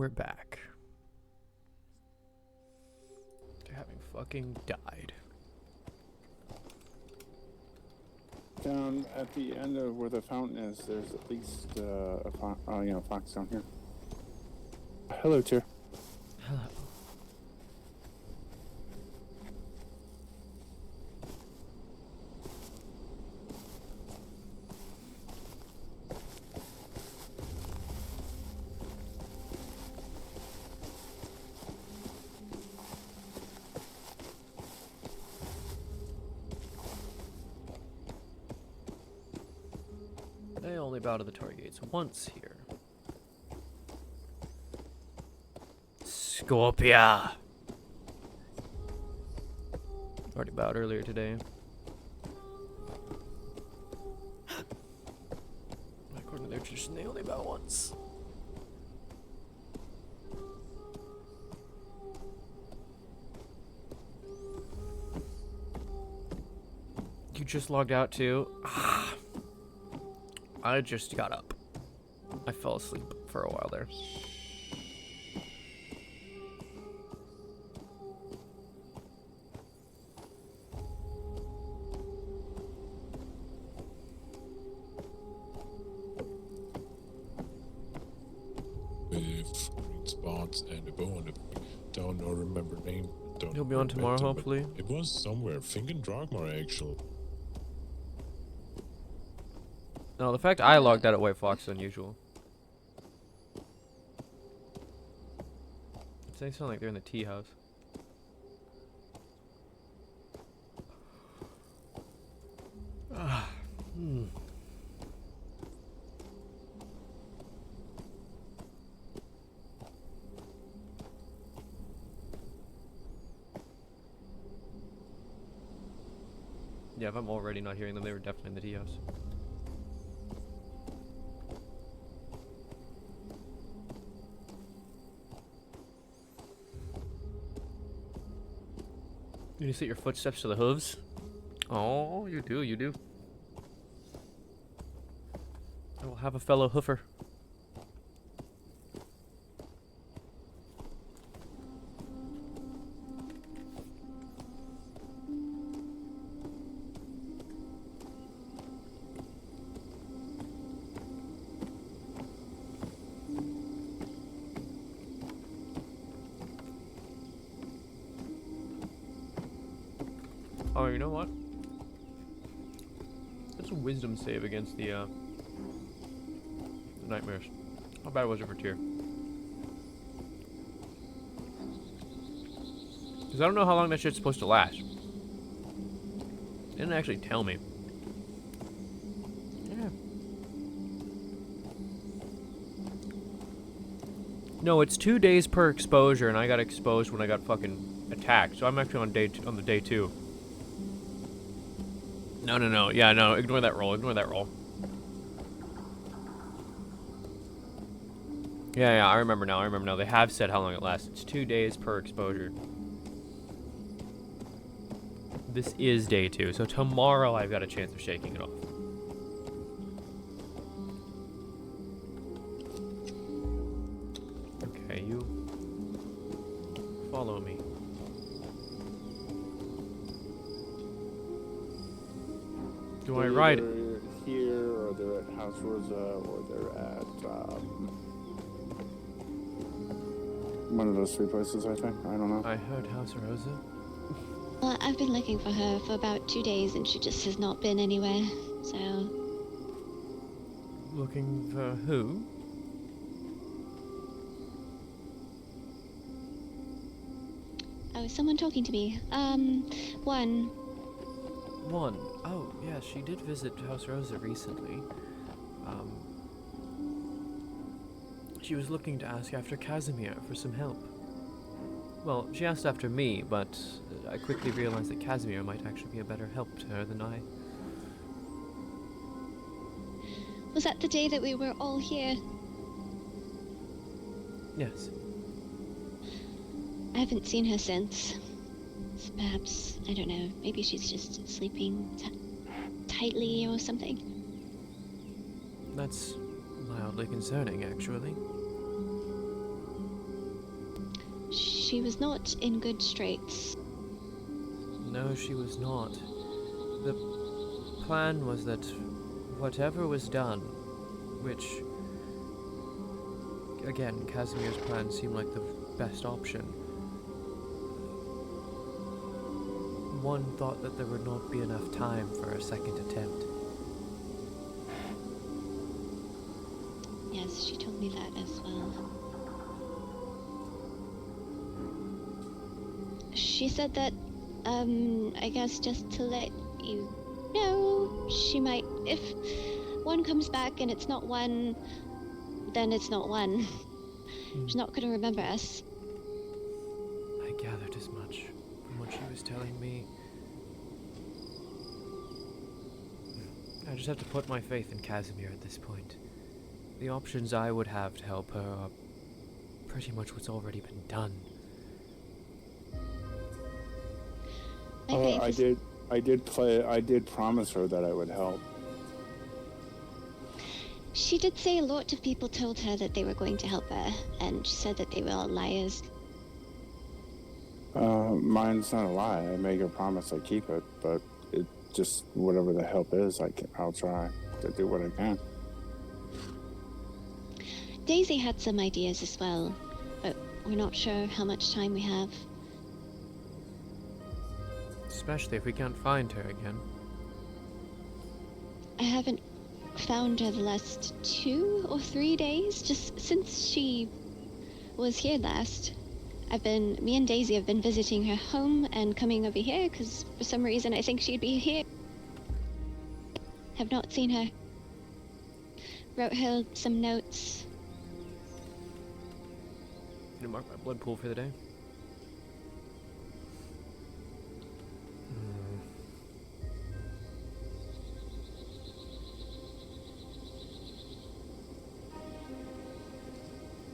we're back. They're having fucking died. Down at the end of where the fountain is, there's at least a fox down here. Hello, Tyr. Hello. They only bow to the Targates once here. Scorpia! Already bowed earlier today. According to their tradition, they only bow once. You just logged out too? I just got up. I fell asleep for a while there. With green spots and a bow on it. Don't know, remember name. Don't You'll be on tomorrow, remember, hopefully. It was somewhere. Finken Dragmar, actually. No, the fact I logged out at White Fox is unusual. They sound like they're in the tea house. Yeah, if I'm already not hearing them, they were definitely in the tea house. You set your footsteps to the hooves? Oh, you do, you do. I will have a fellow hoofer. Oh, you know what? That's a wisdom save against the nightmares. How bad was it for Tyr? Because I don't know how long that shit's supposed to last. It didn't actually tell me. Yeah. No, it's 2 days per exposure, and I got exposed when I got fucking attacked. So I'm actually on the day 2. No. Yeah, no. Ignore that roll. Ignore that roll. Yeah. I remember now. They have said how long it lasts. It's 2 days per exposure. This is day 2, so tomorrow I've got a chance of shaking it off. Okay, you follow me. Do I ride it? Here, or they're at House Rosa, or they're at one of those 3 places, I think. I don't know. I heard House Rosa. Well, I've been looking for her for about 2 days, and she just has not been anywhere, so... Looking for who? Oh, someone talking to me. One. One. Oh, yeah, she did visit House Rosa recently. She was looking to ask after Casimir for some help. Well, she asked after me, but I quickly realized that Casimir might actually be a better help to her than I. Was that the day that we were all here? Yes. I haven't seen her since. Perhaps, I don't know, maybe she's just sleeping tightly or something. That's mildly concerning, actually. she was not in good straits. No, she was not. The plan was that whatever was done, which, again, Casimir's plan seemed like the best option. One thought that there would not be enough time for a second attempt. Yes, she told me that as well. She said that, I guess just to let you know, she might, if one comes back and it's not one, then it's not one. She's not gonna remember us. I gathered as much from what she was telling me. I just have to put my faith in Casimir at this point. The options I would have to help her are pretty much what's already been done. I did promise her that I would help. She did say a lot of people told her that they were going to help her, and she said that they were all liars. Mine's not a lie. I make a promise, I keep it, but it just, whatever the help is, I'll try to do what I can. Daisy had some ideas as well, but we're not sure how much time we have. Especially if we can't find her again. I haven't found her the last 2 or 3 days, just since she was here last. Me and Daisy have been visiting her home and coming over here, because for some reason I think she'd be here. Have not seen her. Wrote her some notes. Gonna mark my blood pool for the day.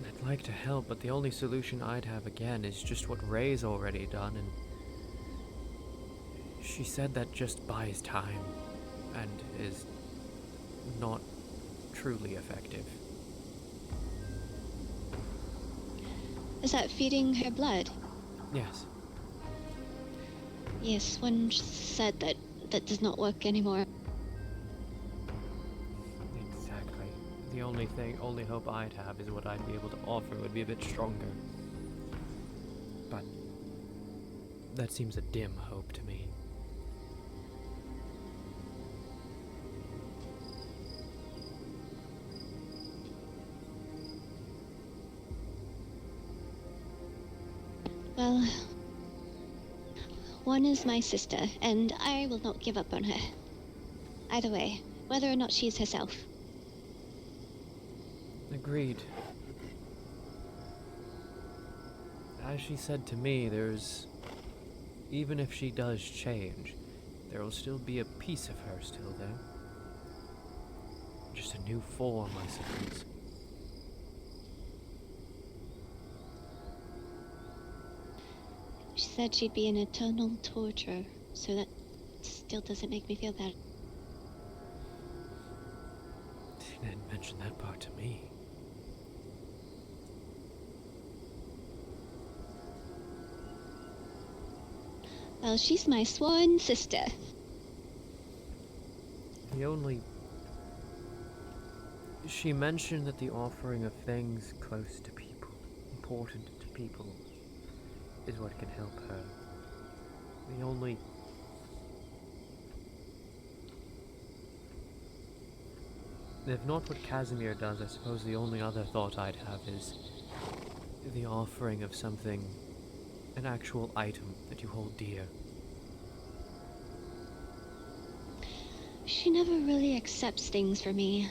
I'd like to help, but the only solution I'd have again is just what Ray's already done, and she said that just buys time and is not truly effective. Is that feeding her blood? Yes. Yes, one said that does not work anymore. Exactly. The only hope I'd have is what I'd be able to offer would be a bit stronger. But that seems a dim hope to me. Well, one is my sister, and I will not give up on her. Either way, whether or not she's herself. Agreed. As she said to me, even if she does change, there will still be a piece of her still there. Just a new form, I suppose. She said she'd be an eternal torture, so that still doesn't make me feel bad. She didn't mention that part to me. Well, she's my sworn sister. She mentioned that the offering of things close to people, important to people, is what can help her. If not what Casimir does, I suppose the only other thought I'd have is the offering of something, an actual item that you hold dear. She never really accepts things for me.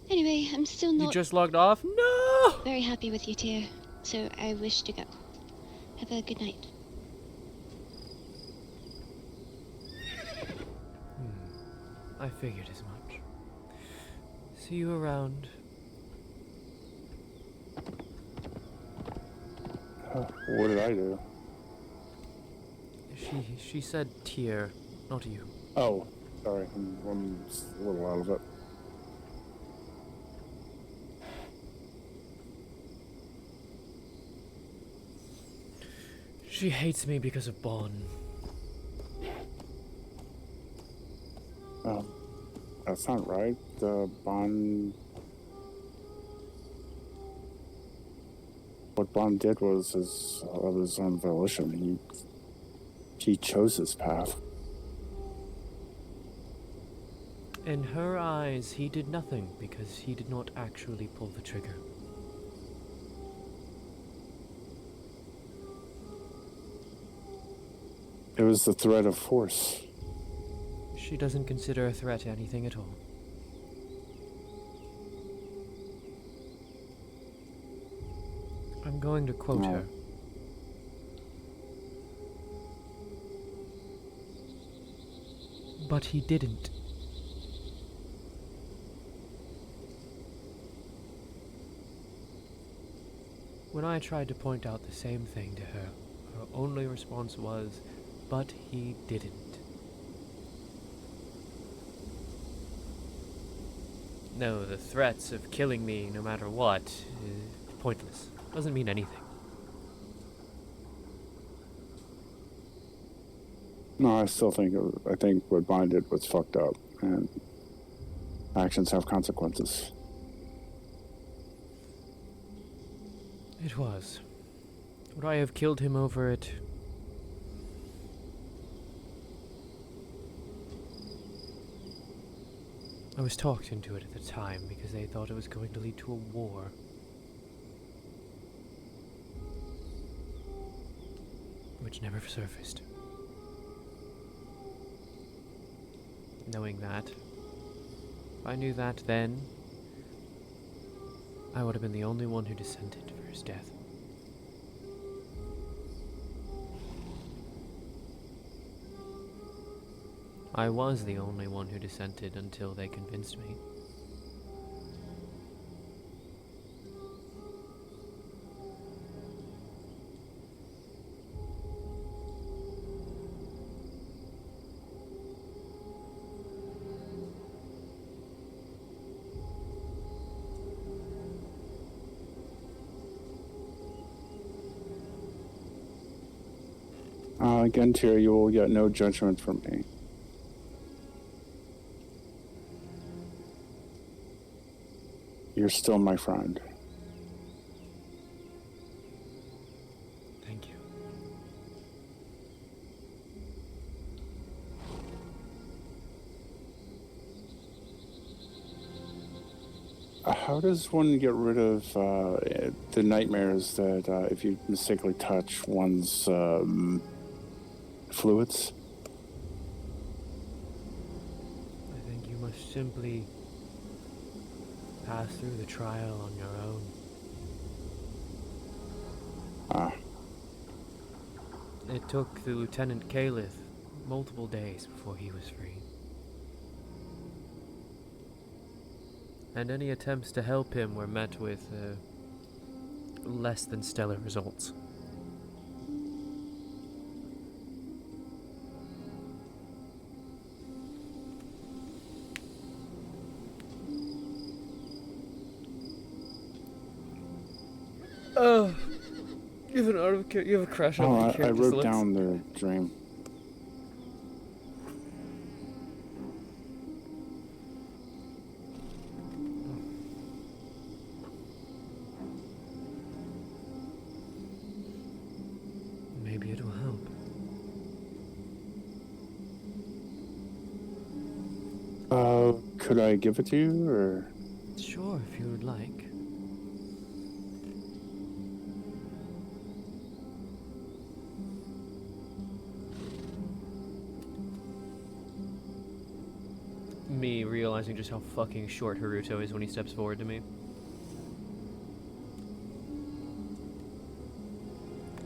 Anyway, I'm still You not just logged off? No! very happy with you, Tyr, so I wish to go. Have a good night. I figured as much. See you around. What did I do? She said Tyr, not you. Oh, sorry. I'm a little out of it. She hates me because of Bon. Oh, that's not right. The Bond. What Bond did was of his own volition. He chose his path. In her eyes, he did nothing because he did not actually pull the trigger. It was the threat of force. She doesn't consider a threat anything at all. I'm going to quote her. But he didn't. When I tried to point out the same thing to her, her only response was, but he didn't. No, the threats of killing me no matter what is pointless. Doesn't mean anything. No, I still think I think what Bond did was fucked up, and actions have consequences. It was. Would I have killed him over it? I was talked into it at the time because they thought it was going to lead to a war. Which never surfaced. Knowing that, if I knew that then, I would have been the only one who dissented for his death. I was the only one who dissented until they convinced me. Again, Tyr, you will get no judgment from me. You're still my friend. Thank you. How does one get rid of the nightmares that if you mistakenly touch one's fluids? I think you must simply pass through the trial on your own. Ah. It took the Lieutenant Caliph multiple days before he was free. And any attempts to help him were met with less than stellar results. Oh, you have you have a crash on Oh, your I character wrote selects. down the dream. Maybe it'll help. Could I give it to you, or? Sure, if you would like. Me realizing just how fucking short Haruto is when he steps forward to me.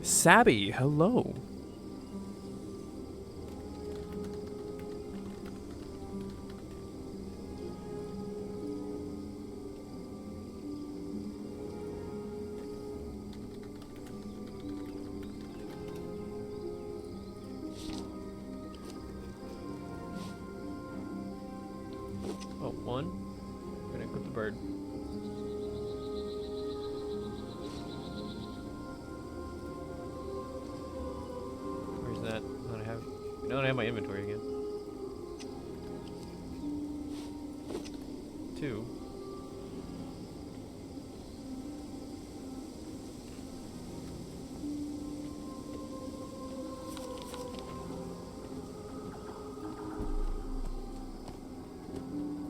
Sabby, hello. don't have my inventory again. 2.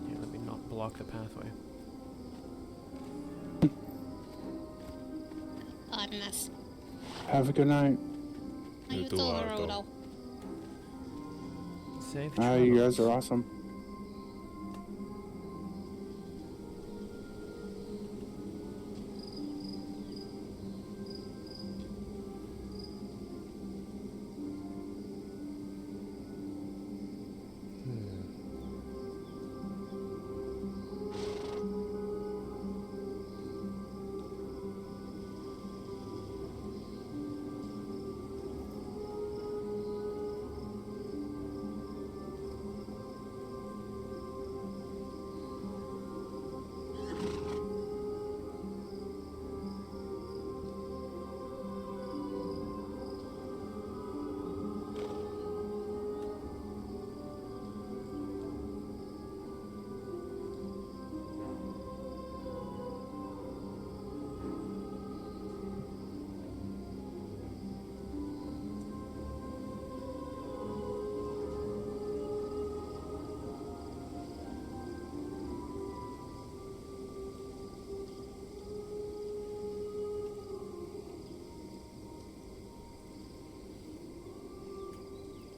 Yeah, let me not block the pathway. Arnas. Have a good night. Are you too, too, Ardo. Rodo? Safe Ah, you guys are travels. awesome.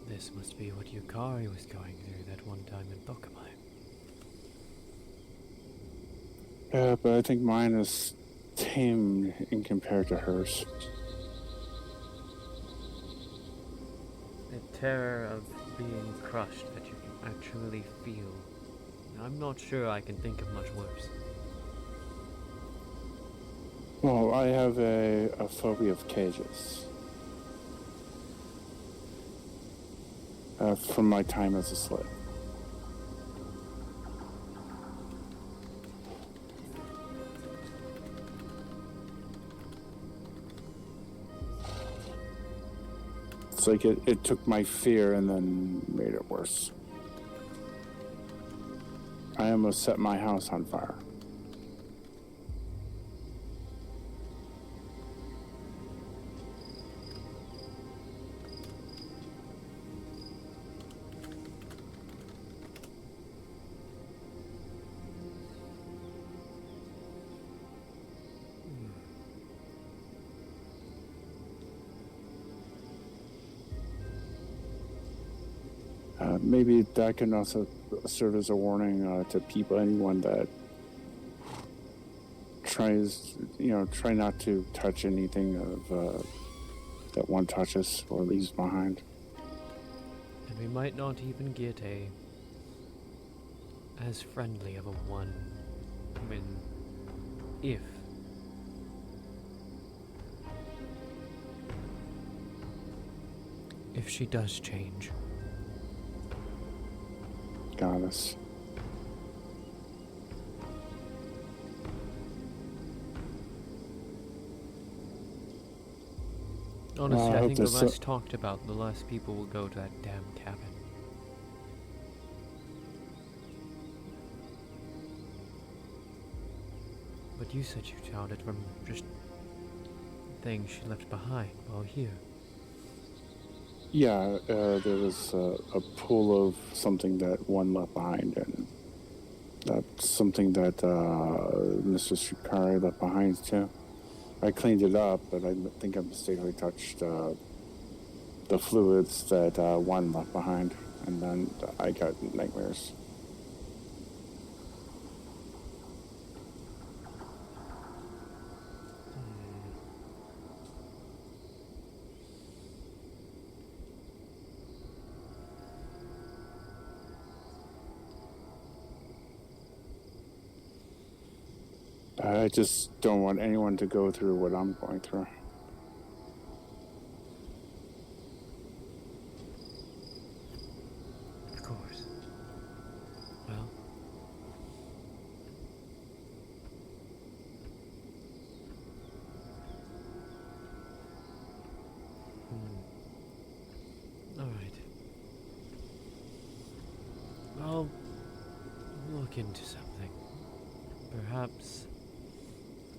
This must be what Yukari was going through that one time in Bokamai. Yeah, but I think mine is tame in compared to hers. The terror of being crushed that you can actually feel. I'm not sure I can think of much worse. Well, I have a phobia of cages. From my time as a slave. It's like it took my fear and then made it worse. I almost set my house on fire. Maybe that can also serve as a warning to people, anyone that tries, try not to touch anything of that one touches or leaves behind. And we might not even get as friendly of a one if she does change. Goddess. Honestly, I I hope think the this, less talked about, the less people will go to that damn cabin. But you said you found it from just things she left behind while here. Yeah, there was a pool of something that one left behind, and that's something that Mr. Shikari left behind too. I cleaned it up, but I think I mistakenly touched the fluids that one left behind, and then I got nightmares. I just don't want anyone to go through what I'm going through. Of course. Well. Alright. look into something. Perhaps...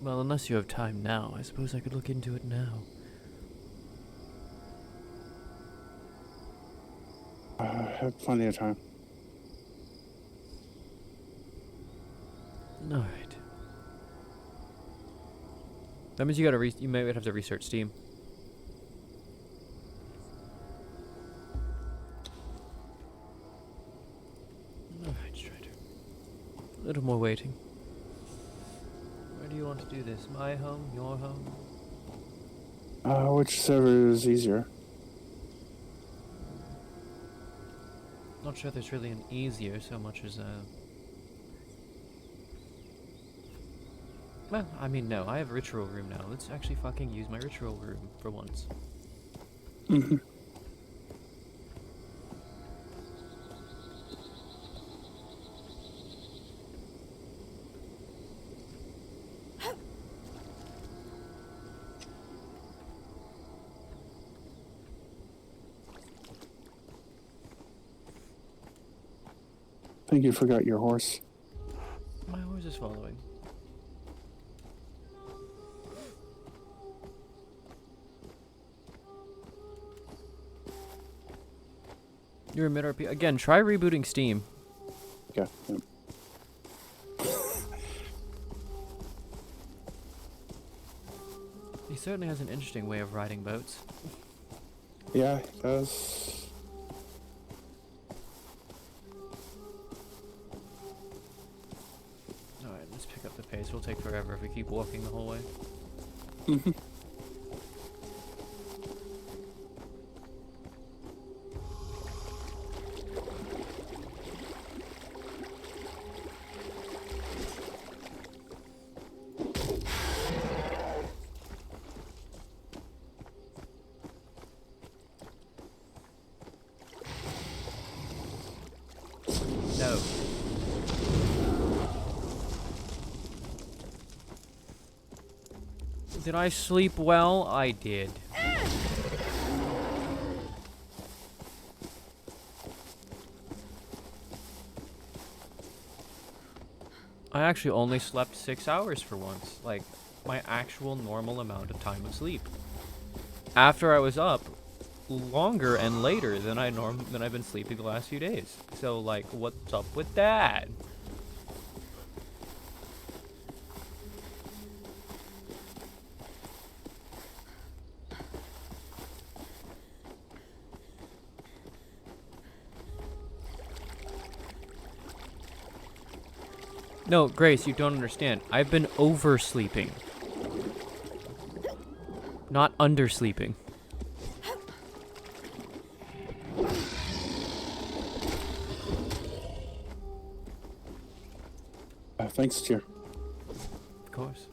Well, unless you have time now, I suppose I could look into it now. I have plenty of time. Alright. That means you gotta you might have to research Steam. Alright, Strider. A little more waiting. Where do you want to do this? My home? Your home? Whichever is easier. Not sure there's really an easier so much as well, I mean, no, I have a ritual room now. Let's actually fucking use my ritual room for once. Mm-hmm. I think you forgot your horse. My horse is following. You're a mid-RP. Again, try rebooting Steam. Yeah. Yep. He certainly has an interesting way of riding boats. Yeah, it does. Alright, let's pick up the pace. We'll take forever if we keep walking the whole way. Mm-hmm. No. Did I sleep well? I did. I actually only slept 6 hours for once. Like, my actual normal amount of time of sleep. After I was up longer and later than I've been sleeping the last few days. So, like, what's up with that? No, Grace, you don't understand. I've been oversleeping. Not undersleeping. Thanks, Cheer. Of course.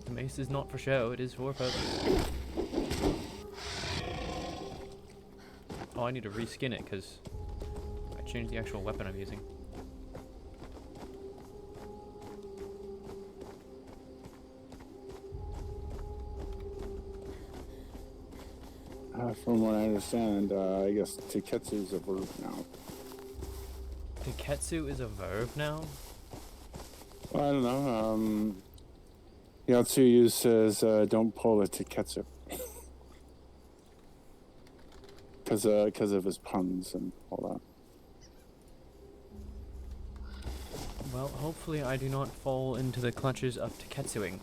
The mace is not for show, it is for purpose. Oh, I need to reskin it, because I changed the actual weapon I'm using. From what I understand, I guess Tiketsu is a verb now. Tiketsu is a verb now? Well, I don't know. Yatsuyu says, don't pull a Tiketsu. Because of his puns and all that. Well, hopefully I do not fall into the clutches of Tiketsuing.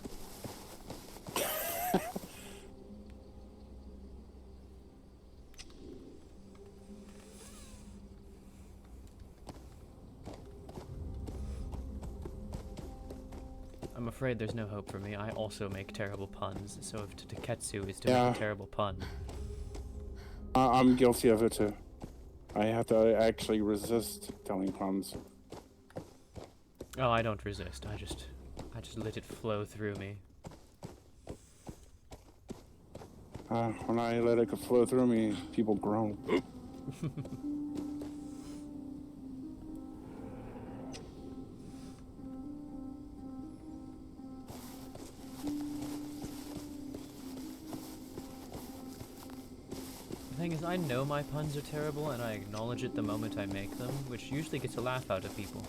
I'm afraid there's no hope for me. I also make terrible puns, so if Tiketsu is to make a terrible pun. I'm guilty of it too. I have to actually resist telling puns. Oh, I don't resist. I just let it flow through me. When I let it flow through me, people groan. The thing is, I know my puns are terrible, and I acknowledge it the moment I make them, which usually gets a laugh out of people.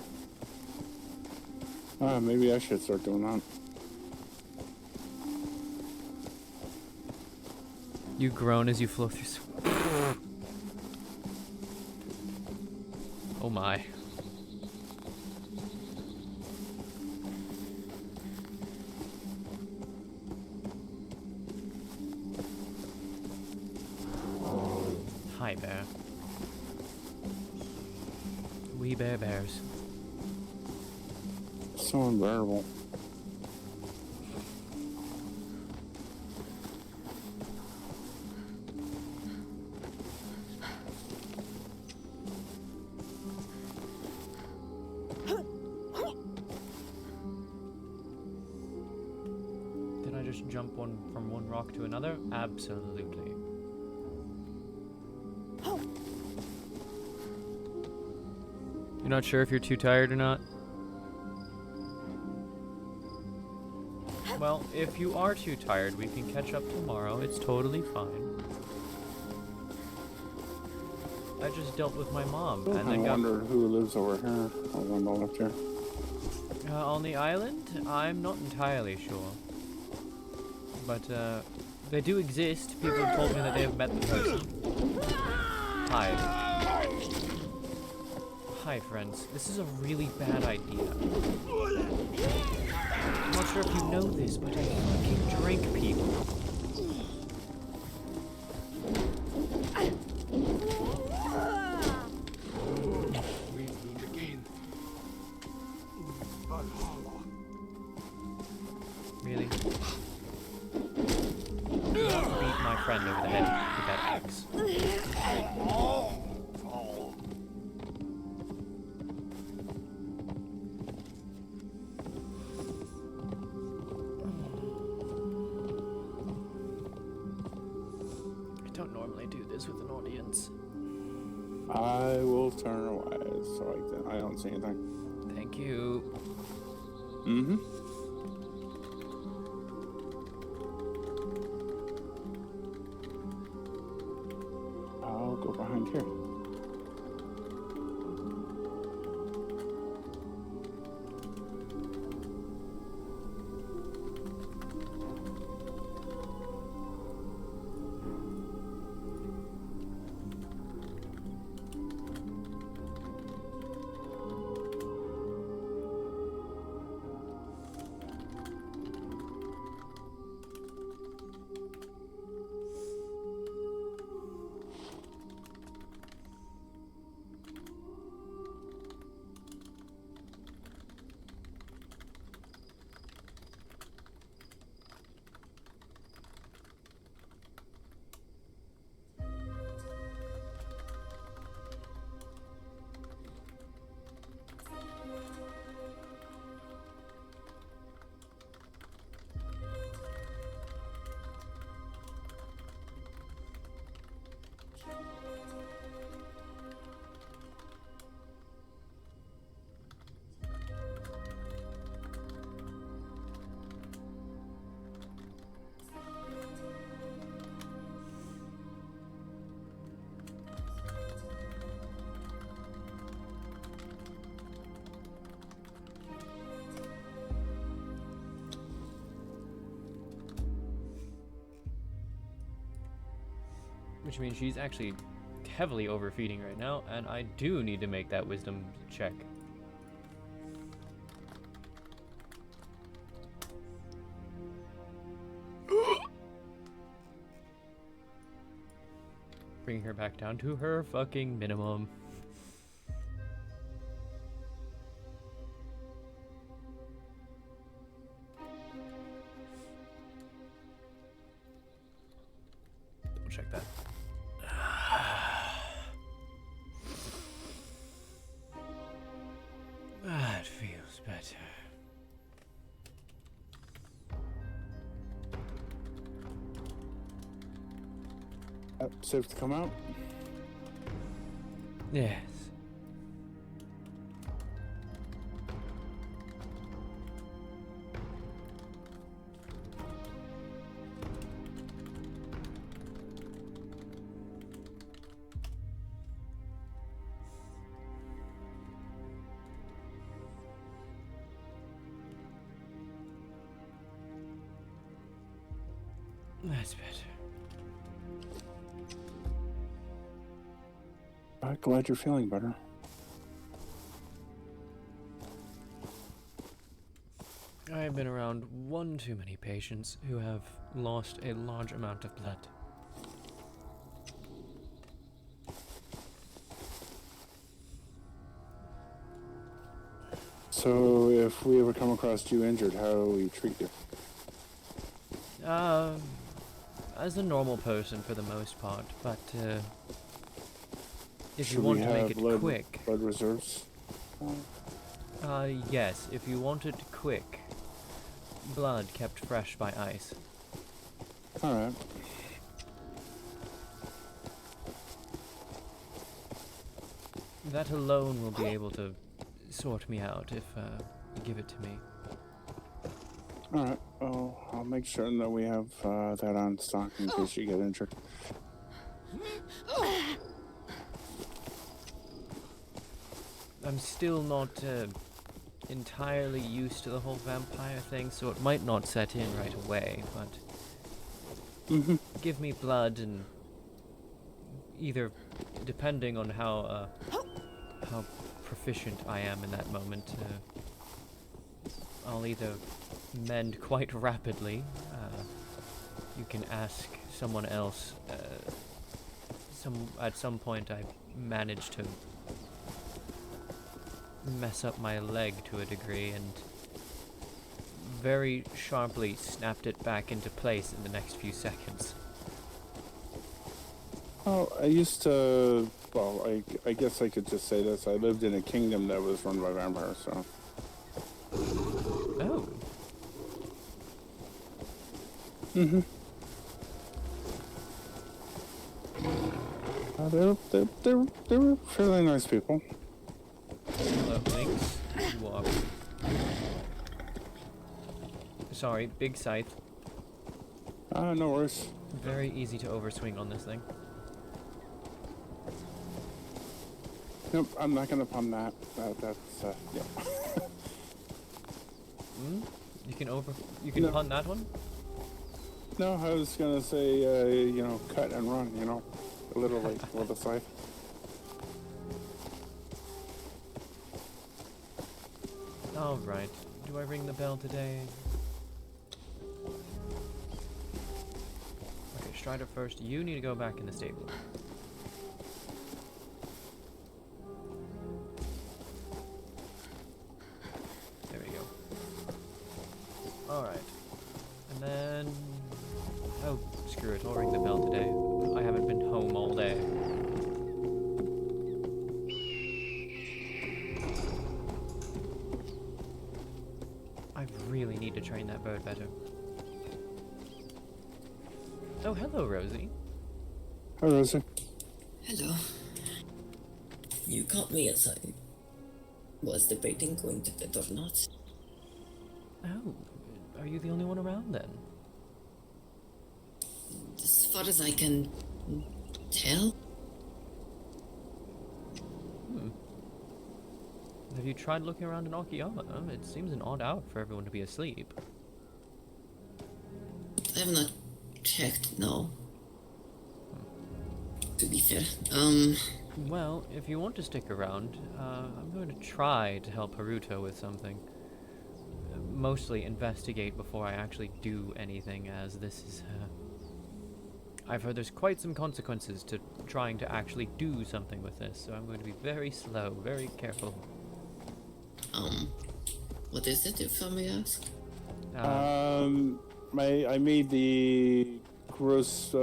Maybe I should start doing that. You groan as you flow through. Oh my. Hi, bear. We bears. So unbearable. Did I just jump from one rock to another? Absolutely. You're not sure if you're too tired or not? Well, if you are too tired, we can catch up tomorrow. It's totally fine. I just dealt with my mom, and I then got wonder who lives over here. I wonder left here. on the island. I'm not entirely sure, but they do exist. People have told me that they have met the person. Hi. Hi, friends. This is a really bad idea. I'm not sure if you know this, but I fucking drink people. Really? Beat my friend over the head with that axe. I don't normally do this with an audience. I will turn away so I don't see anything. Thank you. Mm-hmm. I'll go behind here. Which means she's actually heavily overfeeding right now, and I do need to make that wisdom check. Bringing her back down to her fucking minimum. Double check that. That feels better. Safe to come out? Yes. That's better. I'm glad you're feeling better. I've been around one too many patients who have lost a large amount of blood. So, if we ever come across you injured, how do we treat you? As a normal person for the most part, but if Should you want we to make have it quick, blood reserves? yes, if you want it quick, blood kept fresh by ice. All right. That alone will be able to sort me out if you give it to me. All right. Oh, I'll make sure that we have that on stock in case you get injured. I'm still not entirely used to the whole vampire thing, so it might not set in right away, but give me blood and either, depending on how proficient I am in that moment, I'll either mend quite rapidly. You can ask someone else. At some point I managed to mess up my leg to a degree and very sharply snapped it back into place in the next few seconds. Oh, I used to. Well, I guess I could just say this. I lived in a kingdom that was run by vampires, so. Oh. They were fairly nice people. Hello, Lynx. You are... Sorry, big scythe. No worries. Very easy to overswing on this thing. Nope, I'm not gonna pun that. That's yeah. You can No. punt that one? No, I was gonna say, cut and run, literally with a scythe. Alright. Do I ring the bell today? Okay, Strider first. You need to go back in the stable. There we go. Alright. And then... Oh, screw it. I'll ring the bell today. I haven't been home all day. I really need to train that bird better. Oh, hello, Rosie. Hi, Rosie. Hello. You caught me as I was debating going to bed or not. Oh, are you the only one around then? As far as I can tell, Have you tried looking around in Akiyama? It seems an odd hour for everyone to be asleep. I have not checked, no. To be fair. Well, if you want to stick around, I'm going to try to help Haruto with something. Mostly investigate before I actually do anything, as this is, I've heard there's quite some consequences to trying to actually do something with this, so I'm going to be very slow, very careful. What is it, if I may ask? I made the gross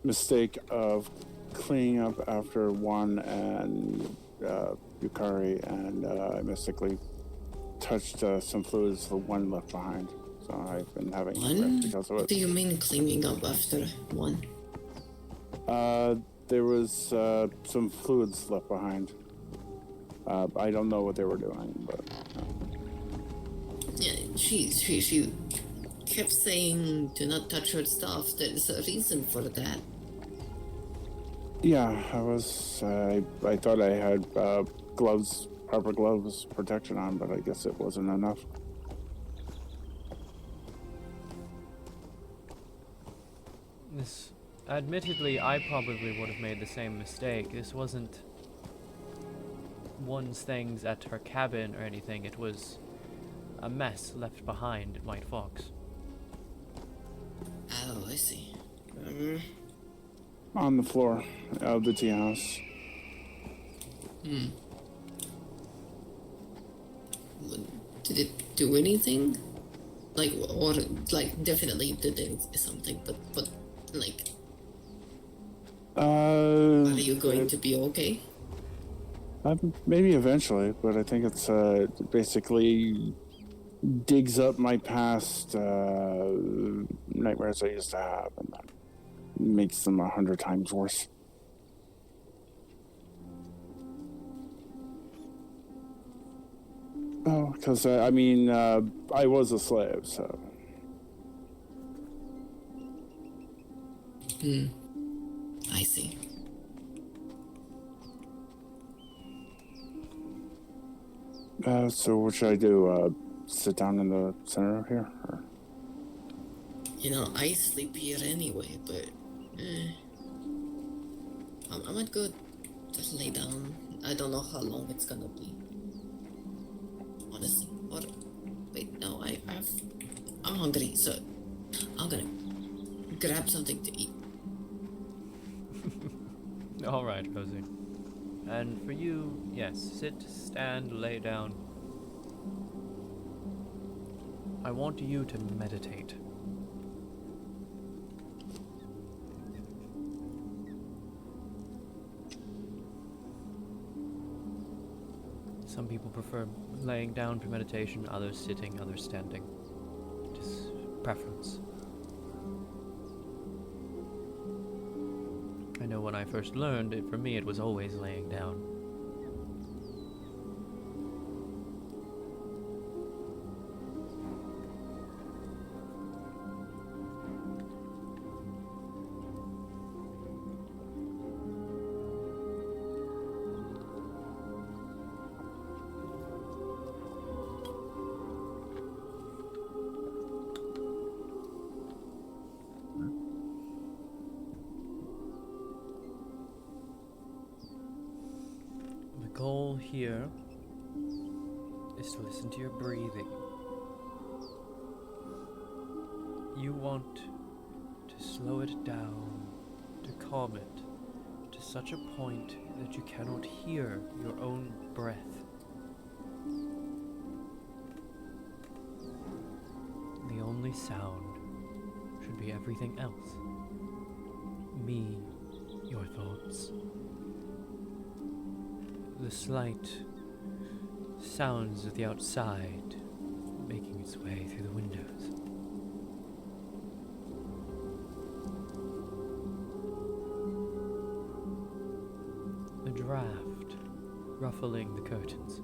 mistake of cleaning up after one and Yukari, and I mystically touched some fluids the one left behind. So I've been having One? because of What it. do you mean cleaning up after one? There was some fluids left behind. I don't know what they were doing, but Yeah, she kept saying to not touch her stuff. There's a reason for that. yeah, I thought I had gloves, proper gloves, protection on, but I guess it wasn't enough. This, admittedly, I probably would have made the same mistake. This wasn't one's things at her cabin or anything. It was a mess left behind at White Fox. Oh, I see. On the floor of the tea house. Did it do anything? Like, or like definitely did something, but like, are you going to be okay? Maybe eventually, but I think it's basically digs up my past nightmares I used to have, and that makes them 100 times worse. Oh, because I mean, I was a slave, so. I see. So what should I do? Sit down in the center here? Or? You know, I sleep here anyway, but I might go just lay down. I don't know how long it's gonna be. Honestly, or wait, no, I'm hungry, so I'm gonna grab something to eat. Alright, Rosie. And for you, yes, sit, stand, lay down. I want you to meditate. Some people prefer laying down for meditation, others sitting, others standing. Just preference. I know when I first learned it, for me it was always laying down. The goal here is to listen to your breathing. You want to slow it down, to calm it to such a point that you cannot hear your own breath. The only sound should be everything else. Me, your thoughts. The slight sounds of the outside making its way through the windows. The draft ruffling the curtains.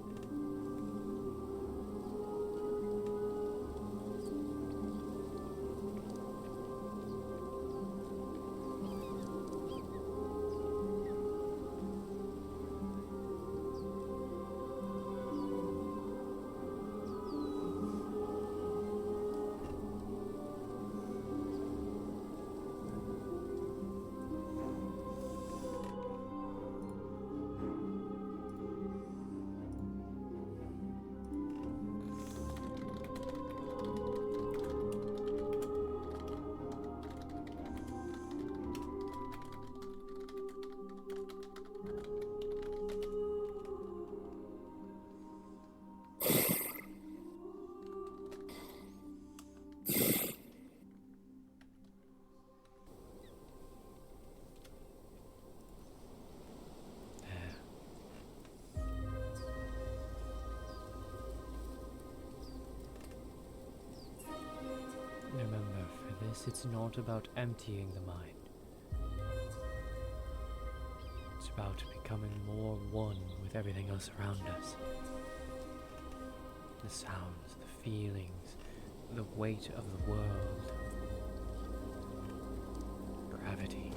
Remember, for this, it's not about emptying the mind. It's about becoming more one with everything else around us. The sounds, the feelings, the weight of the world. Gravity.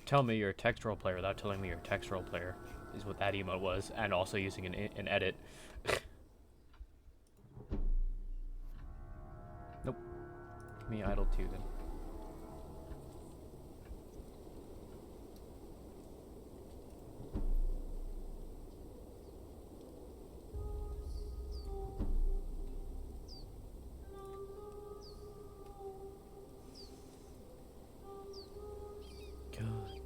Tell me you're a text role player without telling me you're a text role player is what that emote was, and also using an edit. Nope. Me idle too then. God.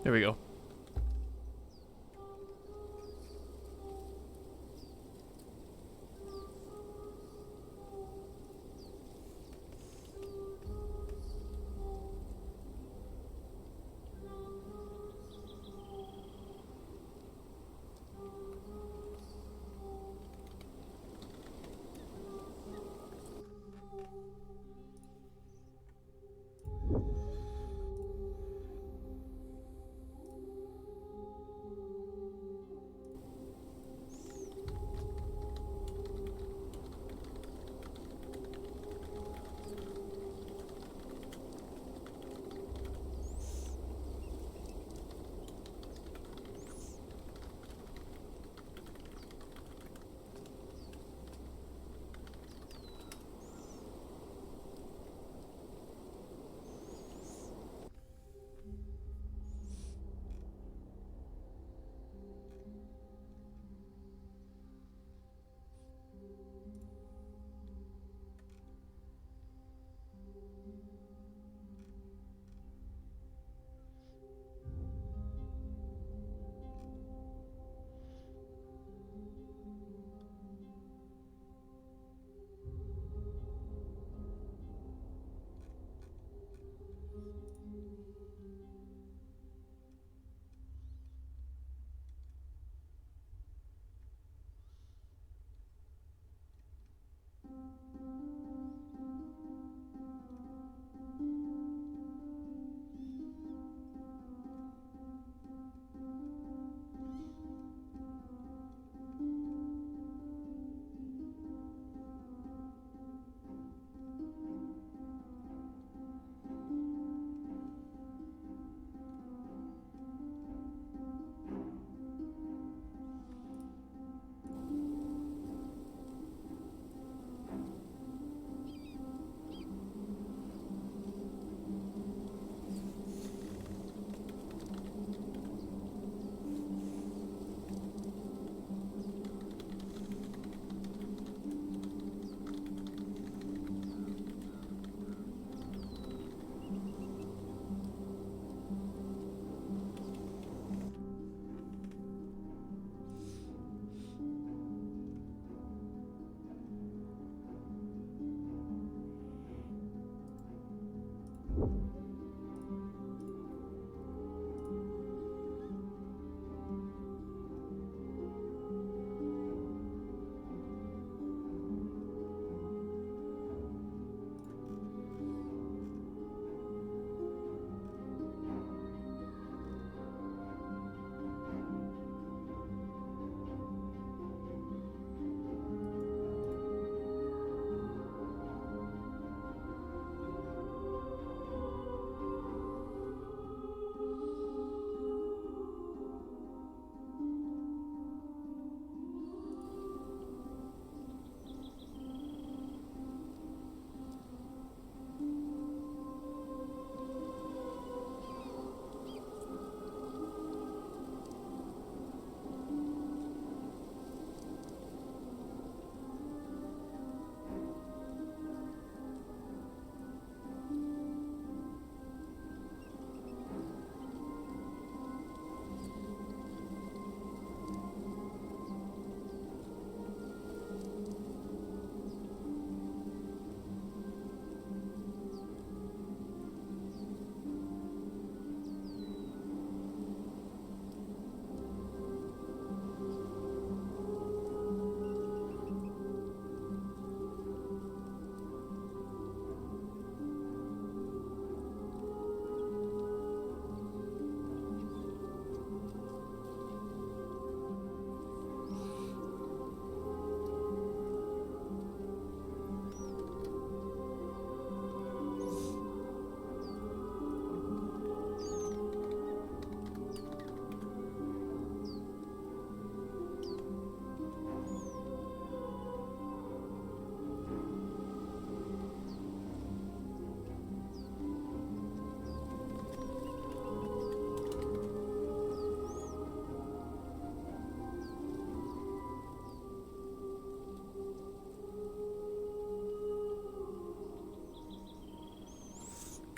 There we go.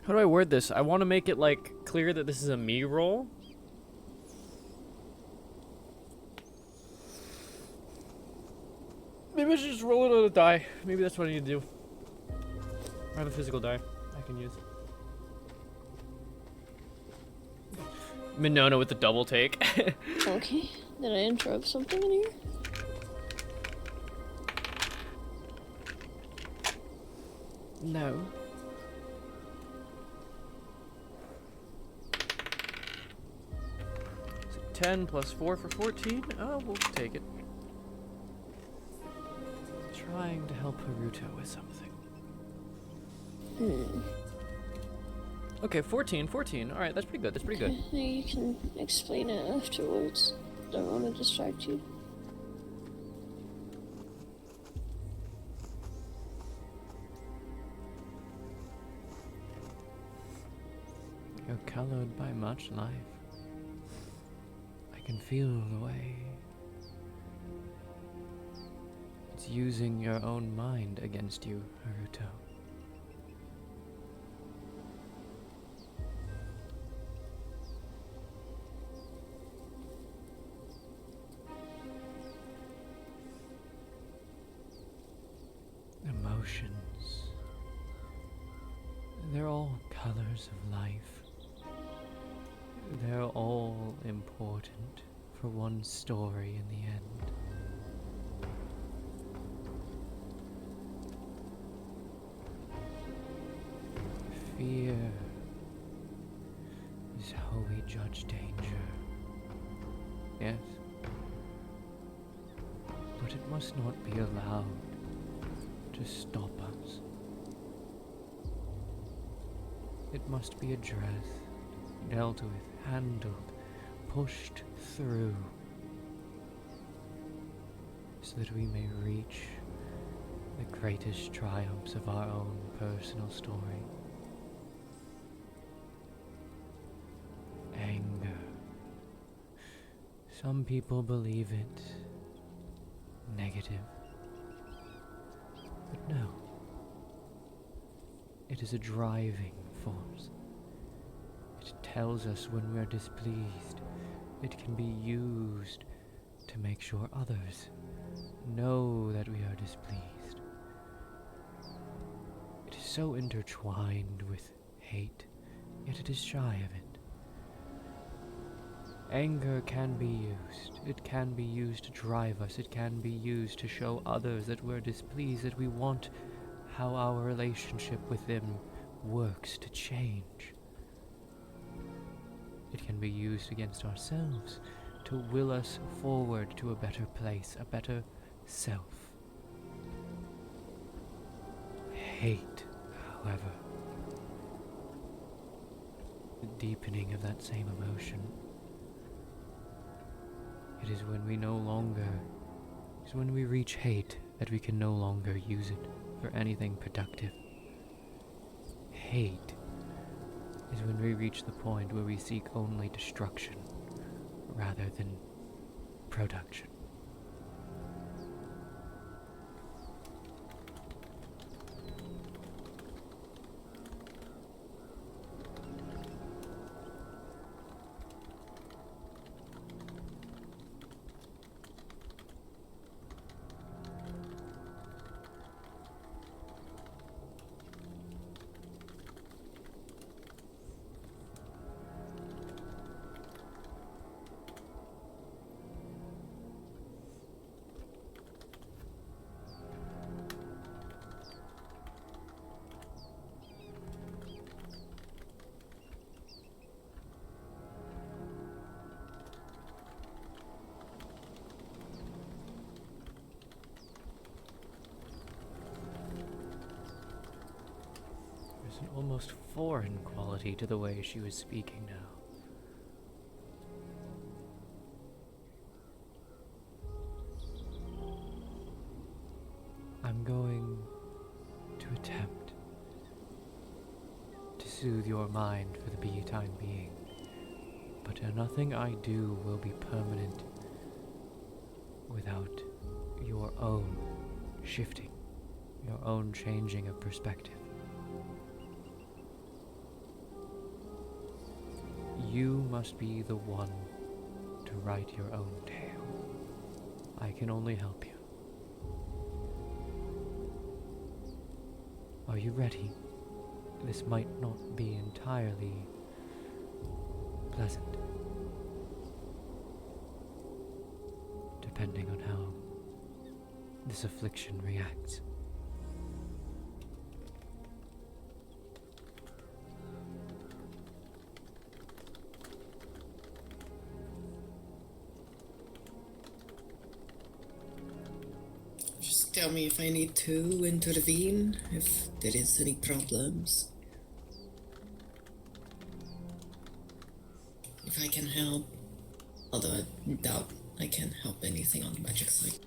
How do I word this? I want to make it, like, clear that this is a me roll. Maybe I should just roll it on a die. Maybe that's what I need to do. I have a physical die I can use. Minona with the double take. Okay. Did I interrupt something in here? No. So 10 plus 4 for 14? Oh, we'll take it. Trying to help Haruto with something. Okay, 14. Alright, that's pretty good. That's pretty good. Okay, you can explain it afterwards. Don't want to distract you. You're colored by much life. I can feel the way. It's using your own mind against you, Haruto. Emotions. They're all colors of life. They're all important for one story in the end. Fear is how we judge danger. Yes. But it must not be allowed to stop us. It must be addressed, dealt with, handled, pushed through, so that we may reach the greatest triumphs of our own personal story. Anger. Some people believe it negative. But no. It is a driving force. It tells us when we are displeased. It can be used to make sure others know that we are displeased. It is so intertwined with hate, yet it is shy of it. Anger can be used. It can be used to drive us. It can be used to show others that we're displeased, that we want how our relationship with them works to change. It can be used against ourselves to will us forward to a better place, a better self. Hate, however, the deepening of that same emotion. It is when we no longer, it is when we reach hate that we can no longer use it for anything productive. Hate is when we reach the point where we seek only destruction rather than production. There's an almost foreign quality to the way she was speaking now. I'm going to attempt to soothe your mind for the time being, but nothing I do will be permanent without your own shifting, your own changing of perspective. You must be the one to write your own tale. I can only help you. Are you ready? This might not be entirely pleasant, depending on how this affliction reacts. Just tell me if I need to intervene, if there is any problems. If I can help. Although I doubt I can help anything on the magic side.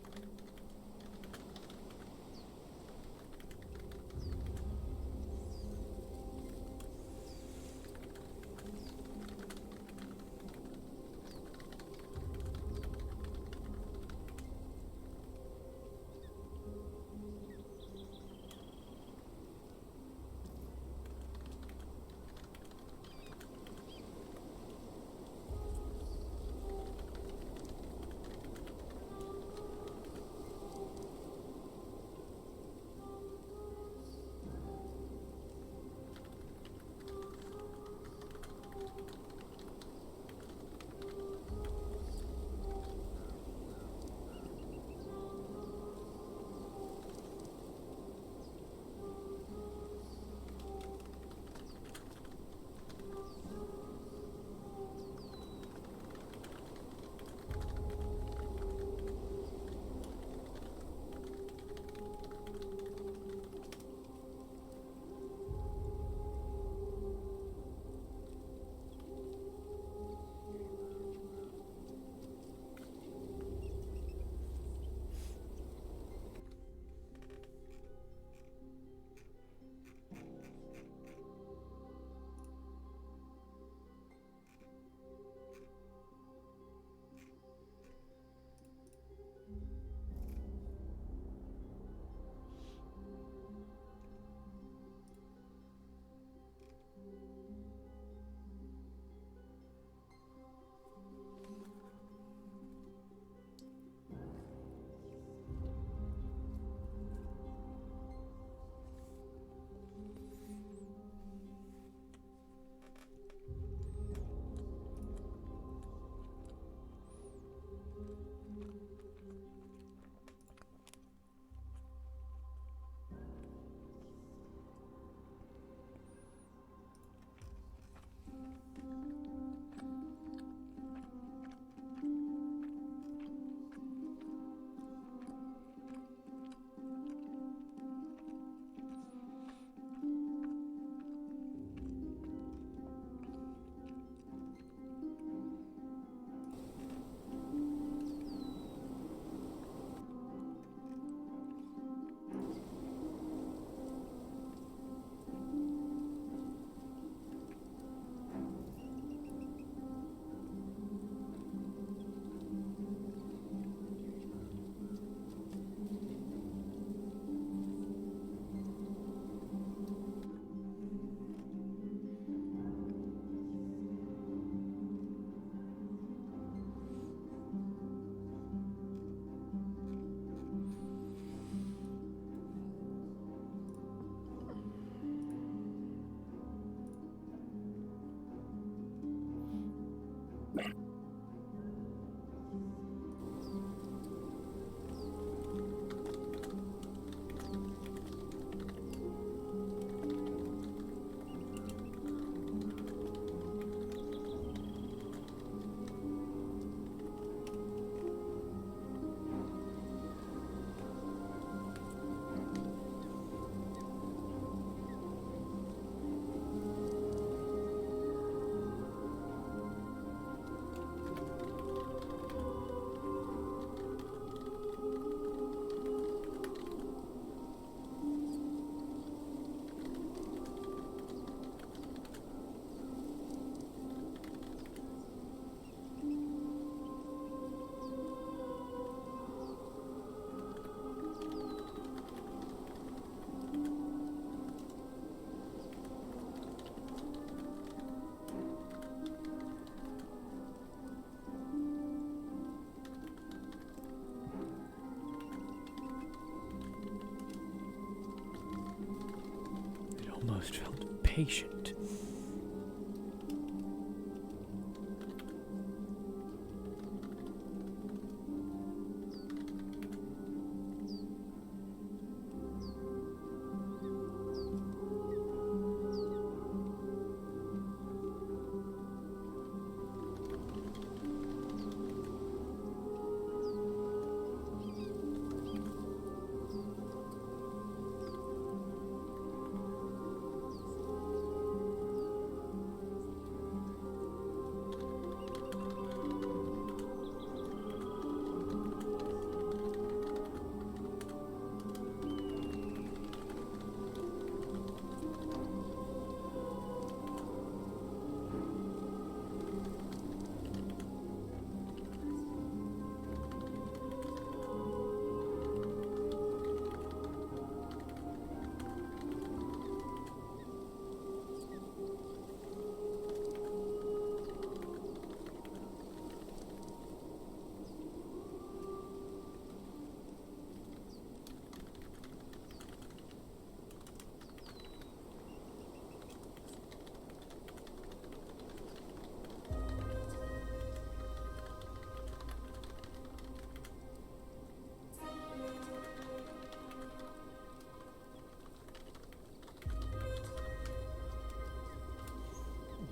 almost felt patient.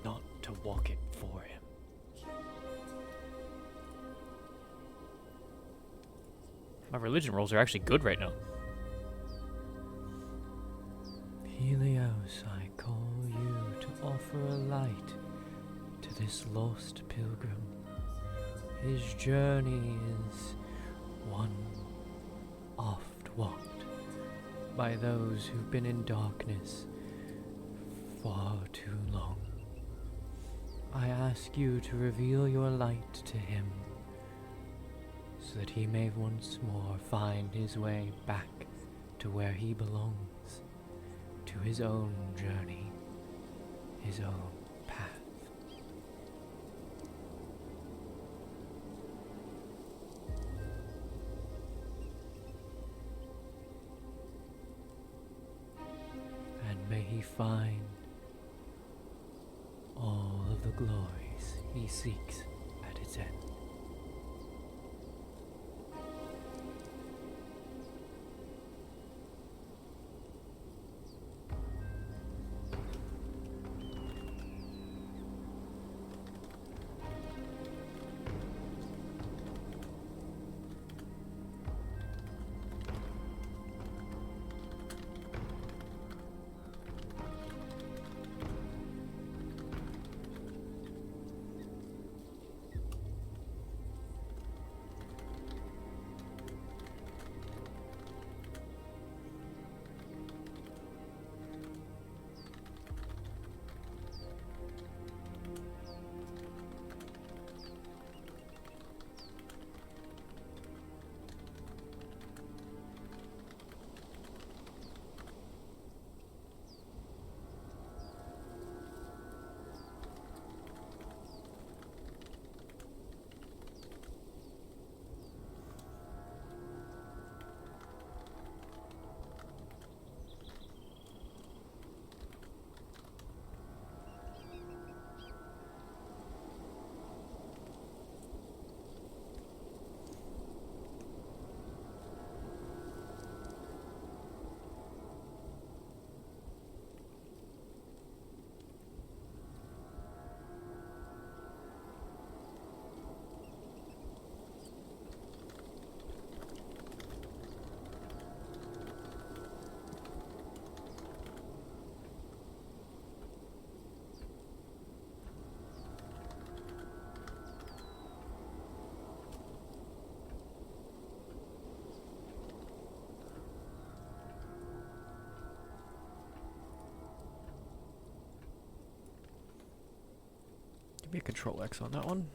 Not to walk it for him. My religion rolls are actually good right now. Helios, I call you to offer a light to this lost pilgrim. His journey is one oft walked by those who've been in darkness far too long. I ask you to reveal your light to him, so that he may once more find his way back to where he belongs, to his own journey, his own path. And may he find all of the glories he seeks at its end. Give me a Control X on that one.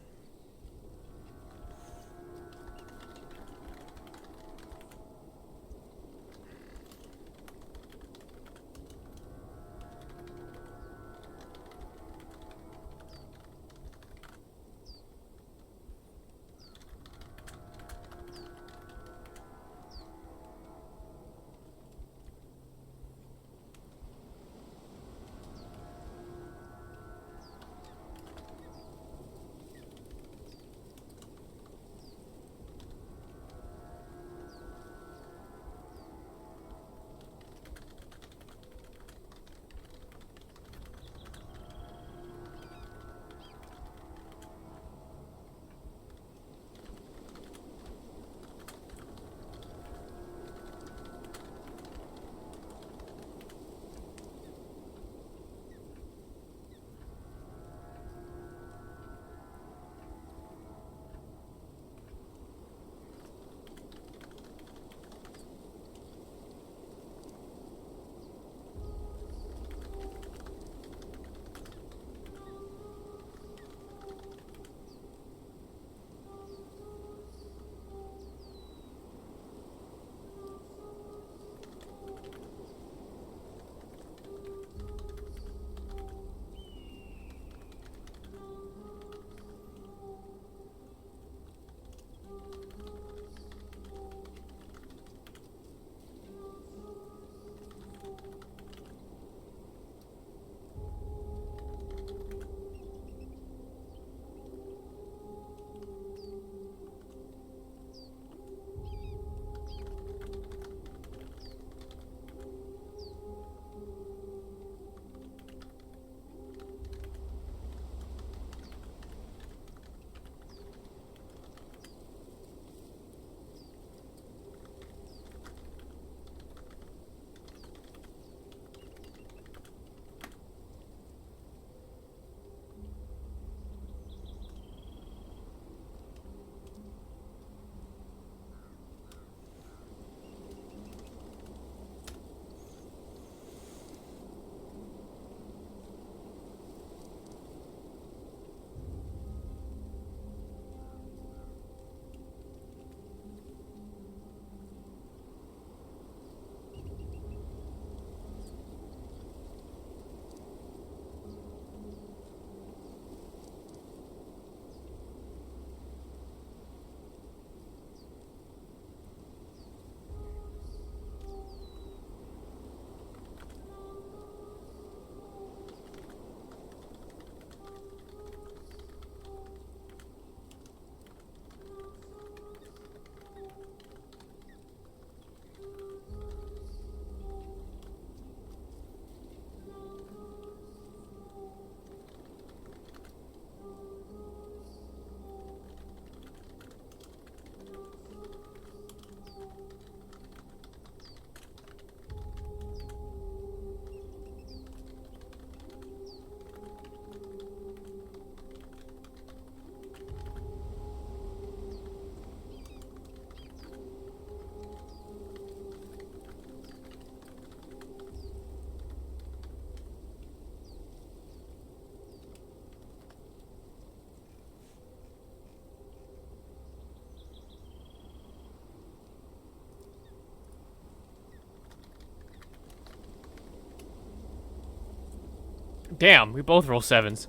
Damn, we both roll 7s.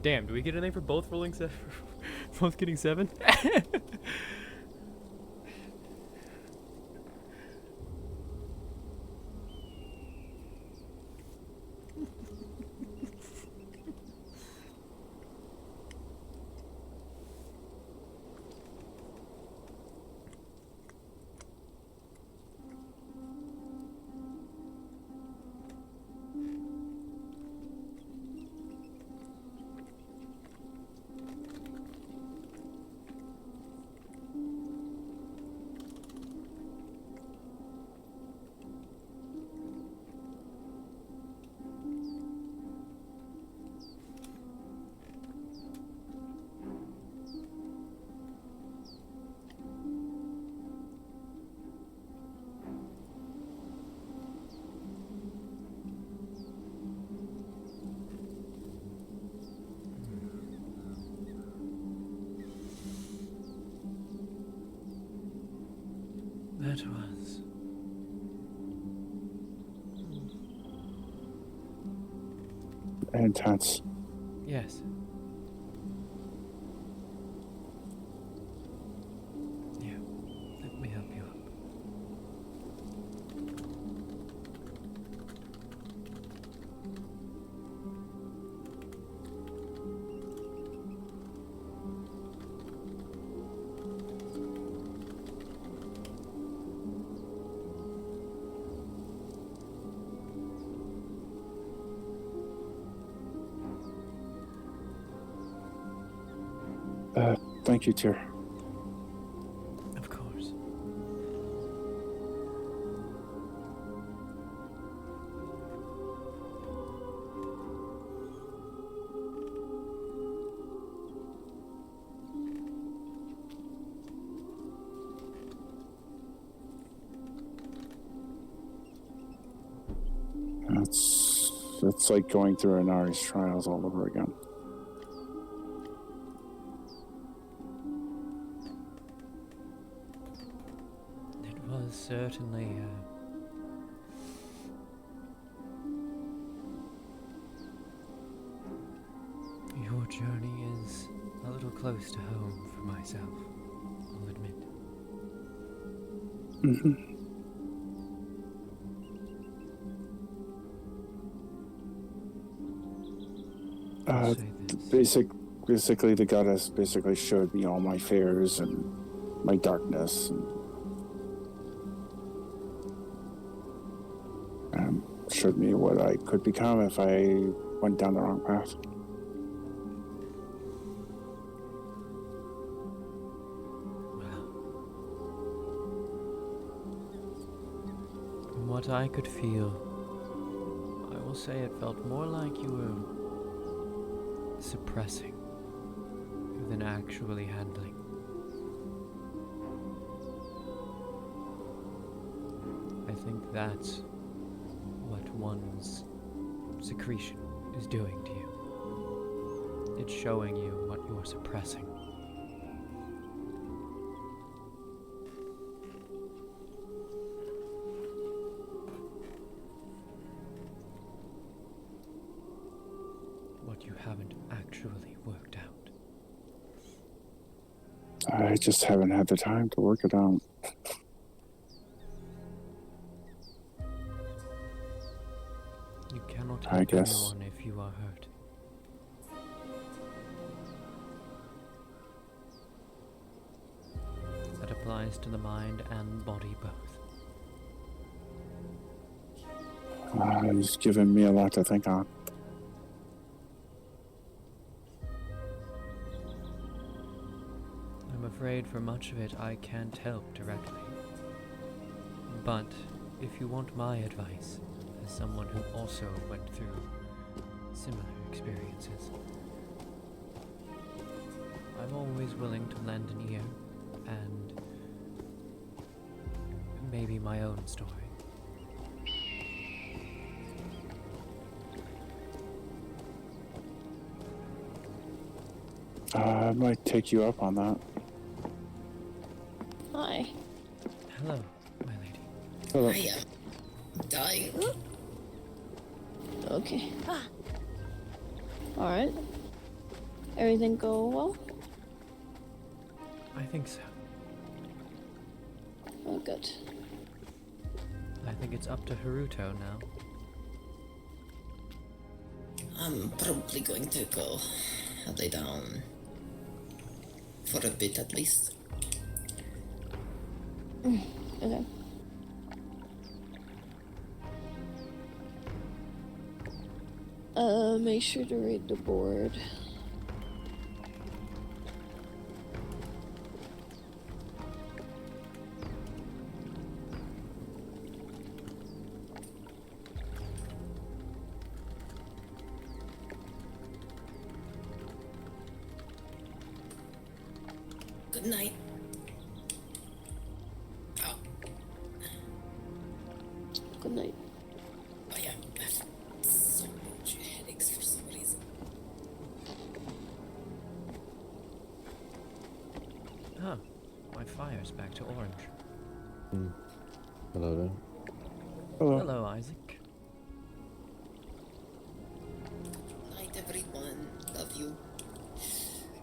Damn, do we get anything for both rolling 7? Both getting 7? That was... Intense. Yes. Yeah. Let me help you up. Thank you, Tyr. Of course. It's like going through Inari's trials all over again. It was certainly your journey is a little close to home for myself, I'll admit. Mm-hmm. I'll say this. Basically, the goddess basically showed me all my fears and my darkness, and showed me what I could become if I went down the wrong path. Well, from what I could feel, I will say it felt more like you were suppressing than actually handling. I think that's what one's secretion is doing to you. It's showing you what you're suppressing. What you haven't actually worked out. I just haven't had the time to work it out. You cannot I help guess. anyone if you are hurt. That applies to the mind and body both. He's given me a lot to think on. I'm afraid for much of it I can't help directly. But if you want my advice, as someone who also went through similar experiences, I'm always willing to lend an ear and maybe my own story. I might take you up on that. Hi. Hello, my lady. Hello. I am dying. Okay. Alright. Everything go well? I think so. Oh, good. I think it's up to Haruto now. I'm probably going to go lay down for a bit at least. Okay. Make sure to read the board. Good night. Oh, Good night. I have so much headaches for some reason. Huh. My fire's back to orange. Hello there. Hello. Hello, Isaac. Night, everyone. Love you.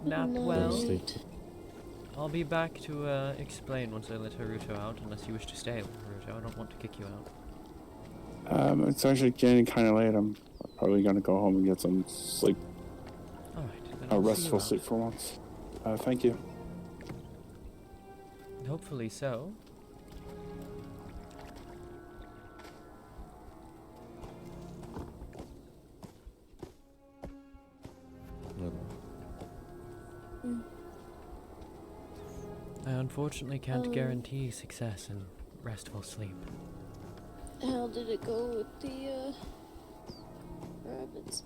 Nap Night. well. Sleep. I'll be back to explain once I let Haruto out, unless you wish to stay with Haruto. I don't want to kick you out. It's actually getting kind of late. I'm probably gonna go home and get some sleep. Alright, then A I'll see you restful out. sleep for once. Thank you. Hopefully so. I unfortunately can't guarantee success in restful sleep. How did it go with the rabbits?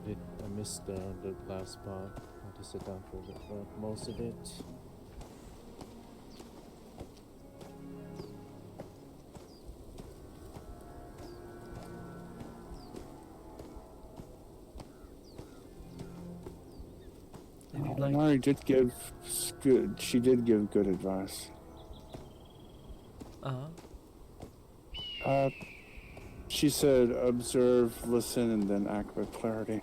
I missed the last part. I had to sit down for most of it. If you'd like, Mari did give good. She did give good advice. She said, observe, listen, and then act with clarity.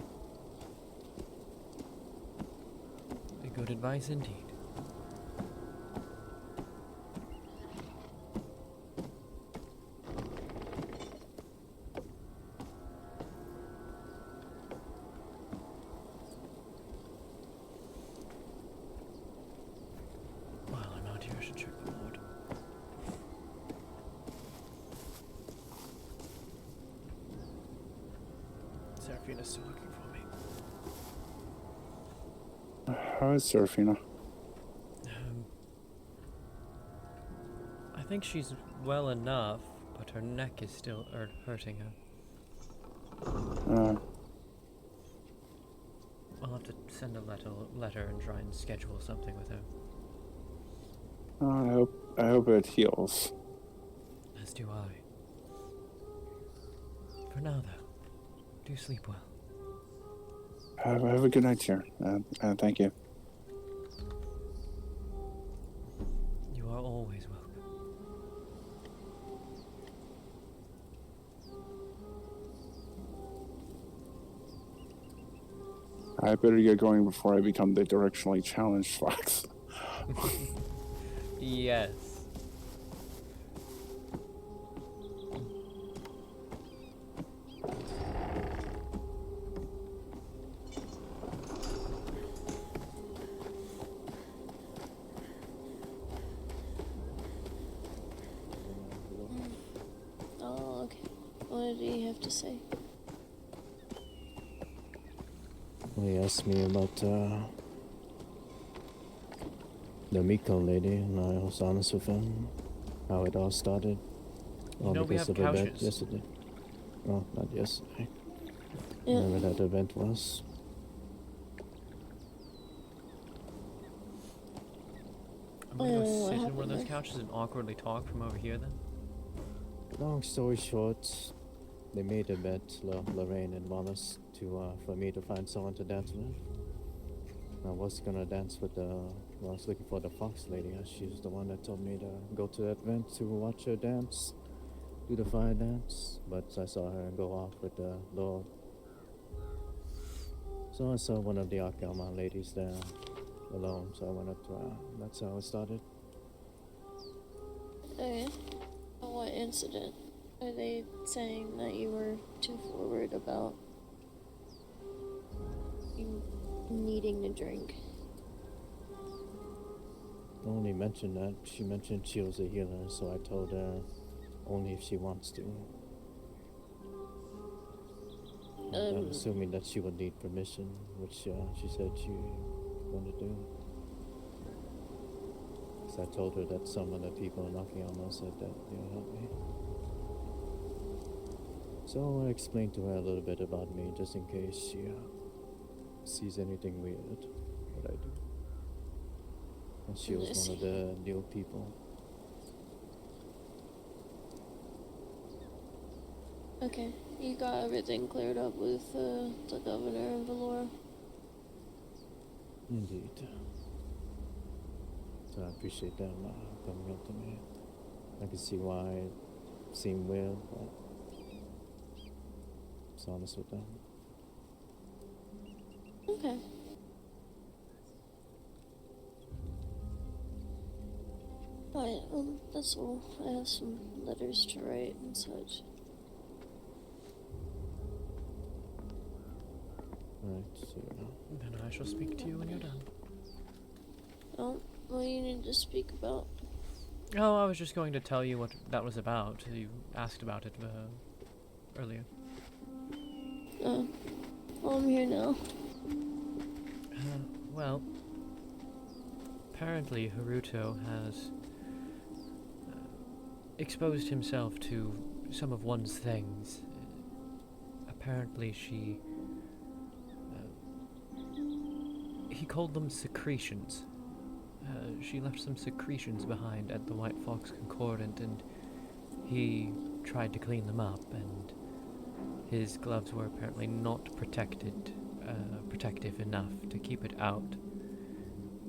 good advice indeed. While I'm out here, I should check the board. Seraphina's still looking for me. How is Serafina? I think she's well enough, but her neck is still hurting her. I'll have to send a letter and try and schedule something with her. I hope it heals. As do I. For now, though, do sleep well. Have a good night, sir. Thank you. You are always welcome. I better get going before I become the directionally challenged fox. Yes. Oh, okay. What did he have to say? Well, he asked me about the Miko lady, and I was honest with him. How it all started. You know we have of a bet couches. yesterday. Oh, not yesterday. Yeah. Whenever that event was. I'm gonna go What sit in one of happened those there? couches and awkwardly talk from over here then. Long story short, they made a bet, Lorraine and Wallace, for me to find someone to dance with. I was gonna dance with I was looking for the fox lady. She was the one that told me to go to that event to watch her dance, do the fire dance. But I saw her go off with the Lord. So I saw one of the Akama ladies there alone, so I went up to her. That's how it started. Okay. What incident? Are they saying that you were too forward about you needing a drink? Only mentioned that. She mentioned she was a healer, so I told her only if she wants to. I'm assuming that she would need permission, which she said she wanted to do. So I told her that some of the people in Akiyama said that they would help me. So I explained to her a little bit about me, just in case she sees anything weird that I do. And she was one of the new people. Okay. You got everything cleared up with the governor and Valora? Indeed. So I appreciate them coming up to me. I can see why it seemed weird, but I was honest with them. Okay. Alright, well, that's all. I have some letters to write and such. Right, so Then I shall speak to you when you're done. Oh, what do you need to speak about? Oh, I was just going to tell you what that was about. You asked about it earlier. Oh, well, I'm here now. Well, apparently Haruto has exposed himself to some of one's things. Apparently he called them secretions. She left some secretions behind at the White Fox Concordant, and he tried to clean them up, and his gloves were apparently not protective enough to keep it out.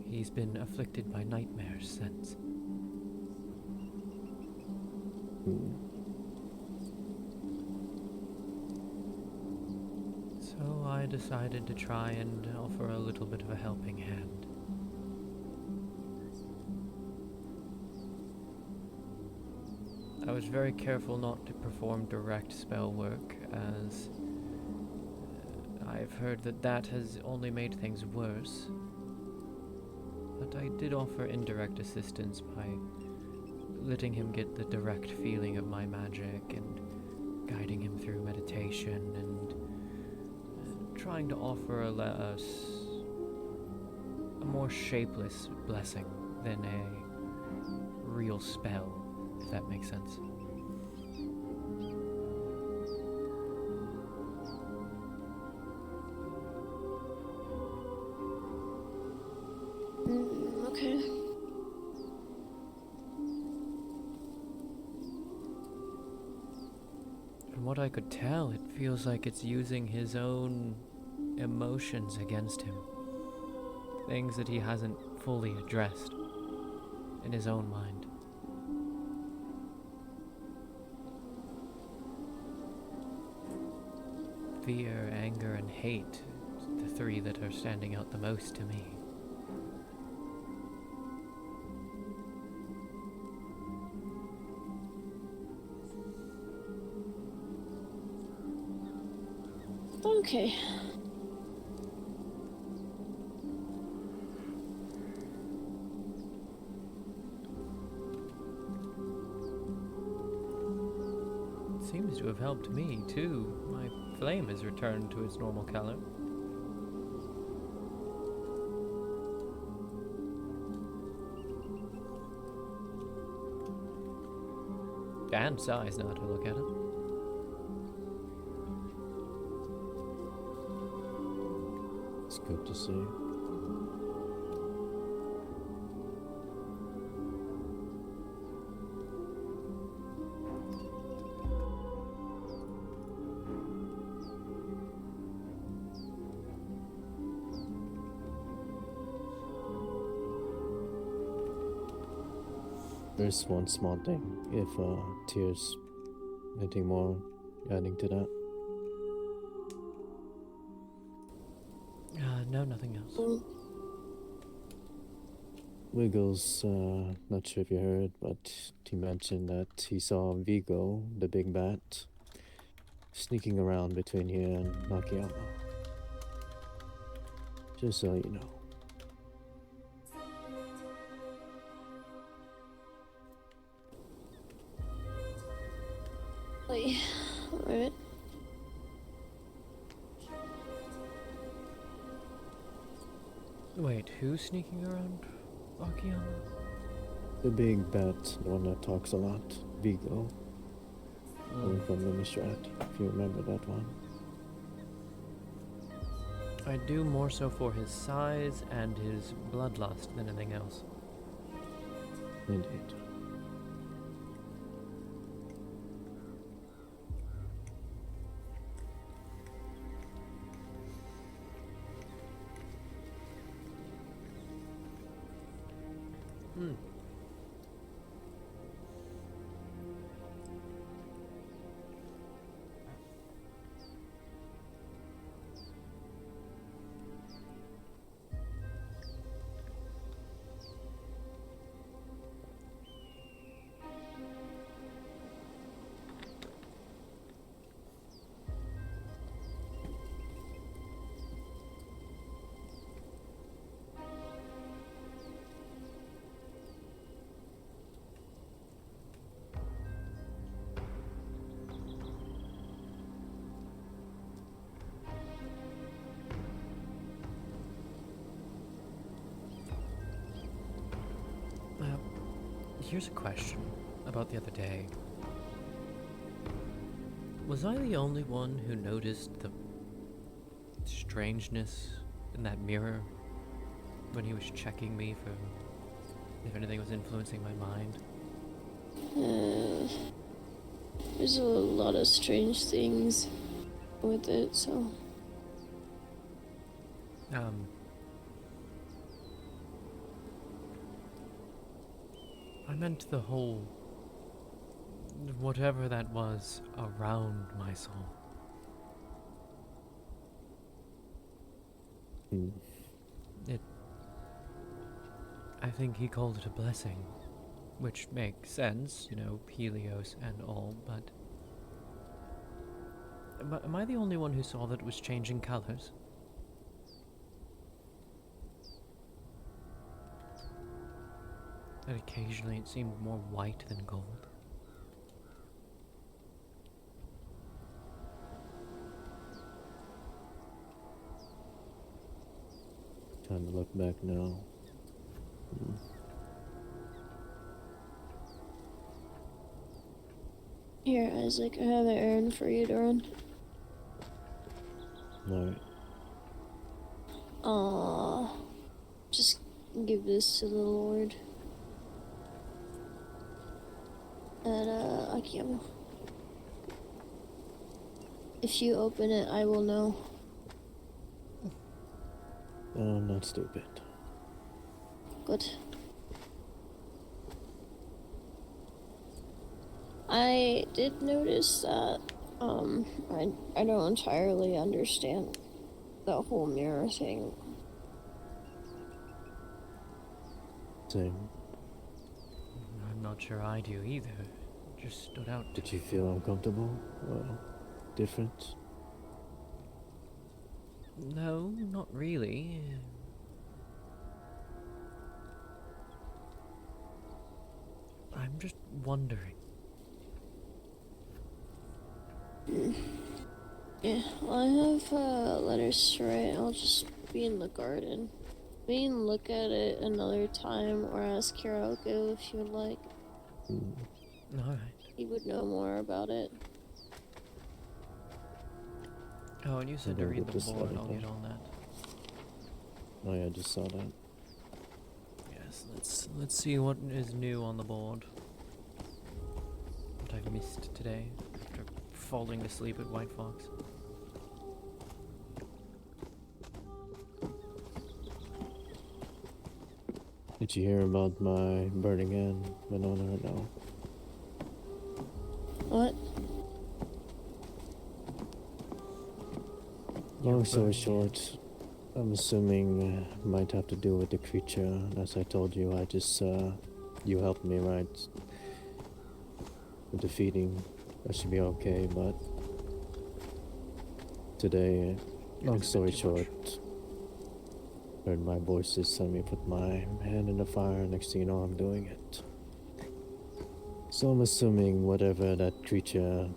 He's been afflicted by nightmares since. So I decided to try and offer a little bit of a helping hand. I was very careful not to perform direct spell work, as I've heard that has only made things worse. But I did offer indirect assistance by letting him get the direct feeling of my magic and guiding him through meditation and trying to offer a more shapeless blessing than a real spell, if that makes sense. Okay. From what I could tell, it feels like it's using his own emotions against him. Things that he hasn't fully addressed in his own mind. Fear, anger, and hate, the three that are standing out the most to me. Okay. It seems to have helped me, too. My flame has returned to its normal color. And size, now to look at it. it's good to see. There's one small thing. If Tears, anything more adding to that? No, nothing else. Well, Wiggles, not sure if you heard, but he mentioned that he saw Vigo, the big bat, sneaking around between here and Nakayama. Just so you know. wait. Alright. Wait, who's sneaking around Akiyama? The big bat, the one that talks a lot, Vigo, one from Lumistrat, if you remember that one. I do more so for his size and his bloodlust than anything else. Indeed. Hmm. Here's a question about the other day. Was I the only one who noticed the strangeness in that mirror when he was checking me for if anything was influencing my mind? There's a lot of strange things with it, so. I meant the whole whatever that was around my soul. I think he called it a blessing, which makes sense, you know, Helios and all, but am I the only one who saw that it was changing colors? That occasionally it seemed more white than gold. Time to look back now. Here, Isaac, I have an errand for you to run. Alright. Just give this to the Lord. And, Akiyama. If you open it, I will know. I'm not stupid. Good. I did notice that, I don't entirely understand the whole mirror thing. Same. I'm not sure I do either. It just stood out. Did you feel uncomfortable? Well, different? No, not really. I'm just wondering. Yeah, well, I have letters to write. I'll just be in the garden. We can look at it another time or ask Hiroko if you would like. Alright. He would know more about it. Oh, and you said to I'll read get the this board. letter I'll then. get on that. Oh yeah, I just saw that. Yes, let's see what is new on the board. What I've missed today after falling asleep at White Fox. Did you hear about my burning in Winona or no? What? Long story short, I'm assuming might have to do with the creature. As I told you, I just you helped me, right? With defeating, I should be okay. But today, long story short, heard my voices telling me put my hand in the fire. Next thing you know, I'm doing it. So I'm assuming whatever that creature,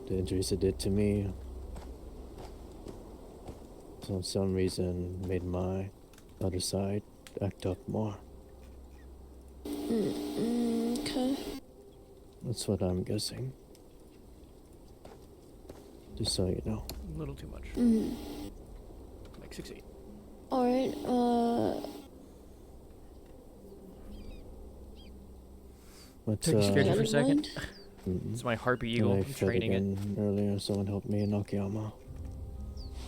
the injuries it did to me, for some reason made my other side act up more. Okay. That's what I'm guessing. Just so you know. A little too much. Mm. Like 6-8. Alright, But Scared you for a never second? mind. It's my harpy When eagle. I I'm fed training it. again earlier, someone helped me in Nakayama.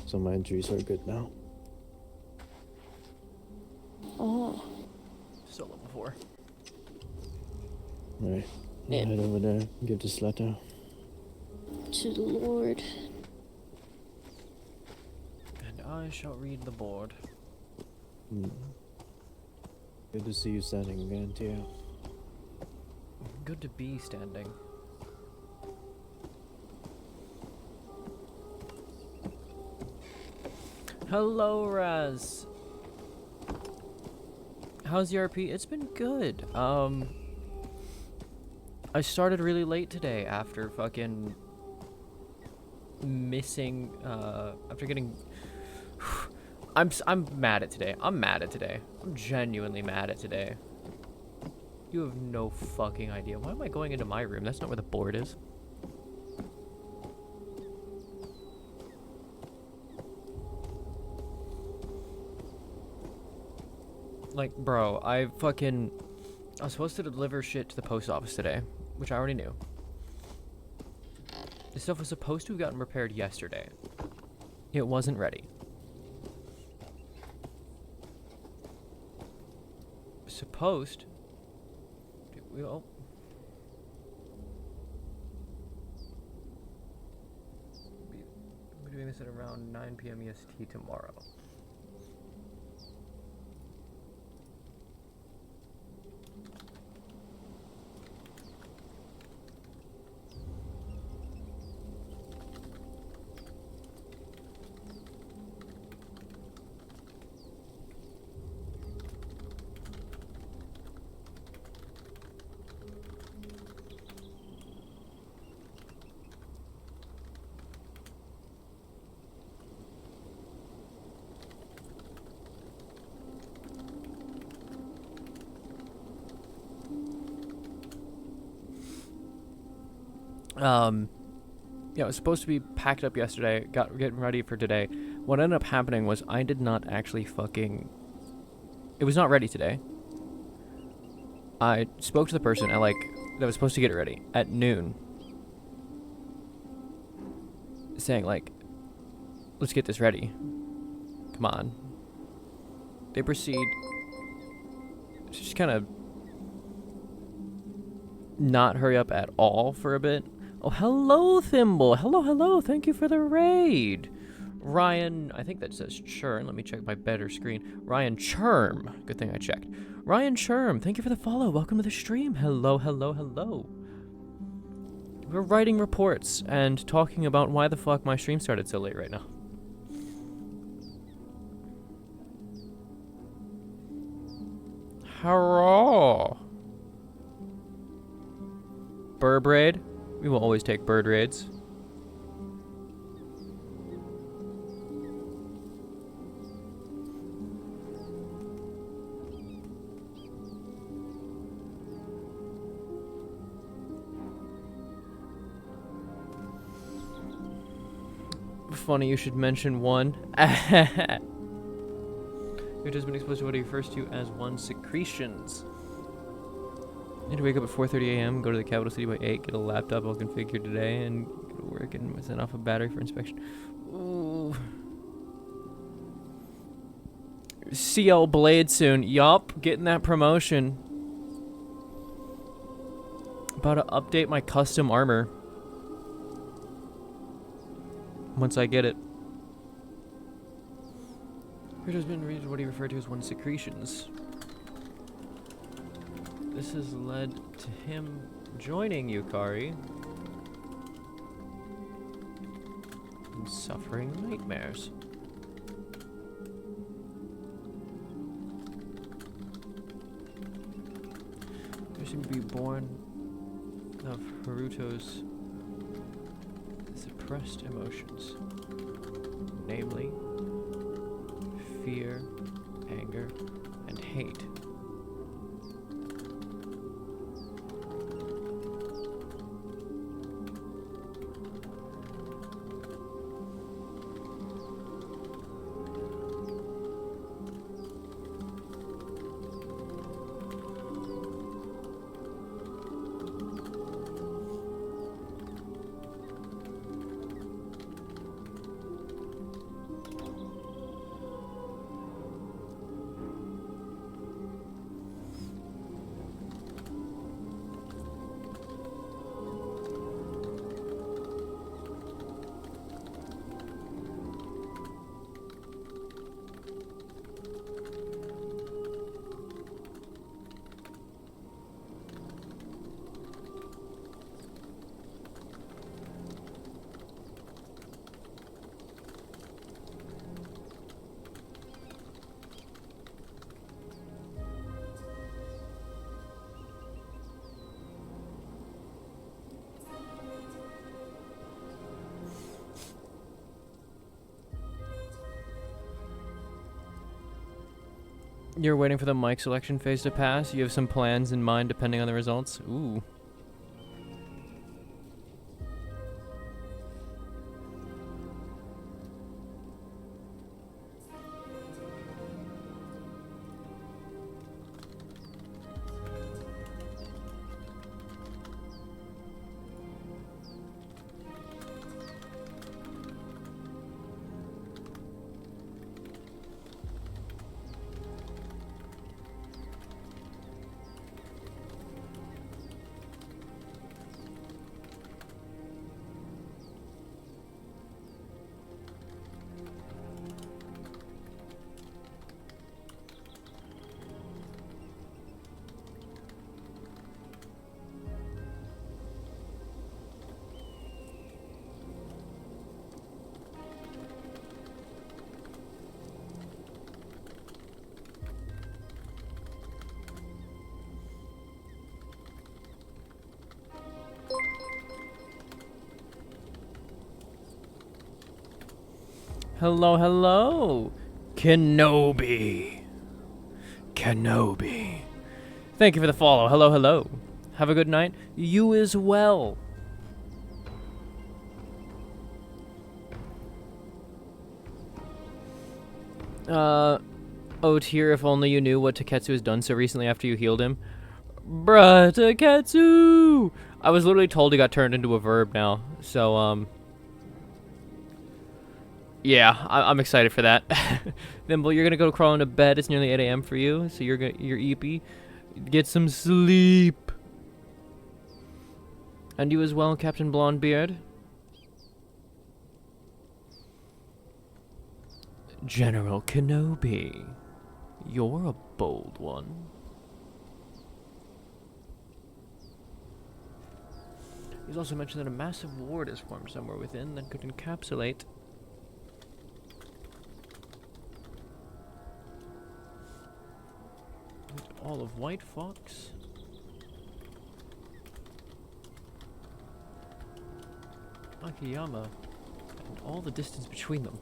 So my injuries are good now. Oh. Still level 4. Right. Yeah. Head over there, give this letter. To the Lord. And I shall read the board. Good to see you standing again, Tia. Good to be standing. Hello, Raz. How's the RP? It's been good. I started really late today after fucking missing, after getting... I'm mad at today. I'm mad at today. I'm genuinely mad at today. You have no fucking idea. Why am I going into my room? That's not where the board is. Like, bro, I was supposed to deliver shit to the post office today, which I already knew. This stuff was supposed to have gotten repaired yesterday. It wasn't ready. Supposed... Well... We're doing this at around 9 p.m. EST tomorrow. Yeah, it was supposed to be packed up yesterday, getting ready for today. What ended up happening was I did not actually fucking... It was not ready today. I spoke to the person at, like, that was supposed to get it ready at noon. Saying, like, let's get this ready. Come on. They proceed to just kind of not hurry up at all for a bit. Oh, hello, Thimble. Hello, hello. Thank you for the raid. Ryan, I think that says Churn. Let me check my better screen. Ryan Churm. Good thing I checked. Ryan Churm, thank you for the follow. Welcome to the stream. Hello, hello, hello. We're writing reports and talking about why the fuck my stream started so late right now. Hurrah! Burb raid. We will always take bird raids. Funny you should mention one. You've just been exposed to what he refers to as one secretions. Need to wake up at 4:30 a.m., go to the capital city by 8, get a laptop all configured today, and go to work and send off a battery for inspection. Ooh. CL Blade soon. Yup, getting that promotion. About to update my custom armor. Once I get it. Here has been read what he referred to as one secretions. This has led to him joining Yukari and suffering nightmares. There seem to be born of Haruto's suppressed emotions, namely fear, anger, and hate. You're waiting for the mic selection phase to pass? You have some plans in mind depending on the results? Ooh. Hello, hello, Kenobi. Kenobi. Thank you for the follow. Hello, hello. Have a good night. You as well. Oh, Tyr, if only you knew what Taketsu has done so recently after you healed him. Bruh, Taketsu! I was literally told he got turned into a verb now, so, yeah, I'm excited for that. Thimble, you're gonna go crawl into bed. It's nearly 8 a.m. for you, so you're eepy. Get some sleep. And you as well, Captain Blondebeard. General Kenobi, you're a bold one. He's also mentioned that a massive ward is formed somewhere within that could encapsulate all of White Fox, Akiyama, and all the distance between them.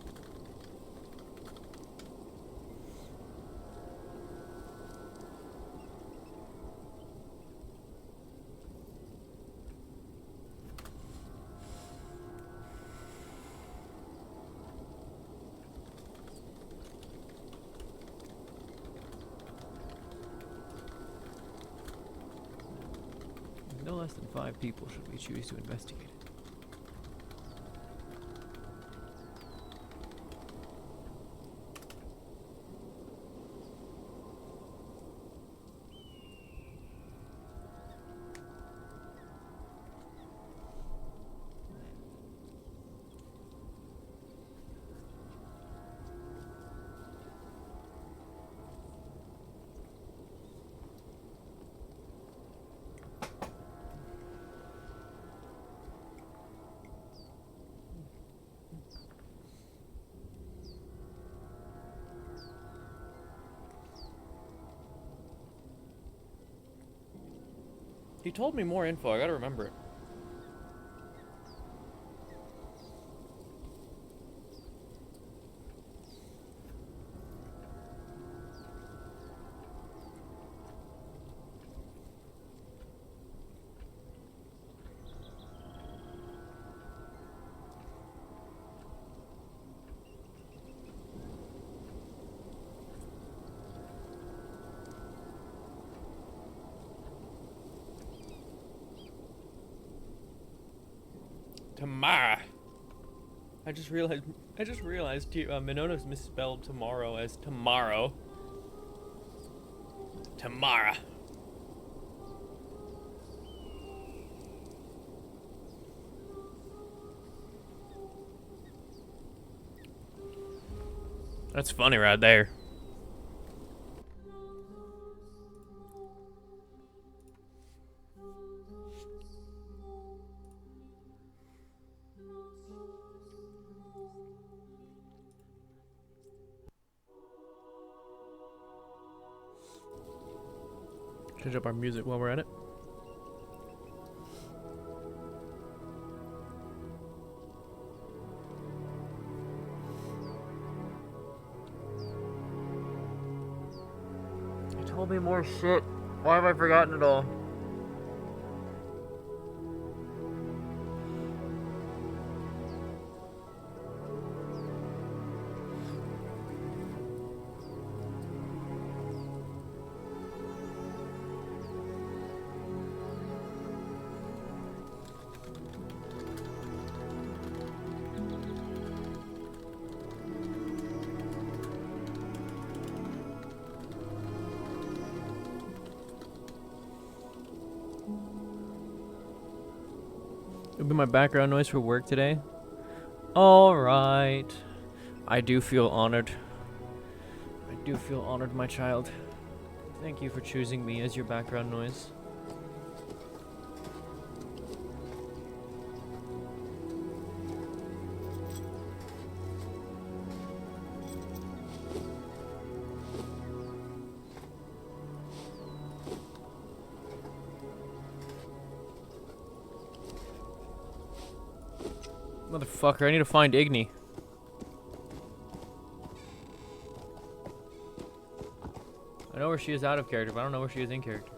No less than 5 people should we choose to investigate it. He told me more info. I gotta remember it. Tomorrow. I just realized Minota's misspelled tomorrow as tomorrow. Tomorrow. That's funny right there. Change up our music while we're at it. You told me more shit. Why have I forgotten it all? It'll be my background noise for work today. Alright. I do feel honored. I do feel honored, my child. Thank you for choosing me as your background noise. Motherfucker, I need to find Igni. I know where she is out of character, but I don't know where she is in character.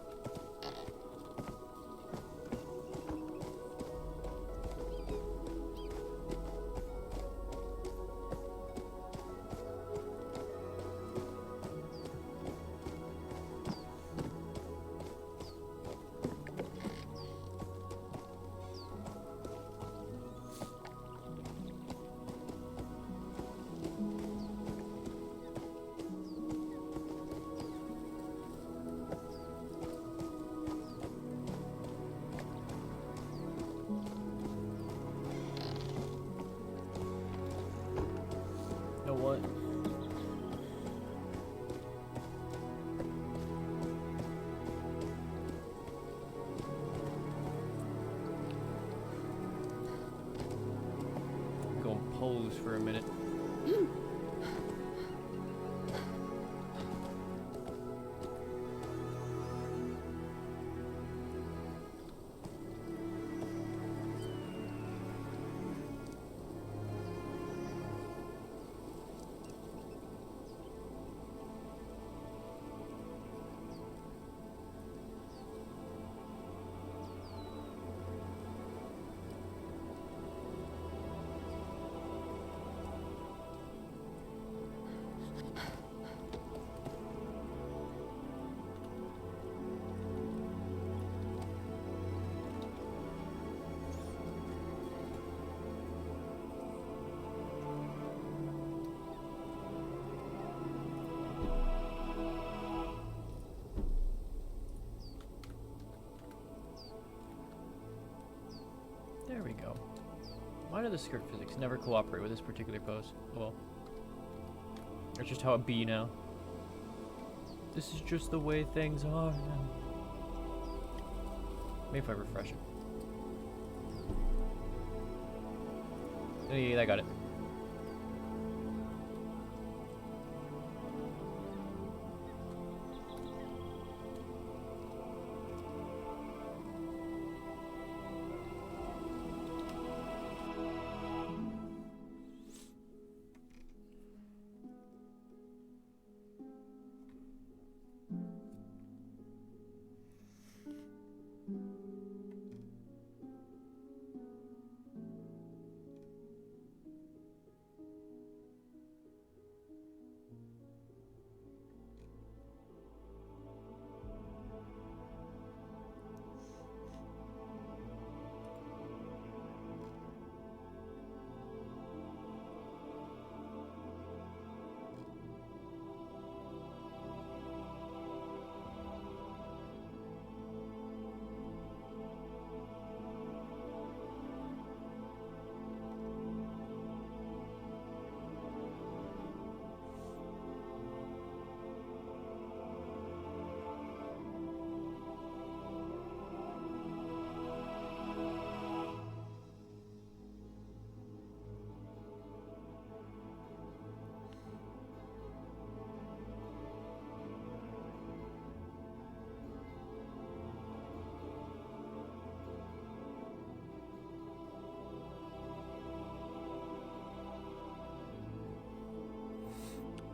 What? Go and pose for a minute. There we go. Why do the skirt physics never cooperate with this particular pose? Well, that's just how it be now. This is just the way things are now. Maybe if I refresh it. Oh, yeah, I got it.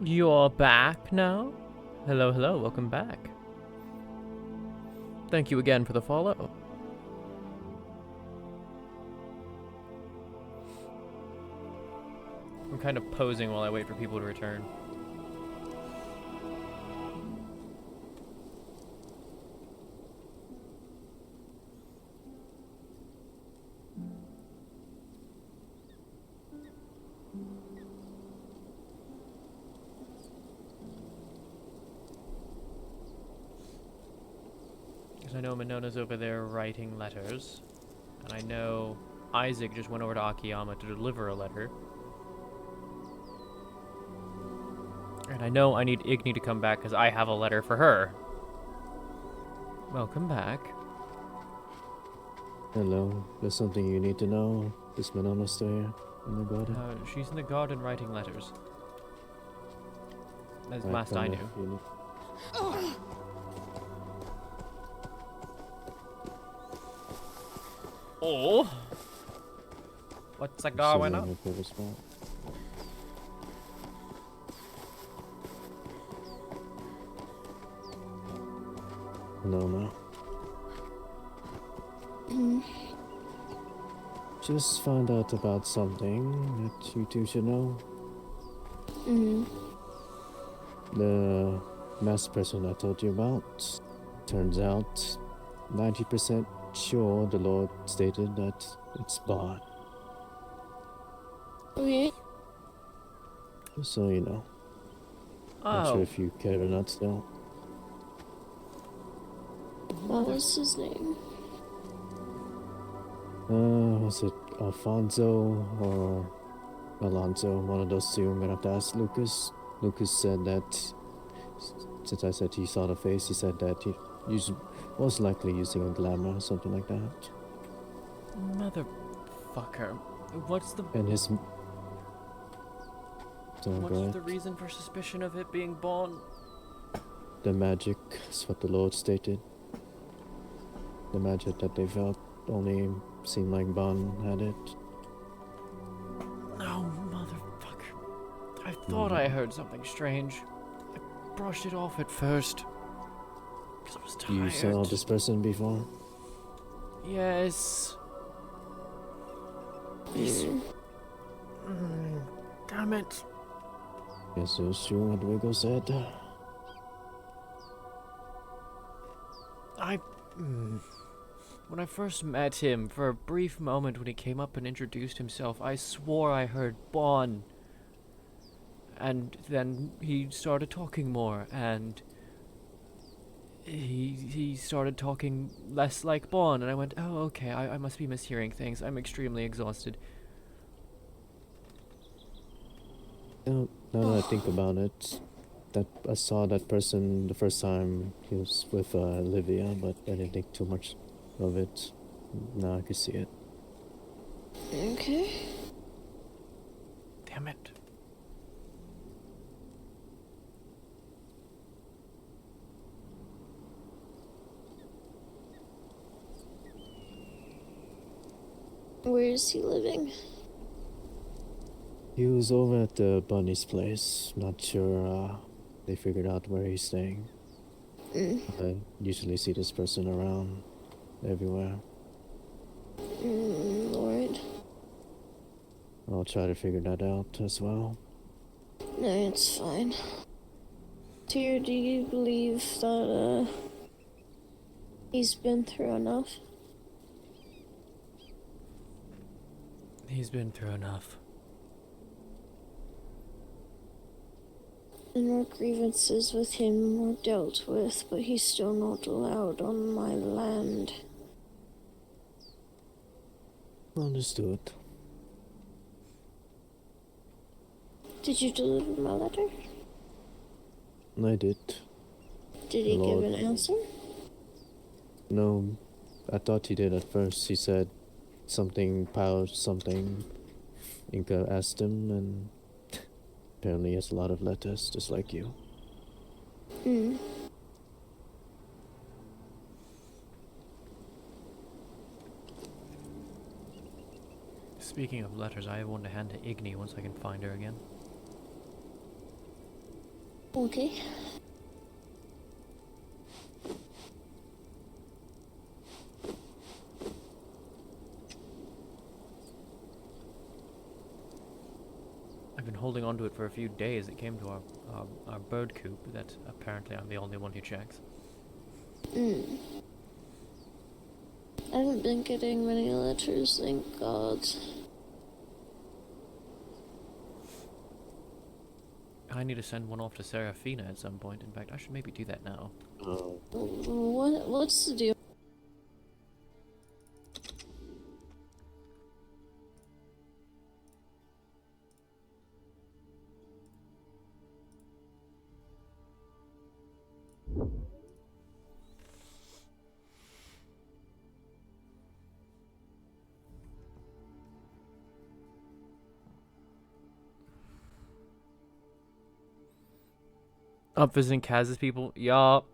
You're back now? Hello, hello, welcome back. Thank you again for the follow. I'm kind of posing while I wait for people to return. Because I know Minona's over there writing letters. And I know Isaac just went over to Akiyama to deliver a letter. And I know I need Igni to come back because I have a letter for her. Welcome back. Hello, there's something you need to know. Is Manona still here in the garden? She's in the garden writing letters. That's the Right, last come I if knew. you need- Oh! What's I'm going sitting on? in your favorite spot. Manona. Just found out about something that you two should know. The masked person I told you about. Turns out, 90% sure the Lord stated that it's Bond. Okay. Just so you know. Not sure Oh, if you care or not still. What was his name? Was it Alfonso or Alonso? One of those two. I'm gonna have to ask Lucas. Lucas said that, since I said he saw the face, he said that he most likely using a glamour or something like that. motherfucker. What's the And his. So go what's ahead. the reason for suspicion of it being Bon? The magic is what the Lord stated. The magic that they felt only seemed like Bon had it. Oh, motherfucker. I thought I heard something strange. I brushed it off at first. Because I was tired. You saw this person before? Yes. Damn it. Guess it was true what Wiggle said. When I first met him, for a brief moment when he came up and introduced himself, I swore I heard Bon. And then he started talking more, and he started talking less like Bon, and I went, oh, okay, I must be mishearing things. I'm extremely exhausted. Now that I think about it, that I saw that person the first time he was with Olivia, but I didn't think too much of it. Now I can see it. Okay. Damn it. Where is he living? He was over at the bunny's place. Not sure they figured out where he's staying. I usually see this person around everywhere. Lord. I'll try to figure that out as well. No, it's fine. Tyr, do you believe that, he's been through enough? He's been through enough. And our grievances with him were dealt with, but he's still not allowed on my land. Understood. Did you deliver my letter? I did. Did he Lord. give an answer? No, I thought he did at first. He said something, piled something. Inca asked him, and apparently he has a lot of letters, just like you. Speaking of letters, I have one to hand to Igni once I can find her again. Okay. I've been holding on to it for a few days. It came to our bird coop. That apparently I'm the only one who checks. Mm. I haven't been getting many letters, thank God. I need to send one off to Serafina at some point. In fact, I should maybe do that now. What's the deal? Up visiting Kaz's people? Yup.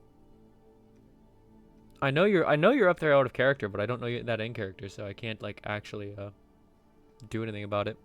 I know you're up there out of character, but I don't know you that in character, so I can't like actually do anything about it.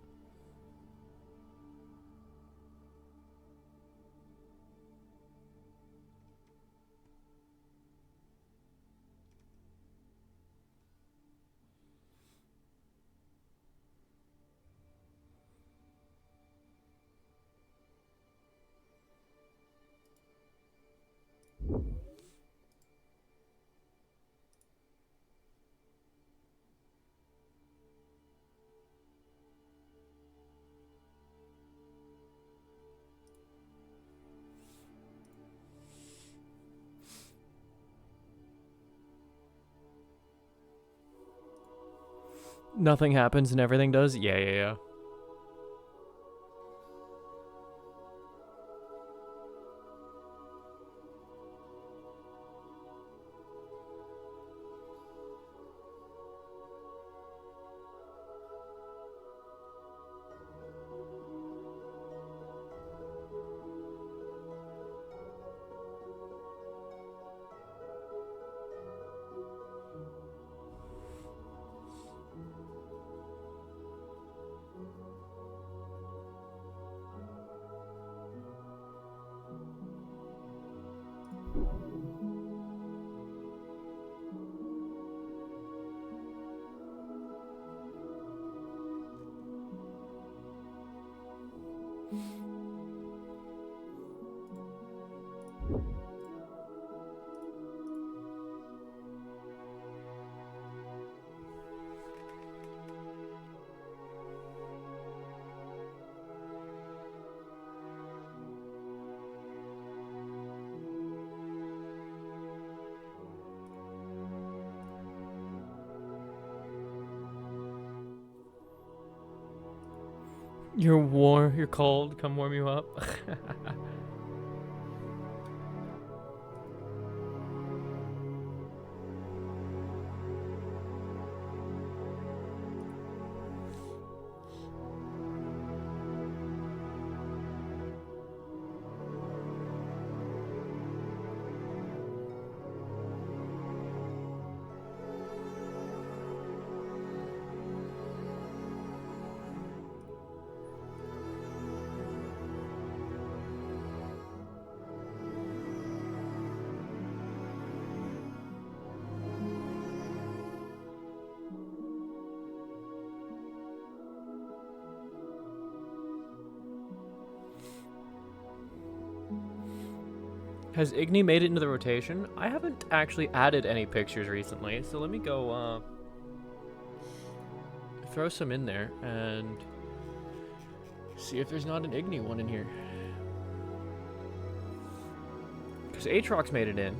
Nothing happens and everything does? Yeah. You're warm, you're cold, come warm you up. Has Igni made it into the rotation? I haven't actually added any pictures recently, so let me go throw some in there and see if there's not an Igni one in here. Because Aatrox made it in.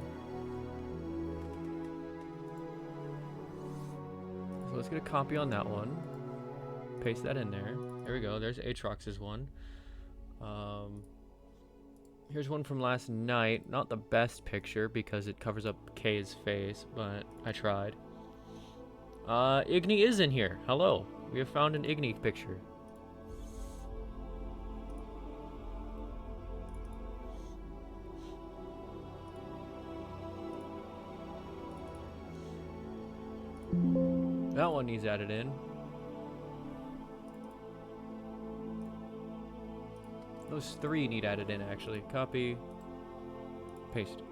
So let's get a copy on that one. Paste that in there. There we go, there's Aatrox's one. Here's one from last night. Not the best picture because it covers up Kay's face, but I tried. Igni is in here. Hello. We have found an Igni picture. That one needs added in. Those 3 need added in, actually. Copy. Paste.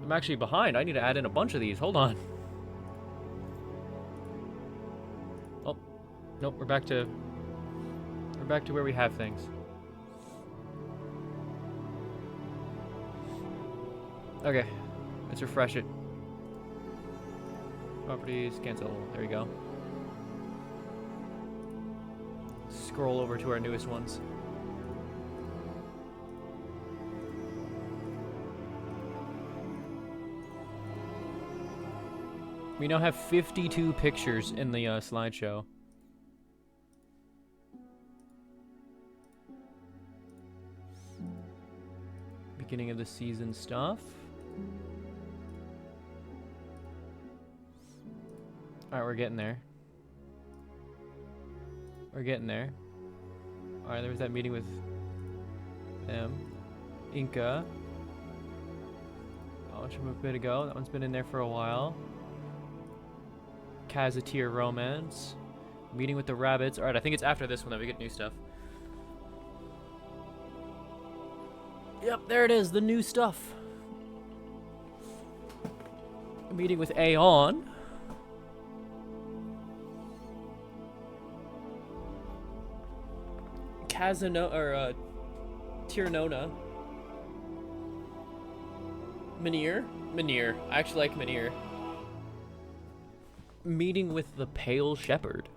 I'm actually behind. I need to add in a bunch of these. Hold on. Oh. Nope, we're back to where we have things. Okay. Let's refresh it. Properties, cancel. There we go. Scroll over to our newest ones. We now have 52 pictures in the slideshow. Beginning of the season stuff. Alright, we're getting there. We're getting there. Alright, there was that meeting with them. Inca. Oh, from a bit ago. That one's been in there for a while. Kazatir romance. Meeting with the rabbits. Alright, I think it's after this one that we get new stuff. Yep, there it is, the new stuff. Meeting with Aeon. Tyr'Sul'Day. Minir. I actually like Minir. Meeting with the Pale Shepherd.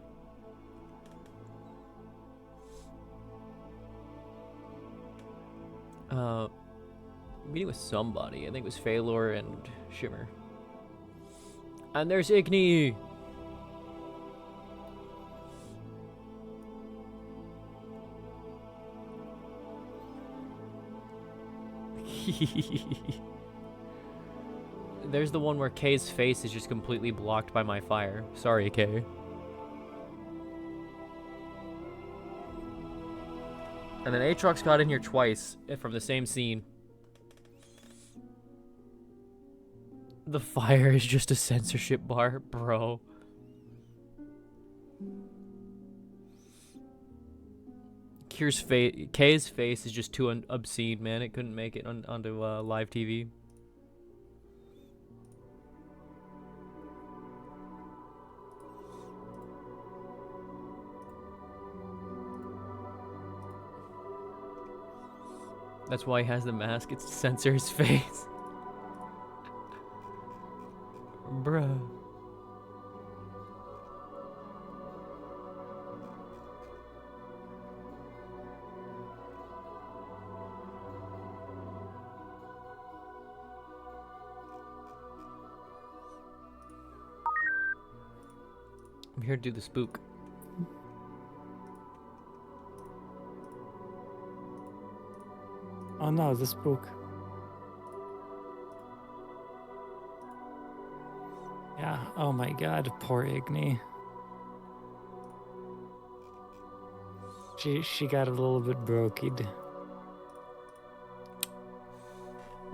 Meeting with somebody. I think it was Phalor and Shimmer. And there's Igni! There's the one where Kay's face is just completely blocked by my fire. Sorry, Kay. And then Aatrox got in here twice from the same scene. The fire is just a censorship bar, bro. Kay's face is just too obscene, man. It couldn't make it onto live TV. That's why he has the mask. It's to censor his face. Bruh. I'm here to do the spook. Oh no, the spook. Yeah, oh my god, poor Igni. She got a little bit brokied.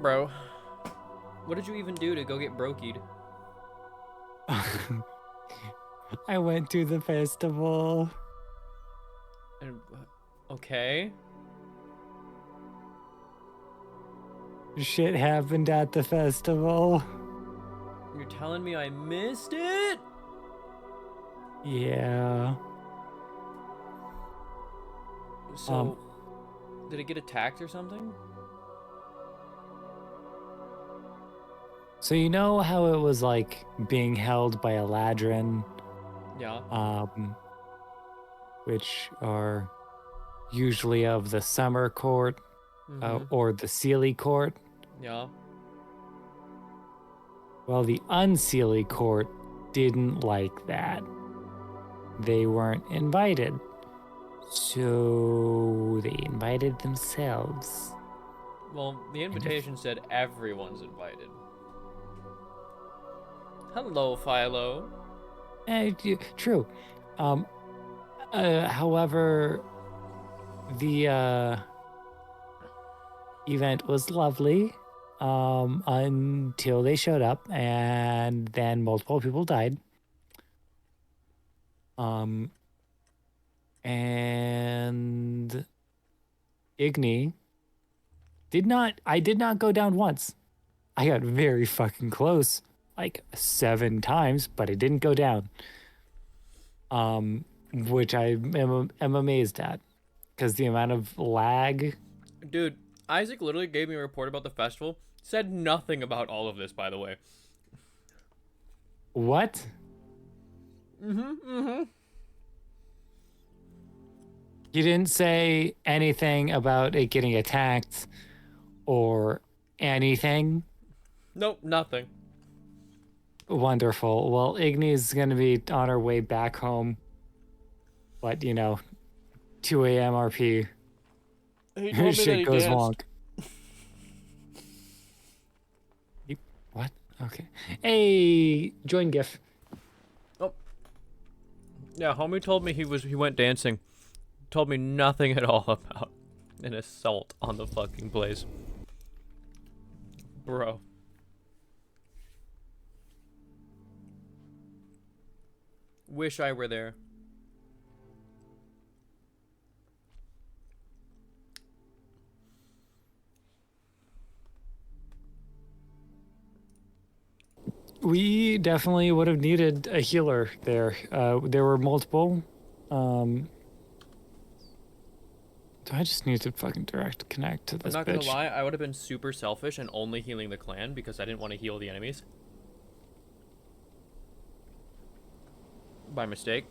Bro, what did you even do to go get brokied? I went to the festival. And, okay. Shit happened at the festival. You're telling me I missed it? Yeah. So, did it get attacked or something? So you know how it was like being held by Eladrin? Yeah. Which are usually of the Summer Court or the Sealy Court. Yeah. Well, the Unseelie Court didn't like that. They weren't invited. So they invited themselves. Well, the invitation said everyone's invited. Hello, Philo. True. However, the event was lovely. until they showed up, and then multiple people died. And Igni I did not go down once. I got very fucking close, like 7 times, but it didn't go down. Which I am amazed at, because the amount of lag. Dude, Isaac literally gave me a report about the festival. Said nothing about all of this, by the way. What? You didn't say anything about it getting attacked or anything? Nope, nothing. Wonderful. Well, Igni's going to be on her way back home. But, 2 a.m. RP. He told me that Shit he goes danced. wonk. What? Okay. Hey, join GIF. Oh. Yeah, homie told me he went dancing. Told me nothing at all about an assault on the fucking place. Bro. Wish I were there. We definitely would have needed a healer there. There were multiple. Do I just need to fucking direct connect to this I'm not bitch? gonna lie, I would have been super selfish and only healing the clan because I didn't want to heal the enemies. By mistake.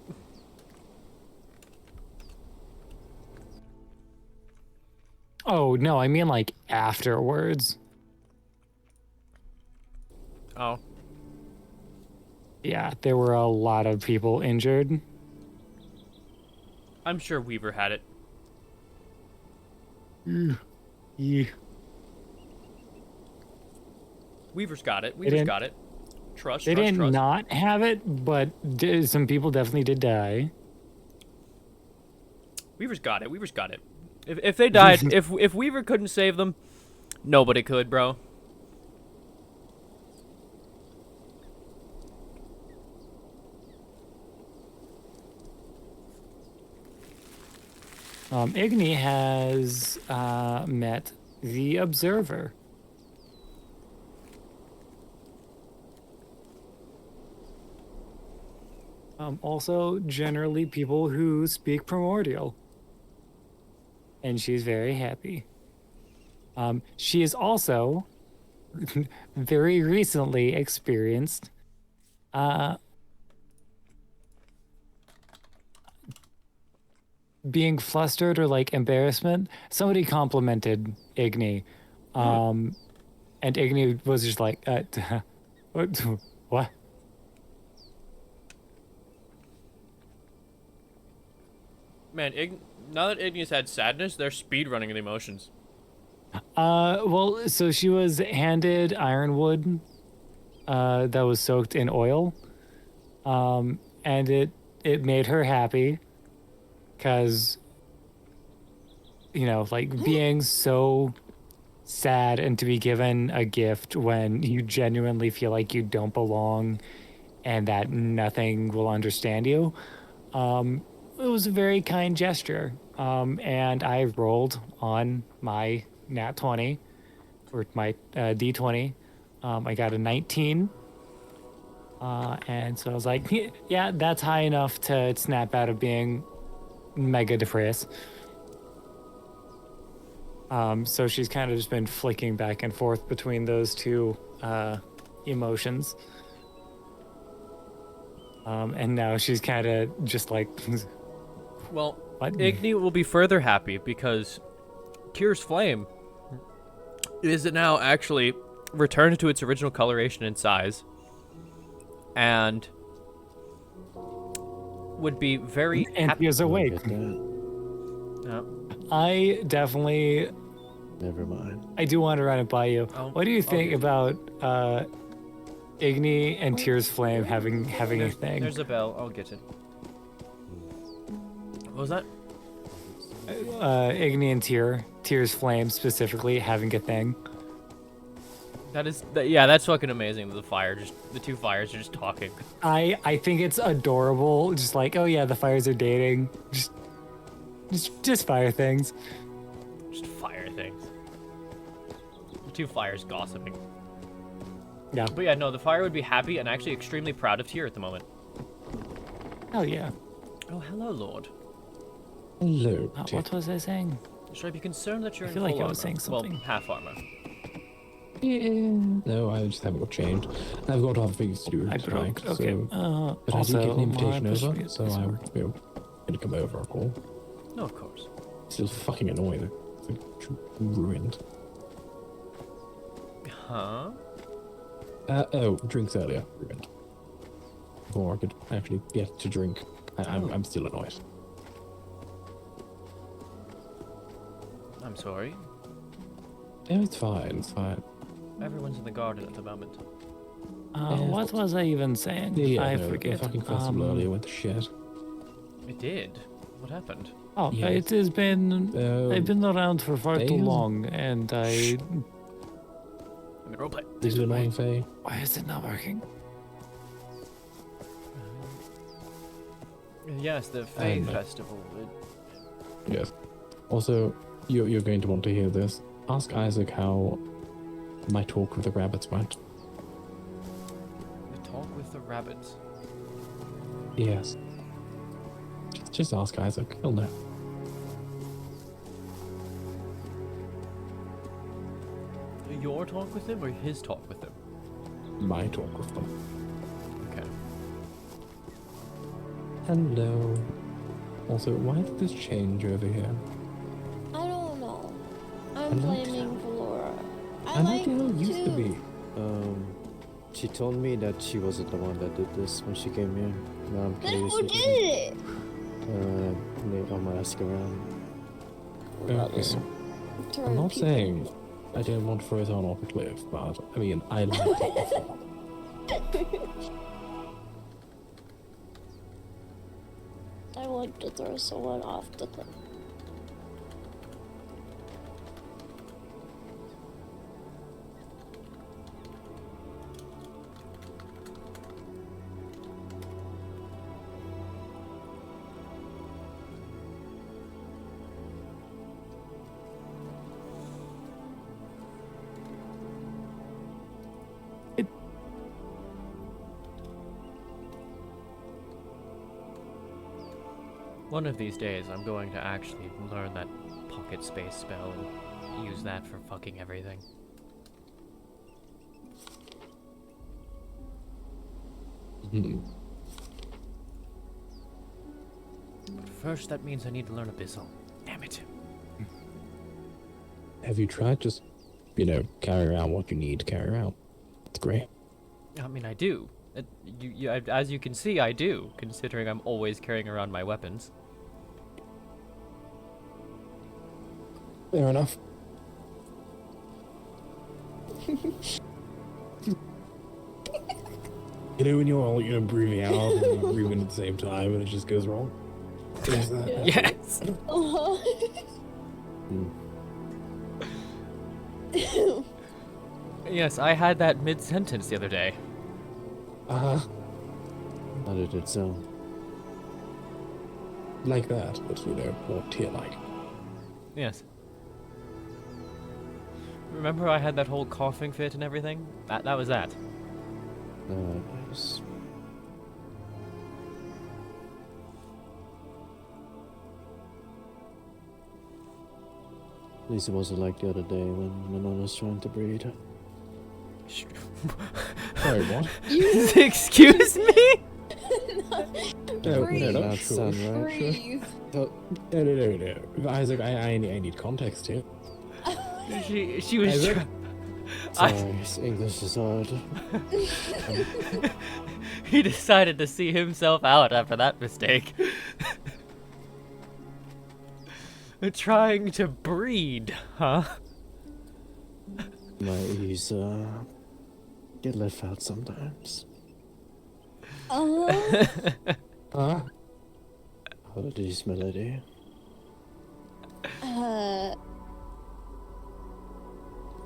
Oh, no, I mean like afterwards. Oh. Yeah, there were a lot of people injured. I'm sure Weaver had it. Yeah. Weaver's got it. Weaver's got it. Trust, They trust, didn't trust. not have it, but some people definitely did die. Weaver's got it. Weaver's got it. If they died, if Weaver couldn't save them, nobody could, bro. Igni has met the Observer. Also, generally people who speak Primordial. And she's very happy. She has also very recently experienced being flustered or like embarrassment. Somebody complimented Igni. And Igni was just like, what? Man, now that Igni's had sadness, they're speedrunning the emotions. Well, so she was handed ironwood that was soaked in oil. And it made her happy because, like being so sad and to be given a gift when you genuinely feel like you don't belong and that nothing will understand you. It was a very kind gesture. And I rolled on my nat 20 or my D20. I got a 19. And so I was like, yeah, that's high enough to snap out of being mega depressed. So she's kind of just been flicking back and forth between those two emotions. And now she's kind of just like... Well, what? Igni will be further happy because Tyr's Flame is now actually returned to its original coloration and size. And would be very and happy. is awake. I definitely. Never mind. I do want to run it by you. What do you think about Igni and Tyr's Flame having a thing? There's a bell. I'll get it. What was that? Igni and Tyr's Flame specifically having a thing. Yeah, that's fucking amazing. The two fires are just talking. I think it's adorable. Just like, oh yeah, the fires are dating. Just fire things. Just fire things. The two fires gossiping. Yeah. But yeah, no, the fire would be happy and actually extremely proud of Tyr at the moment. Hell yeah. Oh, hello, Lord. Hello. What was I saying? Should I be concerned that you're I in feel like full I was armor? saying something. Well, half armor. Yeah. No, I just haven't got changed. I've got other things to do I tonight. broke. Okay. So, but I Also, did get an invitation my over, push- so I'm going to come over. Of course. No, of course. Still fucking annoying. It's ruined. Huh? Oh, drinks earlier. Ruined. Before I could actually get to drink. I'm still annoyed. I'm sorry. No, it's fine. It's fine. Everyone's in the garden at the moment. What was I even saying? Yeah, I no, forget. The fucking festival earlier went to shit. It did. What happened? Oh, Yes. it has been. I've been around for far too Faye? long, and I. Let me roleplay. This is annoying, Faye. Why is it not working? Yes, the Fae no. Festival. Yes. Also, you're going to want to hear this. Ask Isaac how my talk with the rabbits went. The talk with the rabbits. Yes. Just ask Isaac. He'll know. Your talk with him or his talk with him? My talk with them. Okay. Hello. Also, why did this change over here? I don't know. I'm I liked blaming Valora. I liked how it used to be. She told me that she wasn't the one that did this when she came here. Now I'm Then curious. who did it? I'm gonna ask around. Okay. I'm not saying I don't want to throw someone off a cliff, but I mean, I liked it before. I want to throw someone off the cliff. One of these days, I'm going to actually learn that pocket space spell and use that for fucking everything. But first, that means I need to learn Abyssal. Damn it. Have you tried just, carry around what you need to carry around? It's great. I mean, I do. As you can see, I do, considering I'm always carrying around my weapons. Fair enough. When you're all, breathing out and you're breathing at the same time and it just goes wrong? There's that. Yes! Yes, I had that mid-sentence the other day. Uh-huh. How did it sound? Like that, but, more tear-like. Yes. Remember I had that whole coughing fit and everything? That was that. Nice. At least it wasn't like the other day when Manon was trying to breed. Sorry, what? Excuse me? Breathe. No, That sure. sound right? Breathe. No. Isaac, I need context here. She was Isaac? Sorry, English is hard. He decided to see himself out after that mistake. Trying to breed, huh? My ears get left out sometimes. Huh? Apologies, Melody.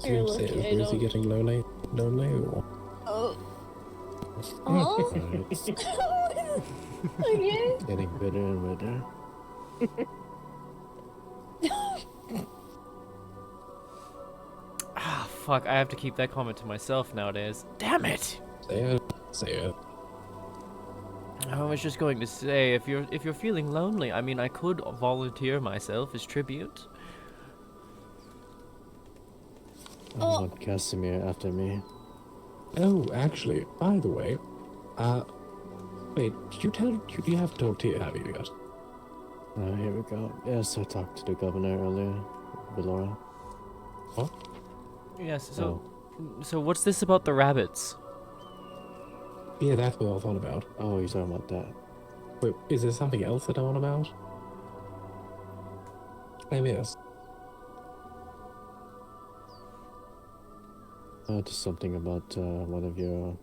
You're Seriously, lucky I is he don't. getting low late? lonely or? Oh. Oh. It's Okay. getting better and better. Ah, fuck, I have to keep that comment to myself nowadays. Damn it! Say it. Say it. I was just going to say, if you're feeling lonely, I mean, I could volunteer myself as tribute. I want Casimir after me. Oh, actually, by the way, wait, do you have talked to have you yet? Here we go. Yes, I talked to the governor earlier, Valora. What? Yes, so what's this about the rabbits? Yeah, that's what I was on about. Oh, you're talking about that. Wait, is there something else that I'm on about? I miss. Just something about one of your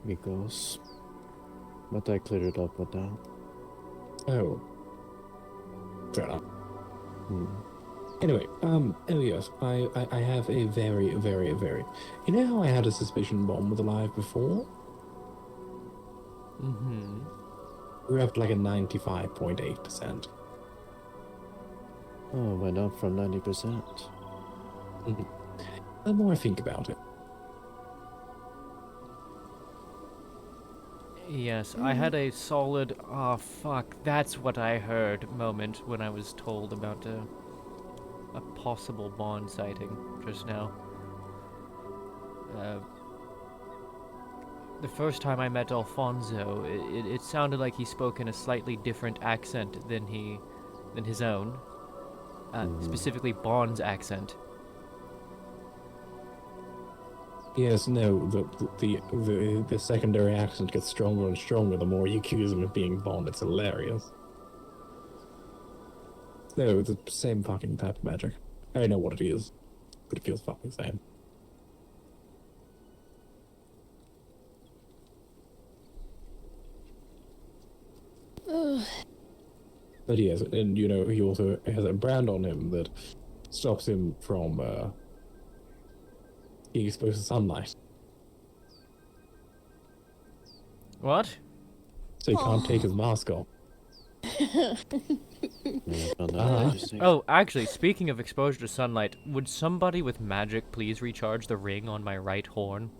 Mikos. But I cleared it up with them. Oh. Fair enough. Hmm. Anyway, oh yes, I have a very... You know how I had a suspicion Bomb was alive before? Mm-hmm. We're up to like a 95.8%. Oh, went up from 90%. Mm-hmm. The more I think about it. Yes, I had a solid, oh fuck, that's what I heard moment when I was told about a possible Bond sighting just now. The first time I met Alfonso, it sounded like he spoke in a slightly different accent than his own. Specifically Bond's accent. Yes, no, the secondary accent gets stronger and stronger the more you accuse him of being Bond. It's hilarious. No, it's the same fucking type of magic. I don't know what it is, but it feels fucking same. But yes, and you know, he also has a brand on him that stops him from being exposed to sunlight. What? So he can't take his mask off. Yeah, I found that Uh-huh. interesting. Oh, actually, speaking of exposure to sunlight, would somebody with magic please recharge the ring on my right horn?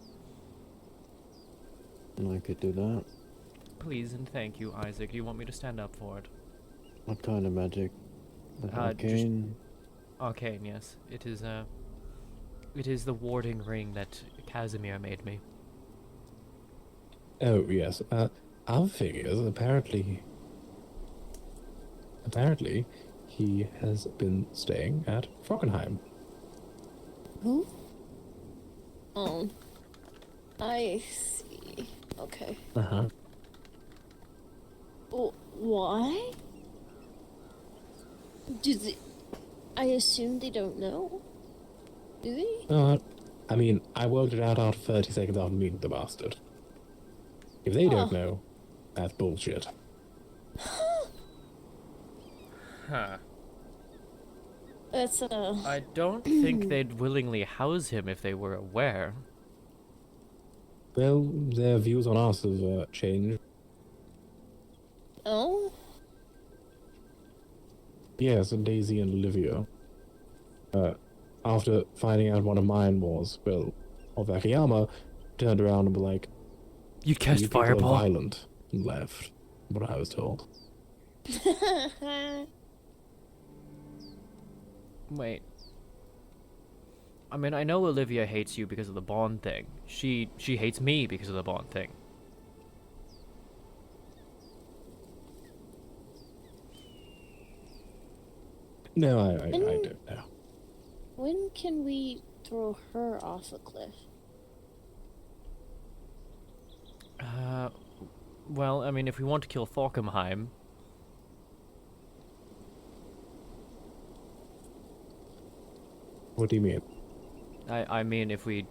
I could do that. Please and thank you, Isaac. Do you want me to stand up for it? What kind of magic? Like Just- arcane? Arcane, yes. It is the warding ring that Casimir made me. Oh yes. Other thing is apparently he has been staying at Frockenheim. Who? Oh. I see. Okay. Uh-huh. Oh, why? Do they... I assume they don't know. Do they? I mean, I worked it out after 30 seconds after meeting the bastard. If they don't know, that's bullshit. Huh. That's I don't think they'd willingly house him if they were aware. Well, their views on us have changed. Oh? Yes, and Daisy and Olivia. After finding out one of mine was, well, of Akiyama, turned around and were like, You cast "You people are fireball. violent," and left. What I was told. Wait. I mean, I know Olivia hates you because of the Bond thing. She hates me because of the Bond thing. No, I don't know. When can we throw her off a cliff? Well, I mean, if we want to kill Falkenheim, What do you mean? I mean, if we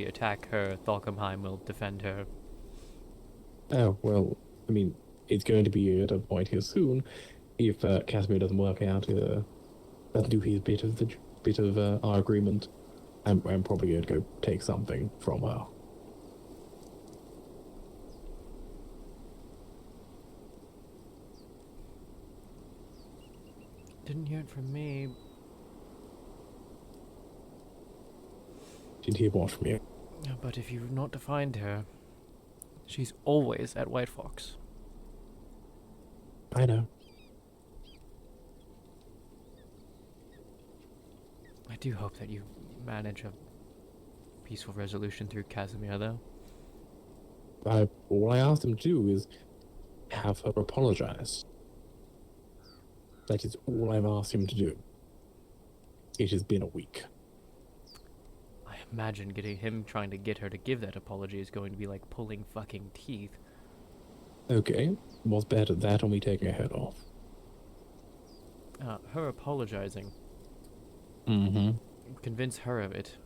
attack her, Falkenheim will defend her. Oh, well, I mean, it's going to be at a point here soon. If Casimir doesn't work out, doesn't do his bit of our agreement, I'm probably going to go take something from her. Didn't hear it from me. Did he want from you? But if you're not to find her, she's always at White Fox. I know. I do hope that you manage a peaceful resolution through Casimir, though. All I asked him to do is have her apologize. That is all I've asked him to do. It has been a week. I imagine him trying to get her to give that apology is going to be like pulling fucking teeth. Okay, what's better, that or me taking her head off? Her apologizing. Mm-hmm. Convince her of it.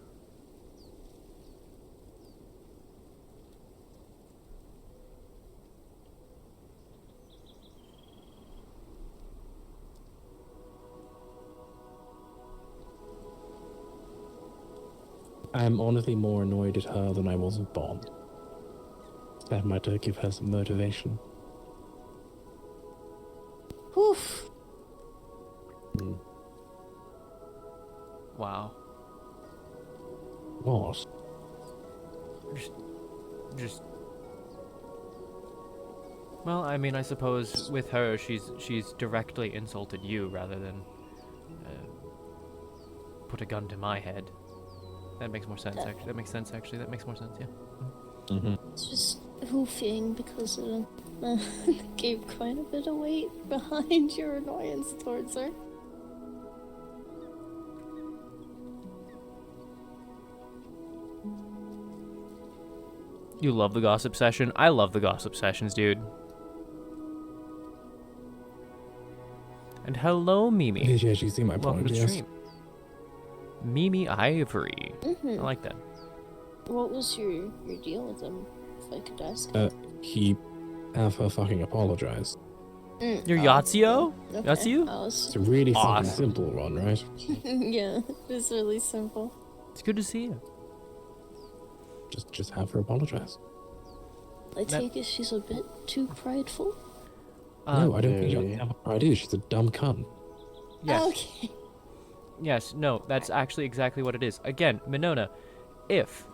I'm honestly more annoyed at her than I was at Bond. That might give her some motivation. Whew. Wow. What? Just. Well, I mean, I suppose with her, she's directly insulted you rather than put a gun to my head. That makes more sense. Actually, that makes sense. Actually, that makes more sense. Yeah. Mm-hmm. It's just hoofing because gave quite a bit of weight behind your annoyance towards her. You love the gossip session. I love the gossip sessions, dude. And hello, Mimi. Yeah, you see my Welcome point, to the yes. stream. Mimi Ivory. Mm-hmm. I like that. What was your deal with him, if I could ask? He have her fucking apologize. You're Yahtzeo? Okay. That's you? It's a really fucking Awesome. simple one, right? Yeah, it's really simple. It's good to see you. Just have her apologize. I take it she's a bit too prideful. No, I don't think Very. she have a idea. She's a dumb cunt. Yes. Okay. Yes, no, that's actually exactly what it is. Again, Minona, if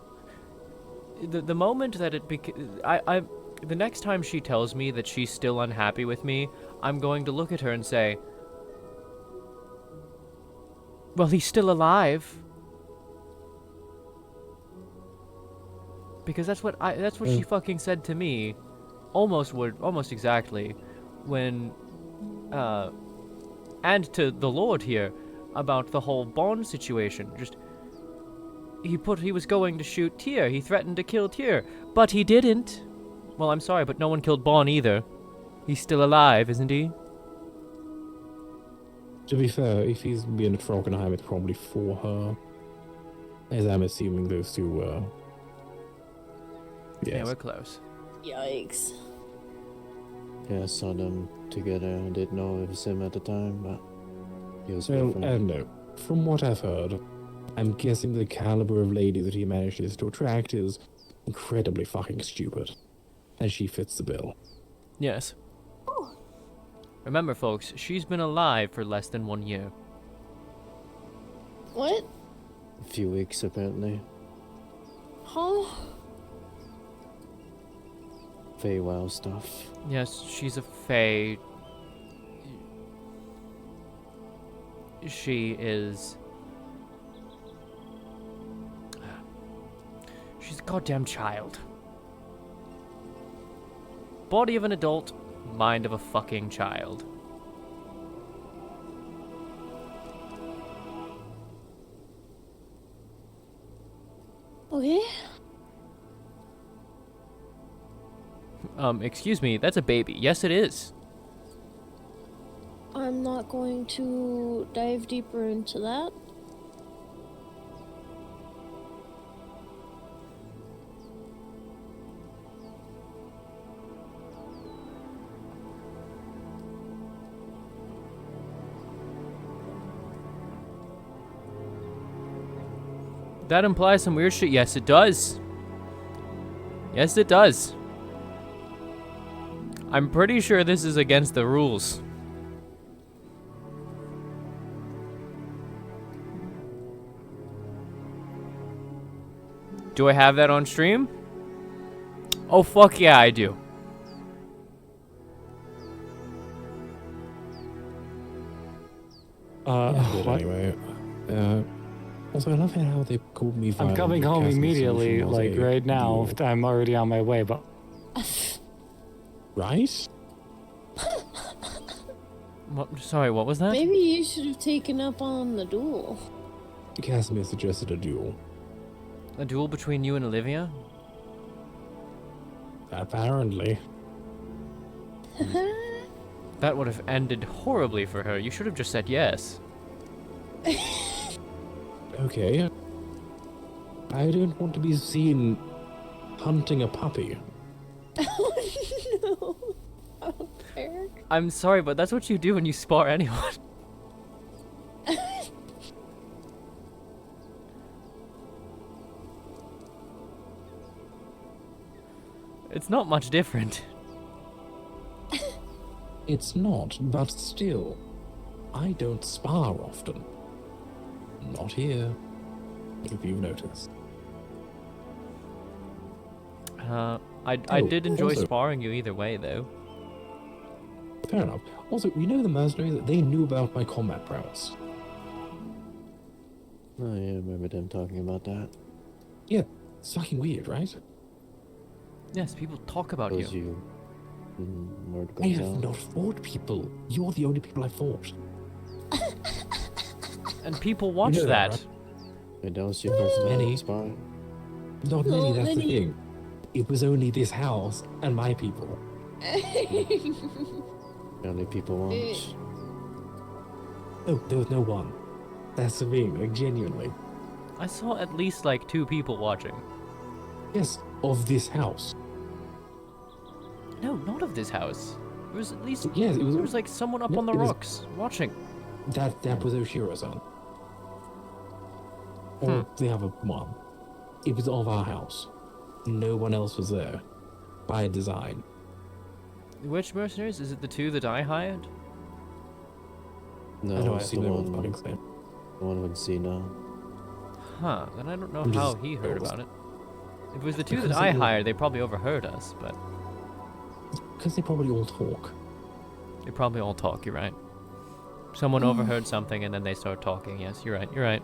the moment that it the next time she tells me that she's still unhappy with me, I'm going to look at her and say, well, he's still alive. Because that's what she fucking said to me, almost exactly, when and to the Lord here about the whole Bond situation. Just he was going to shoot Tyr. He threatened to kill Tyr, but he didn't. Well, I'm sorry, but no one killed Bond either. He's still alive, isn't he? To be fair, if he's being a Trockenheim, it's probably for her. As I'm assuming those two were. Yeah, Yes. we're close. Yikes. Yeah, I saw them together. I didn't know it was him at the time, but he was Well, with I don't know. From what I've heard, I'm guessing the caliber of lady that he manages to attract is incredibly fucking stupid. And she fits the bill. Yes. Remember, folks, she's been alive for less than 1 year. What? a few weeks apparently. Huh? Feywild stuff. Yes, she's a fae. She is... She's a goddamn child. Body of an adult, mind of a fucking child. Okay. Excuse me, that's a baby. Yes, it is. I'm not going to dive deeper into that. That implies some weird shit. Yes, it does. Yes, it does. I'm pretty sure this is against the rules. Do I have that on stream? Oh, fuck yeah, I do. But What? anyway, also I love how they called me I'm violent coming with home Cassie's immediately, solution was like a right now. duel. I'm already on my way, but Right? What, sorry, what was that? Maybe you should have taken up on the duel. Casimir suggested a duel. A duel between you and Olivia? Apparently. That would have ended horribly for her. You should have just said yes. Okay. I don't want to be seen hunting a puppy. Oh no. Oh, Eric. I'm sorry, but that's what you do when you spar anyone. It's not much different. It's not, but still. I don't spar often. Not here. If you've noticed. I Oh, did enjoy also- sparring you either way, though. Fair enough. Also, you know the mercenaries, they knew about my combat prowess. Oh, yeah, I remember them talking about that. Yeah, it's fucking weird, right? Yes, people talk about Those you. word I goes have out. not fought people. You're the only people I fought. And people watch know that, that. Wait, that was your first time Many. sparring? Not No, many, that's the many. thing. It was only this house and my people. The only people watch. No, there was no one. That's the thing, like genuinely. I saw at least like 2 people watching. Yes, of this house. No, not of this house. There was at least Yes, it was. there was like someone up No, on the it was- rocks watching. That was Oshiro's-san. Or the other one. It was of our house. No one else was there. By design. Which mercenaries? Is it the 2 that I hired? No, I know, I've it's seen the them on one, fucking same. the one with Cena. Huh, then I don't know I'm how just- he heard about it. If it was the 2 that Because I they- hired, they probably overheard us, but Because they probably all talk. they probably all talk, you're right. Someone overheard something and then they start talking. Yes, you're right, you're right.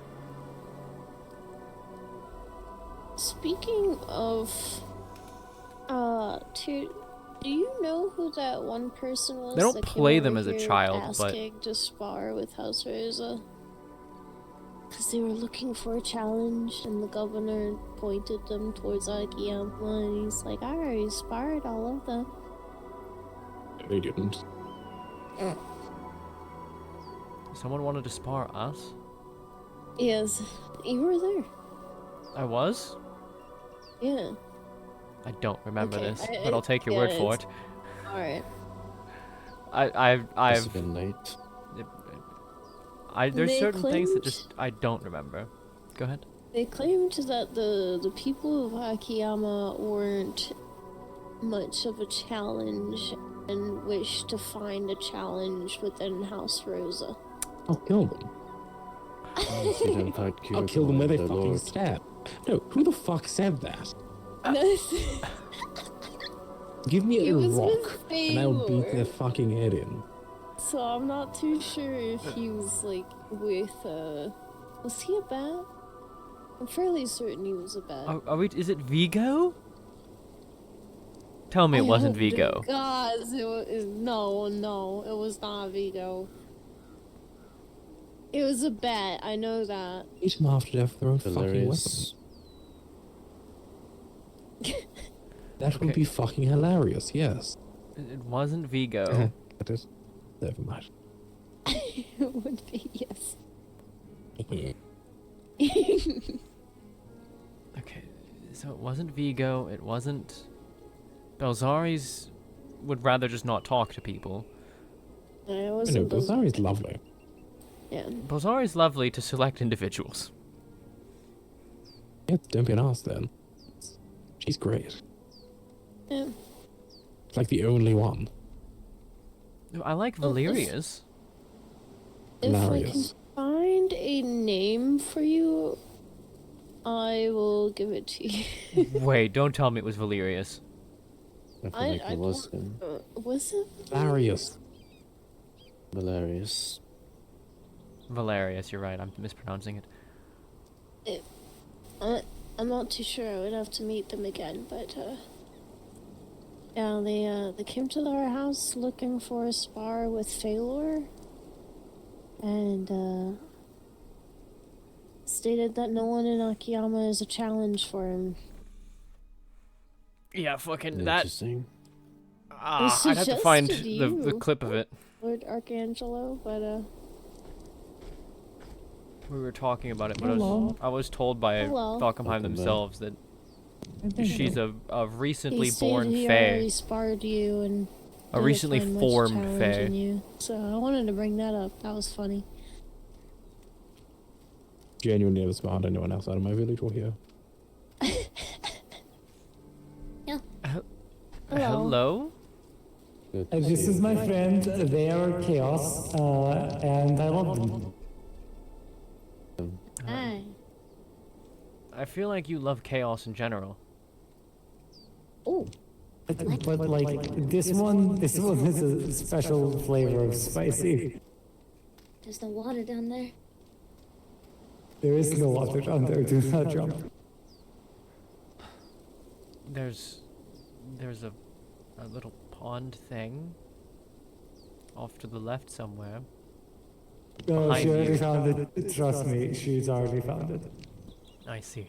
Speaking of, do you know who that one person was? They don't that came play over them as a here child, but- asking to spar with House Rosa? Because they were looking for a challenge, and the governor pointed them towards Akiyama, and he's like, I already sparred all of them. They didn't. Someone wanted to spar us? Yes, you were there. I was? Yeah. I don't remember Okay, this, I- but I'll take your word yeah, for it's- it. Alright. Must I've have been late. there's They certain things that claimed- just I don't remember. Go ahead. They claimed that the people of Akiyama weren't much of a challenge and wished to find a challenge within House Rosa. I'll kill them. See them fight I'll kill them where they the fucking Lord. stand. No, who the fuck said that? Give me It a was rock, with and I'll beat Feyor. their fucking head in. So I'm not too sure if he was like with was he a bat? I'm fairly certain he was a bat. Are we? Is it Vigo? Tell me it I wasn't hope to Vigo. God, no, it was not Vigo. It was a bat, I know that. Eat them after death with their own fucking Hilarious. weapon. That would Okay. be fucking hilarious, yes. It wasn't Vigo. That is. Never mind. It would be, yes. Okay, so it wasn't Vigo. It wasn't. Belzari's would rather just not talk to people. It I know, wasn't those. Belzari's lovely. Yeah. Belzari's lovely to select individuals. Yeah, don't be an ass then. She's great. Yeah. Like the only one. I like Well, Valeria's. If I can Hilarious. find a name for you, I will give it to you. Wait, don't tell me it was Valeria's. I feel like it was him. Was it? Hilarious. Hilarious. Valerius, you're right. I'm mispronouncing it. I'm not too sure. I would have to meet them again, but yeah, they came to our house looking for a spar with Phalor, and stated that no one in Akiyama is a challenge for him. Yeah, fucking that. Interesting. I'd have to find suggested the you, clip of it. Lord Archangelo, but We were talking about it, but Hello. I was told by Hello. Falkenheim Welcome back. themselves that she's a recently he stated born he fae. already sparred you and A didn't recently find much formed challenge fae. in you. So I wanted to bring that up. That was funny. Genuinely never spawned anyone else out of my village or here. Hello? Good to This see is you. my friend. They are chaos, and I love them. Hi. I feel like you love chaos in general. Oh, But like this one is a special flavor of spicy. There's no water down there. There is no water down there. Do not jump. There's a little pond thing off to the left somewhere. No, Behind she already you. found it. Trust me, she's already found it. I see.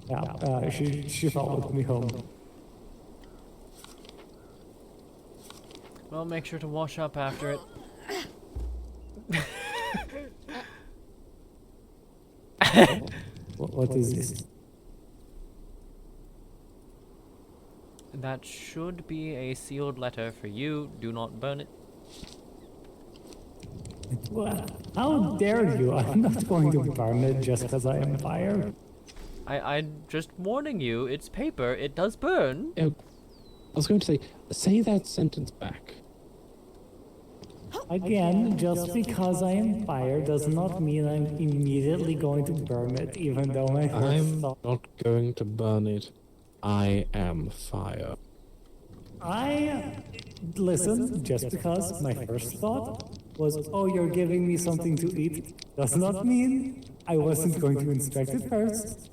Yeah, she followed me home. Well, make sure to wash up after it. What is this? That should be a sealed letter for you. Do not burn it. How dare you? I'm not going to burn it just because I am fire. I'm just warning you, it's paper, it does burn. I was going to say that sentence back. Again, just because I am fire does not mean I'm immediately going to burn it, even though my first I'm thought... not going to burn it. I am fire. Listen, just because my first thought was, oh, you're giving me something to eat, does not mean I wasn't going to inspect it first.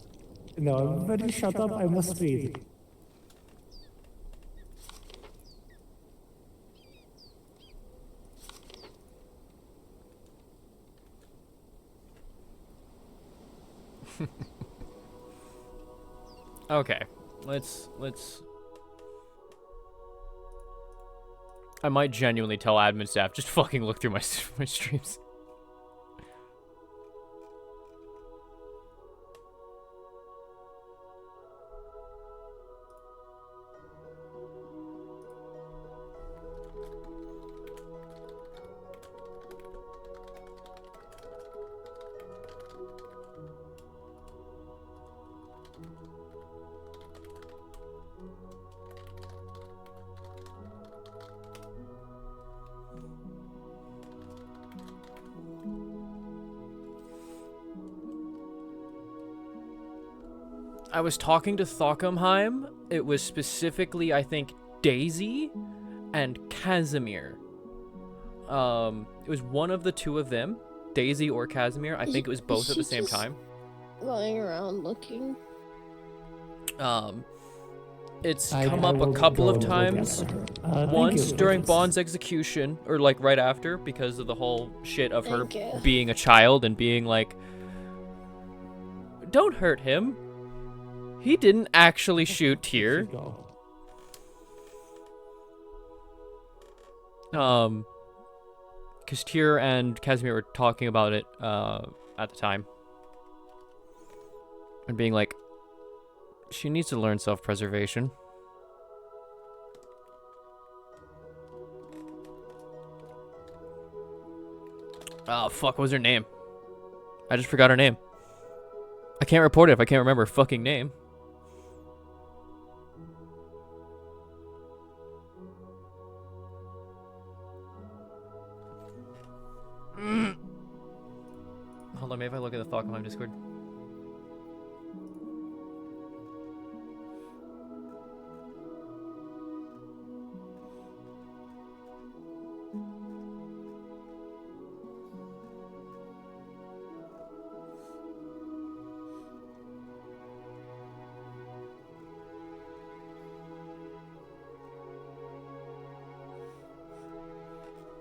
No, everybody shut up, I must read. Okay, let's. I might genuinely tell admin staff, just fucking look through my streams. I was talking to Thockenheim. It was specifically, I think, Daisy and Casimir. It was one of the two of them, Daisy or Casimir. I think it was both at the same time. Lying around looking. It's I come up will a couple go of and look times. after her. Thank Once you. during Bond's execution, or like right after, because of the whole shit of her Thank you. being a child and being like, don't hurt him. He didn't actually shoot Tyr. Go. Because Tyr and Casimir were talking about it at the time. And being like, she needs to learn self-preservation. Oh, fuck, what was her name? I just forgot her name. I can't report it if I can't remember her fucking name. Hold on, maybe if I look at the Thought Climb Discord.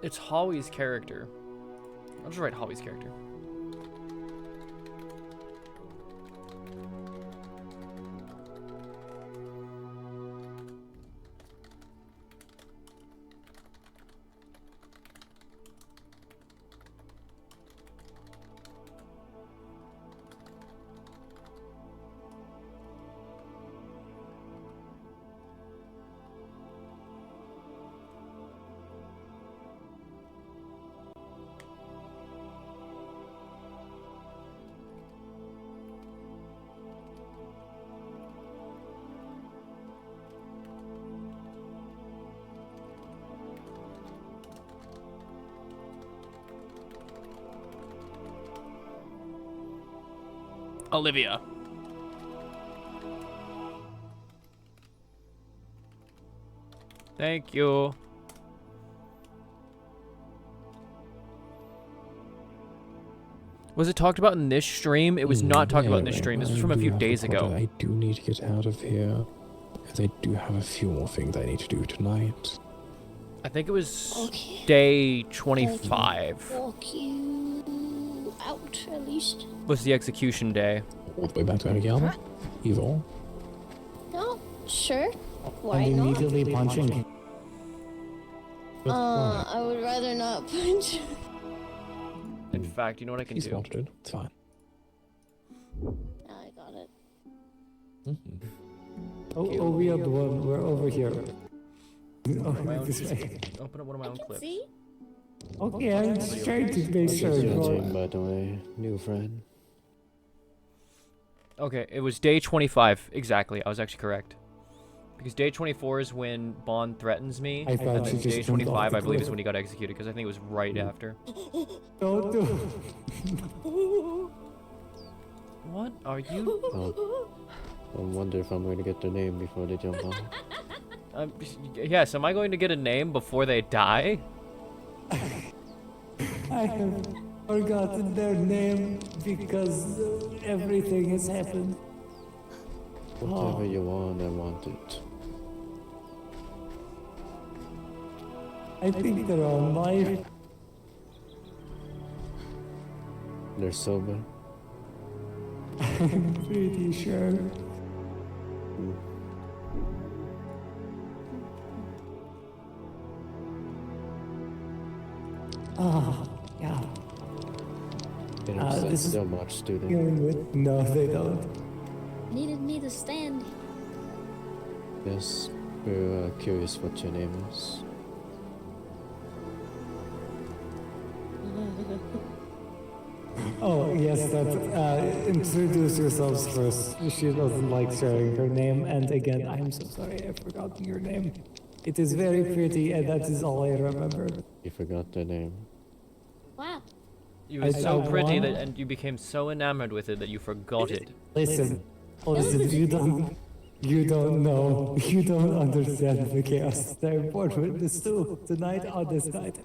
It's Holly's character. I'll just write Holly's character. Olivia. Thank you. Was it talked about in this stream? It was not talked about in this stream. This was from a few days ago. I do need to get out of here, as I do have a few more things I need to do tonight. I think it was Okay. day 25. Walk you out, at least. Was the execution day. All the way back to Abigail? Evil? No, sure. Why And not? immediately punching. I would rather not punch. In fact, you know what I can He's do? spotted it. It's fine. I got it. Oh, we are the one. We're over here. My own- This way. Open up one of my own clips. See? Okay, I'm just trying to make sure. What's your you're- name, by the way, new friend? Okay, it was day 25. Exactly, I was actually correct. Because day 24 is when Bond threatens me, I thought and you then just day jumped off 25 the I believe is cliff. when he got executed, because I think it was right after. Don't do. What are you? Oh, I wonder if I'm going to get their name before they jump on. Yes, am I going to get a name before they die? I have forgotten their name because everything has happened. Whatever you want, I want it. I think they're on life. They're sober. I'm pretty sure. Yeah. They don't this sit is- so much, do they? Dealing with. No, they don't. Needed me to stand. Yes, we're curious what your name is. Oh, yes, that's, introduce yourselves first. She doesn't like sharing her name, and again, I'm so sorry I've forgotten your name. It is very pretty, and that is all I remember. You forgot their name. Wow. You were I so don't pretty want- that, and you became so enamored with it that you forgot it. Listen, you don't know, you don't understand the chaos that I'm born with this too, tonight on this night.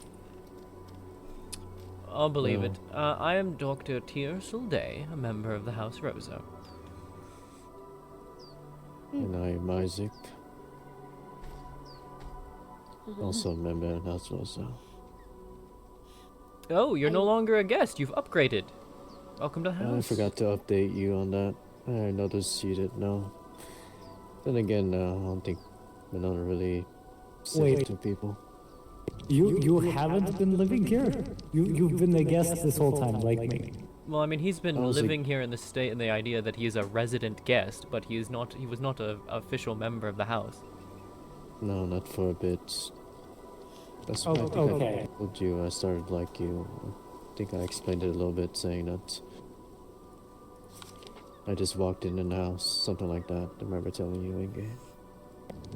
I'll believe it. I am Dr. Tyr'Sul'Day, a member of the House Rosa. And I'm Isaac. Also a member of House Rosa. Oh, you're no longer a guest. You've upgraded. Welcome to the house. I forgot to update you on that. I noticed you didn't know. Then again, I don't think we're not really safe Wait. to people. You haven't been living here? You've been a guest this whole time, like me. Well, I mean, he's been I was like- living here in the state in the idea that he is a resident guest, but he is not. He was not a official member of the house. No, not for a bit. That's Oh, why I think okay. I told you I started like you. I think I explained it a little bit, saying that I just walked in the house, something like that. I remember telling you, Inge.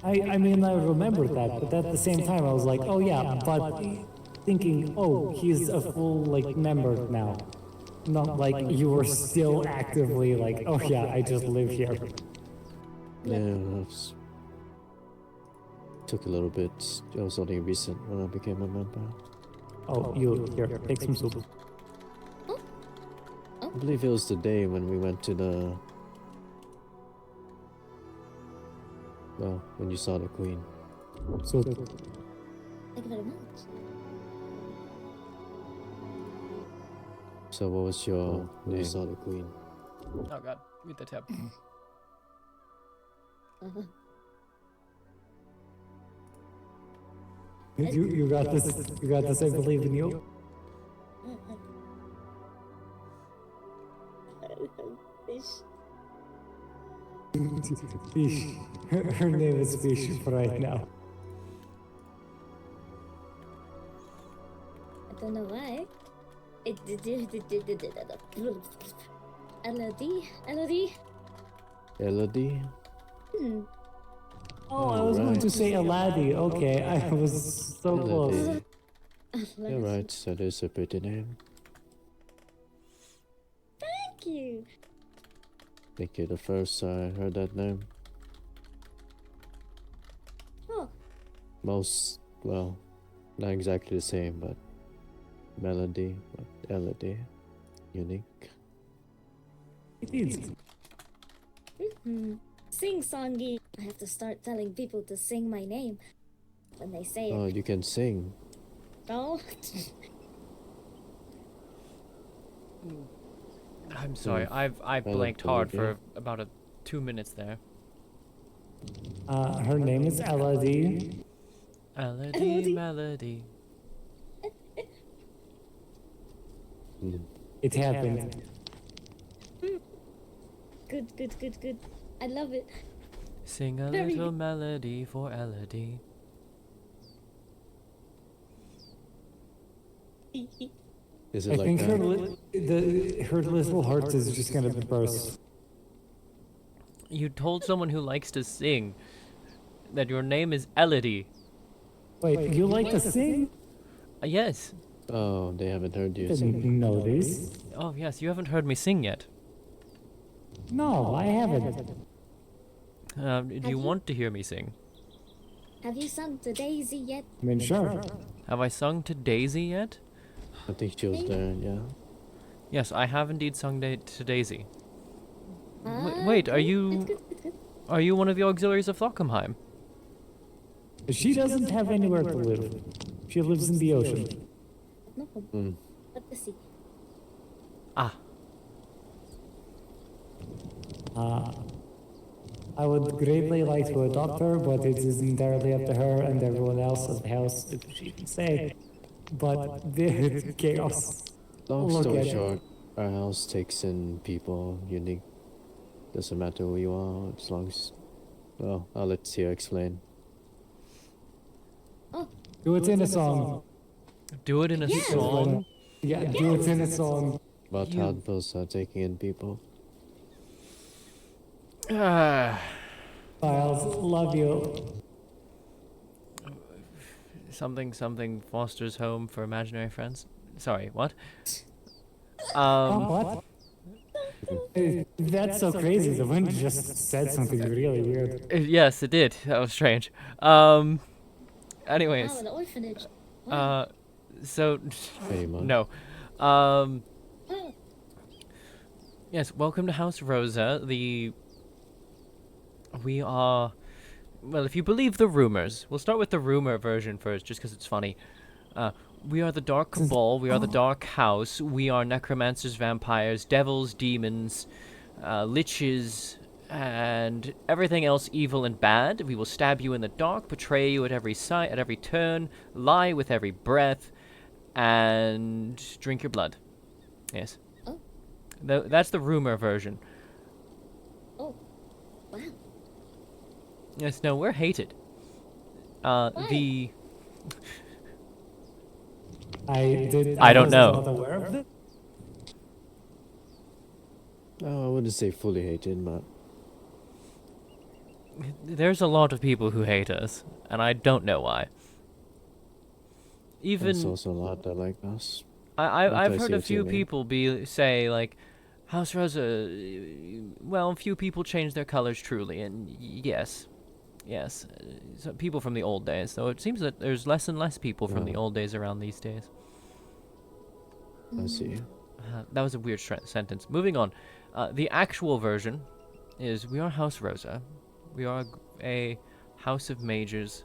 I mean, I remembered that, but at the same time, I was like, oh yeah, but thinking, oh, he's a full, like, member now. Not like you were still actively like, oh yeah, I just live here. Yeah, that's... Took a little bit. It was only recent when I became a member. Oh, you, here, take some soup. I believe it was the day when we went to the... Well, when you saw the queen. So, Thank you very much. So what was your name? You saw the queen. Oh god, read the tab. you got this, I believe in you. Fish. Fish. Her name is Fish for right now. I don't know why. Elodie? Elodie? Oh, I was going to say Aladi. Okay, I was so close. Elodie. You're right, that is a pretty name. Thank you. I think you're the first I heard that name. Oh, Most, well, not exactly the same, but melody, but Elodie. Unique. It is. Sing-songy. I have to start telling people to sing my name when they say Oh, it. you can sing. No? I'm sorry, I blanked hard for about 2 minutes there. Her name is Elodie. Elodie, melody. It happened. Good. I love it. Sing a Very little melody for Elodie. Is it I like think that? her little heart is just gonna burst. You told someone who likes to sing that your name is Elodie. Wait, you like to sing? Yes. Oh, they haven't heard you Didn't sing. know this. Oh, yes, you haven't heard me sing yet. No, I haven't. Do you want to hear me sing? Have you sung to Daisy yet? I mean, sure. Have I sung to Daisy yet? I think she was there, yeah. Yes, I have indeed sung to Daisy. Ah, Wait, are good, you good. are you one of the auxiliaries of Flockenheim? She doesn't have anywhere to live. She lives in the ocean. No problem. Let me see. Ah, I would greatly like to adopt her, but it is entirely up to her and everyone else at the house if she can stay. But it's chaos. Long Look story at it. short, our house takes in people unique. Doesn't matter who you are, as long as... Well, I'll let Tia explain. Oh, Do it in a song. do it in a song. Yeah, do it in a song. About how those are taking in people. Ah, Miles, love you. something fosters home for imaginary friends. Sorry, what? What? That's so crazy. The wind just said something really weird. Yes, it did. That was strange. Anyways, wow, an orphanage. Wow. so Pretty much. no. Oh, Yes, welcome to House Rosa. We are, well, if you believe the rumors, we'll start with the rumor version first, just because it's funny. We are the Dark Cabal, we are the Dark House, we are necromancers, vampires, devils, demons, liches, and everything else evil and bad. We will stab you in the dark, betray you at every sight, at every turn, lie with every breath, and drink your blood. Yes. Oh. That's the rumor version. oh. Wow. Yes, no, we're hated. The... I I don't was know. not aware of it. Oh, I wouldn't say fully hated, but There's a lot of people who hate us, and I don't know why. there's Even also a lot that like us. I've I heard see a what you few mean. people say like, House Rosa. Well, few people change their colors truly, and yes, so people from the old days. Though it seems that there's less and less people from the Yeah. old days around these days. I see. That was a weird sentence. Moving on. The actual version is we are House Rosa. We are a house of mages.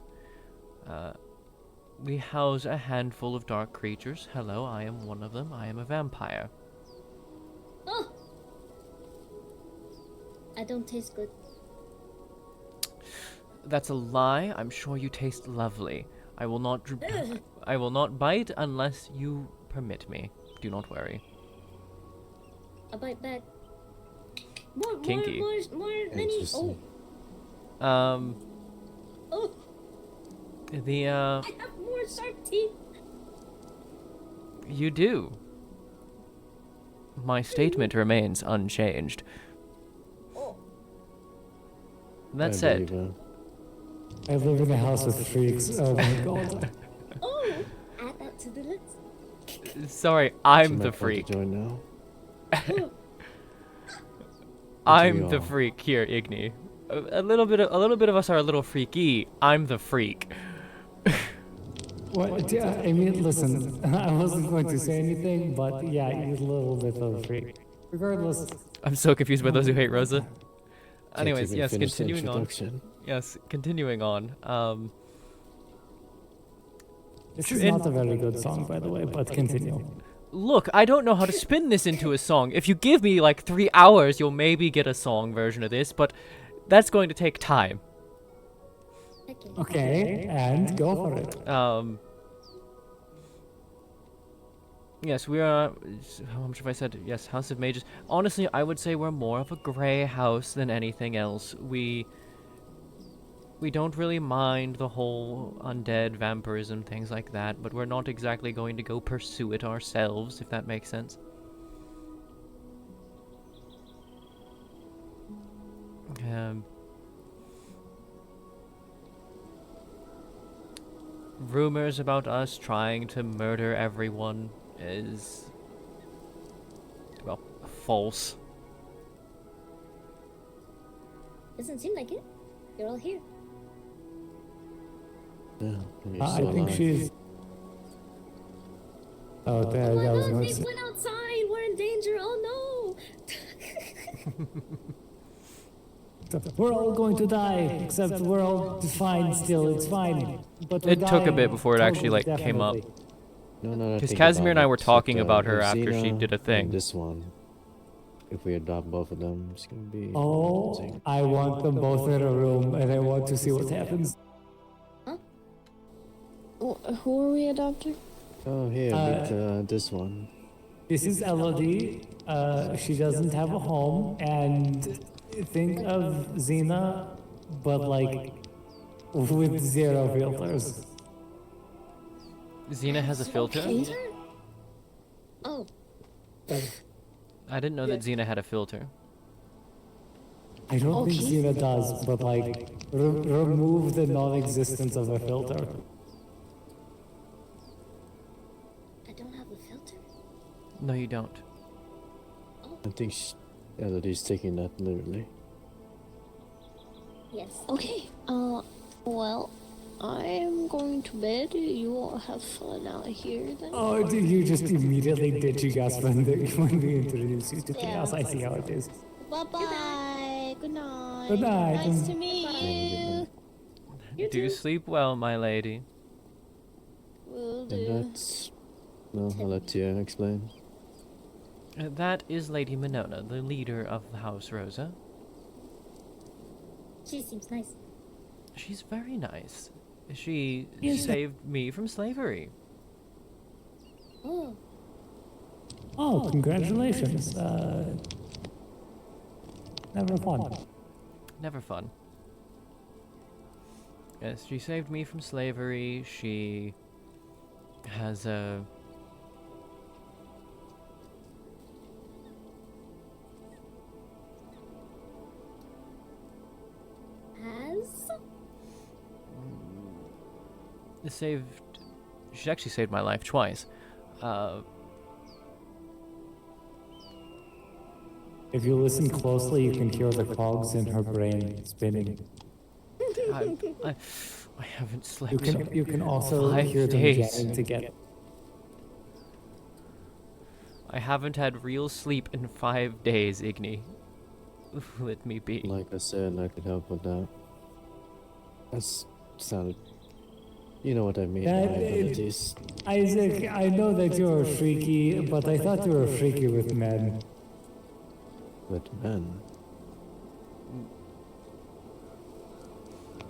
We house a handful of dark creatures. Hello, I am one of them. I am a vampire. Oh! I don't taste good. That's a lie. I'm sure you taste lovely. I will not. Ugh. I will not bite unless you permit me. Do not worry. I'll bite back. More, Kinky. more, many. Oh, Interesting. oh! The I have more sharp teeth. You do. My statement remains unchanged. Oh, That I said, believe her. I live in a house with freaks. Oh my god. oh! Add that to the list. sorry, She I'm might the want to freak. join now. I'm we the all? freak here, Igni. A little bit of us are a little freaky. I'm the freak. What? Yeah, I mean, listen, I wasn't going to say anything, but yeah, he's a little bit of a freak. Regardless. I'm so confused by those who hate Rosa. Can't Anyways, even yes, finish the continuing on. introduction. Yes, continuing on. This is not a very good song, by the way, but continue. Look, I don't know how to spin this into a song. If you give me like 3 hours, you'll maybe get a song version of this, but that's going to take time. okay. Okay, and go for it. Yes, we are. How much have I said? Yes, House of Mages. Honestly, I would say we're more of a gray house than anything else. We don't really mind the whole undead vampirism, things like that, but we're not exactly going to go pursue it ourselves, if that makes sense. Rumors about us trying to murder everyone is, well, false. Doesn't seem like it. You're all here. Yeah, and you're I still think alive. she's. Oh, Oh that my was god, going they to went outside. We're in danger. Oh no. We're all going to die, except we're all fine still. It's fine. But we're It took a dying bit before it actually, totally, like, came up. definitely. No, no, Because Casimir and I were talking about her after she did a thing. This one, if we adopt both of them, it's gonna be. Oh, amazing. I want them both in a room, and I want to see what happens. Who are we adopting? Oh, here, meet this one. This is Elodie. She doesn't have a home, and think of Xena, but like with 0 filters. Xena has a filter? Oh, I didn't know that Xena had a filter. I don't think Okay. Xena does, but like remove the non-existence of a filter. I don't have a filter. No, you don't. I think Elodie's taking that literally. Yes. Okay. Well, I am going to bed. You all have fun out here then. Oh, do you just immediately ditch you guys when we introduce you to chaos? I see how it is. Bye bye. Good night. Good night. Nice to meet you. You Do too. sleep well, my lady. Will And do. that's. Well, I'll let you explain. That is Lady Minona, the leader of the House Rosa. She seems nice. She's very nice. She Yes. saved me from slavery. Oh, Oh, congratulations. Never fun. Never fun. Yes, she saved me from slavery. She has a She actually saved my life twice. If you listen closely, you can hear the cogs in her brain spinning. I haven't slept. You can also 5 hear them days. jamming together. I haven't had real sleep in 5 days, Igni. Let me be. Like I said, I could help with that. That sounded... You know what I mean, my abilities. Isaac, I know that you're freaky, but I thought you were freaky with men. With men?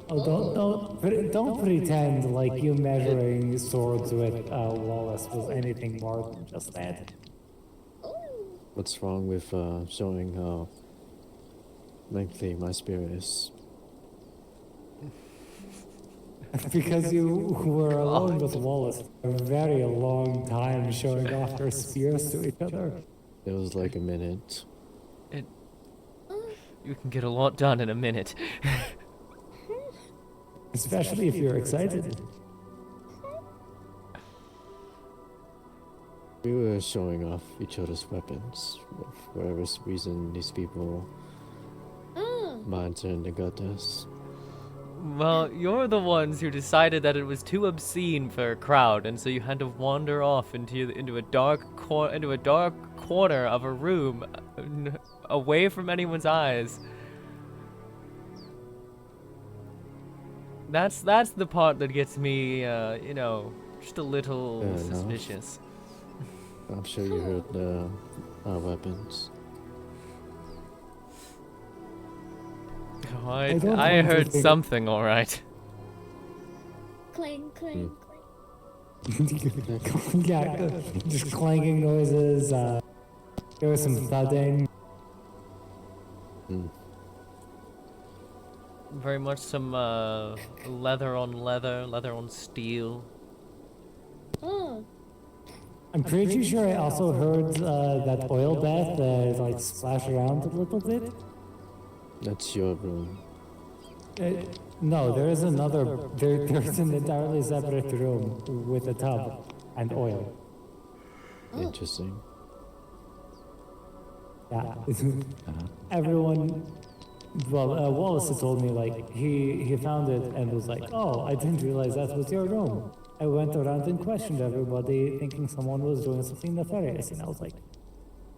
Oh, don't pretend like you measuring swords with Wallace was anything more than just that. What's wrong with showing how lengthy my spear is? Because you were alone with Wallace for a very long time showing off your spears to each other. It was like a minute. You can get a lot done in a minute. Especially if you're excited. We were showing off each other's weapons. For whatever reason, these people monitoring the goddess. Well, you're the ones who decided that it was too obscene for a crowd, and so you had to wander off into a dark corner of a room, away from anyone's eyes. That's the part that gets me, you know, just a little Fair enough. suspicious. I'm sure you heard our weapons. Oh, I don't I want to heard think- something, all right. Clang, clang, clang. Yeah, just clanging noises. There was some thudding. Very much some leather on leather, leather on steel. Oh, I'm pretty sure I also heard that oil bath like splash around a little bit. That's your room. No, there is another. There's an entirely separate room with a tub and oil. Interesting. Yeah. Everyone. Well, Wallace had told me like he found it and was like, "Oh, I didn't realize that was your room." I went around and questioned everybody, thinking someone was doing something nefarious, and I was like,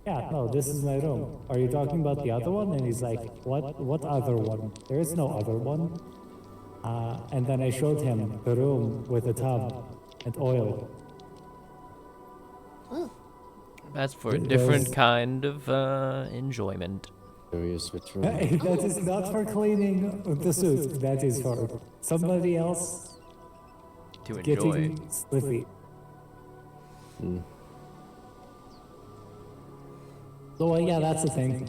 "Yeah, no, this is my room. Are you talking about the other one?" And he's like, What other one? There is no other one." And then I showed him the room with the tub and oil. That's for a There's- different kind of enjoyment. Curious which room. That is not for cleaning the suit. That is for somebody else To enjoy. getting slippy. So yeah, that's the thing.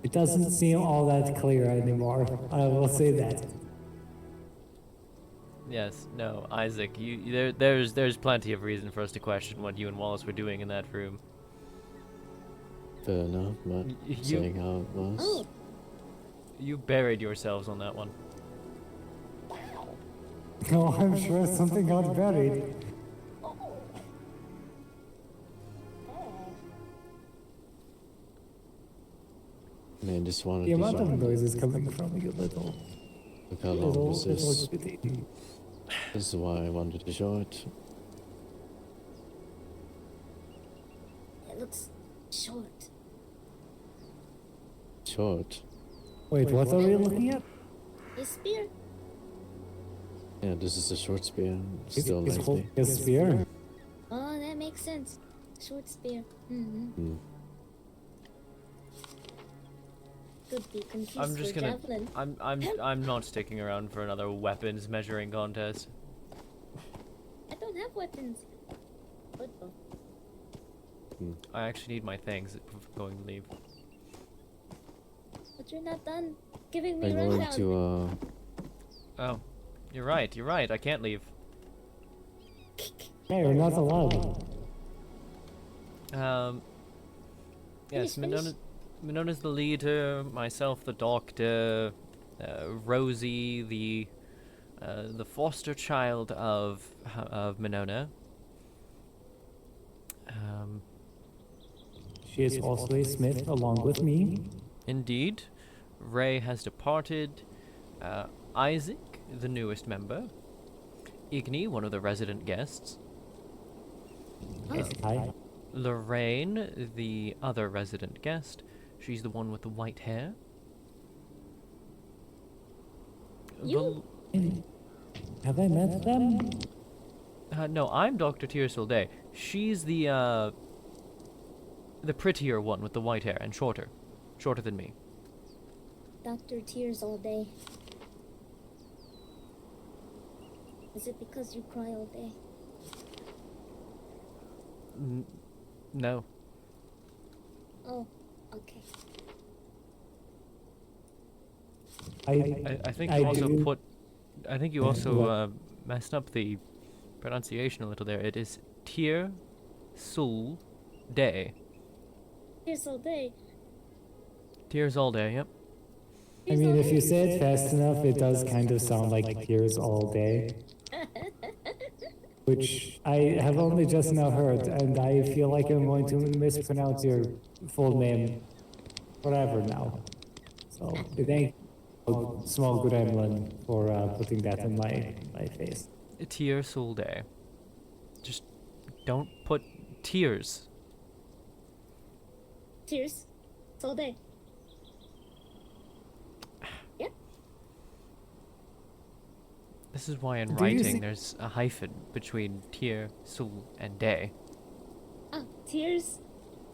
It doesn't seem all that clear anymore. I will say that. Yes, no, Isaac, there's plenty of reason for us to question what you and Wallace were doing in that room. Fair enough, not saying how it was. You buried yourselves on that one. No, I'm sure something got buried. Man, just wanted The to amount show of noise is coming from you, little. Look how long this is. Kitty. This is why I wanted to show it. it looks short. Short. Wait, what are we looking at? A spear. Yeah, this is a short spear. Is Still is lengthy. holding a spear? Oh, that makes sense. Short spear. Mm-hmm. Could be confused I'm just for gonna. javelin. I'm not sticking around for another weapons measuring contest. I don't have weapons. What the? I actually need my things before going to leave. But you're not done giving me I'm going rundown. to Oh, you're right. I can't leave. Yeah, you're not allowed. Yes, Finish. Minona's the leader, myself the doctor, Rosie, the foster child of Minona. She is also a smith along with me. Indeed, Ray has departed. Isaac, the newest member. Igni, one of the resident guests. Yes, hi. Lorraine, the other resident guest. She's the one with the white hair. You? Have I met them? No, I'm Dr. Tyr'Sul'Day. She's the prettier one with the white hair and shorter. Shorter than me. Dr. Tears all day. Is it because you cry all day? No. Oh, okay. I think you also I think you also messed up the pronunciation a little there. It is Tyr'Sul'Day. Tears all day. Tears all day, yep. I mean, if you say it fast enough, it does kind of sound like tears all day. Which I have only just now heard, and I feel like I'm going to mispronounce your full name forever now. So, thank you, small gremlin, for putting that in my face. Tyr'Sul'Day. Just don't put tears. Tears all day. Yep. This is why in Do you writing see- there's a hyphen between Tyr, Sul, and Day. Ah, tears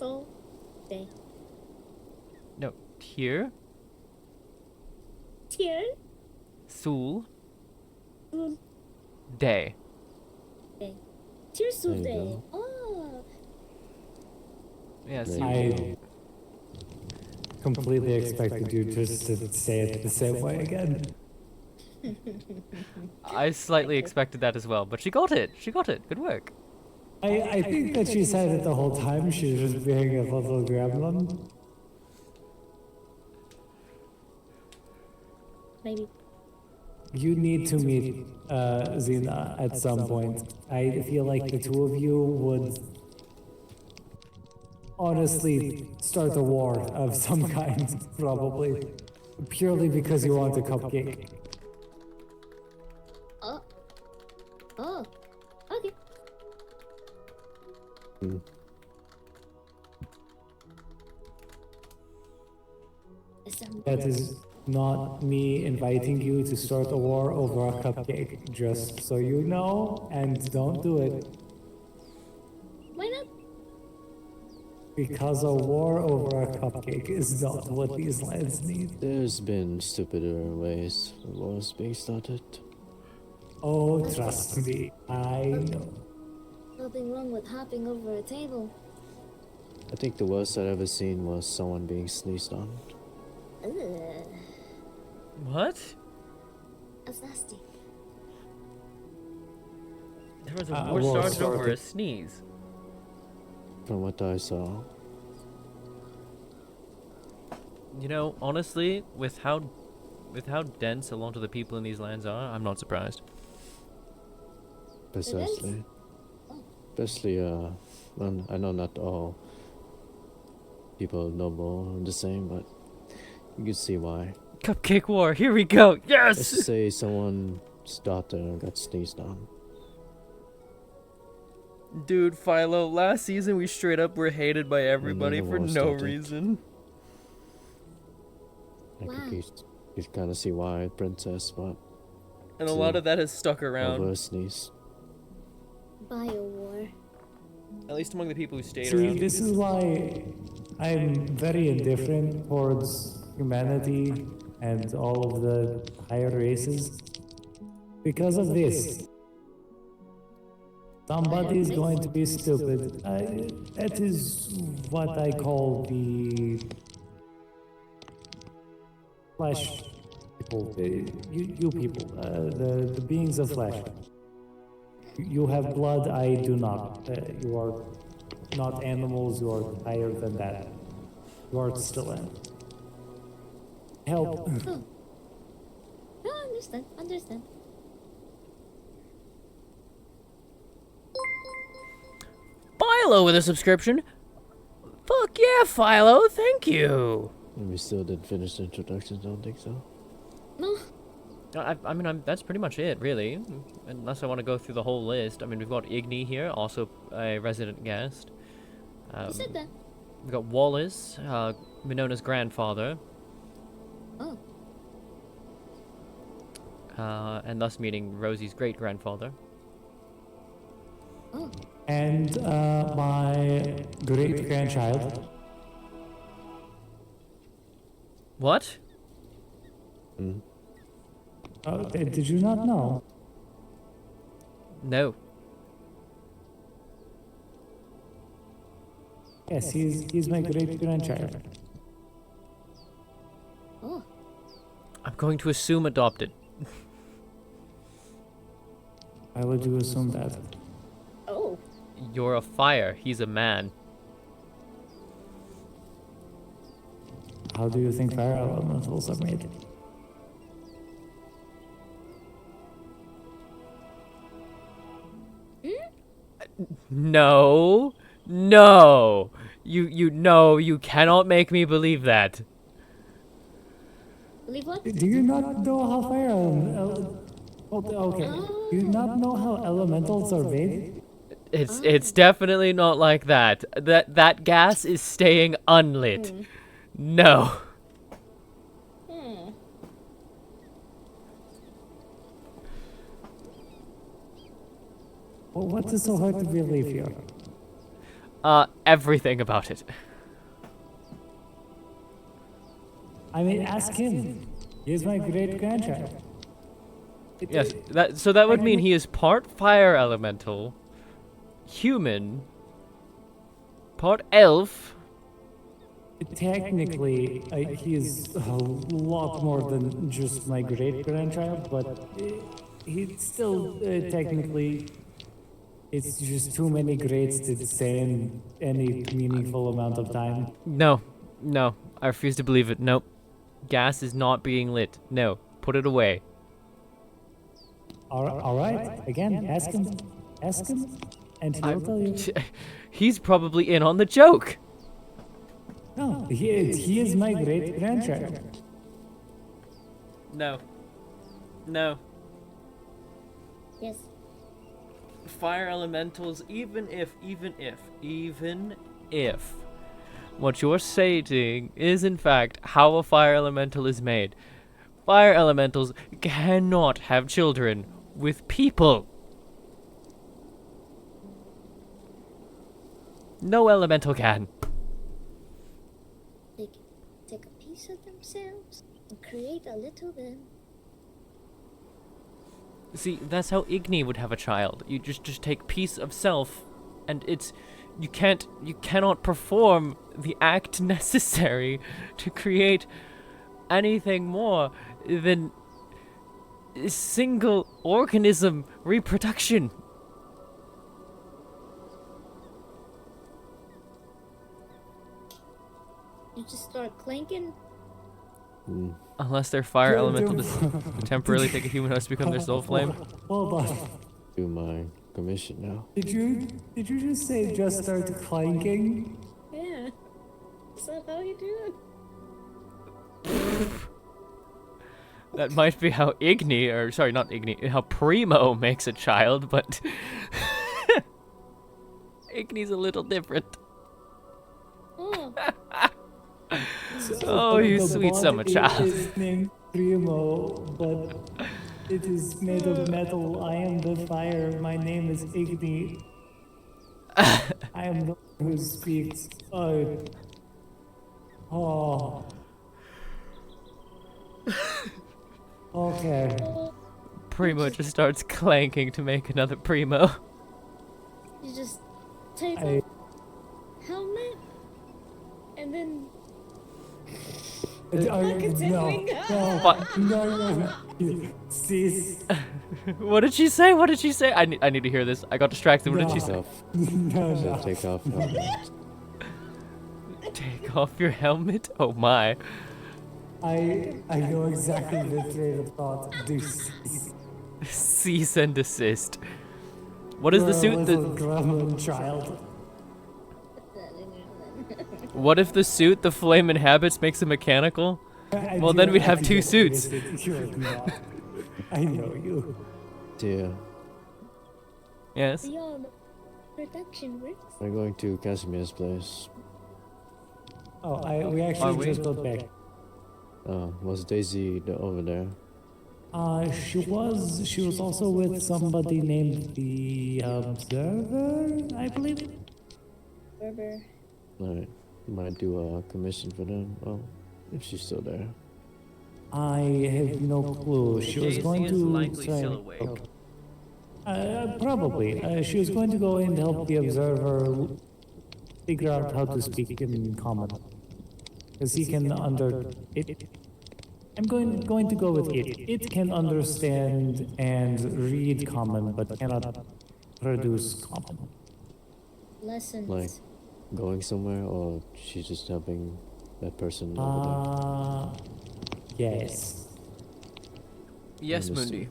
all day. No, Tyr, Tear Sul, all Day. day. Tears all There you day. go. Oh, Yeah, There see, you go. I completely expected you just to say it the same way again. I slightly expected that as well, but she got it. She got it. Good work. I think that she said it the whole time. She's just being a little gremlin. maybe. You need to meet Xena at some point. I feel like the two of you would honestly start a war of some kind, probably. Purely because you want a cupcake. Oh. Oh. Okay. Hmm. That is not me inviting you to start a war over a cupcake, just so you know, and don't do it. Why not? Because a war over a cupcake is not what these lands need. There's been stupider ways for wars being started. Oh, trust me, I know. Nothing wrong with hopping over a table. I think the worst I'd ever seen was someone being sneezed on. Ugh, What? that's nasty. There was a war war started over started. a sneeze. From what I saw, You know, honestly, with how dense a lot of the people in these lands are, I'm not surprised. precisely. Especially, well, I know not all people noble are the same, but you can see why. Cupcake war, here we go. Let's Yes. say someone's daughter got sneezed on. Dude, Philo, last season we straight up were hated by everybody the for war no started. reason. I Wow. think you kind of see why, princess, but And a lot of that has stuck around. over a sneeze. Bio-war. At least among the people who stayed See, around. this is why I'm very indifferent towards humanity and all of the higher races. Because of this. Somebody's going to be stupid. That is what I call the flesh people. You people, the beings of flesh. You have blood, I do not. You are not animals, you are higher than that. You are still in. Help. Understand. Understand. Philo with a subscription. Fuck yeah, Philo. Thank you. And we still didn't finish the introductions, don't think so. No. I mean, that's pretty much it, really. Unless I want to go through the whole list. I mean, we've got Igni here, also a resident guest. You said that. We've got Wallace, Minona's grandfather. Oh. And thus meeting Rosie's great-grandfather. Oh. And my great grandchild. What? Mm. Did you not know? No. Yes, he's my great grandchild. Oh. I'm going to assume adopted. Why would you assume that? Oh. You're a fire. He's a man. How do you think fire elementals are made? No. No. You cannot make me believe that. Believe what? Do you not know how fire okay. Do you not know how elementals are made? It's definitely not like that. That gas is staying unlit. No. Hmm. Well, what is so hard to believe here? Everything about it. I mean, ask him. He's my great grandchild. Yes, that would mean he is part fire elemental, human, part elf. Technically, he is a lot more than just my great grandchild, but he's still technically. It's just too many grades to say in any meaningful amount of time. No, I refuse to believe it. Nope. Gas is not being lit. No, put it away. All right. Again, ask him. Ask him, and he'll tell you. He's probably in on the joke. No, he is my great grandchild. No. No. Yes. Fire elementals, even if what you're saying is in fact how a fire elemental is made, fire elementals cannot have children with people. No elemental can. They can take a piece of themselves and create a little them. See, that's how Igni would have a child. You just take piece of self, and you cannot perform the act necessary to create anything more than single organism reproduction. You just start clanking. Unless their fire Don't- elemental don't- just temporarily take a human host to become their soul flame. Hold on. Do my commission now. Did you just say just start clanking? Yeah. Is that how you do it? That might be how Igni, or sorry, not Igni, how Primo makes a child, but Igni's a little different. Oh. Oh, you The sweet summer body child. is named Primo, but it is made of metal. I am the fire. My name is Igni. I am the one who speaks. Oh. Okay. Primo just starts clanking to make another Primo. You just take I- off helmet and then continuing no. Cease. What did she say? What did she say? I need to hear this. I got distracted. What did she Take say? off. No. Take off. Take off your helmet? Oh my. I know exactly the train of thought. This Cease and desist. What is the suit? little gremlin child. What if the suit the flame inhabits makes it mechanical? Well, then we'd have two suits. You're not. I know you. Dear, Yes. Beyond protection works. we're going to Casimir's place. Oh, we actually we? just got back. Was Daisy over there? She was also with somebody named the Observer, I believe. Berber. Alright, might do a commission for them. Well, if she's still there. I have no clue. She was going to try. Probably. She was going to go and help the Observer figure out how to speak in common. Because he can I'm going to go with it. It can understand and read common, but cannot produce common. Lessons. Like, going somewhere, or she's just helping that person over Yes. Yes, there? Mundi.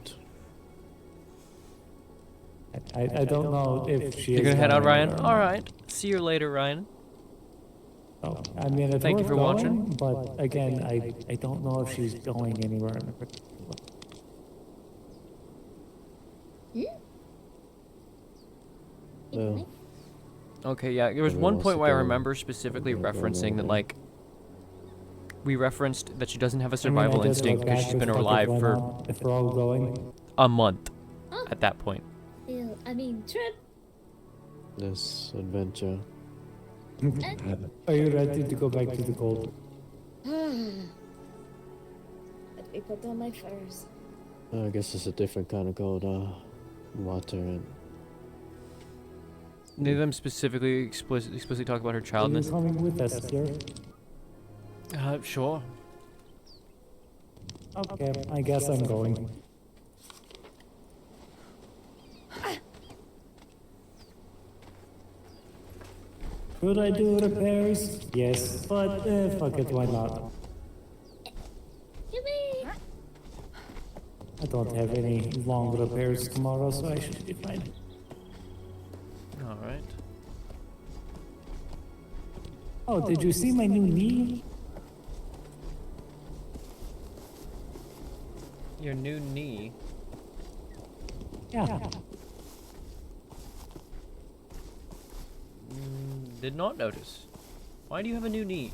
I don't know if she You're is gonna head out, going Ryan? or not. Alright. See you later, Ryan. Oh, I mean, it's Thank you worth for watching. going, but again, I don't know if she's going anywhere in particular. Well, Okay, yeah. There was Everyone one wants point to where I go. remember specifically Yeah, go referencing that, there. like, we referenced that she doesn't have a I mean, survival I just instinct got because back she's with been fucking alive why for not, if we're all going. a month Huh? at that point. Ew, I mean, trip. this adventure. Are you ready to go back to the cold? Let me put on my furs. I guess it's a different kind of cold. Water and Neither of them specifically explicitly talk about her Are you childness. coming with us, sir? Sure. Okay, I guess I'm going. Could I do repairs? Yes, but fuck it, why not? Yippee! I don't have any long repairs tomorrow, so I should be fine. Alright. Oh, did you see my new knee? Your new knee. Yeah. Did not notice. Why do you have a new knee?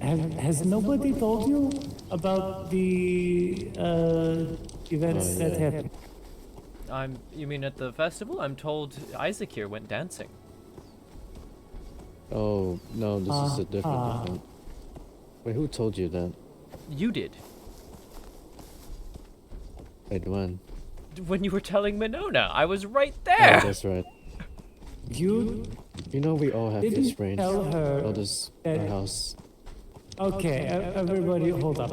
Has nobody told you about the events that happened? You mean at the festival? I'm told Isaac here went dancing. oh no, this is a different event. Wait, who told you that? You did. Wait, when? When you were telling Minona. I was right Oh, there! that's right. You You know we all have didn't this range. tell her Oh, this that- our house. Okay, everybody hold up.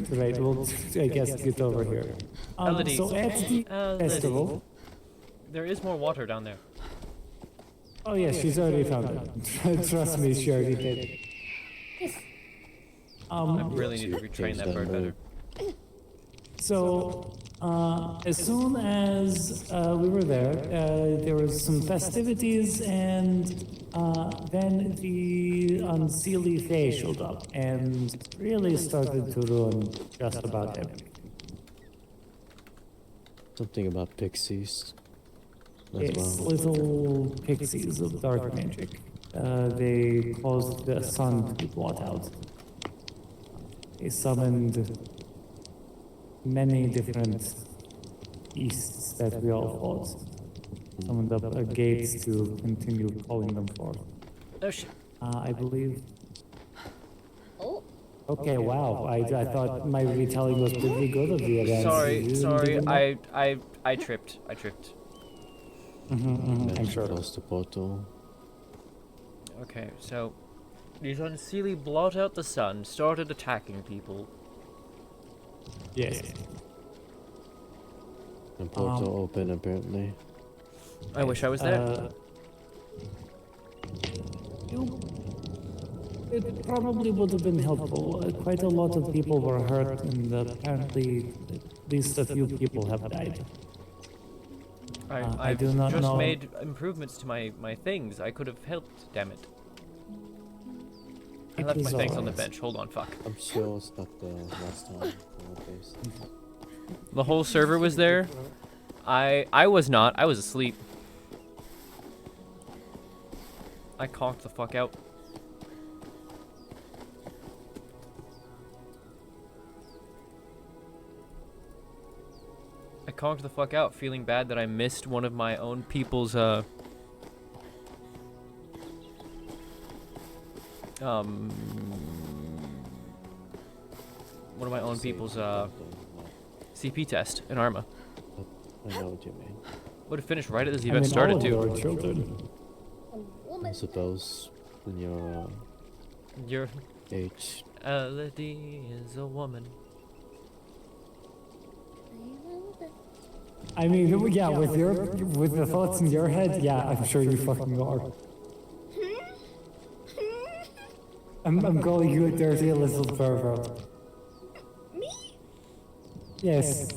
Right, we'll, I guess, get over here. Elodie. So at the festival... There is more water down there. Oh yes, she's already found it. Trust me, she already did. I really need to retrain that bird better. So, as soon as we were there, there was some festivities, and then the unseelie Fae showed up and really started to ruin just about everything. Something about pixies. As It's well. little pixies of dark magic. They caused the sun to be blotted out. They summoned many different beasts that we all fought. Summoned up gates to continue calling them forth. Oh shit. I believe. Oh, Okay, wow. I thought my retelling was pretty good of the event. Sorry, I tripped. I'm sure. Close to portal. Okay, so these unseelie blot out the sun, started attacking people. Yes. The portal open apparently. I wish I was there. It probably would have been helpful. Quite a lot of people were hurt, and apparently at least a few people have died. I I've do not just know. made improvements to my things. I could have helped, damn it. I It left my is things on the alright. bench. Hold on, fuck. I'm sure it's not the last time for this. The whole server was there. I was not. I was asleep. I conked the fuck out. I conked the fuck out, feeling bad that I missed one of my own people's one of my own people's CP test in Arma. I know what you mean. Would have finished right as the I event mean, started all of too. your children. I suppose in your Your age. Elodie is a woman. I mean, yeah, with the thoughts in your head, yeah, I'm sure you fucking are. I'm calling you a dirty little pervert. Me? Yes.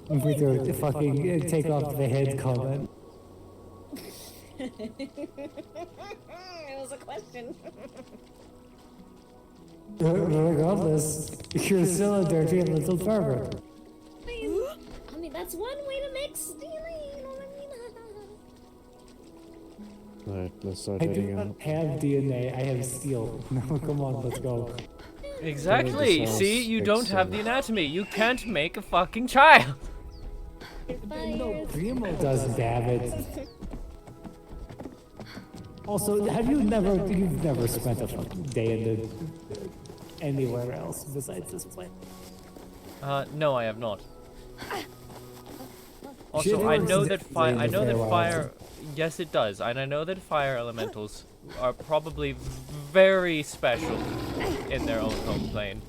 With your fucking take off the head comment. It was a question. Regardless, you're still a dirty little pervert. I mean, that's one way to mix stealing, you know what I mean? Alright, let's start I heading do out. not have DNA, I have steel. No, come on, let's go. Exactly. This See, house you makes don't have the sense. anatomy. You can't make a fucking child. No, Primo does, damn it. Also, you've never spent a fucking day in the anywhere else besides this place. No, I have not. Shit, Also, I it know works that in the Feywild. fire. Yes, it does, and I know that fire elementals are probably very special in their own home plane.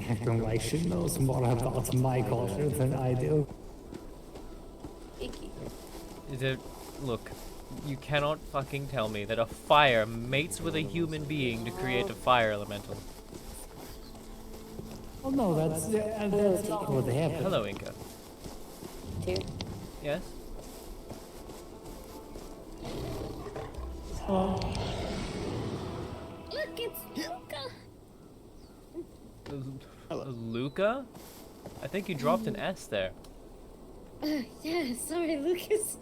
Acting like she knows more about my culture than I do. Icky. Look, you cannot fucking tell me that a fire mates with a human being to create a fire elemental. Oh no, that's not what happened. Hello, Inca. Here. Yes? Oh, Look, it's Luca. Luca? I think you dropped an S there. Yeah, sorry, Lucas.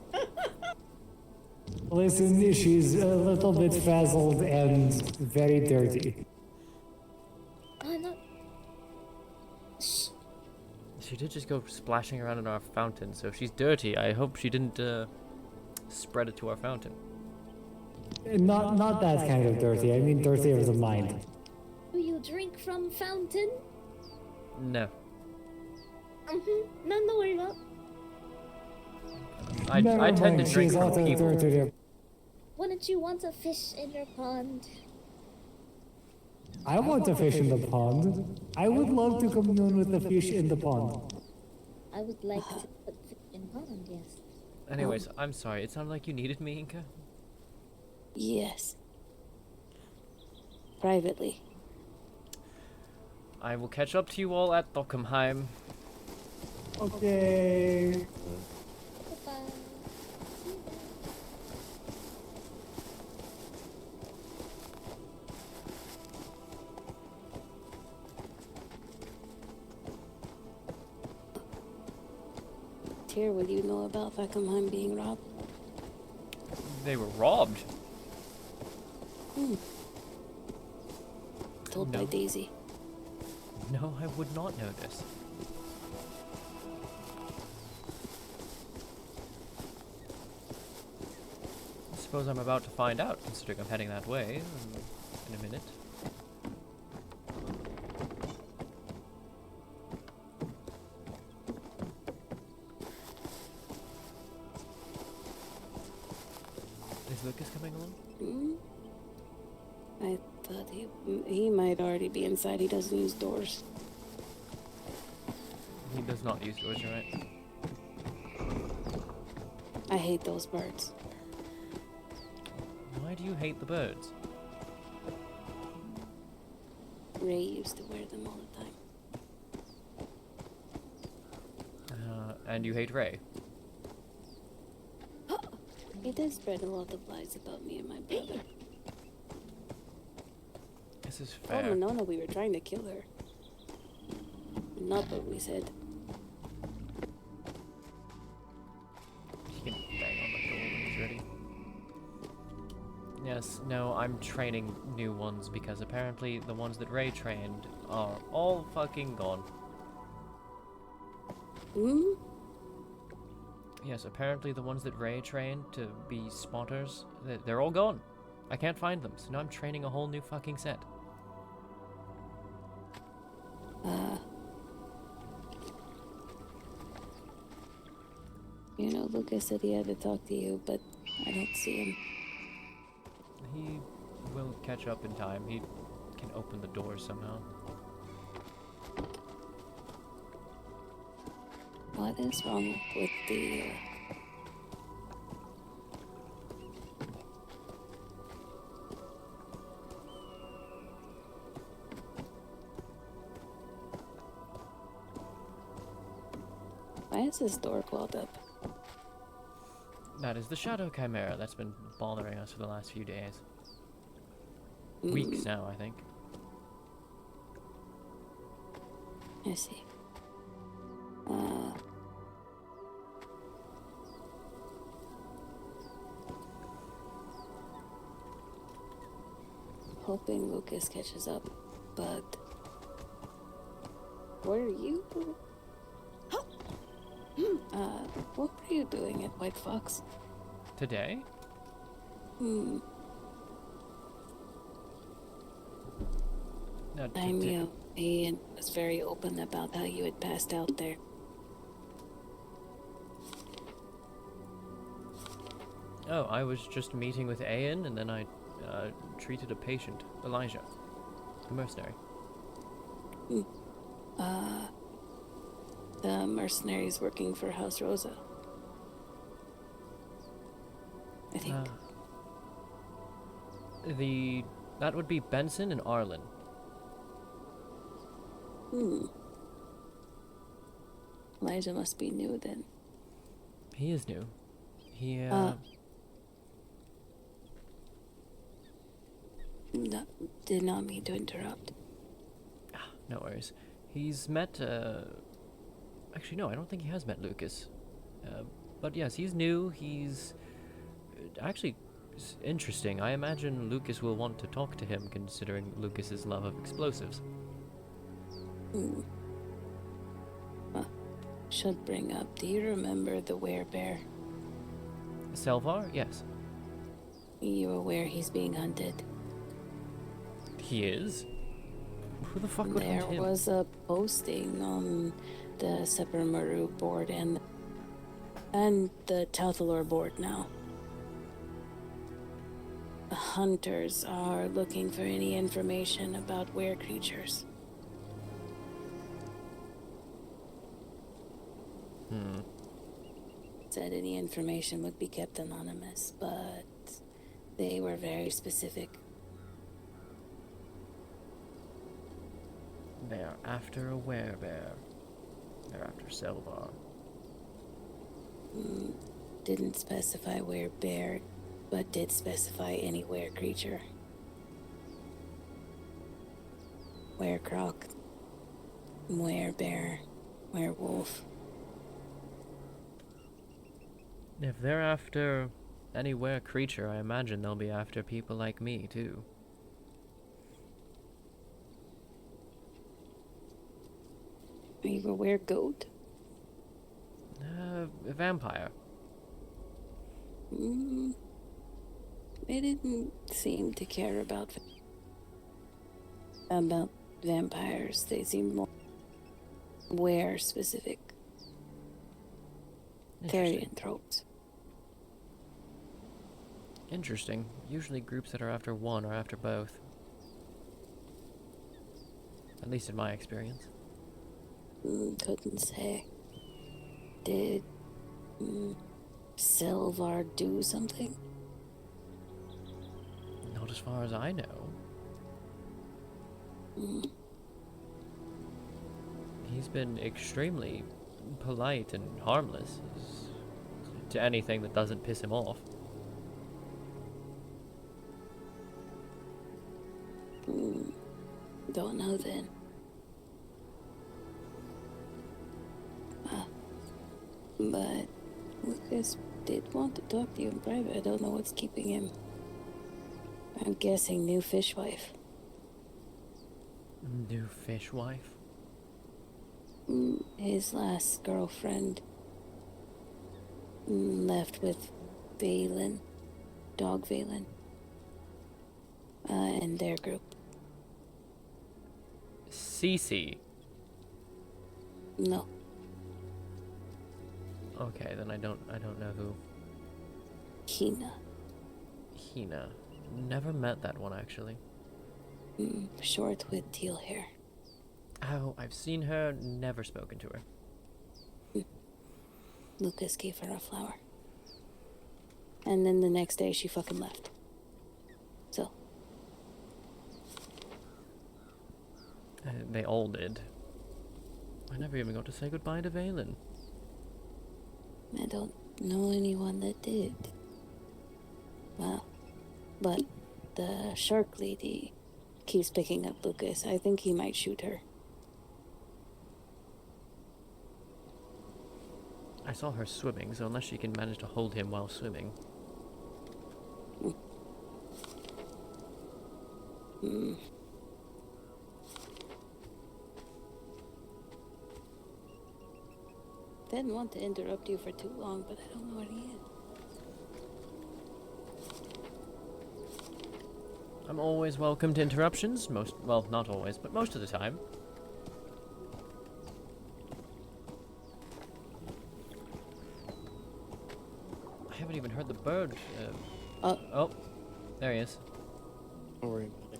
listen, she's a little bit frazzled and very dirty. No. Shh. She did just go splashing around in our fountain, so if she's dirty, I hope she didn't spread it to our fountain. Not that kind of dirty. I mean dirty of the mind. Do you drink from fountain? No. None to worry about. I tend to mind, drink she's from also people. dirty. Wouldn't you want a fish in your pond? I want to fish in the pond. I would love to commune with the fish in the pond. I would like to put fish in pond, yes. Anyways, I'm sorry. It sounded like you needed me, Inca. Yes. Privately. I will catch up to you all at Dockenheim. Okay. Bye-bye. Tyr, what do you know about Beckham being robbed? They were robbed. Told by No. Daisy. No, I would not know this. I suppose I'm about to find out, considering I'm heading that way in a minute. Is Lucas coming along? I thought he might already be inside. He doesn't use doors. He does not use doors, you're right. I hate those birds. Why do you hate the birds? Ray used to wear them all the time. And you hate Ray? He did spread a lot of lies about me and my brother. This is Oh, fair. Monona, we were trying to kill her. Not what we said. He can bang on the door when he's ready. Yes, no, I'm training new ones because apparently the ones that Ray trained are all fucking gone. Hmm? Yes, apparently the ones that Ray trained to be spotters, they're all gone. I can't find them, so now I'm training a whole new fucking set. You know, Lucas said he had to talk to you, but I don't see him. He will catch up in time. He can open the door somehow. What is wrong with the... Why is this door clogged up? That is the Shadow Chimera that's been bothering us for the last few days. Weeks now, I think. I see. Hoping Lucas catches up, but what are you? What were you doing at White Fox? Today? Hmm. No, I knew Ian was very open about how you had passed out there. Oh, I was just meeting with Ayan, and then I treated a patient, Elijah, the mercenary. The mercenaries working for House Rosa. I think. That would be Benson and Arlen. Elijah must be new then. He is new. He, No, did not mean to interrupt. no worries. He's met, actually, no, I don't think he has met Lucas. But yes, he's new. He's actually interesting. I imagine Lucas will want to talk to him, considering Lucas's love of explosives. Should bring up, do you remember the werebear? Selvar? Yes. You aware he's being hunted? He is? Who the fuck would There hunt him? was a posting on the Sepermaru board and the Tauthalor board now. The hunters are looking for any information about were creatures. Said any information would be kept anonymous, but they were very specific. They're after a werebear. They're after Selvar. Didn't specify werebear, but did specify any were creature. Werecroc, werebear, werewolf. If they're after any were creature, I imagine they'll be after people like me, too. Are you a were-goat? A vampire. They didn't seem to care about vampires. They seemed more were-specific. Carrion tropes. Interesting. Usually groups that are after one are after both. At least in my experience. Couldn't say. Did Selvar do something? Not as far as I know. Mm. He's been extremely polite and harmless to anything that doesn't piss him off. Don't know then. But Lucas did want to talk to you in private. I don't know what's keeping him. I'm guessing new fishwife. New fishwife? His last girlfriend left with Valen, Dog Valen, and their group. Cece. No. Okay, then I don't know who. Hina. Hina. Never met that one actually. Short with teal hair. Oh, I've seen her, never spoken to her. Lucas gave her a flower. And then the next day she fucking left. So. They all did. I never even got to say goodbye to Valen. I don't know anyone that did. Well, but the shark lady keeps picking up Lucas. I think he might shoot her. I saw her swimming, so unless she can manage to hold him while swimming. Didn't want to interrupt you for too long, but I don't know where he is. I'm always welcome to interruptions. Well, not always, but most of the time. I haven't even heard the bird. Oh, there he is. Don't worry about it.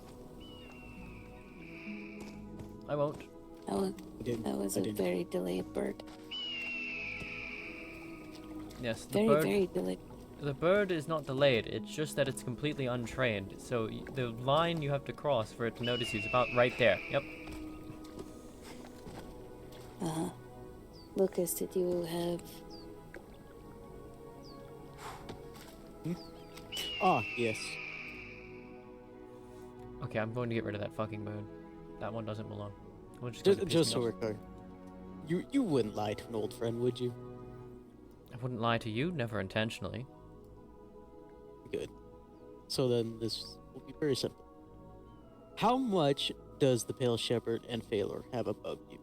I won't. That was a very delayed bird. Yes, the Very, bird. very delayed. The bird is not delayed. It's just that it's completely untrained. So the line you have to cross for it to notice you is about right there. Yep. Lucas, did you have... Ah, yes. Okay, I'm going to get rid of that fucking bird. That one doesn't belong. We'll just 'cause it pissed Just me so off. we're clear. You wouldn't lie to an old friend, would you? I wouldn't lie to you, never intentionally. Good. So then this will be very simple. How much does the Pale Shepherd and Phalor have above you?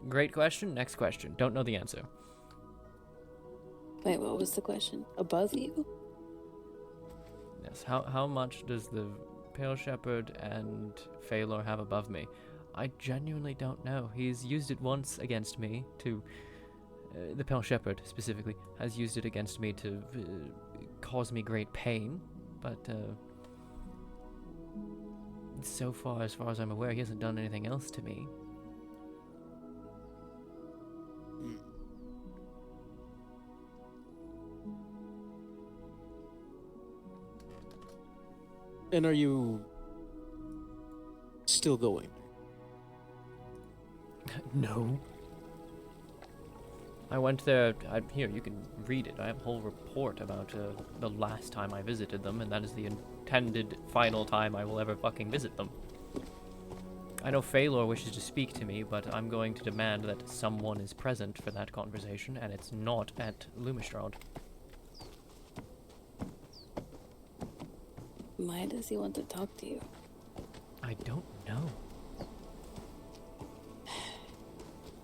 Great question. Next question. Don't know the answer. Wait, what was the question? Above you? Yes. How much does the Pale Shepherd and Phalor have above me? I genuinely don't know. He's used it once against me to... the Pale Shepherd, specifically, has used it against me to cause me great pain, but so far, as I'm aware, he hasn't done anything else to me. And are you still going? No. I went there. Here, you can read it. I have a whole report about the last time I visited them, and that is the intended final time I will ever fucking visit them. I know Phalor wishes to speak to me, but I'm going to demand that someone is present for that conversation, and it's not at Lumistrad. Why does he want to talk to you? I don't know.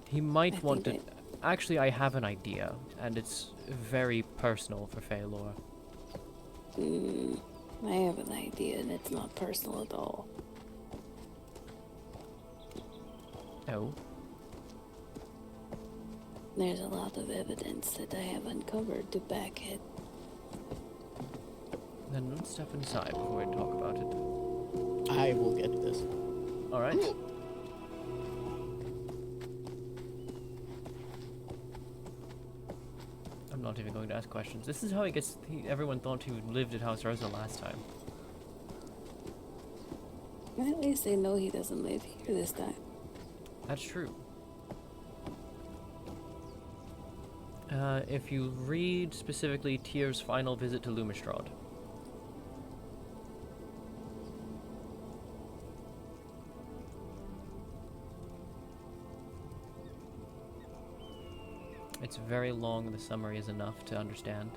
He might want to... Actually, I have an idea, and it's very personal for Phalor. I have an idea, and it's not personal at all. Oh? There's a lot of evidence that I have uncovered to back it. Then let's step inside before we talk about it. I will get to this. Alright. I'm I'm not even going to ask questions. This is how everyone thought he lived at House Rosa last time. At least they know he doesn't live here this time. That's true. If you read specifically Tyr's final visit to Lumistrad. It's very long, the summary is enough to understand.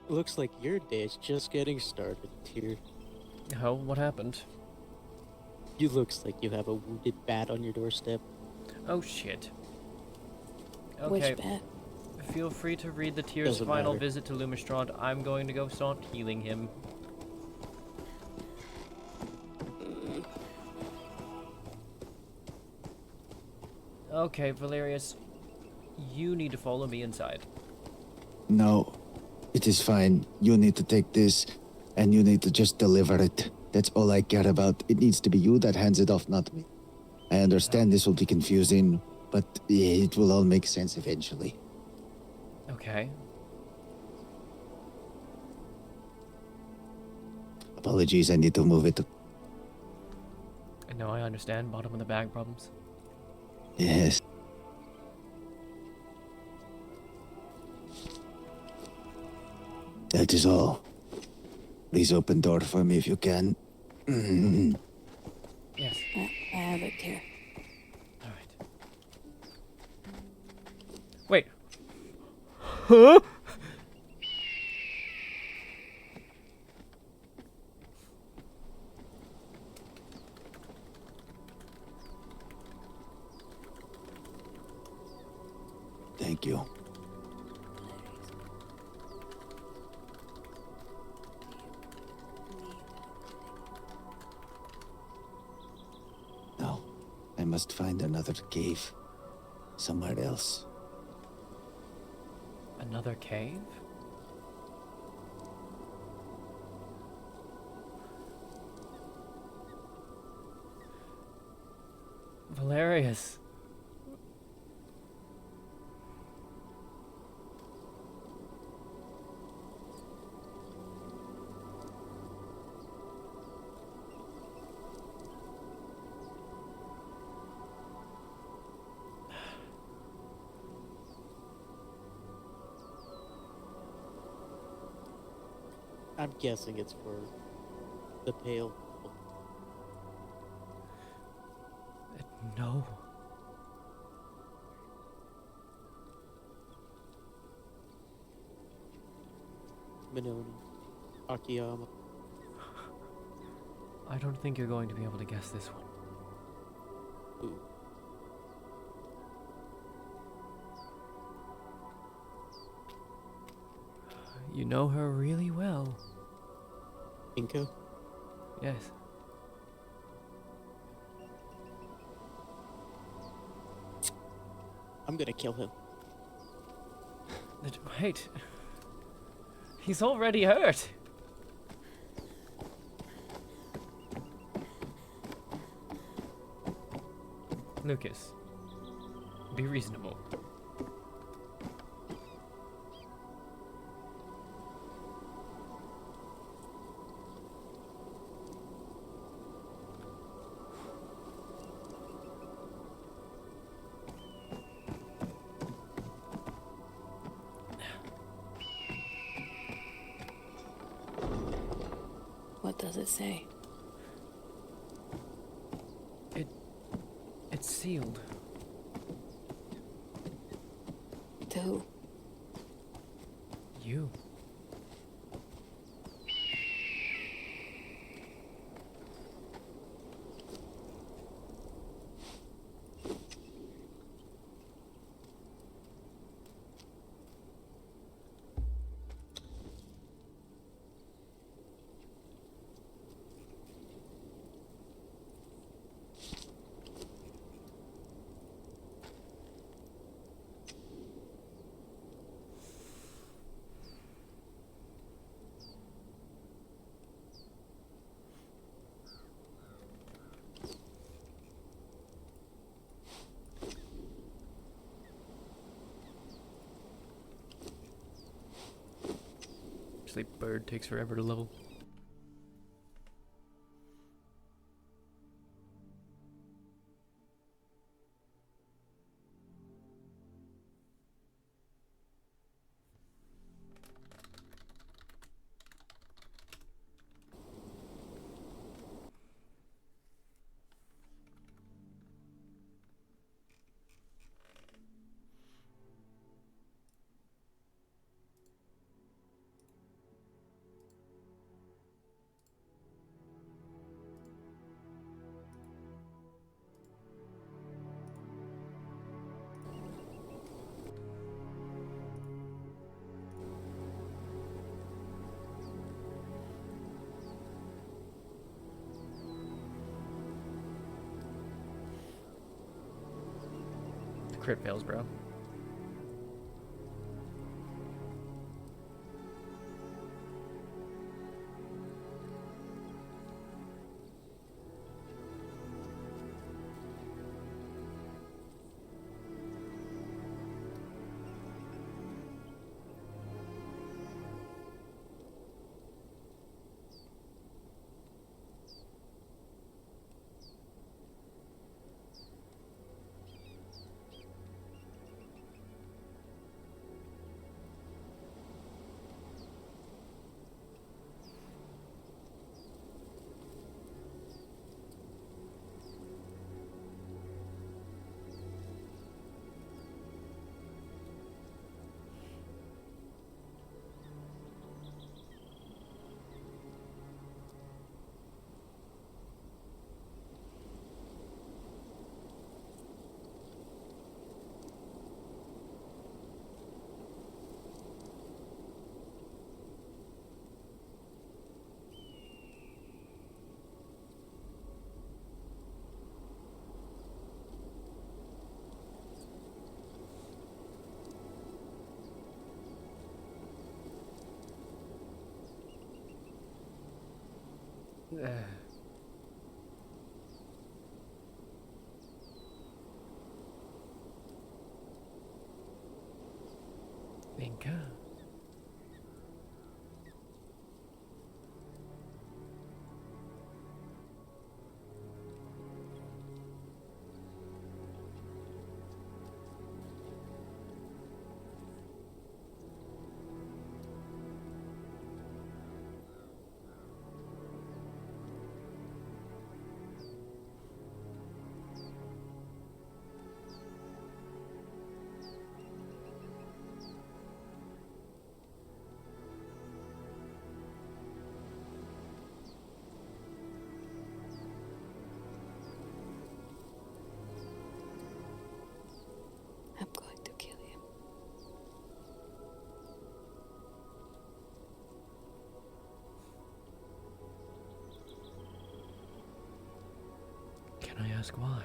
Looks like your day's just getting started, Tyr. Oh, what happened? You looks like you have a wounded bat on your doorstep. Oh shit. Okay. Which bat? Feel free to read the Tyr's Doesn't final matter. visit to Lumistrad. I'm going to go start healing him. Okay, Valerius, you need to follow me inside. No, it is fine. You need to take this, and you need to just deliver it. That's all I care about. It needs to be you that hands it off, not me. I understand this will be confusing, but it will all make sense eventually. Okay. Apologies, I need to move it. No, I understand. Bottom of the bag problems. Yes. That is all. Please open door for me if you can. Yes. I have it here. Alright. Wait. Huh? Thank you. Now, I must find another cave. Somewhere else. Another cave? Valerius. I'm guessing it's for the pale. No. Minoni, Akiyama. I don't think you're going to be able to guess this one. Ooh. You know her really well. Inka? Yes. I'm gonna kill him. Wait. He's already hurt. Lucas, be reasonable. What does it say? It's sealed. To who? You. Honestly, bird takes forever to level. Crit fails, bro. Venga. I'm going to kill him. Can I ask why?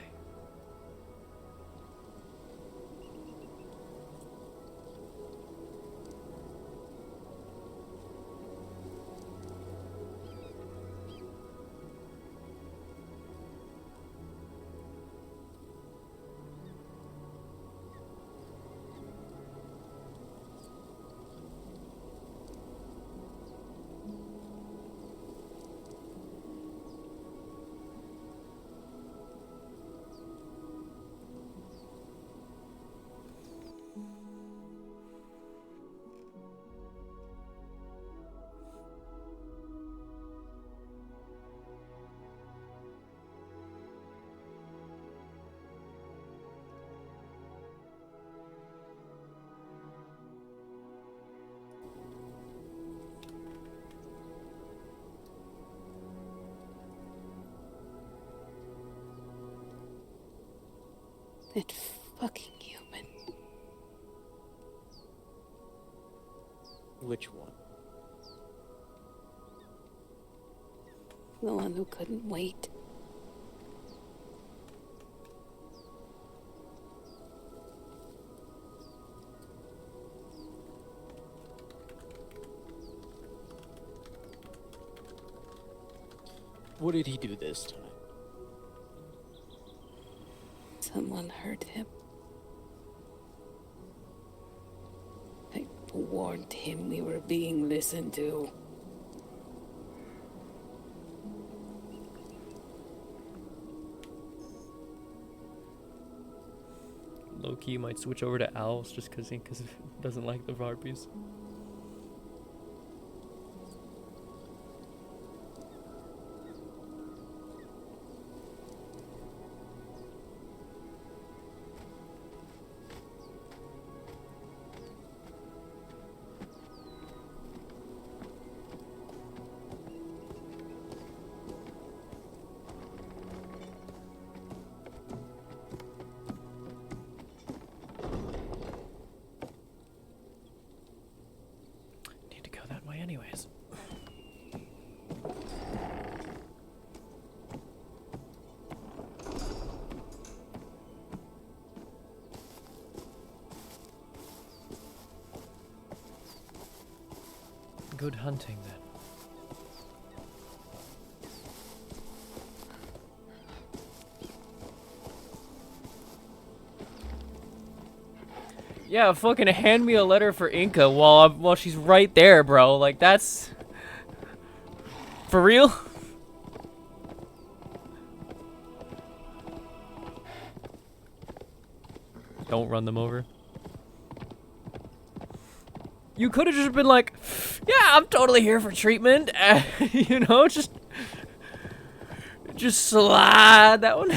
That fucking human. Which one? The one who couldn't wait. What did he do this time? Someone hurt him. I who warned him we were being listened to. Low-key might switch over to owls just because he doesn't like the harpies. Anyways. Good hunting then. Yeah, fucking hand me a letter for Inca while she's right there, bro. Like, that's... For real? Don't run them over. You could have just been like, yeah, I'm totally here for treatment. You know, just slide that one.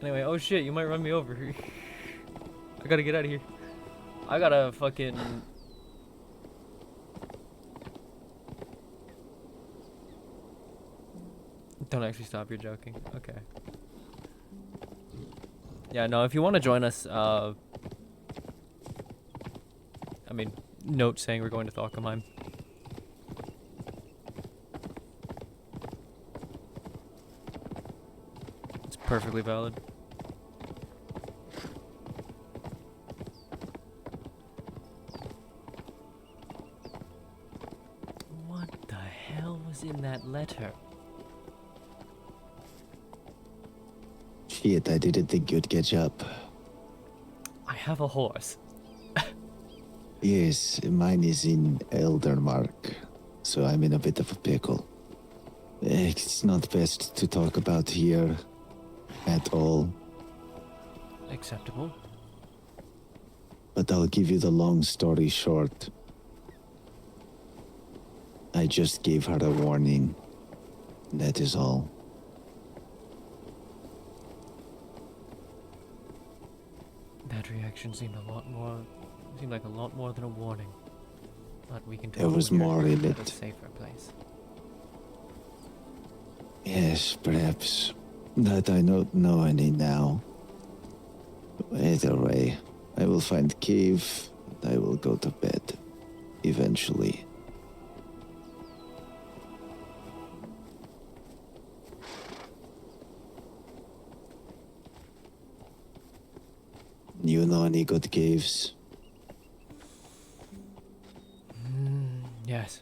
Anyway, oh shit, you might run me over. I gotta get out of here. I gotta fucking... Don't actually stop, you're joking. Okay. Yeah, no, if you want to join us, I mean, note saying we're going to Thalkemheim. It's perfectly valid. What the hell was in that letter? Shit, I didn't think you'd catch up. I have a horse. Yes, mine is in Eldermark, so I'm in a bit of a pickle. It's not best to talk about here at all, Acceptable. but I'll give you the long story short. I just gave her a warning. That is all. That reaction seemed like a lot more than a warning. But we can There was totally more in at a it. safer place. Yes, perhaps. That I don't know any now. Either way, I will find cave and I will go to bed. Eventually. You know any good caves? Yes.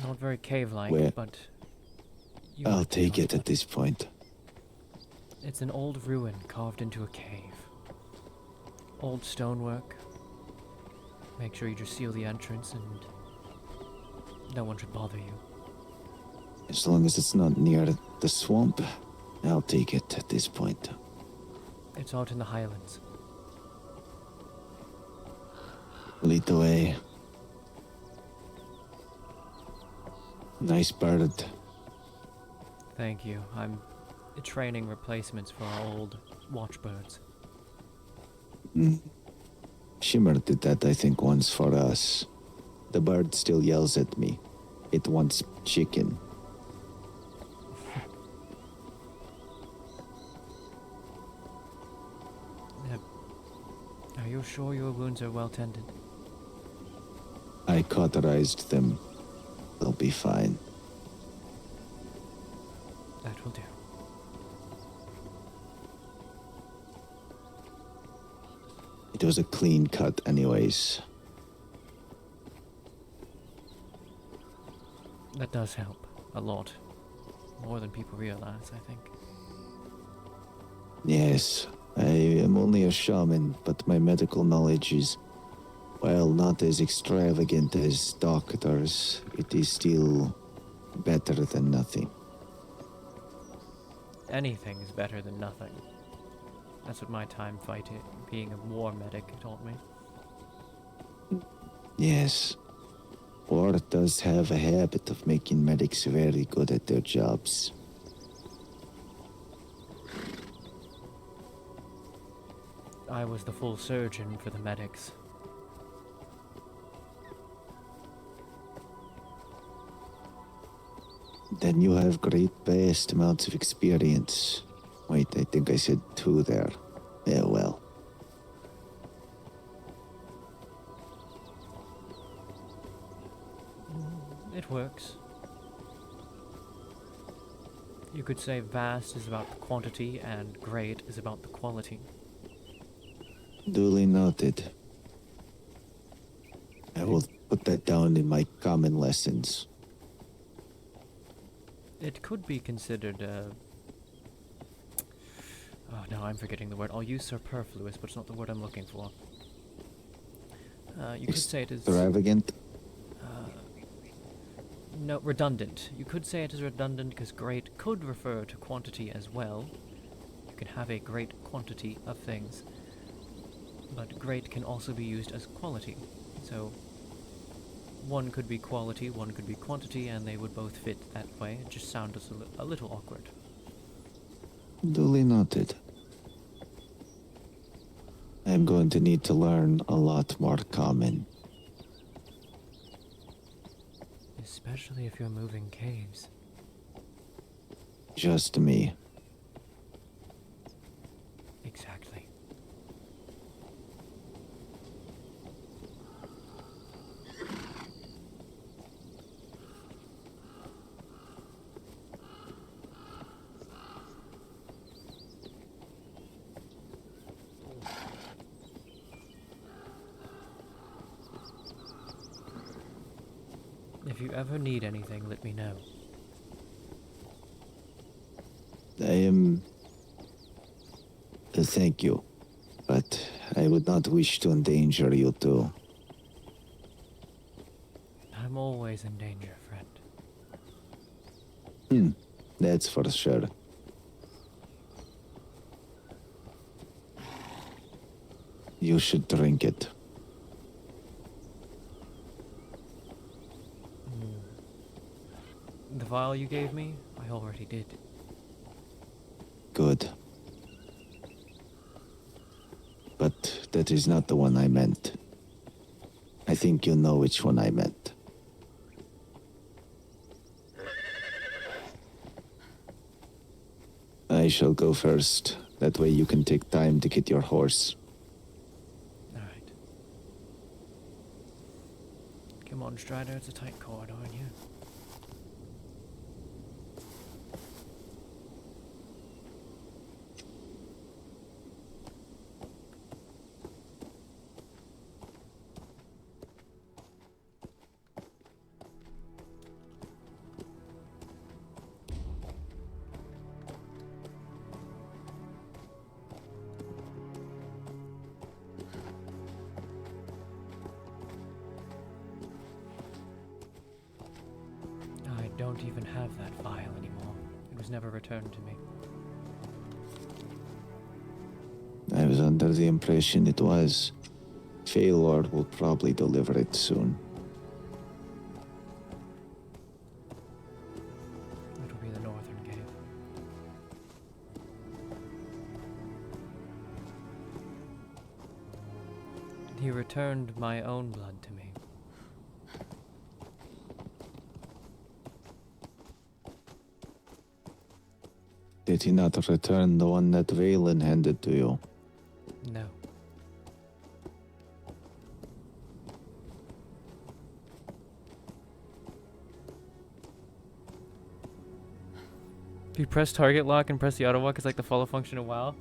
Not very cave-like, Where? but... I'll take it at this point. It's an old ruin carved into a cave. Old stonework. Make sure you just seal the entrance and no one should bother you. As long as it's not near the swamp, I'll take it at this point. It's out in the highlands. Lead the way. Nice bird. Thank you. I'm training replacements for our old watchbirds. Shimmer did that, I think, once for us. The bird still yells at me. It wants chicken. Are you sure your wounds are well tended? I cauterized them. They'll be fine. That will do. It was a clean cut, anyways. That does help a lot. More than people realize, I think. Yes, I am only a shaman, but my medical knowledge is, well, not as extravagant as doctors. It is still better than nothing. Anything is better than nothing. That's what my time fighting, being a war medic, taught me. Yes. War does have a habit of making medics very good at their jobs. I was the full surgeon for the medics. Then you have great vast amounts of experience. Wait, I think I said 2 there. Yeah, well. It works. You could say vast is about the quantity and great is about the quality. Duly noted. I will put that down in my common lessons. It could be considered, oh no, I'm forgetting the word. I'll use superfluous, but it's not the word I'm looking for. You could say it is... Extravagant? No, redundant. You could say it is redundant because great could refer to quantity as well. You can have a great quantity of things. But great can also be used as quality. So, one could be quality, one could be quantity, and they would both fit that way. It just sounds a little awkward. Duly noted. I'm going to need to learn a lot more common. Especially if you're moving caves. Just me. Exactly. If you ever need anything, let me know. I am... thank you. But I would not wish to endanger you too. I'm always in danger, friend. That's for sure. You should drink it. The vial you gave me, I already did. Good. But that is not the one I meant. I think you know which one I meant. I shall go first. That way you can take time to get your horse. Alright. Come on, Strider, it's a tight corridor in here. I don't even have that vial anymore. It was never returned to me. I was under the impression it was. Failord will probably deliver it soon. It'll be the northern cave. He returned my own blood to me. Did he not return the one that Valen handed to you? No. If you press target lock and press the auto walk, it's like the follow function of WoW.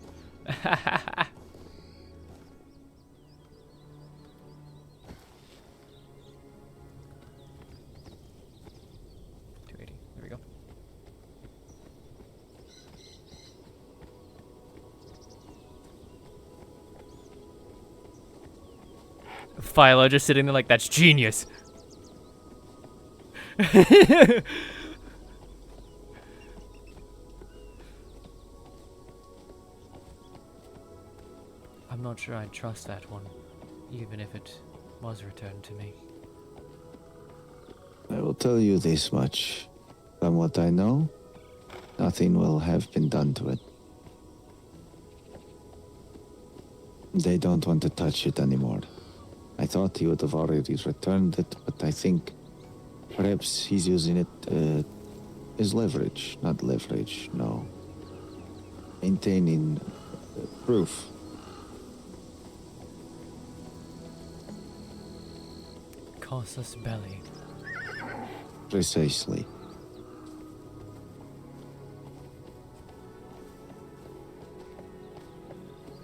Philo just sitting there like, that's genius. I'm not sure I'd trust that one, even if it was returned to me. I will tell you this much. From what I know, nothing will have been done to it. They don't want to touch it anymore. I thought he would have already returned it, but I think perhaps he's using it as leverage. Not leverage, no. Maintaining proof. Casus belli. Precisely.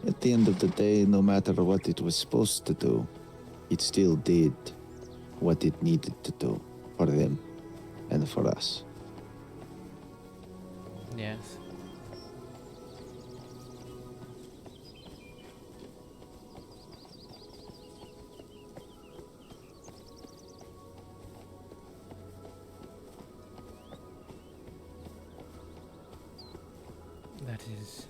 At the end of the day, no matter what it was supposed to do, it still did what it needed to do for them and for us. Yes. That is...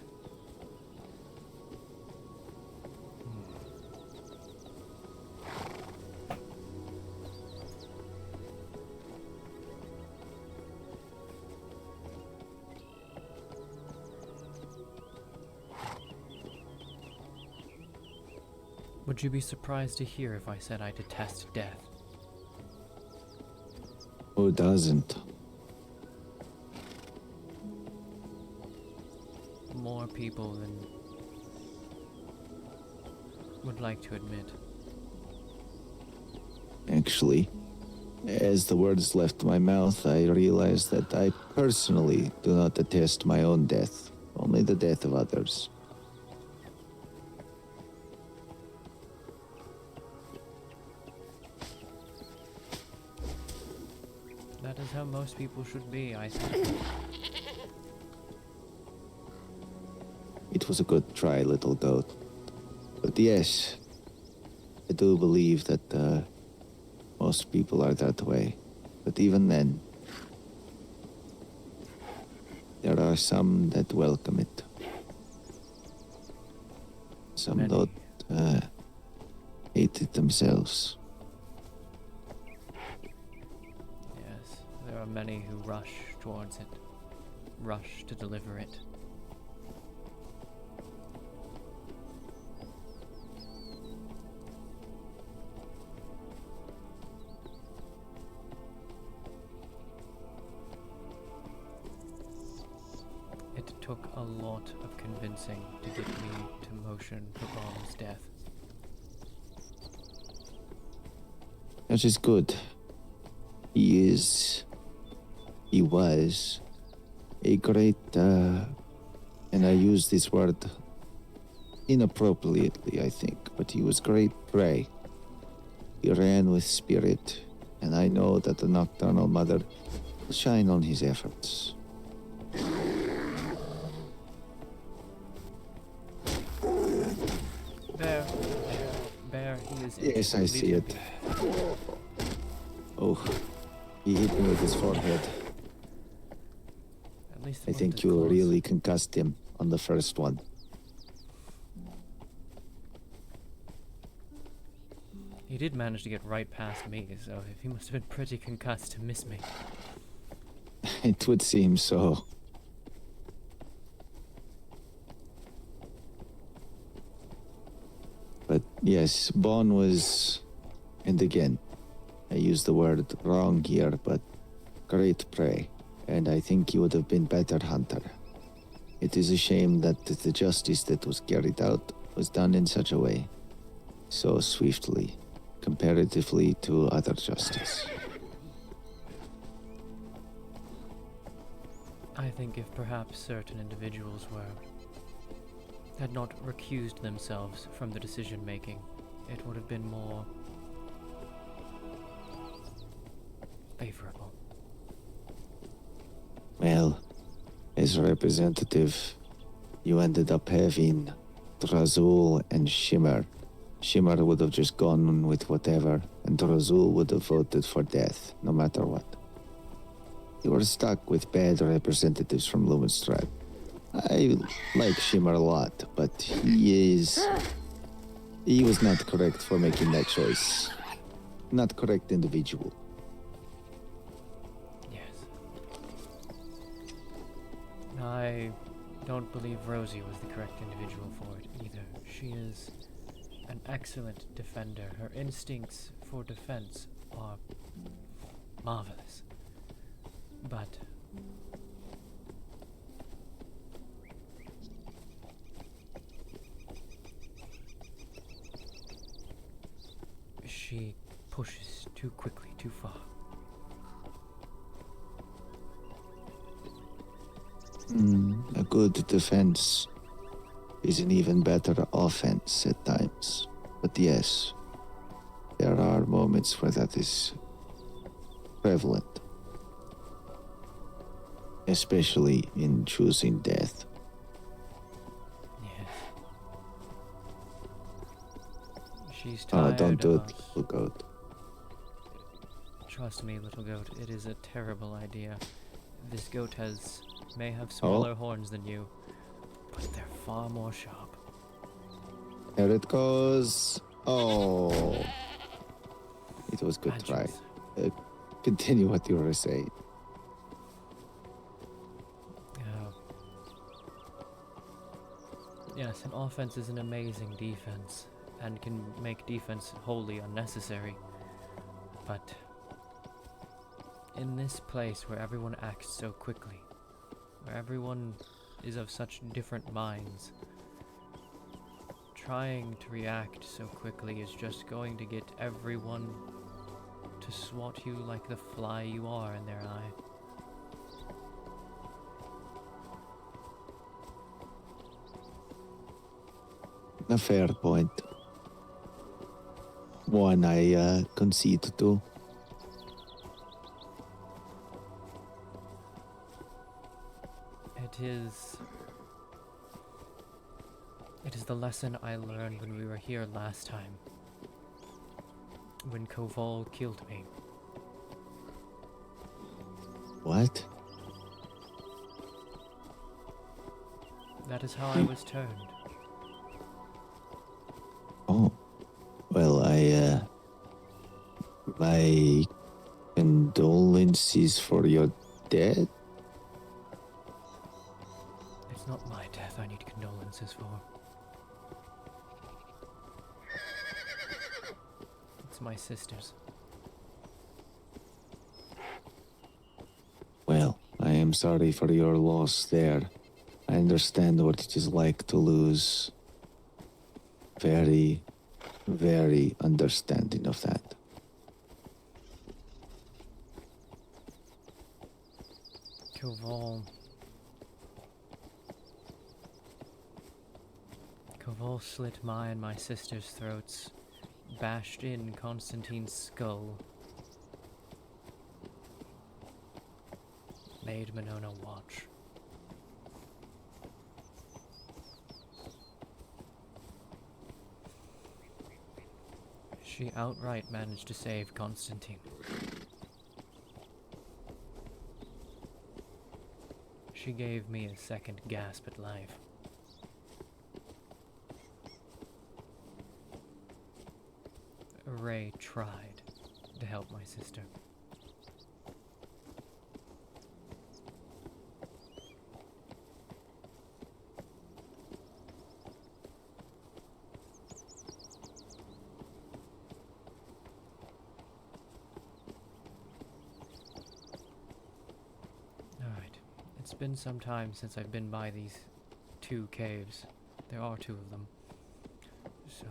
Would you be surprised to hear if I said I detest death? Who doesn't? More people than would like to admit. Actually, as the words left my mouth, I realized that I personally do not detest my own death, only the death of others. That is how most people should be, I think. It was a good try, little goat. But yes, I do believe that most people are that way. But even then, there are some that welcome it. Some Many. don't hate it themselves. Yes, there are many who rush towards it, rush to deliver it. It took a lot of convincing to get me to motion for Bond's death. That is good. He was a great, and I use this word inappropriately, I think, but he was great prey. He ran with spirit, and I know that the Nocturnal Mother will shine on his efforts. Bear, he is... Yes, I see it. Oh, he hit me with his forehead. At least I think you really concussed him on the first one. He did manage to get right past me, so he must have been pretty concussed to miss me. It would seem so. But yes, Bon was, and again, I use the word wrong here, but great prey, and I think he would have been better hunter. It is a shame that the justice that was carried out was done in such a way, so swiftly, comparatively to other justice. I think if perhaps certain individuals had not recused themselves from the decision-making, it would have been more favorable. Well, as representative, you ended up having Tyr'Sul and Shimmer Shimmer would have just gone with whatever, and Tyr'Sul would have voted for death, no matter what. You were stuck with bad representatives from Lumen's tribe. I like Shimmer a lot, but he was not correct for making that choice. Not correct individual. Yes. I don't believe Rosie was the correct individual for it either. She is an excellent defender. Her instincts for defense are marvelous. But she pushes too quickly, too far. A good defense is an even better offense at times. But yes, there are moments where that is prevalent. Especially in choosing death. Yes. She's tired Don't do of it, us. little goat. Trust me, little goat, it is a terrible idea. This goat may have smaller horns than you, but they're far more sharp. Here it goes. Oh. It was good try. Continue what you were saying. Yes, an offense is an amazing defense, and can make defense wholly unnecessary. But in this place where everyone acts so quickly, where everyone is of such different minds, trying to react so quickly is just going to get everyone to swat you like the fly you are in their eye. A fair point. One I concede to. It is the lesson I learned when we were here last time. When Koval killed me. What? That is how I was turned. Oh. Well, my condolences for your death? It's not my death I need condolences for. It's my sister's. Well, I am sorry for your loss there. I understand what it is like to lose. Very, very understanding of that. Koval slit my and my sister's throats, bashed in Constantine's skull, made Monona watch. She outright managed to save Constantine. She gave me a second gasp at life. Ray tried to help my sister. Alright, it's been some time since I've been by these two caves. There are two of them. So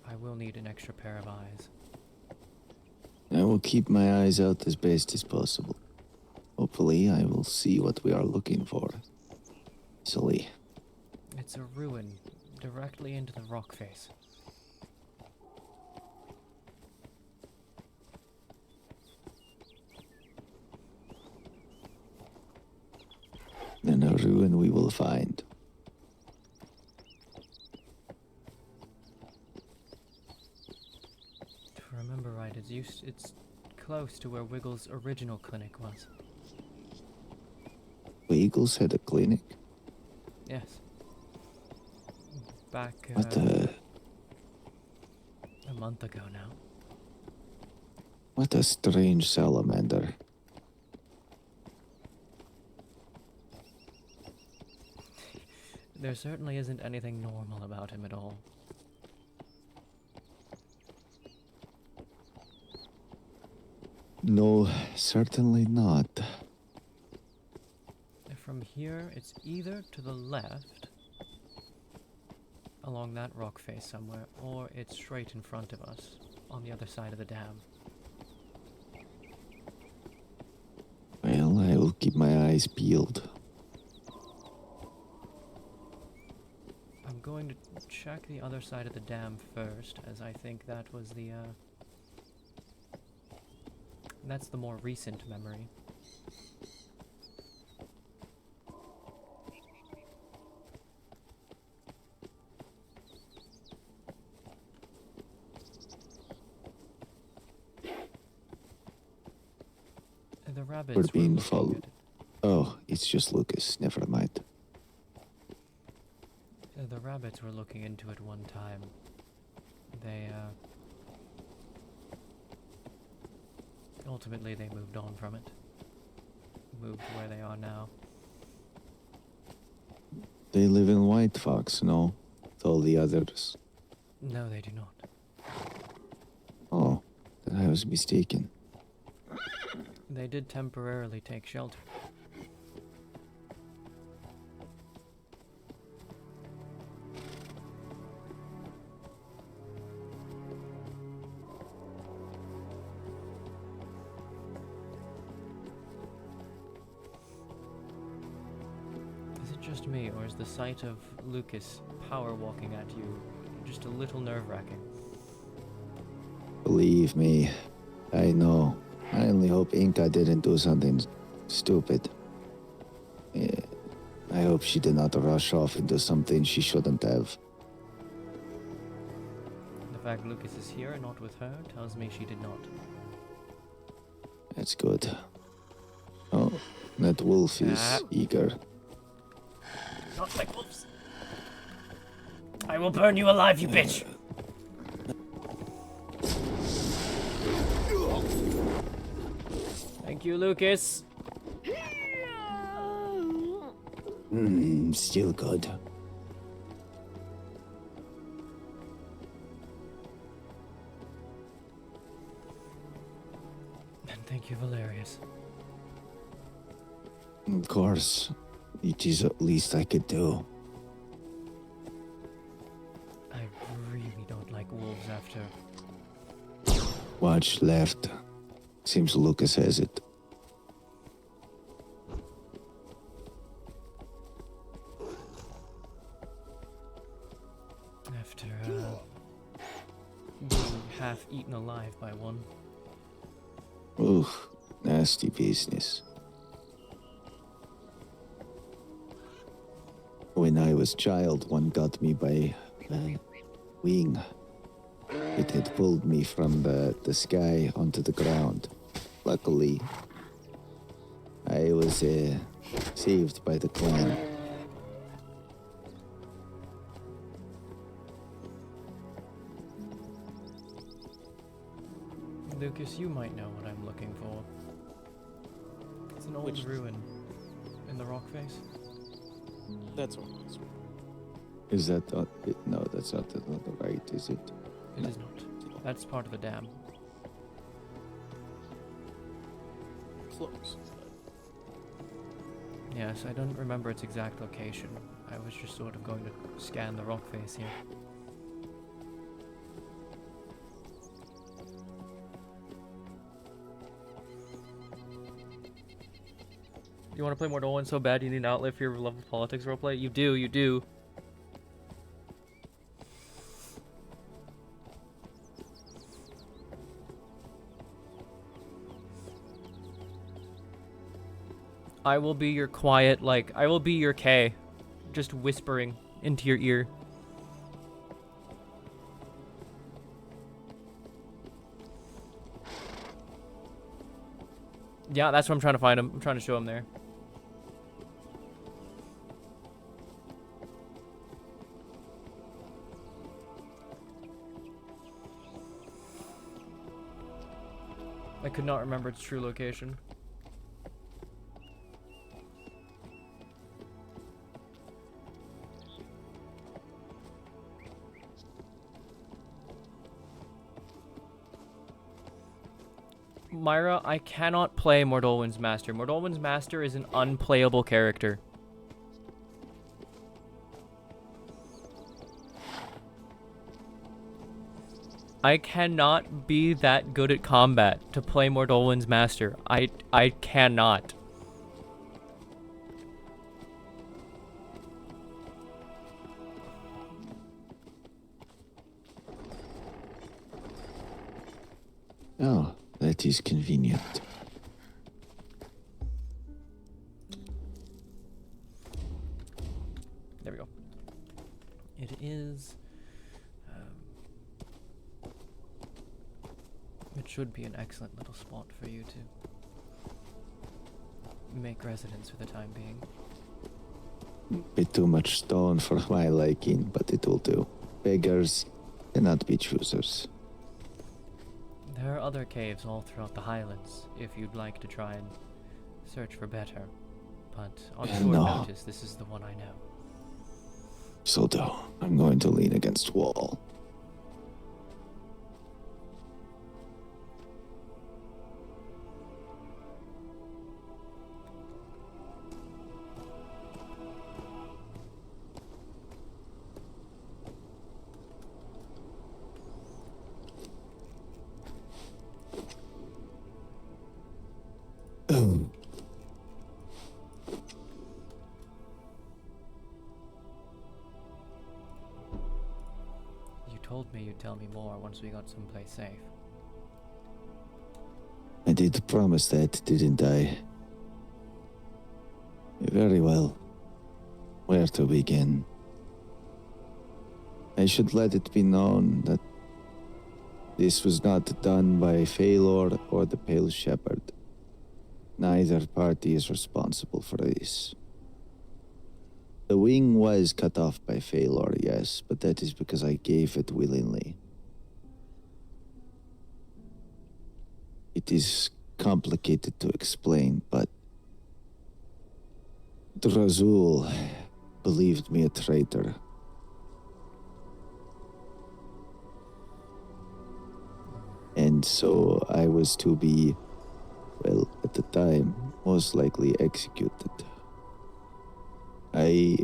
I will need an extra pair of eyes. I will keep my eyes out as best as possible. Hopefully, I will see what we are looking for. Easily. It's a ruin directly into the rock face. Then a ruin we will find. It's close to where Wiggle's original clinic was. Eagles had a clinic? Yes. Back What a month ago now. What a strange salamander. There certainly isn't anything normal about him at all. No, certainly not. From here, it's either to the left, along that rock face somewhere, or it's straight in front of us, on the other side of the dam. Well, I will keep my eyes peeled. I'm going to check the other side of the dam first, as I think that was the, that's the more recent memory. The rabbits We're were being looking followed. at it. Oh, it's just Lucas. Never mind. The rabbits were looking into it one time. They, ultimately they moved on from it. Moved to where they are now. They live in White Fox, no? With all the others. No, they do not. Oh, then I was mistaken. They did temporarily take shelter. Is it just me, or is the sight of Lucas power walking at you just a little nerve-wracking? Believe me, I know. I only hope Inca didn't do something stupid. Yeah, I hope she did not rush off into something she shouldn't have. The fact Lucas is here and not with her tells me she did not. That's good. Oh, that wolf is eager. Not like wolves. I will burn you alive, you bitch! Thank you, Lucas. Still good. And thank you, Valerius. Of course. It is at least I could do. I really don't like wolves after... Watch left. Seems Lucas has it. After, being half eaten alive by one. Ugh, nasty business. When I was child, one got me by wing. It had pulled me from the sky onto the ground. Luckily, I was saved by the clan. Lucas, you might know what I'm looking for. It's an old ruin in the rock face. That's what it is. Is that not it? No, that's not on the right, is it? It is not. That's part of the dam. Close. Yes, I don't remember its exact location. I was just sort of going to scan the rock face here. You want to play more Dolan so bad you need an outlet for your love of politics roleplay? You do, you do. I will be your quiet, like, I will be your K. Just whispering into your ear. Yeah, that's what I'm trying to find him. I'm trying to show him there. I could not remember its true location. Myra, I cannot play Mordolwin's Master. Mordolwin's Master is an unplayable character. I cannot be that good at combat to play Mordolwin's Master. I cannot. Oh, that is convenient. There we go. It is... it should be an excellent little spot for you to make residence for the time being. Bit too much stone for my liking, but it will do. Beggars cannot be choosers. There are other caves all throughout the Highlands, if you'd like to try and search for better. But on short No. notice, this is the one I know. So do. I'm going to lean against wall. You told me you'd tell me more once we got someplace safe. I did promise that, didn't I? Very well. Where to begin? I should let it be known that this was not done by Phalor or the Pale Shepherd. Neither party is responsible for this. The wing was cut off by Phalor, yes, but that is because I gave it willingly. It is complicated to explain, but Tyr'Sul believed me a traitor. And so I was to be, well, at the time, most likely executed. I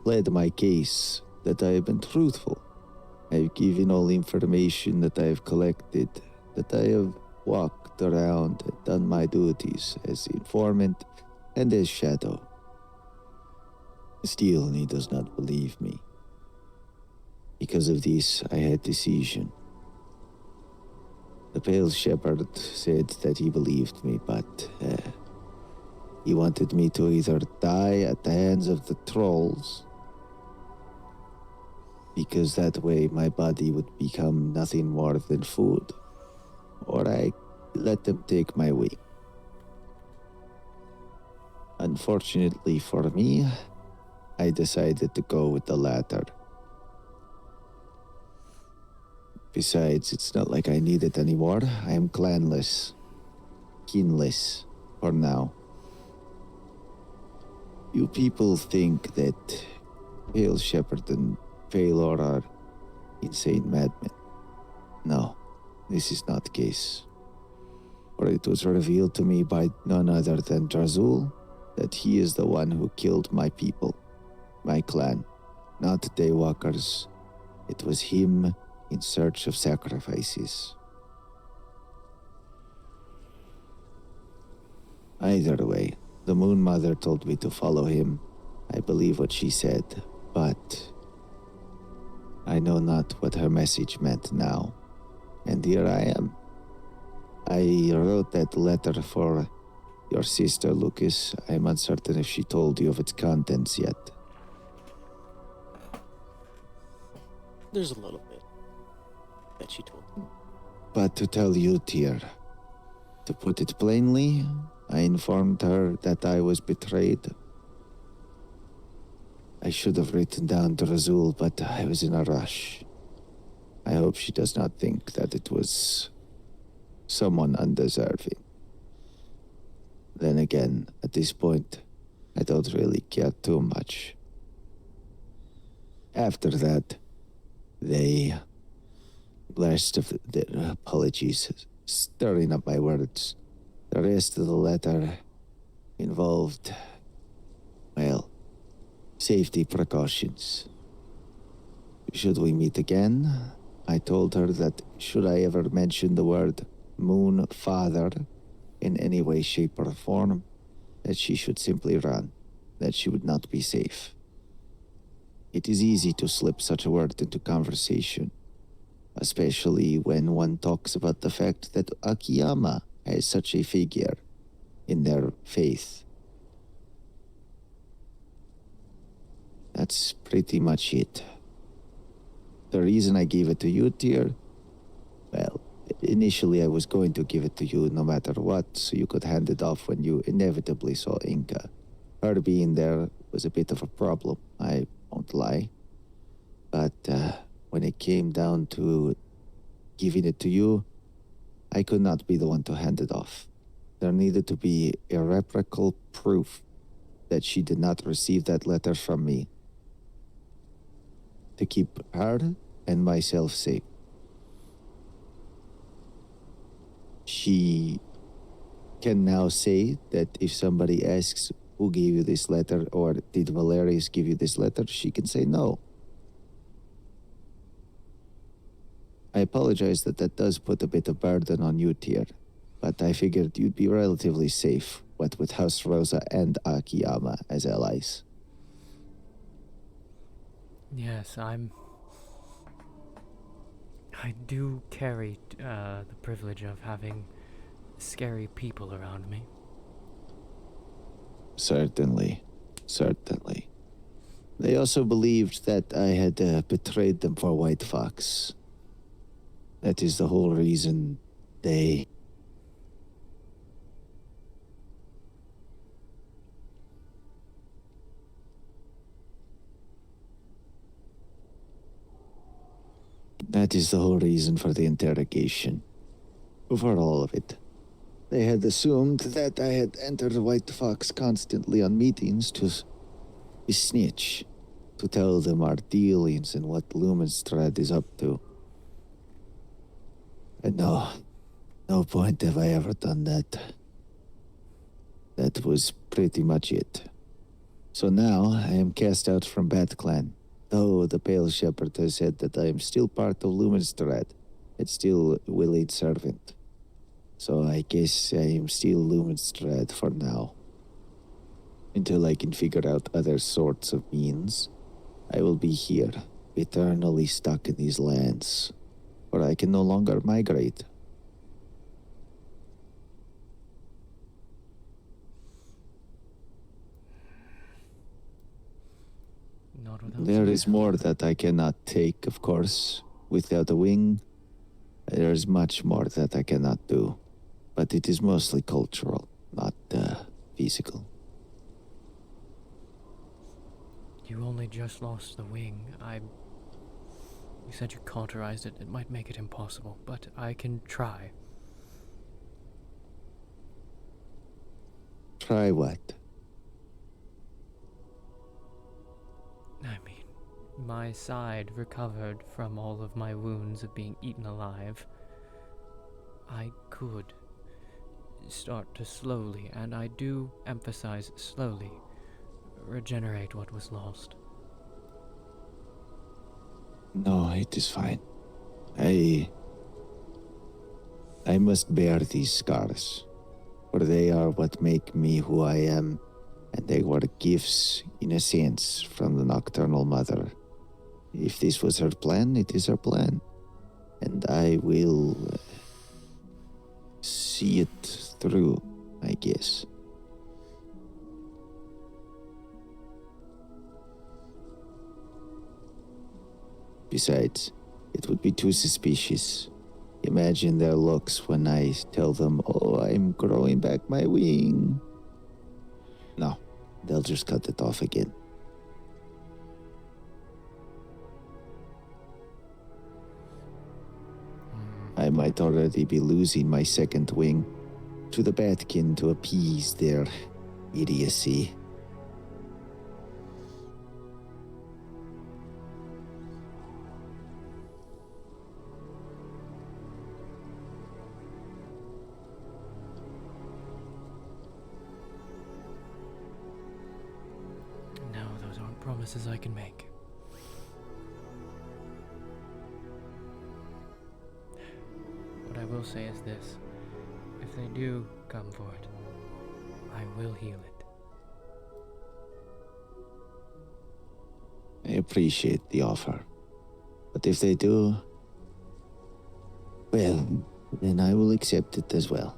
pled my case that I have been truthful. I've given all information that I have collected, that I have walked around and done my duties as informant and as shadow. Still, he does not believe me. Because of this, I had decision. The Pale Shepherd said that he believed me, but he wanted me to either die at the hands of the trolls, because that way my body would become nothing more than food, or I let them take my wing. Unfortunately for me, I decided to go with the latter. Besides, it's not like I need it anymore. I am clanless, kinless, for now. You people think that Pale Shepherd and Phalor are insane madmen. No, this is not the case. For it was revealed to me by none other than Tyr'Sul that he is the one who killed my people, my clan, not Daywalkers. It was him in search of sacrifices. Either way, the Moon Mother told me to follow him. I believe what she said, but I know not what her message meant now. And here I am. I wrote that letter for your sister, Lucas. I'm uncertain if she told you of its contents yet. There's a little bit that she told me. But to tell you, Tyr, to put it plainly, I informed her that I was betrayed. I should have written down Tyr'Sul, but I was in a rush. I hope she does not think that it was someone undeserving. Then again, at this point, I don't really care too much. After that, they blasted of their apologies, stirring up my words. The rest of the letter involved, well, safety precautions. Should we meet again, I told her that should I ever mention the word Moon Father in any way, shape, or form, that she should simply run, that she would not be safe. It is easy to slip such a word into conversation, especially when one talks about the fact that Akiyama has such a figure in their faith. That's pretty much it. The reason I gave it to you, dear, well, initially I was going to give it to you no matter what, so you could hand it off when you inevitably saw Inca. Her being there was a bit of a problem, I won't lie. But when it came down to giving it to you, I could not be the one to hand it off. There needed to be irreparable proof that she did not receive that letter from me, to keep her and myself safe. She can now say that if somebody asks who gave you this letter or did Valerius give you this letter, she can say no. I apologize that does put a bit of burden on you, Tyr, but I figured you'd be relatively safe, what with House Rosa and Akiyama as allies. Yes, I do carry the privilege of having scary people around me. Certainly. They also believed that I had betrayed them for White Fox. That is the whole reason they... That is the whole reason for the interrogation. For all of it. They had assumed that I had entered White Fox constantly on meetings to snitch, to tell them our dealings and what Lumenstrad is up to. And no point have I ever done that. That was pretty much it. So now I am cast out from Bat Clan, though the Pale Shepherd has said that I am still part of Lumenstrad, and still a willing servant. So I guess I am still Lumenstrad for now. Until I can figure out other sorts of means, I will be here, eternally stuck in these lands, where I can no longer migrate. There is more that I cannot take, of course. Without a wing, there is much more that I cannot do. But it is mostly cultural, not physical. You only just lost the wing. You said you cauterized it. It might make it impossible, but I can try. Try what? I mean, my side recovered from all of my wounds of being eaten alive. I could start to slowly, and I do emphasize slowly, regenerate what was lost. No, it is fine. I must bear these scars, for they are what make me who I am, and they were gifts, in a sense, from the Nocturnal Mother. If this was her plan, it is her plan. And I will see it through, I guess. Besides, it would be too suspicious. Imagine their looks when I tell them, oh, I'm growing back my wing. No, they'll just cut it off again. I might already be losing my second wing to the Batkin to appease their idiocy. No, those aren't promises I can make. What I will say is this. If they do come for it, I will heal it. I appreciate the offer. But if they do, well, then I will accept it as well.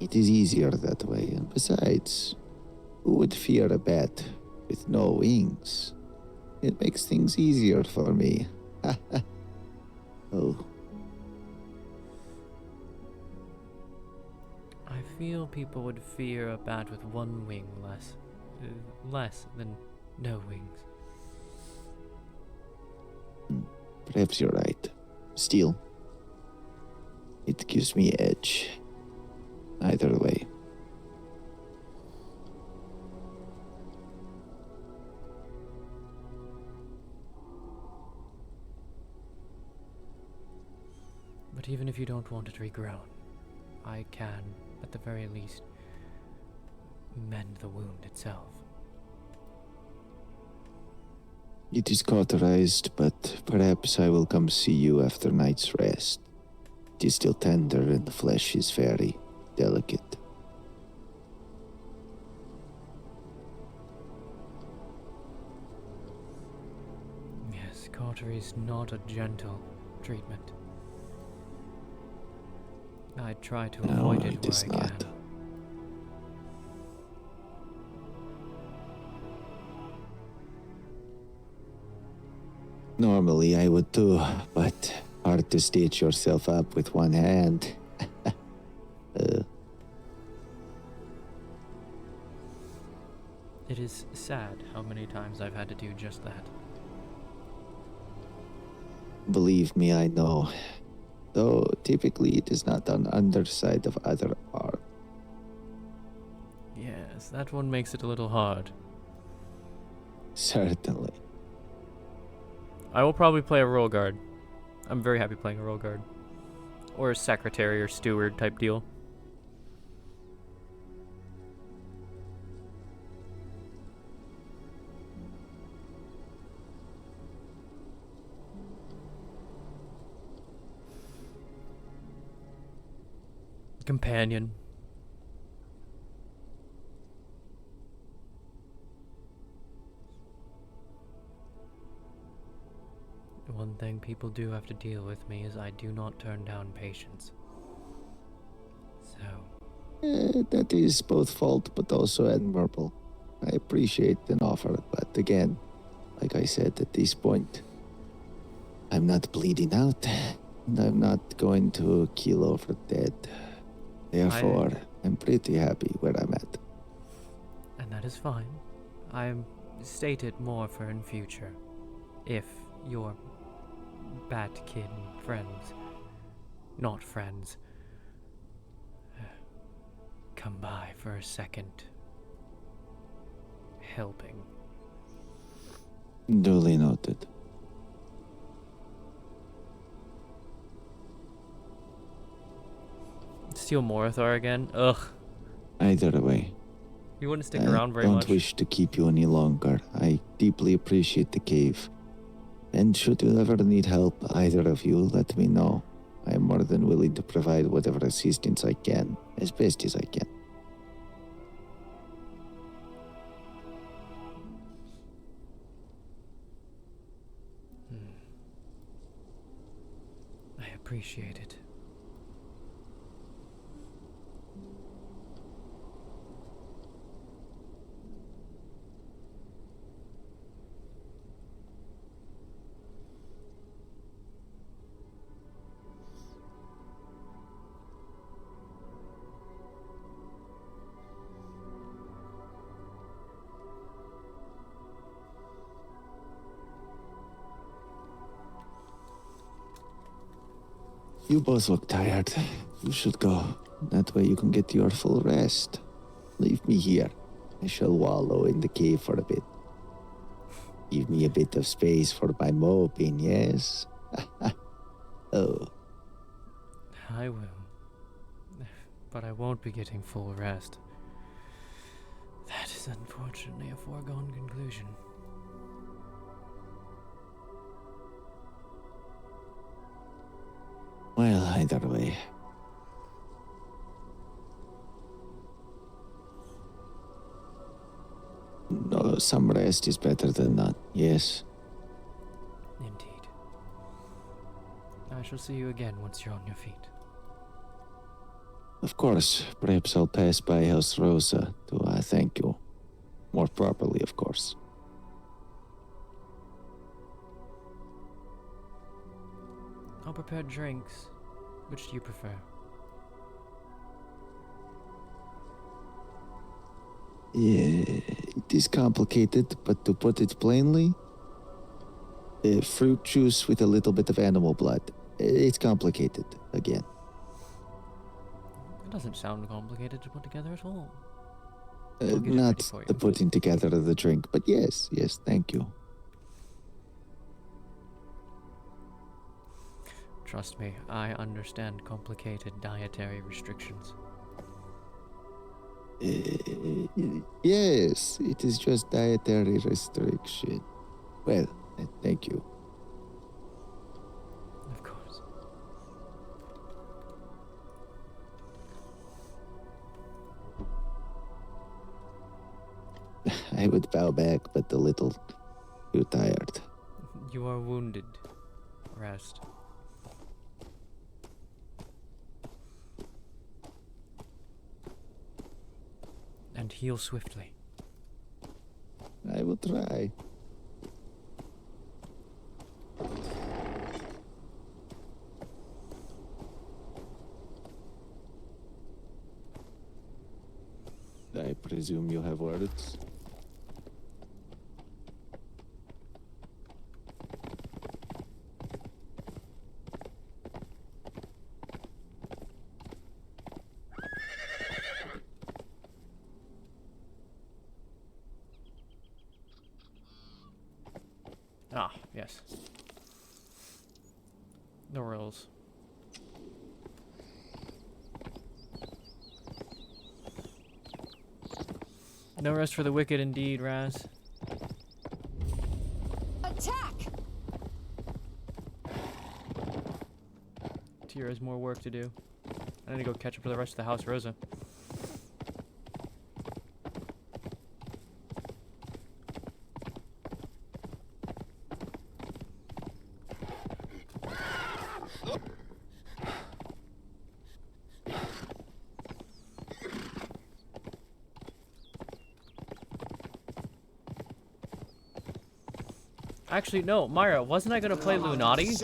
It is easier that way, and besides, who would fear a bat with no wings? It makes things easier for me. Oh. I feel people would fear a bat with one wing less than no wings. Perhaps you're right. Still, it gives me edge. Either way. But even if you don't want it regrown, I can, at the very least, mend the wound itself. It is cauterized, but perhaps I will come see you after night's rest. It is still tender and the flesh is very delicate. Yes, cautery is not a gentle treatment. I try to avoid it where I can. Normally I would too, but hard to stitch yourself up with one hand. It is sad how many times I've had to do just that. Believe me, I know. Though typically it is not on underside of other arm. Yes, that one makes it a little hard. Certainly. I will probably play a royal guard. I'm very happy playing a royal guard. Or a secretary or steward type deal. Companion. One thing people do have to deal with me is I do not turn down patients. So... that is both fault but also admirable. I appreciate an offer, but again, like I said at this point, I'm not bleeding out, and I'm not going to keel over dead. Therefore, I'm pretty happy where I'm at. And that is fine. I'm stated more for in future. If your Batkin friends, not friends, come by for a second helping. Duly noted. Steal Morithar again? Ugh. Either way. You wouldn't stick around very much. I much. don't wish to keep you any longer. I deeply appreciate the cave. And should you ever need help, either of you, let me know. I am more than willing to provide whatever assistance I can, as best as I can. I appreciate it. You both look tired. You should go. That way you can get your full rest. Leave me here. I shall wallow in the cave for a bit. Give me a bit of space for my moping, yes? Oh. I will. But I won't be getting full rest. That is unfortunately a foregone conclusion. Well, either way. No, some rest is better than none, yes? Indeed. I shall see you again once you're on your feet. Of course, perhaps I'll pass by House Rosa to thank you. More properly, of course. I'll prepare drinks. Which do you prefer? Yeah, it is complicated, but to put it plainly, fruit juice with a little bit of animal blood. It's complicated, again. It doesn't sound complicated to put together at all. I'll get it ready Not for you. the putting together of the drink, but yes, thank you. Trust me, I understand complicated dietary restrictions. Yes, it is just dietary restriction. Well, thank you. Of course. I would bow back, but a little too tired. You are wounded. Rest. And heal swiftly. I will try. I presume you have words? Ah, yes. No rules. No rest for the wicked indeed, Raz. Attack! Tyr has more work to do. I need to go catch up to the rest of the House Rosa. Actually, no, Myra, wasn't I gonna play Lunati?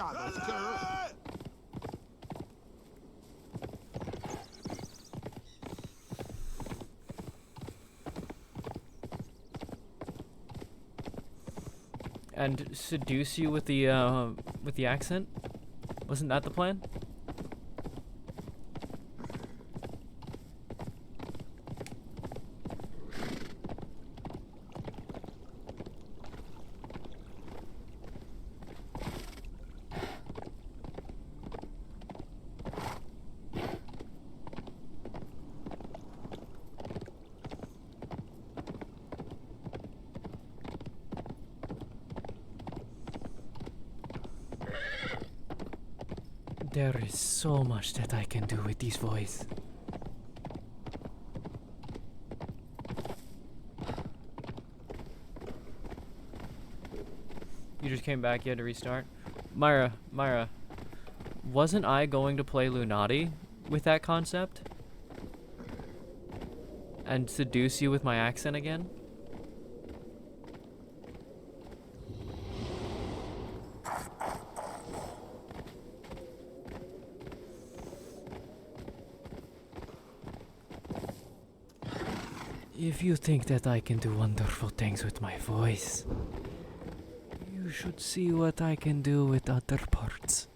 And seduce you with the accent? Wasn't that the plan? There is so much that I can do with this voice. You just came back, you had to restart? Myra, wasn't I going to play Lunati with that concept? And seduce you with my accent again? If you think that I can do wonderful things with my voice, you should see what I can do with other parts.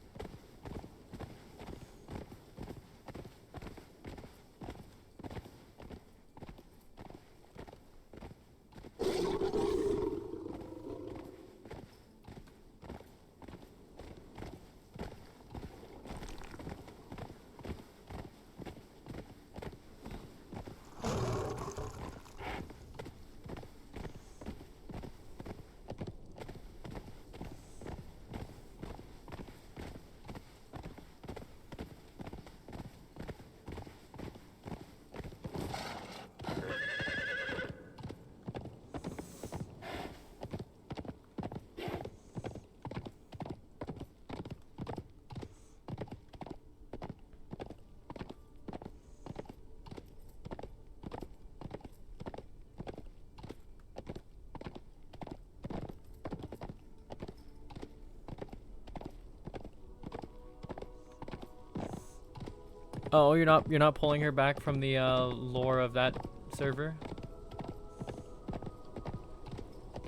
Oh, you're not pulling her back from the lore of that server?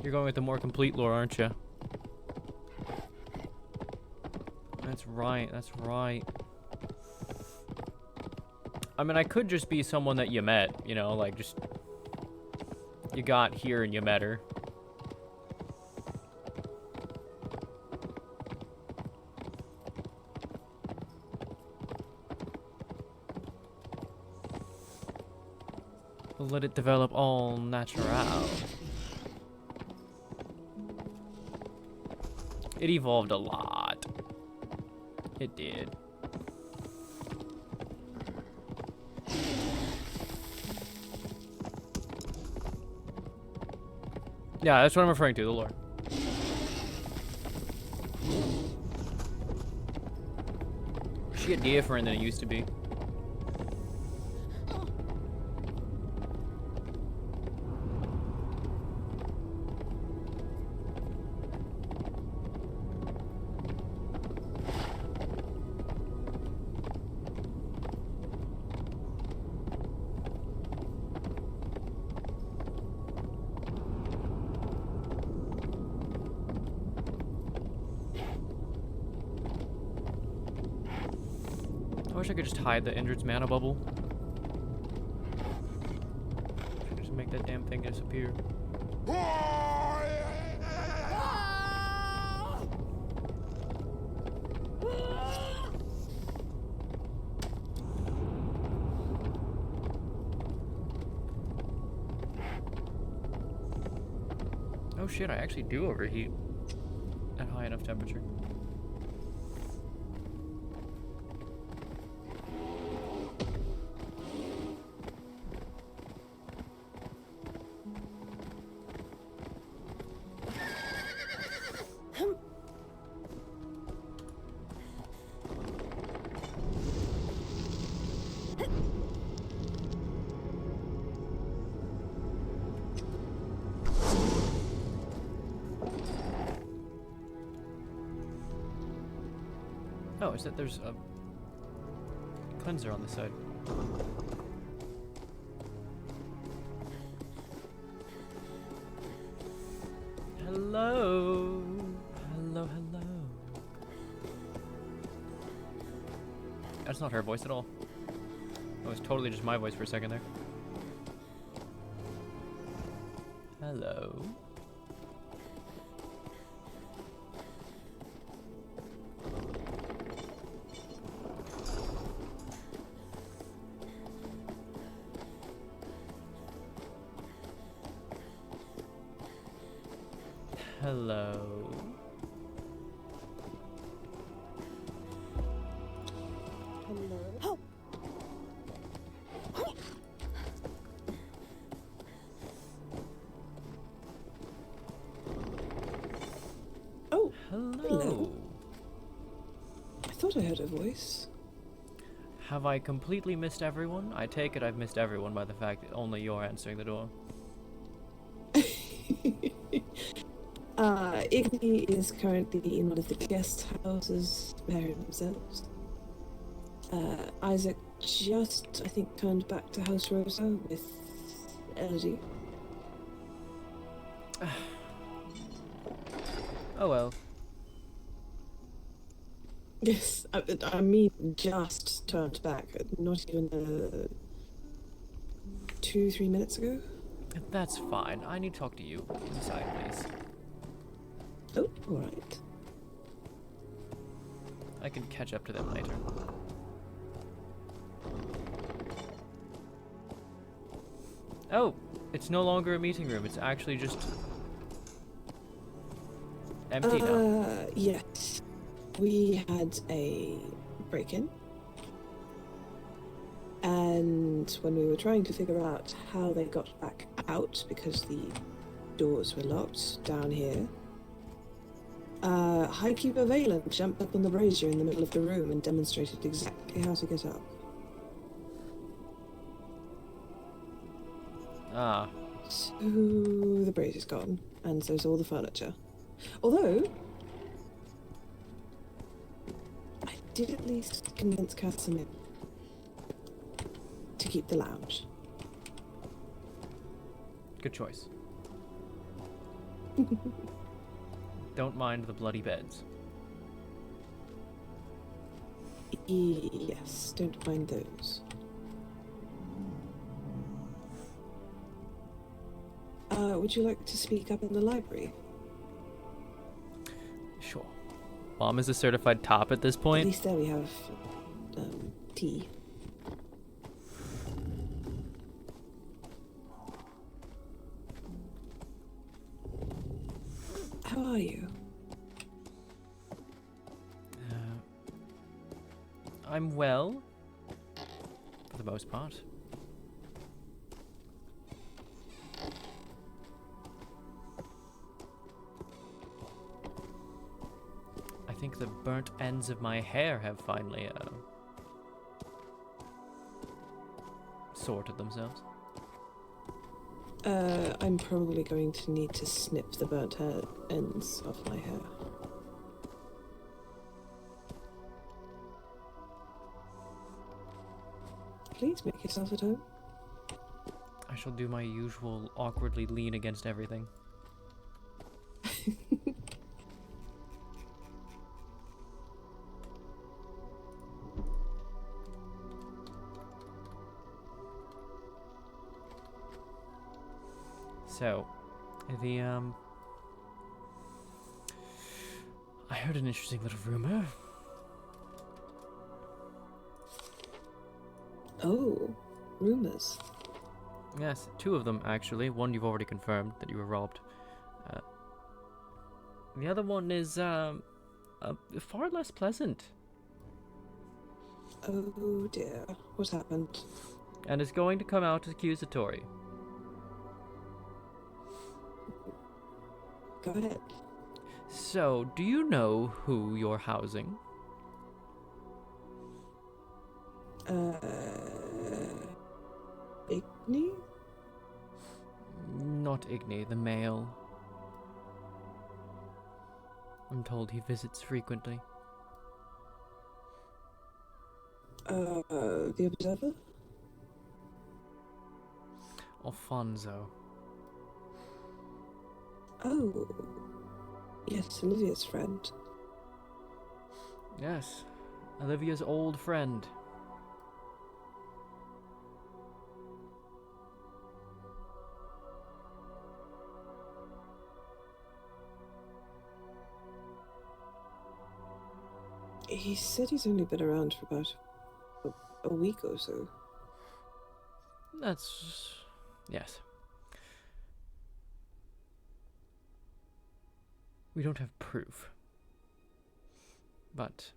You're going with the more complete lore, aren't you? That's right, that's right. I mean, I could just be someone that you met, you know, like just... You got here and you met her. Let it develop all natural. It evolved a lot. It did. Yeah, that's what I'm referring to, the lore. Shit different than it used to be. I wish I could just hide the Indrid's mana bubble. Just make that damn thing disappear. Oh shit, I actually do overheat at high enough temperature. Oh, is that there's a cleanser on the side? Hello. Hello, hello. That's not her voice at all. That was totally just my voice for a second there. Hello. Hello. Hello. Oh, hello. I thought I heard a voice. Have I completely missed everyone? I take it I've missed everyone by the fact that only you're answering the door. Iggy is currently in one of the guest houses preparing themselves. Isaac just, I think, turned back to House Rosa with Elodie. Oh well. Yes, I mean, just turned back. Not even 2-3 minutes ago. That's fine. I need to talk to you. Inside, please. Oh, alright. I can catch up to them later. Oh, it's no longer a meeting room. It's actually just empty now. Yes. We had a break-in. And when we were trying to figure out how they got back out, because the doors were locked down here, Highkeeper Valen jumped up on the brazier in the middle of the room and demonstrated exactly how to get up. Ah. So the brazier's gone, and so's all the furniture. Although, I did at least convince Casimir. keep the lounge. Good choice. Don't mind the bloody beds. Yes, don't mind those. Would you like to speak up in the library? Sure. Mom is a certified top at this point. At least there we have tea. How are you? I'm well, for the most part. I think the burnt ends of my hair have finally sorted themselves. I'm probably going to need to snip the burnt hair ends of my hair. Please make yourself at home. I shall do my usual awkwardly lean against everything. So, I heard an interesting little rumor. Oh, rumors. Yes, 2 of them actually. One you've already confirmed that you were robbed. The other one is far less pleasant. Oh dear, what happened? And is going to come out accusatory. Go ahead. So, do you know who you're housing? Igni? Not Igni, the male. I'm told he visits frequently. The Observer? Alfonso. Oh, yes, Olivia's friend. Yes, Olivia's old friend. He said he's only been around for about a week or so. That's... yes. We don't have proof. But...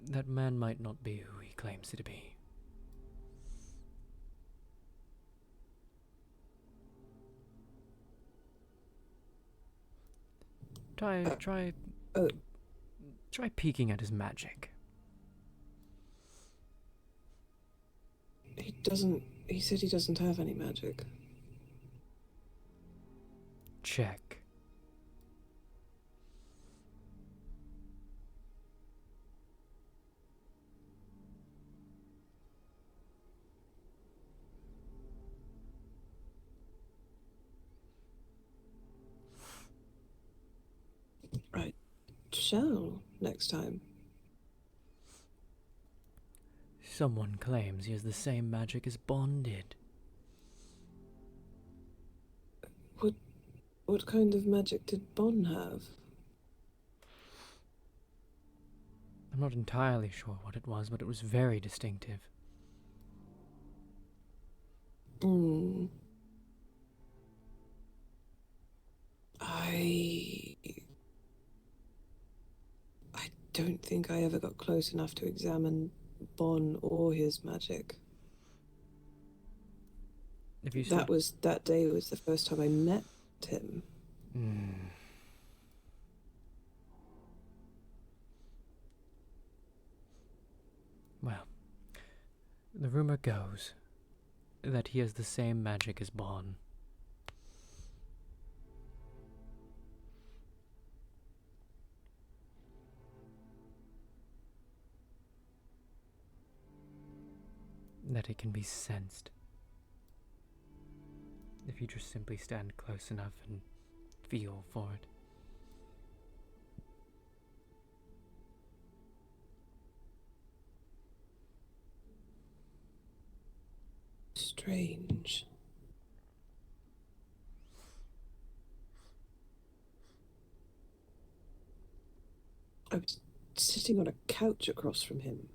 that man might not be who he claims to be. Try peeking at his magic. He said he doesn't have any magic. Check. Right. Shall next time. Someone claims he has the same magic as Bond did. What kind of magic did Bon have? I'm not entirely sure what it was, but it was very distinctive. I don't think I ever got close enough to examine Bon or his magic. That day was the first time I met him. Well, the rumor goes that he has the same magic as Bon. that it can be sensed if you just simply stand close enough and feel for it. Strange. I was sitting on a couch across from him.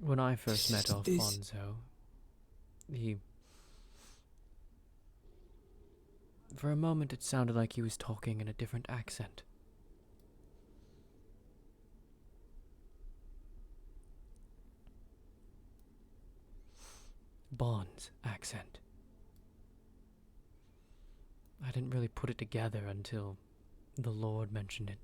When I first met Alfonso, for a moment it sounded like he was talking in a different accent. Bond's accent. I didn't really put it together until the Lord mentioned it.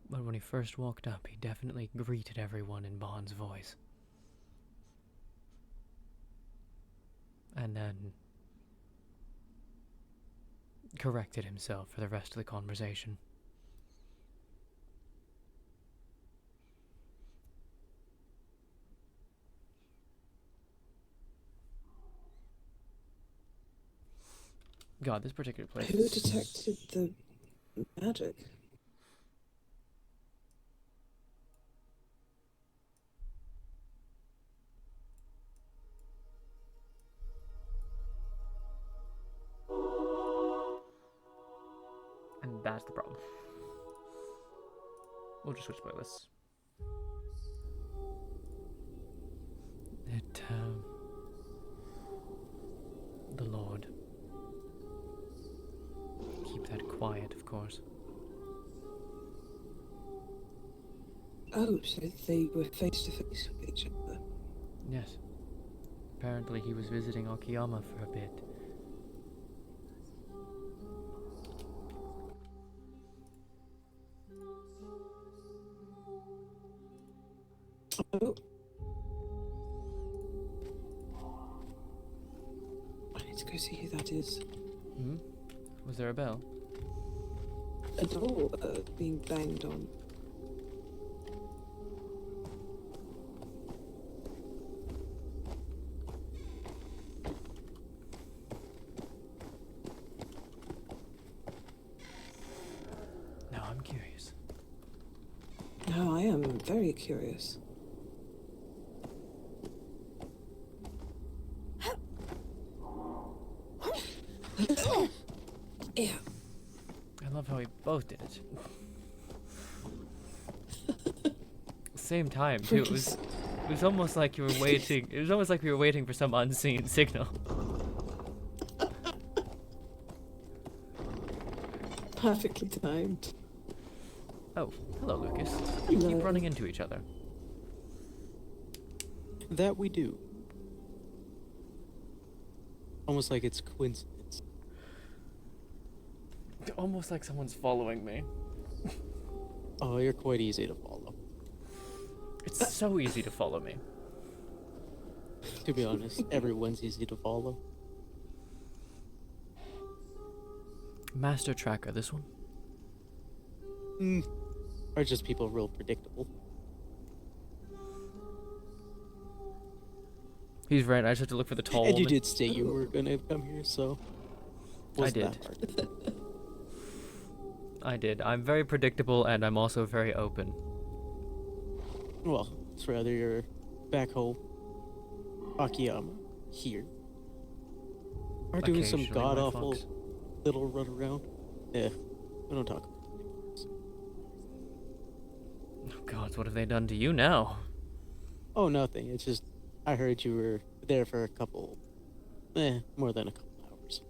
But when he first walked up, he definitely greeted everyone in Bond's voice. And then corrected himself for the rest of the conversation. God, this particular place. Who detected the magic? And that's the problem. We'll just switch playlists. The Lord. Keep that quiet, of course. Oh, so they were face to face with each other. Yes. Apparently he was visiting Akiyama for a bit. Oh. I need to go see who that is. Hmm? Was there a bell? A door being banged on. Now I'm curious. Now I am very curious. Yeah. I love how we both did it. Same time too. It was almost like you were waiting. It was almost like we were waiting for some unseen signal. Perfectly timed. Oh, hello, Lucas. We keep running into each other. That we do. Almost like it's coincidence. Almost like someone's following me. Oh, you're quite easy to follow. It's so easy to follow me. To be honest, everyone's easy to follow. Master Tracker, this one? Or just people real predictable. He's right, I just have to look for the tall And you woman. did say you were gonna come here, so... I did. I did. I'm very predictable, and I'm also very open. Well, it's rather you're back home, Akiyama, here. Or doing some Occasionally, my god-awful fox. little run around. Yeah, we don't talk about it. Oh God, what have they done to you now? Oh, nothing. It's just, I heard you were there for a couple, more than a couple hours.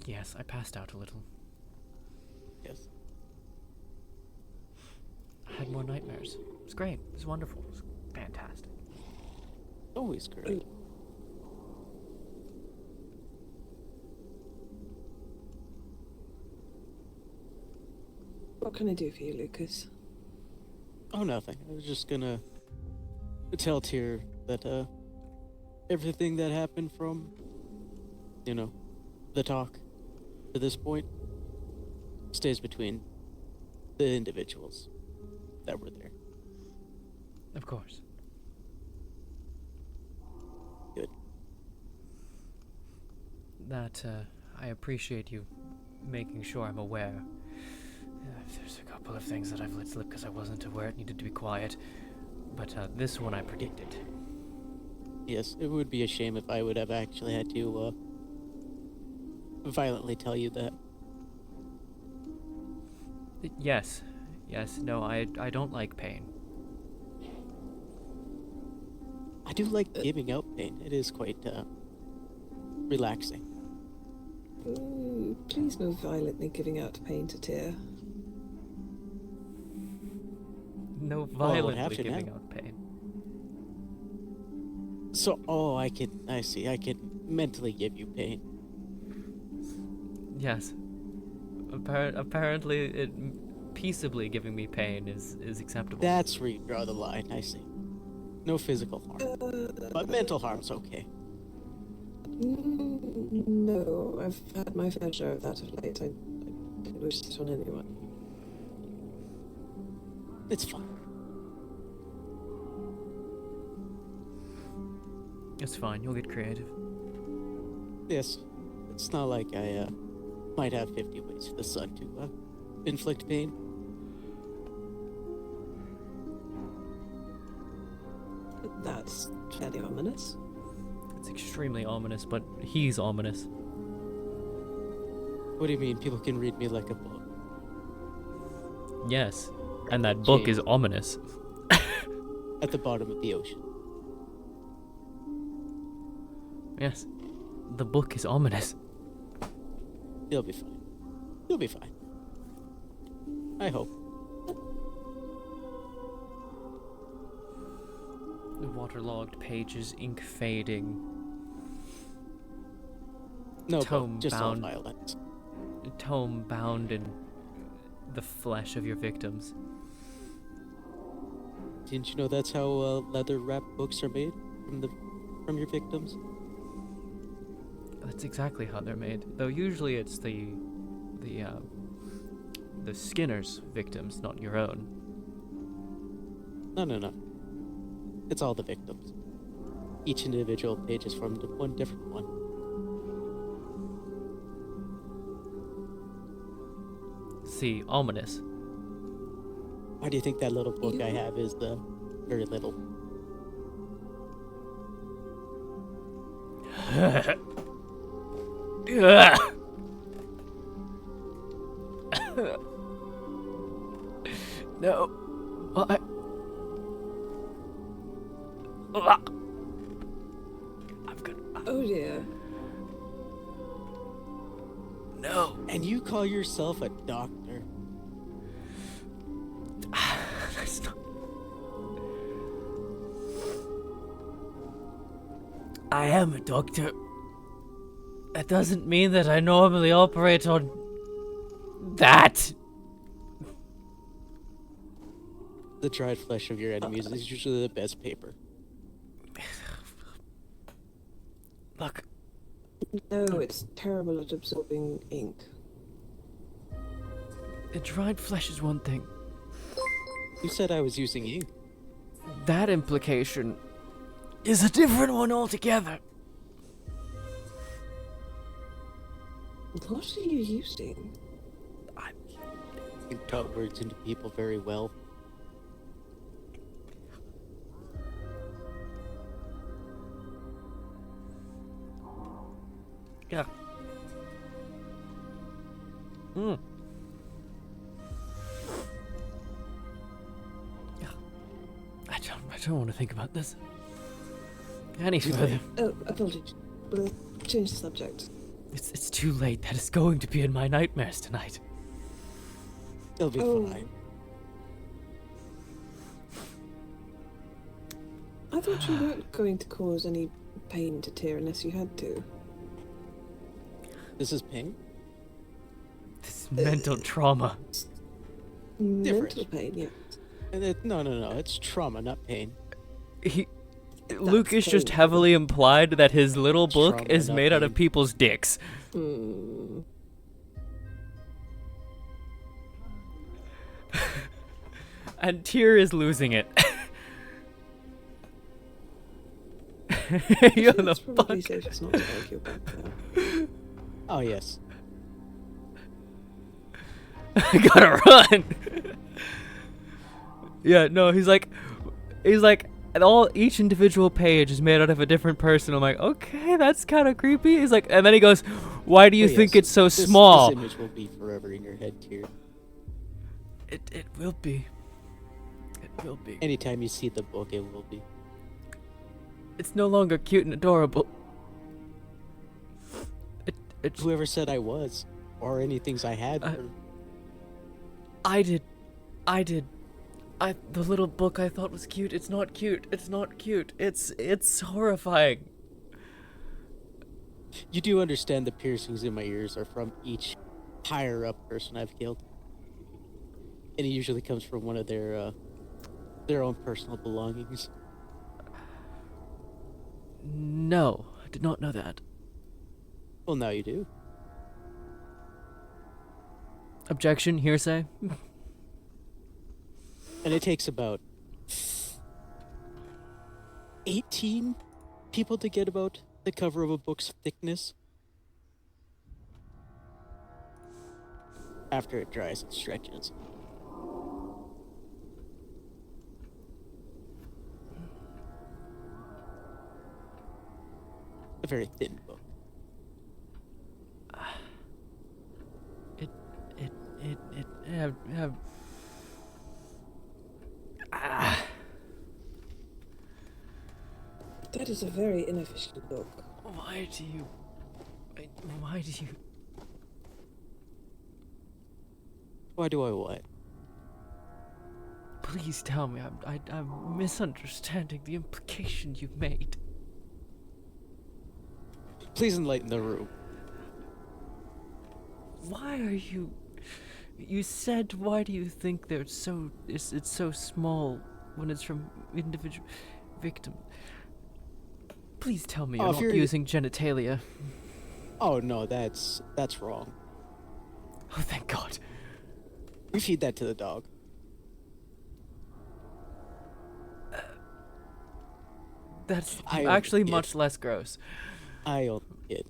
Yes, I passed out a little. Yes. I had more nightmares. It was great. It was wonderful. It was fantastic. Always great. What can I do for you, Lucas? Oh, nothing. I was just gonna tell Tyr that everything that happened from, the talk to this point stays between the individuals that were there. Of course. Good. That, I appreciate you making sure I'm aware. There's a couple of things that I've let slip because I wasn't aware it needed to be quiet. But this one I predicted. Yes, it would be a shame if I would have actually had to violently tell you that. Yes. No, I don't like pain. I do like giving out pain. It is quite relaxing. Ooh, please no violently giving out pain to Tyr. No Well, I would violently have to giving now. out pain. So, I see. I can mentally give you pain. Yes. Apparently, peaceably giving me pain is acceptable. That's where you draw the line, I see. No physical harm. But mental harm's okay. No, I've had my fair share of that of late. I didn't wish this on anyone. It's fine. It's fine. You'll get creative. Yes. It's not like I might have 50 ways for the sun to inflict pain. That's fairly ominous. It's extremely ominous, but he's ominous. What do you mean? People can read me like a book. Yes. And that book is ominous. At the bottom of the ocean. Yes. The book is ominous. You'll be fine. You'll be fine. I hope. The waterlogged pages, ink fading. No, tome just all bound, violence. Tome bound in the flesh of your victims. Didn't you know that's how leather-wrapped books are made from your victims? That's exactly how they're made. Though usually it's the Skinner's victims, not your own. No. It's all the victims. Each individual page is from one different one. See, ominous. Why do you think that little book I have is very little? No. What? I'm good. Oh dear. No. And you call yourself a doctor? That's not... I am a doctor. That doesn't mean that I normally operate on that. The dried flesh of your enemies is usually the best paper. Look. No, it's terrible at absorbing ink. The dried flesh is one thing. You said I was using ink. That implication is a different one altogether. What are you using? You put words into people very well. Yeah. Yeah. I don't want to think about this any further. Oh, apologies. We'll change the subject. It's too late. That is going to be in my nightmares tonight. It'll be fine. I thought you weren't going to cause any pain to Tyr unless you had to. This is pain? This mental trauma. Mental pain, yeah. No. It's trauma, not pain. Lucas just pain. heavily implied that his little book Trauma, is not made out of pain. people's dicks. Hmm. And Tyr is losing it. You're the It's probably fuck. safest not to argue about that. Oh, yes. I gotta run. Yeah, no, he's like, each individual page is made out of a different person. I'm like, okay, that's kind of creepy. He's like, and then he goes, why do you But think yes, it's so this small? image will be forever in your head, Tyr. It will be. It will be. Anytime you see the book, it will be. It's no longer cute and adorable. Whoever said I was, or any things I had. I did. The little book I thought was cute. It's not cute. It's not cute. It's horrifying. You do understand the piercings in my ears are from each higher up person I've killed, and it usually comes from one of their own personal belongings. No, I did not know that. Well, now you do. Objection, hearsay. And it takes about 18 people to get about the cover of a book's thickness. After it dries and stretches. A very thin book. That is a very inefficient book. Why do you? Why do I what? Please tell me I'm misunderstanding the implication you made. Please enlighten the room. Why are you? You said, why do you think it's so small when it's from individual victim? Please tell me you're not using genitalia. Oh no, that's wrong. Oh, thank God. We feed that to the dog. That's I actually only much less gross. I only kid.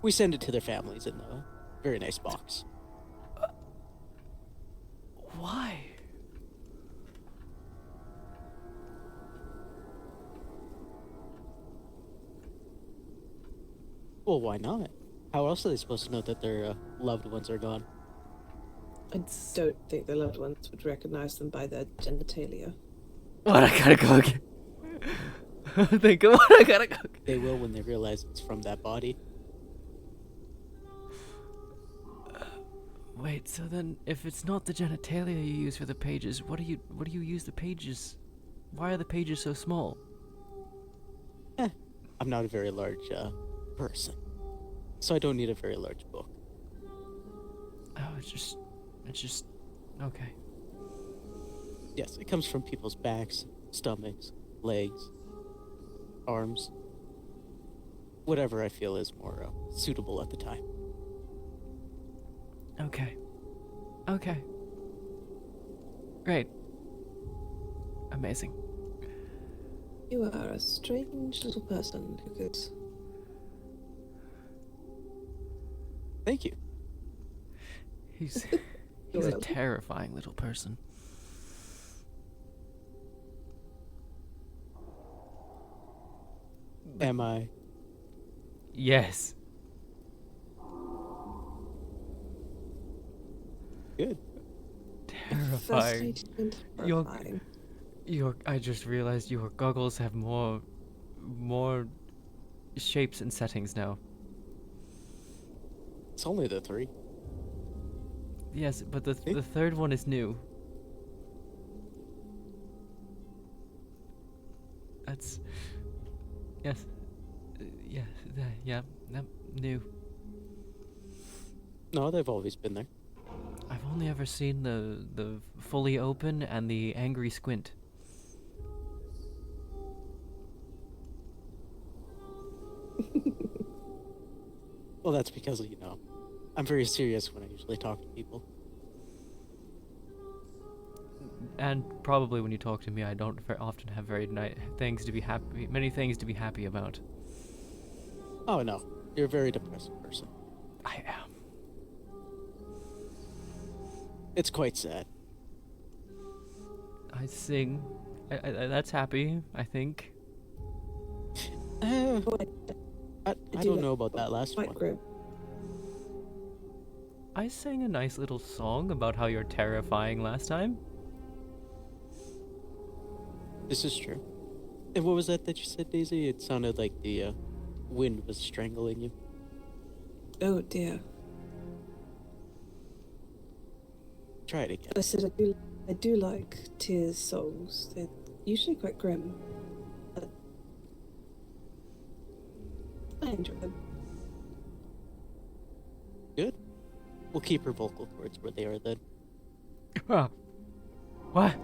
We send it to their families in a very nice box. Why? Well, why not? How else are they supposed to know that their loved ones are gone? I don't think the loved ones would recognize them by their genitalia. What, I gotta go again? Think of what I gotta go. They will when they realize it's from that body. Wait, so then if it's not the genitalia you use for the pages, what do you use the pages? Why are the pages so small? I'm not a very large person, so I don't need a very large book. Oh, it's just okay. Yes, it comes from people's backs, stomachs, legs, arms, whatever I feel is more suitable at the time. Okay. Great. Amazing. You are a strange little person, Lucas. Thank you. He's a terrifying little person. Am I? Yes. Good. Terrifying. Terrifying. I just realized your goggles have more shapes and settings now. It's only the 3. Yes, but the third one is new. That's yes, new. No, they've always been there. I've only ever seen the fully open and the angry squint. Well, that's because, I'm very serious when I usually talk to people. And probably when you talk to me, I don't very often have many things to be happy about. Oh, no. You're a very depressed person. I am. It's quite sad. I sing. That's happy, I think. I don't know about that last one. Grim. I sang a nice little song about how you're terrifying last time. This is true. And what was that you said, Daisy? It sounded like the wind was strangling you. Oh dear. Try it again. I said I do like Tears songs. They're usually quite grim. But I enjoy them. Good. We'll keep her vocal cords where they are then. What? Why?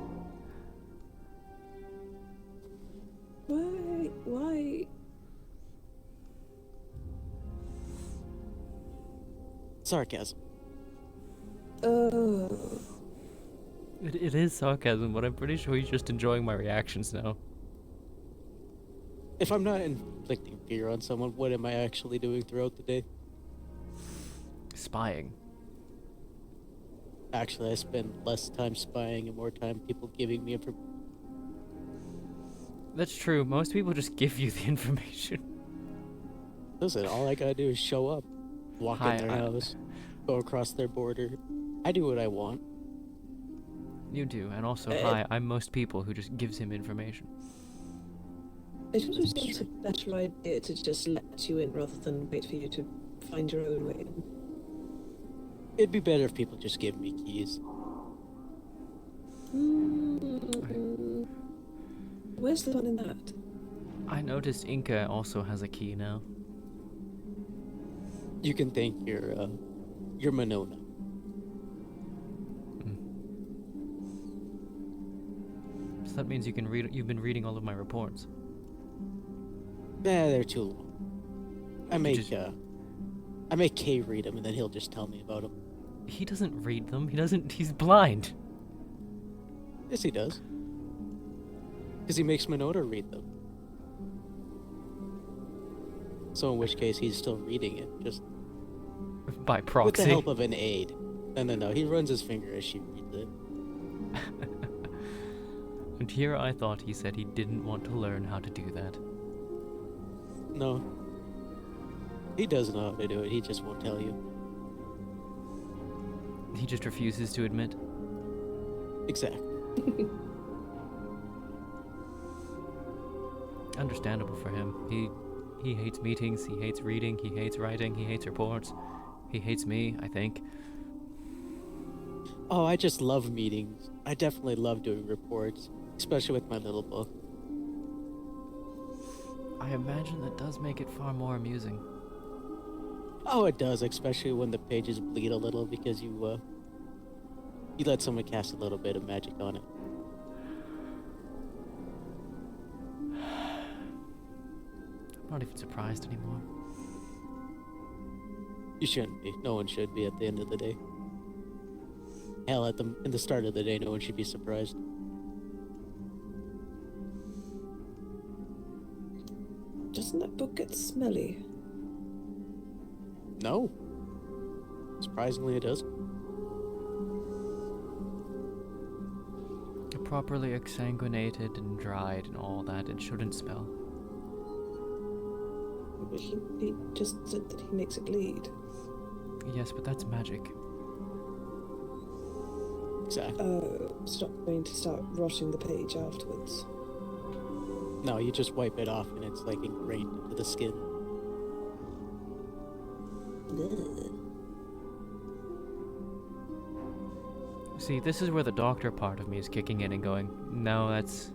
Sarcasm. Oh. It is sarcasm, but I'm pretty sure he's just enjoying my reactions now. If I'm not inflicting fear on someone, what am I actually doing throughout the day? Spying. Actually, I spend less time spying and more time people giving me information. That's true. Most people just give you the information. Listen, all I gotta do is show up, walk in their house, go across their border. I do what I want. You do, and also, hi, I'm most people who just gives him information. It always seems a better idea to just let you in rather than wait for you to find your own way in. It'd be better if people just give me keys. Where's the fun in that? I noticed Inca also has a key now. You can thank your Monona. So that means you can read. You've been reading all of my reports. Nah, they're too long. I make Kay read them, and then he'll just tell me about them. He doesn't read them. He doesn't. He's blind. Yes, he does. Because he makes Monona read them. So in which case, he's still reading it, just by proxy. with the help of an aide. No. He runs his finger as she reads it. And here I thought he said he didn't want to learn how to do that. No. He does know how to do it, he just won't tell you. He just refuses to admit. Exactly. Understandable for him. He hates meetings, he hates reading, he hates writing, he hates reports. He hates me, I think. Oh, I just love meetings. I definitely love doing reports, especially with my little book. I imagine that does make it far more amusing. Oh, it does, especially when the pages bleed a little because you let someone cast a little bit of magic on it. I'm not even surprised anymore. You shouldn't be. No one should be at the end of the day. Hell, in the start of the day, no one should be surprised. Doesn't that book get smelly? No. Surprisingly, it does. Properly exsanguinated and dried and all that, it shouldn't smell. But he just said that he makes it bleed. Yes, but that's magic. Exactly. Oh, it's not going to start rotting the page afterwards. No, you just wipe it off and it's like ingrained into the skin. Ugh. See, this is where the doctor part of me is kicking in and going, no, that's...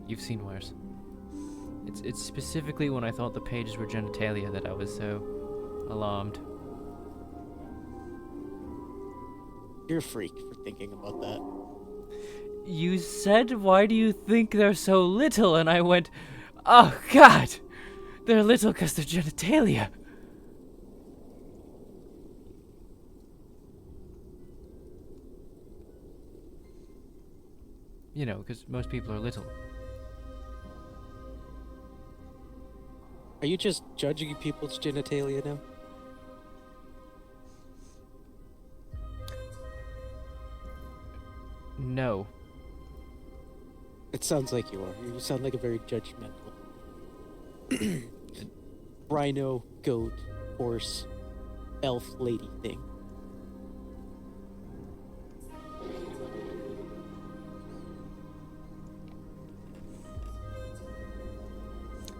You've seen worse. It's specifically when I thought the pages were genitalia that I was so alarmed. You're a freak for thinking about that. You said, why do you think they're so little? And I went, oh god! They're little because they're genitalia. You know, because most people are little. Are you just judging people's genitalia now? No. It sounds like you are. You sound like a very judgmental. Rhino, goat, horse, elf, lady thing.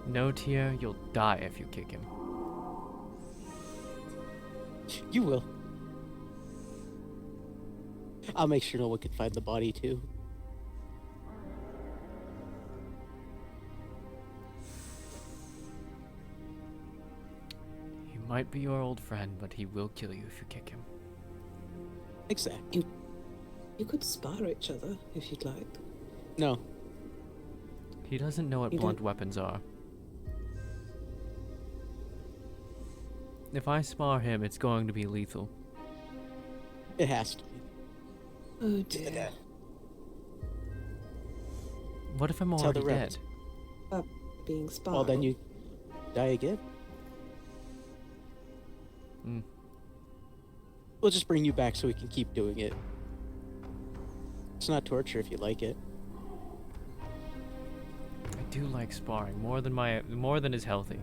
No, Tia, you'll die if you kick him. You will. I'll make sure no one can find the body, too. He might be your old friend, but he will kill you if you kick him. Exactly. You could spar each other if you'd like. No. He doesn't know what You blunt don't- weapons are. If I spar him, it's going to be lethal. It has to be. Oh dear. What if I'm Tell the already rabbits. dead? Being sparred. Well, then you die again. Hmm. We'll just bring you back so we can keep doing it. It's not torture if you like it. I do like sparring more than is healthy.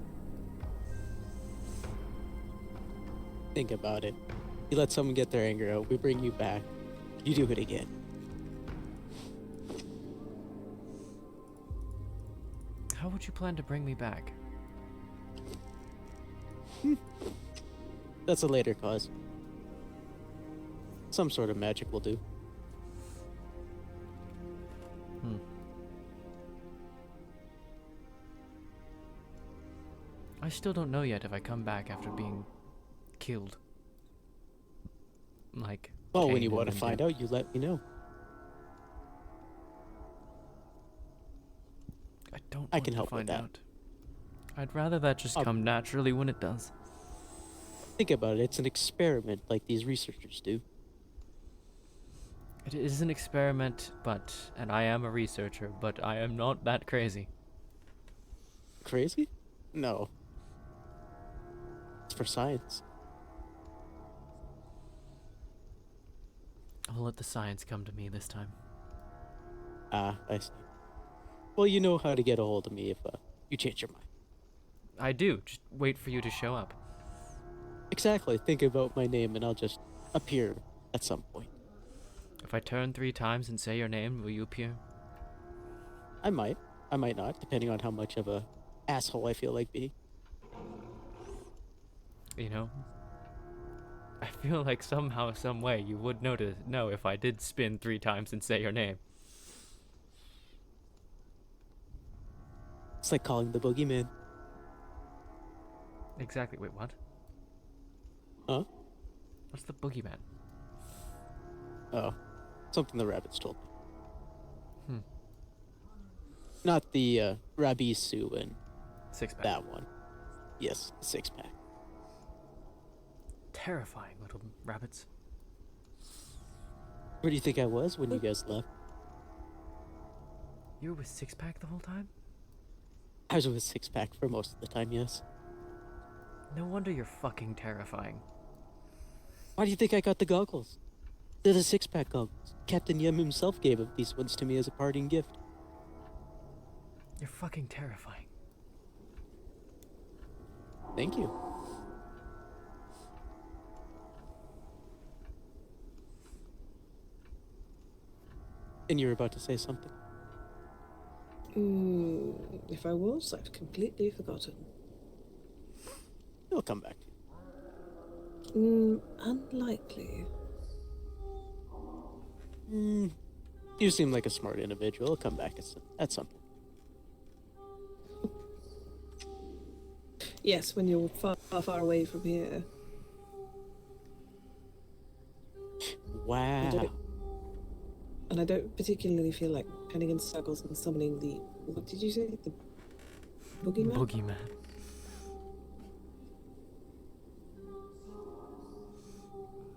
Think about it. You let someone get their anger out, we bring you back. You do it again. How would you plan to bring me back? That's a later cause. Some sort of magic will do. Hmm. I still don't know yet if I come back after being killed. Like. Well, when Cain you and want to them find did. out, you let me know. I don't. I want can to help with find that. out. I'd rather that just I'll- come naturally when it does. Think about it. It's an experiment like these researchers do. It is an experiment, and I am a researcher, but I am not that crazy. Crazy? No. It's for science. I'll let the science come to me this time. Ah, I see. Well, you know how to get a hold of me if you change your mind. I do. Just wait for you to show up. Exactly. Think about my name and I'll just appear at some point. If I turn 3 times and say your name, will you appear? I might. I might not, depending on how much of a asshole I feel like being. You know? I feel like somehow, some way, you would know if I did spin 3 times and say your name. It's like calling the boogeyman. Exactly. Wait, what? Huh? What's the boogeyman? Oh. Something the rabbits told me. Hmm. Not the Rabbi Sue and 6-pack. that one. Yes, the 6-pack. Terrifying little rabbits. Where do you think I was when you guys left? You were with 6-pack the whole time? I was with 6-pack for most of the time, yes. No wonder you're fucking terrifying. Why do you think I got the goggles? They're the 6-pack goggles. Captain Yem himself gave these ones to me as a parting gift. You're fucking terrifying. Thank you. And you were about to say something? If I was, I've completely forgotten. It'll come back. Unlikely. You seem like a smart individual. It'll come back at some point. Yes, when you're far, far away from here. Wow. and I don't particularly feel like heading in circles and summoning the. What did you say? The boogeyman? Boogeyman.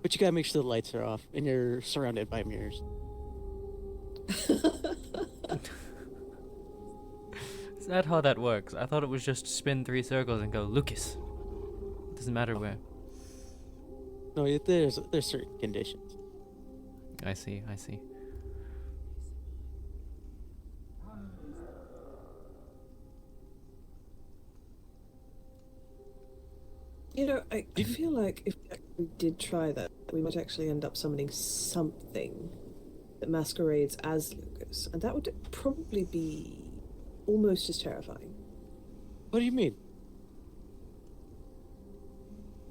But you gotta make sure the lights are off and you're surrounded by mirrors. Is that how that works? I thought it was just spin 3 circles and go, Lucas. It doesn't matter where. No, there's certain conditions. I see, I see. You know, I feel like if we did try that, we might actually end up summoning something that masquerades as Lucas, and that would probably be almost as terrifying. What do you mean?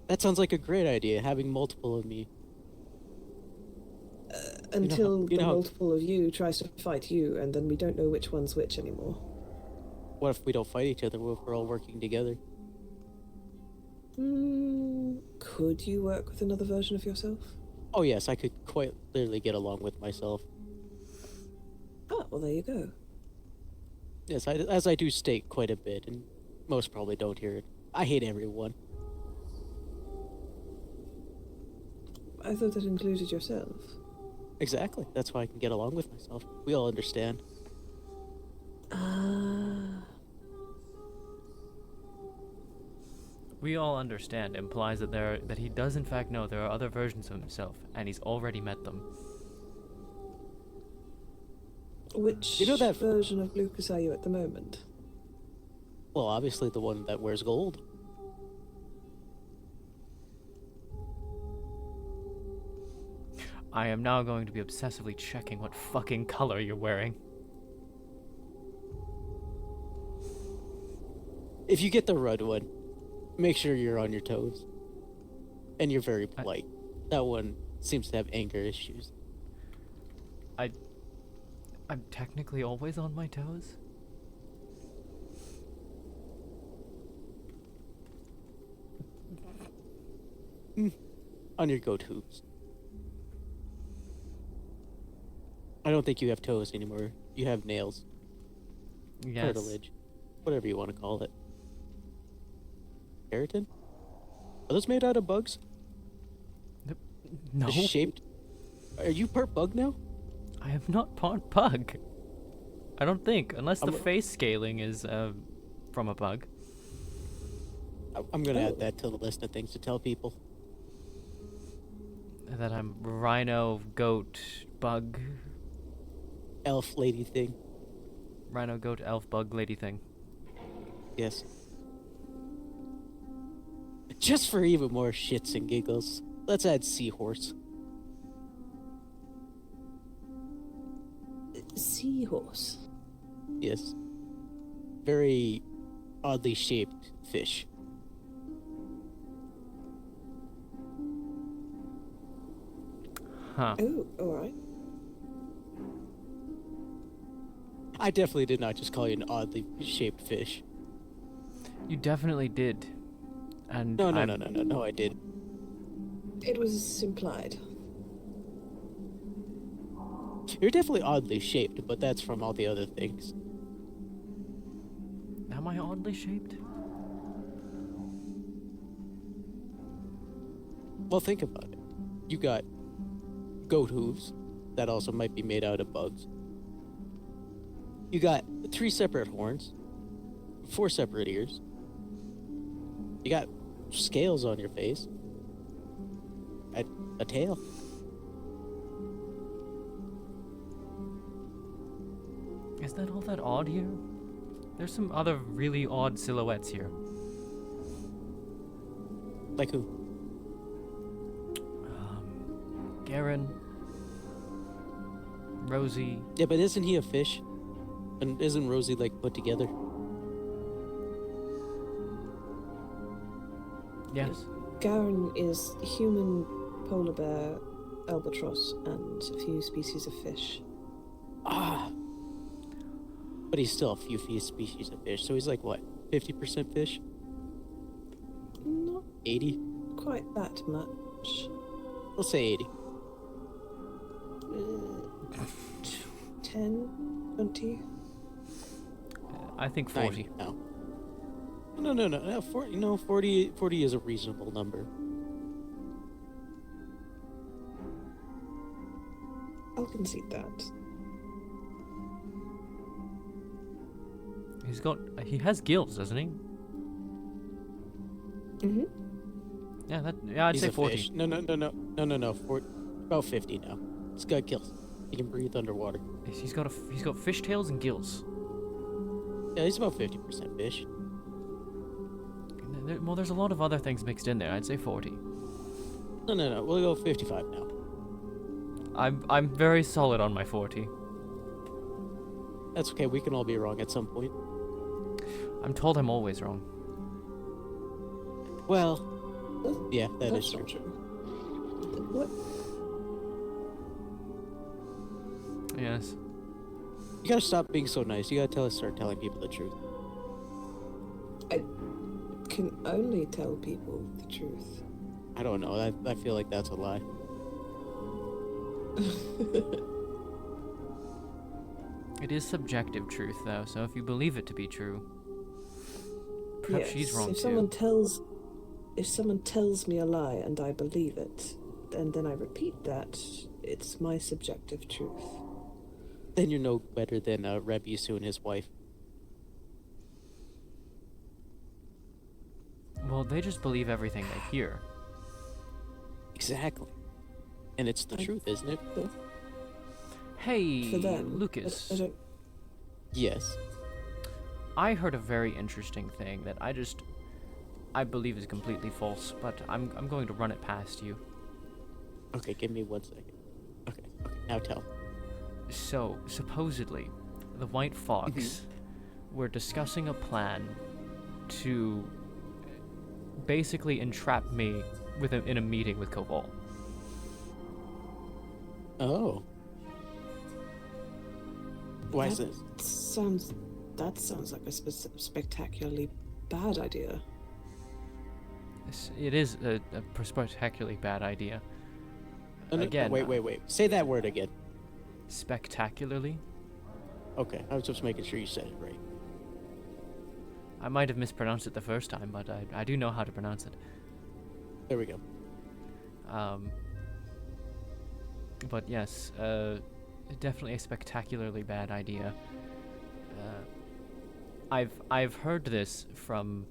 That sounds like a great idea, having multiple of me. Until the multiple of you tries to fight you, and then we don't know which one's which anymore. What if we don't fight each other? What if we're all working together? Could you work with another version of yourself? Oh yes, I could quite literally get along with myself. Oh, well there you go. Yes, as I do state quite a bit, and most probably don't hear it. I hate everyone. I thought that included yourself. Exactly. That's why I can get along with myself. We all understand. We all understand implies that he does in fact know there are other versions of himself, and he's already met them. Which version of Lucas are you at the moment? Well, obviously the one that wears gold. I am now going to be obsessively checking what fucking color you're wearing. If you get the red one, make sure you're on your toes. And you're very polite. That one seems to have anger issues. I'm technically always on my toes. On your go-tos. I don't think you have toes anymore. You have nails. Yes. Cartilage. Whatever you want to call it. Keratin? Are those made out of bugs? No. They're shaped? Are you part bug now? I am not part bug. I don't think, unless the face scaling is from a bug. I'm gonna add that to the list of things to tell people. That I'm rhino, goat, bug. Elf lady thing. Rhino, goat, elf, bug, lady thing. Yes. Just for even more shits and giggles, let's add seahorse. Seahorse? Yes. Very oddly shaped fish. Huh. Oh, alright. I definitely did not just call you an oddly shaped fish. You definitely did. And No, I did. It was implied. You're definitely oddly shaped, but that's from all the other things. Am I oddly shaped? Well, think about it. You got goat hooves that also might be made out of bugs. You got 3 separate horns, 4 separate ears. You got scales on your face, a tail. Is that all that odd here? There's some other really odd silhouettes here. Like who? Garen. Rosie. Yeah, but isn't he a fish? And isn't Rosie, like, put together? Yes. Garen is human, polar bear, albatross, and a few species of fish. Ah! But he's still a few species of fish, so he's like, what, 50% fish? Not 80? quite that much. Let's say 80. 10, 20? I think 40. No. No. 40, 40 is a reasonable number. I'll concede that. He has gills, doesn't he? Mm-hmm. Yeah, I'd He's say a 40. fish. No. 40, about 50 now. He's got gills. He can breathe underwater. He's got fishtails and gills. Yeah, he's about 50% fish. Well, there's a lot of other things mixed in there. I'd say 40. No. We'll go 55 now. I'm very solid on my 40. That's okay. We can all be wrong at some point. I'm told I'm always wrong. Well, yeah, that's not true. What? Yes. You gotta stop being so nice. You gotta start telling people the truth. I can only tell people the truth. I don't know. I feel like that's a lie. It is subjective truth, though, so if you believe it to be true, perhaps she's wrong if too. If someone tells me a lie and I believe it, and then I repeat that, it's my subjective truth. Then you're no better than Rebisu and his wife. Well, they just believe everything they hear. Exactly. And it's the truth, isn't it? Hey, For them, Lucas. Yes. I heard a very interesting thing that I believe is completely false, but I'm going to run it past you. Okay, give me 1 second. Okay, now tell. So, supposedly, the White Fox were discussing a plan to basically entrap me in a meeting with Koval. Oh. Why is this? That sounds like a spectacularly bad idea. It is a spectacularly bad idea. No, Again. Wait. Say that word again. Spectacularly? Okay, I was just making sure you said it right. I might have mispronounced it the first time, but I do know how to pronounce it. There we go. But yes, definitely a spectacularly bad idea. I've heard this from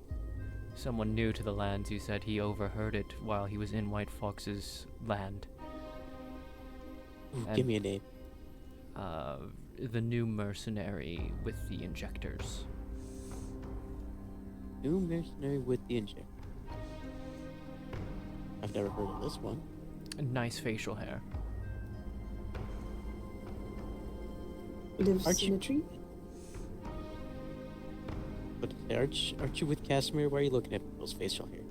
someone new to the lands who said he overheard it while he was in White Fox's land. Ooh, give me a name. The new mercenary with the injectors. New mercenary with the injector. I've never heard of this one. Nice facial hair. Lives in a tree? But aren't you with Casimir? Why are you looking at people's facial hair?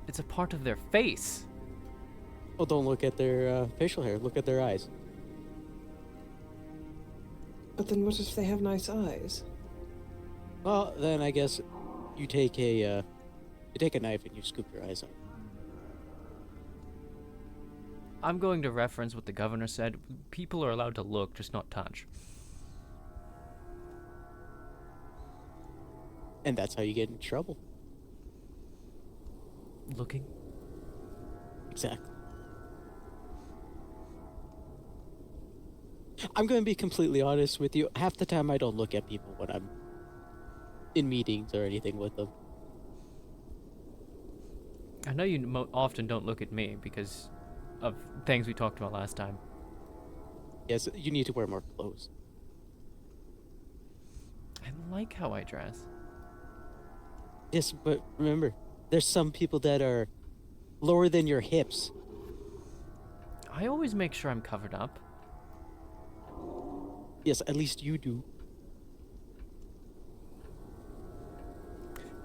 It's a part of their face. Oh, don't look at their facial hair. Look at their eyes. But then what if they have nice eyes? Well, then I guess you take a knife and you scoop your eyes out. I'm going to reference what the governor said. People are allowed to look, just not touch. And that's how you get in trouble. Looking? Exactly. I'm going to be completely honest with you. Half the time I don't look at people when I'm in meetings or anything with them. I know you often don't look at me because of things we talked about last time. Yes, you need to wear more clothes. I like how I dress. Yes, but remember, there's some people that are lower than your hips. I always make sure I'm covered up. Yes, at least you do.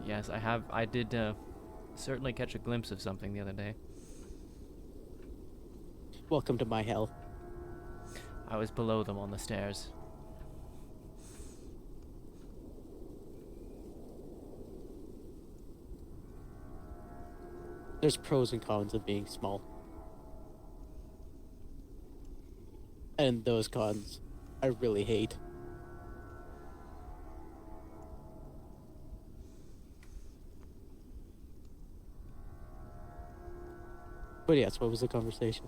Yes, I did certainly catch a glimpse of something the other day. Welcome to my hell. I was below them on the stairs. There's pros and cons of being small. And those cons, I really hate. But yes, what was the conversation?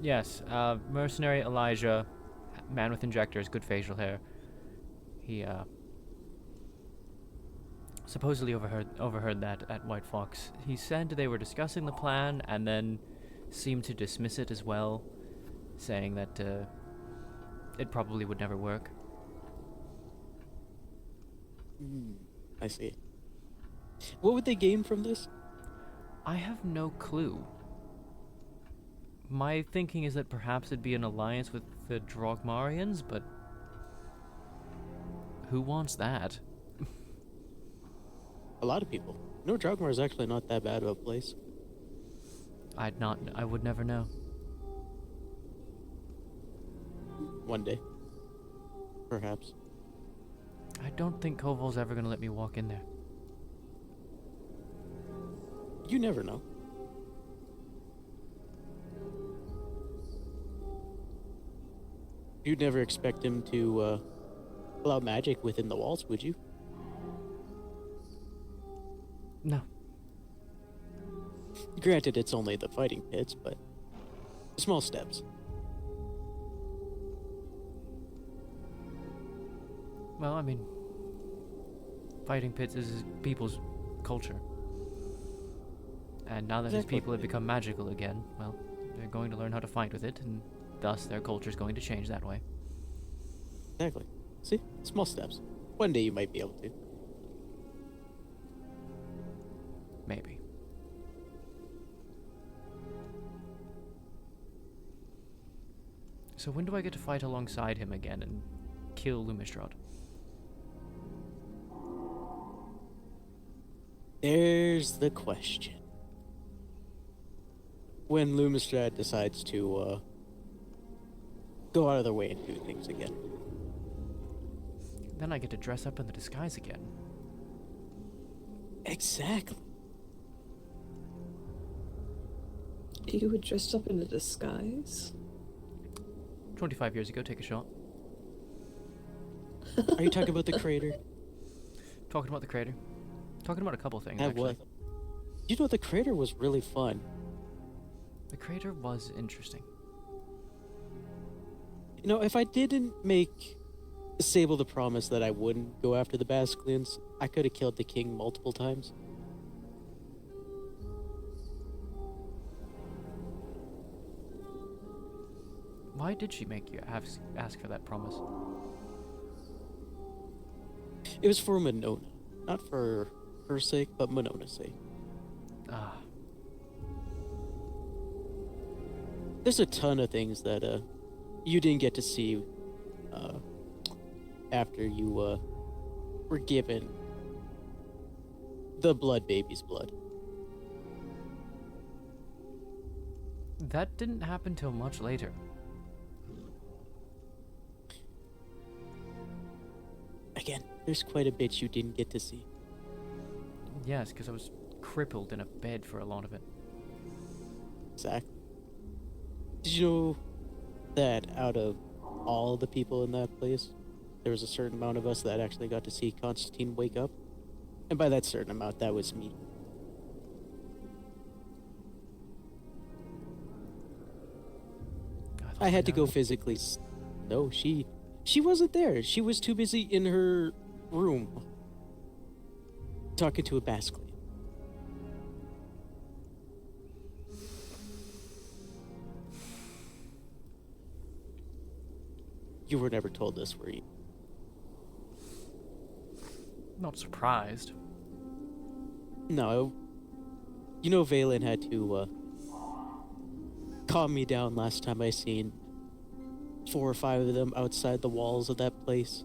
Yes, mercenary Elijah, man with injectors, good facial hair. He, supposedly overheard that at White Fox. He said they were discussing the plan and then seemed to dismiss it as well, saying that, it probably would never work. I see. What would they gain from this? I have no clue. My thinking is that perhaps it'd be an alliance with the Drogmarians, but who wants that? A lot of people. No, Drogmar is actually not that bad of a place. I would never know. One day. Perhaps. I don't think Koval's ever gonna let me walk in there. You never know. You'd never expect him to allow magic within the walls, would you? No. Granted, it's only the fighting pits, but small steps. Well, I mean, fighting pits is people's culture. And now that his people have become magical again, well, they're going to learn how to fight with it, and thus their culture's going to change that way. Exactly. See? Small steps. One day you might be able to. Maybe. So when do I get to fight alongside him again and kill Lumistrad? There's the question. When Lumistrad decides to go out of their way and do things again. Then I get to dress up in the disguise again. Exactly. You were dressed up in a disguise? 25 years ago, take a shot. Are you talking about the crater? Talking about the crater. Talking about a couple things, That actually. was. You know, the crater was really fun. The crater was interesting. You know, if I didn't make Sable the promise that I wouldn't go after the Basilians, I could have killed the king multiple times. Why did she make you ask for that promise? It was for Monona. Not for her sake, but Monona's sake. Ah. There's a ton of things that you didn't get to see after you were given the blood baby's blood. That didn't happen till much later. Again, there's quite a bit you didn't get to see. Yes, because I was crippled in a bed for a lot of it. Exactly. Did you know that out of all the people in that place, there was a certain amount of us that actually got to see Constantine wake up? And by that certain amount, that was me. I had to go physically. No, she wasn't there. She was too busy in her room talking to a Basilian. You were never told this, were you? Not surprised. No. You know Valen had to calm me down last time I seen 4 or 5 of them outside the walls of that place,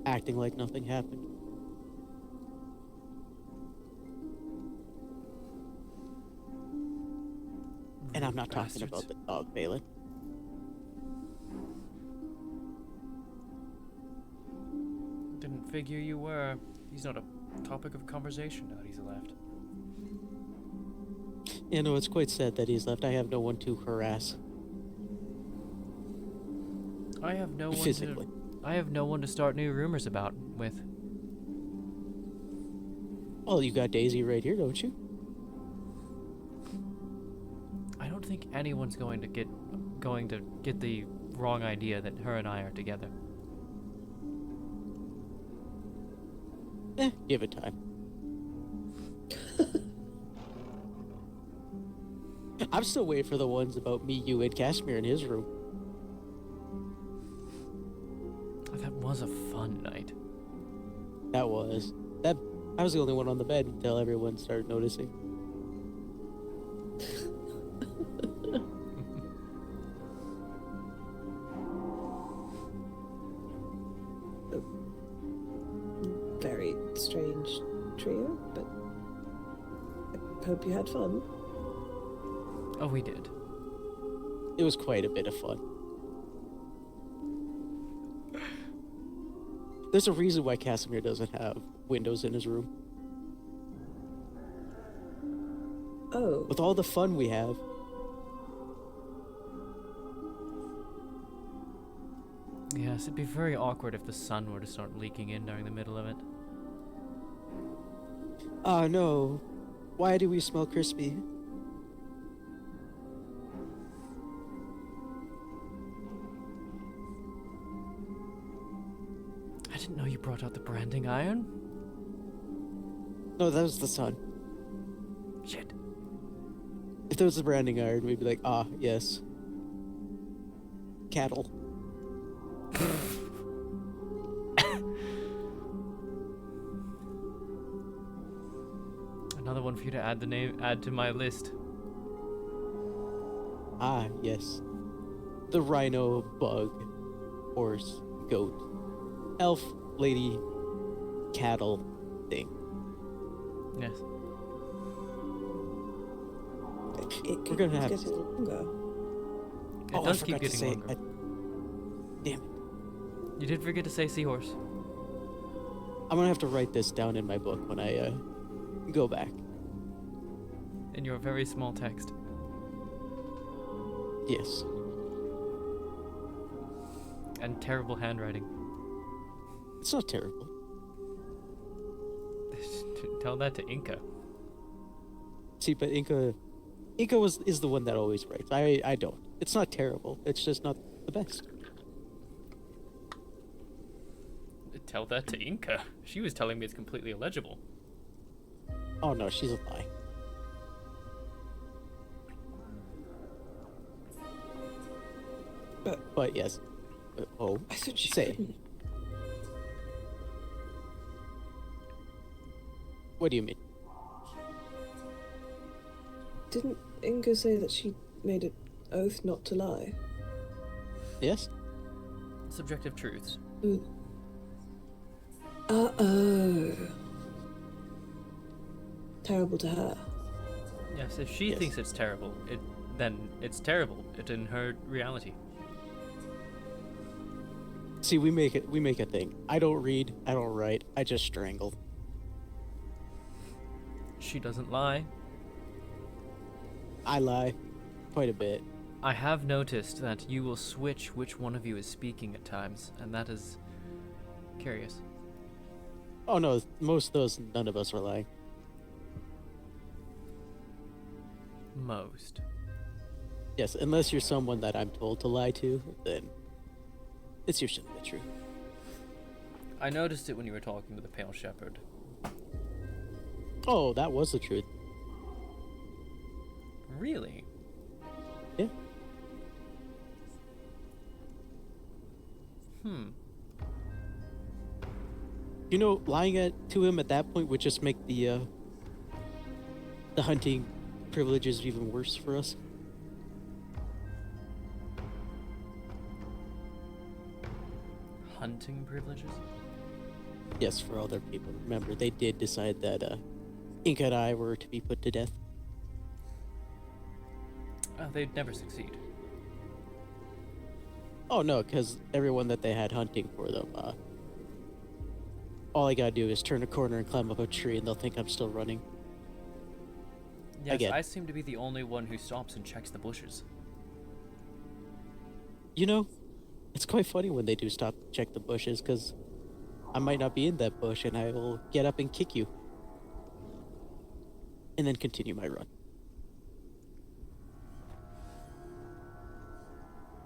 acting like nothing happened. And I'm not talking about the dog, Valen. Didn't figure you were. He's not a topic of conversation now that he's left. You know, it's quite sad that he's left. I have no one to harass. I have no one Physically. I have no one to start new rumors about with. Oh, you got Daisy right here, don't you? I don't think anyone's going to get the wrong idea that her and I are together. Give it time. I'm still waiting for the ones about me, you, and Casimir in his room. That was a fun night. That was. I was the only one on the bed until everyone started noticing. Very strange trio, but I hope you had fun. Oh, we did. It was quite a bit of fun. There's a reason why Casimir doesn't have windows in his room. Oh. With all the fun we have. Yes, it'd be very awkward if the sun were to start leaking in during the middle of it. Oh no. Why do we smell crispy? I didn't know you brought out the branding iron. No, that was the sun. Shit. If there was a branding iron, we'd be like, ah, yes. Cattle. Another one for you to add to my list. Ah, yes. The rhino, bug, horse, goat, elf, lady, cattle thing. Yes. We're gonna have get longer. It does keep getting longer. Damn it. You did forget to say seahorse. I'm gonna have to write this down in my book when I go back. In your very small text. Yes. And terrible handwriting. It's not terrible. Tell that to Inca. See, but Inca is the one that always writes. I don't. It's not terrible. It's just not the best. Tell that to Inca. She was telling me it's completely illegible. Oh no, she's a lie. But yes. Oh, I thought she say. couldn't. What do you mean? Didn't Inga say that she made an oath not to lie? Yes. Subjective truths. Oh. Terrible to her. Yes, if she thinks it's terrible, then it's terrible. It's in her reality. See, we make a thing. I don't read, I don't write, I just strangle. She doesn't lie. I lie. Quite a bit. I have noticed that you will switch which one of you is speaking at times, and that is curious. Oh no, most of those, none of us are lying. Most. Yes, unless you're someone that I'm told to lie to, then it's usually the truth. I noticed it when you were talking to the Pale Shepherd. Oh, that was the truth. Really? Yeah. You know, lying to him at that point would just make the hunting privileges even worse for us. Hunting privileges? Yes, for other people. Remember, they did decide that Inca and I were to be put to death. They'd never succeed. Oh no, because everyone that they had hunting for them, all I gotta do is turn a corner and climb up a tree and they'll think I'm still running. Yes, Again. I seem to be the only one who stops and checks the bushes. You know, it's quite funny when they do stop to check the bushes, because I might not be in that bush and I will get up and kick you. And then continue my run.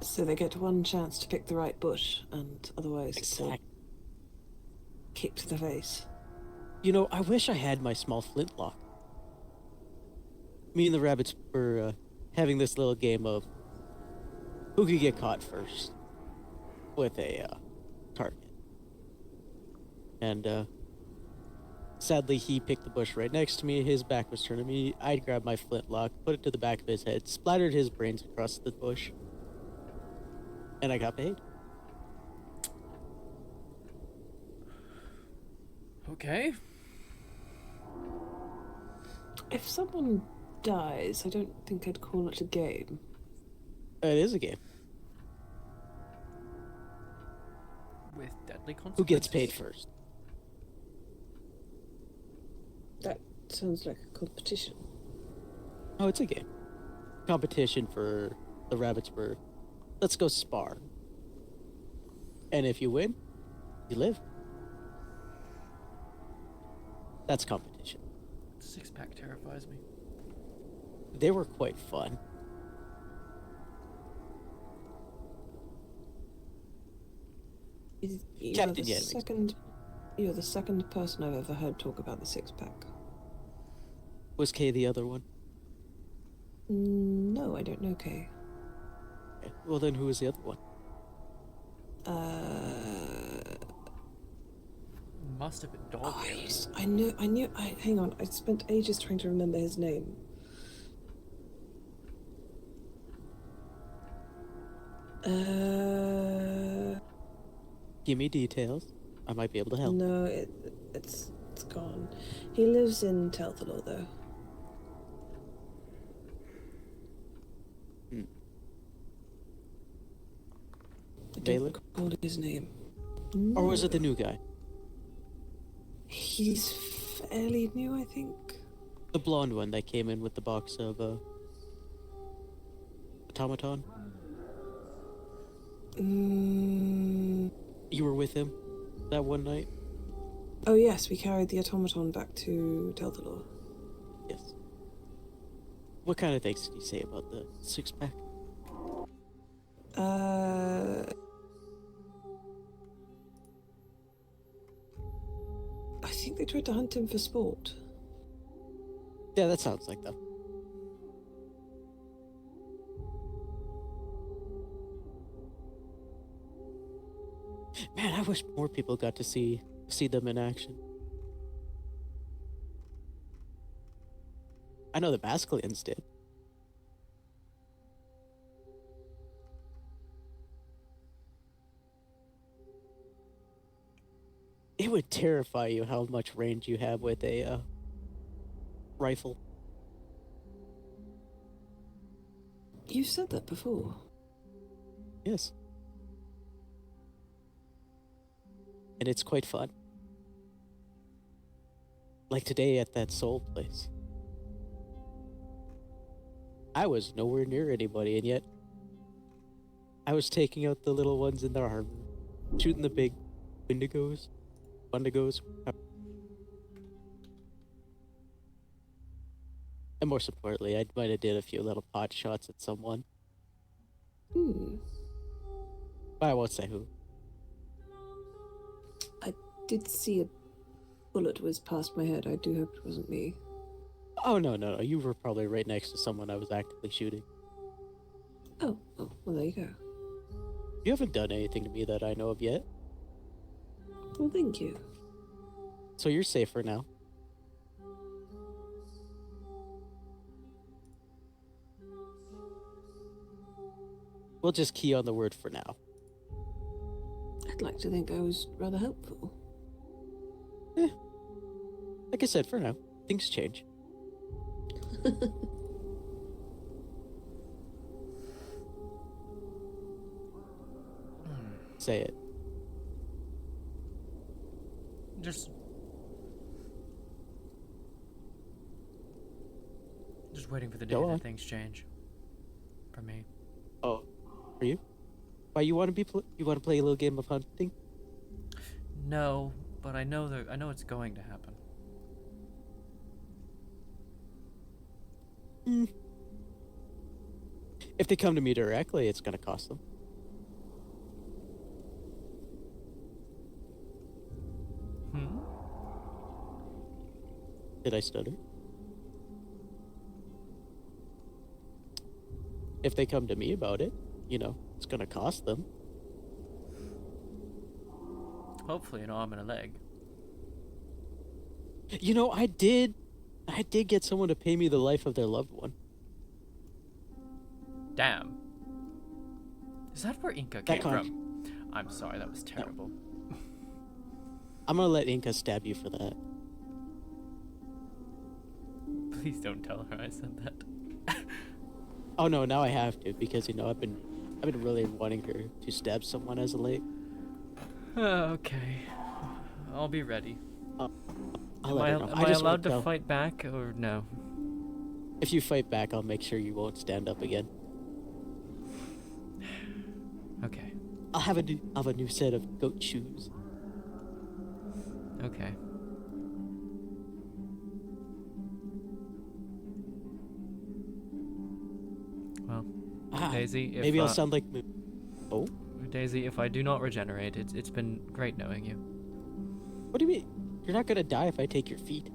So they get one chance to pick the right bush, and otherwise Exactly. kick to the face. You know, I wish I had my small flintlock. Me and the rabbits were having this little game of who could get caught first with a target. And sadly, he picked the bush right next to me. His back was turned to me. I grabbed my flintlock, put it to the back of his head, splattered his brains across the bush, and I got paid. Okay. If someone dies, I don't think I'd call it a game. It is a game. With deadly consequences. Who gets paid first? That sounds like a competition. Oh, it's a game. Competition for the rabbits were, let's go spar. And if you win, you live. That's competition. Six-pack terrifies me. They were quite fun. Captain Yenwing. You're the second person I've ever heard talk about the six-pack. Was Kay the other one? No, I don't know Kay. Okay. Well, then who was the other one? Must have been dog. Hang on, I spent ages trying to remember his name. Give me details. I might be able to help. No, it's gone. He lives in Tyr'Sul'Day, though. I don't recall his name. Or was it the new guy? He's fairly new, I think. The blonde one that came in with the box of automaton? You were with him that one night? Oh yes, we carried the automaton back to Tyr'Sul'Day. Yes. What kind of things did he say about the six-pack? I think they tried to hunt him for sport. Yeah, that sounds like them. Man, I wish more people got to see them in action. I know the Bascalians did. It would terrify you how much range you have with a rifle. You've said that before. Yes. And it's quite fun. Like today at that soul place. I was nowhere near anybody, and yet I was taking out the little ones in their armor, shooting the big Wendigos. And more importantly, I might have did a few little pot shots at someone. But I won't say who. I did see a bullet whiz past my head. I do hope it wasn't me. Oh, no. You were probably right next to someone I was actively shooting. Oh, well, there you go. You haven't done anything to me that I know of yet. Well, thank you. So you're safe for now. We'll just key on the word for now. I'd like to think I was rather helpful. Like I said, for now. Things change. Say it. just waiting for the day Go that on. things change. For me. Oh, are you? Why you want to you want to play a little game of hunting? No, but I know it's going to happen. If they come to me directly, it's gonna cost them. Did I stutter? If they come to me about it, it's gonna cost them. Hopefully an arm and a leg. I did get someone to pay me the life of their loved one. Damn. Is that where Inca came from? I'm sorry, that was terrible. I'm gonna let Inca stab you for that. Please don't tell her I said that. Oh no, now I have to because I've been really wanting her to stab someone as of late. Okay. I'll be ready. I'll am let I, her know. am I allowed to fight back or no? If you fight back, I'll make sure you won't stand up again. Okay. I'll have a new set of goat shoes. Okay. Well, Daisy, if maybe I'll sound like Oh? Daisy, if I do not regenerate, it's been great knowing you. What do you mean? You're not gonna die if I take your feet.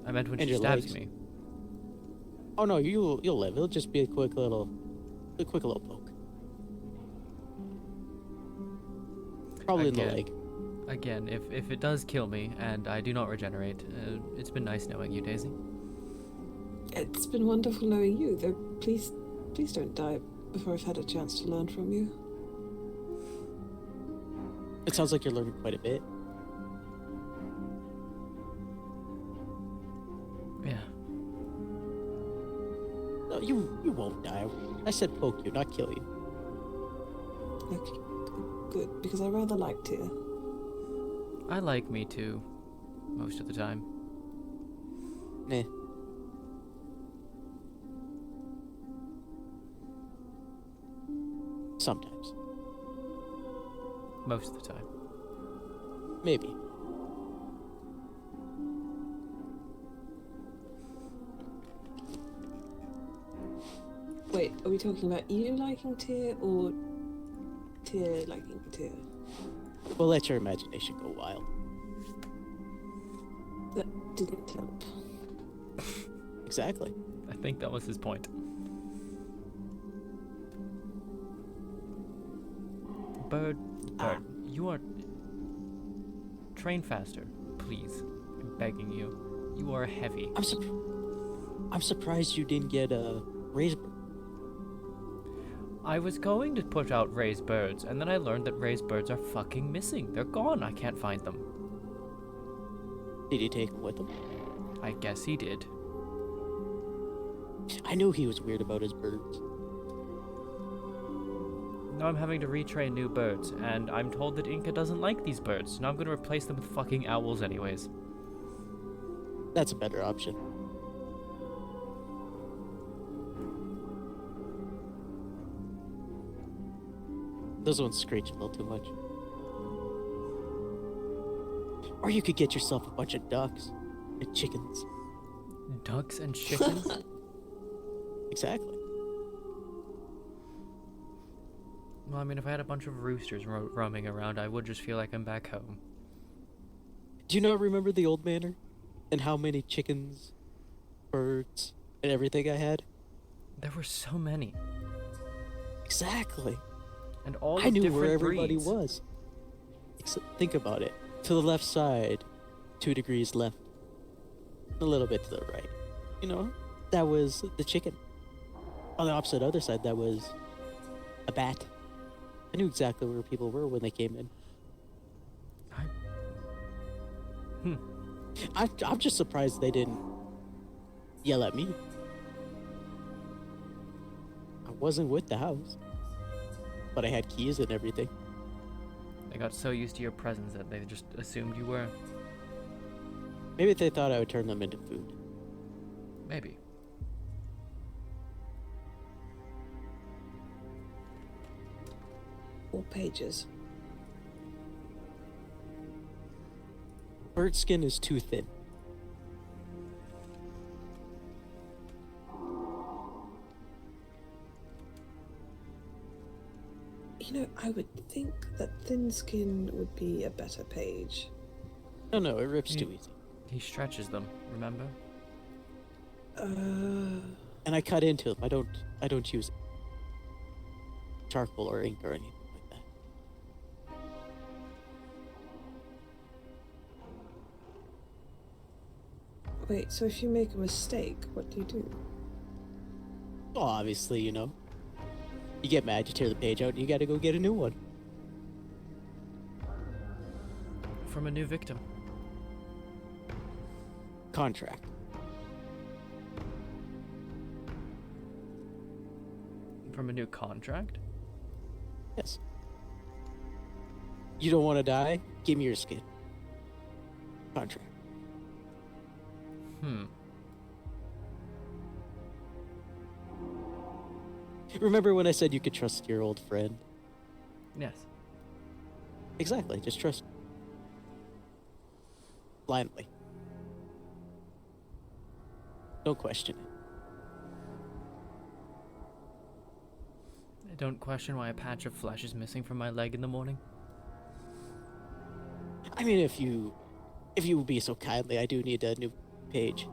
I meant when And she your stabs legs. me. Oh no, you'll live. It'll just be a quick little poke. Probably in the leg. Again, if it does kill me and I do not regenerate, it's been nice knowing you, Daisy. It's been wonderful knowing you, though please don't die before I've had a chance to learn from you. It sounds like you're learning quite a bit. Yeah. No, you won't die. I said poke you, not kill you. Okay, good, because I rather like Tyr. I like me too, most of the time. Nah. Sometimes. Most of the time. Maybe. Wait, are we talking about you liking Tyr or Tyr liking Tyr? We'll let your imagination go wild. That didn't help. Exactly. I think that was his point. Bird, you are... Train faster, please. I'm begging you. You are heavy. I'm surprised you didn't get a raised bird. I was going to put out raised birds, and then I learned that raised birds are fucking missing. They're gone. I can't find them. Did he take them with him? I guess he did. I knew he was weird about his birds. Now I'm having to retrain new birds, and I'm told that Inca doesn't like these birds, so now I'm going to replace them with fucking owls anyways. That's a better option. Those ones screech a little too much. Or you could get yourself a bunch of ducks and chickens. Ducks and chickens? Exactly. Well, I mean, if I had a bunch of roosters roaming around, I would just feel like I'm back home. Do you not remember the old manor? And how many chickens, birds, and everything I had? There were so many. Exactly. And all I knew different where everybody breeds. was. Think about it. To the left side, 2 degrees left. A little bit to the right. That was the chicken. On the opposite other side, that was a bat. I knew exactly where people were when they came in. I'm just surprised they didn't yell at me. I wasn't with the house, but I had keys and everything. They got so used to your presence that they just assumed you were. Maybe they thought I would turn them into food. Maybe. All pages. Bird skin is too thin. You know, I would think that thin skin would be a better page. No, it rips too easy. He stretches them, remember? And I cut into them. I don't use charcoal or ink or anything like that. Wait, so if you make a mistake, what do you do? Well, obviously, you get mad, you tear the page out, and you gotta go get a new one. From a new victim. Contract. From a new contract? Yes. You don't want to die? Give me your skin. Contract. Remember when I said you could trust your old friend? Yes. Exactly, just trust. Blindly. Don't question it. I don't question why a patch of flesh is missing from my leg in the morning. I mean, if you would be so kindly, I do need a new page.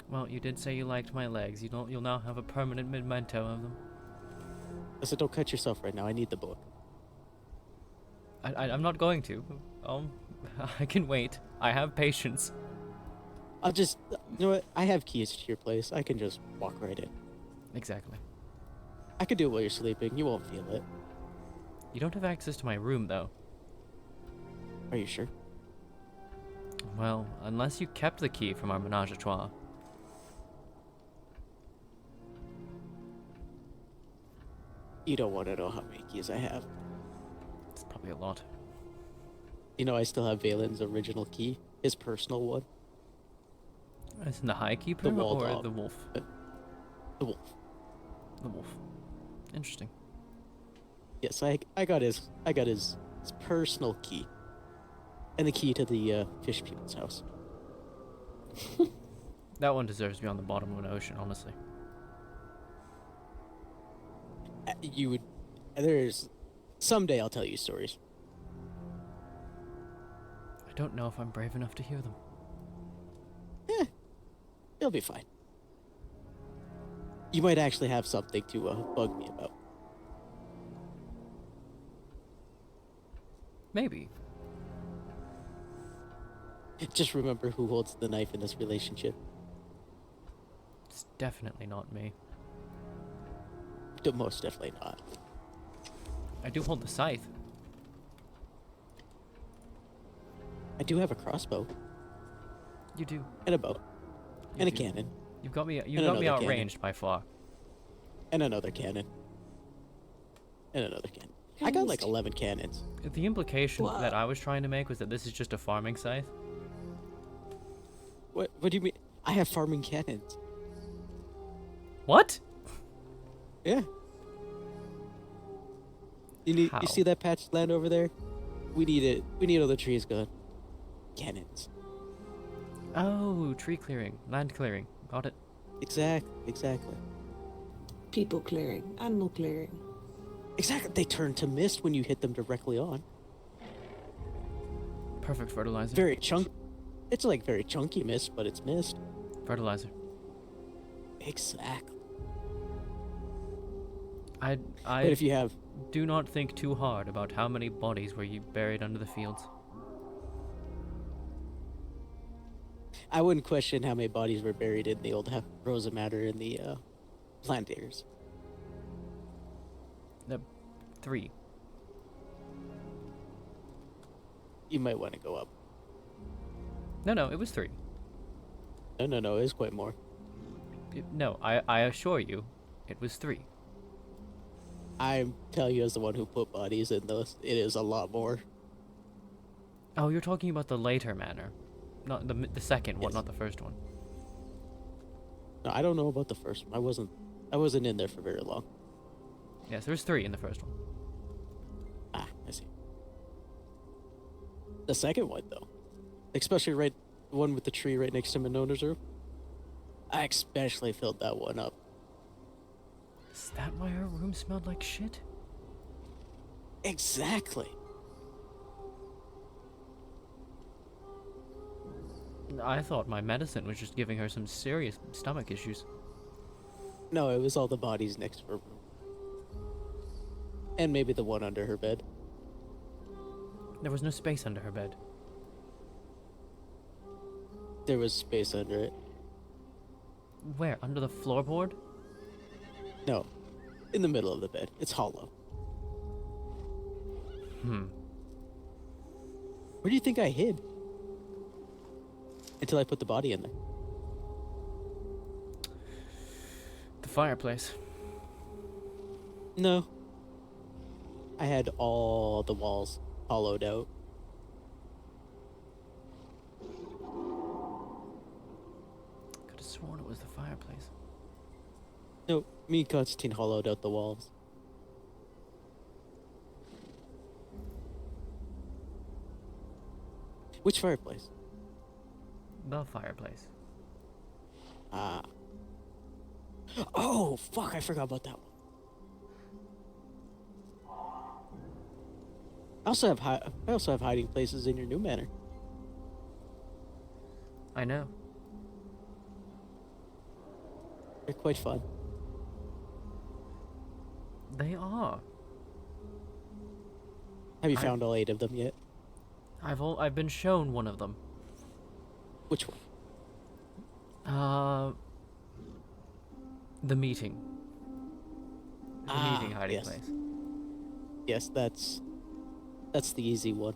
Well, you did say you liked my legs. You'll now have a permanent memento of them. Listen, don't cut yourself right now. I need the book. I'm not going to. I can wait. I have patience. I'll just, you know what? I have keys to your place. I can just walk right in. Exactly. I could do it while you're sleeping. You won't feel it. You don't have access to my room, though. Are you sure? Well, unless you kept the key from our menage a trois. You don't want to know how many keys I have. It's probably a lot. You know, I still have Valen's original key, his personal one. Is in the high keeper The wall or dog. the wolf? The wolf. The wolf. Interesting. Yes, I got his personal key, and the key to the fish people's house. That one deserves to be on the bottom of an ocean, honestly. You would. There's someday I'll tell you stories. I don't know if I'm brave enough to hear them. It'll be fine. You might actually have something to bug me about. Maybe. Just remember who holds the knife in this relationship. It's definitely not me. Most definitely not. I do hold the scythe. I do have a crossbow. You do. And a bow. You and do. a cannon. You've got me And outranged another cannon. by far. And another cannon. And another cannon. I got like 11 cannons. The implication that I was trying to make was that this is just a farming scythe. What do you mean? I have farming cannons. What? Yeah. You How? see that patch of land over there? We need it. We need all the trees gone. Cannons. Oh, tree clearing, land clearing. Got it. Exactly. People clearing, animal clearing. Exactly. They turn to mist when you hit them directly on. Perfect fertilizer. Very chunk. It's like very chunky mist, but it's mist. Fertilizer. Exactly. I But if you have, do not think too hard about how many bodies were you buried under the fields. I wouldn't question how many bodies were buried in the old Rosa Matter in the Plantaires. 3. You might want to go up. No, it was 3. No, it's quite more. No, I assure you, it was 3. I tell you, as the one who put bodies in those, it is a lot more. Oh, you're talking about the later manor. Not the second one, Yes. not the first one. No, I don't know about the first one. I wasn't in there for very long. Yes, there's 3 in the first one. Ah, I see. The second one, though, especially the one with the tree right next to Minona's room, I especially filled that one up. Is that why her room smelled like shit? Exactly. I thought my medicine was just giving her some serious stomach issues. No, it was all the bodies next to her room. And maybe the one under her bed. There was no space under her bed. There was space under it. Where? Under the floorboard? No, in the middle of the bed. It's hollow. Where do you think I hid? Until I put the body in there. The fireplace. No. I had all the walls hollowed out. Could have sworn it was the fireplace. No, me and Constantine hollowed out the walls. Which fireplace? The fireplace. Ah. Oh, fuck, I forgot about that one. I also have hiding places in your new manor. I know. They're quite fun. They are. Have you found all 8 of them yet? I've been shown one of them. Which one? The meeting. The meeting hiding yes. place. Yes, that's the easy one.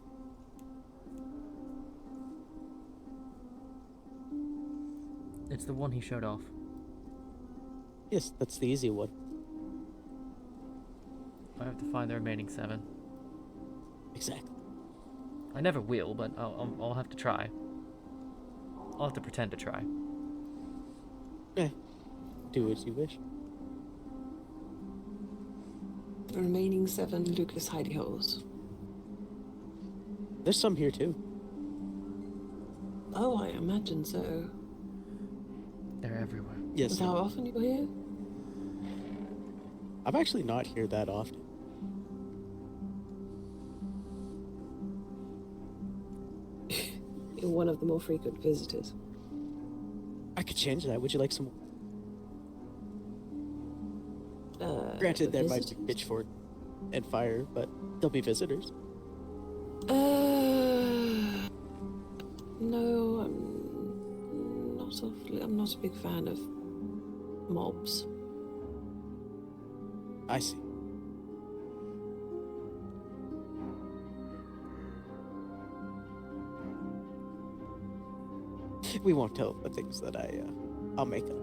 It's the one he showed off. Yes, that's the easy one. I have to find the remaining 7. Exactly. I never will, but I'll have to try. I'll have to pretend to try. Do as you wish. The remaining 7 Lucas hidey holes. There's some here too. Oh, I imagine so. They're everywhere. Yes. Is how often you're here? I'm actually not here that often. You're one of the more frequent visitors. I could change that. Would you like some? Granted, the there might be visitors? pitchfork and fire, but they'll be visitors. No, I'm not a big fan of mobs. I see. We won't tell the things that I'll make up.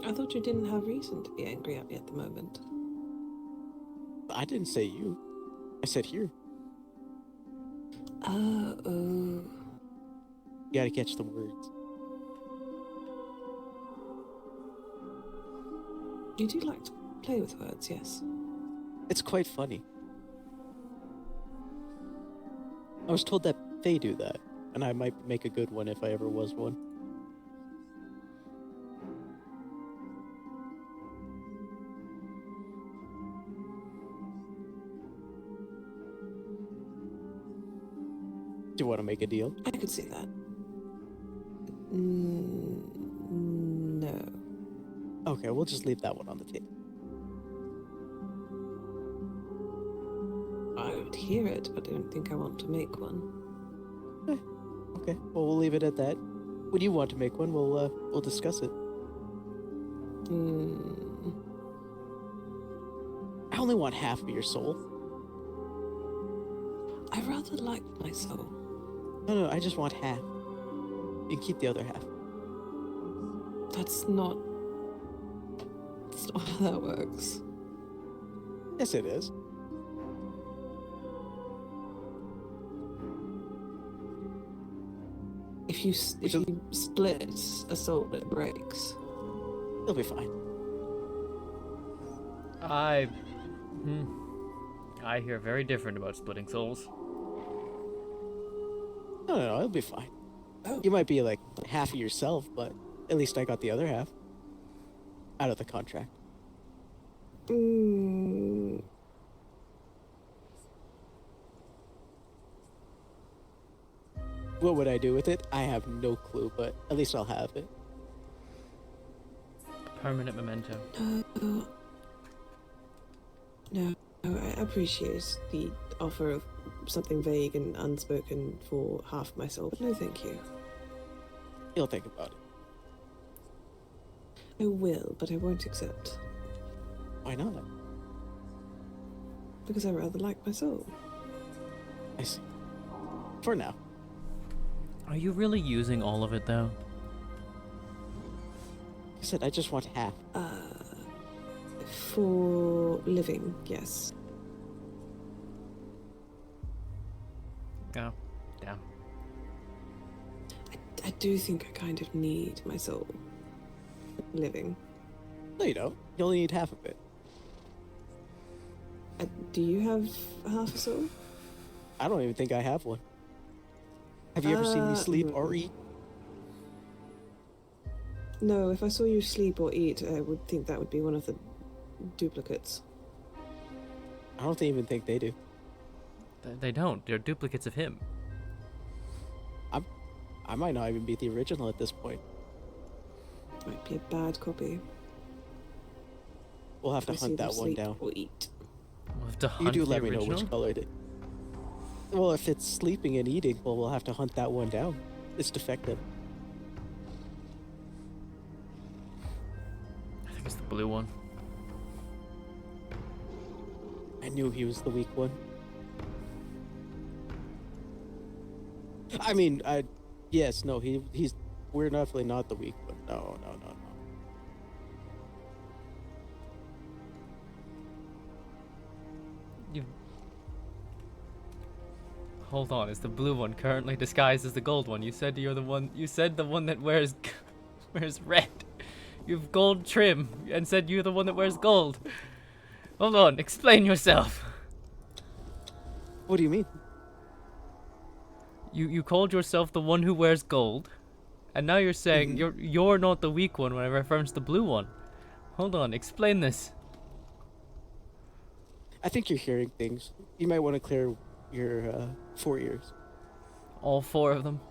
I thought you didn't have reason to be angry at me at the moment. I didn't say you. I said here. Oh. You gotta catch the words. You do like to play with words, yes. It's quite funny. I was told that they do that, and I might make a good one if I ever was one. Do you want to make a deal? I could see that. No. Okay, we'll just leave that one on the table. I would hear it, but I don't think I want to make one. Okay, well, we'll leave it at that. When you want to make one, we'll discuss it. I only want half of your soul. I rather like my soul. No, I just want half. You can keep the other half. That's not That's not how that works. Yes, it is. If you split a soul, it breaks. It'll be fine. I hear very different about splitting souls. No, it'll be fine. You might be like half of yourself, but at least I got the other half out of the contract. What would I do with it? I have no clue, but at least I'll have it. Permanent memento. No, I appreciate the offer of something vague and unspoken for half my soul, but no thank you. You'll think about it. I will, but I won't accept. Why not? Because I rather like my soul. I see. For now. Are you really using all of it, though? I said I just want half. For living, yes. Oh, damn. I do think I kind of need my soul. Living. No, you don't. You only need half of it. Do you have half a soul? I don't even think I have one. Have you ever seen me sleep or eat? No, if I saw you sleep or eat, I would think that would be one of the duplicates. I don't even think they do. They don't. They're duplicates of him. I might not even be the original at this point. Might be a bad copy. We'll have to hunt that one down. Or eat. We'll have to hunt You do the let me original? know which color it is. Well, if it's sleeping and eating, well, we'll have to hunt that one down. It's defective. I think it's the blue one. I knew he was the weak one. I mean, yes, no, he's, we're definitely not the weak one. No. Hold on, is the blue one currently disguised as the gold one? You said you're the one. You said the one that wears red. You've gold trim and said you're the one that wears gold. Hold on, explain yourself. What do you mean? You called yourself the one who wears gold, and now you're saying you're not the weak one when I reference the blue one. Hold on, explain this. I think you're hearing things. You might want to clear your 4 ears. All 4 of them?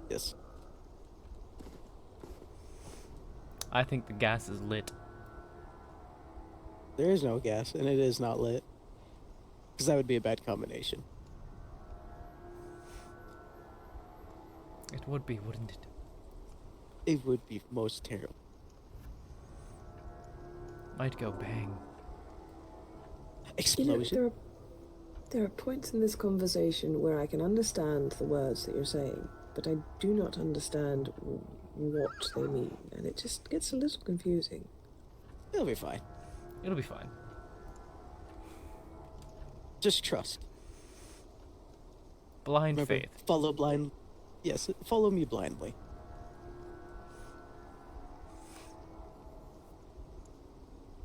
Yes. I think the gas is lit. There is no gas, and it is not lit. Because that would be a bad combination. It would be, wouldn't it? It would be most terrible. Might go bang. Explosion. You know, there are points in this conversation where I can understand the words that you're saying, but I do not understand what they mean, and it just gets a little confusing. It'll be fine. It'll be fine. Just trust. Blind Remember, faith. Follow blind. Yes, follow me blindly.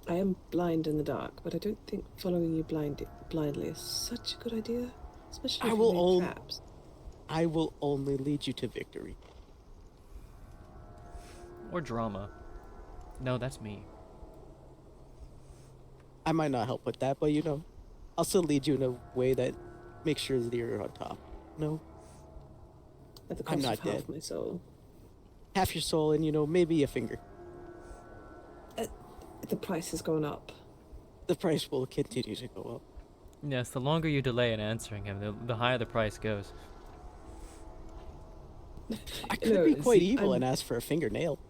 I am blind in the dark, but I don't think following you blindly is such a good idea, especially if you make traps. I will only lead you to victory. Or drama. No, that's me. I might not help with that, but you know, I'll still lead you in a way that makes sure that you're on top. No? At the cost I'm not of half dead. my soul. Half your soul and, you know, maybe a finger. The price has gone up. The price will continue to go up. Yes, the longer you delay in answering him, the higher the price goes. I could be quite evil and ask for a fingernail.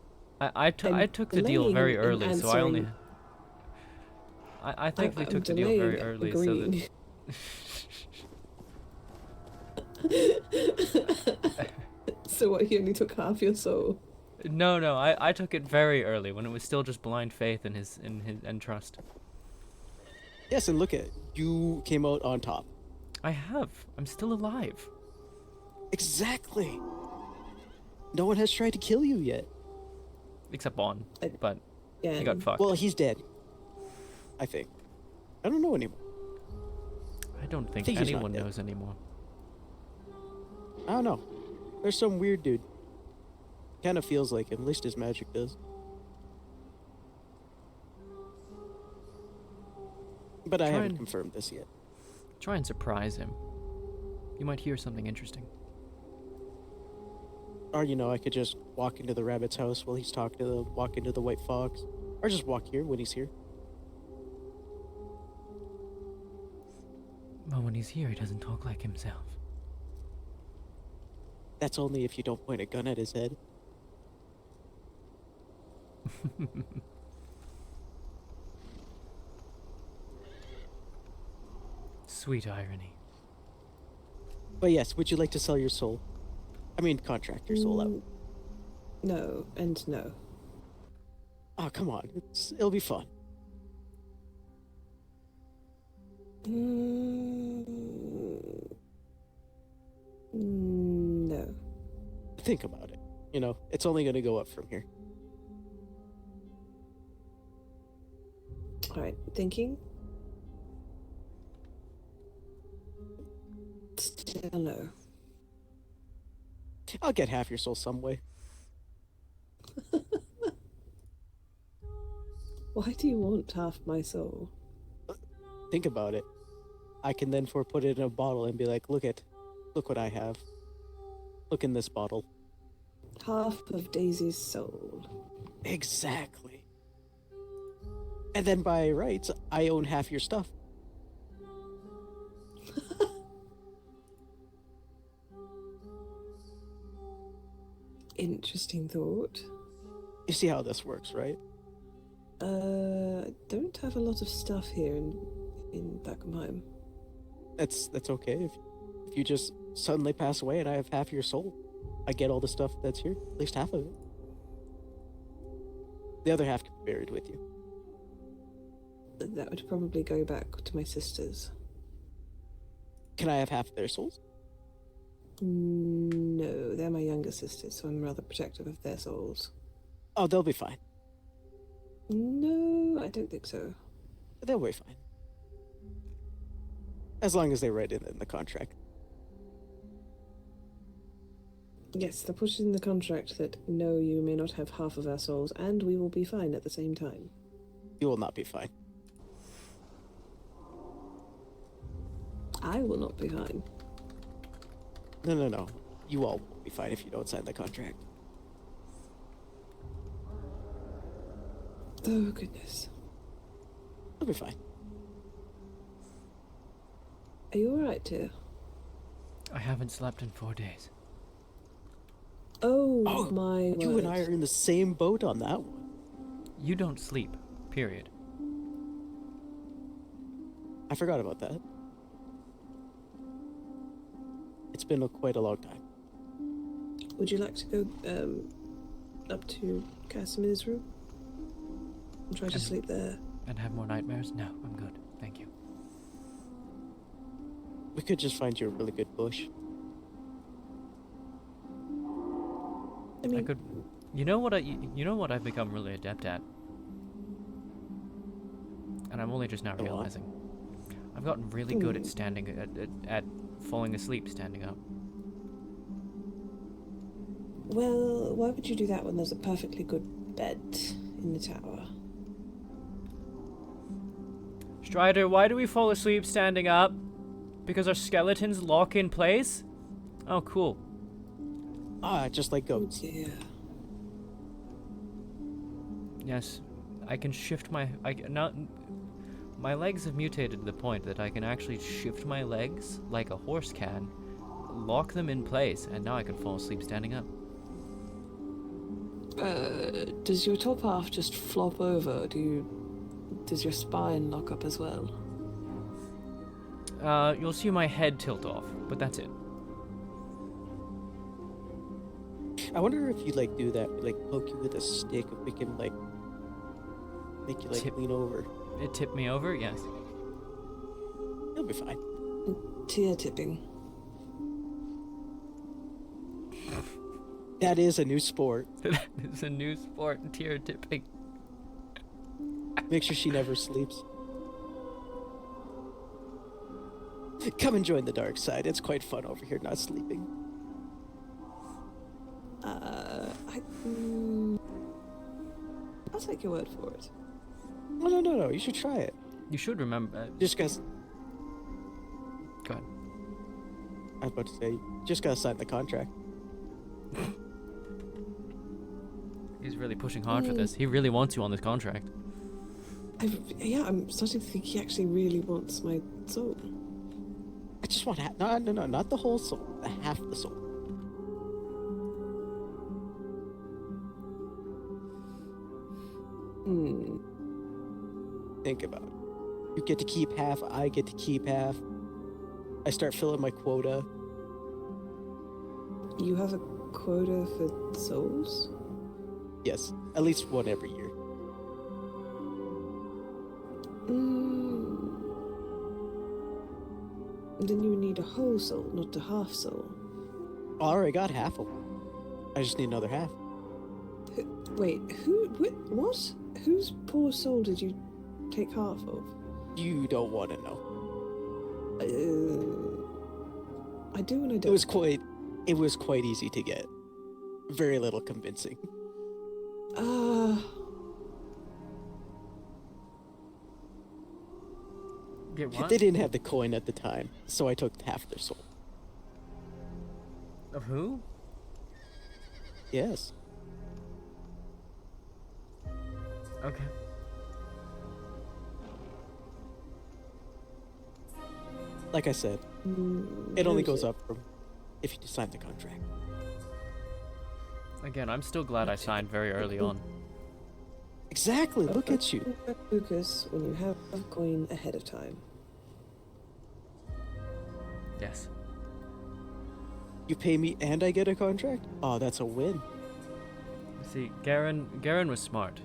I took the deal very early, so I only... I think we took the deal very early, so that... So what, he only took half your soul? No, I took it very early when it was still just blind faith in his and trust. Yes, and look at it. You came out on top. I have. I'm still alive. Exactly. No one has tried to kill you yet. Except Bon, but Yeah. he got fucked. Well, he's dead. I think. I don't know anymore. I don't think he's not anyone dead. knows anymore. I don't know. There's some weird dude. Kind of feels like him. At least his magic does. But I haven't confirmed this yet. Try and surprise him. You might hear something interesting. Or, I could just walk into the rabbit's house while he's talking to walk into the white fox. Or just walk here when he's here. Well, when he's here, he doesn't talk like himself. That's only if you don't point a gun at his head. Sweet irony. But yes, would you like to sell your soul? I mean, contract your soul out. No, and no. Oh, come on. It'll be fun. No. Think about it. It's only going to go up from here. Alright, thinking. Still no. I'll get half your soul some way. Why do you want half my soul? Think about it. I can then put it in a bottle and be like, look what I have. Look in this bottle. Half of Daisy's soul. Exactly. And then by rights, I own half your stuff. Interesting thought. You see how this works, right? I don't have a lot of stuff here in Beckenheim. That's okay. If you just suddenly pass away and I have half your soul, I get all the stuff that's here, at least half of it. The other half can be buried with you. That would probably go back to my sisters. Can I have half their souls? No, they're my younger sisters, so I'm rather protective of their souls. Oh, they'll be fine. No, I don't think so. They'll be fine. As long as they write it in the contract. Yes, they'll put it in the contract that no, you may not have half of our souls, and we will be fine at the same time. You will not be fine. I will not be fine. No. You all will be fine if you don't sign the contract. Oh, goodness. You'll be fine. Are you alright, dear? I haven't slept in 4 days. Oh my You word. and I are in the same boat on that one. You don't sleep, period. I forgot about that. It's been quite a long time. Would you like to go up to Casimir's room? And try to sleep there? And have more nightmares? No, I'm good. Thank you. We could just find you a really good bush. I mean, I could. You know what I've become really adept at, and I'm only just now realizing. I've gotten really good at standing at falling asleep standing up. well, why would you do that when there's a perfectly good bed in the tower? Strider, why do we fall asleep standing up? Because our skeletons lock in place? Oh, cool. Ah, just like goats. Oh dear. Yes, I can shift my. My legs have mutated to the point that I can actually shift my legs like a horse can, lock them in place, and now I can fall asleep standing up. Does your top half just flop over? Does your spine lock up as well? You'll see my head tilt off, but that's it. I wonder if you like do that, like poke you with a stick, and make him like make you like Tip- lean over. It tipped me over. Yes. He'll be fine. Tear tipping. That is a new sport. It's a new sport. Tear tipping. Make sure she never sleeps. Come and join the dark side. It's quite fun over here, not sleeping. I'll take your word for it. No. You should try it. You should remember. Just gotta. Go ahead. I was about to say, just gotta sign the contract. He's really pushing hard for this. He really wants you on this contract. I'm starting to think he actually really wants my soul. I just want no, not the whole soul, the half the soul. Think about it. You get to keep half, I get to keep half. I start filling my quota. You have a quota for souls? Yes, at least one every year. Then you would need a whole soul, not a half soul. I already got half of one. I just need another half. Wait, what? Whose poor soul did you take half of? You don't want to know. I do and I don't. It was quite easy to get. Very little convincing. Get what? They didn't have the coin at the time, so I took half their soul. Of who? Yes. Okay. Like I said, it only goes up from if you sign the contract. Again, I'm still glad I signed very early on. Exactly. Look at you. Lucas, when you have a coin ahead of time. Yes. You pay me and I get a contract? Oh, that's a win. See, Garen was smart.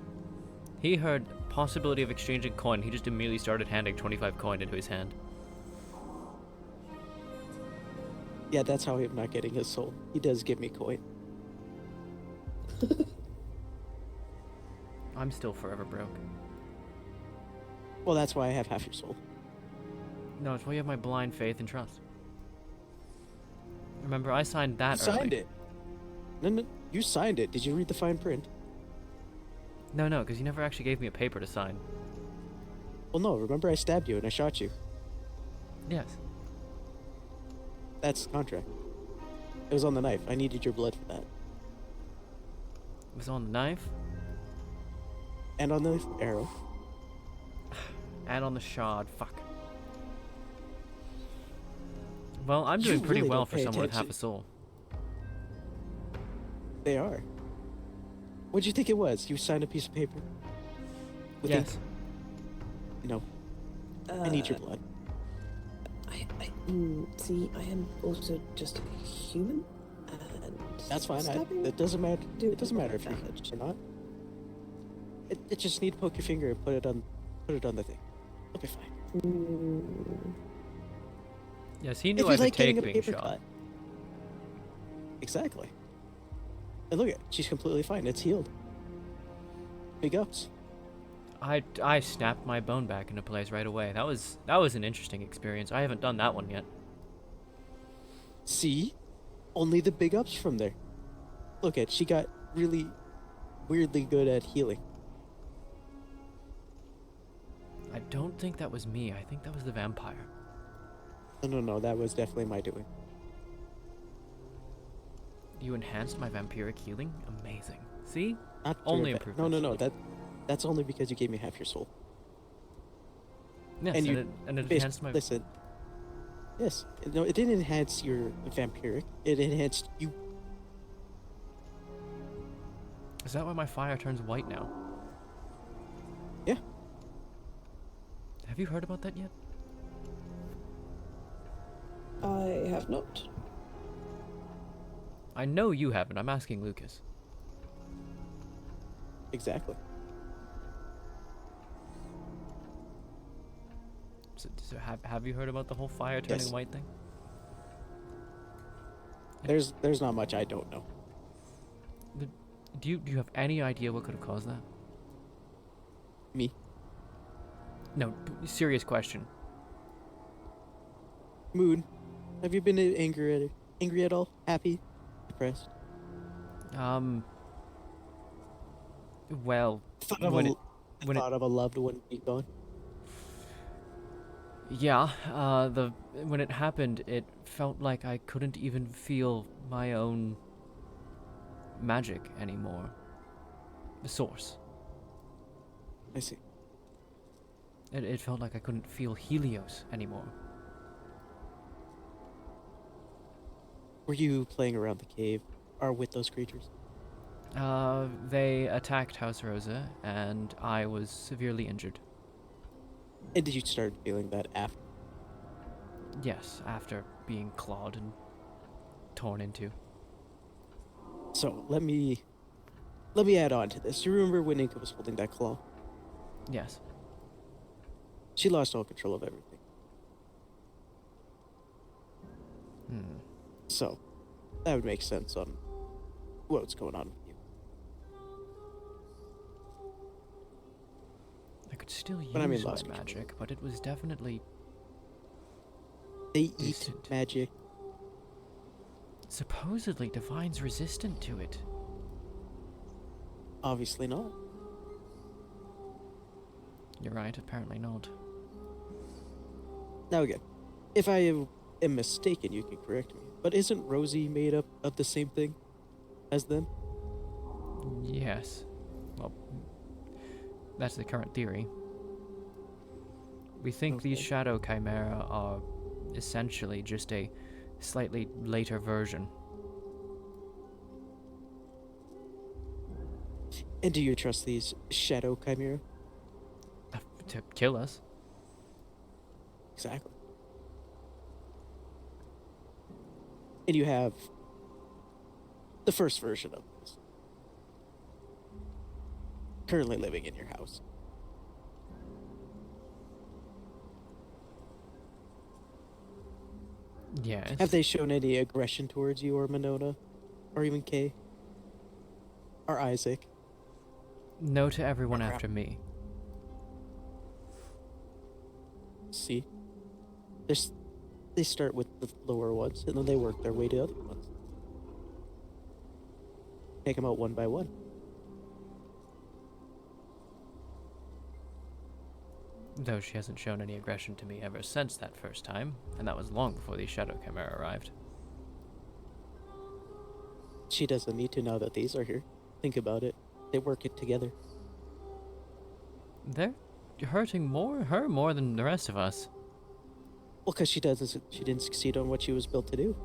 He heard possibility of exchanging coin. He just immediately started handing 25 coin into his hand. Yeah, that's how I'm not getting his soul. He does give me coin. I'm still forever broke. Well, that's why I have half your soul. No, it's why you have my blind faith and trust. Remember, I signed that You early. signed it. No, you signed it. Did you read the fine print? No, because you never actually gave me a paper to sign. Well, no. Remember I stabbed you and I shot you. Yes. That's the contract. It was on the knife. I needed your blood for that. It was on the knife? And on the arrow. And on the shard. Fuck. Well, I'm doing You pretty really well don't for pay someone with half a attention. soul. They are. What'd you think it was? You signed a piece of paper? With Yes. ink? No. I need your blood. See, I am also just a human, and That's fine. stabbing It doesn't matter. do It doesn't matter if you're damage. or not. It just need to poke your finger and put it on the thing. It'll be fine. Yes, he If knew you I could like getting take a being paper shot. cut. Exactly. And look at, she's completely fine. It's healed. Big ups. I snapped my bone back into place right away. That was an interesting experience. I haven't done that one yet. See? Only the big ups from there. Look at, she got really weirdly good at healing. I don't think that was me. I think that was the vampire. No, that was definitely my doing. You enhanced my vampiric healing? Amazing. See? Not Only your va- improvements. No, that's only because you gave me half your soul. Yes, and you and it bas- enhanced my... Listen. Yes. No, it didn't enhance your vampiric. It enhanced you. Is that why my fire turns white now? Yeah. Have you heard about that yet? I have not. I know you haven't. I'm asking Lucas. Exactly. So have you heard about the whole fire turning Yes. white thing? There's not much I don't know. Do you have any idea what could have caused that? Me? No, serious question. Mood. Have you been angry at all? Happy? Depressed? Well, Thought of thought of a loved one being gone? Yeah, when it happened, it felt like I couldn't even feel my own magic anymore. The source. I see. It felt like I couldn't feel Helios anymore. Were you playing around the cave or with those creatures? They attacked House Rosa, and I was severely injured. And did you start feeling that after? Yes, after being clawed and torn into. So let me add on to this. You remember when Inka was holding that claw? Yes. She lost all control of everything. So that would make sense on what's going on with you. I could still use But I mean, my lost magic, but it was definitely They eat decent. magic. Supposedly, Divine's resistant to it. Obviously not. You're right, apparently not. Now again, if I am mistaken, you can correct me. But isn't Rosie made up of the same thing as them? Yes. Well, that's the current theory. We think these Shadow Chimera are essentially just a slightly later version. And do you trust these Shadow Chimera? To kill us. Exactly. And you have the first version of this currently living in your house. Yes. Have they shown any aggression towards you or Monona? Or even Kay? Or Isaac? No to everyone after me. See? They start with the lower ones, and then they work their way to other ones. Take them out one by one. Though she hasn't shown any aggression to me ever since that first time, and that was long before these Shadow Chimera arrived. She doesn't need to now that these are here. Think about it. They work it together. They're hurting her more than the rest of us. Well, because she didn't succeed on what she was built to do.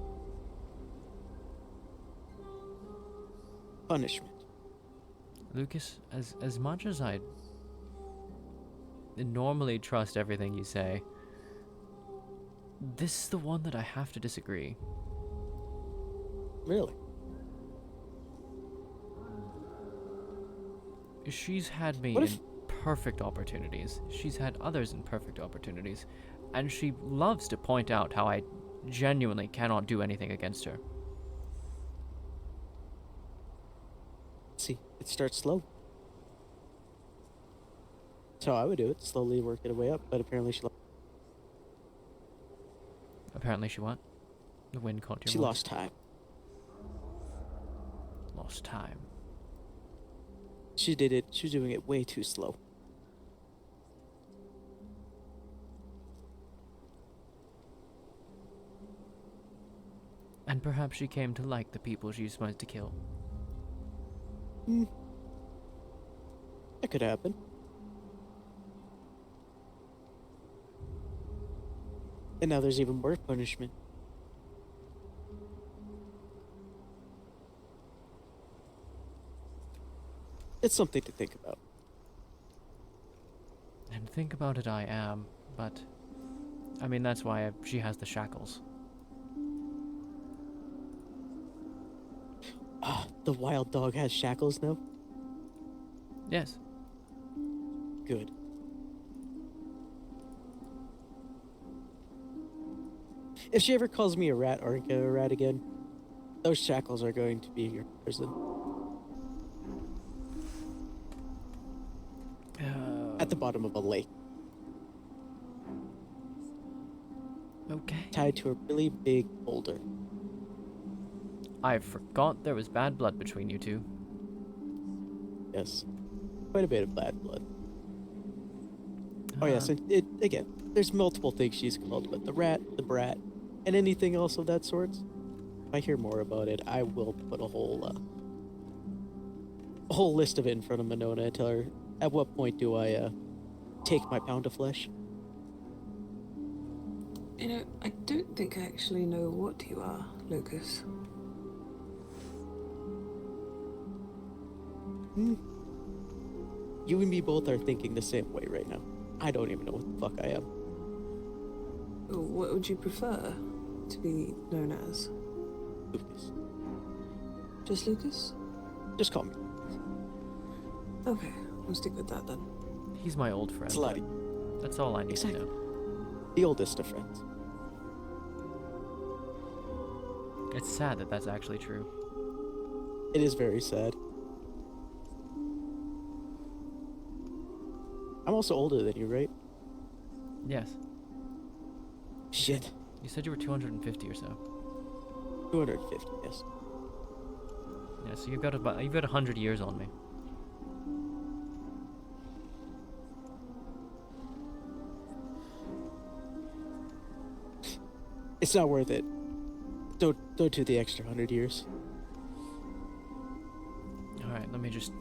Punishment. Lucas, as much as I normally trust everything you say, this is the one that I have to disagree. Really? She's had me in perfect opportunities. She's had others in perfect opportunities. And she loves to point out how I genuinely cannot do anything against her. See, it starts slow. So I would do it, slowly work it way up, but apparently she Apparently she what? The wind caught your She voice. lost time. Lost time. She was doing it way too slow. And perhaps she came to like the people she's supposed to kill. That could happen. And now there's even more punishment. It's something to think about. And think about it I am, but... I mean, that's why she has the shackles. The wild dog has shackles now? Yes. Good. If she ever calls me a rat or a rat again, those shackles are going to be your prison. At the bottom of a lake. Okay. Tied to a really big boulder. I forgot there was bad blood between you two. Yes. Quite a bit of bad blood. Oh yes, and again, there's multiple things she's called, but the rat, the brat, and anything else of that sort. If I hear more about it, I will put a whole list of it in front of Monona and tell her, at what point do I take my pound of flesh? You know, I don't think I actually know what you are, Lucas. You and me both are thinking the same way right now. I don't even know what the fuck I am. What would you prefer to be known as? Lucas. Just Lucas? Just call me. Okay, we'll stick with that then. He's my old friend. Slutty. That's all I need to know. The oldest of friends. It's sad that that's actually true. It is very sad. I'm also older than you, right? Yes. Shit. You said you were 250 or so. 250, yes. Yeah, so you've got 100 years on me. It's not worth it. Don't do the extra 100 years. All right, let me just.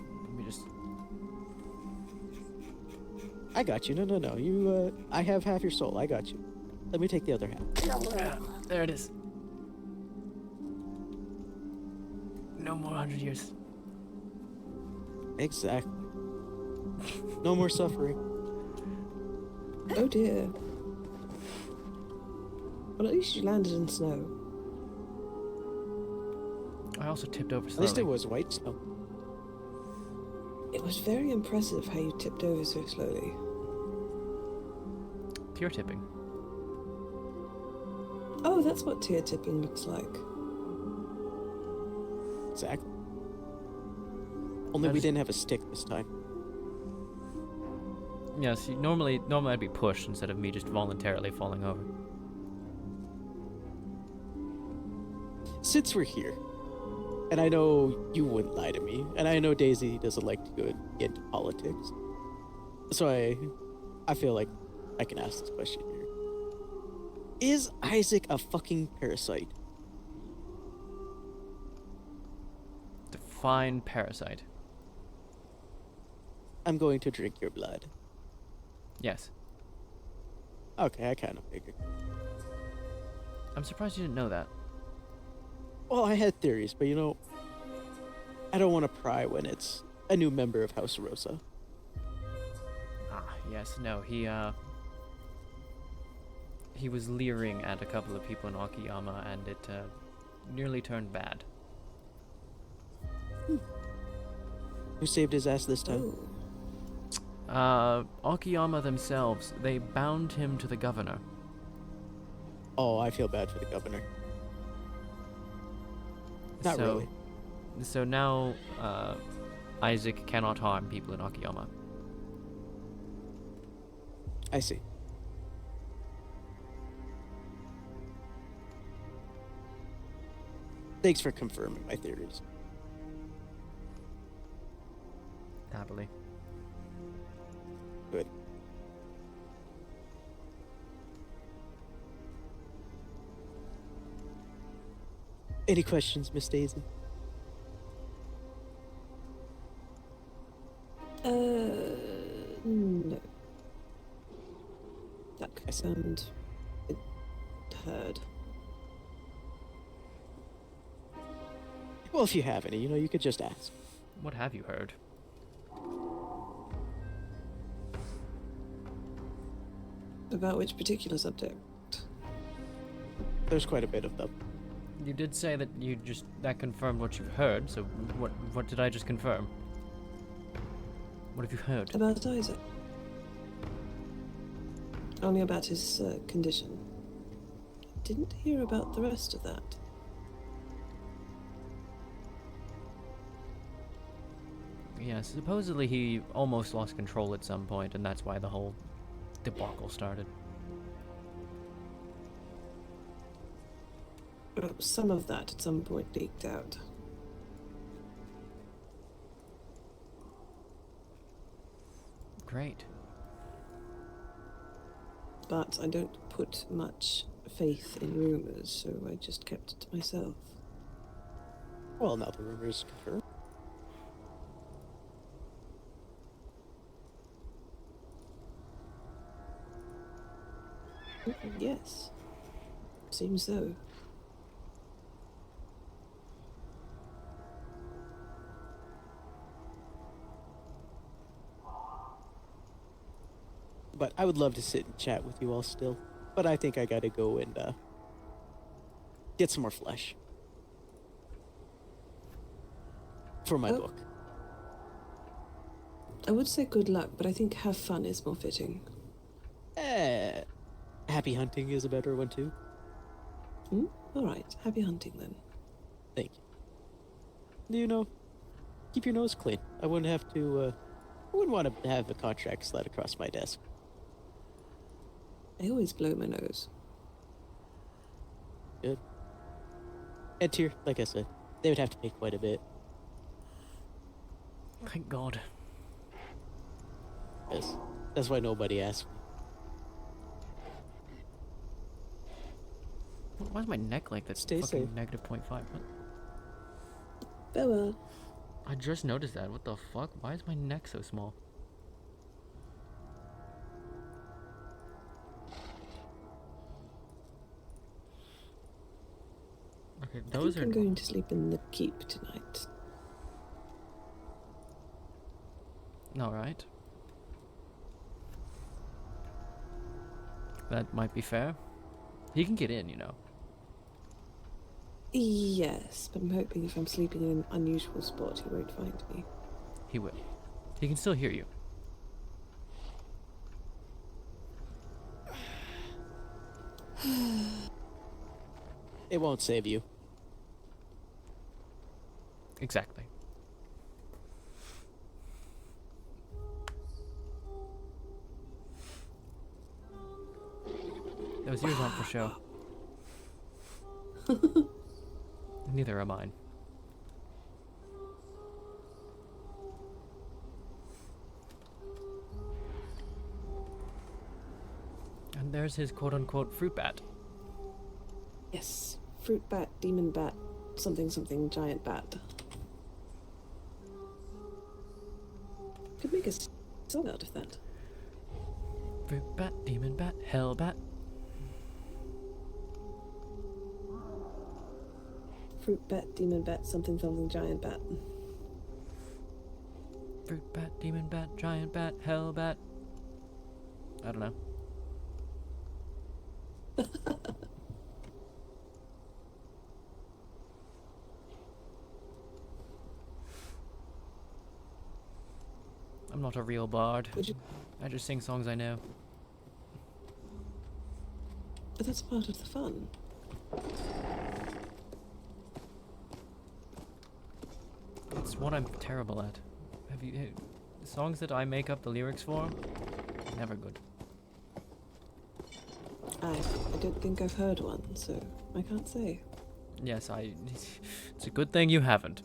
I got you. No. You, I have half your soul. I got you. Let me take the other half. Yeah, there it is. No more 100 years. Exactly. No more suffering. Oh dear. Well, at least you landed in snow. I also tipped over At slowly. least it was white snow. It was very impressive how you tipped over so slowly. Pure tipping. Oh, that's what tear tipping looks like. Exactly. Only we didn't have a stick this time. Yeah, see, normally I'd be pushed instead of me just voluntarily falling over. Since we're here, and I know you wouldn't lie to me, and I know Daisy doesn't like to get into politics, so I feel like I can ask this question here. Is Isaac a fucking parasite? Define parasite. I'm going to drink your blood. Yes. Okay, I kind of figured. I'm surprised you didn't know that. Well, I had theories, but you know, I don't want to pry when it's a new member of House Rosa. Ah, yes, no, he was leering at a couple of people in Akiyama, and it nearly turned bad. Who saved his ass this time? Akiyama themselves, they bound him to the governor. Oh, I feel bad for the governor. Not so, really. So now, Isaac cannot harm people in Akiyama. I see. Thanks for confirming my theories. Happily. Good. Any questions, Miss Daisy? No. That could sound heard. Well, if you have any, you know, you could just ask. What have you heard? About which particular subject? There's quite a bit of them. You did say that that confirmed what you've heard, so what did I just confirm? What have you heard? About Isaac. Only about his condition. Didn't hear about the rest of that. Yeah, supposedly he almost lost control at some point, and that's why the whole debacle started. Some of that at some point leaked out. Great. But I don't put much faith in rumors, so I just kept it to myself. Well, now the rumor is confirmed. Yes. Seems so. But I would love to sit and chat with you all still. But I think I gotta go and get some more flesh. For my book. I would say good luck, but I think have fun is more fitting. Happy hunting is a better one too. Alright, happy hunting then. Thank you. You know, keep your nose clean. I wouldn't have to, I wouldn't want to have a contract slide across my desk. I always blow my nose. Good. And Tyr, like I said, they would have to pay quite a bit. Thank God. Yes. That's why nobody asked me. Why is my neck like that? Stay Fucking safe. negative 0.5. What? Farewell. I just noticed that. What the fuck? Why is my neck so small? Okay, those I think I'm going to sleep in the keep tonight. Alright. That might be fair. He can get in, you know. Yes, but I'm hoping if I'm sleeping in an unusual spot, he won't find me. He will. He can still hear you. It won't save you. Exactly. Those ears aren't for show. Neither are mine. And there's his quote-unquote fruit bat. Yes, fruit bat, demon bat, something something giant bat. Could make a song out of that. Fruit bat, demon bat, hell bat. Fruit bat, demon bat, something something giant bat. Fruit bat, demon bat, giant bat, hell bat. I don't know. I'm not a real bard. I just sing songs I know. But that's part of the fun. It's what I'm terrible at. Have you songs that I make up the lyrics for? Never good. I don't think I've heard one, so I can't say. Yes, it's a good thing you haven't.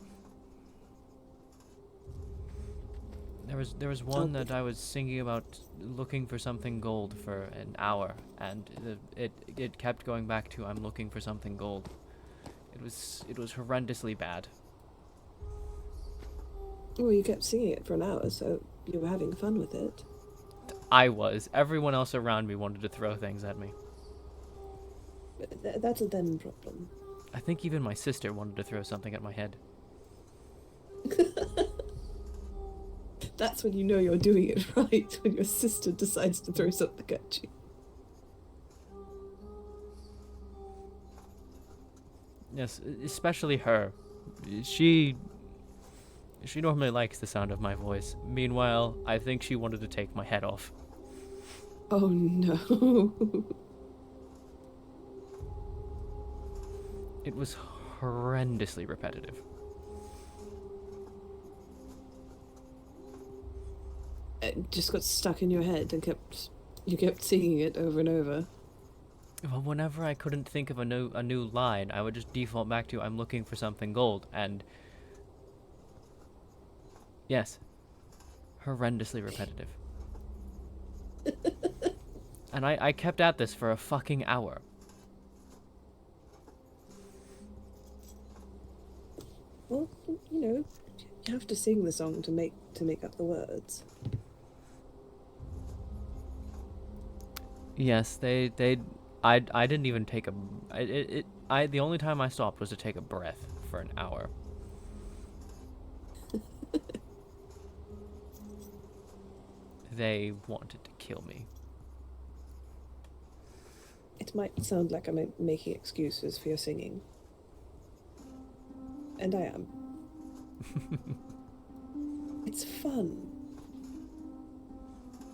There was one that I was singing about looking for something gold for an hour, and it kept going back to I'm looking for something gold. It was horrendously bad. Well, you kept singing it for an hour, so you were having fun with it. I was. Everyone else around me wanted to throw things at me. But that's a them problem. I think even my sister wanted to throw something at my head. That's when you know you're doing it right, when your sister decides to throw something at you. Yes, especially her. She normally likes the sound of my voice. Meanwhile, I think she wanted to take my head off. Oh no. It was horrendously repetitive. It just got stuck in your head and you kept singing it over and over. Well, whenever I couldn't think of a new line, I would just default back to "I'm looking for something gold," and yes, horrendously repetitive. And I kept at this for a fucking hour. Well, you know, you have to sing the song to make up the words. Yes, I didn't even take the only time I stopped was to take a breath for an hour. They wanted to kill me. It might sound like I'm making excuses for your singing. And I am. It's fun.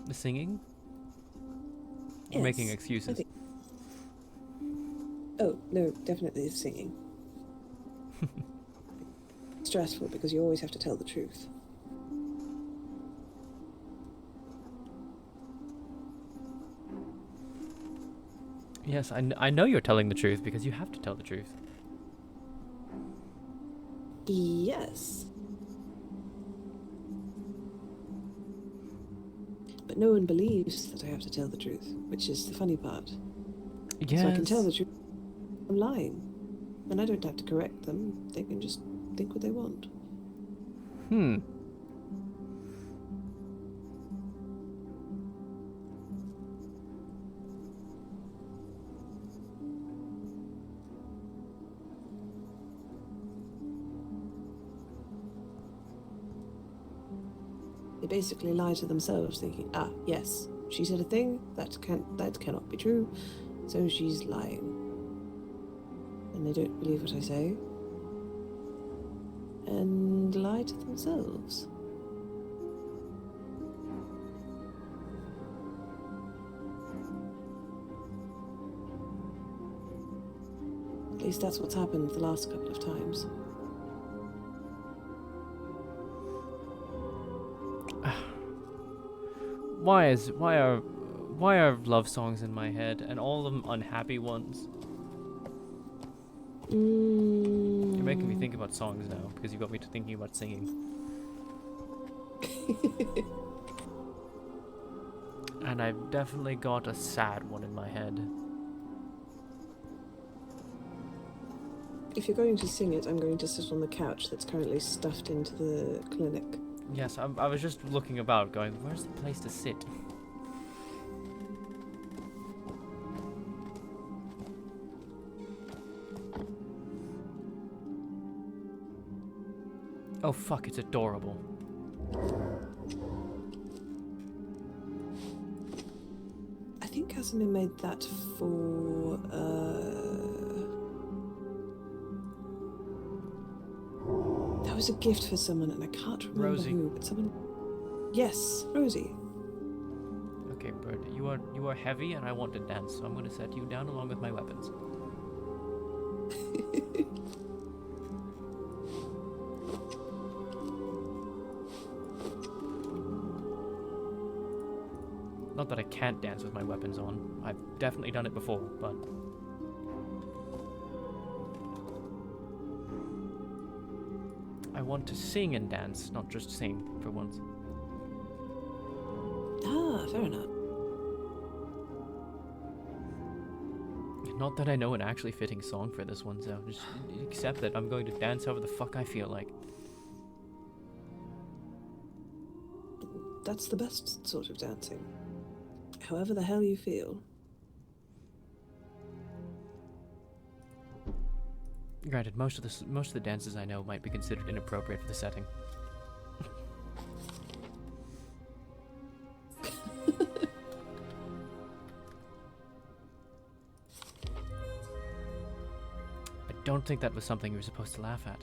The singing? Yes, Or making excuses? Oh, no, definitely the singing. Stressful because you always have to tell the truth. Yes, I know you're telling the truth because you have to tell the truth. Yes. But no one believes that I have to tell the truth, which is the funny part. Yes. So I can tell the truth. I'm lying. And I don't have to correct them. They can just think what they want. They basically lie to themselves, thinking, ah, yes, she said a thing, that cannot be true, so she's lying. And they don't believe what I say. And lie to themselves. At least that's what's happened the last couple of times. Why are love songs in my head and all of them unhappy ones? You're making me think about songs now because you got me to thinking about singing. And I've definitely got a sad one in my head. If you're going to sing it, I'm going to sit on the couch that's currently stuffed into the clinic. Yes, I was just looking about going, where's the place to sit? Oh fuck, it's adorable. I think Casimir made that for, that was a gift for someone, and I can't remember Rosie. who, but someone... Yes, Rosie. Okay, Bird, you are heavy and I want to dance, so I'm gonna set you down along with my weapons. Not that I can't dance with my weapons on. I've definitely done it before, but... I want to sing and dance, not just sing, for once. Ah, fair enough. Not that I know an actually fitting song for this one, so just accept that I'm going to dance however the fuck I feel like. That's the best sort of dancing. However the hell you feel. Granted, most of the dances I know might be considered inappropriate for the setting. I don't think that was something you were supposed to laugh at.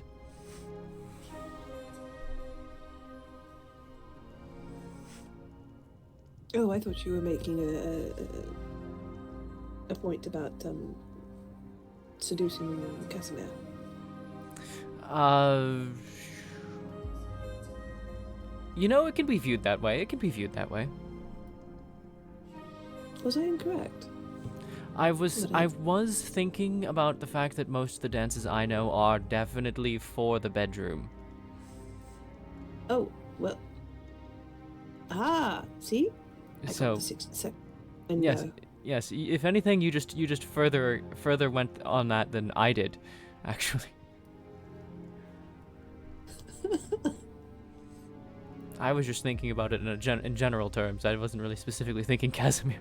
Oh, I thought you were making a point about seducing Casimir. You know, it can be viewed that way. Was I incorrect? I was thinking about the fact that most of the dances I know are definitely for the bedroom. Oh, well. Ah, see? I So, got the 6 and yes, yes. If anything, you just further went on that than I did, actually. I was just thinking about it in general terms. I wasn't really specifically thinking Casimir.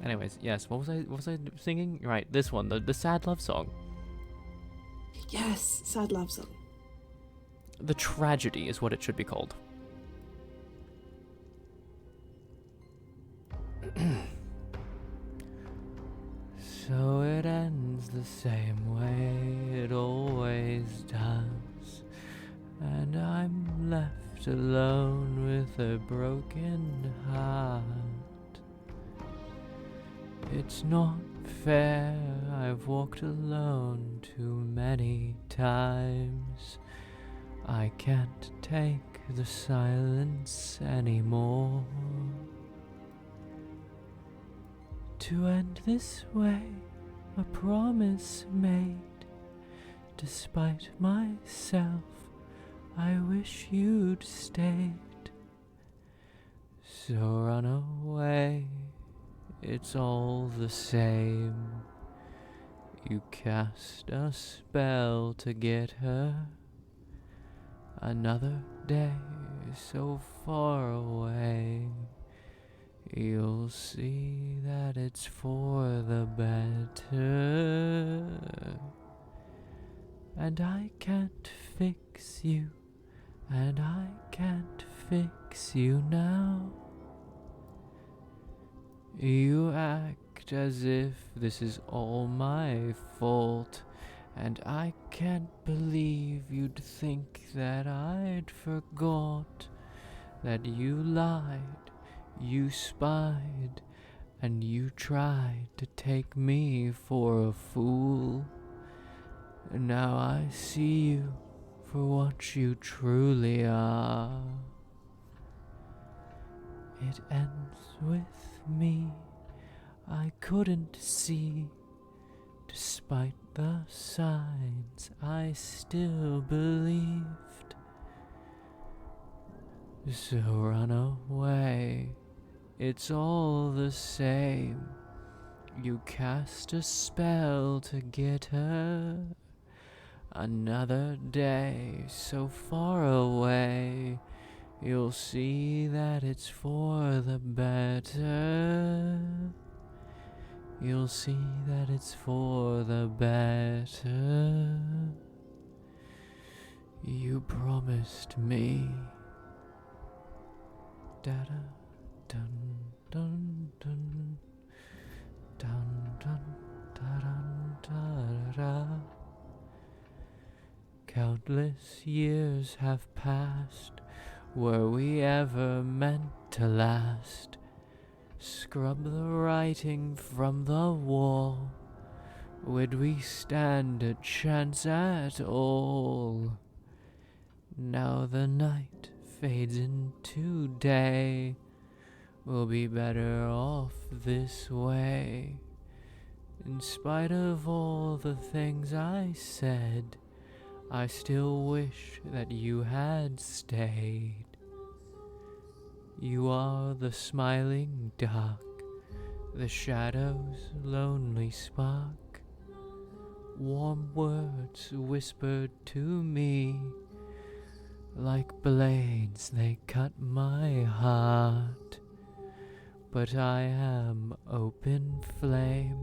Anyways, yes. What was I singing? Right, this one, the sad love song. Yes, sad love song. The tragedy is what it should be called. So it ends the same way it always does, and I'm left alone with a broken heart. It's not fair, I've walked alone too many times. I can't take the silence anymore. To end this way, a promise made. Despite myself, I wish you'd stayed. So run away, it's all the same. You cast a spell to get her. Another day so far away. You'll see that it's for the better. And I can't fix you, and I can't fix you now. You act as if this is all my fault, and I can't believe you'd think that I'd forgot that you lied. You spied, and you tried to take me for a fool. Now I see you for what you truly are. It ends with me, I couldn't see. Despite the signs, I still believed. So run away, it's all the same. You cast a spell to get her. Another day so far away. You'll see that it's for the better. You'll see that it's for the better. You promised me. Da-da, dun, dun, dun, dun, dun, da-dun, da-da-da. Countless years have passed. Were we ever meant to last? Scrub the writing from the wall. Would we stand a chance at all? Now the night fades into day. We'll be better off this way. In spite of all the things I said, I still wish that you had stayed. You are the smiling dark, the shadow's lonely spark. Warm words whispered to me, like blades they cut my heart. But I am open flame,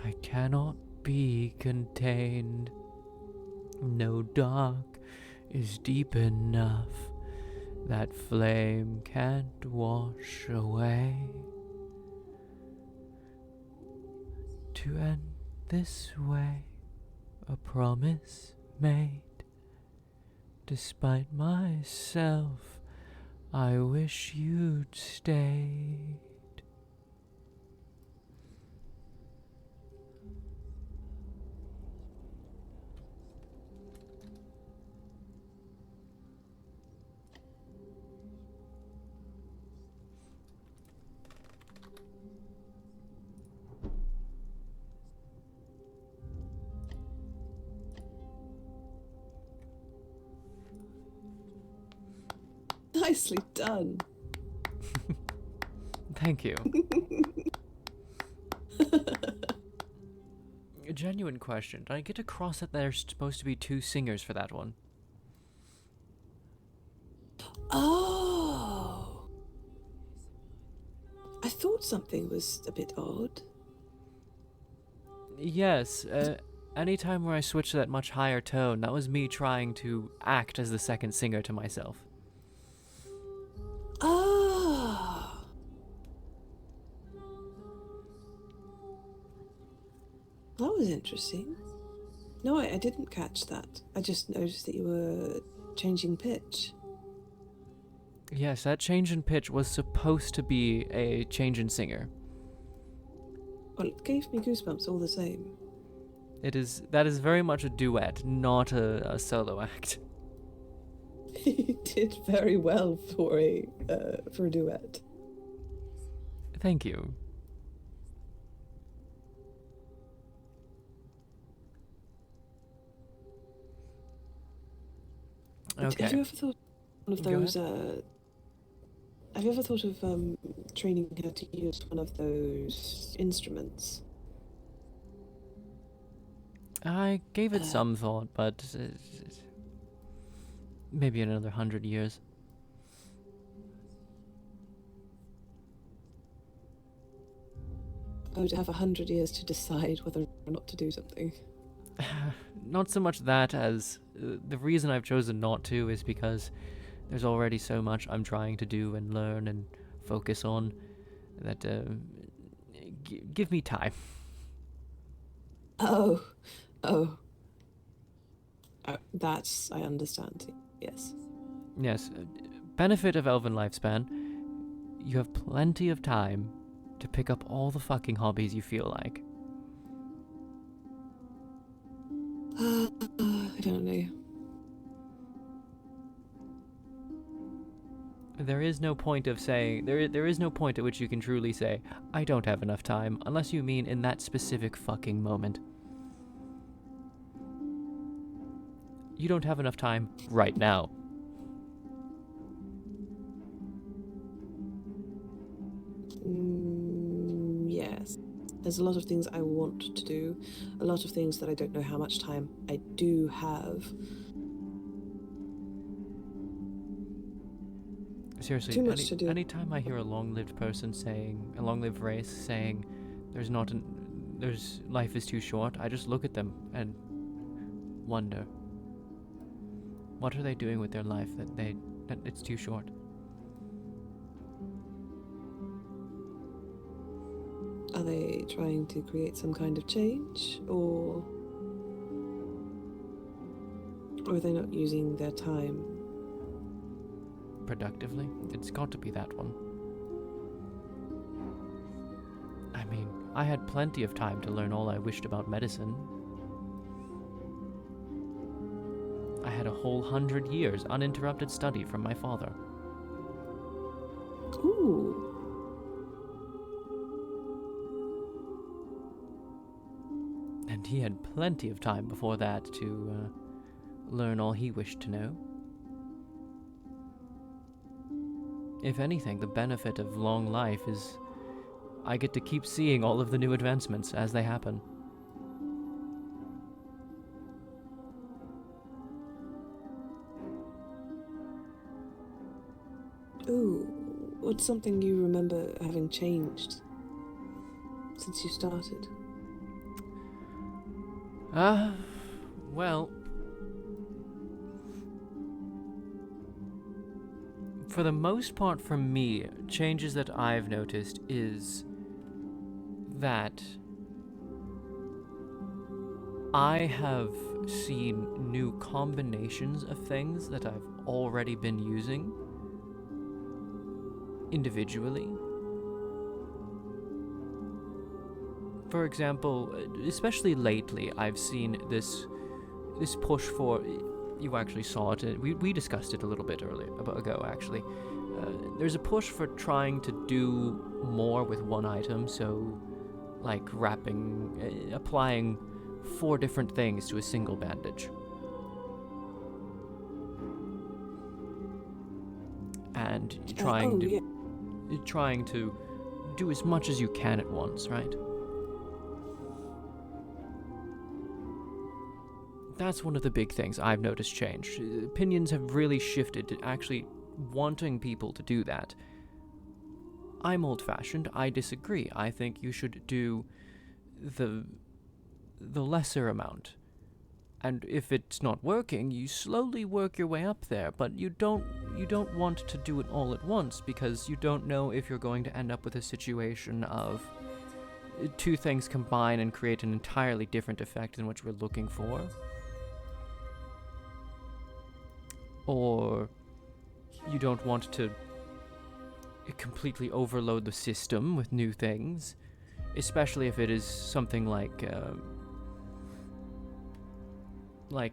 I cannot be contained. No dark is deep enough, that flame can't wash away. to end this way, a promise made. Despite myself, I wish you'd stayed. Nicely done. Thank you. A genuine question. Did I get across that there's supposed to be 2 singers for that one? Oh. I thought something was a bit odd. Yes, anytime where I switched to that much higher tone, that was me trying to act as the second singer to myself. Ah. That was interesting. No, I didn't catch that. I just noticed that you were changing pitch. Yes, that change in pitch was supposed to be a change in singer. Well, it gave me goosebumps all the same. That is very much a duet, not a solo act. You did very well for a duet. Thank you. Okay. Have you ever thought of Go those? Have you ever thought of training her to use one of those instruments? I gave it some thought, but maybe in another 100 years. I would have 100 years to decide whether or not to do something. Not so much that as the reason I've chosen not to is because there's already so much I'm trying to do and learn and focus on that give me time. Oh. That's, I understand. Yes. Yes, benefit of elven lifespan, you have plenty of time to pick up all the fucking hobbies you feel like. I don't know. There is no point of saying, there is no point at which you can truly say, I don't have enough time, unless you mean in that specific fucking moment. You don't have enough time right now. Yes. There's a lot of things I want to do, a lot of things that I don't know how much time I do have. Seriously, Too much to do. anytime I hear a long-lived person saying, a long-lived race saying, life is too short, I just look at them and wonder, what are they doing with their life that it's too short? Are they trying to create some kind of change, or are they not using their time Productively? It's got to be that one. I mean, I had plenty of time to learn all I wished about medicine. I had a whole 100 years uninterrupted study from my father. Ooh. And he had plenty of time before that to learn all he wished to know. If anything, the benefit of long life is I get to keep seeing all of the new advancements as they happen. Ooh. What's something you remember having changed since you started? Well, for the most part for me, changes that I've noticed is that I have seen new combinations of things that I've already been using individually. For example, especially lately, I've seen this push for. You actually saw it. We discussed it a little bit ago, actually. There's a push for trying to do more with one item, so like applying 4 different things to a single bandage. And trying to do as much as you can at once, right? That's one of the big things I've noticed change. Opinions have really shifted to actually wanting people to do that. I'm old-fashioned. I disagree. I think you should do the lesser amount. And if it's not working, you slowly work your way up there, but you don't want to do it all at once, because you don't know if you're going to end up with a situation of 2 things combine and create an entirely different effect than what you were looking for. Or you don't want to completely overload the system with new things, especially if it is something like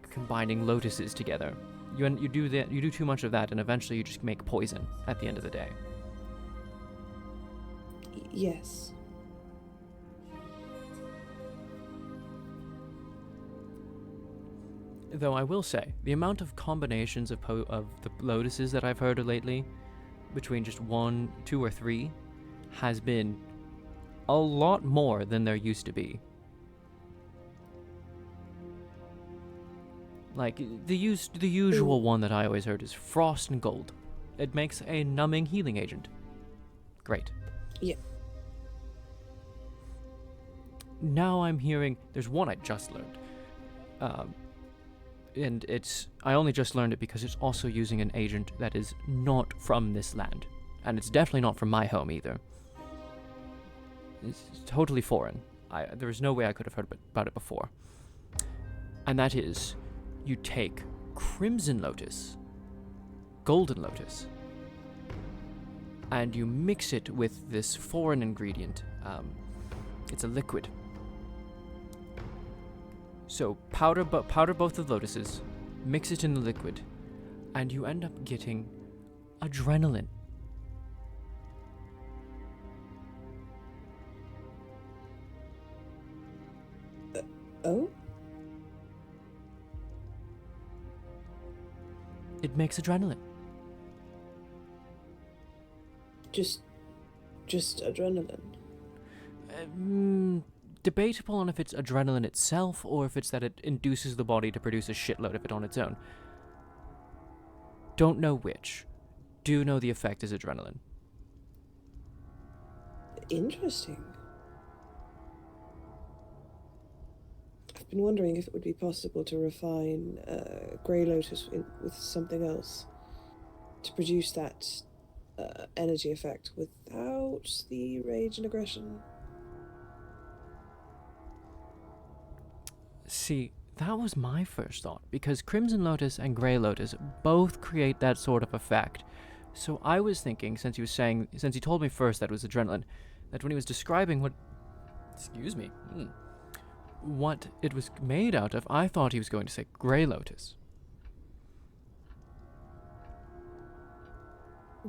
combining lotuses together. You do too much of that, and eventually you just make poison at the end of the day. Yes. Though I will say, the amount of combinations of the lotuses that I've heard of lately, between just 1, 2, or 3, has been a lot more than there used to be. Like, the usual one that I always heard is frost and gold. It makes a numbing healing agent. Great. Yeah. Now I'm hearing, there's one I just learned. And I only just learned it because it's also using an agent that is not from this land. And it's definitely not from my home either. It's totally foreign. There was no way I could have heard about it before. And that is, you take Crimson Lotus, Golden Lotus, and you mix it with this foreign ingredient. It's a liquid. So powder both of the lotuses, mix it in the liquid, and you end up getting adrenaline. Oh? It makes adrenaline. Just adrenaline. Debatable on if it's adrenaline itself, or if it's that it induces the body to produce a shitload of it on its own. Don't know which. Do know the effect is adrenaline. Interesting. I've been wondering if it would be possible to refine Grey Lotus with something else to produce that energy effect without the rage and aggression. See, that was my first thought, because Crimson Lotus and Grey Lotus both create that sort of effect. So I was thinking, since he told me first that it was adrenaline, that when he was describing what it was made out of, I thought he was going to say Grey Lotus.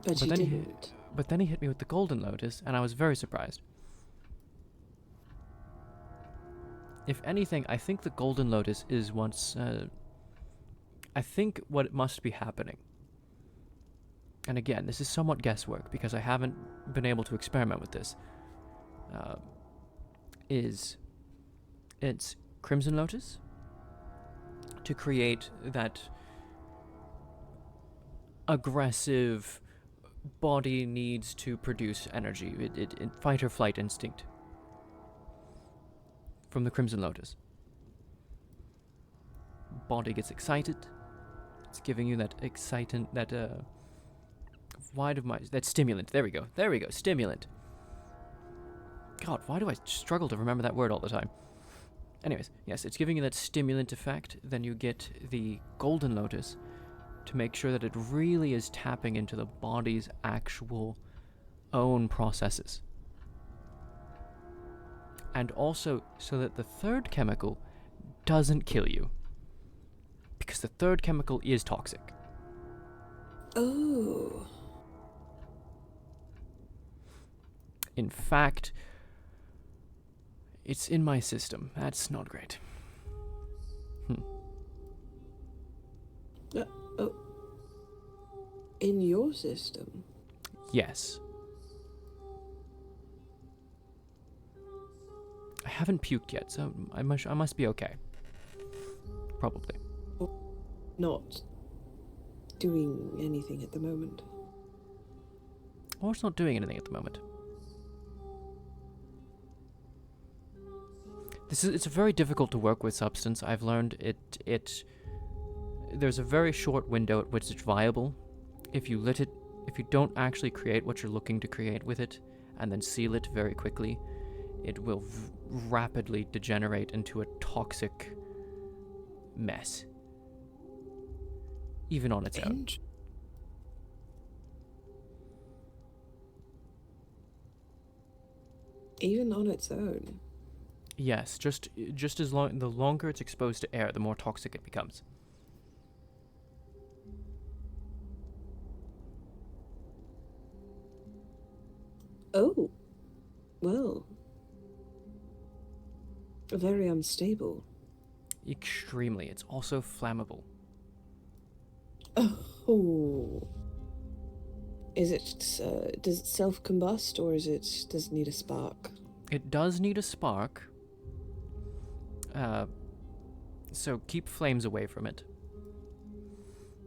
But you didn't. But then he hit me with the Golden Lotus, and I was very surprised. If anything, I think the Golden Lotus is I think what must be happening, and again, this is somewhat guesswork because I haven't been able to experiment with this, it's Crimson Lotus to create that aggressive body needs to produce energy, it fight or flight instinct from the Crimson Lotus. Body gets excited. It's giving you that excitant, that stimulant. There we go, stimulant. God, why do I struggle to remember that word all the time? Anyways, yes, it's giving you that stimulant effect. Then you get the golden lotus to make sure that it really is tapping into the body's actual own processes. And also so that the third chemical doesn't kill you. Because the third chemical is toxic. Oh. In fact, it's in my system. That's not great. Oh. In your system? Yes. I haven't puked yet, so I must be okay. Probably. Not doing anything at the moment. Or it's not doing anything at the moment. It's very difficult to work with substance. I've learned there's a very short window at which it's viable. If you don't actually create what you're looking to create with it, and then seal it very quickly, it will rapidly degenerate into a toxic mess. Even on its own. Even on its own? Yes, just as long, the longer it's exposed to air, the more toxic it becomes. Oh. Well. Very unstable. Extremely. It's also flammable. Oh. Does it self-combust, or does it need a spark? It does need a spark. So keep flames away from it.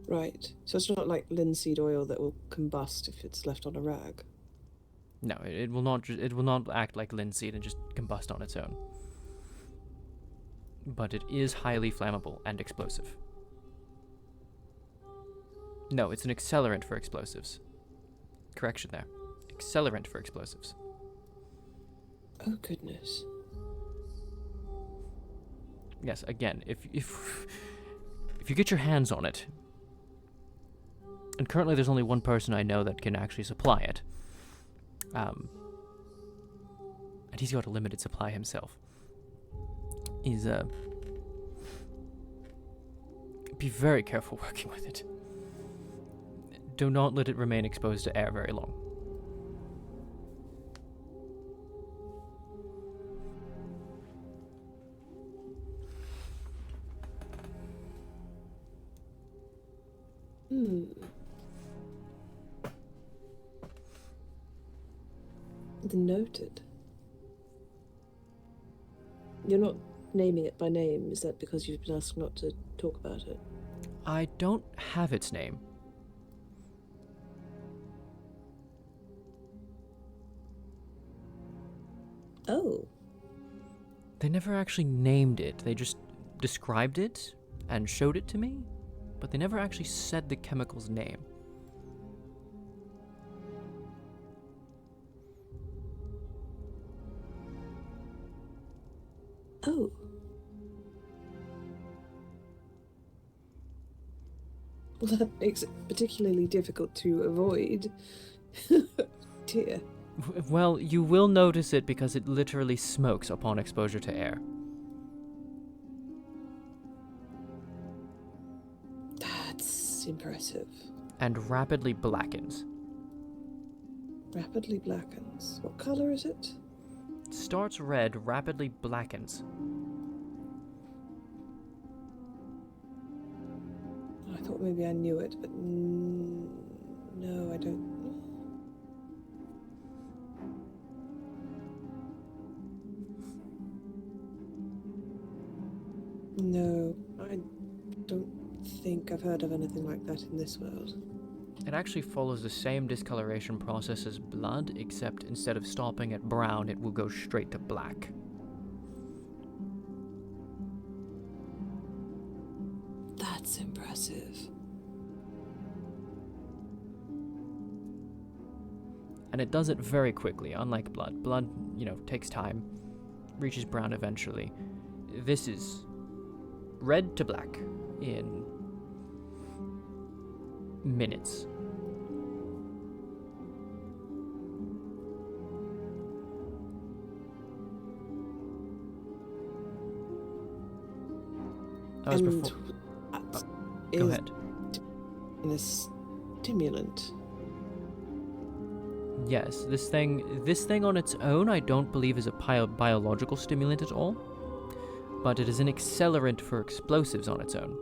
Right. So it's not like linseed oil that will combust if it's left on a rag. No, it will not. It will not act like linseed and just combust on its own. But it is highly flammable and explosive. No, it's an accelerant for explosives. Correction there. Accelerant for explosives. Oh goodness. Yes, again, if you get your hands on it, and currently there's only one person I know that can actually supply it, and he's got a limited supply himself, be very careful working with it. Do not let it remain exposed to air very long. Noted. You're not naming it by name, is that because you've been asked not to talk about it? I don't have its name. Oh. They never actually named it. They just described it and showed it to me, but they never actually said the chemical's name. Oh. Well, that makes it particularly difficult to avoid. Dear. Well, you will notice it because it literally smokes upon exposure to air. That's impressive. And rapidly blackens. Rapidly blackens. What color is it? Starts red, rapidly blackens. I thought maybe I knew it, but no, I don't. No, I don't think I've heard of anything like that in this world. It actually follows the same discoloration process as blood, except instead of stopping at brown, it will go straight to black. That's impressive. And it does it very quickly, unlike blood. Blood, takes time, reaches brown eventually. this is red to black in minutes. That was And before. that Go is ahead. a stimulant. Yes, this thing on its own, I don't believe is a biological stimulant at all, but it is an accelerant for explosives on its own.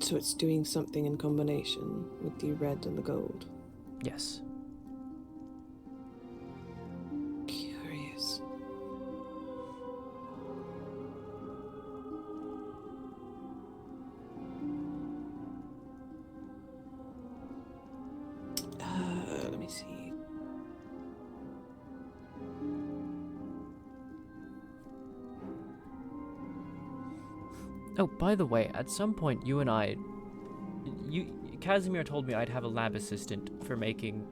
So it's doing something in combination with the red and the gold. Yes. Curious. Let me see. Oh, by the way, at some point Casimir told me I'd have a lab assistant for making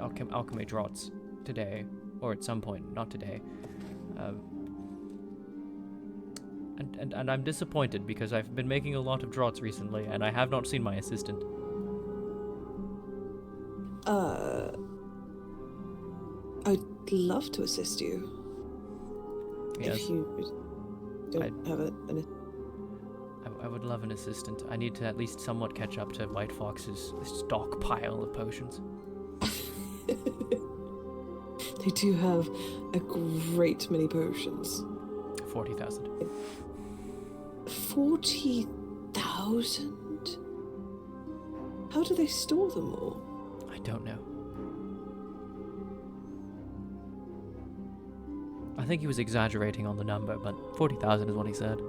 alchemy draughts today, or at some point, not today. And I'm disappointed because I've been making a lot of draughts recently, and I have not seen my assistant. I'd love to assist you. Yes. If you don't have I would love an assistant. I need to at least somewhat catch up to White Fox's stockpile of potions. They do have a great many potions. 40,000. 40,000? How do they store them all? I don't know. I think he was exaggerating on the number, but 40,000 is what he said.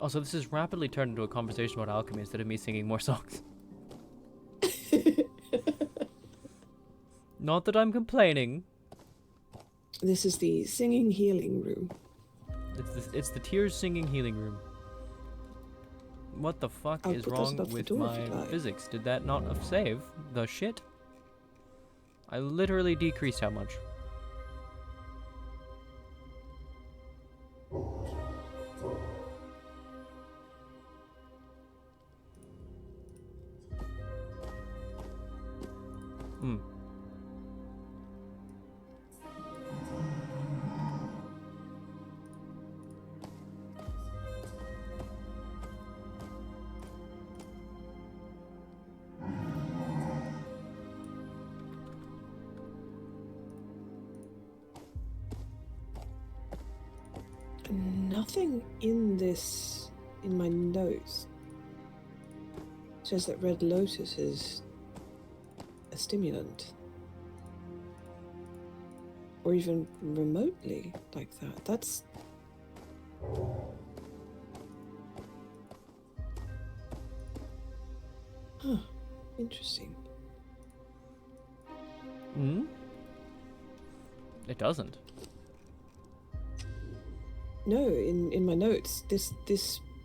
Also, this has rapidly turned into a conversation about alchemy instead of me singing more songs. Not that I'm complaining. This is the singing healing room. It's the tears singing healing room. What the fuck I'll is put those wrong above the with door if my you'd like. physics? Did that not save the shit? I literally decreased how much? Hmm. Nothing in my notes says that Red Lotus is a stimulant. Or even remotely like that. That's... Huh. Interesting. Hmm? It doesn't. No, in my notes, this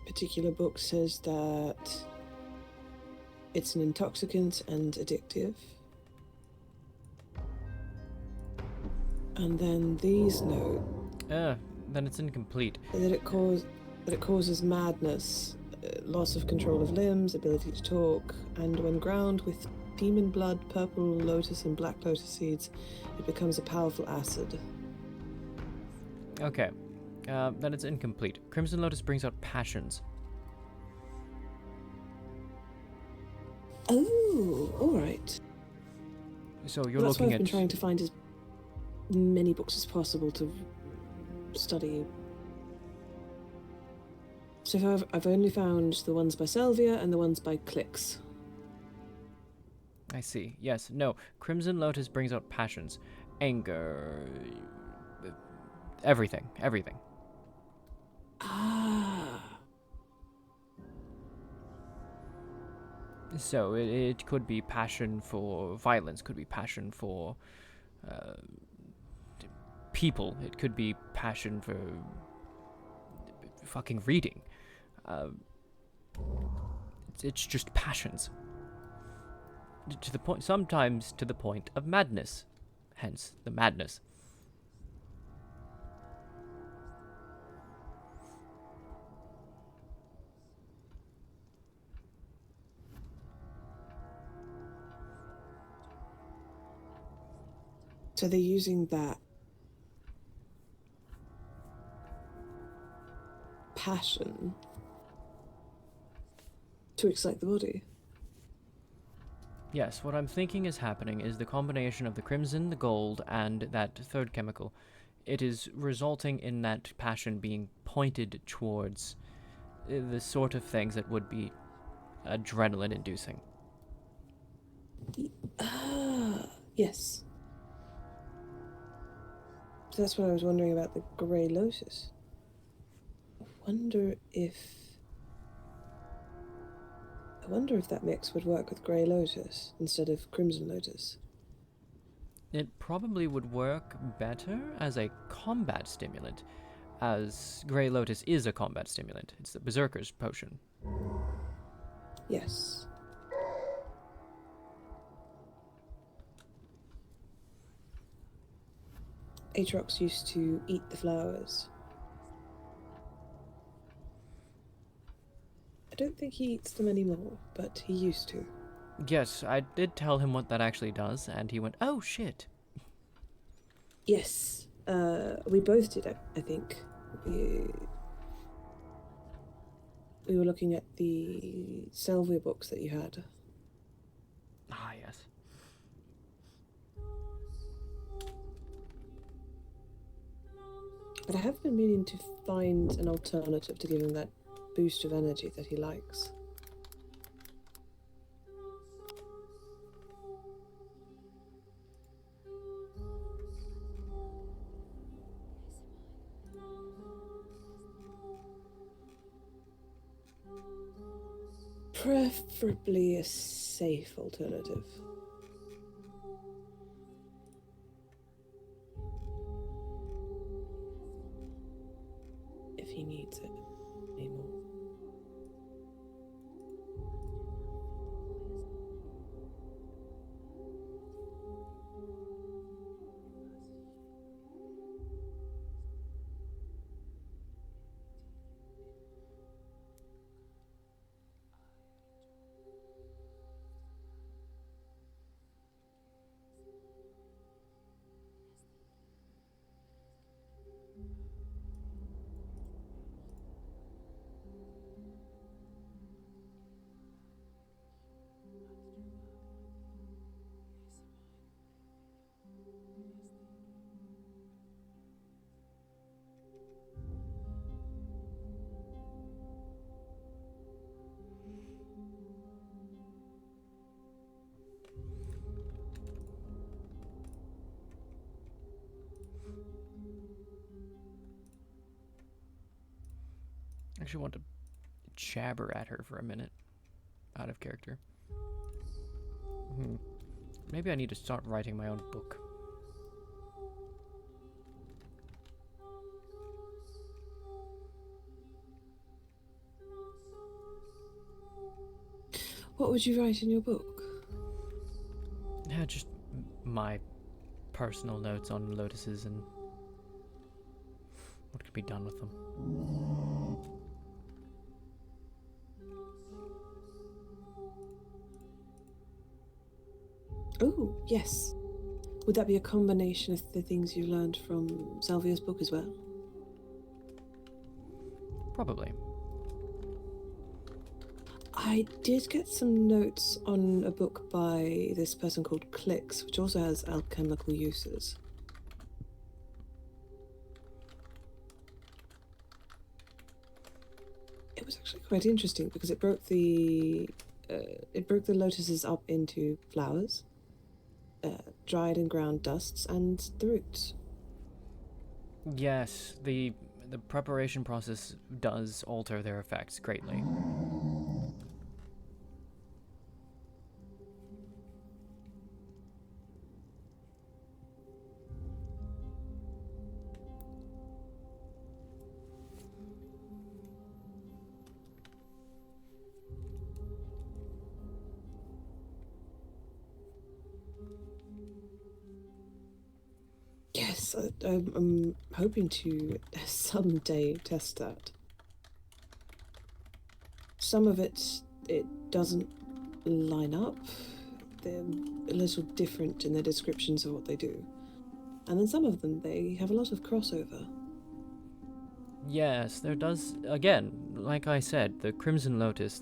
particular book says that it's an intoxicant and addictive. And then these note Then it's incomplete. that it causes madness, loss of control of limbs, ability to talk, and when ground with demon blood, purple lotus, and black lotus seeds, it becomes a powerful acid. Okay. Then it's incomplete. Crimson Lotus brings out passions. Oh, all right. So you're That's why looking I've been at... trying to find as many books as possible to study. So I've only found the ones by Selvia and the ones by Clicks. I see. Yes. No. Crimson Lotus brings out passions. Anger... everything. Everything. Ah. So it could be passion for violence, could be passion for people, it could be passion for fucking reading. It's just passions. To the point, sometimes to the point of madness. Hence the madness. So they're using that passion to excite the body. Yes, what I'm thinking is happening is the combination of the crimson, the gold, and that third chemical. It is resulting in that passion being pointed towards the sort of things that would be adrenaline-inducing. Yes. So that's what I was wondering about the Grey Lotus. I wonder if that mix would work with Grey Lotus instead of Crimson Lotus. It probably would work better as a combat stimulant, as Grey Lotus is a combat stimulant. It's the Berserker's potion. Yes. Aatrox used to eat the flowers. I don't think he eats them anymore, but he used to. Yes, I did tell him what that actually does, and he went, "Oh shit." Yes. We both did, I think. We were looking at the Salvia books that you had. Ah, yes. But I have been meaning to find an alternative to give him that boost of energy that he likes. Preferably a safe alternative. If he needs it anymore. I actually want to jabber at her for a minute. Out of character. Maybe I need to start writing my own book. What would you write in your book? Yeah, just my personal notes on lotuses and what could be done with them. Oh, yes. Would that be a combination of the things you learned from Salvia's book as well? Probably. I did get some notes on a book by this person called Clicks, which also has alchemical uses. It was actually quite interesting because it broke the lotuses up into flowers, dried and ground dusts, and the roots. Yes, the preparation process does alter their effects greatly. Yes, I'm hoping to someday test that. Some of it doesn't line up. They're a little different in their descriptions of what they do. And then some of them, they have a lot of crossover. Yes, there does. Again, like I said, the Crimson Lotus,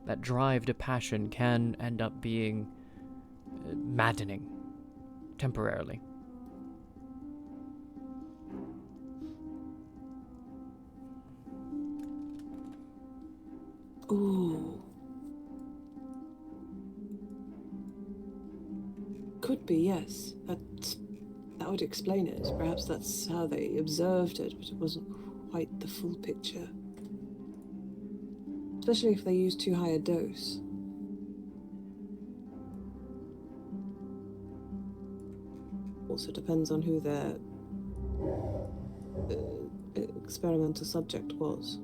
that drive to passion can end up being maddening, temporarily. Ooh. Could be, yes. That would explain it. Perhaps that's how they observed it, but it wasn't quite the full picture. Especially if they used too high a dose. Also depends on who their experimental subject was.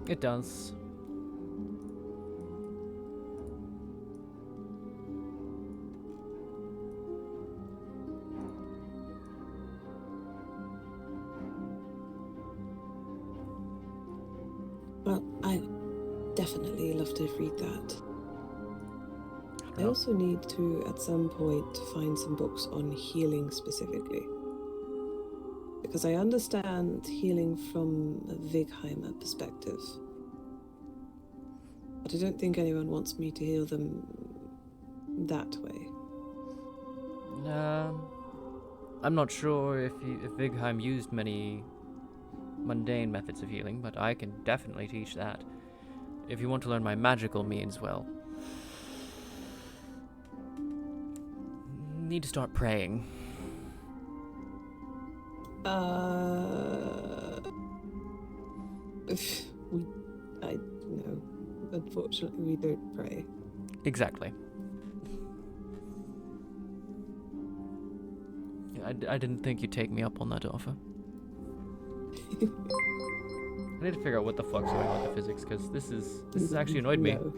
It does. Well, I definitely love to read that. I also need to, at some point, find some books on healing specifically. Because I understand healing from a Vigheimer perspective. But I don't think anyone wants me to heal them that way. I'm not sure if Vigheim used many mundane methods of healing, but I can definitely teach that. If you want to learn my magical means, well, need to start praying. No. Unfortunately, we don't pray. Exactly. I didn't think you'd take me up on that offer. I need to figure out what the fuck's going on with the physics, because this has actually annoyed me. No.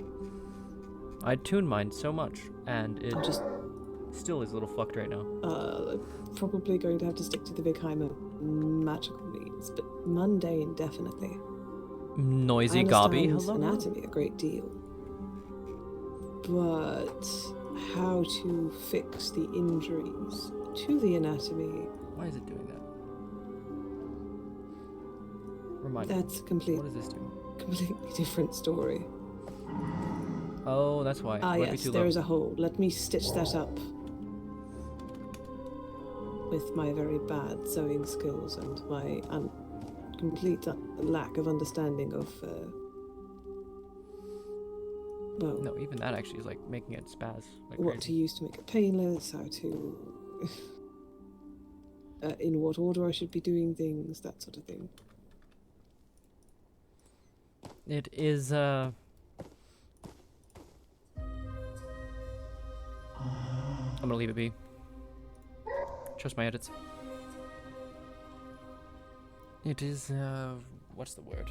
I tuned mine so much, and it still is a little fucked right now. Probably going to have to stick to the Vigheimer magical means, but mundane definitely. Noisy I gobby, understand hello? anatomy a great deal, but how to fix the injuries to the anatomy. Why is it doing that? Remind me. That's complete. What does this do? Completely different story. Oh, that's why. Ah, Might be yes, too there low. is a hole. Let me stitch that up with my very bad sewing skills and my complete lack of understanding of. Well, No, even that actually is like making it spaz. Like what to use to make it painless, how to. In what order I should be doing things, that sort of thing. It is, I'm gonna leave it be. Trust my edits. It is, what's the word?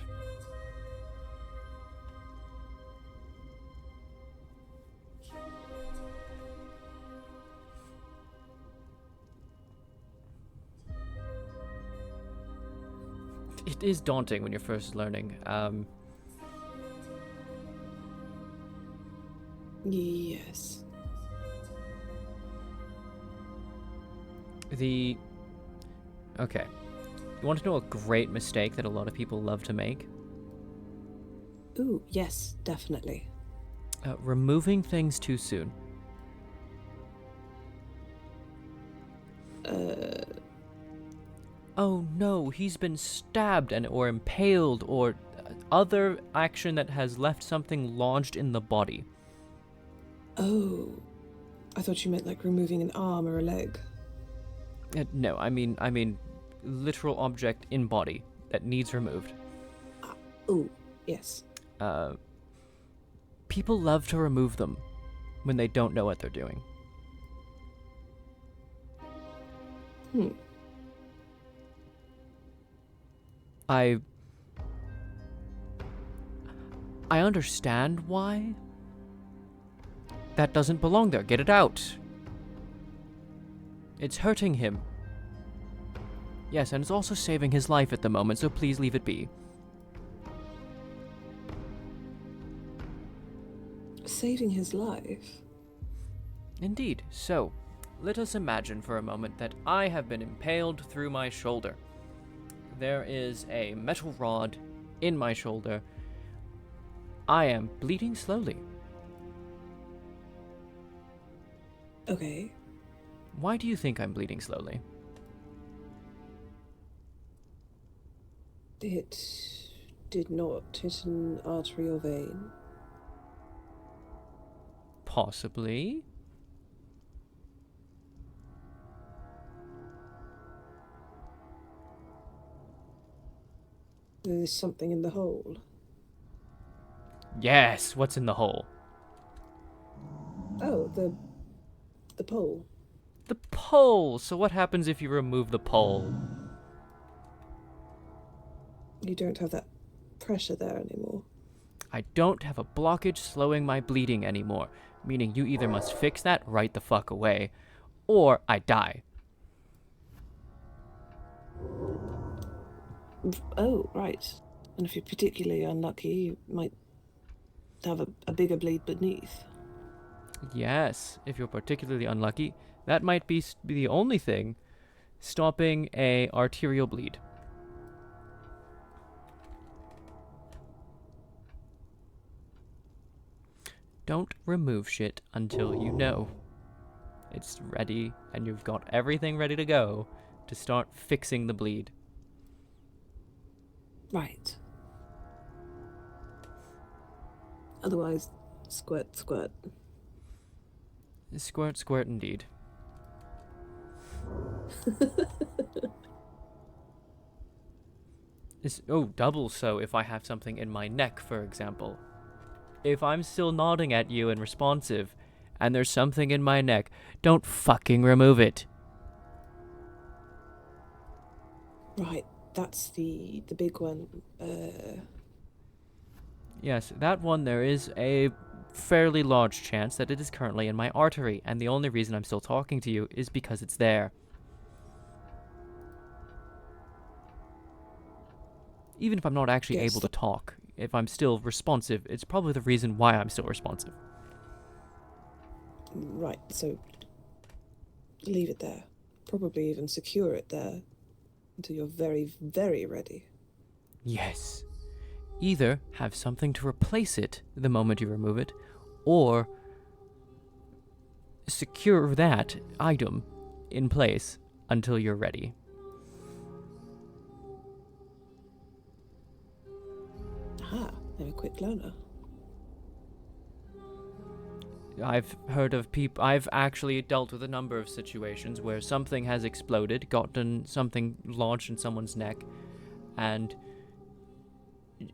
It is daunting when you're first learning. Yes. Okay. You want to know a great mistake that a lot of people love to make? Ooh, yes, definitely. Removing things too soon. Oh no, he's been stabbed or impaled or other action that has left something lodged in the body. Oh, I thought you meant like removing an arm or a leg. No, I mean literal object in body that needs removed. Oh, yes. People love to remove them when they don't know what they're doing. I understand why. That doesn't belong there. Get it out. It's hurting him. Yes, and it's also saving his life at the moment, so please leave it be. Saving his life? Indeed. So, let us imagine for a moment that I have been impaled through my shoulder. There is a metal rod in my shoulder. I am bleeding slowly. Okay. Why do you think I'm bleeding slowly? It did not hit an artery or vein. Possibly. There's something in the hole. Yes, what's in the hole? Oh, the pole. The pole! So what happens if you remove the pole? You don't have that pressure there anymore. I don't have a blockage slowing my bleeding anymore, meaning you either must fix that right the fuck away, or I die. Oh, right. And if you're particularly unlucky, you might have a bigger bleed beneath. Yes, if you're particularly unlucky, that might be the only thing stopping a arterial bleed. Don't remove shit until you know it's ready and you've got everything ready to go to start fixing the bleed. Right. Otherwise, squirt, squirt. Squirt, squirt indeed. Double so if I have something in my neck, for example. If I'm still nodding at you and responsive, and there's something in my neck, don't fucking remove it. Right, that's the big one. Yes, that one there is a fairly large chance that it is currently in my artery, and the only reason I'm still talking to you is because it's there. Even if I'm not actually able to talk, if I'm still responsive, it's probably the reason why I'm still responsive. Right, so leave it there. Probably even secure it there until you're very, very ready. Yes. Either have something to replace it the moment you remove it, or secure that item in place until you're ready. Aha, I'm a quick learner. I've heard of people. I've actually dealt with a number of situations where something has exploded, gotten something lodged in someone's neck, and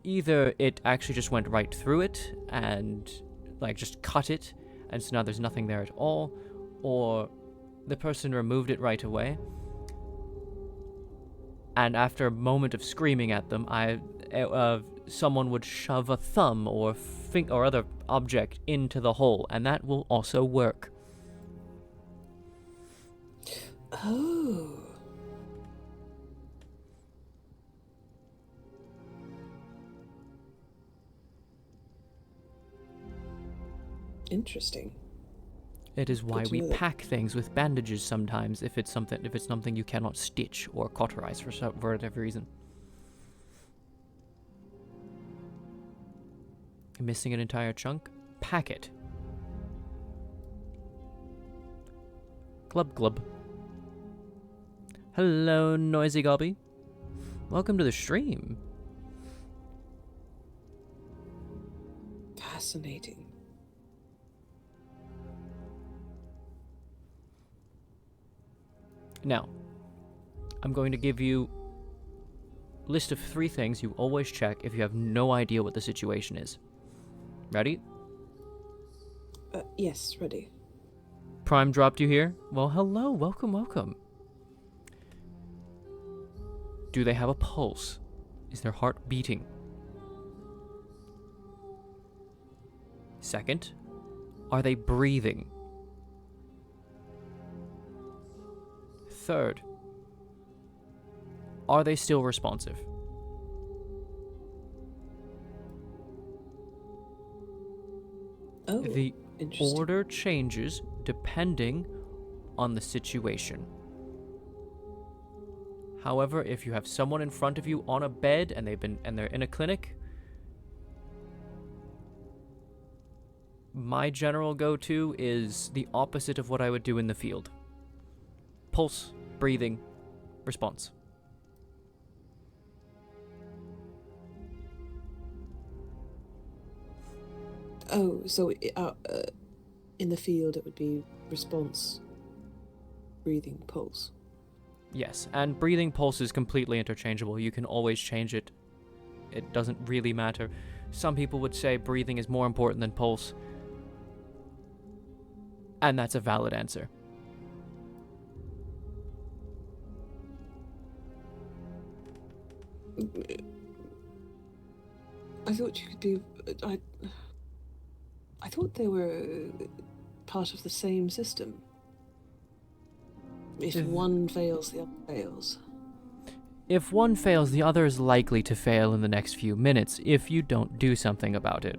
either it actually just went right through it and, like, just cut it, and so now there's nothing there at all, or the person removed it right away, and after a moment of screaming at them, someone would shove a thumb or or other object into the hole, and that will also work. Oh. Interesting. It is why Good to we know that. pack things with bandages sometimes if it's something you cannot stitch or cauterize for whatever reason. Missing an entire chunk? Pack it. Glub glub. Hello, Noisy Gobby. Welcome to the stream. Fascinating. Now, I'm going to give you a list of 3 things you always check if you have no idea what the situation is. Ready? Yes, ready. Prime dropped you here? Well, hello, welcome, welcome. Do they have a pulse? Is their heart beating? Second, are they breathing? Third, are they still responsive? Oh, The interesting. order changes depending on the situation. However, if you have someone in front of you on a bed and they're in a clinic, my general go-to is the opposite of what I would do in the field. Pulse, breathing, response. Oh, so in the field it would be response, breathing, pulse. Yes, and breathing pulse is completely interchangeable. You can always change it. It doesn't really matter. Some people would say breathing is more important than pulse. And that's a valid answer. I thought you could be. I thought they were part of the same system. If one fails, the other fails. If one fails, the other is likely to fail in the next few minutes if you don't do something about it.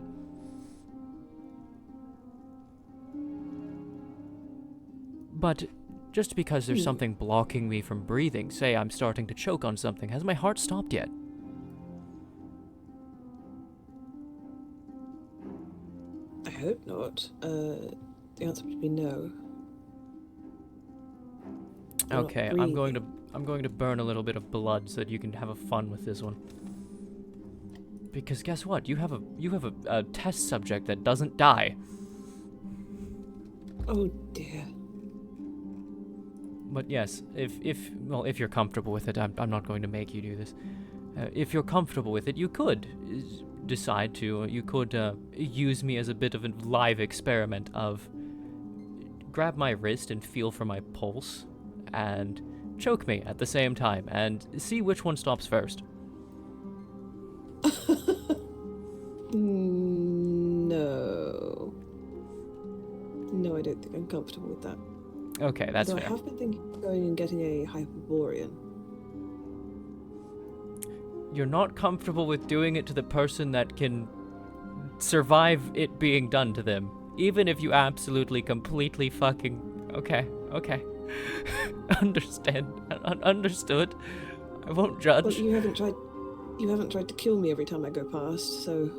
But just because there's something blocking me from breathing, say I'm starting to choke on something, has my heart stopped yet? I hope not. The answer would be no. You're not Okay, I'm going to burn a little bit of blood so that you can have a fun with this one. Because guess what? You have a test subject that doesn't die. Oh dear. But yes, if you're comfortable with it, I'm not going to make you do this. If you're comfortable with it, you could decide to. You could use me as a bit of a live experiment of grab my wrist and feel for my pulse, and choke me at the same time, and see which one stops first. No. No, I don't think I'm comfortable with that. Okay, that's Though fair. I have been thinking of going and getting a Hyperborean. You're not comfortable with doing it to the person that can survive it being done to them, even if you absolutely, completely fucking... Okay. Understood. I won't judge. Well, you haven't tried to kill me every time I go past, so...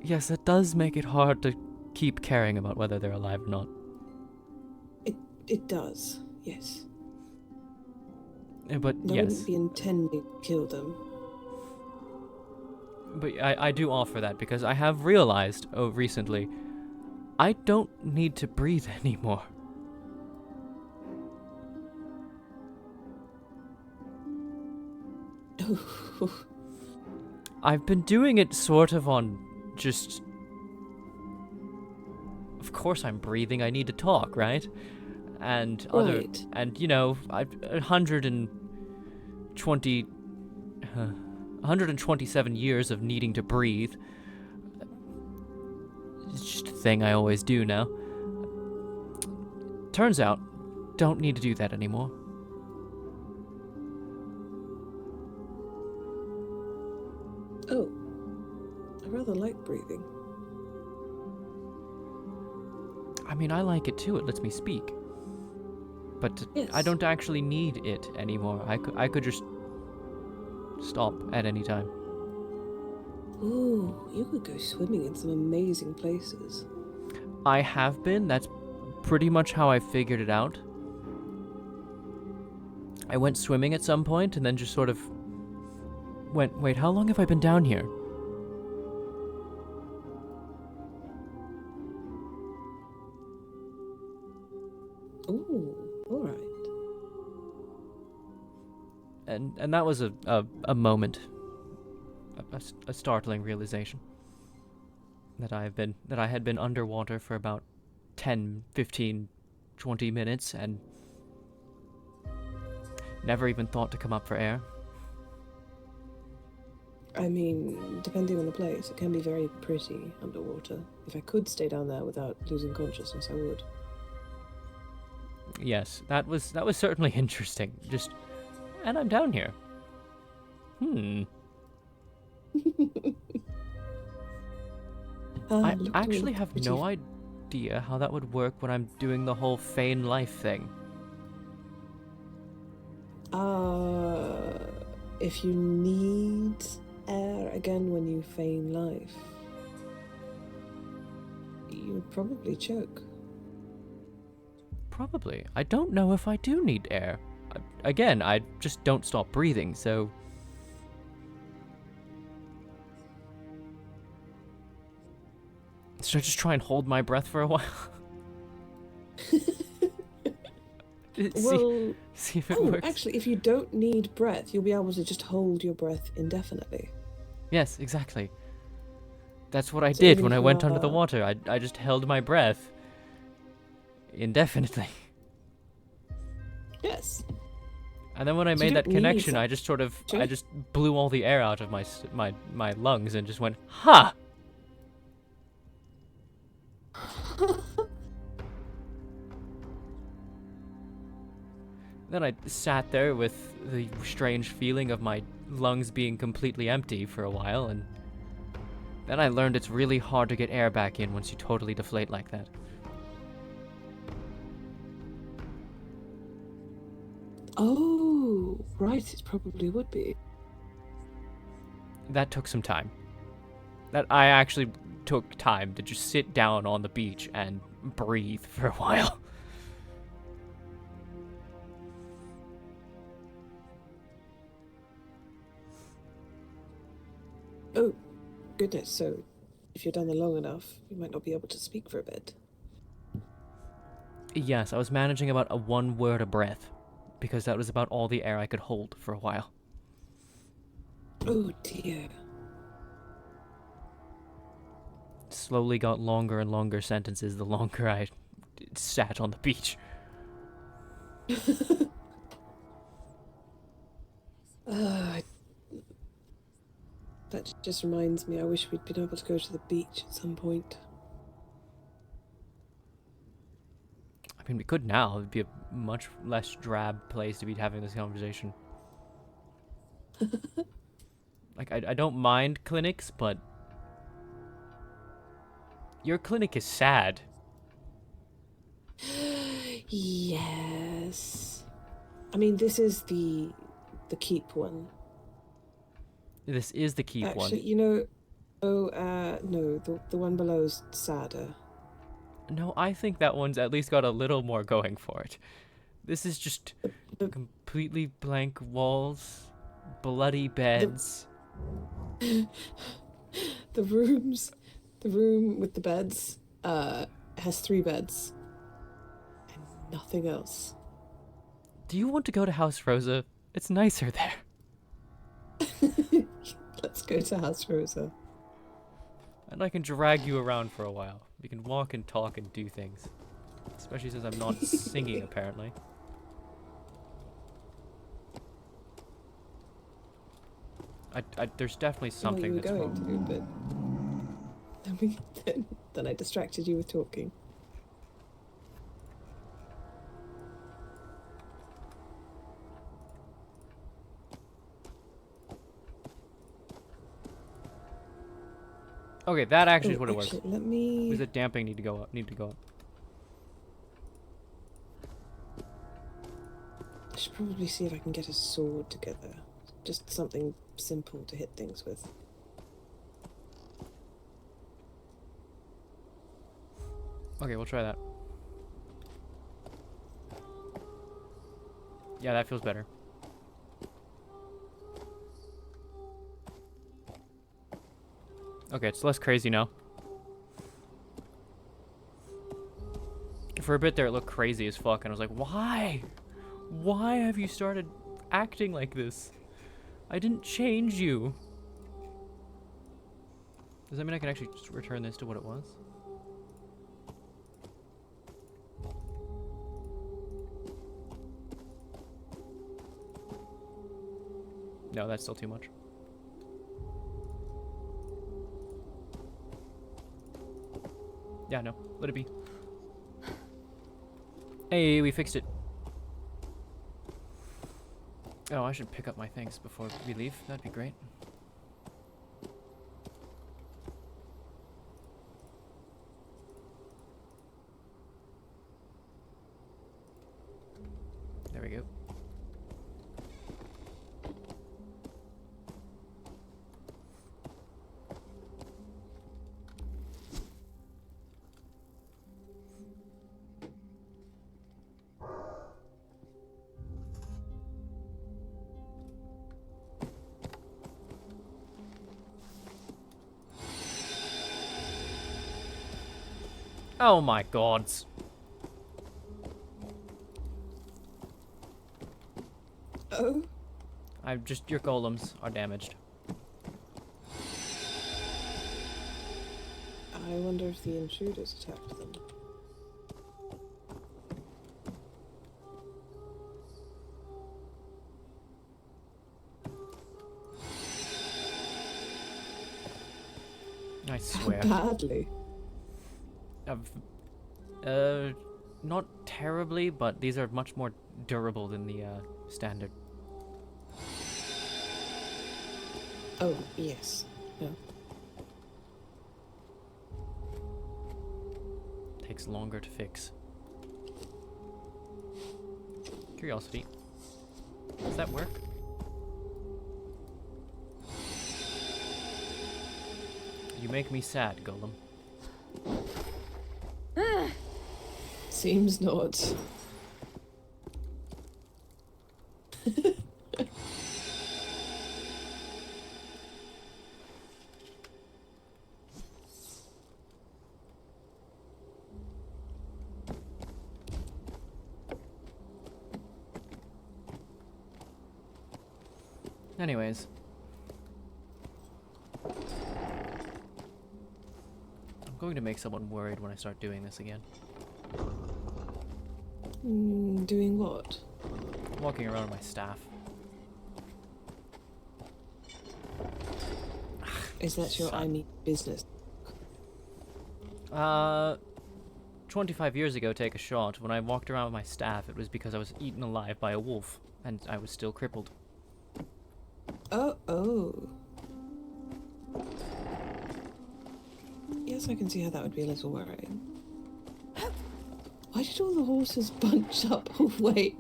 Yes, it does make it hard to keep caring about whether they're alive or not. It does, yes. But I yes. wouldn't be intending to kill them. But I do offer that because I have realized, recently, I don't need to breathe anymore. I've been doing it sort of on just... Of course I'm breathing, I need to talk, right? And Right. and you know, 127 years of needing to breathe. It's just a thing I always do now. Turns out, don't need to do that anymore. Oh. I rather like breathing. I mean, I like it too, it lets me speak. But Yes. I don't actually need it anymore. I could just stop at any time. Ooh, you could go swimming in some amazing places. I have been. That's pretty much how I figured it out. I went swimming at some point and then just sort of went, wait, how long have I been down here? Ooh, alright. And that was a moment, a startling realization that I had been underwater for about 10, 15, 20 minutes and never even thought to come up for air. I mean, depending on the place, it can be very pretty underwater. If I could stay down there without losing consciousness, I would. Yes, that was certainly interesting. Just, and I'm down here. I looked actually all have pretty. no idea how that would work when I'm doing the whole feign life thing. If you need air again when you feign life, you would probably choke. Probably. I don't know if I do need air. Again, I just don't stop breathing, so... Should I just try and hold my breath for a while? Well, see if it works. Actually, if you don't need breath, you'll be able to just hold your breath indefinitely. Yes, exactly. That's what I So did even when if I you went under the are- water. I just held my breath indefinitely. Yes. And then when I So you made that don't need connection, that. I just sort of, Sure. I just blew all the air out of my lungs and just went, ha! Then I sat there with the strange feeling of my lungs being completely empty for a while, and then I learned it's really hard to get air back in once you totally deflate like that. Oh, right, it probably would be. That took some time. That I actually took time to just sit down on the beach and breathe for a while. Oh, goodness, so if you're down there long enough, you might not be able to speak for a bit. Yes, I was managing about a 1 word a breath, because that was about all the air I could hold for a while. Oh dear. Slowly got longer and longer sentences the longer I sat on the beach. That just reminds me, I wish we'd been able to go to the beach at some point. I mean, we could now. It'd be a much less drab place to be having this conversation. Like, I don't mind clinics, but... Your clinic is sad. Yes. I mean, this is the keep one. This is the keep one. Actually, you know, no, the one below is sadder. No, I think that one's at least got a little more going for it. This is just completely blank walls, bloody beds. The room with the beds, has 3 beds. And nothing else. Do you want to go to House Rosa? It's nicer there. Let's go to House Rosa. And I can drag you around for a while. We can walk and talk and do things. Especially since I'm not singing, apparently. There's definitely something that's wrong. You were going to, but then I distracted you with talking. Okay, that actually is Oh, what it actually, was. let me- Was it damping need to go up? Need to go up. I should probably see if I can get a sword together. Just something simple to hit things with. Okay, we'll try that. Yeah, that feels better. Okay, it's less crazy now. For a bit there, it looked crazy as fuck, and I was like, why? Why have you started acting like this? I didn't change you. Does that mean I can actually just return this to what it was? No, that's still too much. Yeah, no. Let it be. Hey, we fixed it. Oh, I should pick up my things before we leave. That'd be great. There we go. Oh my gods. Oh? Your golems are damaged. I wonder if the intruders attacked them. I swear. Badly. Not terribly, but these are much more durable than the standard. Oh, yes. Yeah. Takes longer to fix. Curiosity. Does that work? You make me sad, Golem. Seems not. Anyways. I'm going to make someone worried when I start doing this again. Doing what? Walking around with my staff. Is that your I mean business? 25 years ago, take a shot. When I walked around with my staff, it was because I was eaten alive by a wolf, and I was still crippled. Oh. Yes, I can see how that would be a little worrying. Why did all the horses bunch up? Wait.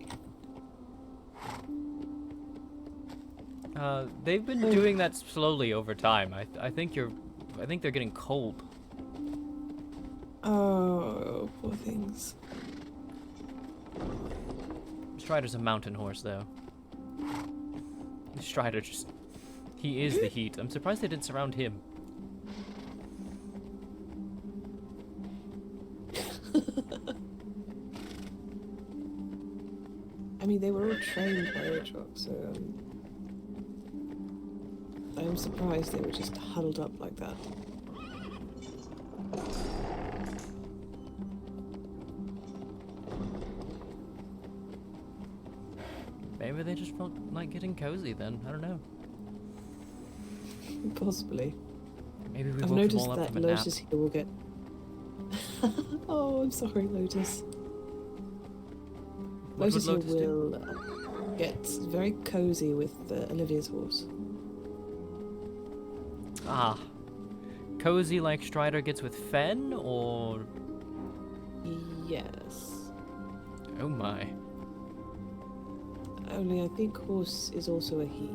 They've been doing that slowly over time. I think they're getting cold. Oh, poor things. Strider's a mountain horse, though. Strider he is the heat. I'm surprised they didn't surround him. I mean, they were all trained by Aatrox, so I'm surprised they were just huddled up like that. Maybe they just felt like getting cozy then. I don't know. Possibly. Maybe we I've woke them noticed all up that from a nap. Lotus here will get. Oh, I'm sorry, Lotus. What would Lotus here Lotus do? will get very cozy with Olivia's horse. Ah. Cozy like Strider gets with Fen, or... Yes. Oh my. Only I think horse is also a he.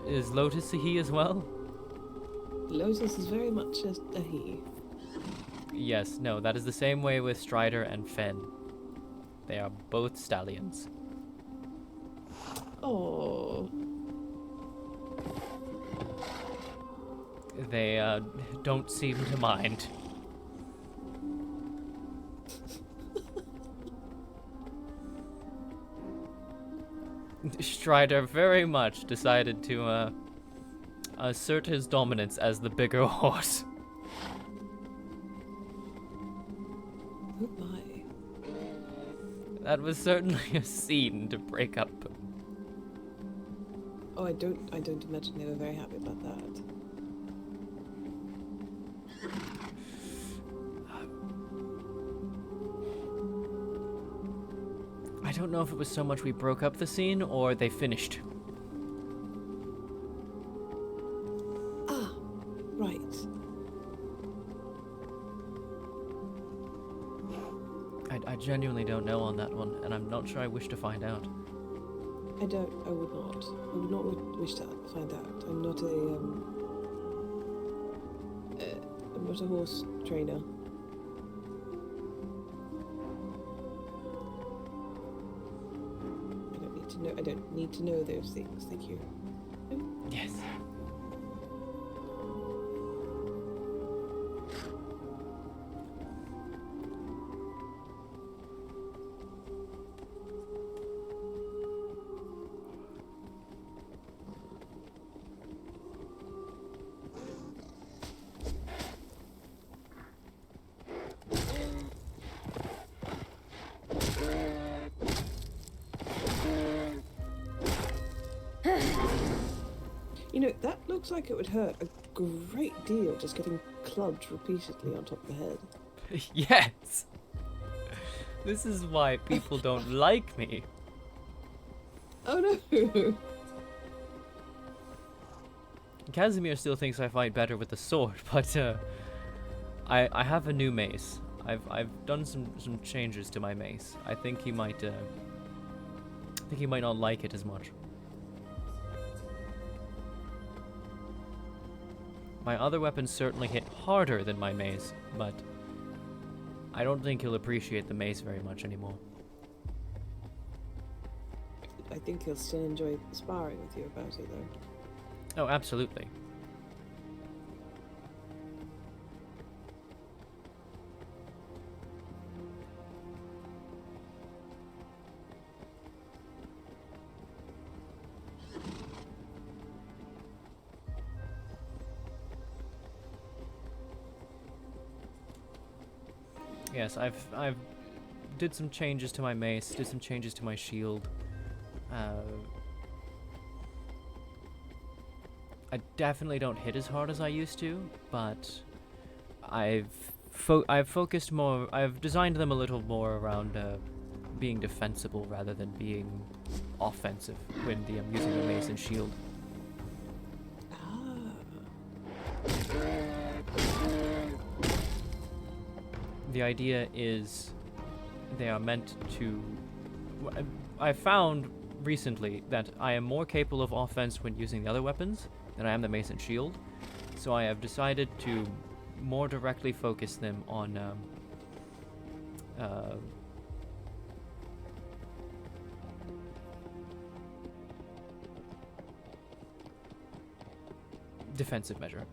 Is Lotus a he as well? Lotus is very much a he. Yes, no, that is the same way with Strider and Fen. They are both stallions. Oh. They, don't seem to mind. Strider very much decided to, assert his dominance as the bigger horse. Oh my. That was certainly a scene to break up. Oh, I don't imagine they were very happy about that. I don't know if it was so much we broke up the scene or they finished. Ah, right. I genuinely don't know on that one, and I'm not sure I wish to find out. I would not. I would not wish to find out. I'm not I'm not a horse trainer. I don't need to know those things. Thank you. Yes. You know, that looks like it would hurt a great deal just getting clubbed repeatedly on top of the head. Yes! This is why people don't like me. Oh no! Casimir still thinks I fight better with the sword, but I have a new mace. I've done some changes to my mace. I think he might not like it as much. My other weapons certainly hit harder than my mace, but I don't think he'll appreciate the mace very much anymore. I think he'll still enjoy sparring with you about it, though. Oh, absolutely. Yes, I've did some changes to my mace, did some changes to my shield. I definitely don't hit as hard as I used to, but I've focused more. I've designed them a little more around being defensible rather than being offensive when I'm using the mace and shield. The idea is they are meant to... I found recently that I am more capable of offense when using the other weapons than I am the mace and shield, so I have decided to more directly focus them on defensive measure.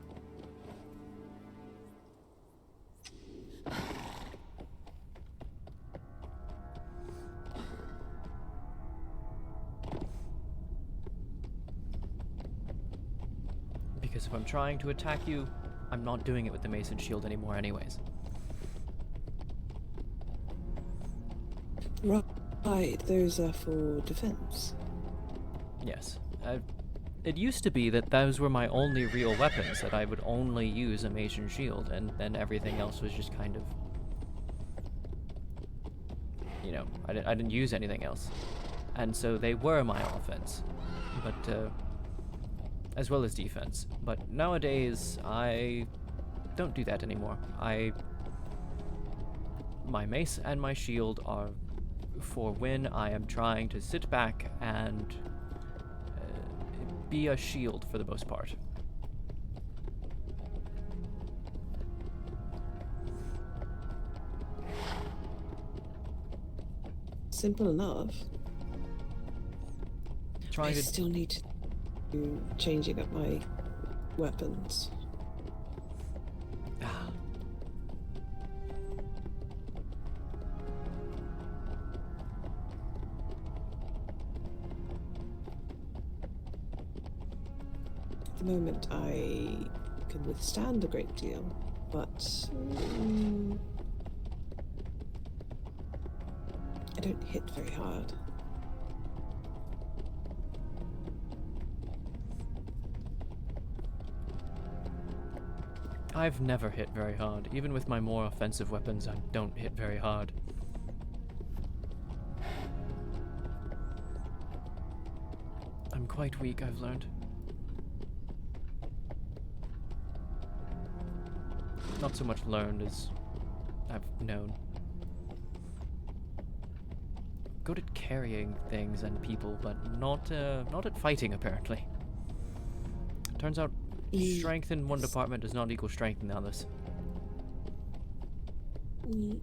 Because if I'm trying to attack you, I'm not doing it with the mace and shield anymore anyways. Right, those are for defense. Yes. It used to be that those were my only real weapons, that I would only use a mace and shield, and then everything else was just kind of... You know, I didn't use anything else. And so they were my offense. But, as well as defense. But nowadays, I don't do that anymore. My mace and my shield are for when I am trying to sit back and be a shield for the most part. Simple enough. I still need to do changing up my weapons. At the moment, I can withstand a great deal, but I don't hit very hard. I've never hit very hard. Even with my more offensive weapons, I don't hit very hard. I'm quite weak, I've learned. Not so much learned as I've known. Good at carrying things and people, but not at fighting, apparently. Turns out strength in one department does not equal strength in the others.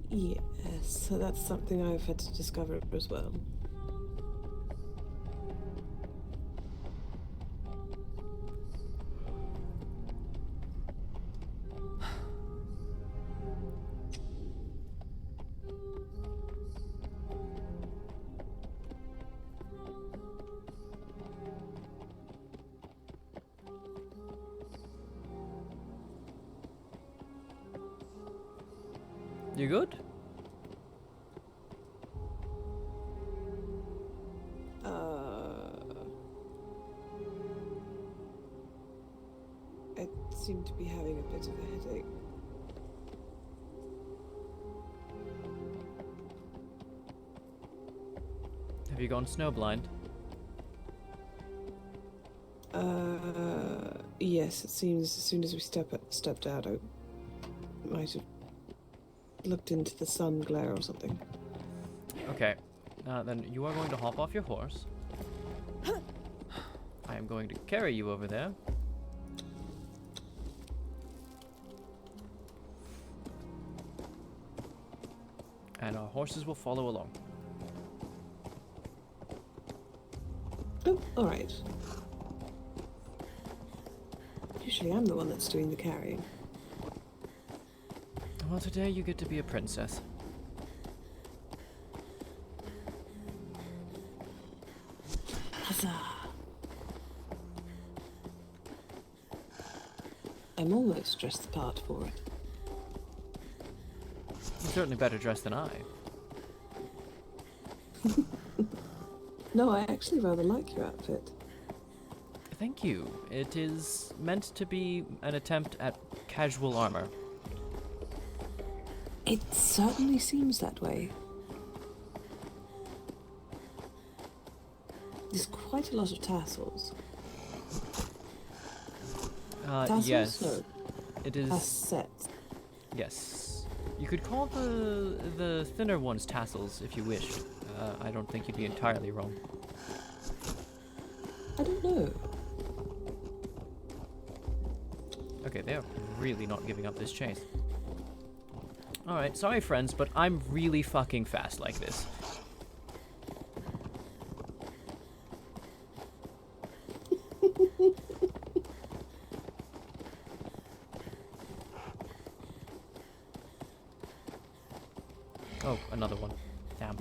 Yes, so that's something I've had to discover as well. You good? I seem to be having a bit of a headache. Have you gone snowblind? Yes, it seems as soon as we stepped out, I might have looked into the sun glare or something. Okay, then you are going to hop off your horse. I am going to carry you over there. And our horses will follow along. Oh, alright. Usually I'm the one that's doing the carrying. Well, today you get to be a princess. Huzzah! I'm almost dressed the part for it. You're certainly better dressed than I. No, I actually rather like your outfit. Thank you. It is meant to be an attempt at casual armor. It certainly seems that way. There's quite a lot of tassels. Tassels? Yes. No. It is. Tassets. Yes. You could call the thinner ones tassels if you wished. I don't think you'd be entirely wrong. I don't know. Okay, they are really not giving up this chase. Alright, sorry friends, but I'm really fucking fast like this. Oh, another one. Damn.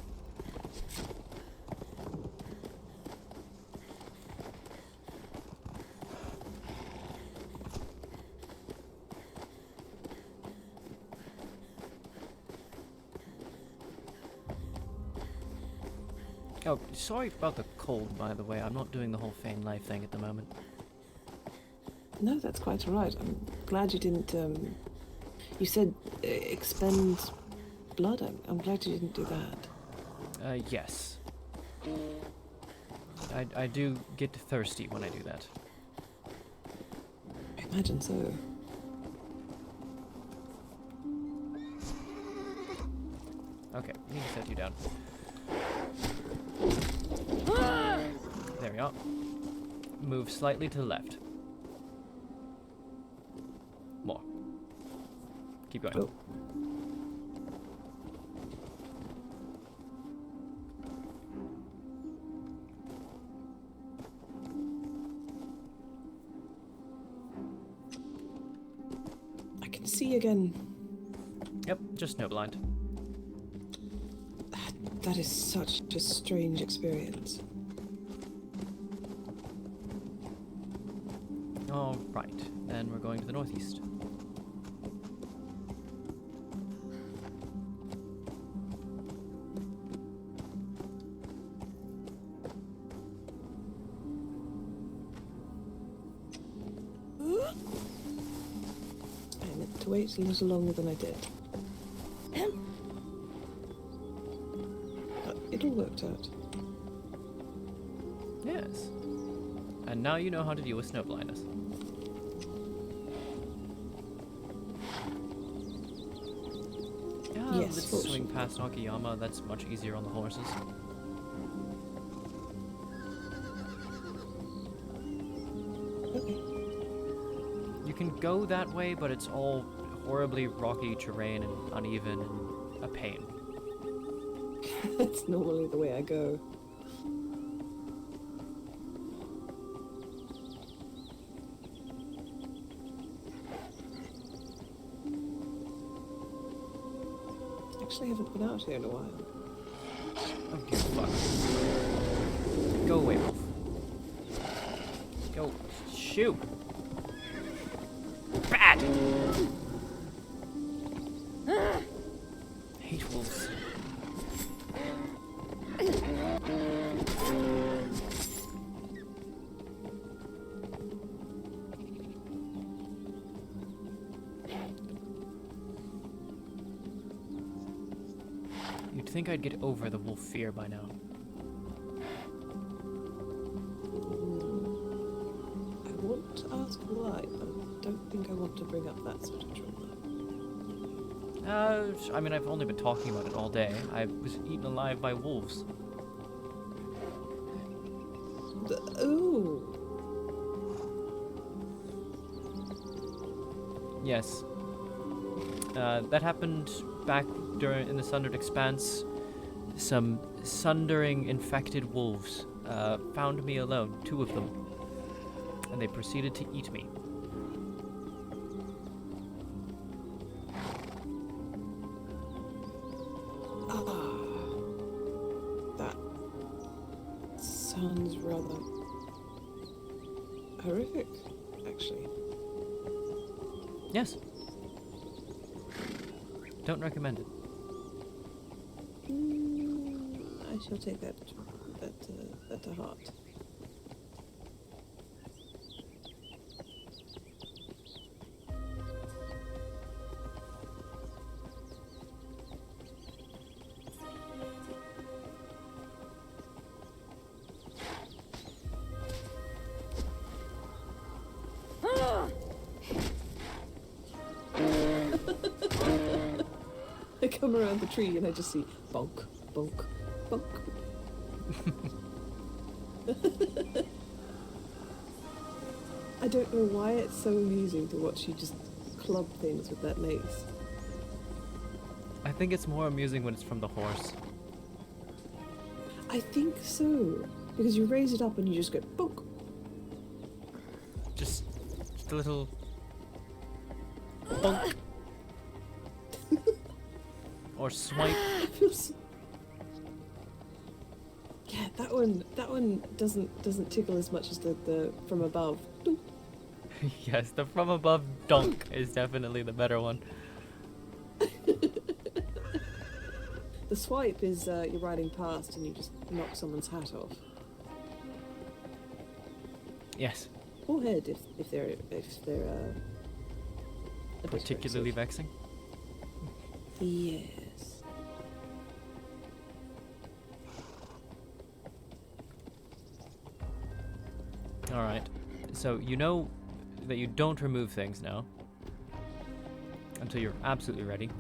Oh, sorry about the cold, by the way. I'm not doing the whole feign life thing at the moment. No, that's quite alright. I'm glad you didn't, you said expend blood. I'm glad you didn't do that. Yes. I do get thirsty when I do that. I imagine so. Okay, we need to set you down. There we are. Move slightly to the left. More. Keep going. Oh. I can see again. Yep, just snowblind. That is such a strange experience. All right, then we're going to the northeast. And to wait a little longer than I did. But it all worked out. Yes. And now you know how to deal with snow blindness. Yeah, Yes, let's fortunately. swing past Nakayama. That's much easier on the horses. Okay. You can go that way, but it's all horribly rocky terrain and uneven and a pain. That's normally the way I go. Actually, haven't been out here in a while. Oh, dear fuck. Go away, wolf. Go. Shoot! Bad! Hate wolves. You'd think I'd get over the wolf fear by now. I want to ask why, but I don't think I want to bring up that sort of trauma. I mean, I've only been talking about it all day. I was eaten alive by wolves. Ooh. Yes. That happened back in the Sundered Expanse. Some sundering infected wolves found me alone, 2 of them, and they proceeded to eat me. That sounds rather horrific, actually. Yes. Don't recommend it. I shall take that to heart. I come around the tree and I just see bonk, bonk, bonk. I don't know why it's so amusing to watch you just club things with that mace. I think it's more amusing when it's from the horse. I think so, because you raise it up and you just go bonk. Just a little bonk. Or swipe. Yeah, that one doesn't tickle as much as the from above. Yes, the from above dunk is definitely the better one. The swipe is you're riding past and you just knock someone's hat off. Yes. Or head if they're a bit Particularly aggressive. vexing. Yes. Alright. So you know that you don't remove things now. Until you're absolutely ready.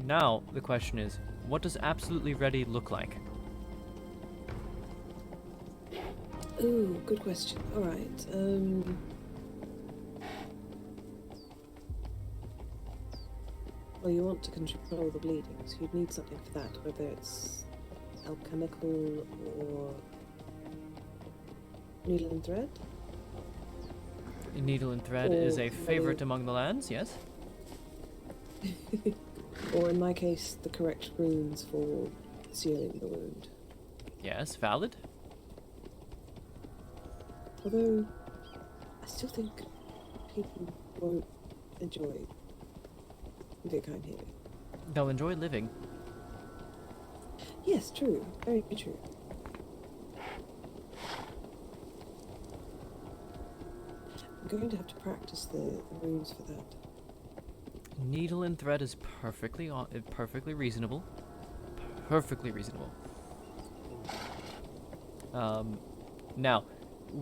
Now, the question is, what does absolutely ready look like? Ooh, good question. Alright, well, you want to control the bleeding, so you'd need something for that, whether it's alchemical or needle and thread. Needle and thread Or is a favorite maybe- among the lands, yes? Or in my case, the correct runes for sealing the wound. Yes, valid. Although, I still think people won't enjoy Vikine healing. They'll enjoy living. Yes, true. Very true. I'm going to have to practice the runes for that. Needle and thread is perfectly reasonable. Perfectly reasonable. Now,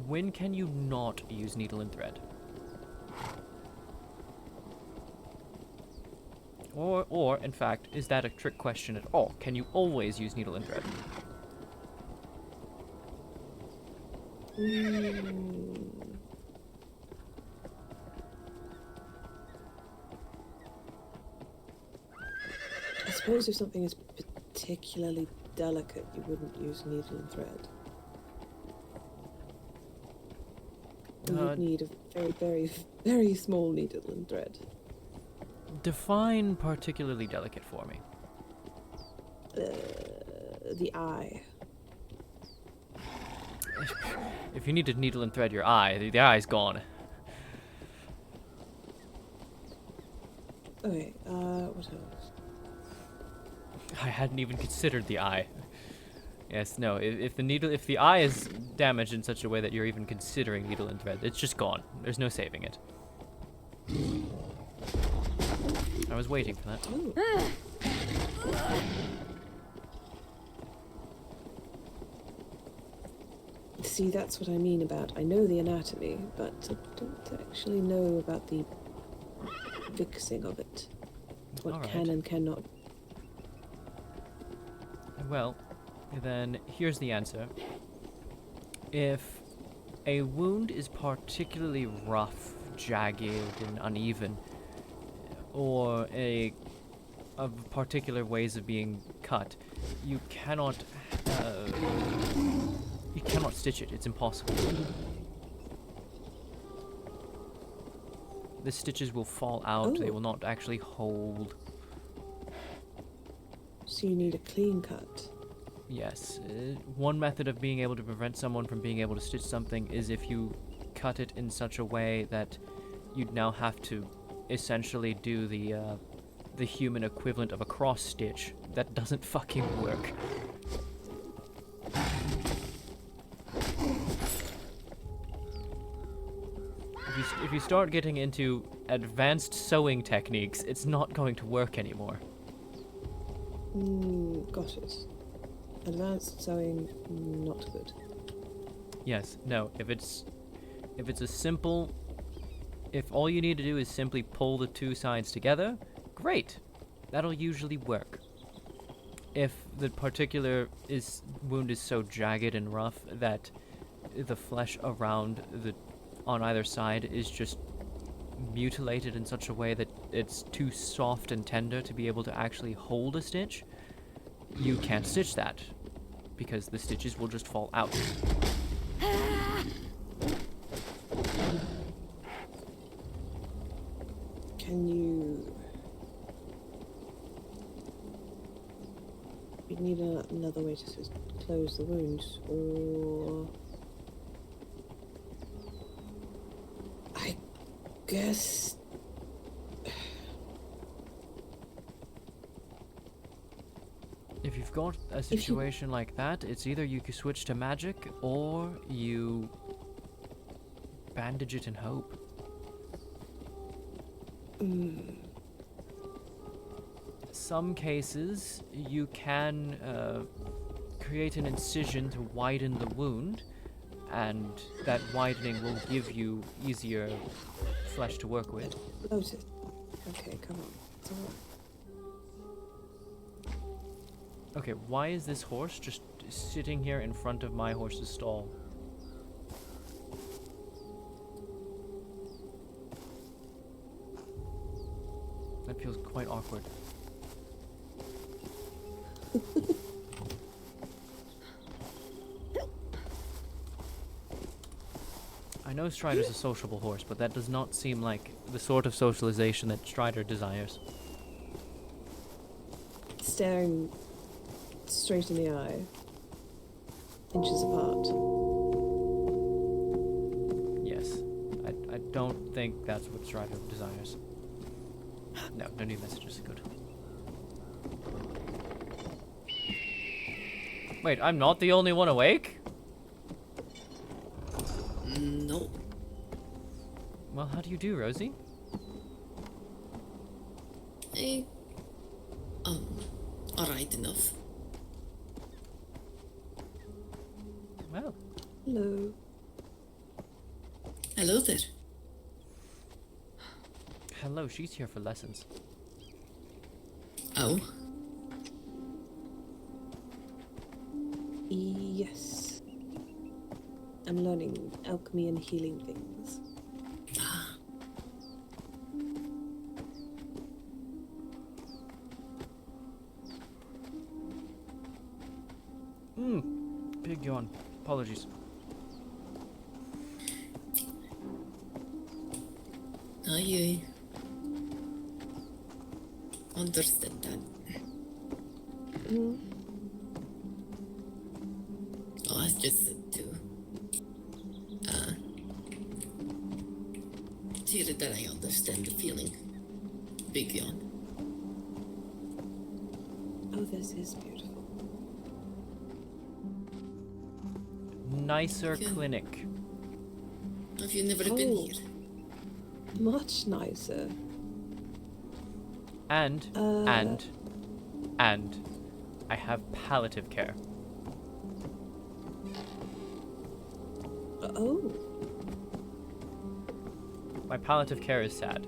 when can you not use needle and thread? Or, in fact, is that a trick question at all? Can you always use needle and thread? I suppose if something is particularly delicate, you wouldn't use needle and thread. You'd need a very, very, very small needle and thread. Define particularly delicate for me. The eye. If you need to needle and thread your eye, the eye's gone. Okay, what else? I hadn't even considered the eye. Yes, no, if the eye is damaged in such a way that you're even considering needle and thread, it's just gone. There's no saving it. I was waiting for that. See, that's what I mean about, I know the anatomy, but I don't actually know about the fixing of it. What can and cannot. Well, then here's the answer. If a wound is particularly rough, jagged, and uneven, or of particular ways of being cut, you cannot stitch it. It's impossible. The stitches will fall out. They will not actually hold. So you need a clean cut. Yes. One method of being able to prevent someone from being able to stitch something is if you cut it in such a way that you'd now have to essentially do the human equivalent of a cross stitch. That doesn't fucking work. If you start getting into advanced sewing techniques, it's not going to work anymore. Got it. Advanced sewing, not good. Yes, no. If it's a simple, if all you need to do is simply pull the two sides together, great. That'll usually work. If the particular wound is so jagged and rough that the flesh around on either side is just mutilated in such a way that it's too soft and tender to be able to actually hold a stitch, you can't stitch that because the stitches will just fall out. Can you need another way to close the wounds, or I guess if you've got a situation like that, it's either you can switch to magic or you bandage it and hope. Some cases you can create an incision to widen the wound, and that widening will give you easier flesh to work with. Lotus. Okay, come on. It's alright. Okay, why is this horse just sitting here in front of my horse's stall? That feels quite awkward. I know Strider's a sociable horse, but that does not seem like the sort of socialization that Strider desires. Staring straight in the eye, inches apart. Yes, I don't think that's what Strider desires. No new messages. Good. Wait, I'm not the only one awake? No. Well, how do you do, Rosie? Eh, alright enough. Well. Hello. Hello there. Hello, she's here for lessons. Oh. Yes. I'm learning alchemy and healing things. Big yawn. Apologies. I understand that. Oh, I just said to hear that I understand the feeling. Big yawn. Oh, this is beautiful. Nicer Yeah. clinic. Have you never been Oh. here? Much nicer. And I have palliative care. Oh. My palliative care is sad.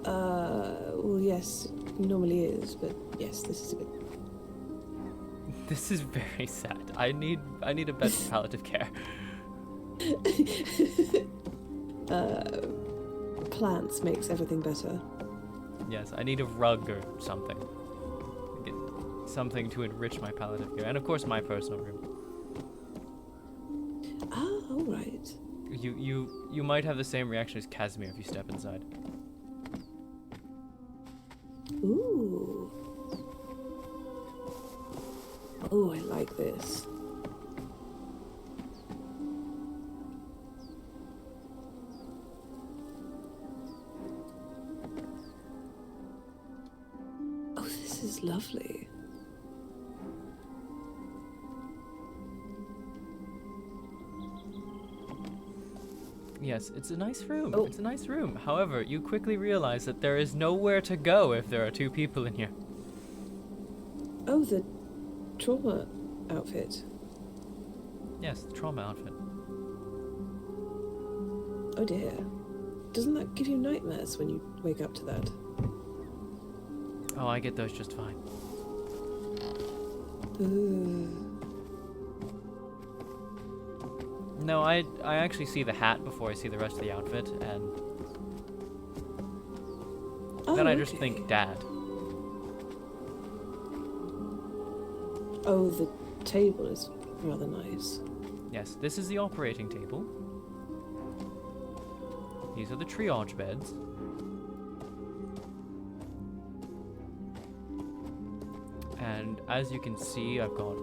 Well, yes, it normally is, but yes, this is a bit. This is very sad. I need a bed for palliative care. Plants makes everything better. Yes, I need a rug or something. Get something to enrich my palliative care, and of course my personal room. Ah, all right. You might have the same reaction as Casimir if you step inside. Ooh. Oh, I like this. Oh, this is lovely. Yes, it's a nice room. Oh. It's a nice room. However, you quickly realize that there is nowhere to go if there are two people in here. Oh, the trauma outfit. Yes, the trauma outfit. Oh dear. Doesn't that give you nightmares when you wake up to that? Oh, I get those just fine. Ooh. No, I actually see the hat before I see the rest of the outfit, and then I just think Dad. Oh, the table is rather nice. Yes, this is the operating table. These are the triage beds. And as you can see, I've got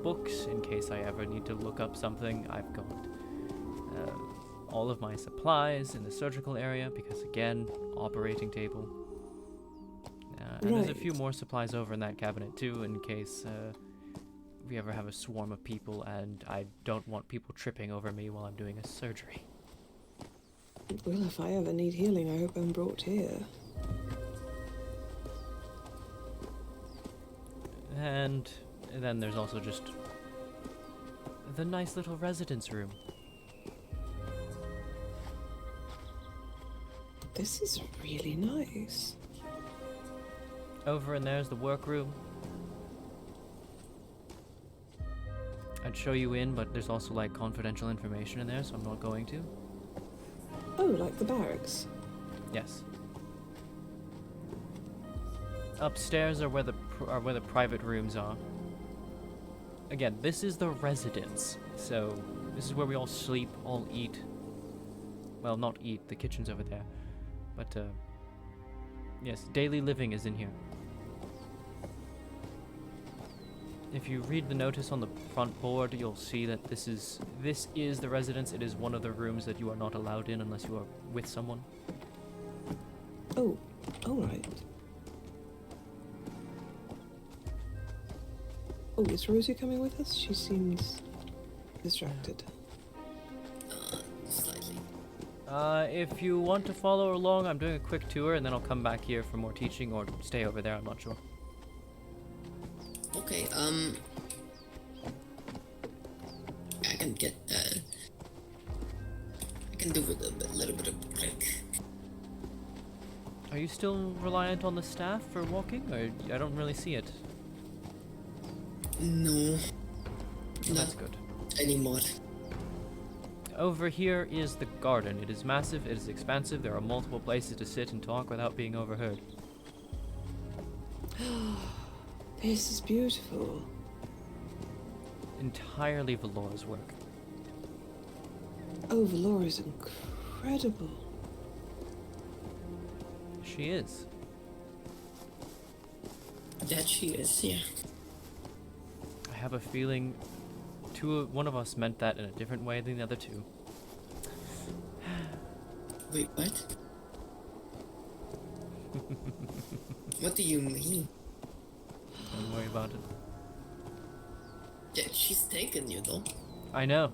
books in case I ever need to look up something. I've got all of my supplies in the surgical area because, again, operating table. And there's a few more supplies over in that cabinet too in case we ever have a swarm of people and I don't want people tripping over me while I'm doing a surgery. Well, if I ever need healing, I hope I'm brought here. And then there's also just the nice little residence room. This is really nice. Over in there's the workroom. I'd show you in, but there's also like confidential information in there, so I'm not going to. Oh, like the barracks. Yes. Upstairs are where the private rooms are. Again, this is the residence, so this is where we all sleep, all eat. Well, not eat. The kitchen's over there, but yes, daily living is in here. If you read the notice on the front board, you'll see that this is the residence. It is one of the rooms that you are not allowed in unless you are with someone. Oh, all right. Oh, is Rosie coming with us? She seems distracted. If you want to follow along, I'm doing a quick tour, and then I'll come back here for more teaching, or stay over there, I'm not sure. Okay, I can get, I can do with a little bit of break. Are you still reliant on the staff for walking, or I don't really see it? No. Well, that's good. Anymore. Over here is the garden. It is massive, it is expansive, there are multiple places to sit and talk without being overheard. This is beautiful. Entirely Valora's work. Oh, Valora is incredible. She is. That she is, yeah. I have a feeling one of us meant that in a different way than the other two. Wait, what? What do you mean? Don't worry about it. Yeah, she's taken you, though. I know.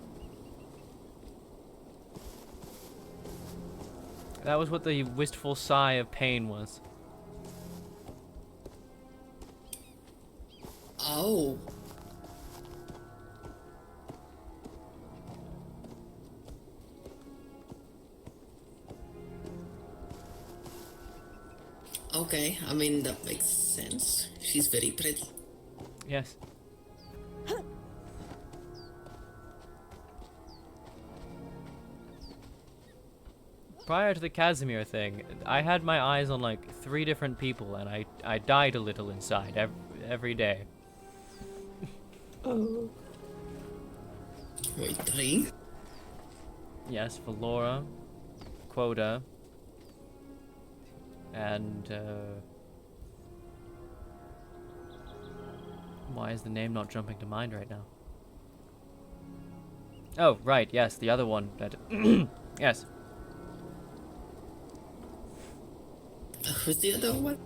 That was what the wistful sigh of pain was. Oh. Okay, I mean, that makes sense. She's very pretty. Yes. Prior to the Casimir thing, I had my eyes on like 3 different people, and I died a little inside every day. Oh. Wait, 3? Yes, Valora, Quota, and why is the name not jumping to mind right now? Oh, right, yes, the other one that yes. Who's the other one?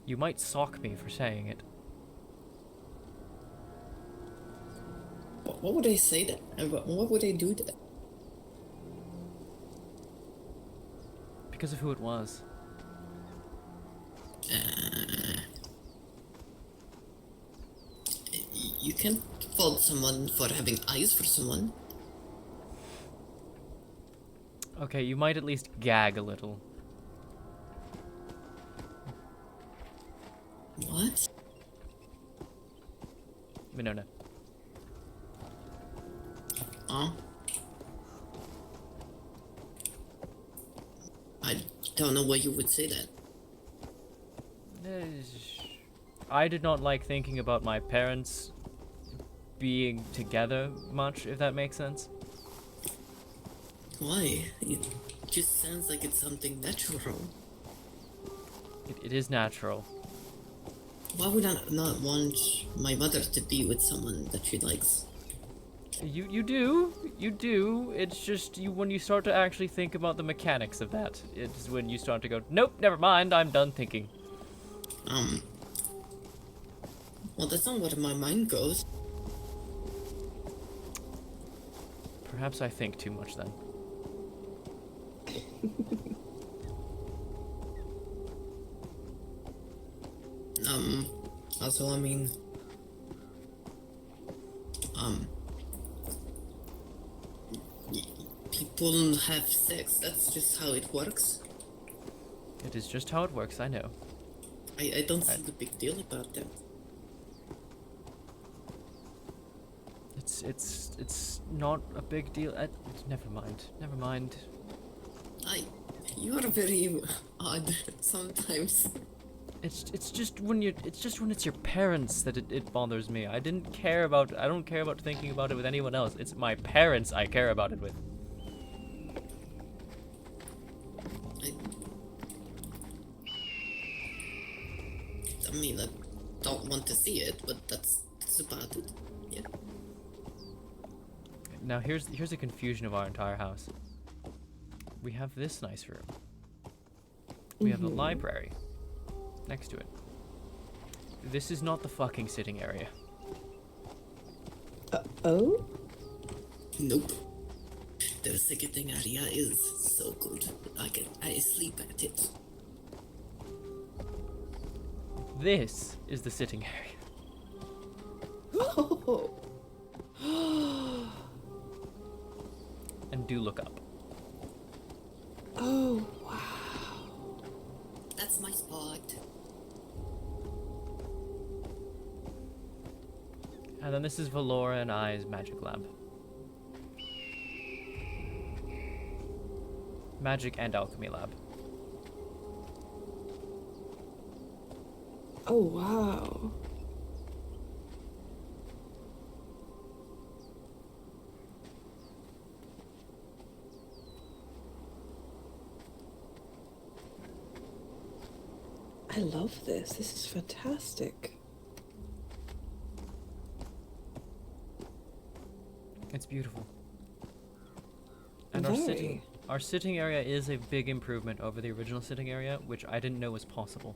You might sock me for saying it. What would I say that? And what would I do that? Because of who it was. You can't fault someone for having eyes for someone. Okay, you might at least gag a little. What? Minona. Oh. I don't know why you would say that. I did not like thinking about my parents being together much, if that makes sense. Why? It just sounds like it's something natural. It is natural. Why would I not want my mother to be with someone that she likes? You do. It's just when you start to actually think about the mechanics of that, it's when you start to go, nope, never mind, I'm done thinking. Well, that's not where my mind goes. Perhaps I think too much then. Also, I mean, people have sex, that's just how it works. It is just how it works, I know. I don't see the big deal about that. It's not a big deal. Never mind. You are very odd sometimes. It's just when it's your parents that it bothers me. I don't care about thinking about it with anyone else. It's my parents I care about it with. I mean, I don't want to see it, but that's about it. Yeah. Now here's a confusion of our entire house. We have this nice room. We have the library next to it. This is not the fucking sitting area. Oh? Nope. The sitting area is so good. I sleep at it. This is the sitting area. Oh. And do look up. Oh, wow. That's my spot. And then this is Valora and I's magic lab. Magic and alchemy lab. Oh, wow. I love this. This is fantastic. It's beautiful. And Very. our sitting area is a big improvement over the original sitting area, which I didn't know was possible.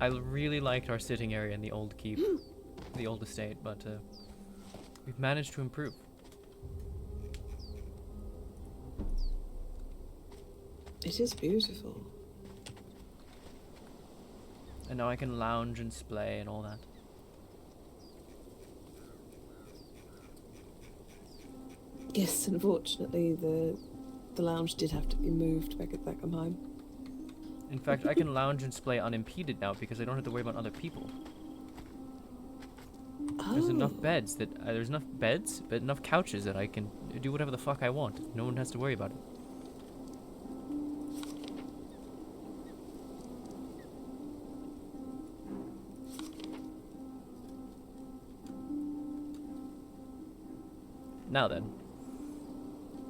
I really liked our sitting area in the old keep, the old estate, but we've managed to improve. It is beautiful. And now I can lounge and splay and all that. Yes, unfortunately, the lounge did have to be moved back at Beckenheim. In fact, I can lounge and splay unimpeded now because I don't have to worry about other people. There's enough beds that there's enough beds, but enough couches that I can do whatever the fuck I want. No one has to worry about it. Now then.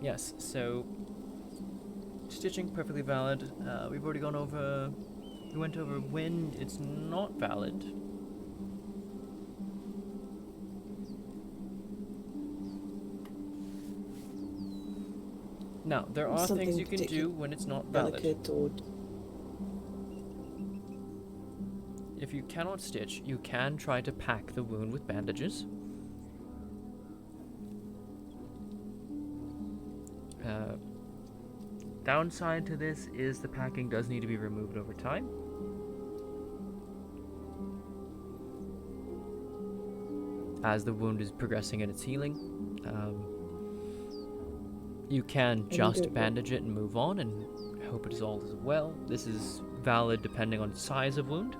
Yes, so stitching perfectly valid. We've already gone over. We went over when it's not valid. Now, there are things you can do when it's not valid. Or... If you cannot stitch, you can try to pack the wound with bandages. Downside to this is the packing does need to be removed over time. As the wound is progressing in its healing. You can just bandage it and move on and hope it is all as well. This is valid depending on size of wound.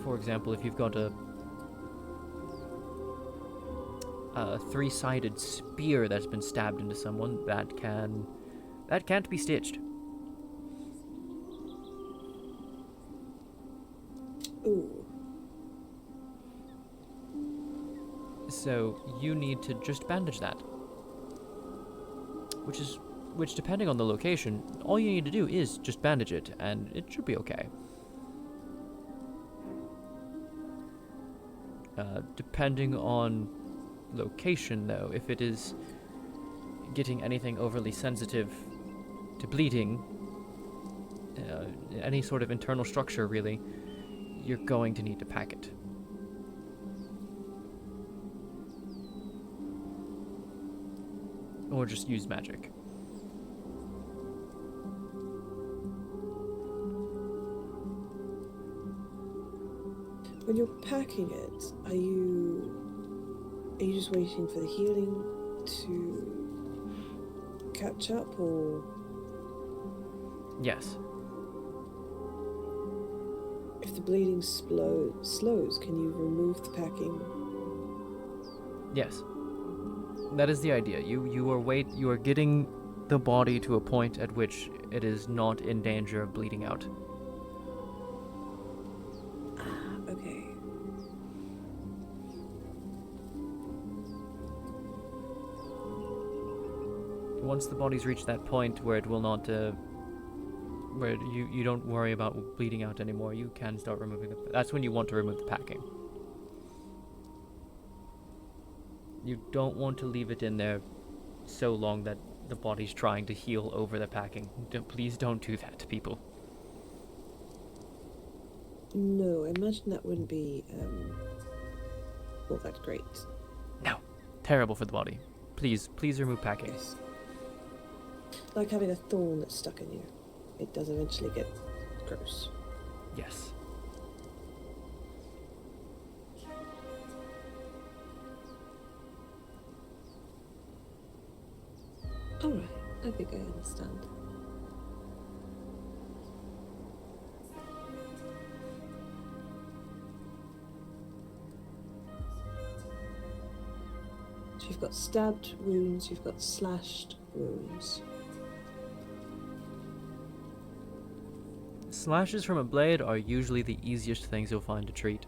For example, if you've got a three-sided spear that's been stabbed into someone, that can't be stitched. Ooh. So you need to just bandage that. Which depending on the location, all you need to do is just bandage it and it should be okay. Depending on location though, if it is getting anything overly sensitive to bleeding, any sort of internal structure really, you're going to need to pack it. Or just use magic. When you're packing it, are you just waiting for the healing to catch up, or? Yes. If the bleeding slows, can you remove the packing? Yes. That is the idea. You are getting the body to a point at which it is not in danger of bleeding out. Okay. Once the body's reached that point where it will not, where you don't worry about bleeding out anymore, you can start removing that's when you want to remove the packing. You don't want to leave it in there so long that the body's trying to heal over the packing. Please don't do that to people. No, I imagine that wouldn't be all that great. No. Terrible for the body. Please remove packing. Yes. Like having a thorn that's stuck in you. It does eventually get gross. Yes. Alright, I think I understand. So you've got stabbed wounds, you've got slashed wounds. Slashes from a blade are usually the easiest things you'll find to treat.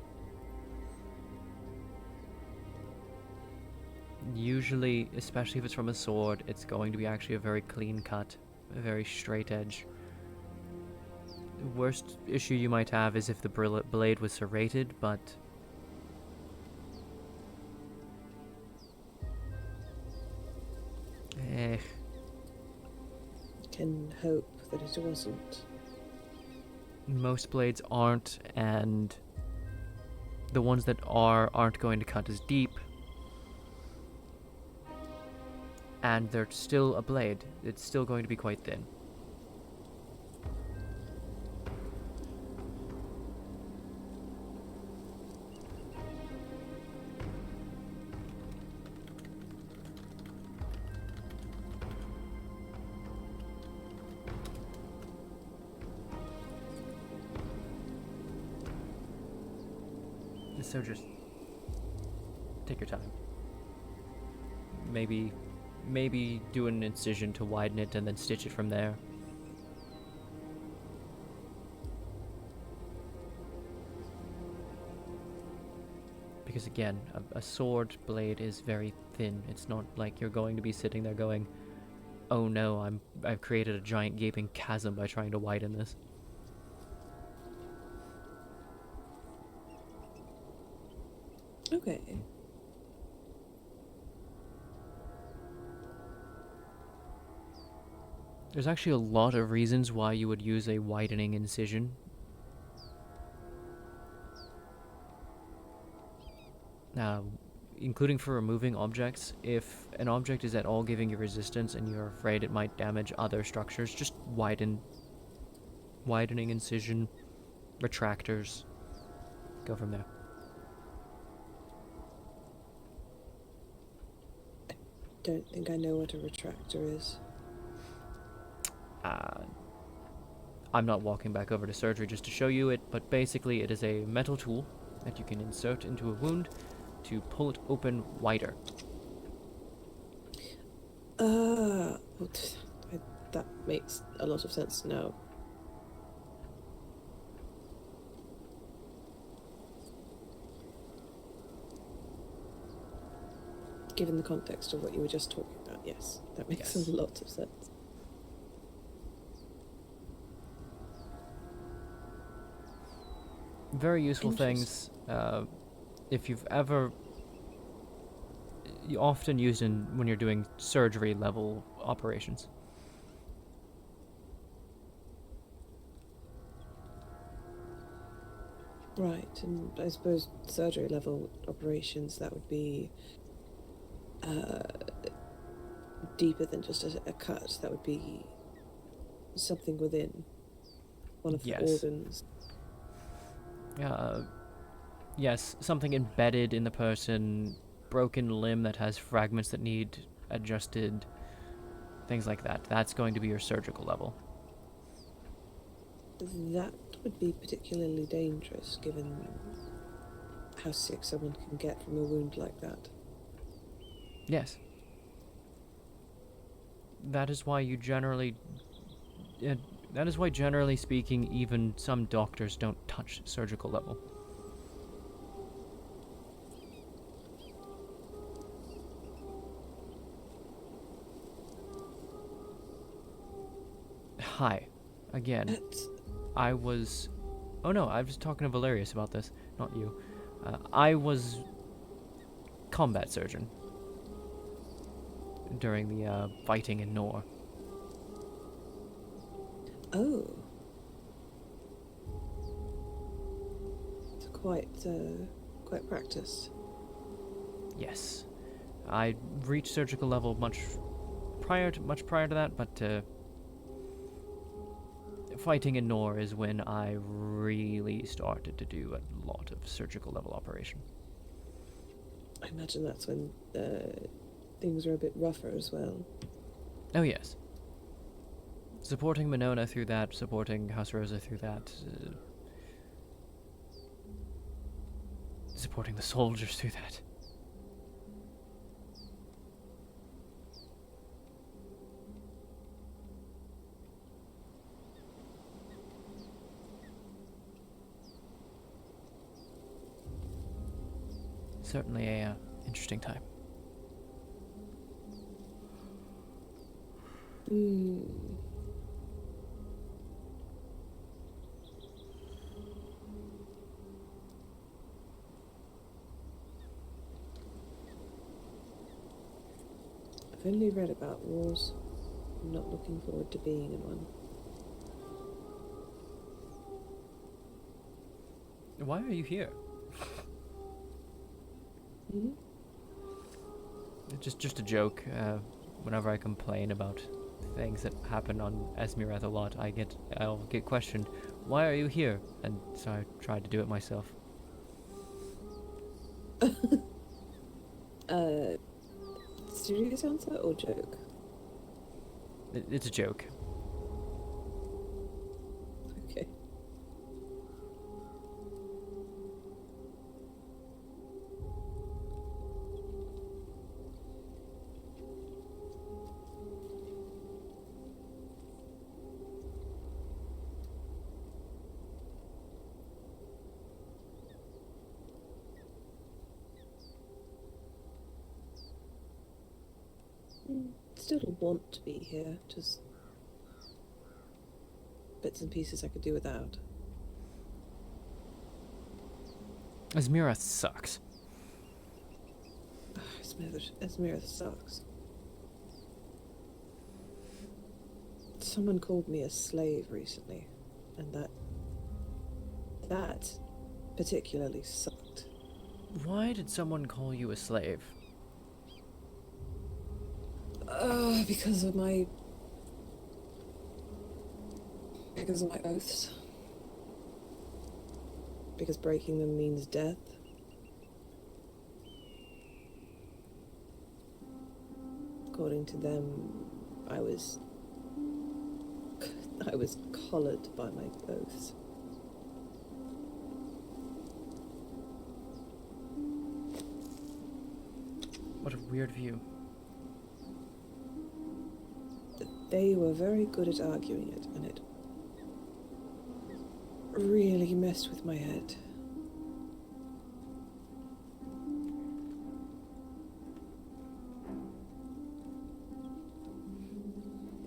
Usually, especially if it's from a sword, it's going to be actually a very clean cut, a very straight edge. The worst issue you might have is if the blade was serrated, but Can hope that it wasn't. most blades aren't, and the ones that aren't going to cut as deep. And they're still a blade. It's still going to be quite thin. So just take your time. Maybe do an incision to widen it and then stitch it from there. Because again, a sword blade is very thin. It's not like you're going to be sitting there going, "Oh no, I've created a giant gaping chasm by trying to widen this." Okay. There's actually a lot of reasons why you would use a widening incision. Including for removing objects. If an object is at all giving you resistance and you're afraid it might damage other structures, just widening incision, retractors, go from there. Don't think I know what a retractor is. I'm not walking back over to surgery just to show you it, but basically it is a metal tool that you can insert into a wound to pull it open wider. That makes a lot of sense now. Given the context of what you were just talking about, yes, that makes a lot of sense. Very useful things. If you've ever, you often used in when you're doing surgery level operations. Right, and I suppose surgery level operations, that would be deeper than just a cut. That would be something within one of the organs. Yes, something embedded in the person, broken limb that has fragments that need adjusted, things like that. That's going to be your surgical level. That would be particularly dangerous, given how sick someone can get from a wound like that. Yes. That is why you generally... that is why, generally speaking, even some doctors don't touch surgical level. Hi. Again. I was... Oh no, I was talking to Valerius about this, not you. I was... combat surgeon. during the fighting in Nor. Oh. It's quite practiced. Yes. I reached surgical level much prior to that, but fighting in Nor is when I really started to do a lot of surgical level operation. I imagine that's when things are a bit rougher as well. Oh yes. Supporting Monona through that, supporting House Rosa through that, supporting the soldiers through that. Certainly a interesting time. I've only read about wars. I'm not looking forward to being in one. Why are you here? Mm-hmm. Just a joke. Whenever I complain about things that happen on Esmirath a lot, I'll get questioned, "Why are you here?" And so I tried to do it myself. Serious answer or joke? It's a joke. Okay. Still want to be here, just bits and pieces I could do without. Esmirath sucks. Esmirath sucks. Someone called me a slave recently, and that particularly sucked. Why did someone call you a slave? Because of my oaths. Because breaking them means death. According to them, I was collared by my oaths. What a weird view. They were very good at arguing it, and it really messed with my head.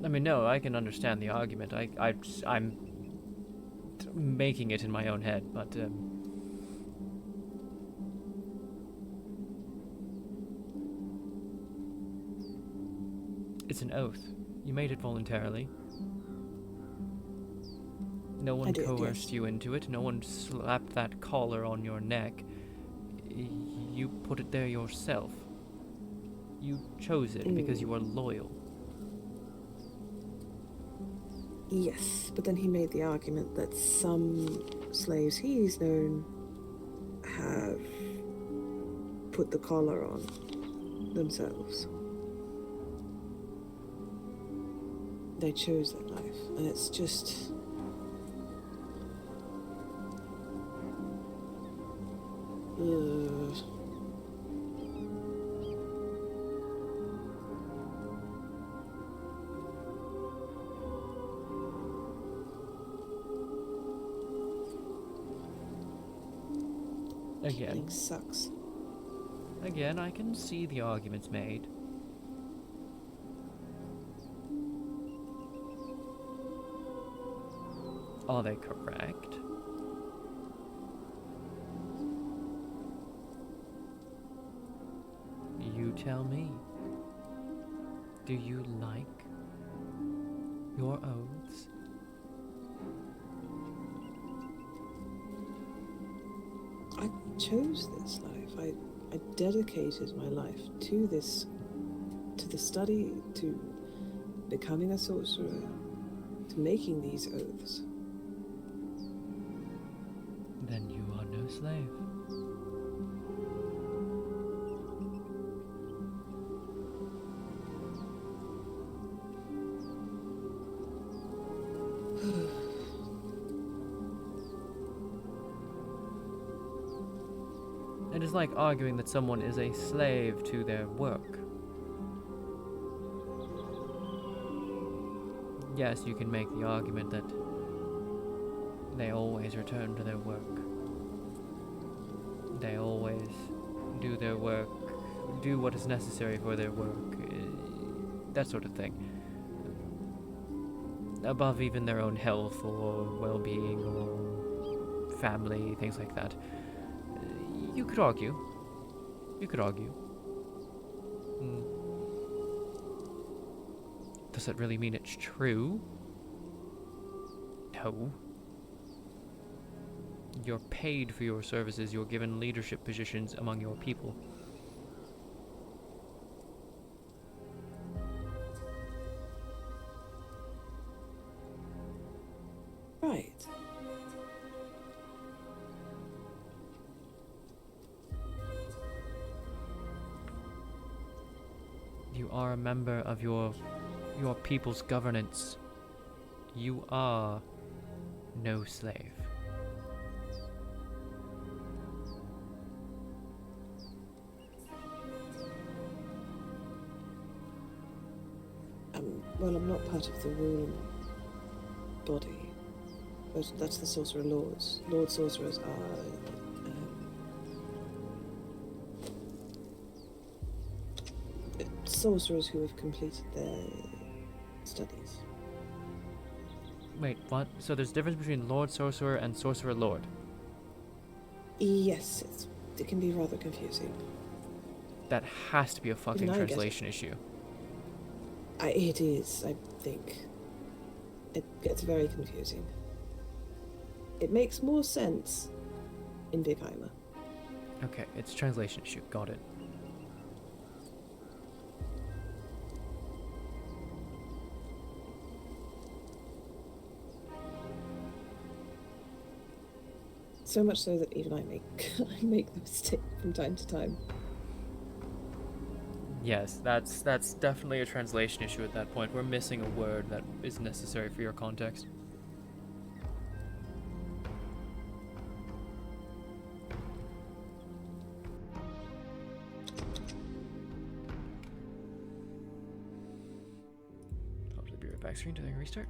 I mean, no, I can understand the argument. I'm making it in my own head, but it's an oath. You made it voluntarily. No one coerced you into it. No one slapped that collar on your neck. You put it there yourself. You chose it because you are loyal. Yes, but then he made the argument that some slaves he's known have put the collar on themselves. They chose that life, and it's just... Again. Sucks. Again, I can see the arguments made. Are they correct? You tell me. Do you like your oaths? I chose this life. I dedicated my life to this, to the study, to becoming a sorcerer, to making these oaths. Then you are no slave. It is like arguing that someone is a slave to their work. Yes, you can make the argument that they always return to their work. They always do their work, do what is necessary for their work, that sort of thing. Above even their own health or well-being or family, things like that. You could argue. You could argue. Does that really mean it's true? No. You're paid for your services. You're given leadership positions among your people. Right. You are a member of your people's governance. You are no slave. Well, I'm not part of the ruling body. That's the Sorcerer Lords. Lord Sorcerers are sorcerers who have completed their studies. Wait, what? So there's a difference between Lord Sorcerer and Sorcerer Lord? Yes, it can be rather confusing. That has to be a fucking Even I get it. translation issue. It is, I think. It gets very confusing. It makes more sense in Vigheimer. Okay, it's a translation issue. Got it. So much so that even I make the mistake from time to time. Yes, that's definitely a translation issue at that point. We're missing a word that is necessary for your context. Hopefully be right back screen to restart.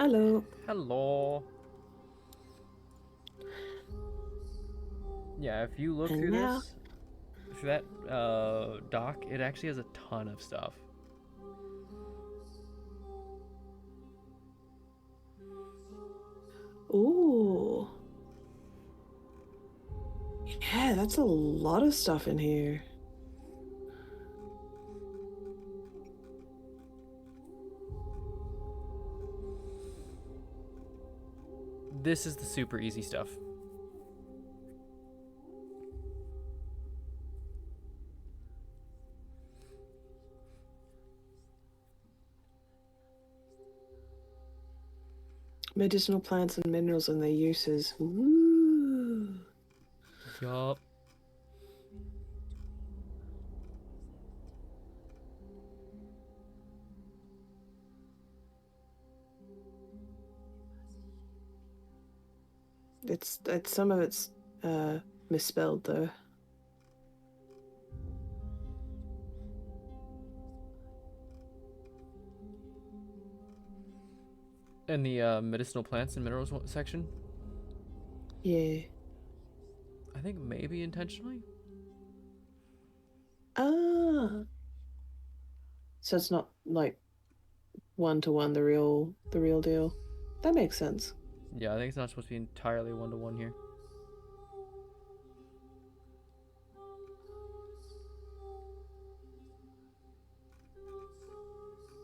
Hello. Hello. Yeah, if you look And through now- this, through that doc, it actually has a ton of stuff. Ooh. Yeah, that's a lot of stuff in here. This is the super easy stuff. Medicinal plants and minerals and their uses. Ooh. Yup. It's some of it's misspelled though. In the medicinal plants and minerals section, Yeah. I think maybe intentionally. Ah. So it's not like 1-to-1 the real deal. That makes sense. Yeah, I think it's not supposed to be entirely 1-to-1 here.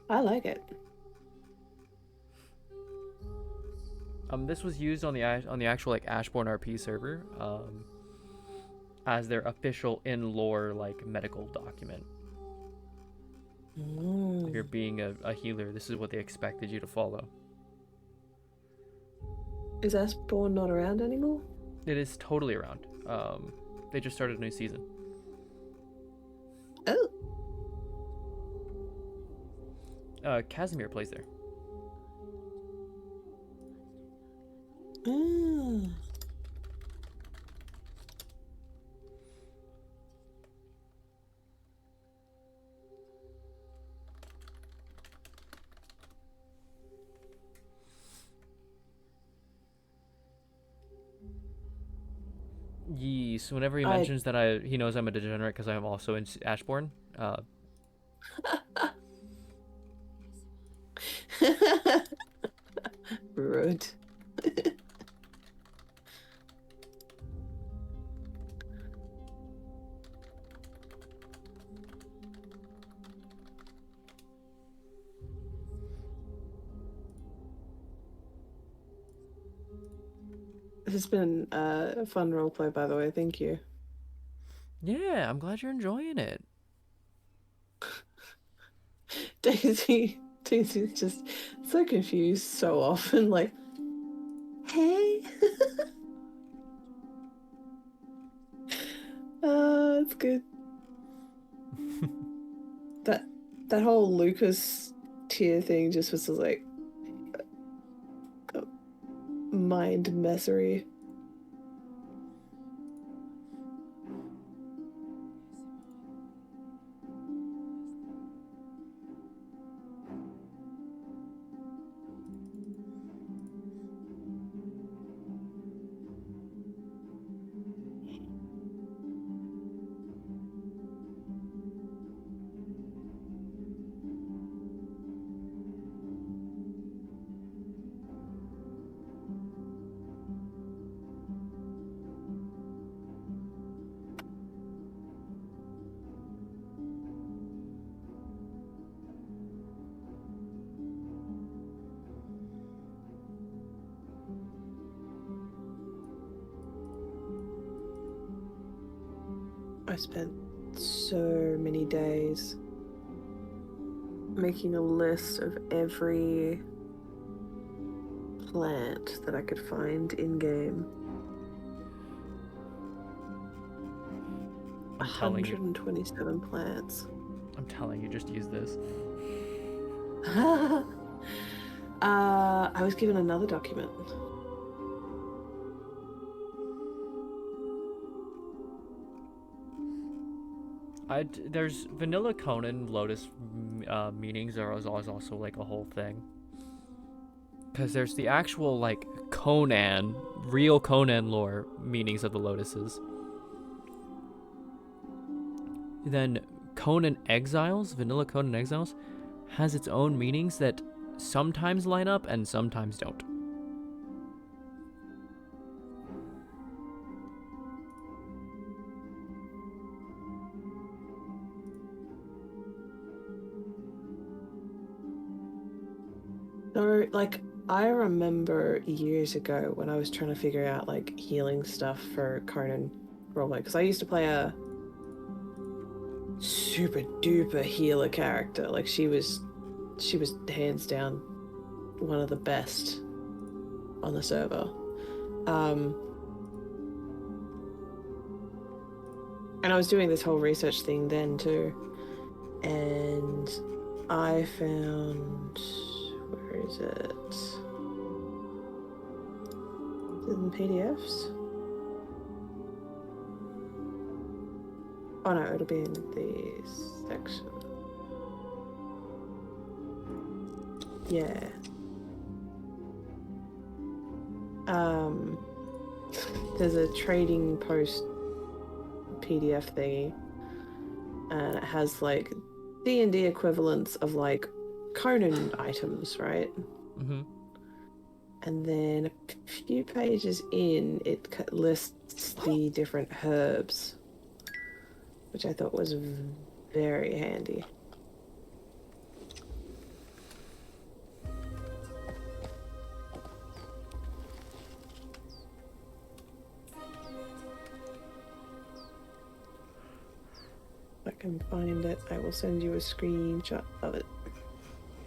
I like it. This was used on the actual like Ashbourne RP server, as their official in lore like medical document. If you're being a healer, this is what they expected you to follow. Is Ashbourne not around anymore? It is totally around. They just started a new season. Oh. Casimir plays there. Ah. Yes, whenever he mentions that he knows I'm a degenerate because I'm also in Ashbourne. Rude. This has been a fun roleplay, by the way. Thank you. Yeah, I'm glad you're enjoying it. Daisy's just so confused so often. Like, hey. It's good. that whole Lucas tier thing just was like mind messery. I spent so many days making a list of every plant that I could find in game. I'm telling you. 127 plants. I'm telling you, just use this. I was given another document. There's Vanilla Conan Lotus meanings are also like a whole thing. Because there's the actual, like, Conan, real Conan lore meanings of the lotuses. Then Conan Exiles, Vanilla Conan Exiles, has its own meanings that sometimes line up and sometimes don't. So, like, I remember years ago when I was trying to figure out, like, healing stuff for Conan roleplay, because I used to play a super duper healer character. Like, she was hands down one of the best on the server. And I was doing this whole research thing then too, and I found, where is it? Is it in PDFs? Oh no, it'll be in the section. Yeah. There's a trading post PDF thingy, and it has like D&D equivalents of like Conan items, right? Mm-hmm. And then a few pages in, it lists the different herbs, which I thought was very handy. If I can find it, I will send you a screenshot of it.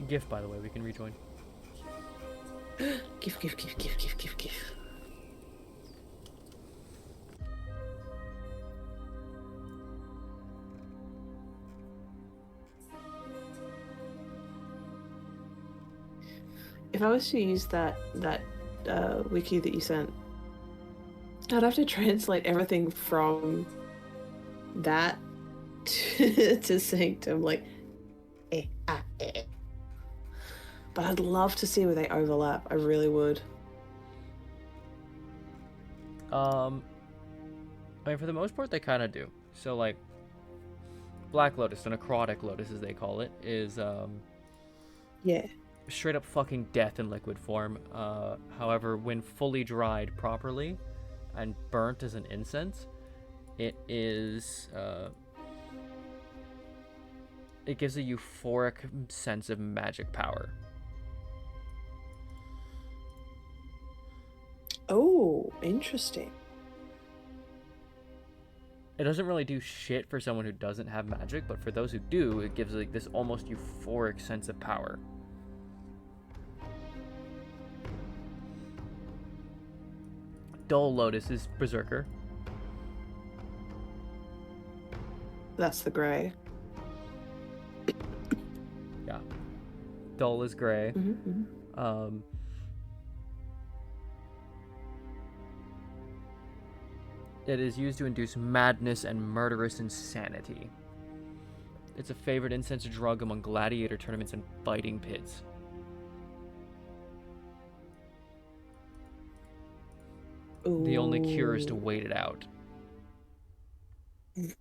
GIF, by the way, we can rejoin. GIF. If I was to use that wiki that you sent, I'd have to translate everything from that to Sanctum, like, But I'd love to see where they overlap. I really would. I mean, for the most part, they kind of do. So, like, Black Lotus, the necrotic lotus, as they call it, is, yeah, straight up fucking death in liquid form. However, when fully dried properly and burnt as an incense, it is, it gives a euphoric sense of magic power. Oh, interesting. It doesn't really do shit for someone who doesn't have magic, but for those who do, it gives like this almost euphoric sense of power. Dull Lotus is Berserker. That's the grey. Yeah. Dull is gray. Mm-hmm. It is used to induce madness and murderous insanity. It's a favorite incense drug among gladiator tournaments and fighting pits. Ooh. The only cure is to wait it out.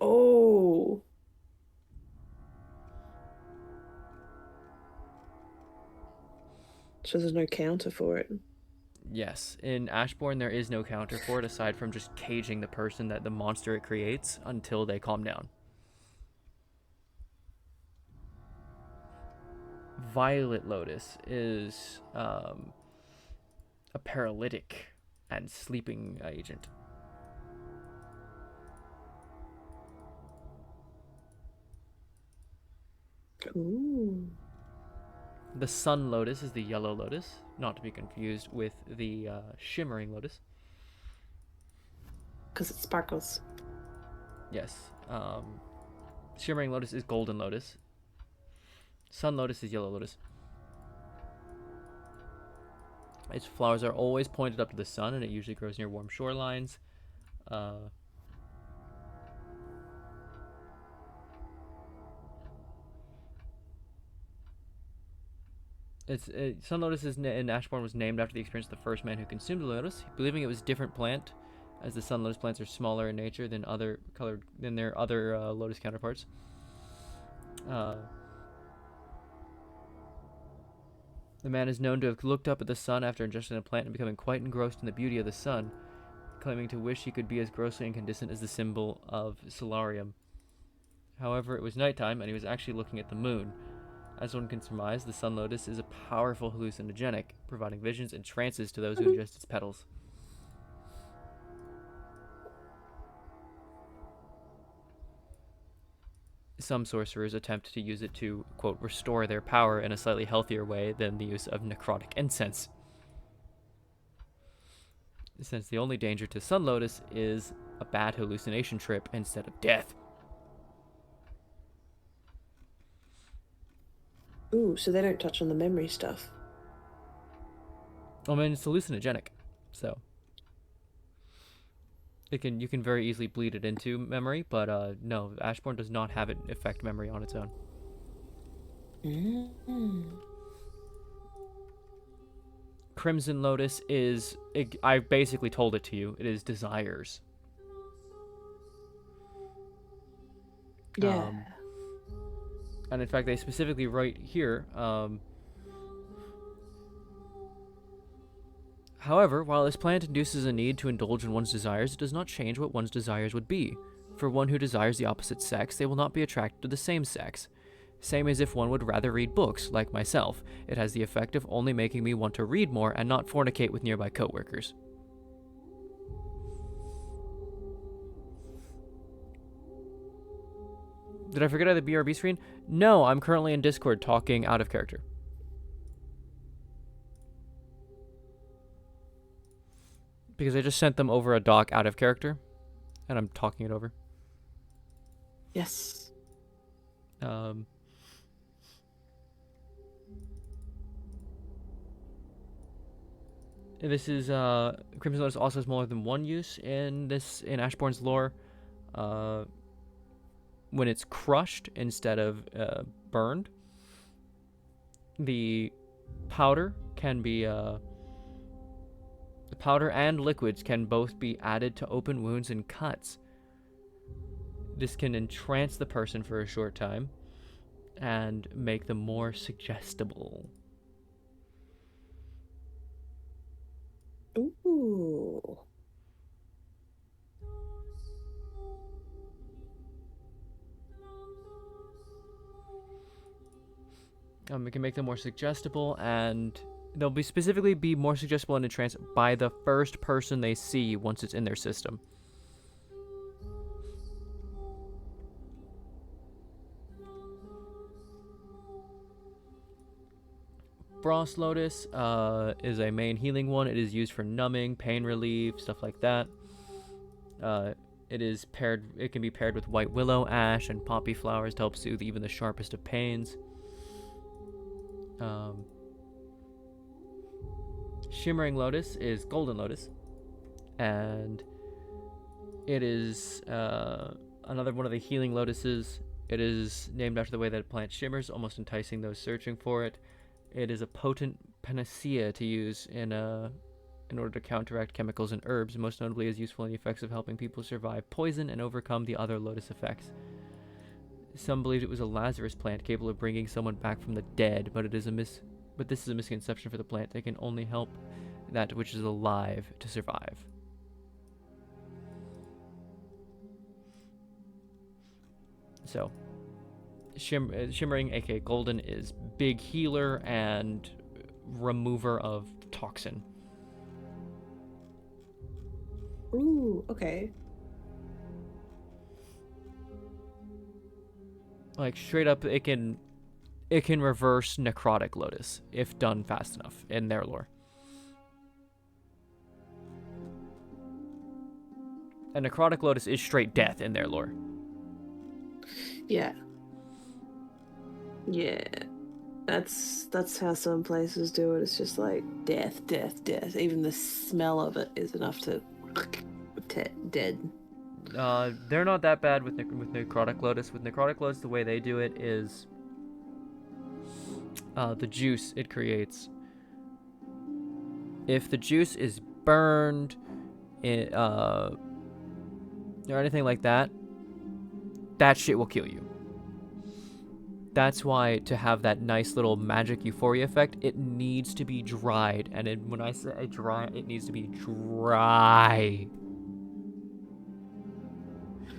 Oh. So there's no counter for it. Yes, in Ashbourne there is no counter for it aside from just caging the person that the monster it creates until they calm down. Violet Lotus is a paralytic and sleeping agent. Ooh. The Sun Lotus is the yellow lotus, not to be confused with the shimmering lotus. Because it sparkles. Yes. Shimmering lotus is golden lotus. Sun lotus is yellow lotus. Its flowers are always pointed up to the sun, and it usually grows near warm shorelines. Sun Lotus in Ashbourne was named after the experience of the first man who consumed the lotus, believing it was a different plant, as the Sun Lotus plants are smaller in nature than their other lotus counterparts. The man is known to have looked up at the sun after ingesting the plant and becoming quite engrossed in the beauty of the sun, claiming to wish he could be as grossly incandescent as the symbol of Solarium. However, it was nighttime, and he was actually looking at the moon. As one can surmise, the sun lotus is a powerful hallucinogenic, providing visions and trances to those who ingest its petals. Some sorcerers attempt to use it to, quote, restore their power in a slightly healthier way than the use of necrotic incense. Since the only danger to Sun Lotus is a bad hallucination trip instead of death. Ooh, so they don't touch on the memory stuff. I mean, it's hallucinogenic, so you can very easily bleed it into memory, but no, Ashbourne does not have it affect memory on its own. Crimson Lotus is, I basically told it to you, it is desires. Yeah. And in fact, they specifically write here, however, while this plant induces a need to indulge in one's desires, it does not change what one's desires would be. For one who desires the opposite sex, they will not be attracted to the same sex. Same as if one would rather read books, like myself. It has the effect of only making me want to read more and not fornicate with nearby coworkers. Did I forget I had the BRB screen? No, I'm currently in Discord talking out of character. Because I just sent them over a doc out of character, and I'm talking it over. Yes. This is Crimson Lotus also has more than one use in Ashbourne's lore. When it's crushed instead of burned, the powder and liquids can both be added to open wounds and cuts. This can entrance the person for a short time and make them more suggestible. Ooh. It can make them more suggestible, and they'll be specifically be more suggestible in a trance by the first person they see once it's in their system. Frost Lotus is a main healing one. It is used for numbing, pain relief, stuff like that. It can be paired with white willow, ash, and poppy flowers to help soothe even the sharpest of pains. Shimmering Lotus is Golden Lotus, and it is another one of the healing lotuses. It is named after the way that the plant shimmers, almost enticing those searching for it. It is a potent panacea to use in order to counteract chemicals and herbs. Most notably, is useful in the effects of helping people survive poison and overcome the other lotus effects. Some believed it was a Lazarus plant capable of bringing someone back from the dead, but this is a misconception for the plant. They can only help that which is alive to survive. So, Shimmering, aka Golden, is big healer and remover of toxin. Ooh, okay. Like straight up, it can reverse necrotic lotus if done fast enough in their lore. And necrotic lotus is straight death in their lore. Yeah. Yeah. That's how some places do it. It's just like death, death, death. Even the smell of it is enough to dead. They're not that bad with necrotic lotus. With necrotic lotus, the way they do it is the juice it creates. If the juice is burned, or anything like that, that shit will kill you. That's why, to have that nice little magic euphoria effect, it needs to be dried. And when I say dry, it needs to be dry.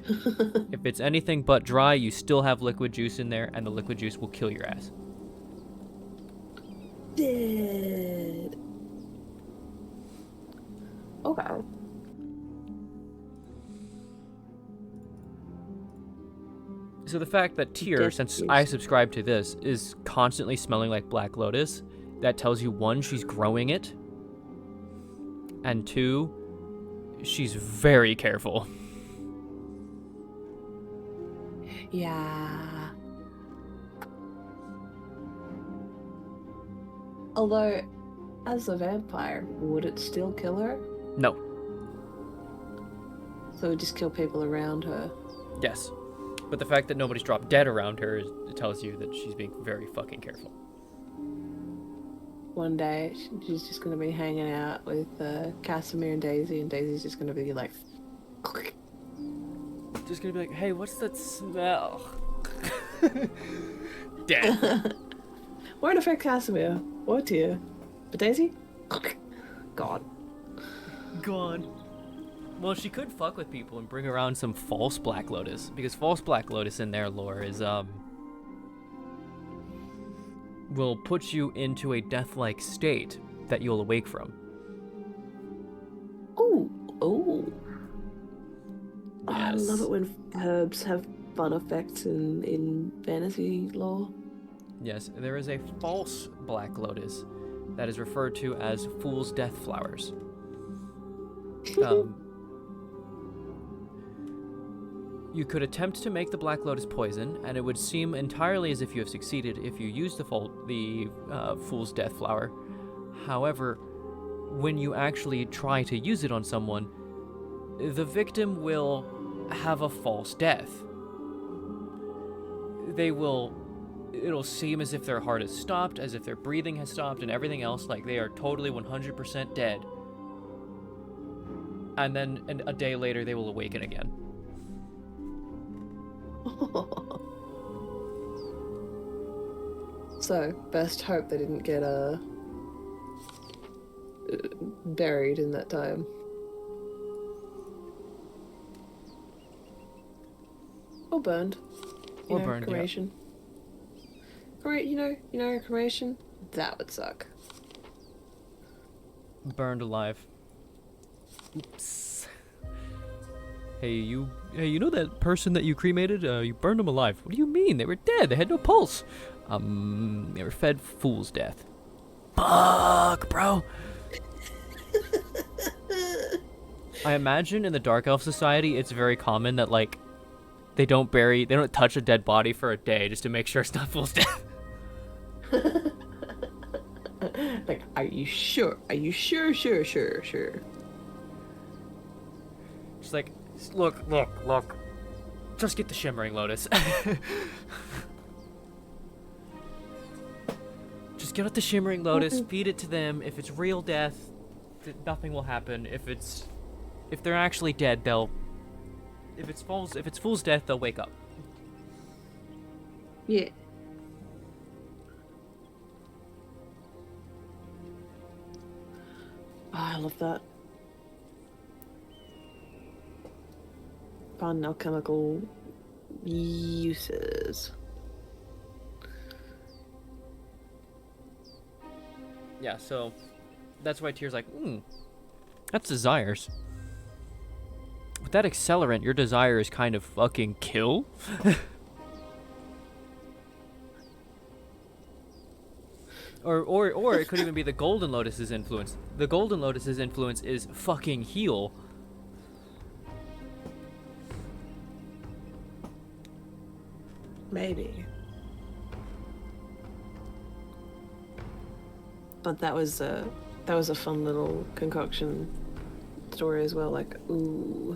If it's anything but dry, you still have liquid juice in there, and the liquid juice will kill your ass. Dead. Okay. So the fact that Tyr, since I subscribe to this, is constantly smelling like Black Lotus, that tells you, one, she's growing it, and two, she's very careful. Yeah. Although, as a vampire, would it still kill her? No. So it would just kill people around her. Yes. But the fact that nobody's dropped dead around her tells you that she's being very fucking careful. One day, she's just going to be hanging out with Casimir and Daisy's just going to be like... Just gonna be like, hey, what's that smell? Dead. Won't affect Casimir or Tyr. But Daisy? Gone. Gone. Well, she could fuck with people and bring around some false Black Lotus, because false Black Lotus in their lore is, will put you into a death-like state that you'll awake from. Ooh. Ooh. Yes. I love it when herbs have fun effects in fantasy lore. Yes, there is a false Black Lotus that is referred to as Fool's Death Flowers. You could attempt to make the Black Lotus poison, and it would seem entirely as if you have succeeded if you use the Fool's Death Flower. However, when you actually try to use it on someone, the victim will have a false death. It'll seem as if their heart has stopped, as if their breathing has stopped, and everything else, like they are totally 100% dead. And then a day later, they will awaken again. So, best hope they didn't get buried in that time. Or burned. Or burned, cremation. You know, cremation? That would suck. Burned alive. Oops. Hey, you know that person that you cremated? You burned them alive. What do you mean? They were dead. They had no pulse. They were fed fool's death. Fuck, bro. I imagine in the Dark Elf Society, it's very common that, like, they don't touch a dead body for a day just to make sure it's not fool's death. Like, are you sure? Are you sure? Sure. Just like, look. Just get the Shimmering Lotus. Just get out the Shimmering Lotus, feed it to them. If it's real death, nothing will happen. If they're actually dead, if it's fool's death, they'll wake up. Yeah. Oh, I love that. Fun alchemical uses. Yeah, so that's why Tyr's like, that's desires. With that accelerant, your desire is kind of fucking kill. Or it could even be the Golden Lotus's influence. The Golden Lotus's influence is fucking heal. Maybe. But that was a fun little concoction story as well. Like, ooh,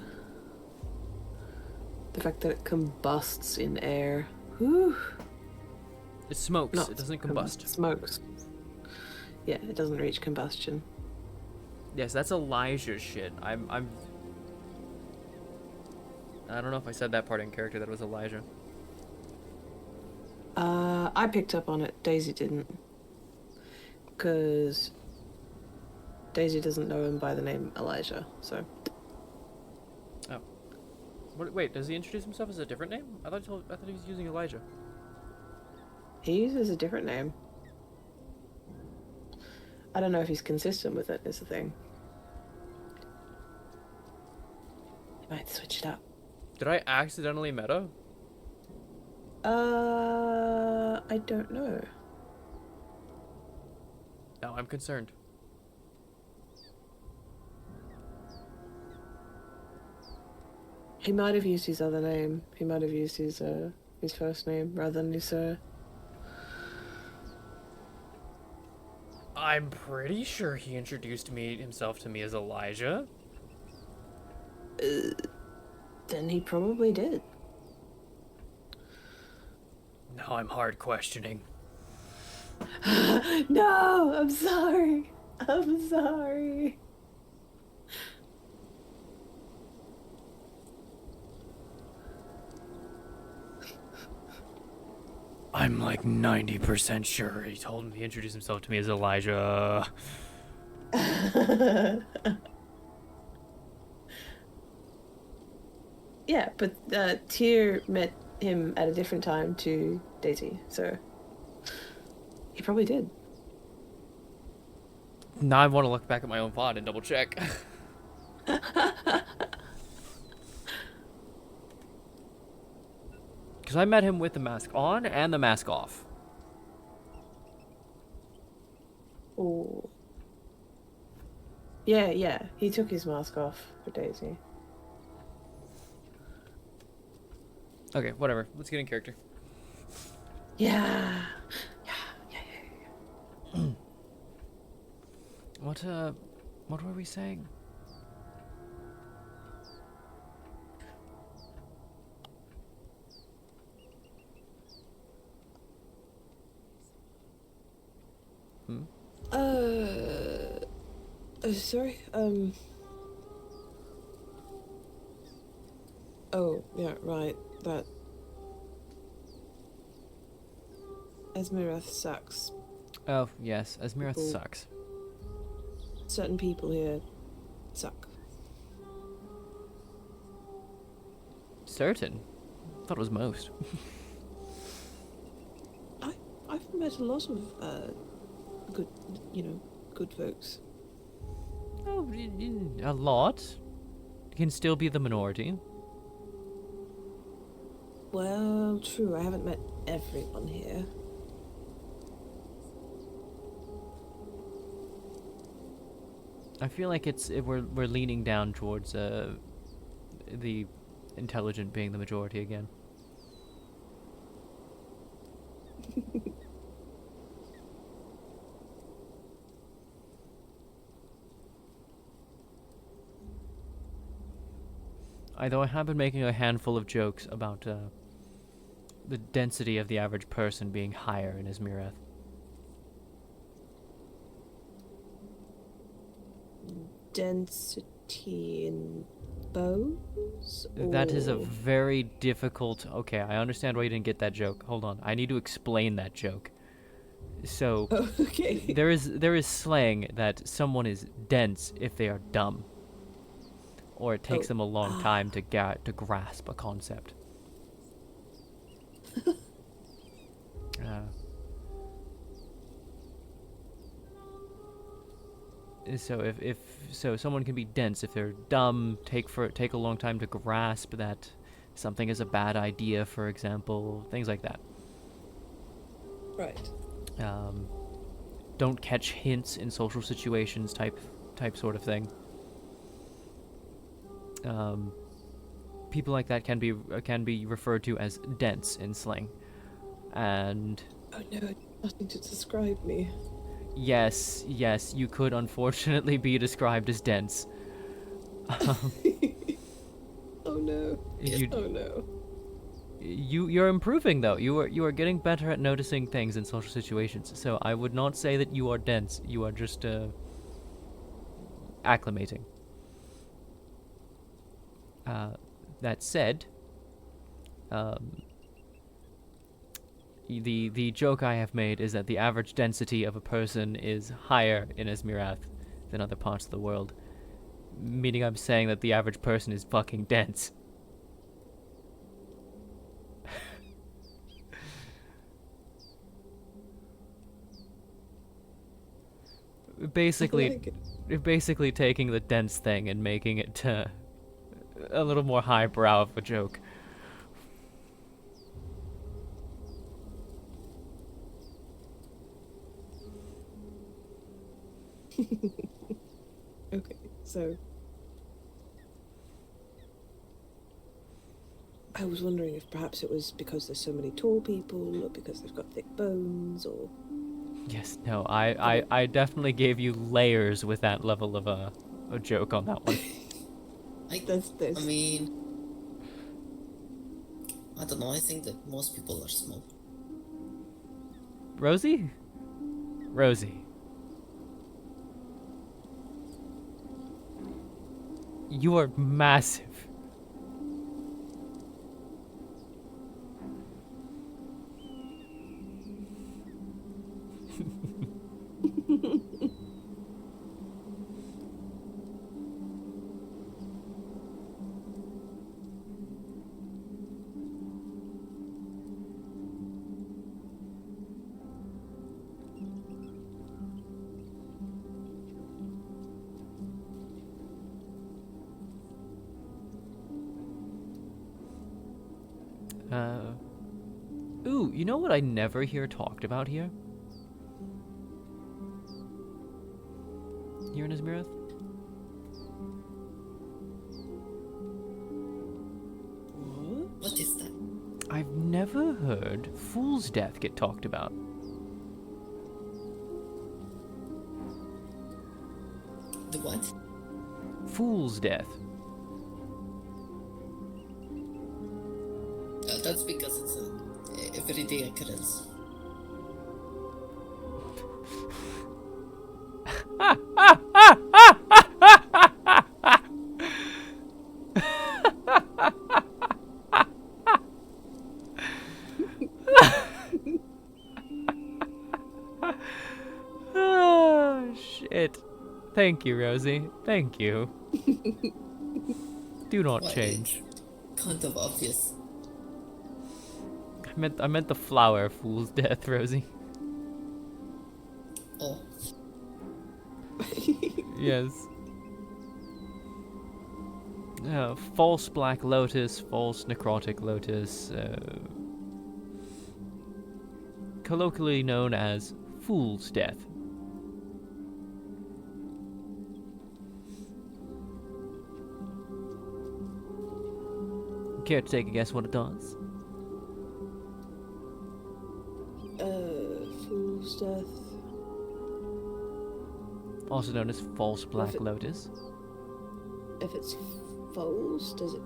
the fact that it combusts in air. Whew. It smokes. Not It doesn't combust. Smokes. Yeah, it doesn't reach combustion. Yes, that's Elijah's shit. I don't know if I said that part in character that it was Elijah. I picked up on it. Daisy didn't. Because Daisy doesn't know him by the name Elijah, so. Oh. Wait, does he introduce himself as a different name? I thought he was using Elijah. He uses a different name. I don't know if he's consistent with it, is the thing. He might switch it up. Did I accidentally meta? I don't know. No, I'm concerned. He might have used his other name. He might have used his first name rather than his I'm pretty sure he introduced himself to me as Elijah. Then he probably did. Now I'm hard questioning. No, I'm sorry. I'm sorry. I'm like 90% sure he introduced himself to me as Elijah. Yeah, but Tyr met him at a different time to Daisy, so he probably did. Now I want to look back at my own VOD and double check. Because I met him with the mask on and the mask off. Oh. Yeah, he took his mask off for Daisy. Okay, whatever. Let's get in character. Yeah. What were we saying? Sorry, oh, yeah, right, that Esmereth sucks. Oh, yes, Esmereth People- sucks. Certain people here suck. Certain? I thought it was most. I've met a lot of, good folks. Oh, a lot. Can still be the minority. Well, true, I haven't met everyone here. I feel like we're leaning down towards the intelligent being the majority again. Although I have been making a handful of jokes about the density of the average person being higher in Izmireth. Density in bows? That is a or- very difficult... Okay, I understand why you didn't get that joke. Hold on, I need to explain that joke. So, Okay. there is slang that someone is dense if they are dumb. Or it takes them a long time to grasp a concept. So if someone can be dense if they're dumb, take a long time to grasp that something is a bad idea, for example, things like that. Right. Don't catch hints in social situations, type sort of thing. People like that can be referred to as dense in slang, and Oh no, nothing to describe me. yes, you could unfortunately be described as dense. Oh no. You- Oh no. You're improving though. You are getting better at noticing things in social situations. So I would not say that you are dense. You are just acclimating. That said, the joke I have made is that the average density of a person is higher in Esmirath than other parts of the world. Meaning I'm saying that the average person is fucking dense. Basically, basically taking the dense thing and making it a little more highbrow of a joke. Okay, so I was wondering if perhaps it was because there's so many tall people, or because they've got thick bones, or... Yes, no, I definitely gave you layers with that level of a joke on that one. I mean, I don't know. I think that most people are small. Rosie? Rosie. You are massive. Ooh, you know what I never hear talked about here? Here in Esmirath? What is that? I've never heard Fool's Death get talked about. The what? Fool's Death. That's because it's a everyday occurrence. Oh, shit. Thank you, Rosie. Thank you. Do not change. Kind of obvious. I meant the flower Fool's Death, Rosie. Oh. Yes. False black lotus, false necrotic lotus, colloquially known as Fool's Death. Care to take a guess what it does? Fool's Death. Also known as false black lotus. If it's false, does it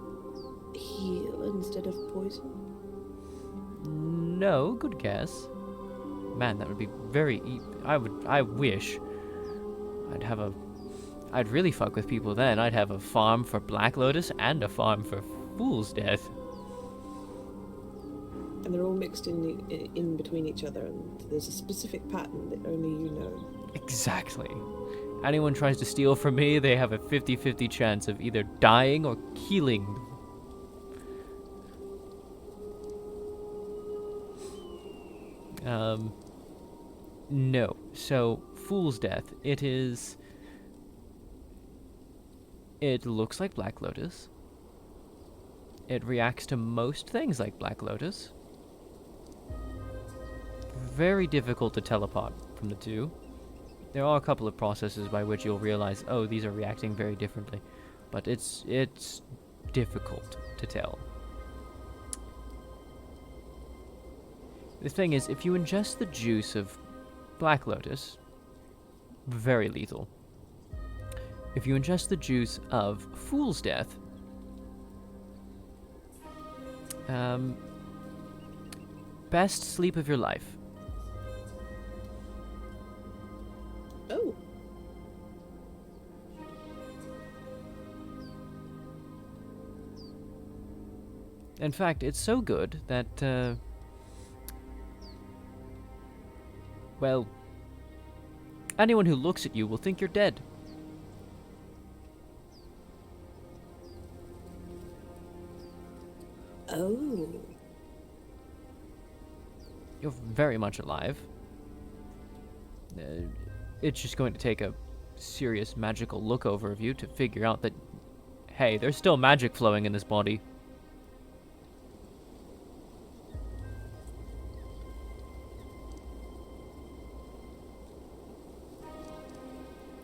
heal instead of poison? No, good guess. Man, that would be very I wish I'd really fuck with people then. I'd have a farm for Black Lotus and a farm for Fool's Death. And they're all mixed in between each other, and there's a specific pattern that only you know. Exactly. Anyone tries to steal from me, they have a 50-50 chance of either dying or healing. No. So, Fool's Death, it looks like Black Lotus. It reacts to most things like Black Lotus. Very difficult to tell apart from the two. There are a couple of processes by which you'll realize, oh, these are reacting very differently. But it's difficult to tell. The thing is, if you ingest the juice of Black Lotus, very lethal. If you ingest the juice of Fool's Death, Best sleep of your life. Oh. In fact, it's so good that, well, anyone who looks at you will think you're dead. Oh. You're very much alive. It's just going to take a serious magical look over of you to figure out that, hey, there's still magic flowing in this body.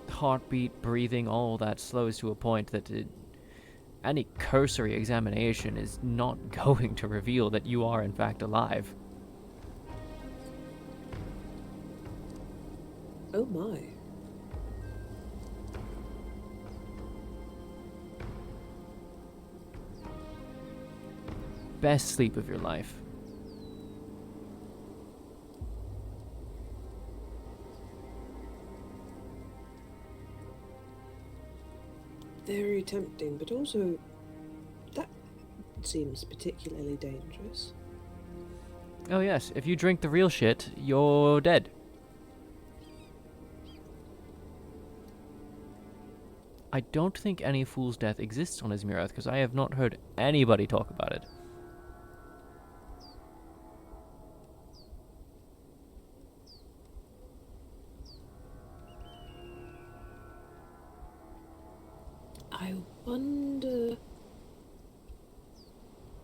Heartbeat, breathing, all that slows to a point that any cursory examination is not going to reveal that you are in fact alive. Oh my. Best sleep of your life. Very tempting, but also that seems particularly dangerous. Oh yes, if you drink the real shit, you're dead. I don't think any fool's death exists on Izmir because I have not heard anybody talk about it.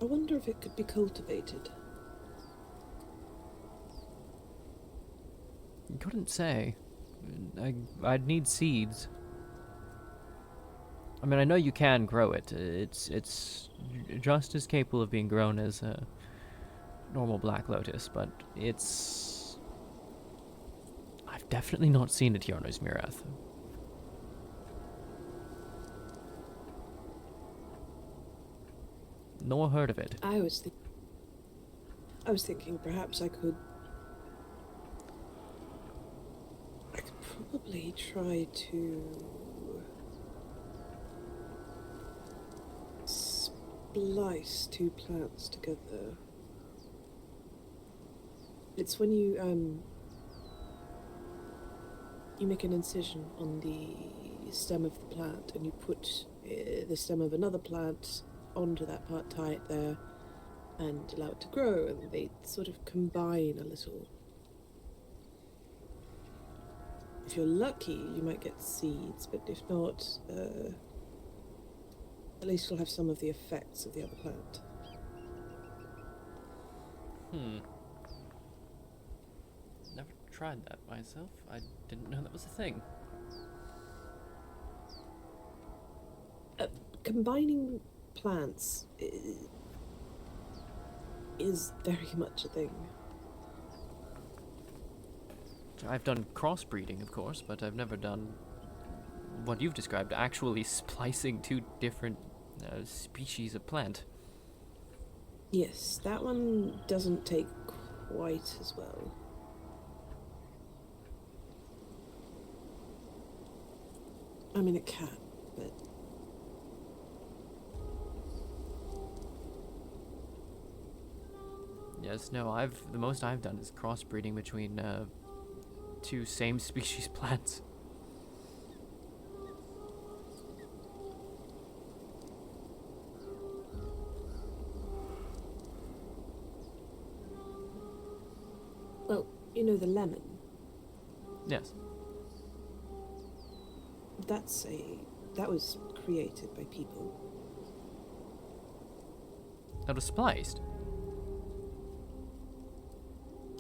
I wonder if it could be cultivated. Couldn't say. I'd need seeds. I mean, I know you can grow it. It's just as capable of being grown as a normal black lotus, but it's... I've definitely not seen it here on Izmirath. Nor heard of it. I was thinking perhaps I could probably try to splice two plants together. It's when you make an incision on the stem of the plant and you put the stem of another plant onto that part, tie it there and allow it to grow, and they sort of combine a little. If you're lucky, you might get seeds, but if not, at least you'll have some of the effects of the other plant. Never tried that myself. I didn't know that was a thing. Combining plants is very much a thing. I've done crossbreeding, of course, but I've never done what you've described, actually splicing two different species of plant. Yes, that one doesn't take quite as well. I mean, it can, but... Yes, no, the most I've done is crossbreeding between two same species plants. Well, you know the lemon? Yes. That was created by people. That was spliced?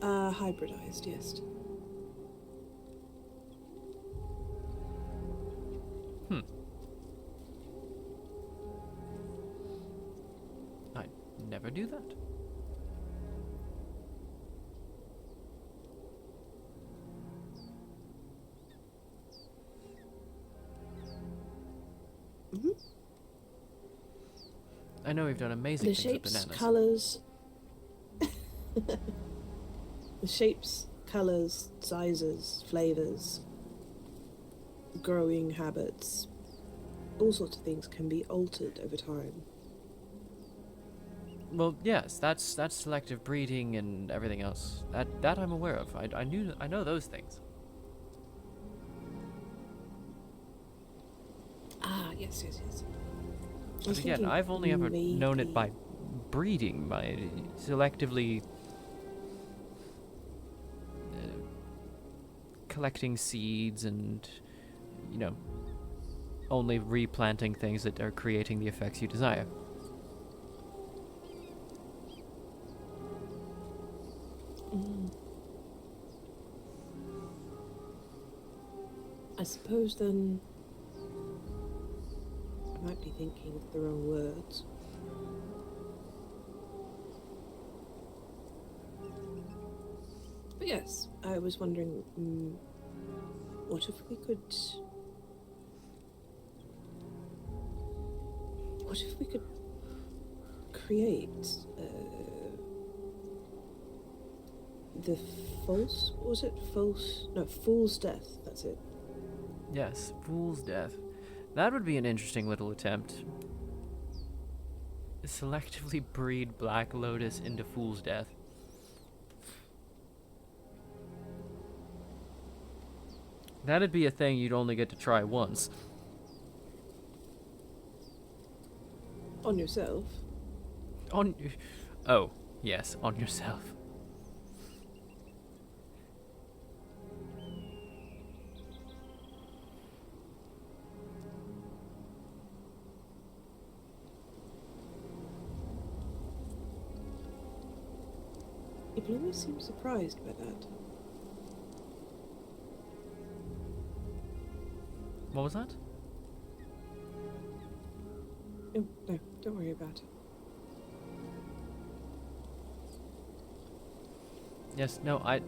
Hybridized, yes. I'd never do that. I know we've done amazing The things with shapes, bananas. colors. The shapes, colors, sizes, flavors, growing habits, all sorts of things can be altered over time. Well, yes, that's selective breeding and everything else. That I'm aware of. I know those things. Ah, yes. But again, I've only ever known it by breeding, by selectively collecting seeds and, you know, only replanting things that are creating the effects you desire. I suppose then I might be thinking of the wrong words. But yes, I was wondering, what if we could create the fool's death, that's it. Yes, fool's death. That would be an interesting little attempt. Selectively breed Black Lotus into fool's death. That'd be a thing you'd only get to try once. On yourself? Oh, yes, on yourself. People always seem surprised by that. What was that? Oh, no, don't worry about it. Yes, no, I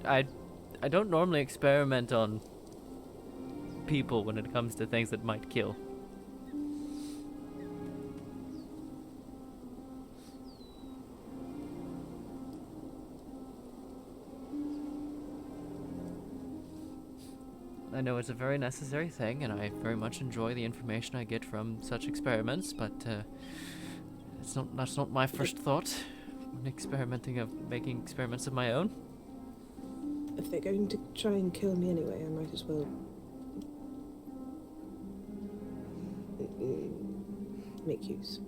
don't normally experiment on people when it comes to things that might kill. I know it's a very necessary thing, and I very much enjoy the information I get from such experiments, but that's not my first thought when making experiments of my own. If they're going to try and kill me anyway, I might as well make use.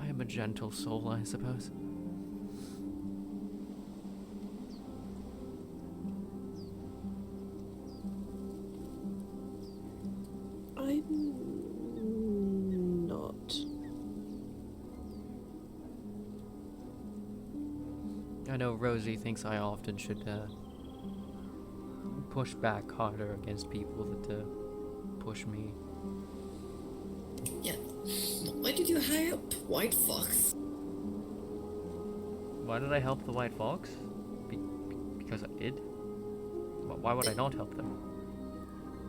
I am a gentle soul, I suppose. I'm not. I know Rosie thinks I often should push back harder against people that push me. Yeah. Why did you hire a White Fox? Why did I help the White Fox? Because I did? Why would I not help them?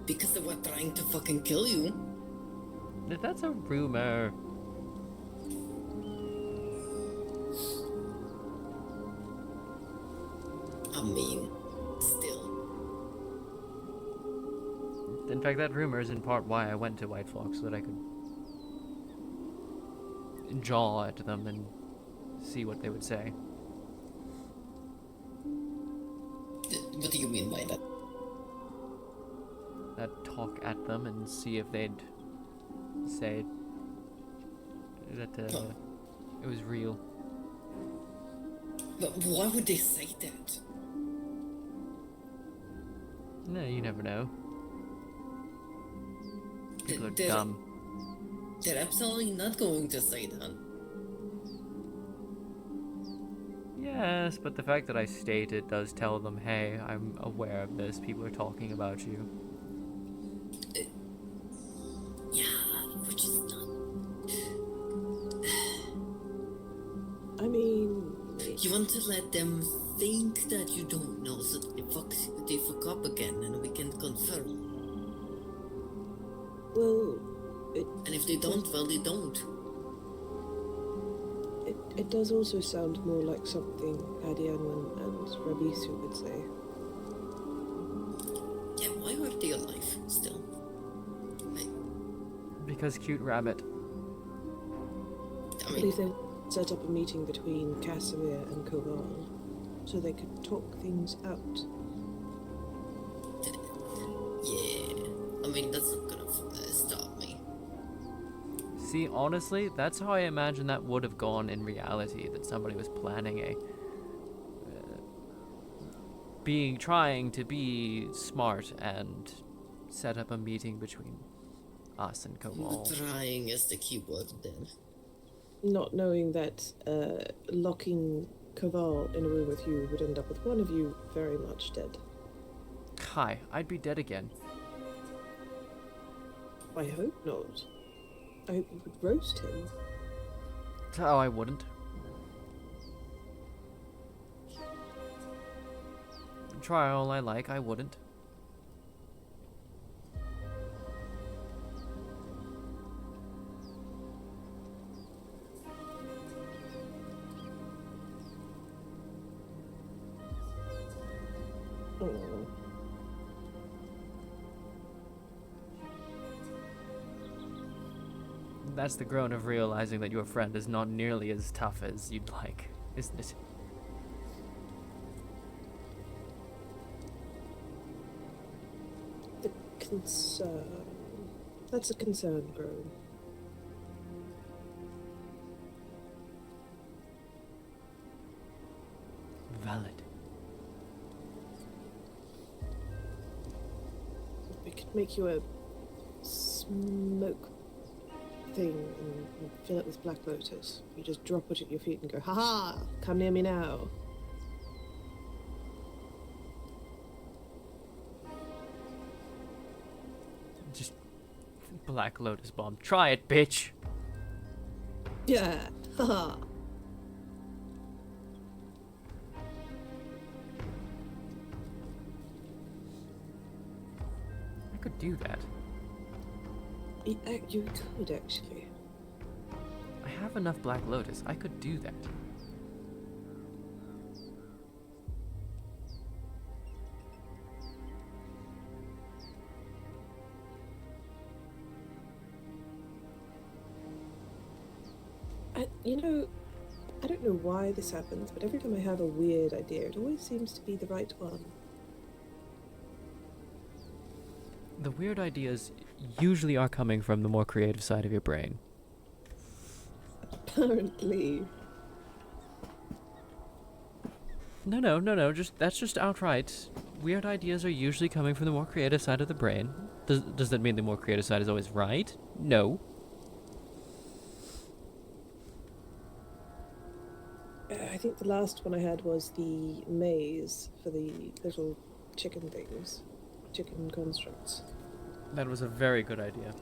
Because they were trying to fucking kill you. That's a rumor. I mean, still. In fact, that rumor is in part why I went to White Fox, so that I could jaw at them and see what they would say. What do you mean by that? I'd talk at them and see if they'd say that it was real. But why would they say that? No, you never know. People are dumb. They're absolutely not going to say that. Yes, but the fact that I state it does tell them, hey, I'm aware of this, people are talking about you. Yeah, which is not... I mean... You want to let them think that you don't know, so they fuck up again, and we can confirm. Well... And if they don't, well, they don't. it does also sound more like something Adian and Rabisu would say. Yeah, why are they alive still? Because cute rabbit. I believe they set up a meeting between Casimir and Koval so they could talk things out. Yeah, I mean, that's not gonna stop me. See, honestly, that's how I imagine that would have gone in reality, that somebody was planning a... trying to be smart and set up a meeting between us and Koval. Trying is the keyword then. Not knowing that locking Koval in a room with you would end up with one of you very much dead. Hi, I'd be dead again. I hope not. I hope you would roast him. Oh, I wouldn't. Try all I like, I wouldn't. That's the groan of realizing that your friend is not nearly as tough as you'd like, isn't it? The concern. That's a concern, groan. Valid. We could make you a smoke thing and fill it with black lotus. You just drop it at your feet and go, "Ha-ha! Come near me now." Just Black Lotus bomb. Try it, bitch! Yeah, haha. I could do that. You could actually. I have enough Black Lotus. I could do that. I don't know why this happens, but every time I have a weird idea, it always seems to be the right one. The weird ideas usually are coming from the more creative side of your brain. Apparently. No, that's just outright. Weird ideas are usually coming from the more creative side of the brain. Does that mean the more creative side is always right? No. I think the last one I had was the maze for the little chicken things. Chicken constructs. That was a very good idea.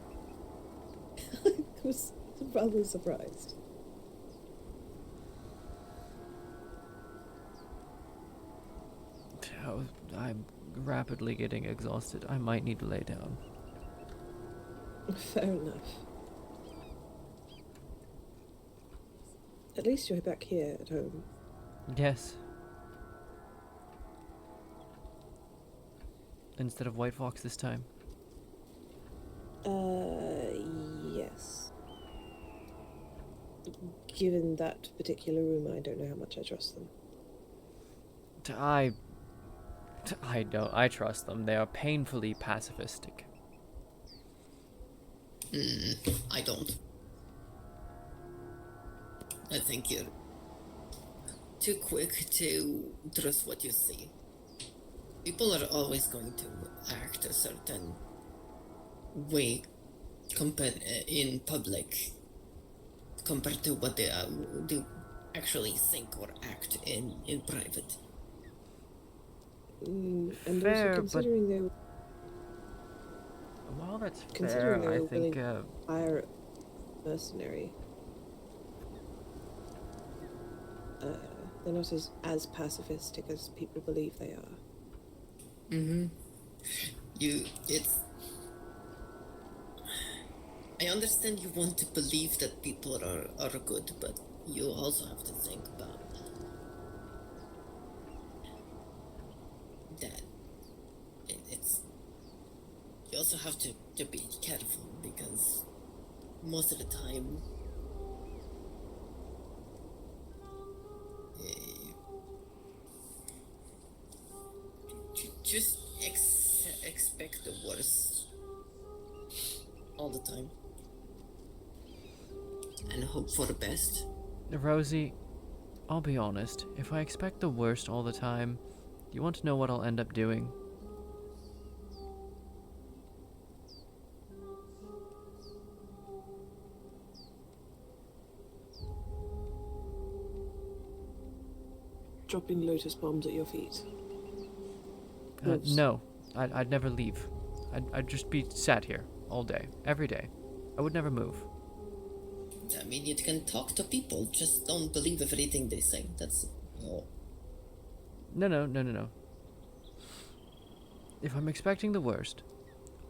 I was rather surprised. Oh, I'm rapidly getting exhausted. I might need to lay down. Fair enough. At least you're back here at home. Yes. Instead of White Fox this time. Yes. Given that particular room, I don't know how much I trust them. I don't. I trust them. They are painfully pacifistic. I don't. I think you're too quick to trust what you see. People are always going to act a certain way in public compared to what they actually think or act in private. And Fair, also considering they were... Well, that's Considering fair. they I were think. willing to hire a mercenary, they're not as pacifistic as people believe they are. I understand you want to believe that people are good, but you also have to think about that it's you also have to be careful because most of the time just expect the worst all the time and hope for the best. Rosie, I'll be honest. If I expect the worst all the time, do you want to know what I'll end up doing? Dropping lotus bombs at your feet. No, I'd never leave. I'd just be sat here all day, every day. I would never move. I mean, you can talk to people, just don't believe everything they say. That's all. No. If I'm expecting the worst,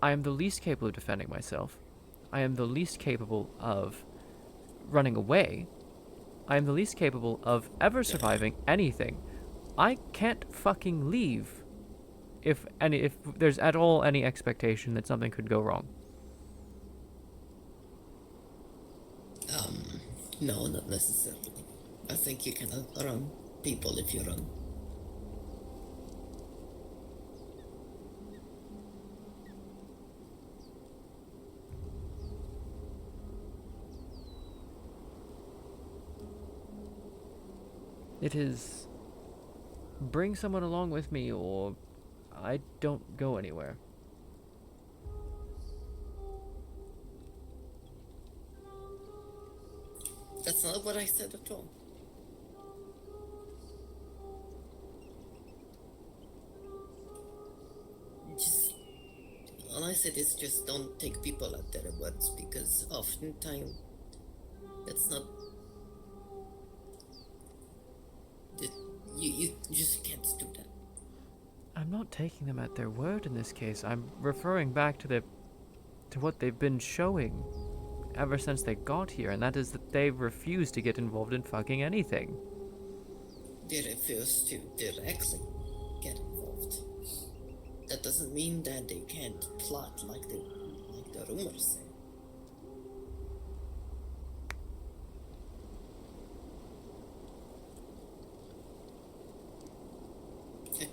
I am the least capable of defending myself. I am the least capable of running away. I am the least capable of ever surviving anything. I can't fucking leave if there's at all any expectation that something could go wrong. No, not necessarily. I think you can outrun people if you run. It is bring someone along with me or I don't go anywhere. That's not what I said at all. Just all I said is just don't take people at their words because oftentimes that's not you just can't do that. I'm not taking them at their word in this case. I'm referring back to what they've been showing ever since they got here, and that is that they refuse to get involved in fucking anything. They refuse to directly get involved. That doesn't mean that they can't plot like the rumors say. A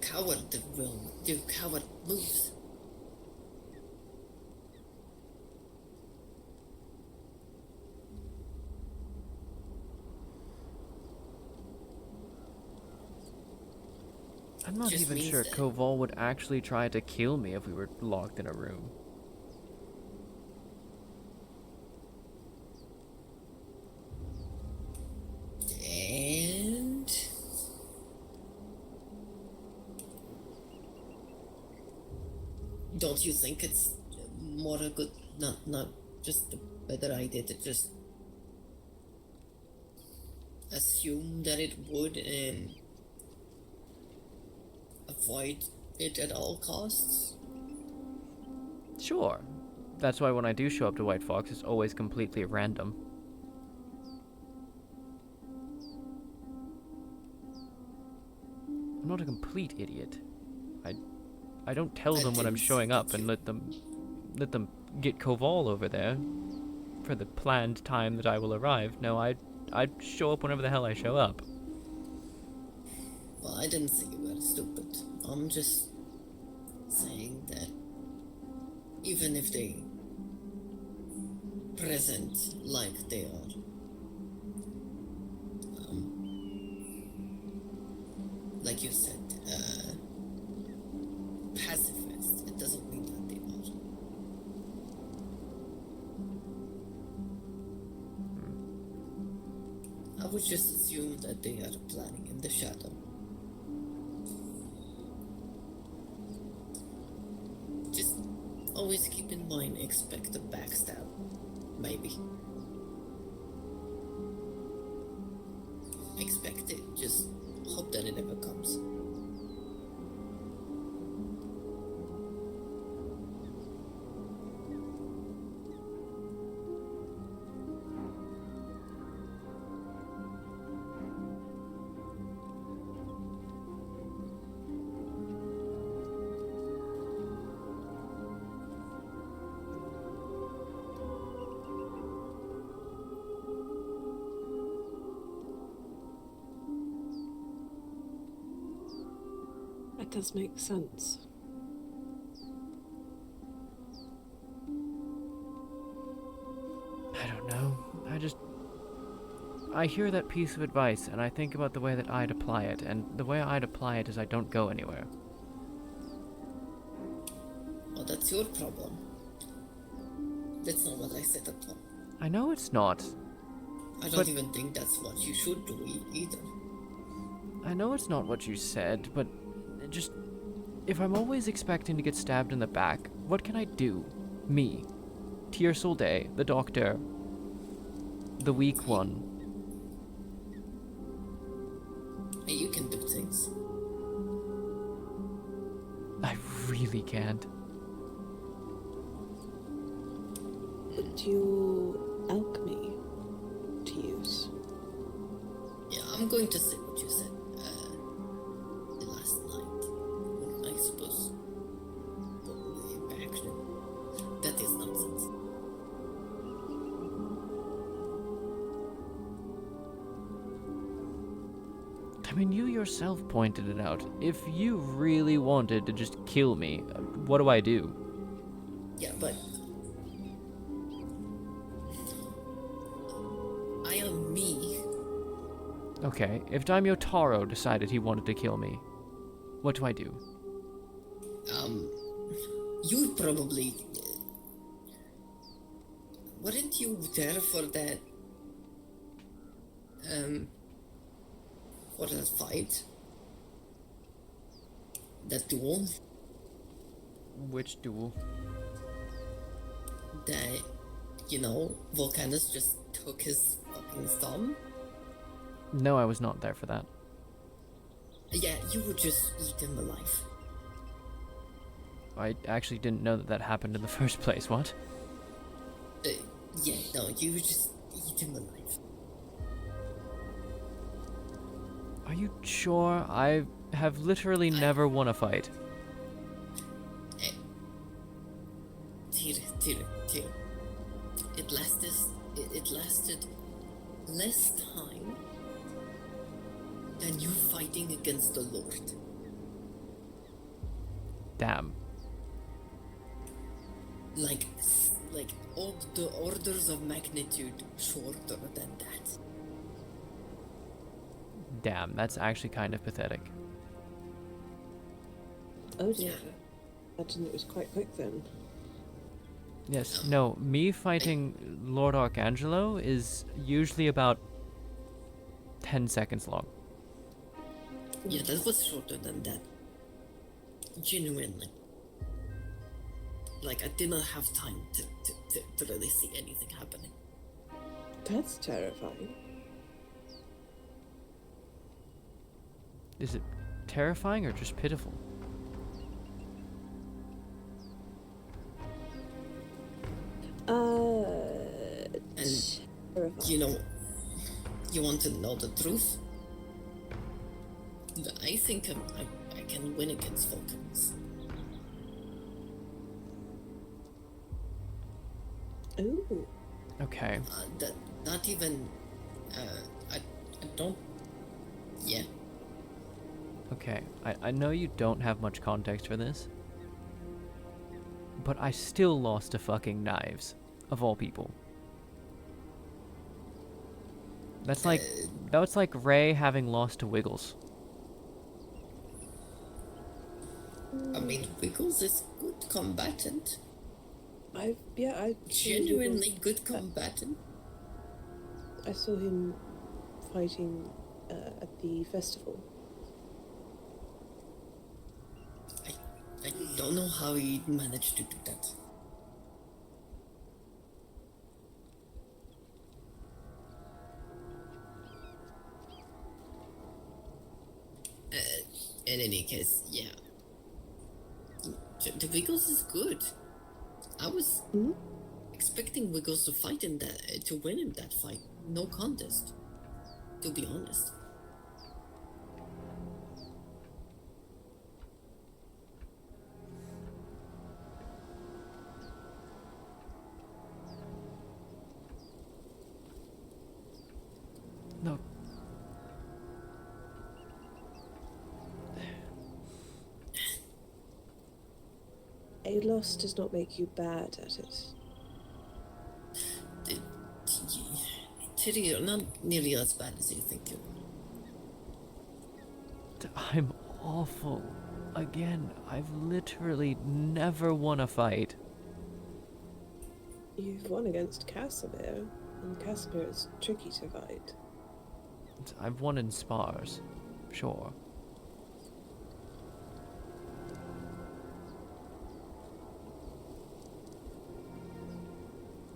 coward moves. I'm not Just even means sure that- Koval would actually try to kill me if we were locked in a room. And don't you think it's more a good, not just a better idea to just assume that it would and avoid it at all costs? Sure. That's why when I do show up to White Fox, it's always completely random. I'm not a complete idiot. I don't tell them when I'm showing up and let them get Koval over there for the planned time that I will arrive. No, I show up whenever the hell I show up. Well, I didn't say you were stupid. I'm just saying that even if they present like they are, like you said, pacifist, it doesn't mean that they are. I would just assume that they are planning in the shadow. Just always keep in mind, expect a backstab. Maybe. Expect it, just hope that it never comes. does make sense. I don't know. I hear that piece of advice, and I think about the way that I'd apply it, and the way I'd apply it is I don't go anywhere. Well, that's your problem. That's not what I said at all. I know it's not. I don't even think that's what you should do either. I know it's not what you said, but just... If I'm always expecting to get stabbed in the back, what can I do? Me. Tyr'Sul'Day, the doctor. The weak one. You can do things. I really can't. Put your alchemy to use. Yeah, I'm going to say what you said last night. I suppose. Actually, that is nonsense. I mean, you yourself pointed it out. If you really wanted to just kill me, what do I do? Yeah, but I am me. Okay, if Daimyo Taro decided he wanted to kill me, what do I do? You would probably... weren't you there for that... for that fight? That duel? Which duel? That, Volcanus just took his fucking thumb? No, I was not there for that. Yeah, you would just eat him alive. I actually didn't know that happened in the first place, what? Yeah, no, you would just eat him alive. Are you sure? I have literally never won a fight. Tyr. It lasted less time than you fighting against the Lord. Damn. Like all the orders of magnitude shorter than that. Damn, that's actually kind of pathetic. Oh dear. Imagine it was quite quick then. Yes, no, me fighting Lord Archangelo is usually about 10 seconds long. Yeah, that was shorter than that. Genuinely. Like, I did not have time to really see anything happening. That's terrifying. Is it terrifying or just pitiful? And, you want to know the truth? I think I can win against Vulcans. Ooh. Okay. Not even... I don't... Yeah. Okay, I know you don't have much context for this, but I still lost to fucking knives, of all people. That's like Ray having lost to Wiggles. I mean, Wiggles is good combatant. I Genuinely good combatant. I saw him fighting at the festival. I don't know how he managed to do that. In any case, yeah. The Wiggles is good. I was expecting Wiggles to fight in that, to win in that fight. No contest, to be honest. No. loss does not make you bad at it. Tiri, you're not nearly as bad as you think you are. I'm awful. Again, I've literally never won a fight. You've won against Casimir, and Casimir is tricky to fight. I've won in spars, sure.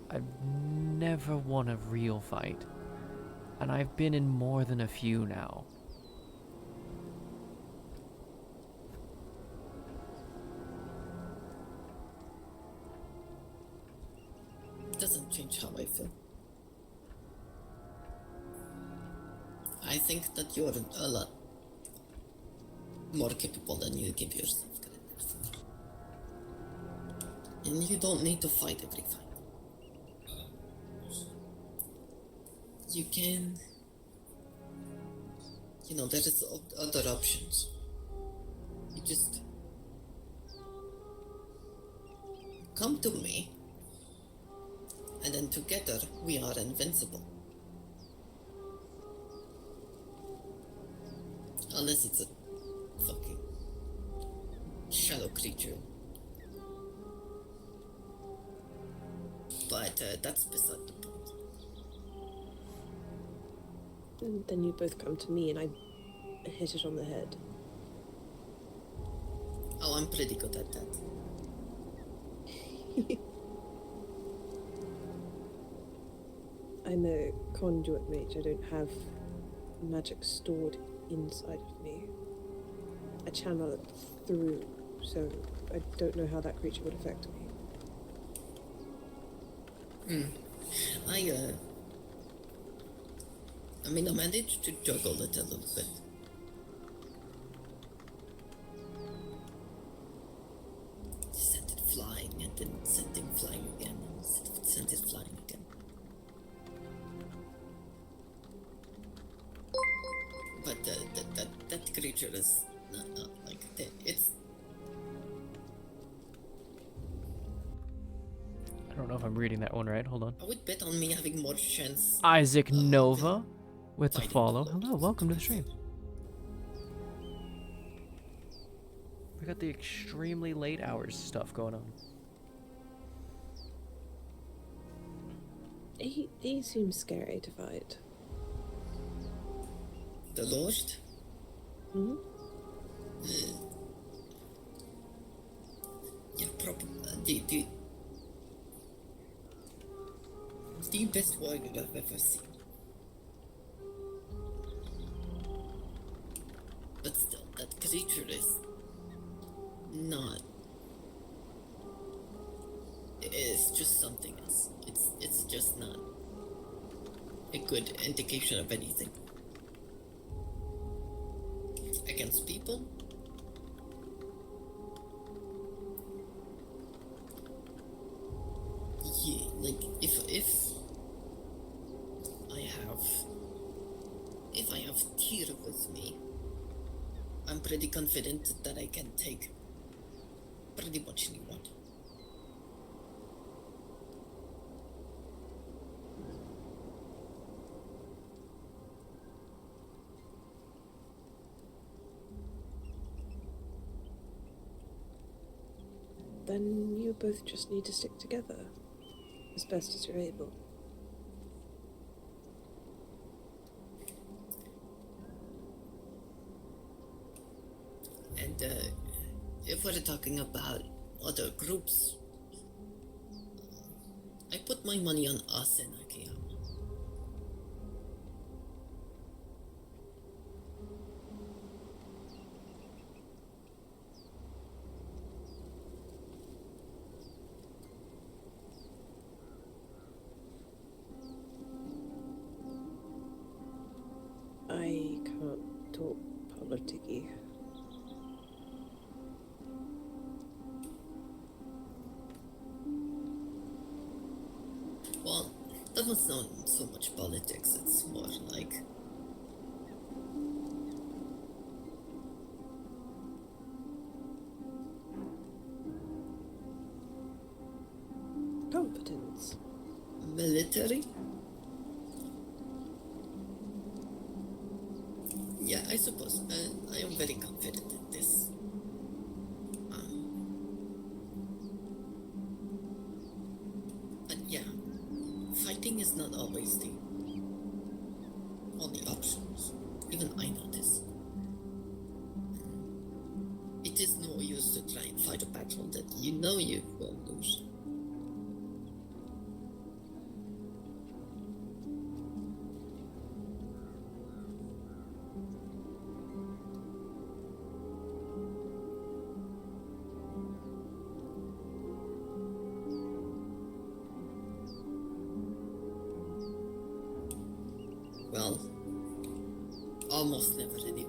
I've never won a real fight, and I've been in more than a few now. It doesn't change how I feel. I think that you're a lot more capable than you give yourself credit for. And you don't need to fight every fight. You can... You know, there is other options. You just... come to me, and then together we are invincible. Unless it's a fucking shallow creature. But that's beside the point. And then you both come to me and I hit it on the head. Oh, I'm pretty good at that. I'm a conduit mage. I don't have magic stored inside of me. I channel it through, so I don't know how that creature would affect me. I mean, I managed to juggle it a little bit. Sent it flying, and then sent him flying again, and sent it flying again. But that creature is not like that. It's... I don't know if I'm reading that one right. Hold on. I would bet on me having more chance. Isaac Nova with the follow. Hello, welcome to the stream. We got the extremely late hours stuff going on. He seems scary to fight. The Lord? Hmm? Yeah, probably. The best warrior I've ever seen. But still, that creature is not... It's just something else. It's just not a good indication of anything. Against people? Yeah, like, if I have Tyr with me, I'm pretty confident that I can take pretty much anyone. Then you both just need to stick together as best as you're able. And if we're talking about other groups, I put my money on us and Akiyama. I can't talk politicky. Well, that was not so much politics, it's more like... military? Yeah, I suppose. I am very confident in this. And yeah, fighting is not always the only options. Even I know this. It is no use to try and fight a battle that you know you will lose. Well, almost never anyway.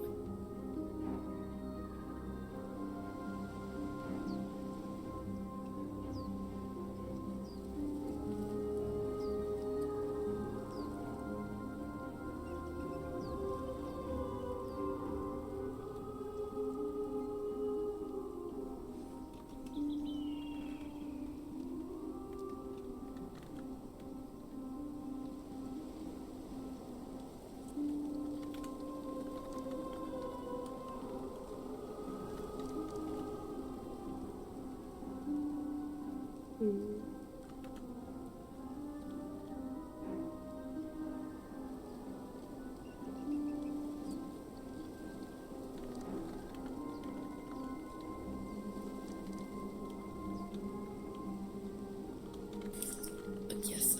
But yes,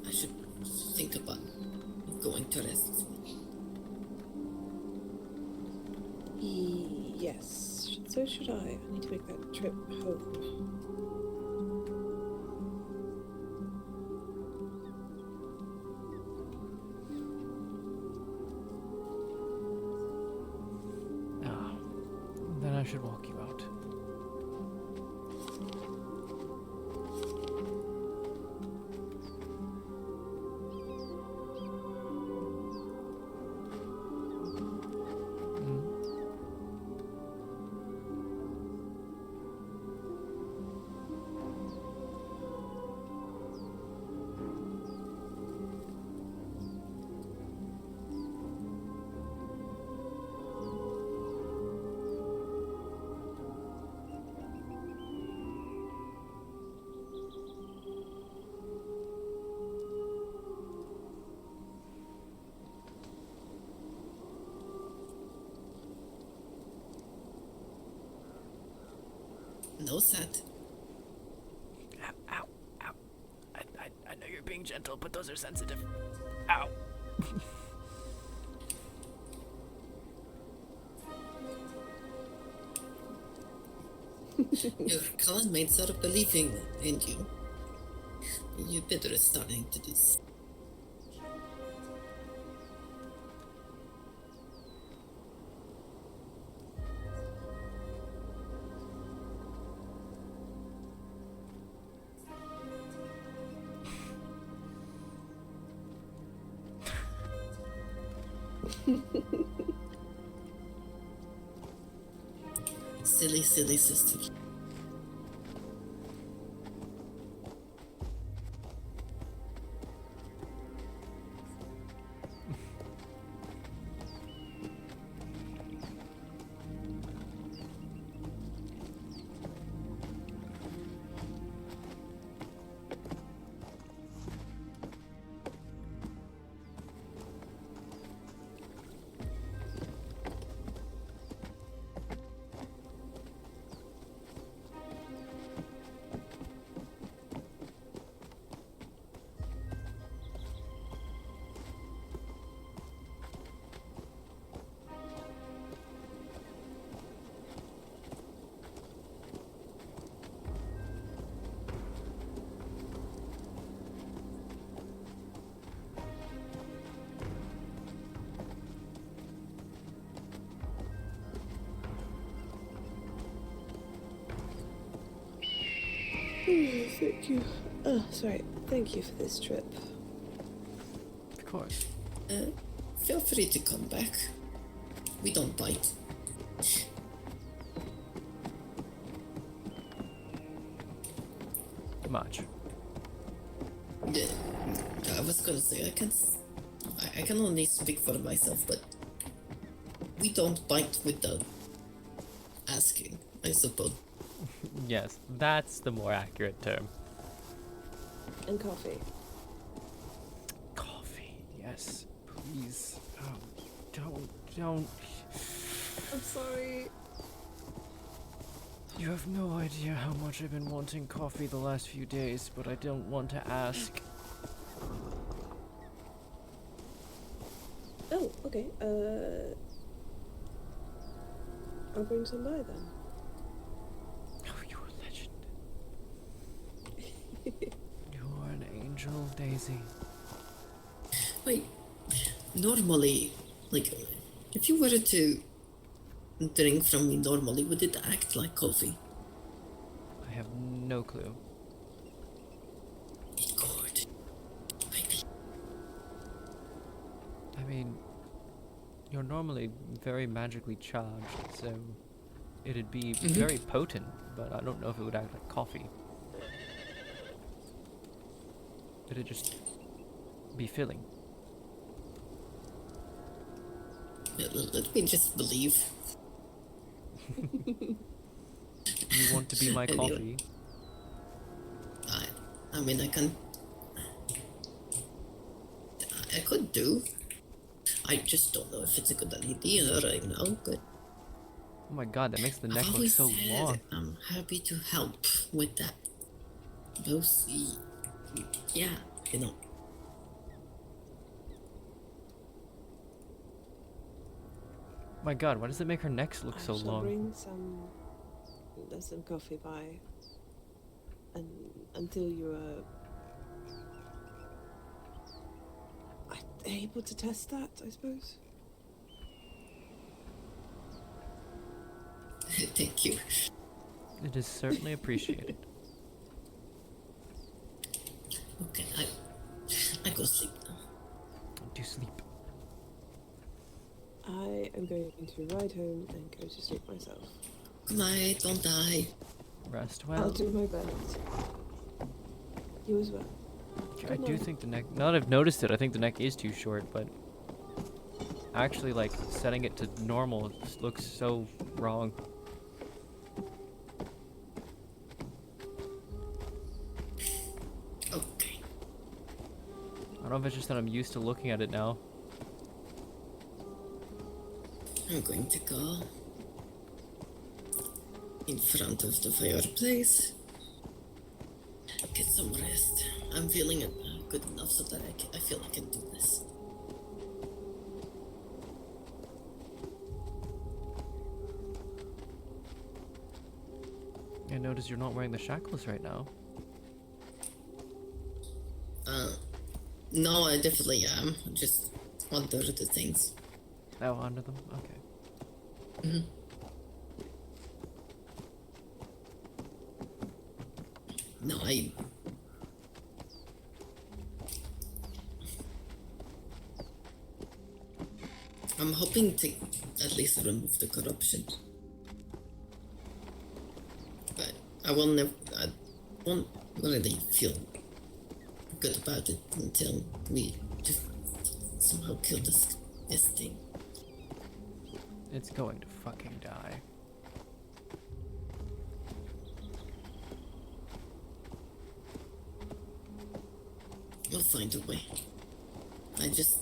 I should think about going to rest as well. Yes. So should I. I need to make that trip home. Then I should walk you out. No sad. Ow, ow. I know you're being gentle, but those are sensitive. Ow. Your classmates are believing in you. You better starting to do this. Silly, silly sister. Thank you. Oh, sorry. Thank you for this trip. Of course. Feel free to come back. We don't bite. Much. Yeah, I was gonna say I can only speak for myself, but we don't bite without asking, I suppose. Yes, that's the more accurate term. And coffee. Coffee, yes, please. Oh, don't. I'm sorry. You have no idea how much I've been wanting coffee the last few days, but I don't want to ask. Oh, okay. I'll bring some by then. Oh, you're a legend. You're an angel, Daisy. Wait, normally, like, if you were to drink from me normally, would it act like coffee? I have no clue. It could. Maybe. I mean, you're normally very magically charged, so it'd be very potent, but I don't know if it would act like coffee. It'd just be filling. Let me just believe. You want to be my Anyway. coffee? I mean, I could do. I just don't know if it's a good idea right now, but Oh my god, that makes the I've neck look always so said long. I'm happy to help with that. Those, yeah, you know. My god, why does it make her necks look so I shall long? bring some coffee by, and until you are able to test that, I suppose. Thank you. It is certainly appreciated. Okay, I go sleep now. Do sleep. I am going to ride home and go to sleep myself. Good night, don't die. Rest I'll well. do my best. You as well. I do think the neck, now that I've noticed it, I think the neck is too short, but actually, like, setting it to normal looks so wrong. Okay. I don't know if it's just that I'm used to looking at it now. I'm going to go in front of the fireplace, get some rest. I'm feeling good enough so that I feel I can do this. I notice you're not wearing the shackles right now. No, I definitely am. Just under the things. Oh, under them? Okay. Mm-hmm. No, I'm hoping to at least remove the corruption. But I won't really feel good about it until we just somehow kill this thing. It's going to fucking die. We'll find a way. I just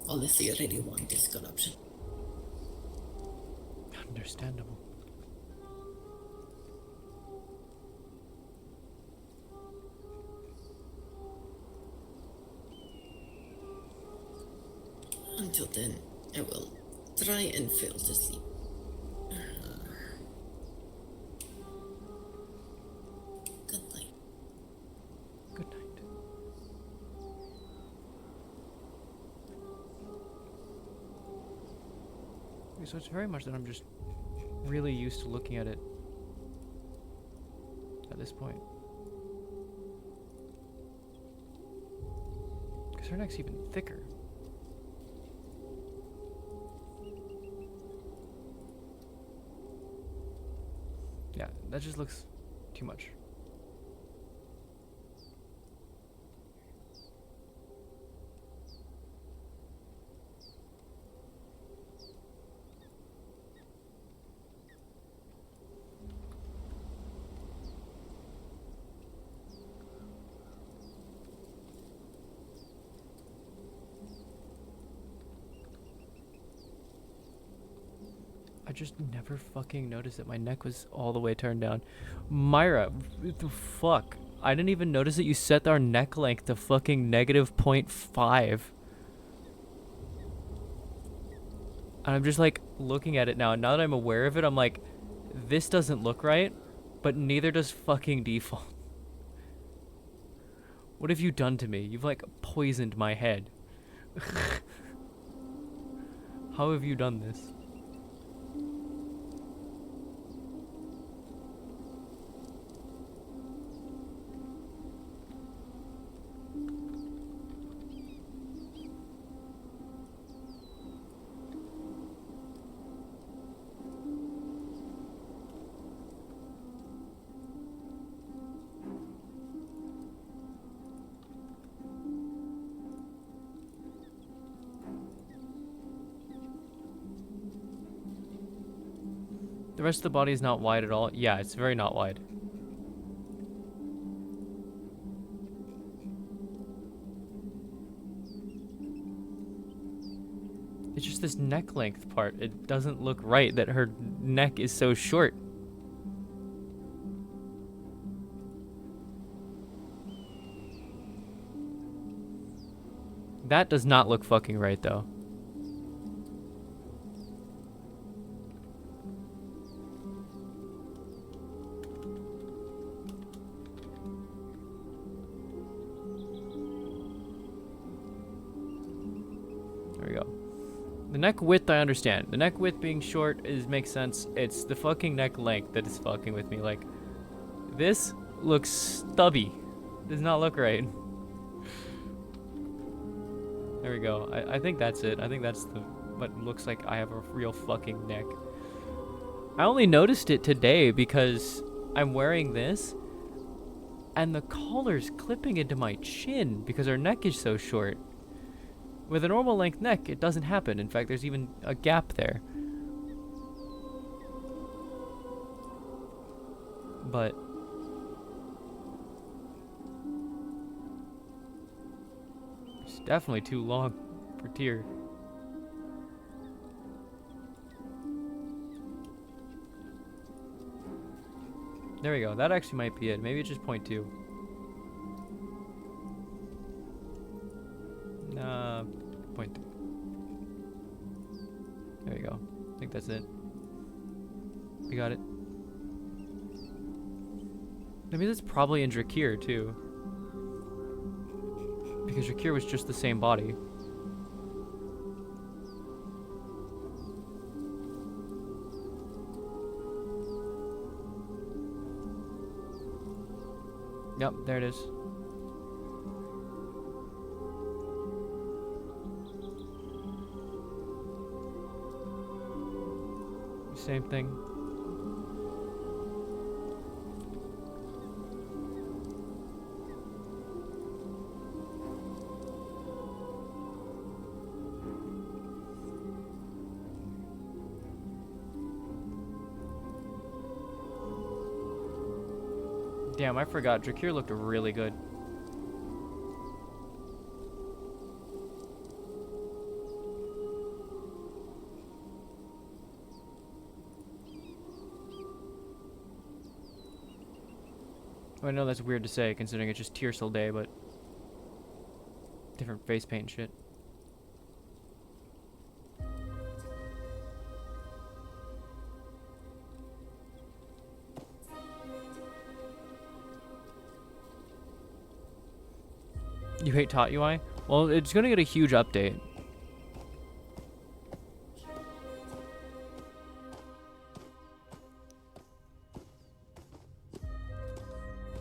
honestly really want this corruption. Understandable. Until then, I will try and fail to sleep. Good night. Good night. So it's very much that I'm just really used to looking at it at this point. Because her neck's even thicker. Yeah, that just looks too much. I just never fucking noticed that my neck was all the way turned down. Myra, what the fuck? I didn't even notice that you set our neck length to fucking -0.5. And I'm just like looking at it now, and now that I'm aware of it, I'm like, this doesn't look right, but neither does fucking default. What have you done to me? You've like poisoned my head. How have you done this? The rest of the body is not wide at all. Yeah, it's very not wide. It's just this neck length part. It doesn't look right that her neck is so short. That does not look fucking right though. There we go. The neck width I understand. The neck width being short makes sense. It's the fucking neck length that is fucking with me. Like, this looks stubby. Does not look right. There we go. I think that's it. I think that's what looks like I have a real fucking neck. I only noticed it today because I'm wearing this and the collar's clipping into my chin because her neck is so short. With a normal length neck, it doesn't happen. In fact, there's even a gap there. But it's definitely too long for Tyr. There we go. That actually might be it. Maybe it's just 0.2. Nah, 0.3. There we go. I think that's it. We got it. Maybe that's probably in Drakir too. Because Drakir was just the same body. Yep, there it is. Same thing. Damn, I forgot. Drakir looked really good. I know that's weird to say, considering it's just Tyr'Sul'Day, but different face paint and shit. You hate Tot UI? Well, it's gonna get a huge update.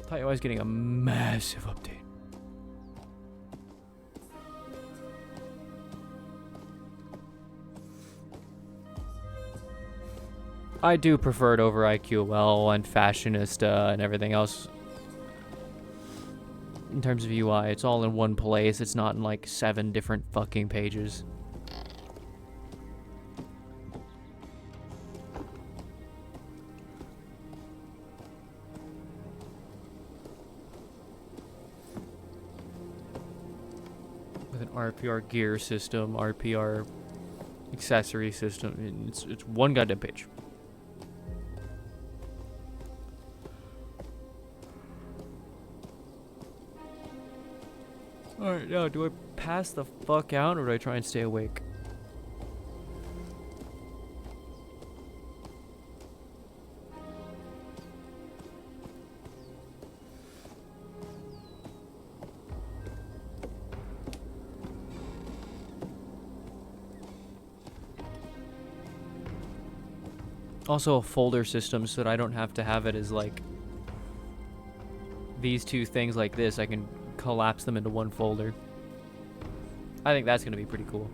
Tot UI is getting a massive update. I do prefer it over IQL and Fashionista and everything else. In terms of UI, it's all in one place. It's not in like 7 different fucking pages. With an RPR gear system, RPR accessory system. It's one goddamn page. Alright, now do I pass the fuck out or do I try and stay awake? Also a folder system so that I don't have to have it as like these two things like this. I can collapse them into one folder. I think that's gonna be pretty cool.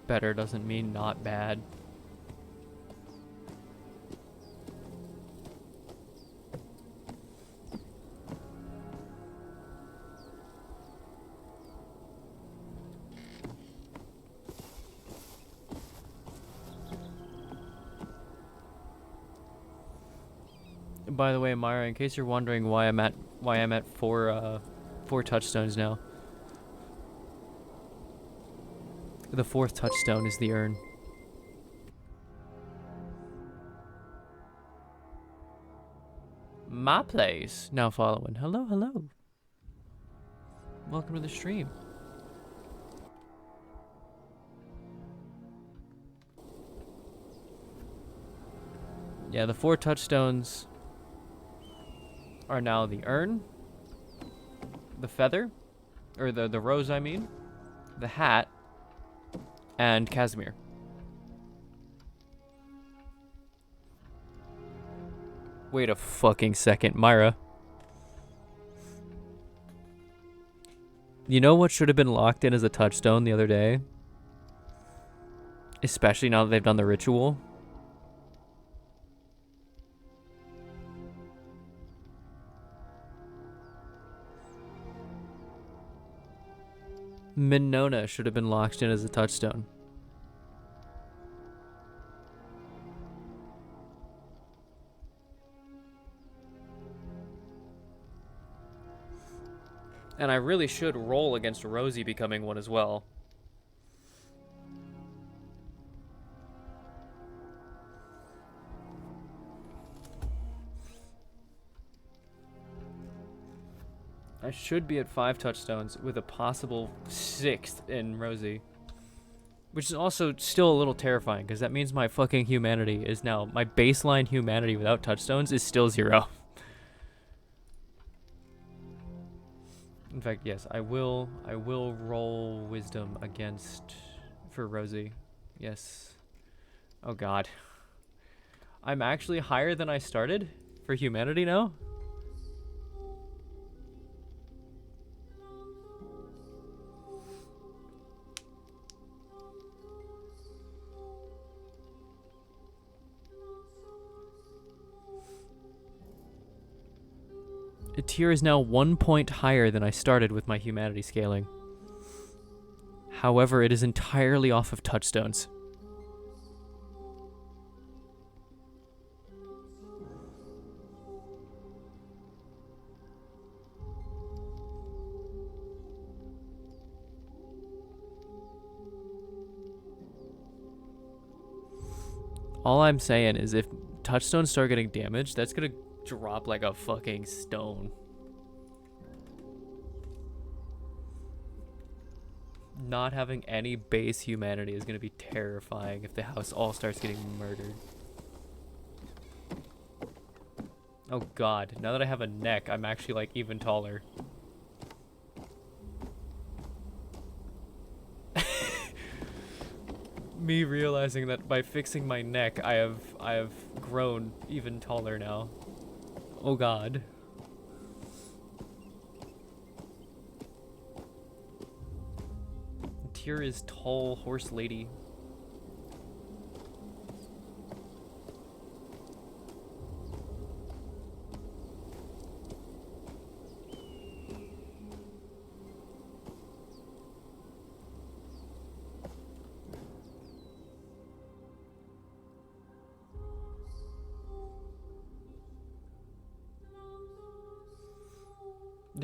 Better doesn't mean not bad. By the way, Myra, in case you're wondering why I'm at four touchstones now. The fourth touchstone is the urn. My place. Now following. Hello, hello. Welcome to the stream. Yeah, the four touchstones are now the urn, the feather, or the rose, I mean, the hat, and Casimir. Wait a fucking second, Myra. You know what should have been locked in as a touchstone the other day? Especially now that they've done the ritual. Minona should have been locked in as a touchstone. And I really should roll against Rosie becoming one as well. I should be at 5 touchstones with a possible 6th in Rosie. Which is also still a little terrifying, because that means my fucking humanity is now... My baseline humanity without touchstones is still 0. In fact, yes, I will roll wisdom for Rosie. Yes. Oh god. I'm actually higher than I started for humanity now? A tier is now 1 point higher than I started with my humanity scaling. However, it is entirely off of touchstones. All I'm saying is if touchstones start getting damaged, that's gonna drop like a fucking stone. Not having any base humanity is gonna be terrifying if the house all starts getting murdered. Oh god, now that I have a neck, I'm actually like even taller. Me realizing that by fixing my neck, I have grown even taller now. Oh god. Tyr is tall horse lady.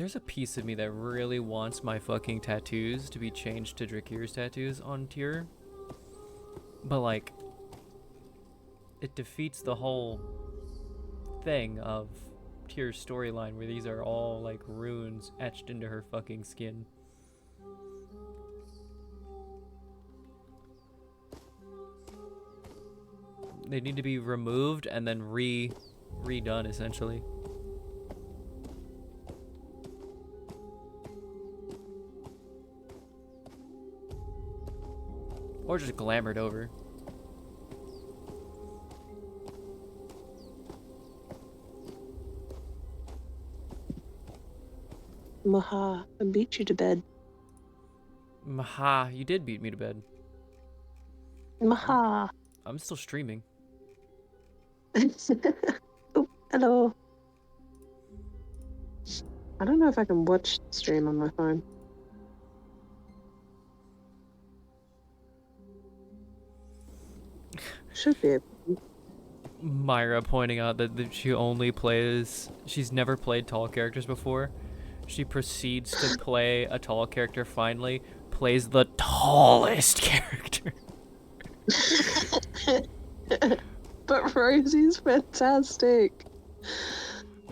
There's a piece of me that really wants my fucking tattoos to be changed to Drakir's tattoos on Tyr. But, like, it defeats the whole thing of Tyr's storyline where these are all, like, runes etched into her fucking skin. They need to be removed and then redone, essentially. Or just glamored over. Maha, I beat you to bed. Maha, you did beat me to bed. Maha. I'm still streaming. Oh, hello. I don't know if I can watch the stream on my phone. Should be able to. Myra pointing out that she's never played tall characters before. She proceeds to play a tall character, finally, plays the tallest character. But Rosie's fantastic.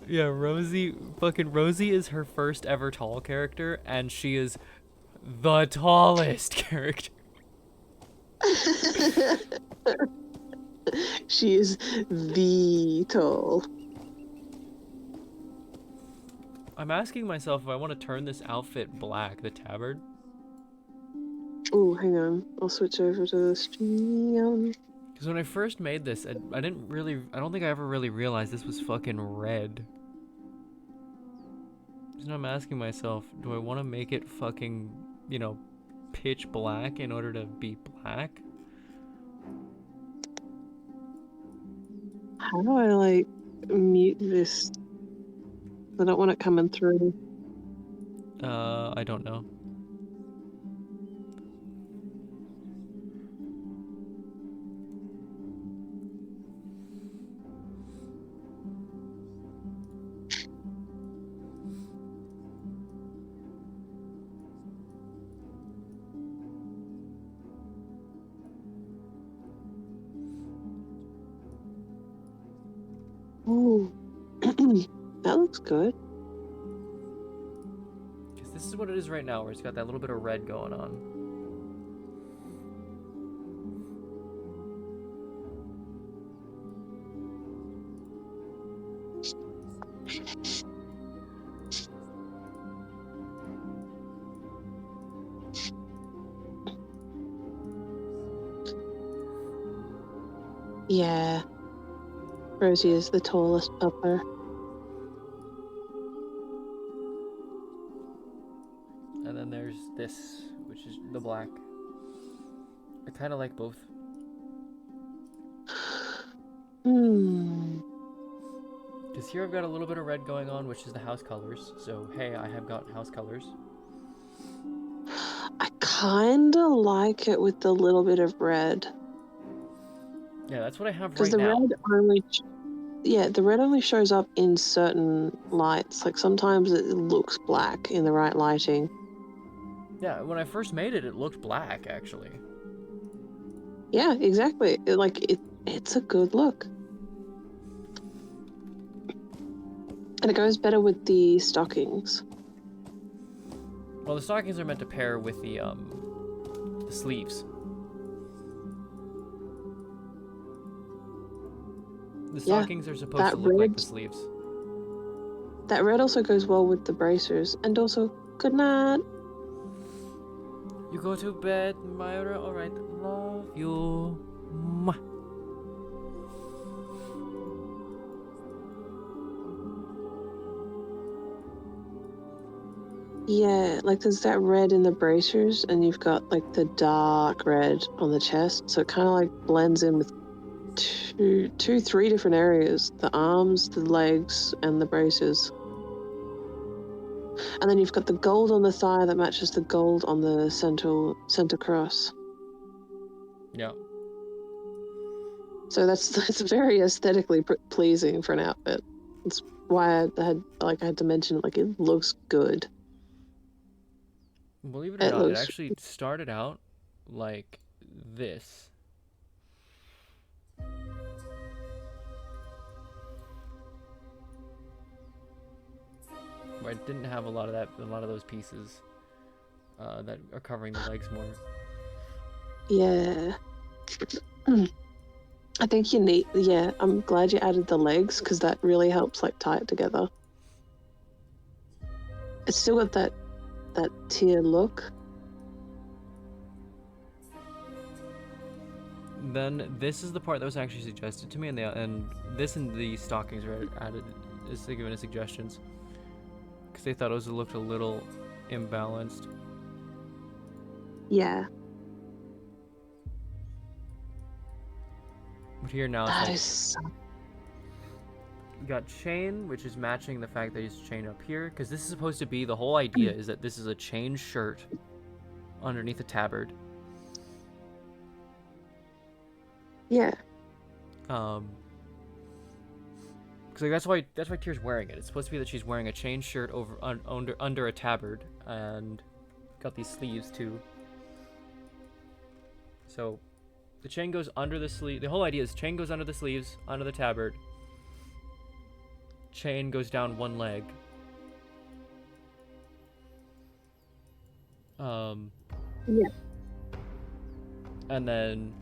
Yeah, Rosie is her first ever tall character, and she is the tallest character. She is the tall. I'm asking myself if I want to turn this outfit black, the tabard. Oh, hang on. I'll switch over to the stream. Because when I first made this, I don't think I ever really realized this was fucking red. So I'm asking myself, do I want to make it fucking, pitch black in order to be black? How do I, mute this? I don't want it coming through. I don't know. Ooh. That looks good. Because this is what it is right now, where it's got that little bit of red going on. Yeah. Rosie is the tallest of her. And then there's this, which is the black. I kind of like both. Because here I've got a little bit of red going on, which is the house colors. So, hey, I have got house colors. I kinda like it with the little bit of red. Yeah, that's what I have Because right the now. the red only shows up in certain lights. Like sometimes it looks black in the right lighting. Yeah, when I first made it, it looked black, actually. Yeah, exactly. It's a good look. And it goes better with the stockings. Well, the stockings are meant to pair with the sleeves. The stockings are supposed to look like the sleeves. That red also goes well with the bracers. And also, good night. You go to bed, Myra. Alright, love you. Mwah. Yeah, like there's that red in the bracers, and you've got like the dark red on the chest, so it kind of like blends in with three different areas: the arms, the legs, and the bracers. And then you've got the gold on the thigh that matches the gold on the center cross. Yeah. So that's very aesthetically pleasing for an outfit. It's why I had to mention it. Like, it looks good. Believe it or not, it actually started out like this. Where it didn't have a lot of those pieces that are covering the legs more. Yeah. I think you need, yeah, I'm glad you added the legs because that really helps like tie it together. It's still got that tier look. Then this is the part that was actually suggested to me, and this and the stockings were added is given as suggestions because they thought it looked a little imbalanced. Yeah. But here now That it's is like you got chain, which is matching the fact that he's chained up here, because this is supposed to be the whole idea is that this is a chain shirt underneath a tabard. Yeah. Because like, that's why Tyr's wearing it. It's supposed to be that she's wearing a chain shirt over under a tabard and got these sleeves too. So the chain goes under the sleeve. The whole idea is chain goes under the sleeves, under the tabard. Chain goes down one leg. Yeah. And then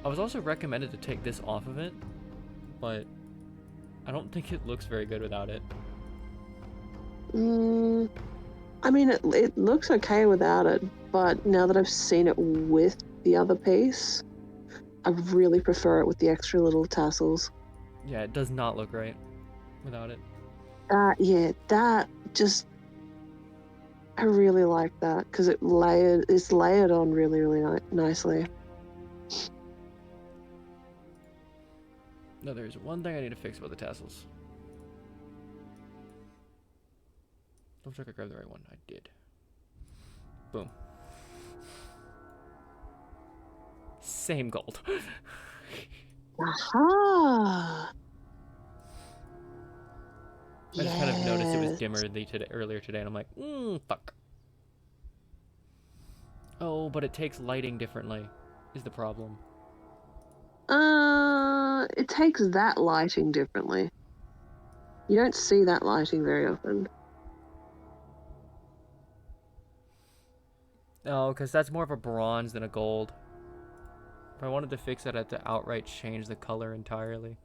I was also recommended to take this off of it, but I don't think it looks very good without it. I mean, it looks okay without it, but now that I've seen it with the other piece, I really prefer it with the extra little tassels. Yeah, it does not look right without it. Yeah, that just, I really like that because it's layered on really, really nicely. No, there's one thing I need to fix about the tassels. Don't check I grabbed the right one. I did. Boom. Same gold. Aha! I just kind of noticed it was dimmer earlier today, and I'm like, fuck. Oh, but it takes lighting differently, is the problem. It takes that lighting differently. You don't see that lighting very often. Oh, because that's more of a bronze than a gold. If I wanted to fix it, I had to outright change the color entirely.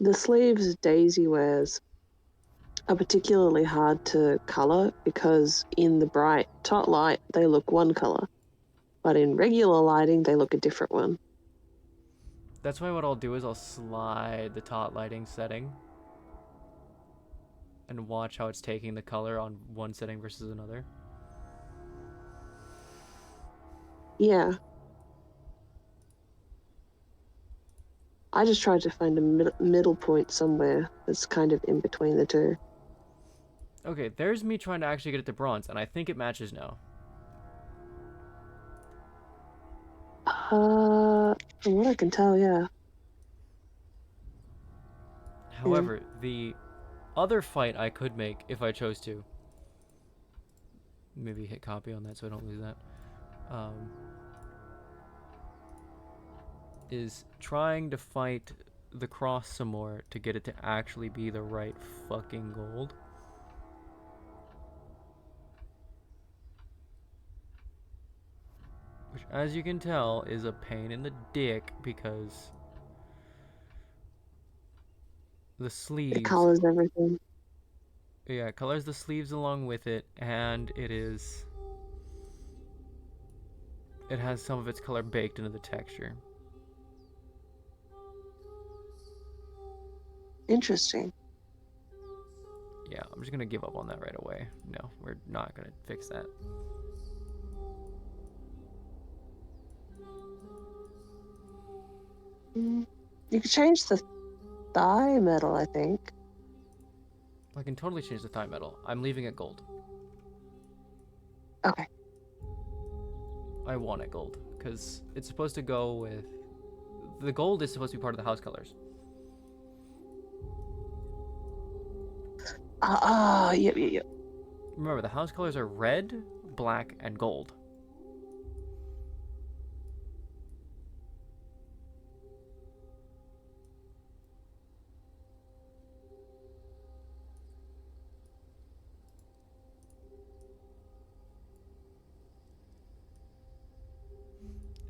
The sleeves Daisy wears are particularly hard to colour because in the bright top light they look one colour, but in regular lighting they look a different one. That's why what I'll do is I'll slide the top lighting setting and watch how it's taking the color on one setting versus another. Yeah. I just tried to find a middle point somewhere that's kind of in between the two. Okay, there's me trying to actually get it to bronze, and I think it matches now. From what I can tell, yeah. However, the other fight I could make if I chose to. Maybe hit copy on that so I don't lose that. Is trying to fight the cross some more to get it to actually be the right fucking gold. Which, as you can tell, is a pain in the dick because the sleeves... It colors everything. Yeah, it colors the sleeves along with it, and it has some of its color baked into the texture. Interesting. Yeah, I'm just gonna give up on that right away. No, we're not gonna fix that. You could change the thigh metal, I think. I can totally change the thigh metal. I'm leaving it gold. Okay. I want it gold because it's supposed to go with the gold is supposed to be part of the house colors. Yep. Remember, the house colors are red, black, and gold.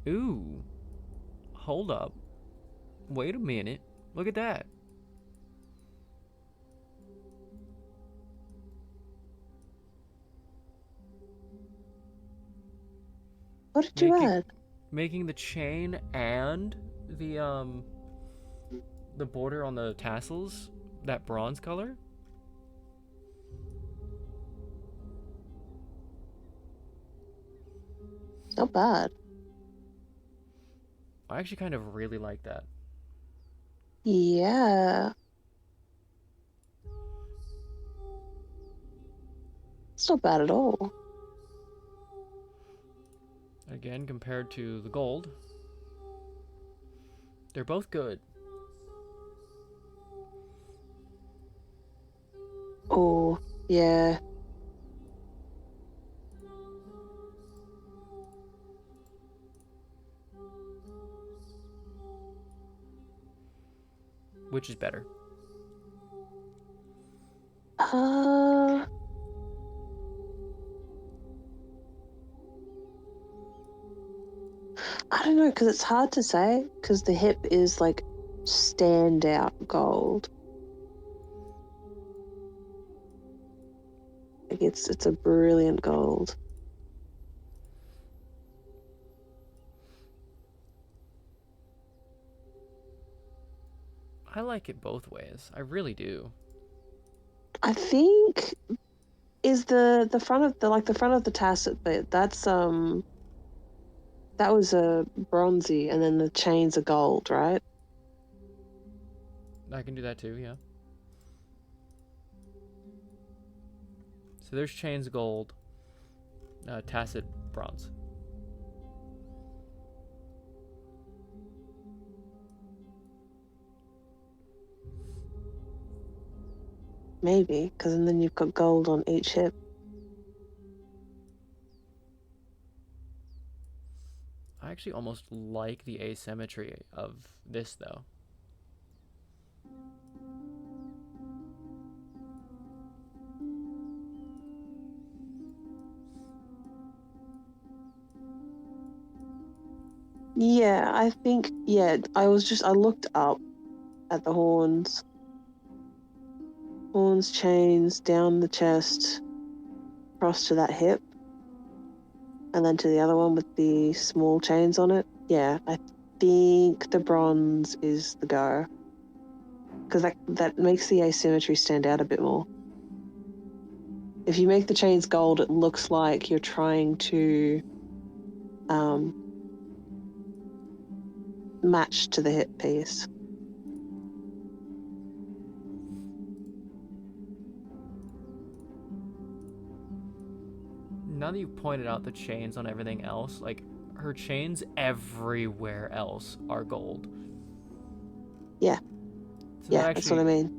Ooh. Hold up. Wait a minute. Look at that. What did you add? Making the chain and the border on the tassels that bronze color. Not bad. I actually kind of really like that. Yeah. It's not bad at all. Again, compared to the gold, they're both good. Oh, yeah. Which is better? I don't know, because it's hard to say, because the hip is like standout gold. Like it's a brilliant gold. I like it both ways. I really do. I think is the front of the front of the tasset bit, that's that was a bronzy, and then the chains are gold, right? I can do that too, yeah. So there's chains gold, tacit bronze. Maybe, because then you've got gold on each hip. I actually almost like the asymmetry of this though. Yeah, I think, I looked up at the horns. Horns, chains, down the chest, across to that hip, and then to the other one with the small chains on it. Yeah, I think the bronze is the go. Because that makes the asymmetry stand out a bit more. If you make the chains gold, it looks like you're trying to match to the hip piece. Now that you've pointed out the chains on everything else, like her chains everywhere else are gold. Yeah. So yeah, that's what I mean.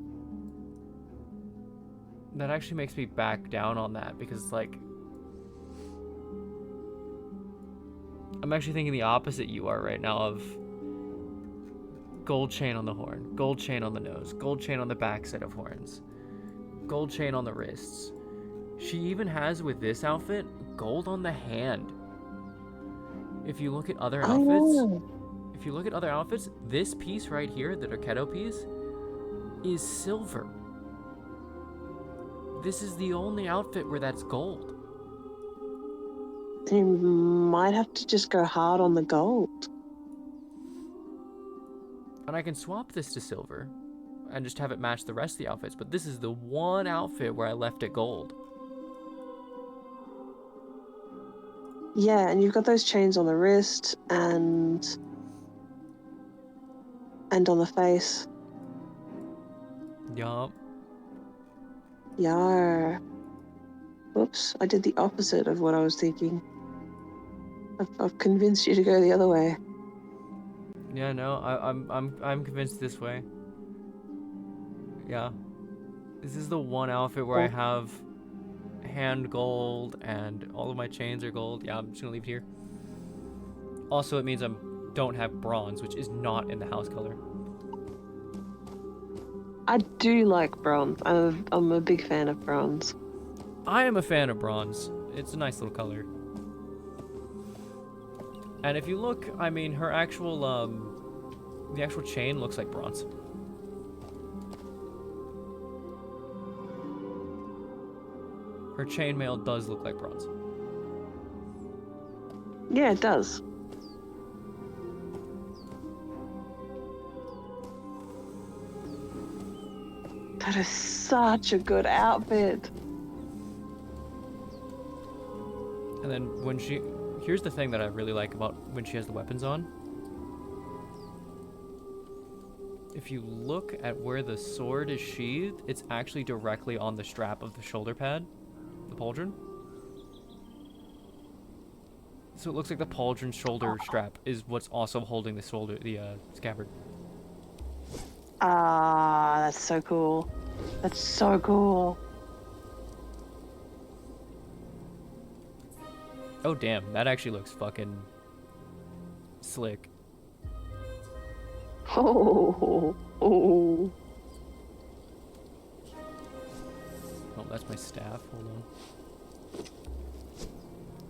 That actually makes me back down on that because like I'm actually thinking the opposite you are right now of gold chain on the horn, gold chain on the nose, gold chain on the back set of horns, gold chain on the wrists. She even has with this outfit gold on the hand. If you look at other outfits, this piece right here, the Dorketo piece, is silver. This is the only outfit where that's gold. You might have to just go hard on the gold. And I can swap this to silver and just have it match the rest of the outfits, but this is the one outfit where I left it gold. Yeah, and you've got those chains on the wrist and on the face. Yup. Yar. Whoops, I did the opposite of what I was thinking. I've convinced you to go the other way. Yeah, no, I'm convinced this way. Yeah. This is the one outfit where I have hand gold and all of my chains are gold. Yeah, I'm just gonna leave it here. Also, it means I don't have bronze, which is not in the house color. I do like bronze. I'm a big fan of bronze. I am a fan of bronze. It's a nice little color. And if you look, I mean, her actual, the actual chain looks like bronze. Her chainmail does look like bronze. Yeah, it does. That is such a good outfit. And then when she... Here's the thing that I really like about when she has the weapons on. If you look at where the sword is sheathed, it's actually directly on the strap of the shoulder pad, the pauldron. So it looks like the pauldron shoulder strap is what's also holding the scabbard. Ah, that's so cool. That's so cool. Oh damn, that actually looks fucking slick. Oh, oh. Oh, that's my staff. Hold on.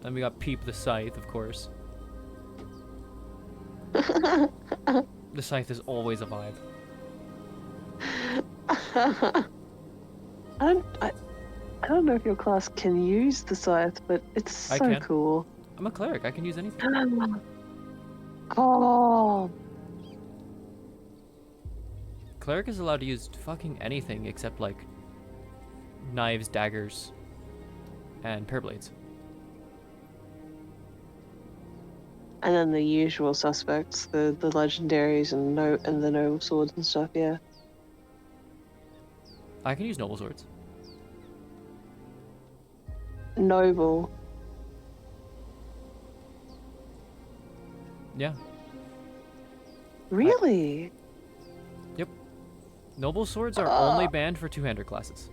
Then we got Peep the Scythe, of course. The Scythe is always a vibe. I don't know if your class can use the scythe, but it's so cool. I'm a cleric. I can use anything. Oh. Cleric is allowed to use fucking anything except, like, knives, daggers, and parablades. And then the usual suspects, the legendaries and the noble swords and stuff, yeah. I can use noble swords. Noble. Yeah. Really? Yep. Noble swords are only banned for two-hander classes.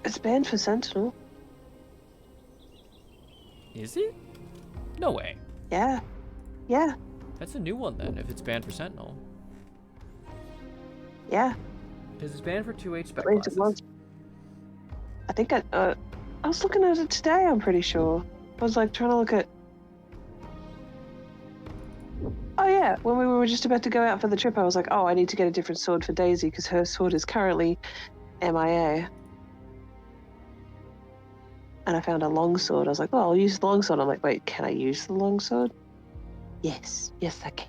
It's banned for Sentinel. Is it? No way. Yeah. Yeah. That's a new one then, if it's banned for Sentinel. Yeah. Because it's banned for 2H spec At least classes. it was. I think I was looking at it today, I'm pretty sure. I was like trying to look at... Oh yeah, when we were just about to go out for the trip, I was like, oh, I need to get a different sword for Daisy because her sword is currently MIA. And I found a longsword. I was like, oh, I'll use the longsword. I'm like, wait, can I use the longsword? Yes, yes I can.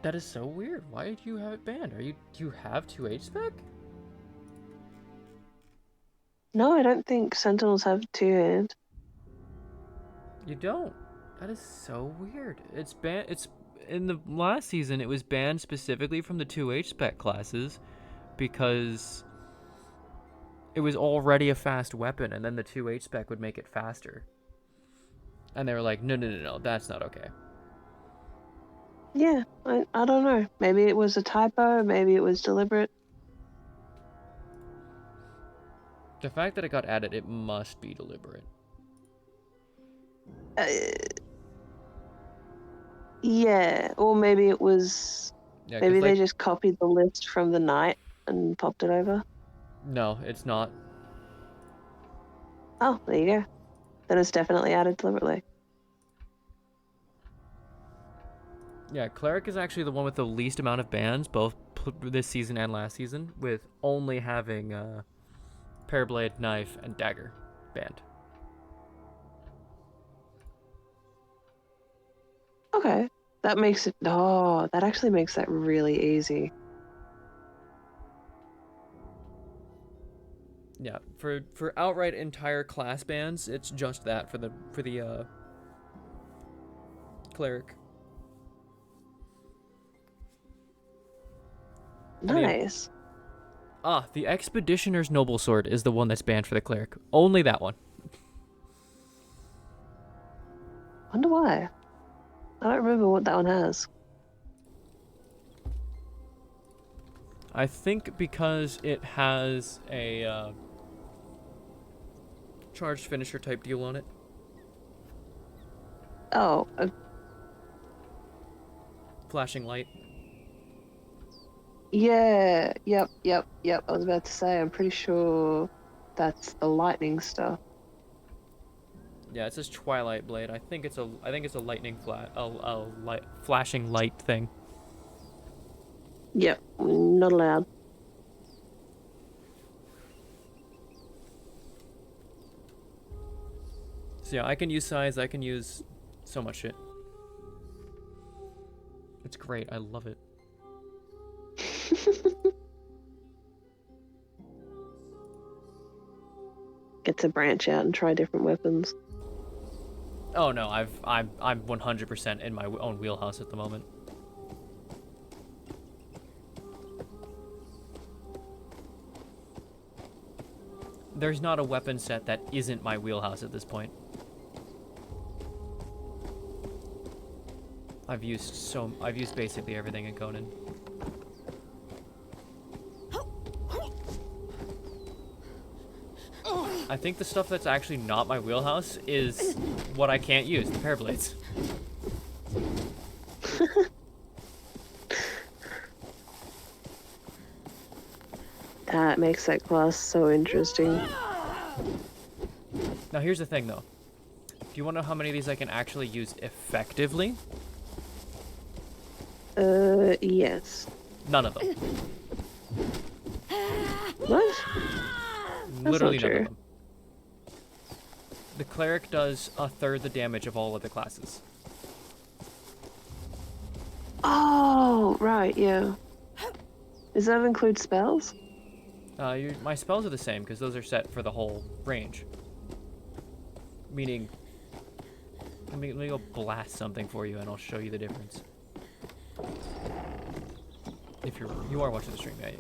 That is so weird. Why did you have it banned? Do you have 2H spec? No, I don't think Sentinels have two-hand. You don't. That is so weird. It's banned. It's in the last season. It was banned specifically from the 2H spec classes because it was already a fast weapon, and then the 2H spec would make it faster. And they were like, no, that's not okay. Yeah, I don't know. Maybe it was a typo. Maybe it was deliberate. The fact that it got added, it must be deliberate. Yeah, or maybe it was... Yeah, maybe they like, just copied the list from the night and popped it over. No, it's not. Oh, there you go. Then it's definitely added deliberately. Yeah, Cleric is actually the one with the least amount of bans, both this season and last season, with only having Parablade, Knife, and Dagger banned. Okay. That makes it... Oh, that actually makes that really easy. Yeah, for outright entire class bans, it's just that for the Cleric. I mean, Nice. the Expeditioner's Noble Sword is the one that's banned for the cleric. Only that one. Wonder why. I don't remember what that one has. I think because it has a charged finisher type deal on it. Oh, Flashing light. yeah. Yep. I was about to say, I'm pretty sure that's the lightning stuff. Yeah, it says Twilight Blade. I think it's a lightning flashing light thing. Yep. Not allowed. So yeah, I can use size. I can use so much shit. It's great. I love it. Get to branch out and try different weapons. Oh no, I'm 100% in my own wheelhouse at the moment. There's not a weapon set that isn't my wheelhouse at this point. I've used basically everything in Conan. I think the stuff that's actually not my wheelhouse is what I can't use, the parablades. That makes that class so interesting. Now here's the thing though. Do you want to know how many of these I can actually use effectively? Yes. None of them. What? Literally That's none not of true. them. The cleric does a third the damage of all other classes. Oh, right, yeah. Does that include spells? My spells are the same because those are set for the whole range. Meaning, let me go blast something for you and I'll show you the difference. If you are watching the stream, yeah.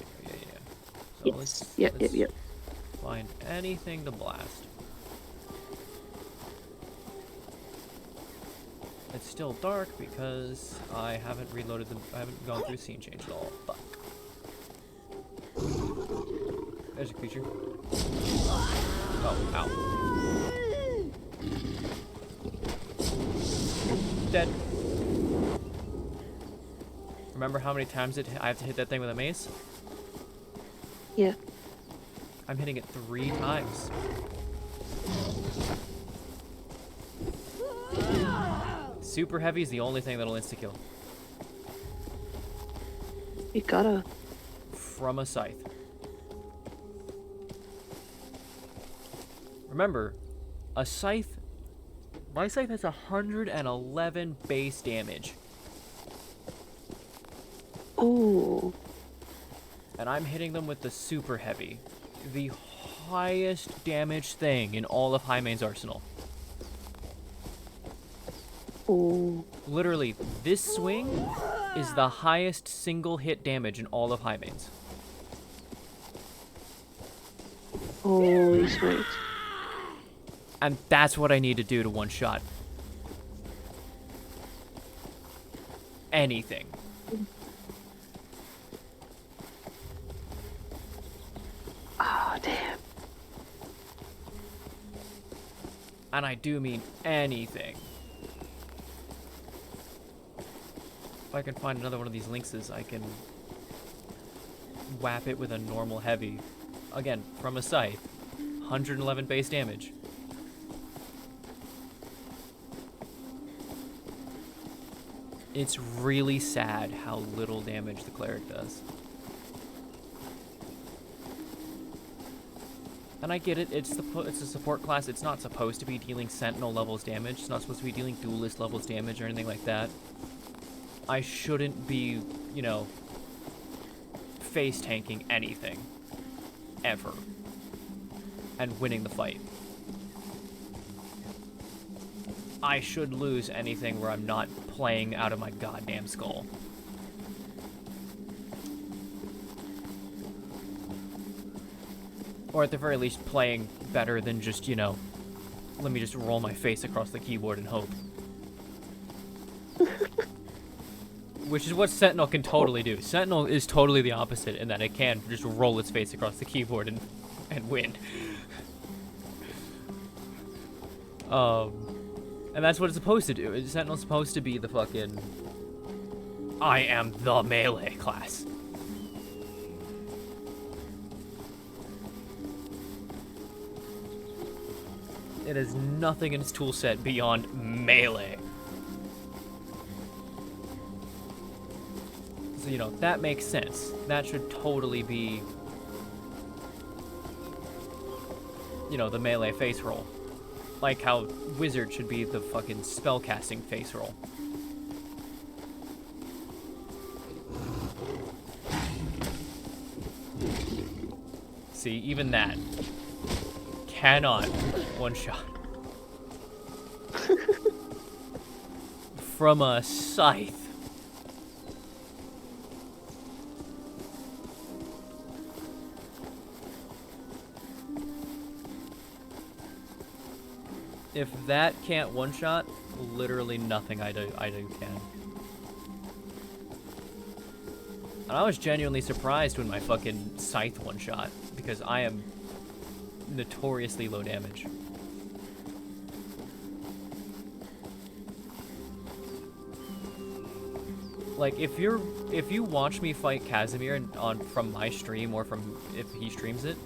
So Yes. let's find anything to blast. It's still dark because I haven't reloaded I haven't gone through scene change at all. Fuck. There's a creature. Oh, ow. Dead. Remember how many times I have to hit that thing with a mace? Yeah. I'm hitting it 3 times. Super heavy is the only thing that'll insta-kill. You gotta. From a scythe. Remember, my scythe has 111 base damage. Ooh. And I'm hitting them with the super heavy. The highest damage thing in all of Jaime's arsenal. Ooh. Literally, this swing is the highest single hit damage in all of Jaime's. Holy smokes. And that's what I need to do to one-shot anything. Oh, damn. And I do mean anything. If I can find another one of these lynxes, I can whap it with a normal heavy. Again, from a scythe. 111 base damage. It's really sad how little damage the cleric does. And I get it, it's a support class, it's not supposed to be dealing sentinel levels damage, it's not supposed to be dealing duelist levels damage or anything like that. I shouldn't be, you know, face tanking anything. Ever. And winning the fight. I should lose anything where I'm not playing out of my goddamn skull. Or at the very least, playing better than just, you know, let me just roll my face across the keyboard and hope. Which is what Sentinel can totally do. Sentinel is totally the opposite in that it can just roll its face across the keyboard and win. And that's what it's supposed to do. Sentinel's supposed to be the fucking... I am the melee class. It has nothing in its toolset beyond melee. So, you know, that makes sense. That should totally be, you know, the melee face roll. Like how Wizard should be the fucking spellcasting face roll. See, even that cannot one-shot. From a scythe. If that can't one-shot, literally nothing I do can. And I was genuinely surprised when my fucking scythe one-shot, because I am notoriously low damage. Like, if you watch me fight Casimir from my stream or from if he streams it,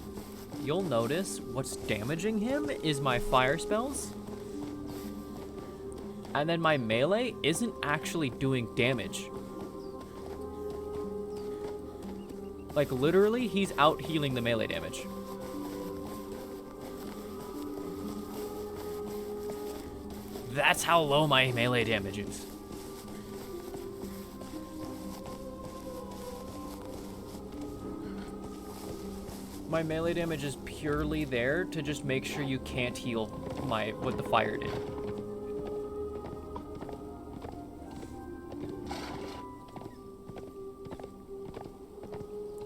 you'll notice what's damaging him is my fire spells. And then my melee isn't actually doing damage. Like, literally, he's out healing the melee damage. That's how low my melee damage is. My melee damage is purely there to just make sure you can't heal what the fire did.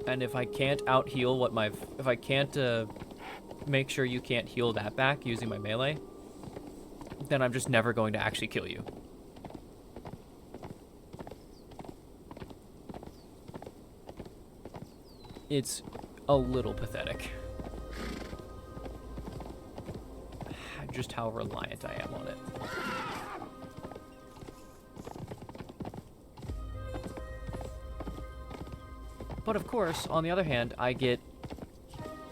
And if I can't out-heal if I can't make sure you can't heal that back using my melee, then I'm just never going to actually kill you. It's a little pathetic. Just how reliant I am on it. But of course, on the other hand, I get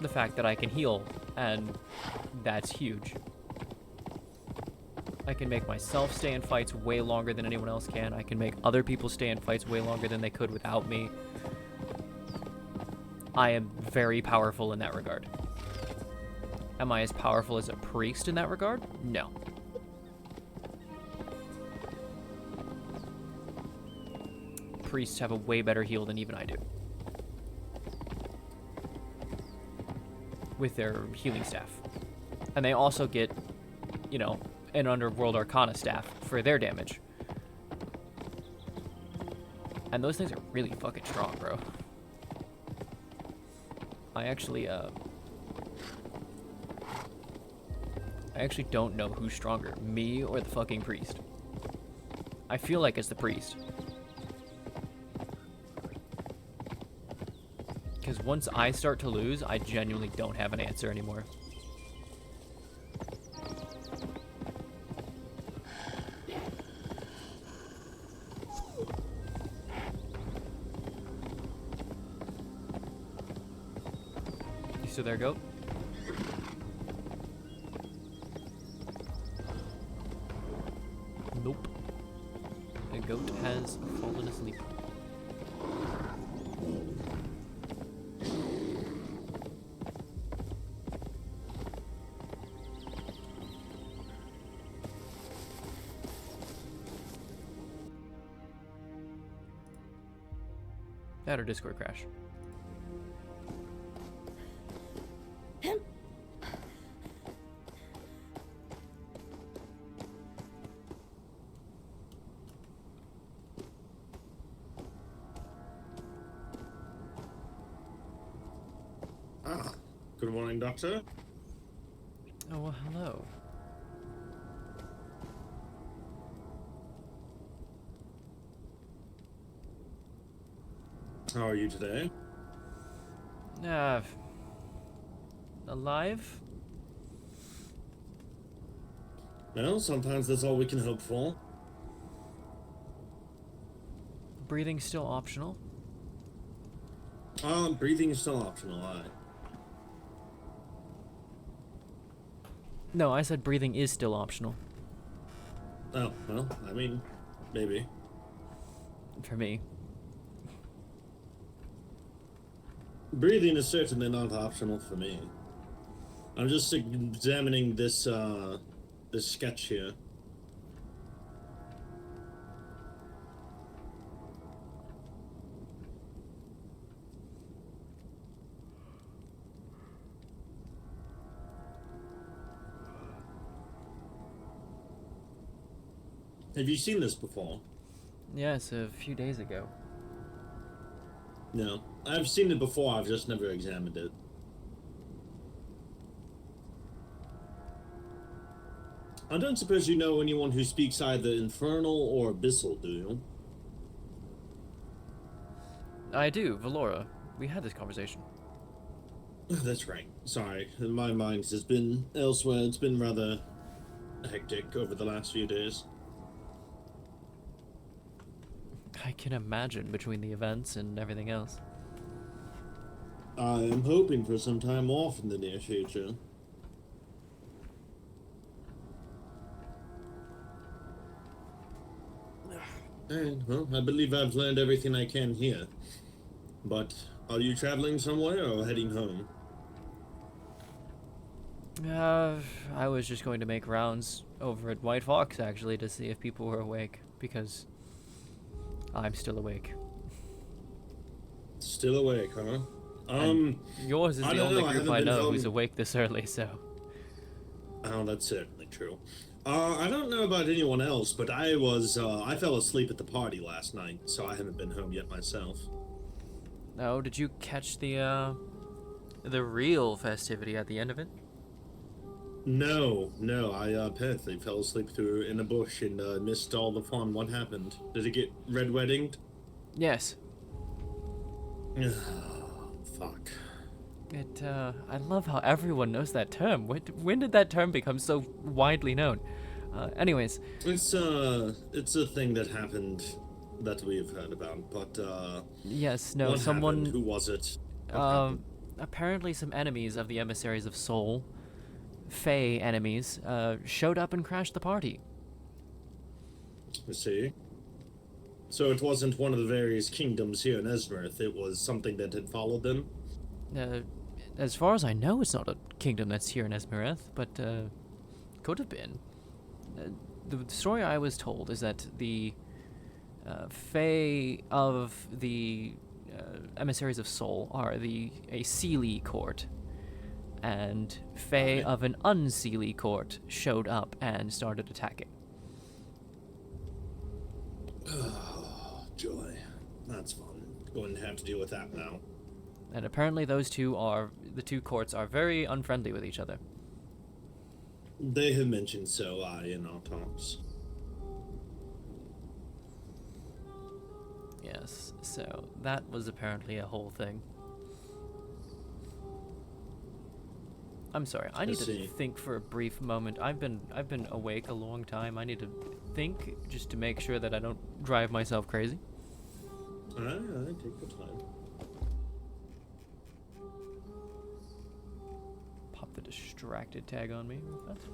the fact that I can heal, and that's huge. I can make myself stay in fights way longer than anyone else can. I can make other people stay in fights way longer than they could without me. I am very powerful in that regard. Am I as powerful as a priest in that regard? No. Priests have a way better heal than even I do. With their healing staff. And they also get, you know, an Underworld Arcana staff for their damage. And those things are really fucking strong, bro. I actually don't know who's stronger, me or the fucking priest. I feel like it's the priest. Because once I start to lose, I genuinely don't have an answer anymore. You still there, goat? Nope. The goat has fallen asleep. That or Discord crash. Good morning, Doctor. Oh, well, hello. How are you today? Alive? Well, sometimes that's all we can hope for. Breathing still optional? Breathing is still optional, aye. No, I said breathing is still optional. Oh, well, I mean, maybe. For me. Breathing is certainly not optional for me. I'm just examining this, this sketch here. Have you seen this before? Yes, a few days ago. No. I've seen it before, I've just never examined it. I don't suppose you know anyone who speaks either infernal or abyssal, do you? I do, Valora. We had this conversation. That's right. Sorry, my mind has been elsewhere. It's been rather hectic over the last few days. I can imagine between the events and everything else. I am hoping for some time off in the near future. And, well, I believe I've learned everything I can here. But, are you traveling somewhere or heading home? I was just going to make rounds over at White Fox, actually, to see if people were awake, because I'm still awake. Still awake, huh? And yours is the only group I know who's home. awake this early, so... Oh, that's certainly true. I don't know about anyone else, but I fell asleep at the party last night, so I haven't been home yet myself. Oh, did you catch the real festivity at the end of it? No, I apparently fell asleep in a bush and missed all the fun. What happened? Did it get red weddinged? Yes. Fuck. I love how everyone knows that term. When did that term become so widely known? Anyways. It's a thing that happened that we've heard about, but, Yes, no, what someone... happened? Who was it? What happened? Apparently some enemies of the Emissaries of Soul, Fey enemies, showed up and crashed the party. I see. So it wasn't one of the various kingdoms here in Esmerith, it was something that had followed them? As far as I know, it's not a kingdom that's here in Esmerith, but, could have been. The story I was told is that the Fae of the Emissaries of Soul are a Seelie court, and Fae of an unseelie court showed up and started attacking. Oh, joy. That's fun. Going to have to deal with that now. And apparently the two courts are very unfriendly with each other. They have mentioned so, in our talks. Yes, so that was apparently a whole thing. I'm sorry, I need to think for a brief moment. I've been awake a long time. I need to think just to make sure that I don't drive myself crazy. Aye, take your time. Pop the distracted tag on me real fast.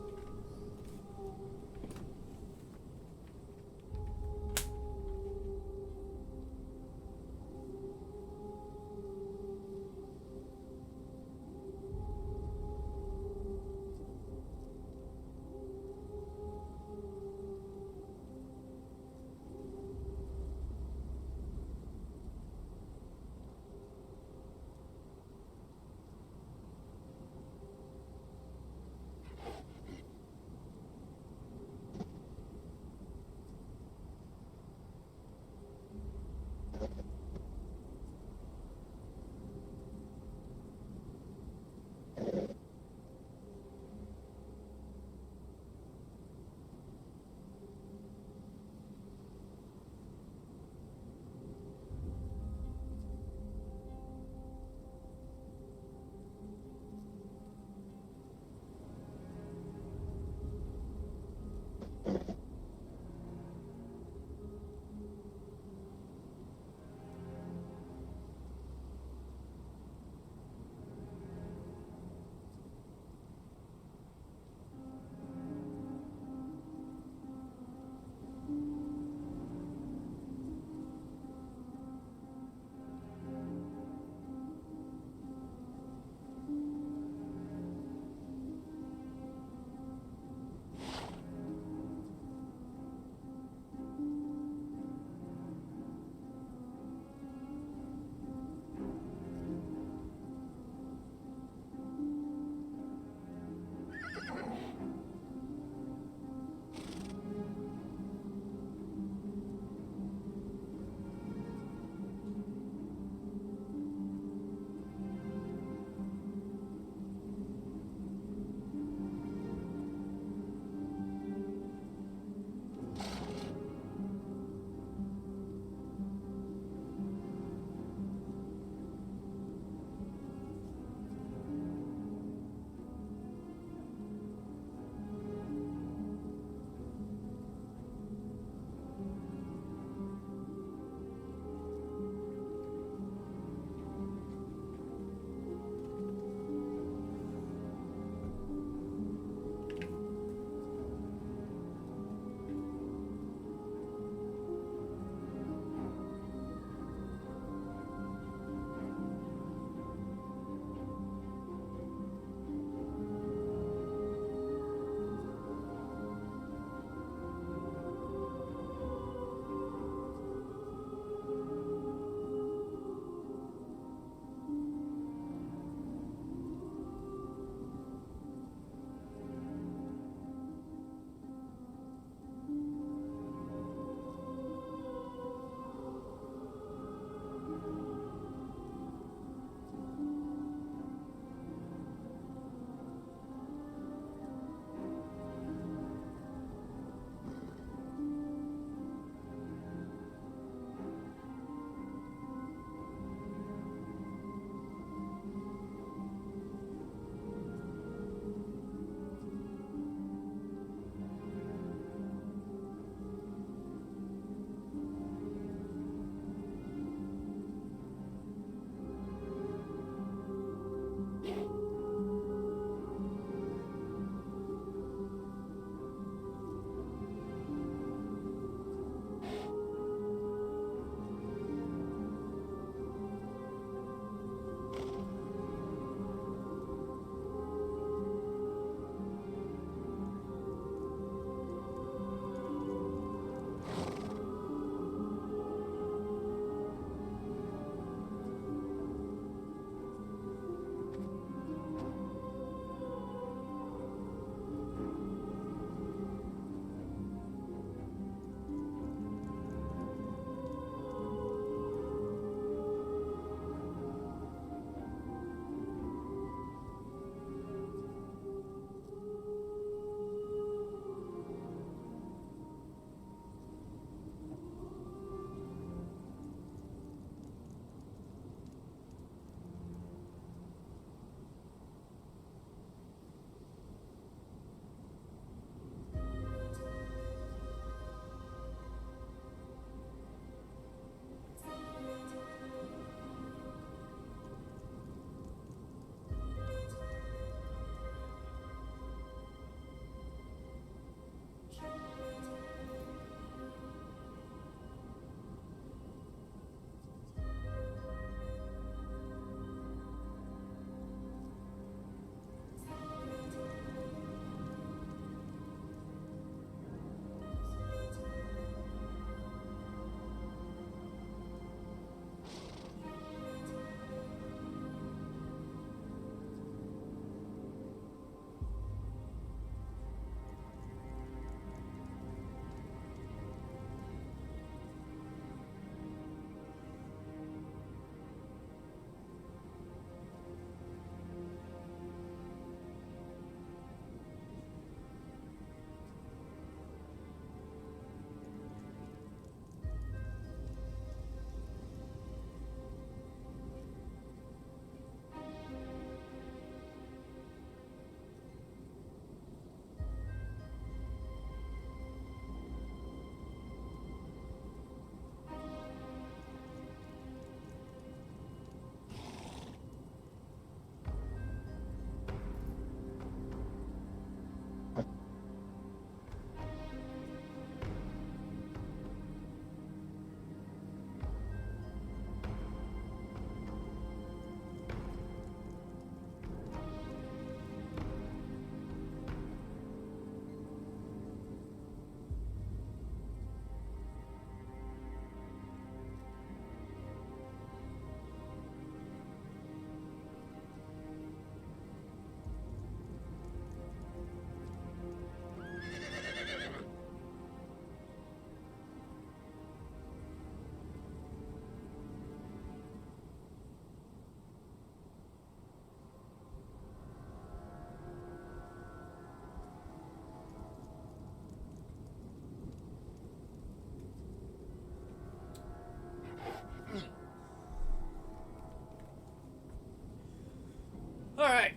Alright.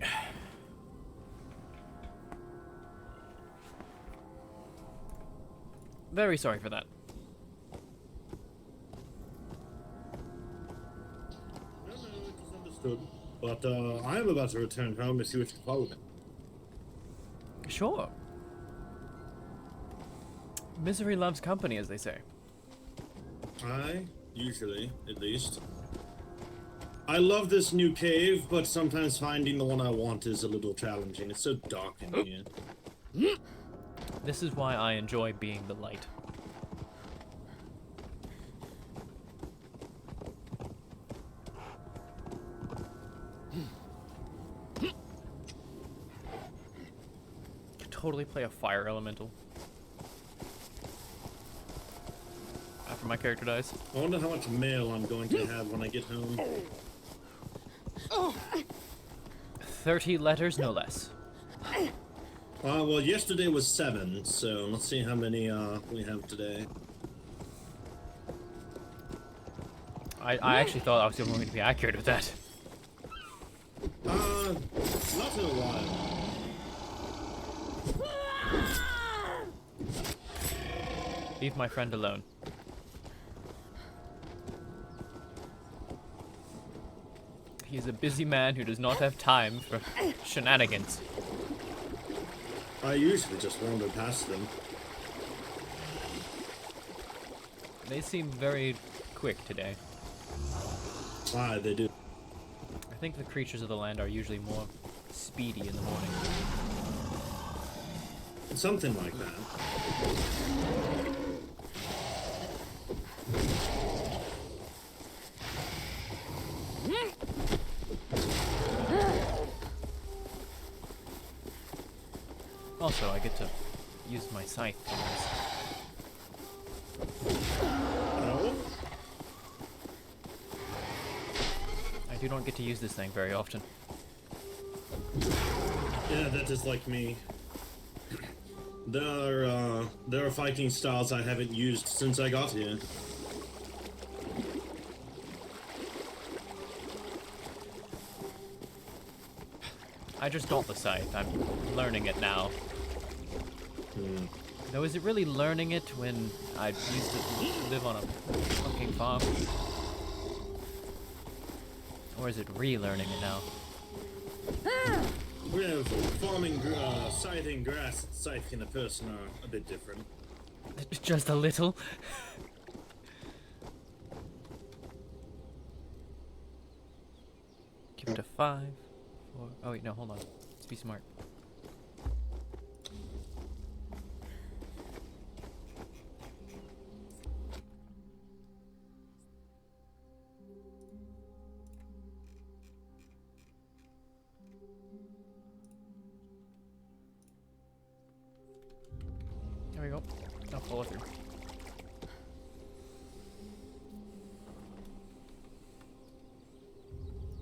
Very sorry for that. No, it is understood. But I am about to return home if you wish to follow me. Sure. Misery loves company, as they say. Usually, at least. I love this new cave, but sometimes finding the one I want is a little challenging. It's so dark in here. This is why I enjoy being the light. Could totally play a fire elemental. After my character dies. I wonder how much mail I'm going to have when I get home. 30 letters, no less. Well, yesterday was 7, so let's see how many we have today. I actually thought I was going to be accurate with that. Not in a while. Leave my friend alone. He is a busy man who does not have time for shenanigans. I usually just wander past them. They seem very quick today. Why, they do. I think the creatures of the land are usually more speedy in the morning. Something like that. Also, I get to use my scythe. Oh? I do not get to use this thing very often. Yeah, that is like me. There are fighting styles I haven't used since I got here. I just got the scythe. I'm learning it now. Though, is it really learning it when I used to live on a fucking farm? Or is it relearning it now? Well, farming, scything grass and scything a person are a bit different. Just a little? Give it a 5, 4... Oh wait, no, hold on. Let's be smart. There we go. I'll follow through.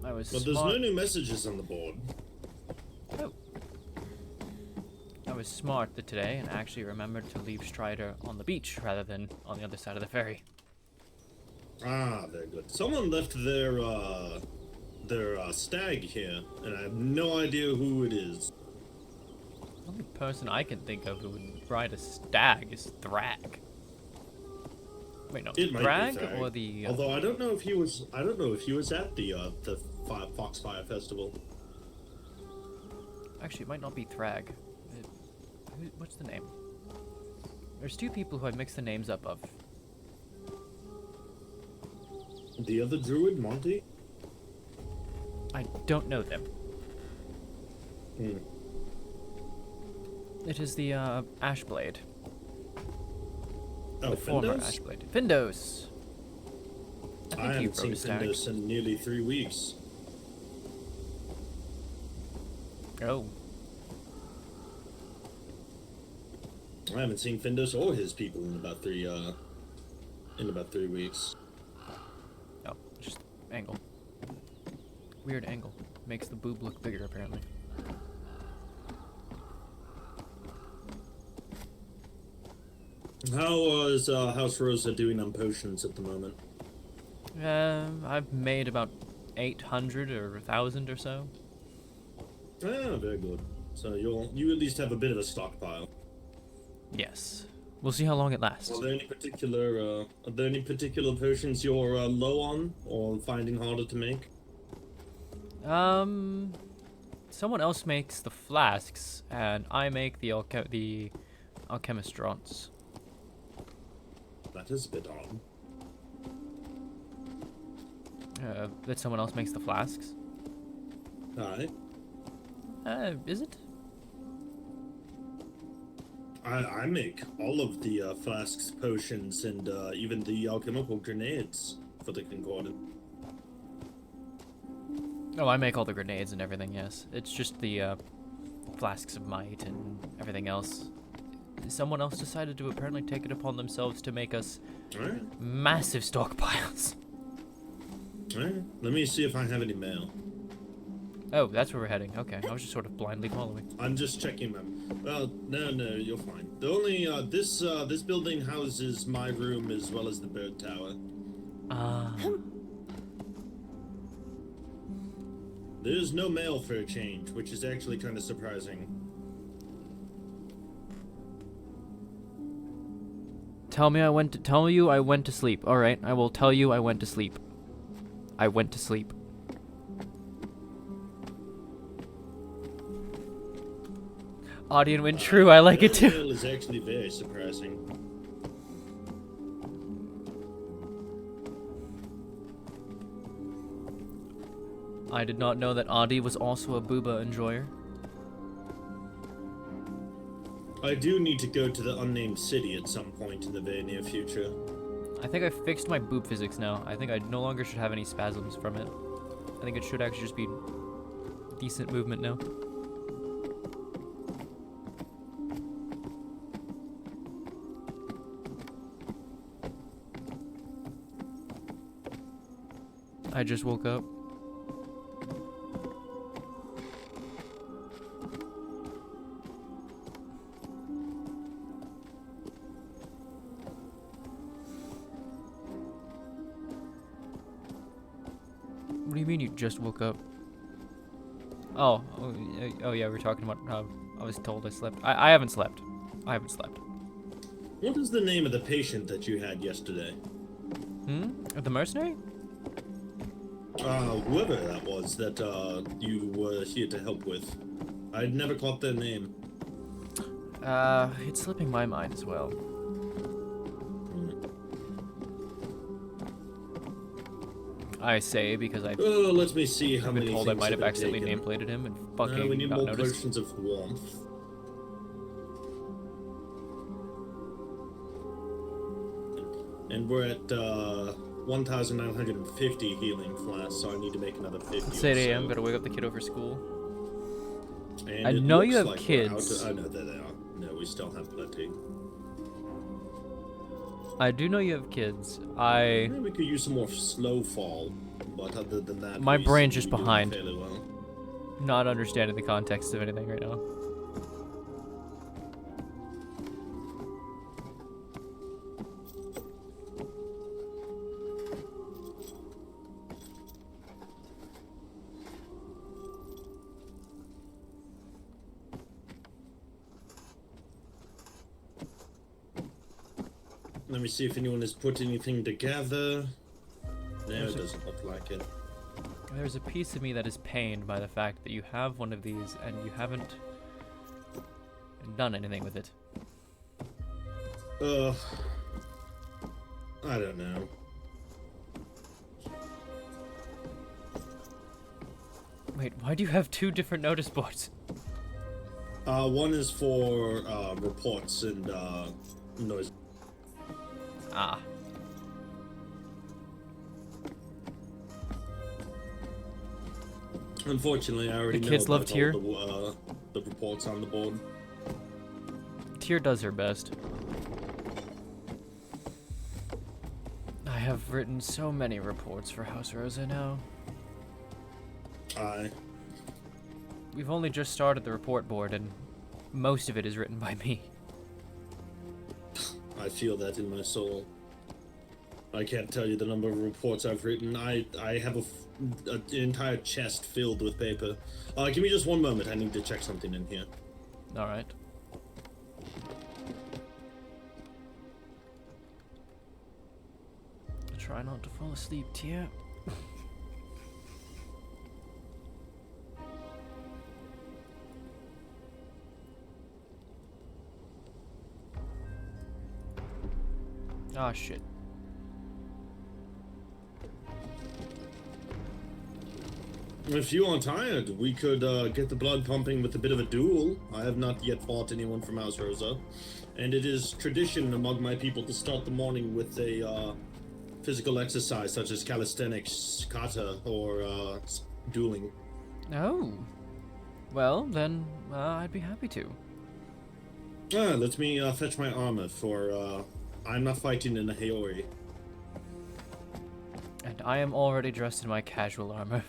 I was But there's smart. no new messages on the board. Oh. I was smart today and actually remembered to leave Strider on the beach rather than on the other side of the ferry. Ah, very good. Someone left their stag here, and I have no idea who it is. The only person I can think of who would ride a stag is Thrag. Wait, no, It might Thrag be Thrag. or the. Although I don't know if he was. I don't know if he was at the Foxfire Festival. Actually, it might not be Thrag. What's the name? There's two people who I mixed the names up of. The other druid, Monty? I don't know them. It is the Ashblade. Oh, the former Findos? Ashblade. Findos! I think you haven't seen rode a stag. Findos in nearly 3 weeks. Oh. I haven't seen Findos or his people in about 3 weeks. Oh, just angle. Weird angle. Makes the boob look bigger, apparently. How is House Rosa doing on potions at the moment? I've made about 800 or 1,000 or so. Ah, very good. So you at least have a bit of a stockpile. Yes. We'll see how long it lasts. Are there any particular potions you're low on or finding harder to make? Someone else makes the flasks, and I make the alchemistrons. That is a bit odd. That someone else makes the flasks? Aye. Is it? I make all of the flasks, potions, and even the alchemical grenades for the Concordant. Oh, I make all the grenades and everything, yes. It's just the flasks of might and everything else. Someone else decided to apparently take it upon themselves to make us massive stockpiles. Alright, let me see if I have any mail. Oh, that's where we're heading. Okay, I was just sort of blindly following. I'm just checking them. Well, no, you're fine. The only, this building houses my room as well as the bird tower. There's no mail for a change, which is actually kind of surprising. Tell you I went to sleep. Alright, I will tell you I went to sleep. I went to sleep. Audience went true, I like it too. Mail is actually very surprising. I did not know that Adi was also a booba enjoyer. I do need to go to the unnamed city at some point in the very near future. I think I fixed my boob physics now. I think I no longer should have any spasms from it. I think it should actually just be decent movement now. I just woke up. What do you mean you just woke up? Oh yeah, we were talking about I was told I slept. I haven't slept. I haven't slept. What is the name of the patient that you had yesterday? The mercenary? Whoever that was that you were here to help with. I'd never caught their name. It's slipping my mind as well. I say because I. Oh, let me see how I've many been told I things might have have accidentally been taken. nameplated him and fucking we need not more noticed. potions of warmth. And we're at 1,950 healing flasks, so I need to make another 50. It's 8 a.m. Gotta wake up the kiddo for school. And I it know you looks have like we're kids. I know there they are. No, we still have plenty. I do know you have kids. Maybe we could use some more slow fall, but other than that, My we brain's seem just to be doing behind. fairly well. Not understanding the context of anything right now. Let me see if anyone has put anything together. No, it doesn't look like it. There's a piece of me that is pained by the fact that you have one of these and you haven't done anything with it. I don't know. Wait, why do you have two different notice boards? One is for reports and noise. Ah. Unfortunately, I already The know kids love about Tyr? all the reports on the board. Tyr does her best. I have written so many reports for House Rosa now. Aye. We've only just started the report board and most of it is written by me. I feel that in my soul. I can't tell you the number of reports I've written. I have an entire chest filled with paper. Give me just one moment. I need to check something in here. All right. Try not to fall asleep, Tyr. Ah, shit. If you are tired, we could get the blood pumping with a bit of a duel. I have not yet fought anyone from House Rosa, and it is tradition among my people to start the morning with a physical exercise such as calisthenics, kata, or dueling. Oh. Well, then I'd be happy to. Let me fetch my armor, for I'm not fighting in a Haori. And I am already dressed in my casual armor.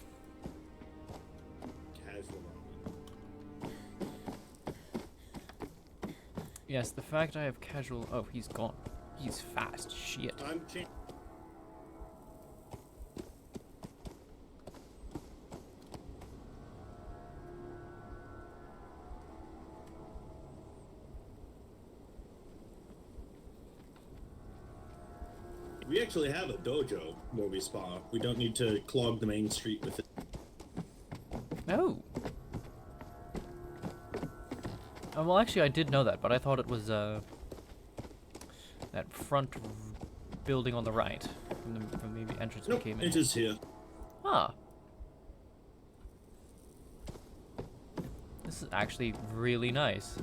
Yes, the fact I have casual... Oh, he's gone. He's fast. Shit. We actually have a dojo where we spar. We don't need to clog the main street with it. Oh. Well, actually, I did know that, but I thought it was, that front building on the right, from the entrance we came in. It is here. Ah. This is actually really nice.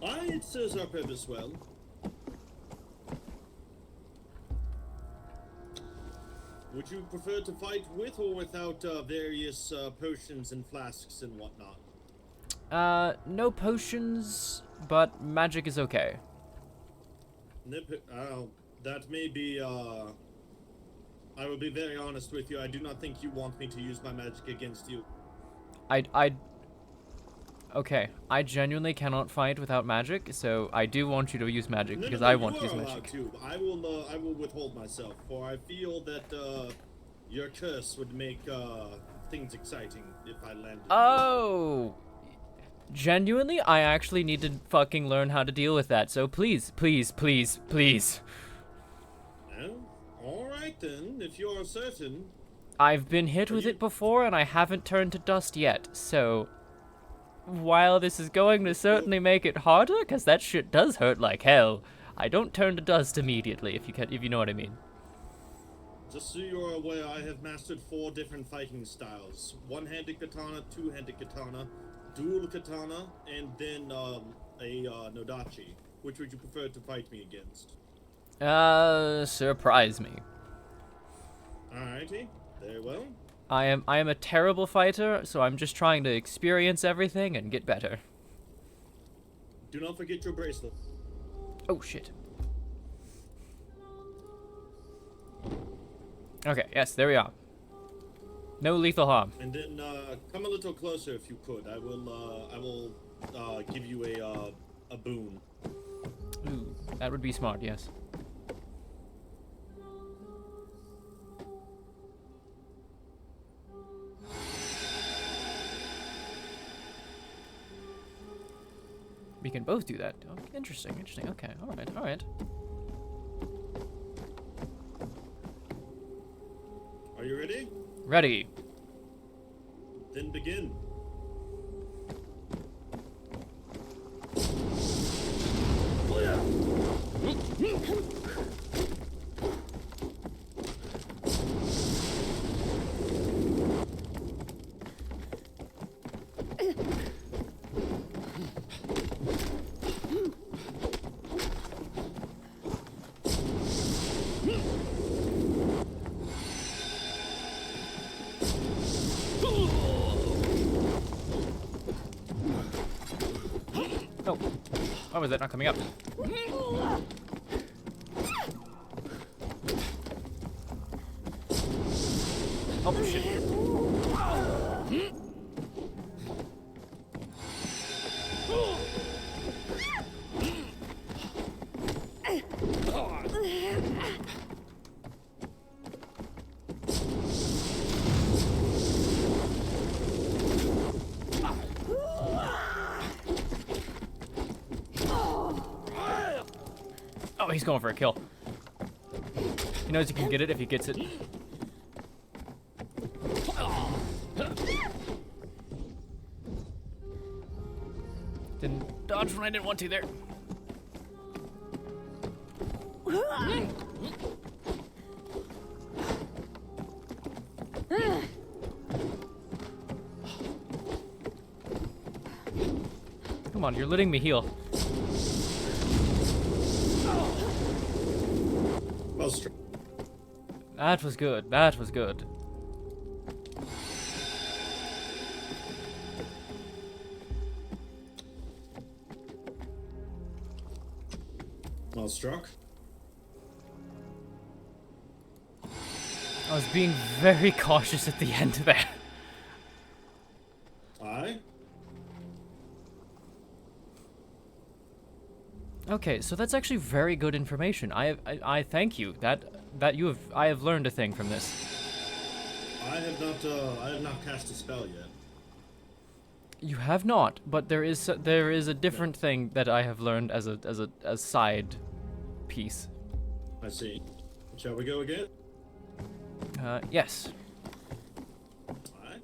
Aye, it serves our purpose well. Would you prefer to fight with or without various potions and flasks and whatnot? No potions, but magic is okay. That may be, I will be very honest with you. I do not think you want me to use my magic against you. Okay, I genuinely cannot fight without magic, so I do want you to use magic, because I want to use magic. To. I will withhold myself, for I feel that, your curse would make, things exciting if I landed. Oh! Genuinely, I actually need to fucking learn how to deal with that, so please, please, please, please. Well, alright then, if you are certain. I've been hit with it before, and I haven't turned to dust yet, so... While this is going to certainly make it harder, because that shit does hurt like hell, I don't turn to dust immediately, if you know what I mean. Just so you're aware, I have mastered 4 different fighting styles. One-handed katana, two-handed katana, dual katana, and then a nodachi. Which would you prefer to fight me against? Surprise me. Alrighty, very well. I am a terrible fighter, so I'm just trying to experience everything and get better. Do not forget your bracelet. Oh shit. Okay, yes, there we are. No lethal harm. And then come a little closer if you could. I will give you a boon. Ooh, that would be smart, yes. We can both do that. Oh, interesting, interesting. Okay, alright, alright. Are you ready? Ready. Then begin. Oh, why was that not coming up? Oh shit. he's going for a kill. He knows he can get it if he gets it. Didn't dodge when I didn't want to there. Come on, you're letting me heal. Well struck. That was good. That was good. Well struck. I was being very cautious at the end there. Aye. Okay, so that's actually very good information. I thank you. I have learned a thing from this. I have not cast a spell yet. You have not, but there is a different thing that I have learned as a side piece. I see. Shall we go again? Yes. Alright.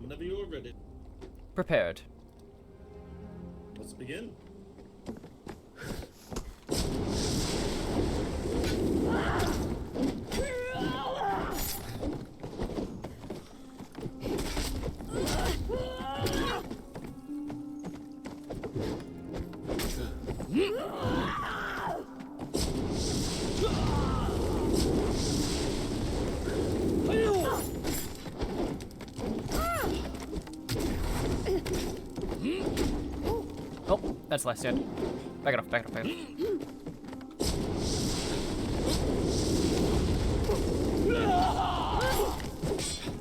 Whenever you're ready. Prepared. Let's begin. Oh, that's last stand. Back it off, back it off, back it off.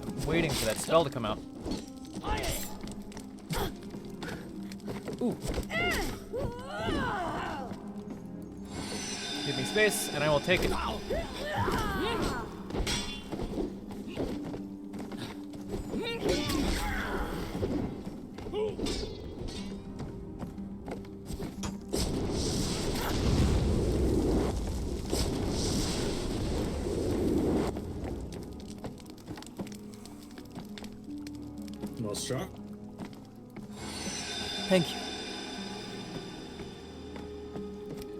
I'm waiting for that spell to come out. Ooh. Give me space, and I will take it. Well struck. Thank you.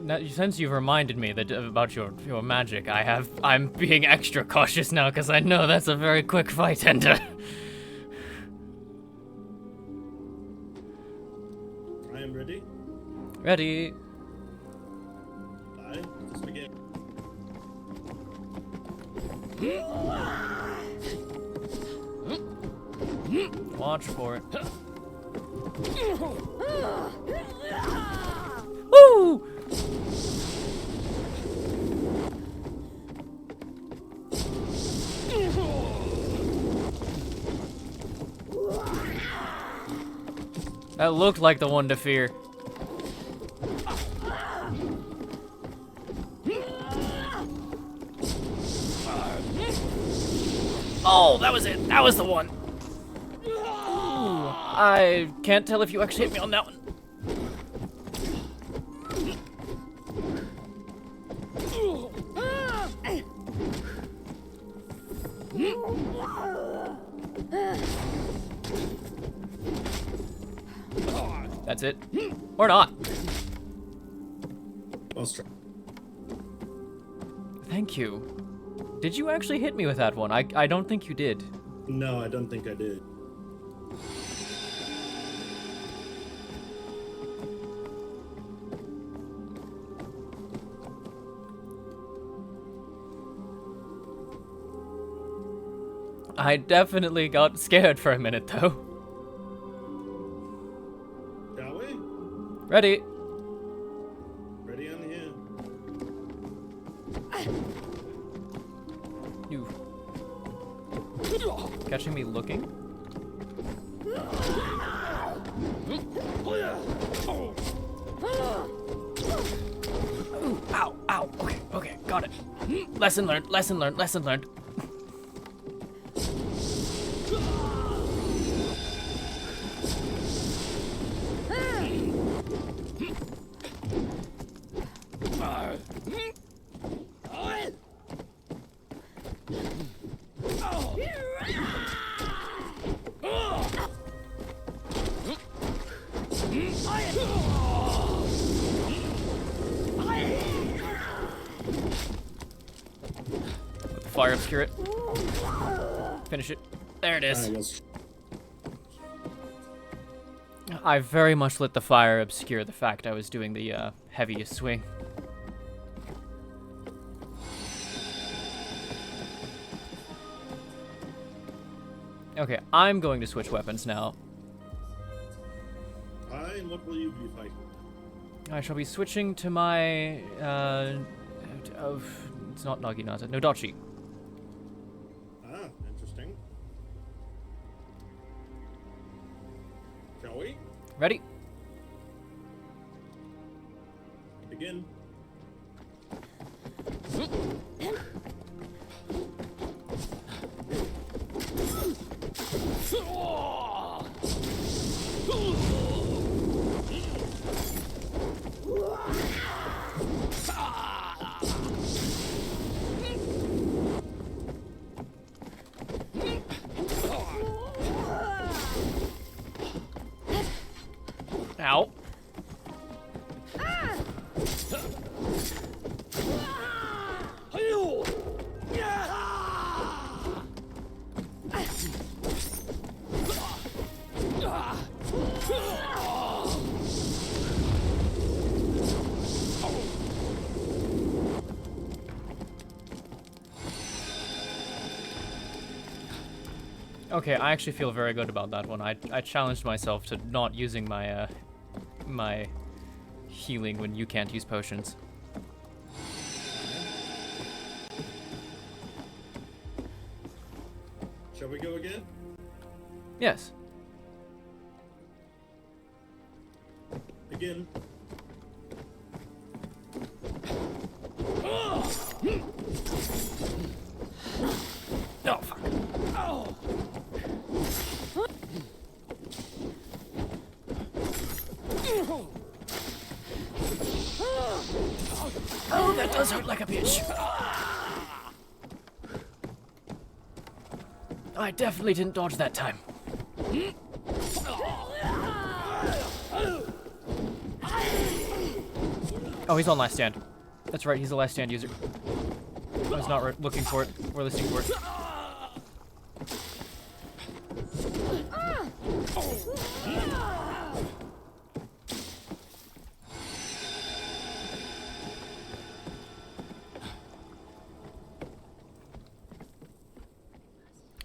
Now, since you've reminded me that about your magic, I'm being extra cautious now because I know that's a very quick fight, and I am ready. ready. Aye, let's begin. Watch for it. Woo! That looked like the one to fear. Oh, that was it. That was the one. Ooh, I can't tell if you actually hit me on that one. That's it. Or not. Well struck. Thank you. Did you actually hit me with that one? I don't think you did. No, I don't think I did. I definitely got scared for a minute, though. Shall we? Ready. Ready on here. You catching me looking? Ooh, ow, ow. Okay, okay, got it. Lesson learned, lesson learned, lesson learned. fire obscure it. Finish it. There it is. I very much let the fire obscure the fact I was doing the heaviest swing. Okay, I'm going to switch weapons now. Aye, and what will you be fighting? I shall be switching to my, it's not Naginata, Nodachi. Ah, interesting. Shall we? Ready? Begin. Ow. Okay, I actually feel very good about that one. I challenged myself to not using my my healing when you can't use potions. Shall we go again? Yes. Begin. Oh, fuck. Oh. Oh, that does hurt like a bitch. I definitely didn't dodge that time. Oh, he's on last stand. That's right, he's the last stand user. I was not looking for it, or listening for it.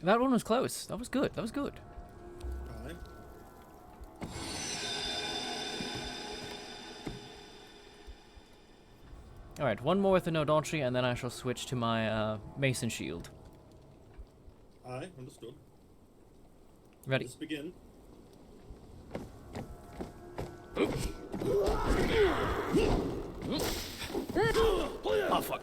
That one was close. That was good. That was good. Alright. Alright, one more with the Nodachi, and then I shall switch to my Mason Shield. Aye, understood. Ready? Let's begin. Oh, fuck.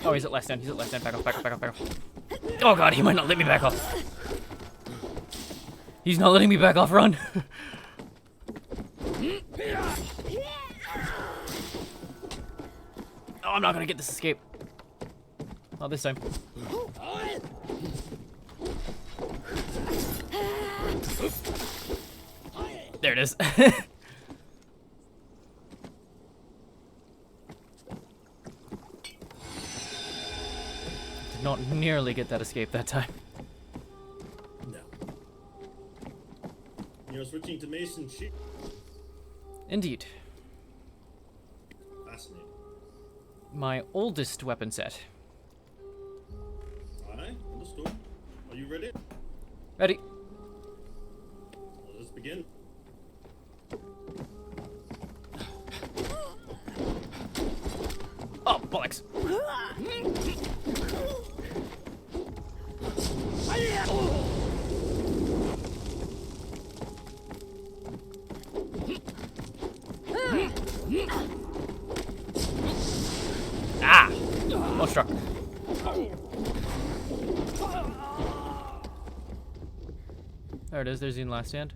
Oh, he's at left stand. He's at left stand. Back off, back off, back off, back off. Oh god, he might not let me back off. He's not letting me back off, run. Oh, I'm not gonna get this escape. Not this time. There it is. Did not nearly get that escape that time. No. You're switching to Mason Shield. Indeed. Fascinating. My oldest weapon set. Aye, understood. Are you ready? Ready? Let's begin. Oh, bollocks. Ah! Well struck. There it is. There's the last stand.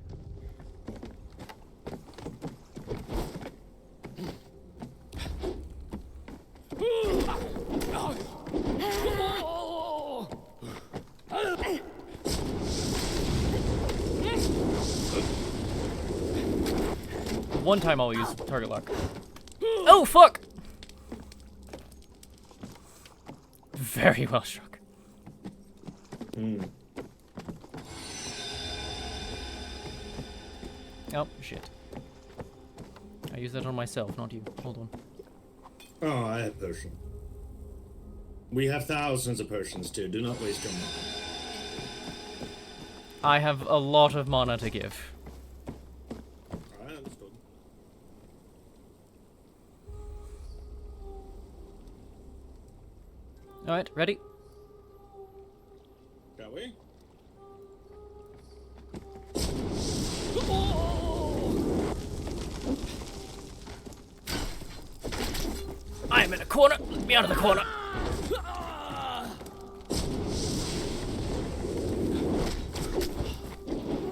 One time I'll use target lock. Oh, fuck! Very well struck. Oh, shit. I use that on myself, not you. Hold on. Oh, I have potion. We have thousands of potions too. Do not waste your mana. I have a lot of mana to give. I understood. Alright, ready? Shall we? I am in a corner. Let me out of the corner.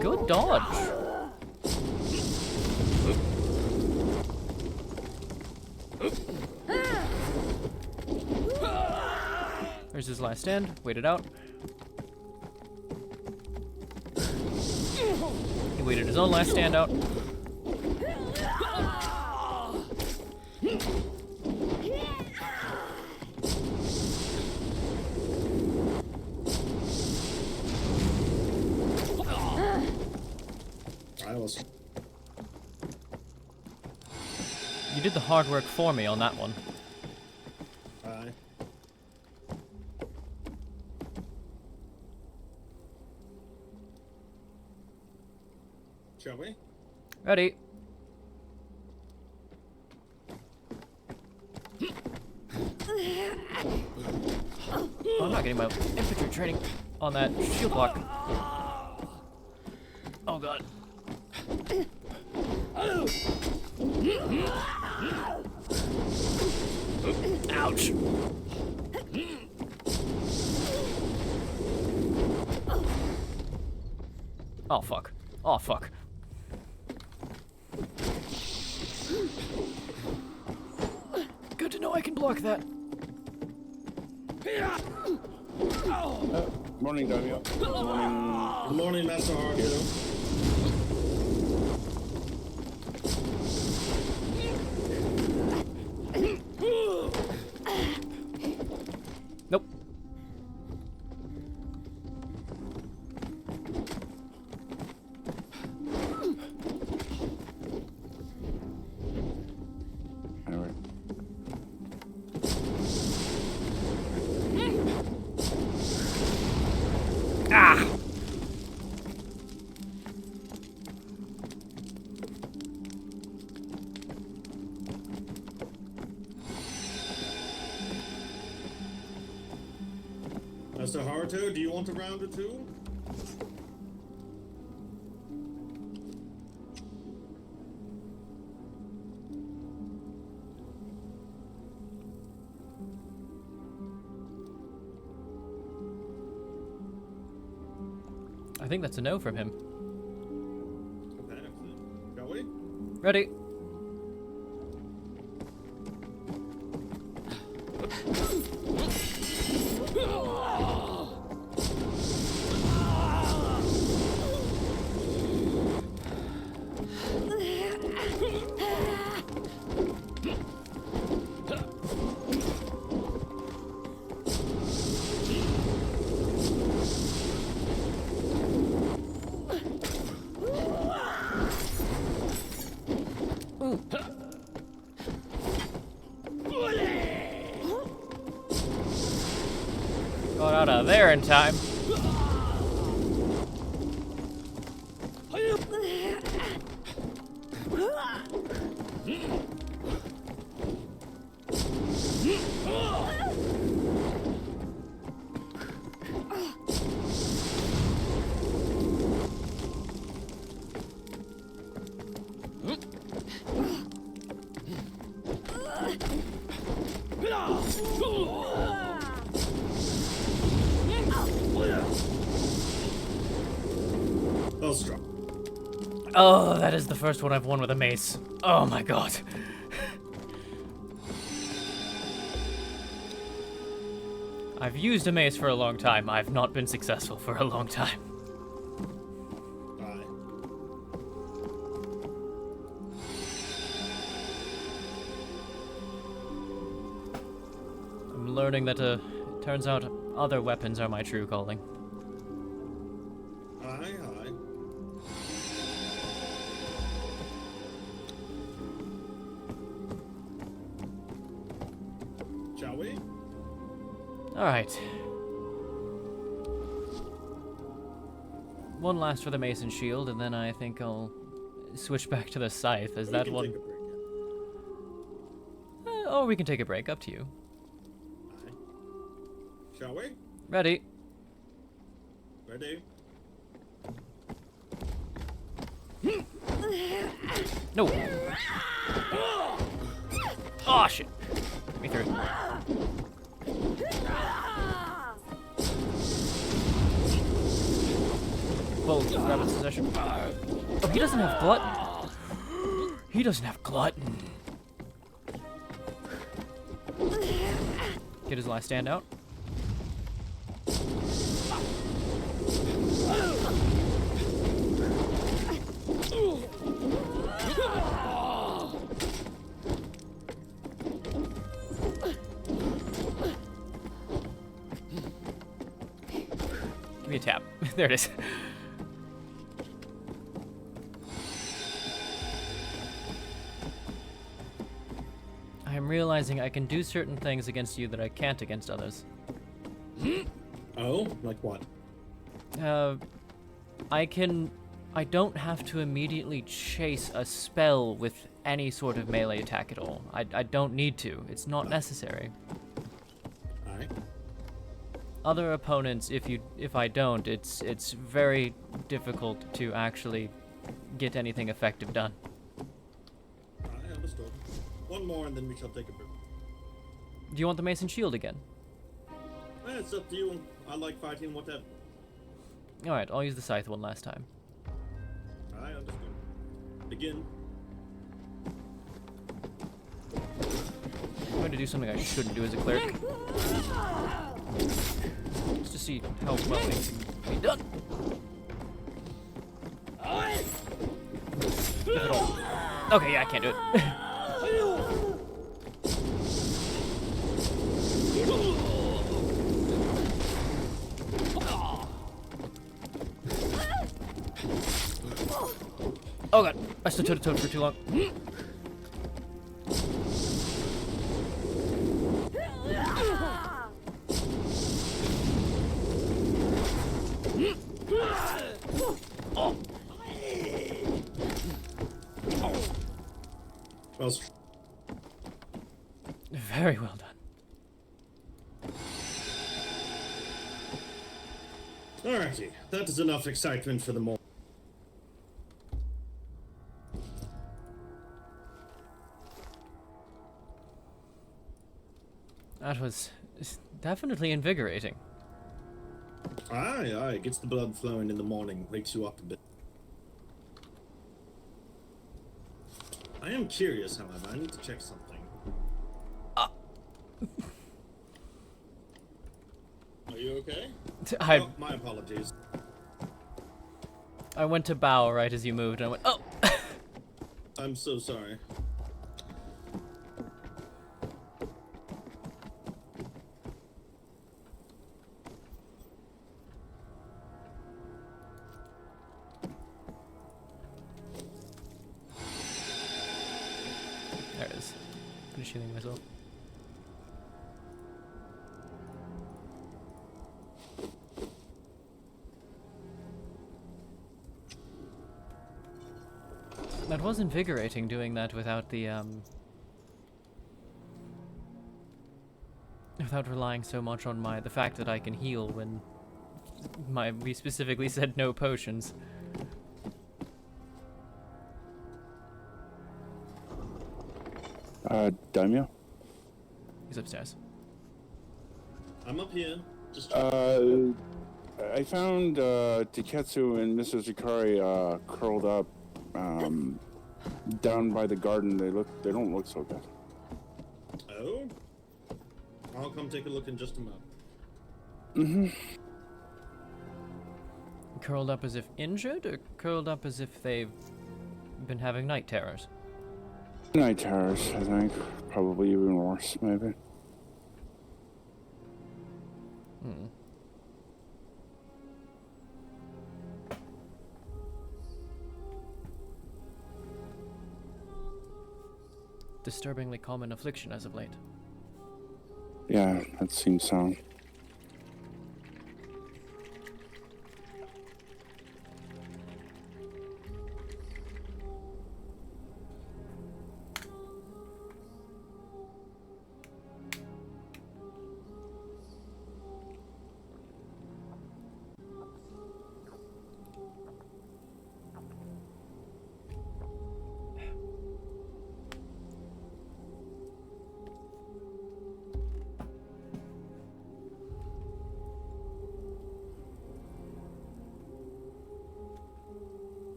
Good dodge. There's his last stand. Wait it out. He waited his own last stand out. You did the hard work for me on that one. Aye. Shall we? Ready. Oh, I'm not getting my infantry training on that shield block. Oh god. Ouch. Oh fuck. Oh fuck. Good to know I can block that. Morning, Daniel. Morning. Good morning, Master Hardo. Nope. Anyway. Ah! Master Haruto, do you want a round or two? I think that's a no from him. Okay, shall we? Ready. Got out of there in time. Well struck. Oh, that is the first one I've won with a mace. Oh my god. I've used a mace for a long time. I've not been successful for a long time. Aye. I'm learning that it turns out other weapons are my true calling. Aye, aye. Shall we? Alright. One last for the mason shield, and then I think I'll switch back to the scythe, as that one... Or we can take a break, up to you. Aye. Shall we? Ready. Ready? No! Oh shit! Me through. Well, rabbit's possession. Oh, he doesn't have glutton. He doesn't have glutton. Get his last stand out. Give me a tap. There it is. I'm realizing I can do certain things against you that I can't against others. Oh? Like what? I don't have to immediately chase a spell with any sort of melee attack at all. I don't need to. It's not necessary. Alright. Other opponents, if I don't, it's very difficult to actually get anything effective done. I understood. One more and then we shall take a break. Do you want the mason shield again? It's up to you. I like fighting whatever. Alright, I'll use the scythe one last time. I understood. Begin. I'm going to do something I shouldn't do as a cleric. Just to see how well anything can be done. If at all. Okay, yeah, I can't do it. Oh god, I stood toe-to-toe for too long. Oh. Well, very well done. Alrighty, that is enough excitement for the moment. That was definitely invigorating. Aye, aye, gets the blood flowing in the morning, wakes you up a bit. I am curious, however, I need to check something. Are you okay? Oh, my apologies. I went to bow right as you moved, and I went, oh! I'm so sorry. There it is. Finish healing myself. That was invigorating doing that without the without relying so much on the fact that I can heal when we specifically said no potions. Daimyo? He's upstairs. I'm up here. Just I found Tiketsu and Mrs. Hikari curled up down by the garden. They don't look so good. Oh? I'll come take a look in just a moment. Mm-hmm. Curled up as if injured, or curled up as if they've been having night terrors? Night terrors, I think. Probably even worse, maybe. Hmm. Disturbingly common affliction as of late. Yeah, that seems so.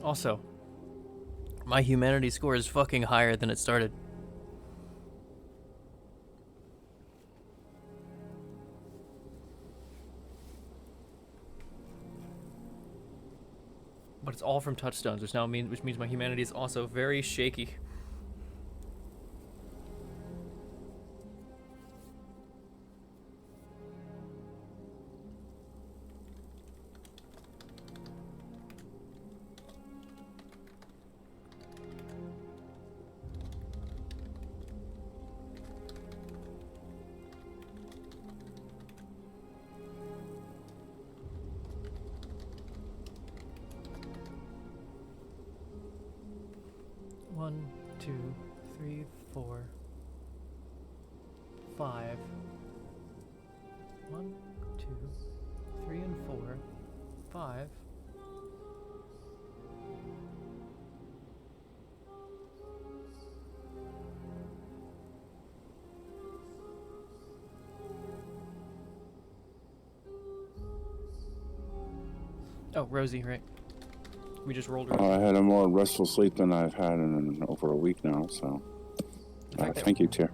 Also, my humanity score is fucking higher than it started. But it's all from touchstones, which means my humanity is also very shaky. One, 2, 3, 4, 5. 1, 2, 3, and 4, 5. Oh, Rosie, right? We just rolled her. I had a more restful sleep than I've had in over a week now, so thank you, Tyr.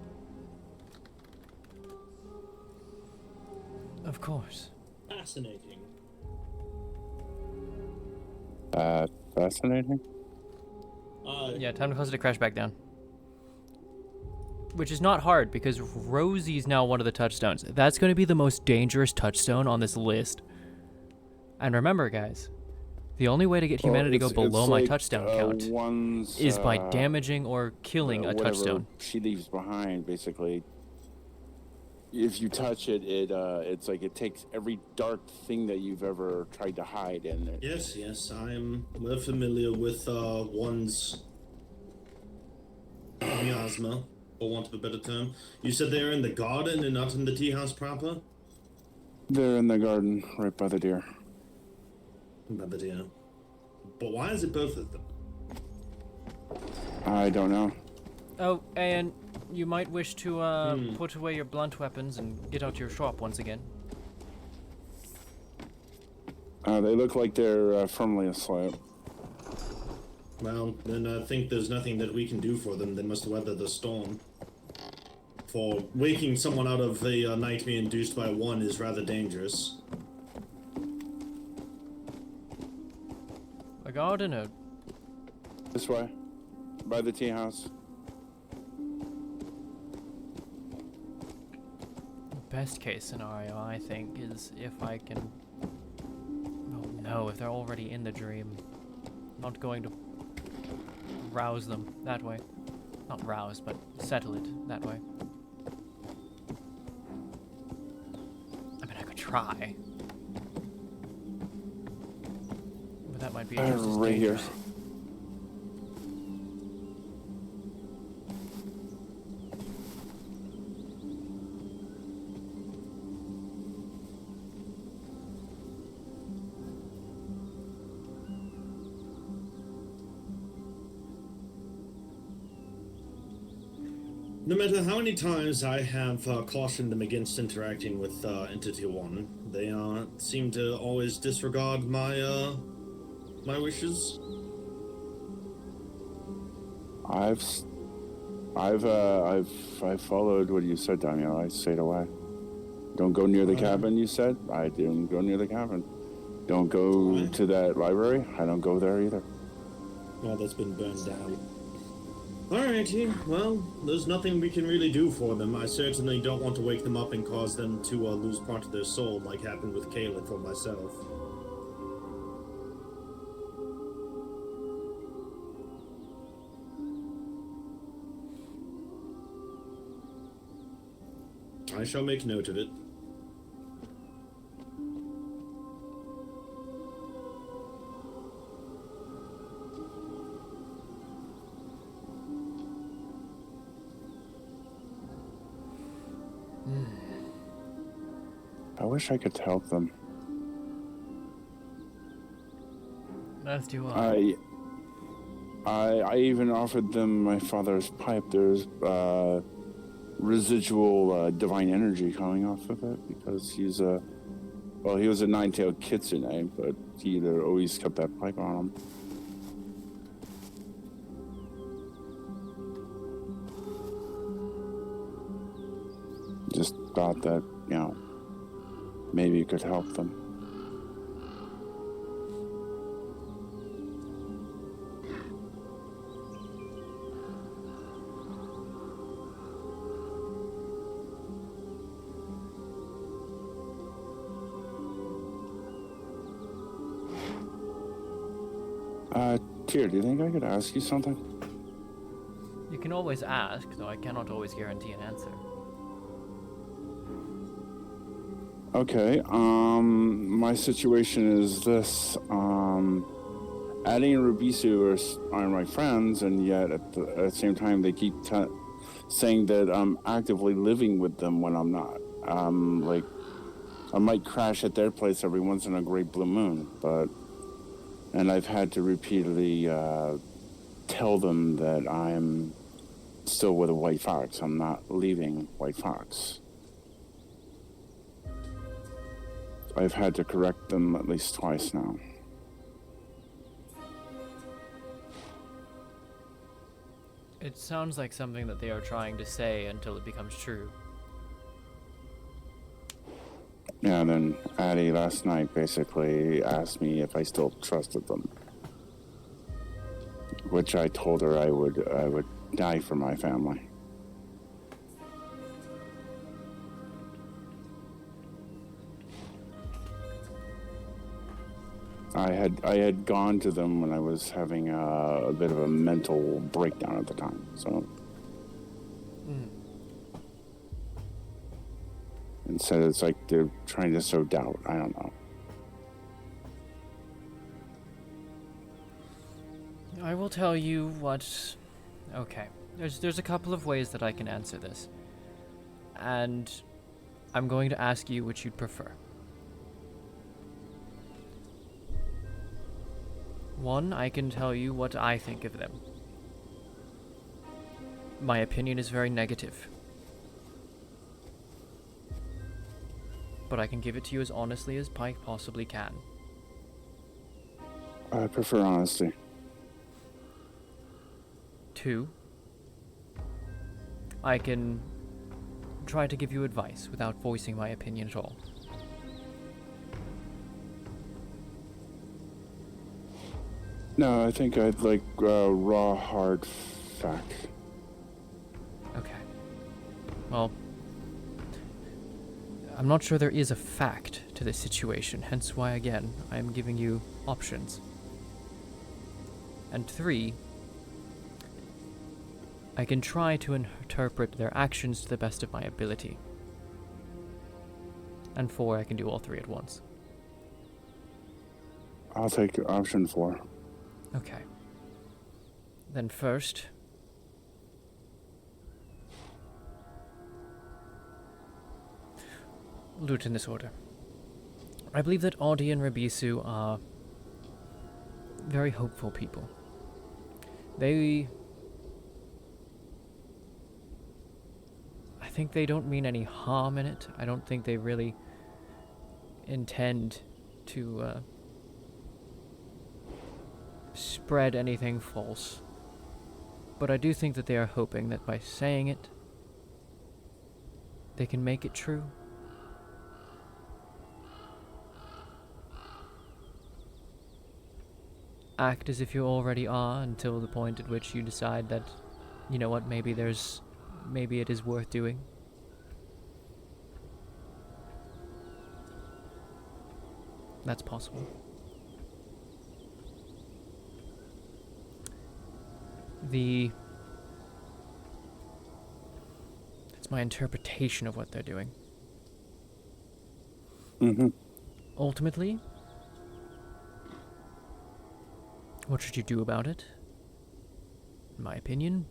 Of course. Fascinating. Fascinating? Yeah, time to cause it to crash back down. Which is not hard, because Rosie's now one of the touchstones. That's going to be the most dangerous touchstone on this list. And remember, guys, the only way to get humanity to go below my touchdown count is by damaging or killing a touchstone. She leaves behind, basically. If you touch it, it's like it takes every dark thing that you've ever tried to hide in it. Yes, I'm well familiar with one's miasma, for want of a better term. You said they're in the garden and not in the tea house proper? They're in the garden, right by the deer. By the deer. But why is it both of them? I don't know. Oh, and you might wish to put away your blunt weapons and get out your shop once again. They look like they're firmly asleep. Well, then I think there's nothing that we can do for them. They must weather the storm. For waking someone out of a nightmare induced by one is rather dangerous. A garden or... This way. By the tea house. Best case scenario, I think, is if I can... Oh no, if they're already in the dream. I'm not going to rouse them that way. Not rouse, but settle it that way. I mean, I could try. But that might be just as right here. dangerous. No matter how many times I have cautioned them against interacting with Entity 1, They seem to always disregard my my wishes. I've followed what you said, Daniel. I stayed away. Don't go near the cabin, you said? I didn't go near the cabin. Don't go to that library? I don't go there either. Well, that's been burned down. Alrighty, well, there's nothing we can really do for them. I certainly don't want to wake them up and cause them to lose part of their soul, like happened with Caleb for myself. I shall make note of it. I wish I could help them. As do I even offered them my father's pipe. There's residual divine energy coming off of it because he was a nine-tailed kitsune, but he always kept that pipe on him. Just thought that, maybe you could help them. Tyr, do you think I could ask you something? You can always ask, though I cannot always guarantee an answer. Okay, my situation is this. Addie and Rubisu are my friends, and yet at the same time they keep saying that I'm actively living with them when I'm not. Like, I might crash at their place every once in a great blue moon, and I've had to repeatedly tell them that I'm still with a White Fox. I'm not leaving White Fox. I've had to correct them at least twice now. It sounds like something that they are trying to say until it becomes true. Yeah, and then Addie last night basically asked me if I still trusted them, which I told her I would die for my family. I had gone to them when I was having a bit of a mental breakdown at the time, so. And said it's like they're trying to sow doubt. I don't know. I will tell you what... Okay. There's a couple of ways that I can answer this. And I'm going to ask you which you'd prefer. One, I can tell you what I think of them. My opinion is very negative. But I can give it to you as honestly as Pike possibly can. I prefer honesty. 2, I can try to give you advice without voicing my opinion at all. No, I think I'd like raw, hard fact. Okay. Well, I'm not sure there is a fact to this situation, hence why, again, I am giving you options. And 3, I can try to interpret their actions to the best of my ability. And 4, I can do all 3 at once. I'll take option 4. Okay. Then first... we'll do it in this order. I believe that Audi and Rabisu are very hopeful people. I think they don't mean any harm in it. I don't think they really intend to spread anything false. But I do think that they are hoping that by saying it, they can make it true. Act as if you already are until the point at which you decide that, you know what, maybe it is worth doing. That's possible. It's my interpretation of what they're doing. Mm-hmm. Ultimately, what should you do about it? In my opinion,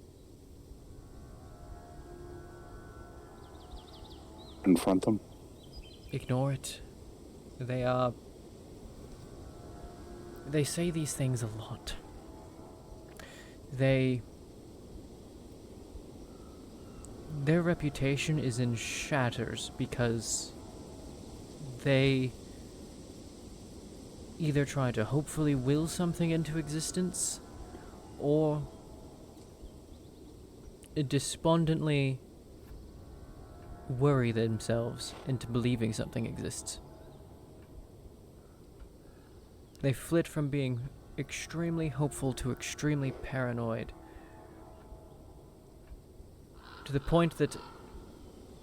Confront them. ignore it. They say these things a lot. Their reputation is in shatters because they either try to hopefully will something into existence, or despondently worry themselves into believing something exists. They flit from being extremely hopeful to extremely paranoid, to the point that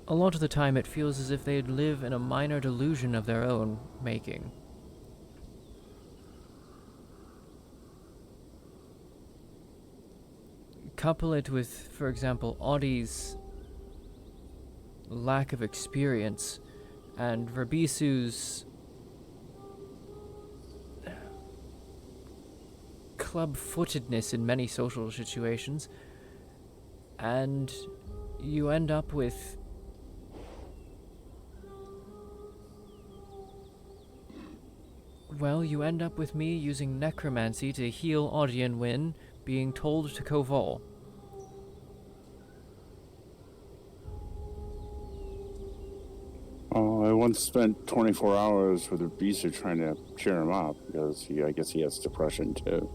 a lot of the time it feels as if they'd live in a minor delusion of their own making. Couple it with, for example, Audie's lack of experience and Rabisu's club-footedness in many social situations, and you end up with me using necromancy to heal Audie and Wynn, being told to Koval. Oh, I once spent 24 hours with Reupload trying to cheer him up because I guess he has depression too.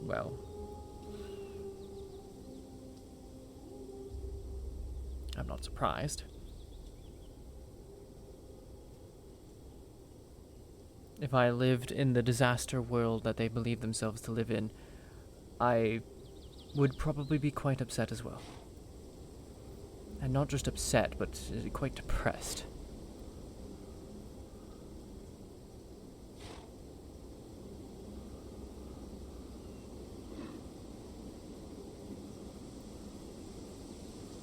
Well, I'm not surprised. If I lived in the disaster world that they believe themselves to live in, I would probably be quite upset as well. And not just upset, but quite depressed.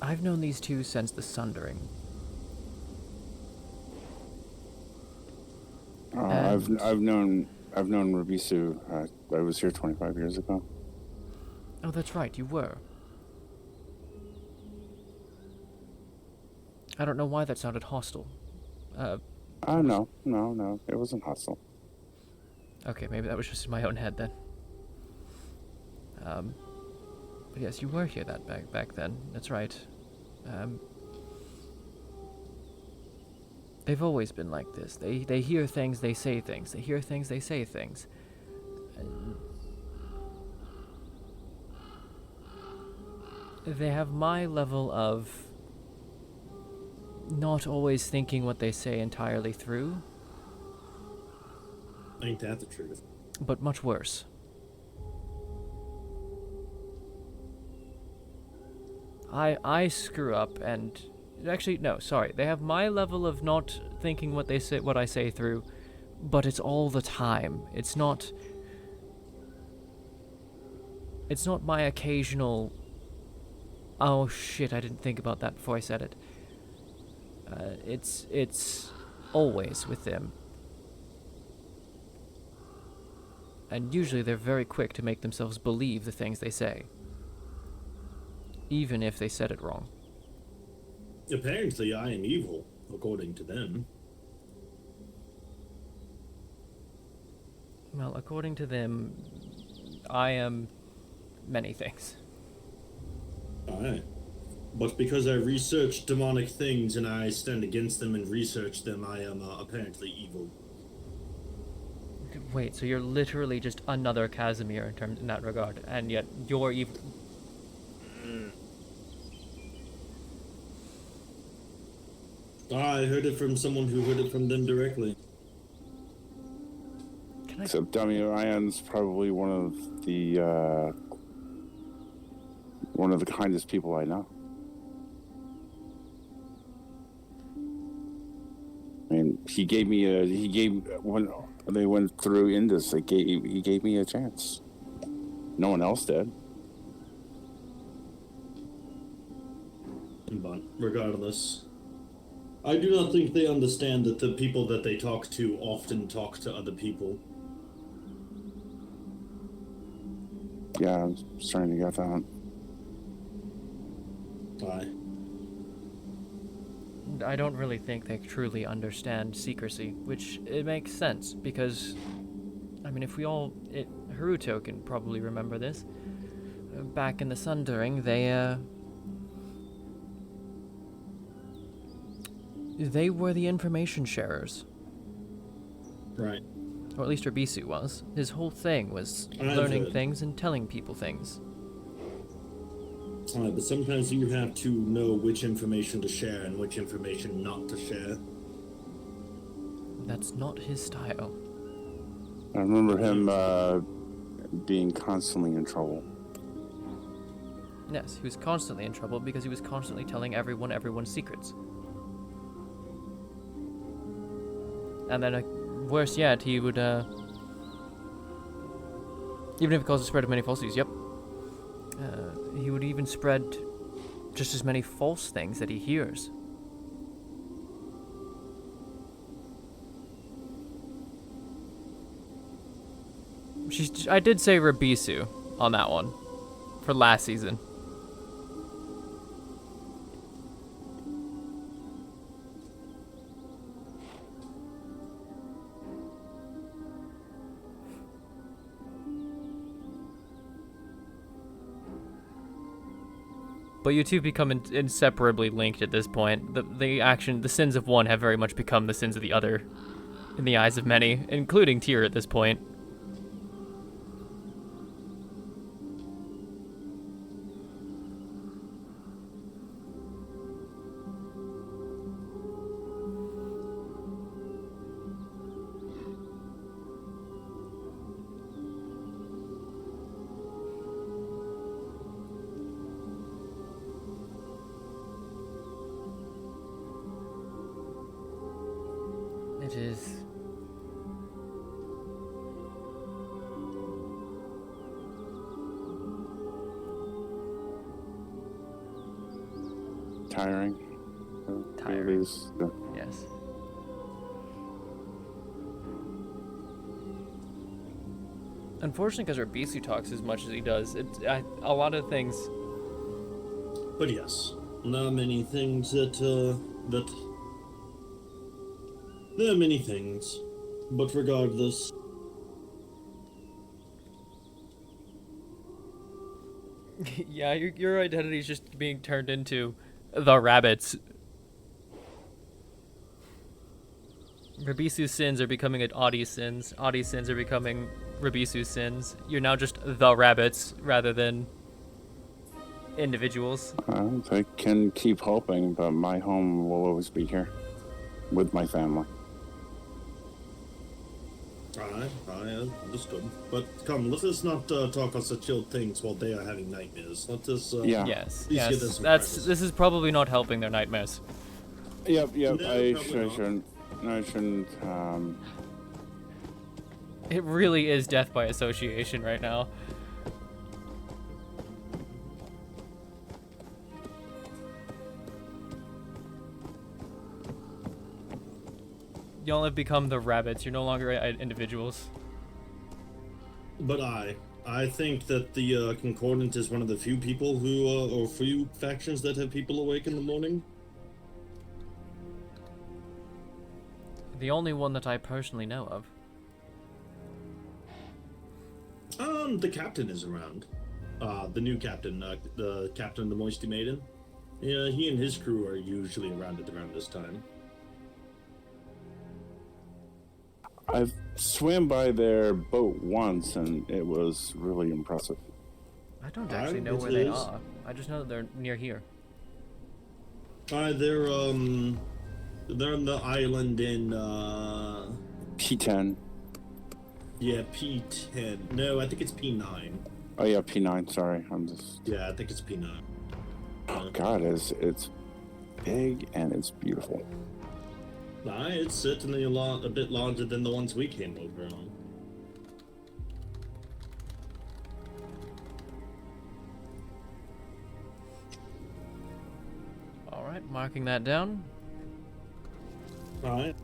I've known these two since the Sundering. I've known Reupload. I was here 25 years ago. Oh, that's right, you were. I don't know why that sounded hostile. No, it wasn't hostile. Okay, maybe that was just in my own head then. But yes, you were here back then. That's right. They've always been like this. They hear things, they say things. They hear things, they say things. They have my level of not always thinking what they say entirely through. Ain't that the truth? But much worse. I screw up and... Actually, no, sorry. They have my level of not thinking what I say through, but it's all the time. It's not my occasional... Oh shit, I didn't think about that before I said it. It's always with them. And usually they're very quick to make themselves believe the things they say. Even if they said it wrong. Apparently I am evil, according to them. Well, according to them, I am many things. Alright. But because I research demonic things and I stand against them and research them, I am apparently evil. Wait, so you're literally just another Casimir in that regard, and yet you're evil. I heard it from someone who heard it from them directly. Except Dummy Ryan's probably one of the kindest people I know. I mean, when they went through Indus, he gave me a chance. No one else did. But regardless, I do not think they understand that the people that they talk to often talk to other people. Yeah, I'm starting to get that. I don't really think they truly understand secrecy, which it makes sense because, I mean, Haruto can probably remember this. Back in the Sundering, they were the information sharers. Right. Or at least Rabisu was. His whole thing was learning things and telling people things. But sometimes you have to know which information to share and which information not to share. That's not his style. I remember him being constantly in trouble. Yes, he was constantly in trouble because he was constantly telling everyone's secrets. And then, worse yet, he would, even if it caused the spread of many falsities, he would even spread just as many false things that he hears. I did say Rabisu on that one for last season. But you two become inseparably linked at this point. The sins of one have very much become the sins of the other, in the eyes of many, including Tyr at this point. It is. Tiring. Tiring. Yeah. Yes. Unfortunately, because Rabisu talks as much as he does, a lot of things. But yes, there are many things there are many things, but regardless. Yeah, your identity is just being turned into the rabbits. Rabisu's sins are becoming Audie's sins. Audie's sins are becoming Rabisu's sins. You're now just the rabbits rather than individuals. I can keep hoping, but my home will always be here with my family. I understood. But come, let us not talk on such ill things while they are having nightmares. Let us, Yes. This is probably not helping their nightmares. Yep, No, I probably shouldn't. It really is death by association right now. Y'all have become the rabbits. You're no longer individuals. But I think that the Concordant is one of the few people who, or few factions that have people awake in the morning. The only one that I personally know of. The captain is around. The new captain, the captain of the Moisty Maiden. Yeah, he and his crew are usually around at around this time. I've swam by their boat once, and it was really impressive. I don't actually know it where they is. are. I just know that they're near here. They're on the island in P10. Yeah, P10. No, I think it's P9. Oh yeah, P9. Sorry, I'm just. Yeah, I think it's P9. Oh God, it's big and it's beautiful. It's certainly a bit larger than the ones we came over on. Alright, marking that down. Alright.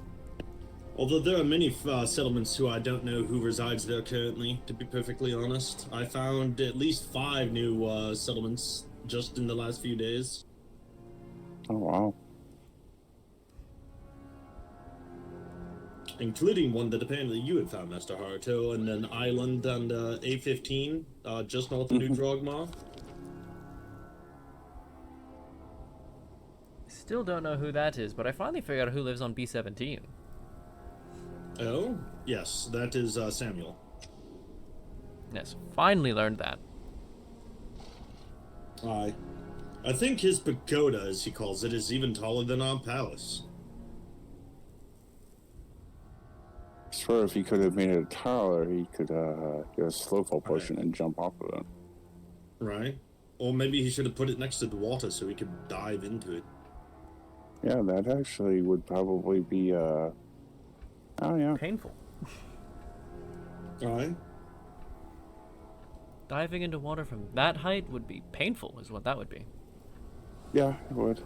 Although there are many settlements who I don't know who resides there currently, to be perfectly honest. I found at least 5 new settlements just in the last few days. Oh wow. Including one that apparently you had found, Master Haruto, and an island on A15, just north of New Drogma. Still don't know who that is, but I finally figured out who lives on B17. Oh? Yes, that is Samuel. Yes, finally learned that. I think his pagoda, as he calls it, is even taller than our palace. Sure, if he could have made it a tower, he could get a slow fall potion and jump off of it. Right. Or maybe he should have put it next to the water so he could dive into it. Yeah, that actually would probably be oh yeah. Painful. Alright. Diving into water from that height would be painful, is what that would be. Yeah, it would.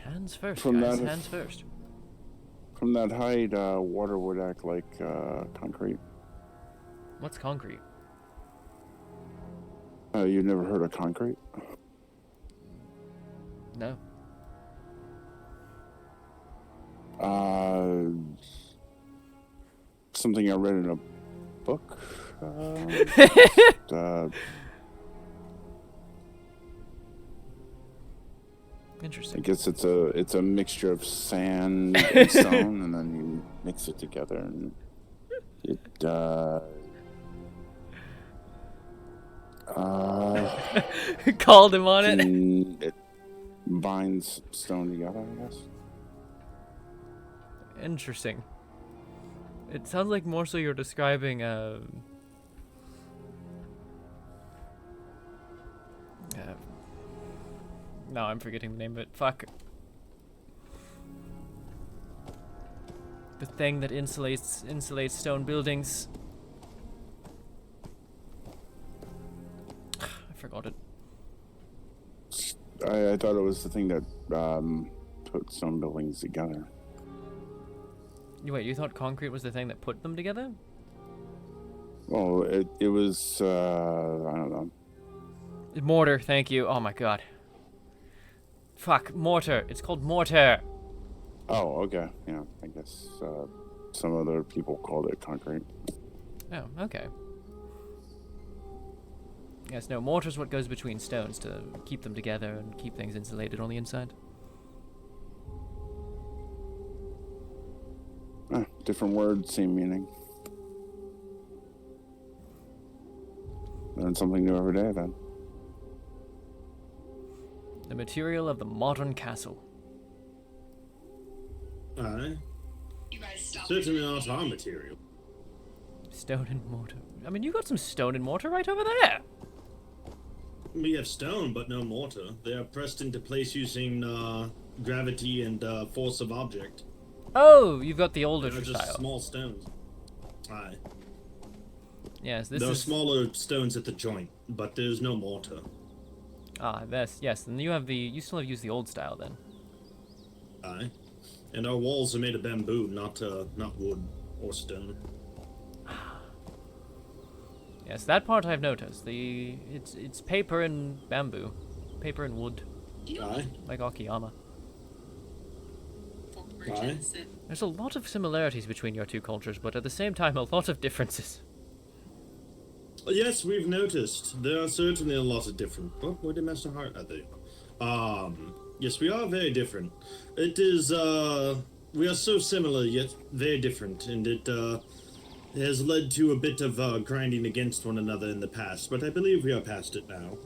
Hands first, From guys. that- Hands first. From that height, water would act like concrete. What's concrete? You've never heard of concrete? No. Something I read in a book. Interesting. I guess it's a mixture of sand and stone, and then you mix it together, and it called him on it. It binds stone together, I guess. Interesting. It sounds like more so you're describing no, I'm forgetting the name of it. Fuck. The thing that insulates stone buildings. I forgot it. I thought it was the thing that put stone buildings together. Wait, you thought concrete was the thing that put them together? Well, it was I don't know. Mortar, thank you. Oh my god. Fuck, mortar. It's called mortar. Oh, okay. Yeah, I guess some other people called it concrete. Oh, okay. Yes, no, mortar's what goes between stones to keep them together and keep things insulated on the inside. Different word, same meaning. Learn something new every day, then. The material of the modern castle. Aye. Certainly not our material. Stone and mortar. I mean, you got some stone and mortar right over there. We have stone, but no mortar. They are pressed into place using gravity and force of object. Oh, you've got the older They're style. just small stones. Aye. Yes, this There are is smaller stones at the joint, but there's no mortar. Ah, yes. And you still have used the old style then. Aye. And our walls are made of bamboo, not wood or stone. Yes, that part I've noticed. It's paper and bamboo, paper and wood. Aye. Like Akiyama. Aye. There's a lot of similarities between your two cultures, but at the same time, a lot of differences. Yes, we've noticed. There are certainly a lot of different. Oh, where did Master Heart? Are they? Yes, we are very different. It is, we are so similar yet very different, and it, has led to a bit of, grinding against one another in the past, but I believe we are past it now.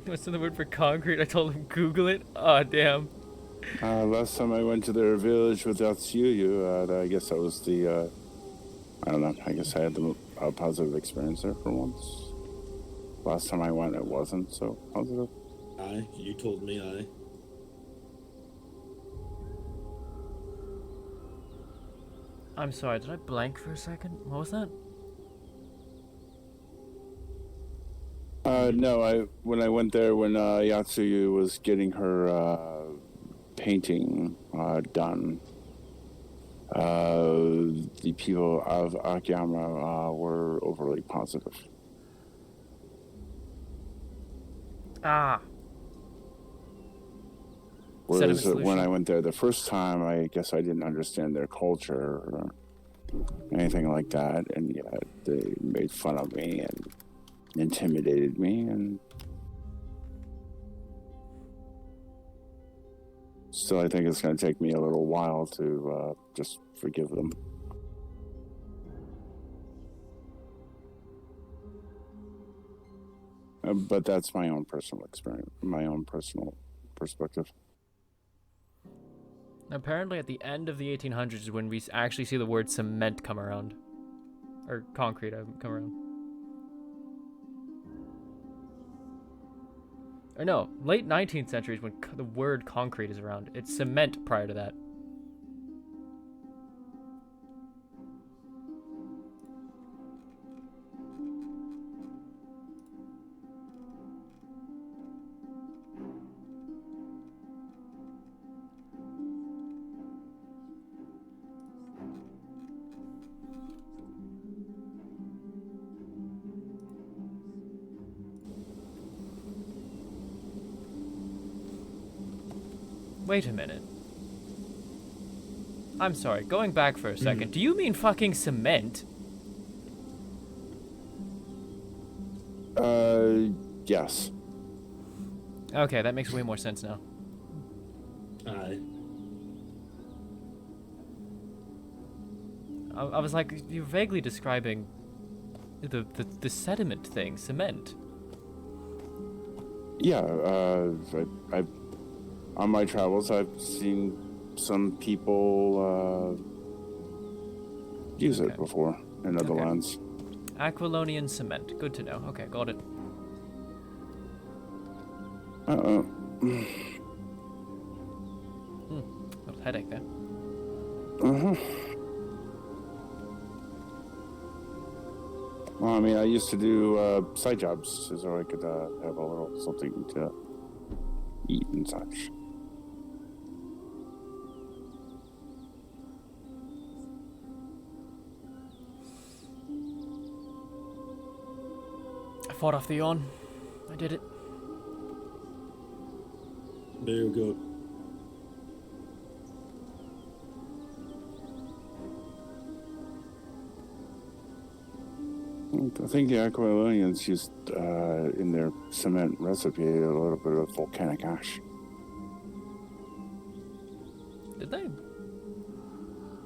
What's the word for concrete? I told him Google it. Oh damn. Last time I went to their village without Tsuyu, I guess that was the, I don't know, I guess I had a positive experience there for once. Last time I went, it wasn't so positive. Aye, you told me aye. I'm sorry, did I blank for a second? What was that? No, when I went there, when Yatsuyu was getting her painting done, the people of Akiyama were overly positive. Ah. Whereas when I went there the first time, I guess I didn't understand their culture or anything like that, and yet they made fun of me and intimidated me, and still I think it's going to take me a little while to just forgive them. But that's my own personal experience, my own personal perspective. Apparently at the end of the 1800s is when we actually see the word cement come around. Or concrete come around. Or no, late 19th century is when the word concrete is around. It's cement prior to that. Wait a minute. I'm sorry, going back for a second. Do you mean fucking cement? Yes. Okay, that makes way more sense now. Aye. I was like, you're vaguely describing the sediment thing, cement. Yeah, I've on my travels, I've seen some people use it before in other lands. Aquilonian cement. Good to know. Okay, got it. Uh-oh. Little headache there. Uh-huh. Well, I mean, I used to do side jobs so I could have a little something to eat and such. I fought off the yawn. I did it. Very good. I think the Aquilonians used in their cement recipe a little bit of volcanic ash. Did they?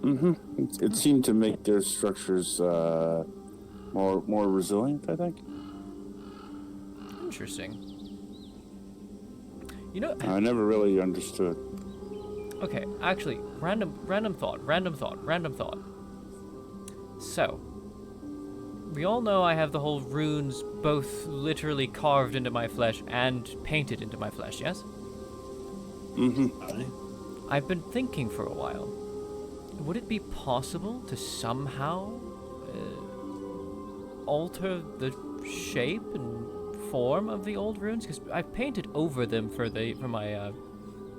Mm-hmm. It seemed to make their structures more resilient, I think. Interesting. You know, I never really understood. Okay, actually, random thought. So, we all know I have the whole runes both literally carved into my flesh and painted into my flesh, yes? Mm-hmm. I've been thinking for a while. Would it be possible to somehow alter the shape and form of the old runes? Because I've painted over them for my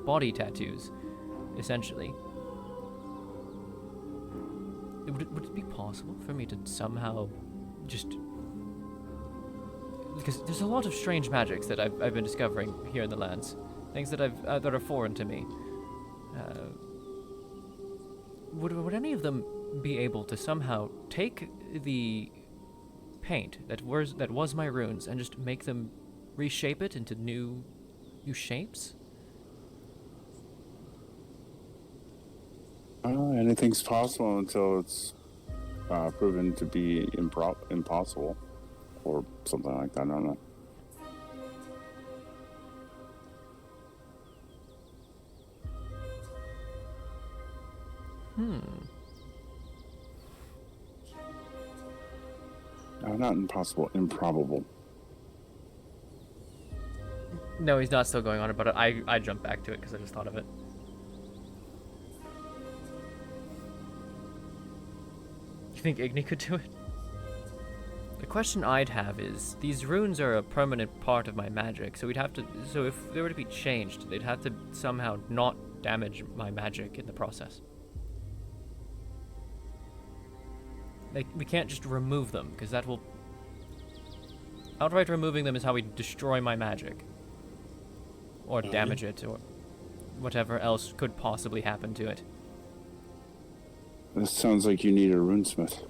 body tattoos, essentially. Would it be possible for me to somehow just... Because there's a lot of strange magics that I've been discovering here in the lands. Things that that are foreign to me. Would any of them be able to somehow take the paint that was my runes and just make them reshape it into new shapes? Anything's possible until it's proven to be impossible, or something like that. I don't know. Not impossible, improbable. No, he's not still going on it, but I jumped back to it because I just thought of it. You think Igni could do it? The question I'd have is, these runes are a permanent part of my magic, so so if they were to be changed, they'd have to somehow not damage my magic in the process. Like, we can't just remove them, because that will... Outright removing them is how we destroy my magic. Or damage it, or whatever else could possibly happen to it. This sounds like you need a runesmith.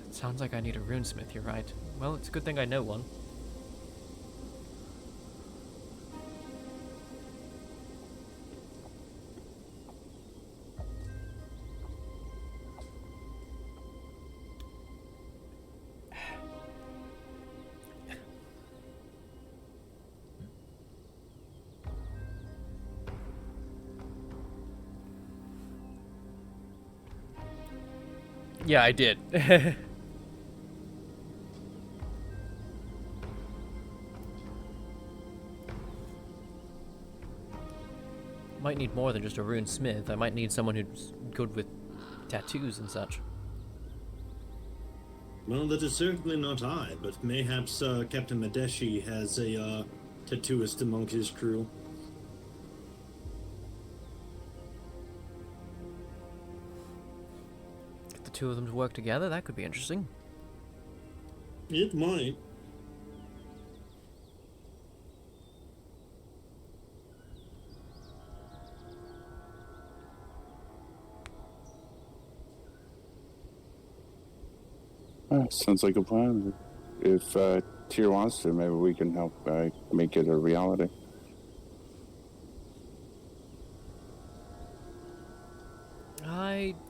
It sounds like I need a runesmith, you're right. Well, it's a good thing I know one. Yeah, I did. Might need more than just a rune smith. I might need someone who's good with tattoos and such. Well, that is certainly not I, but mayhaps Captain Madeshi has a tattooist among his crew. Get the two of them to work together, that could be interesting. It might. Sounds like a plan. If Tyr wants to, maybe we can help make it a reality.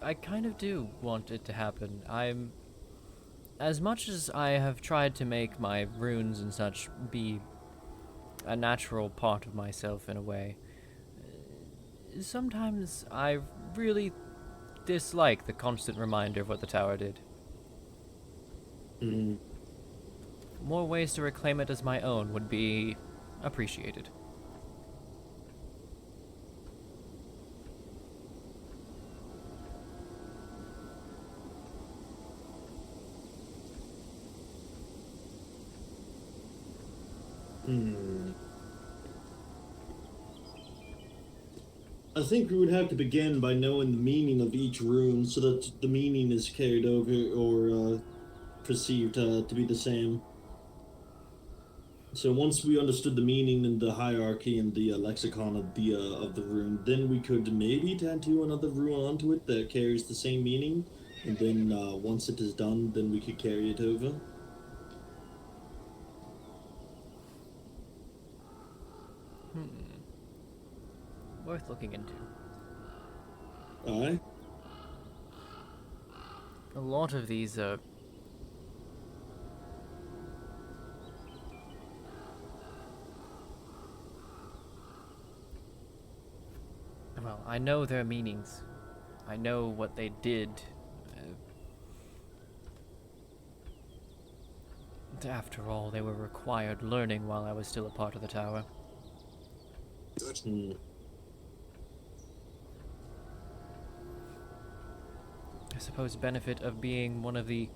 I kind of do want it to happen. As much as I have tried to make my runes and such be a natural part of myself in a way, sometimes I really dislike the constant reminder of what the tower did. More ways to reclaim it as my own would be appreciated. I think we would have to begin by knowing the meaning of each rune so that the meaning is carried over or perceived to be the same. So once we understood the meaning and the hierarchy and the lexicon of the rune, then we could maybe tattoo another rune onto it that carries the same meaning, and then once it is done, then we could carry it over. Worth looking into. Aye. A lot of these well, I know their meanings. I know what they did. After all, they were required learning while I was still a part of the tower. I suppose benefit of being one of the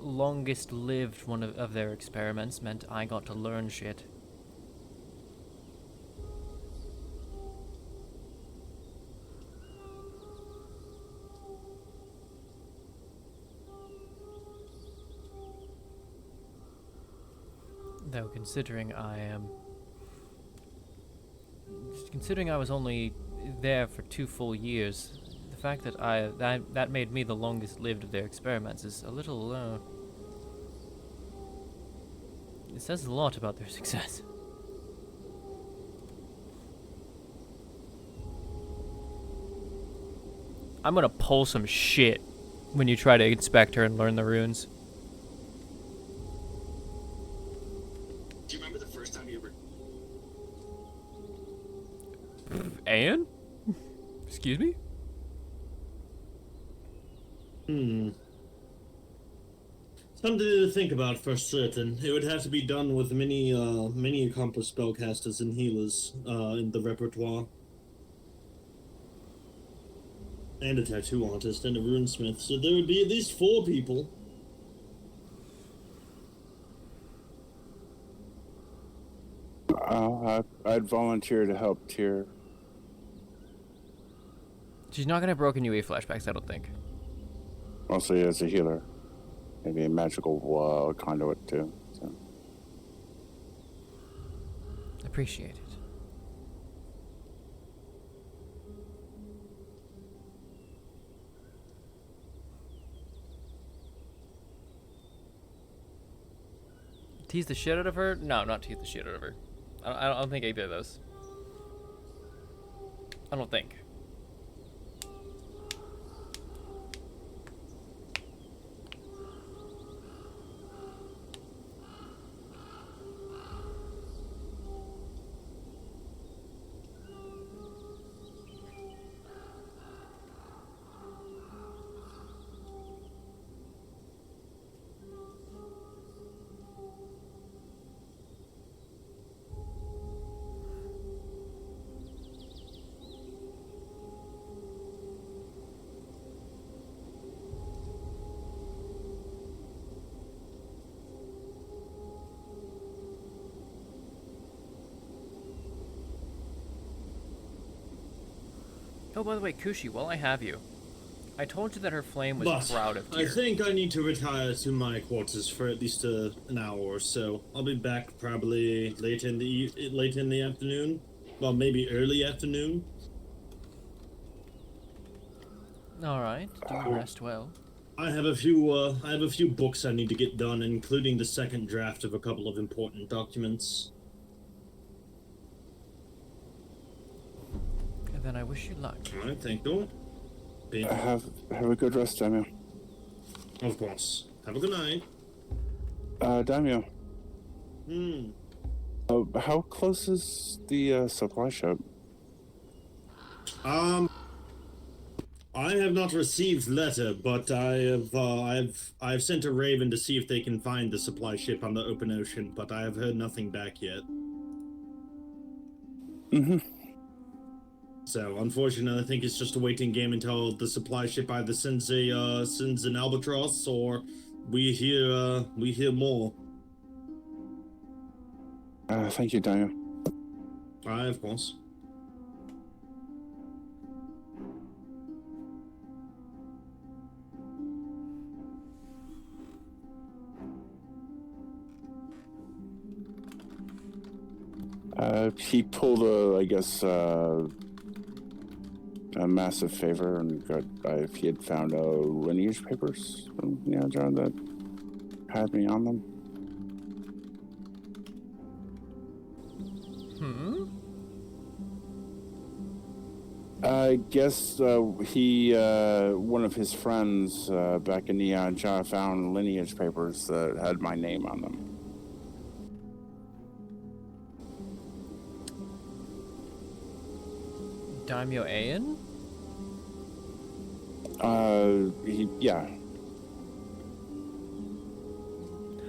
longest lived of their experiments meant I got to learn shit. Though considering I was only there for 2 full years, the fact that that made me the longest lived of their experiments is a little, it says a lot about their success. I'm gonna pull some shit when you try to inspect her and learn the runes. Do you remember the first time you ever... Anne? Excuse me? Something to think about for certain. It would have to be done with many accomplished spellcasters and healers in the repertoire. And a tattoo artist and a runesmith, so there would be at least 4 people. I'd volunteer to help Tyr. She's not gonna have broken UA flashbacks, I don't think. Mostly as a healer. Maybe a magical conduit too. So. Appreciate it. Tease the shit out of her? No, not tease the shit out of her. I don't think either of those. I don't think. Oh, by the way, Kushi, while I have you, I told you that her flame was proud of I Tyr. think I need to retire to my quarters for at least an hour or so. I'll be back probably late in the afternoon. Well, maybe early afternoon. All right, do rest well. I have a few books I need to get done, including the second draft of a couple of important documents. And then I wish you luck. All right, thank you. Have a good rest, Daimyo. Of course. Have a good night. Daimyo. How close is the supply shop? I have not received letter, but I've sent a raven to see if they can find the supply ship on the open ocean, but I have heard nothing back yet. So, unfortunately, I think it's just a waiting game until the supply ship either sends an albatross or we hear more. Thank you, Daimyo. Of course. He pulled a massive favor and got if he had found lineage papers from John that had me on them. I guess he one of his friends back in Neon Jaw found lineage papers that had my name on them. Daimyo Ayan? Yeah.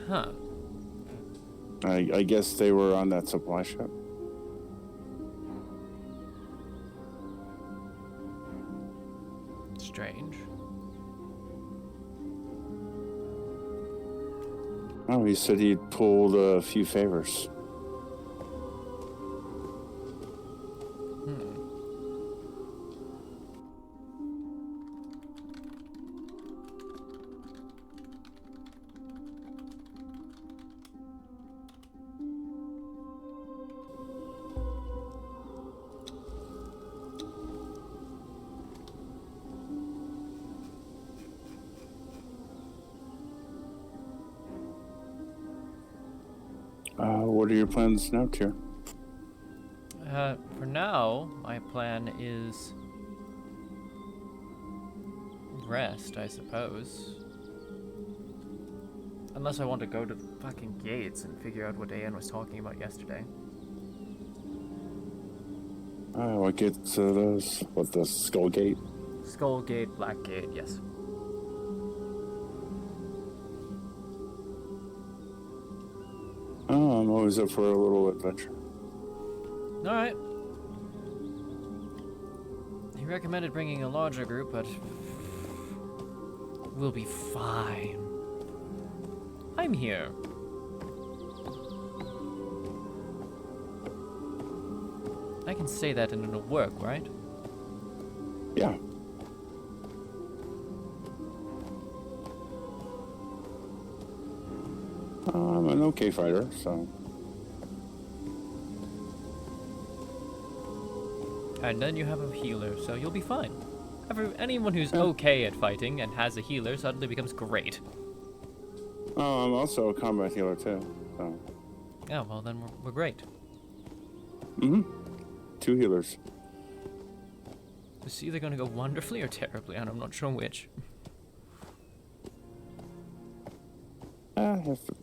Huh. I guess they were on that supply ship. Strange. Oh, he said he'd pulled a few favors. what are your plans now, Tyr? For now, my plan is rest, I suppose. Unless I want to go to the fucking gates and figure out what Ayan was talking about yesterday. What gates are those? What, the Skull Gate? Skull Gate, Black Gate, yes. Oh, I'm always up for a little adventure. Alright. He recommended bringing a larger group, but we'll be fine. I'm here. I can say that and it'll work, right? Yeah. I'm an okay fighter, so... And then you have a healer, so you'll be fine. Anyone who's okay at fighting and has a healer suddenly becomes great. Oh, I'm also a combat healer, too, so... Yeah, well then we're great. Mm-hmm. 2 healers. It's either gonna go wonderfully or terribly, and I'm not sure which.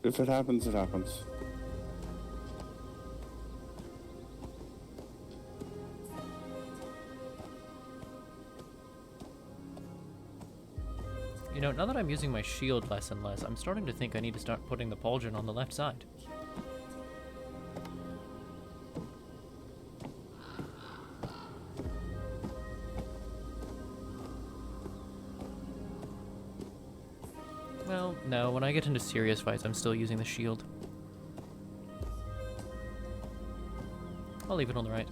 If it happens, it happens. You know, now that I'm using my shield less and less, I'm starting to think I need to start putting the pauldron on the left side. Well, no, when I get into serious fights, I'm still using the shield. I'll leave it on the right.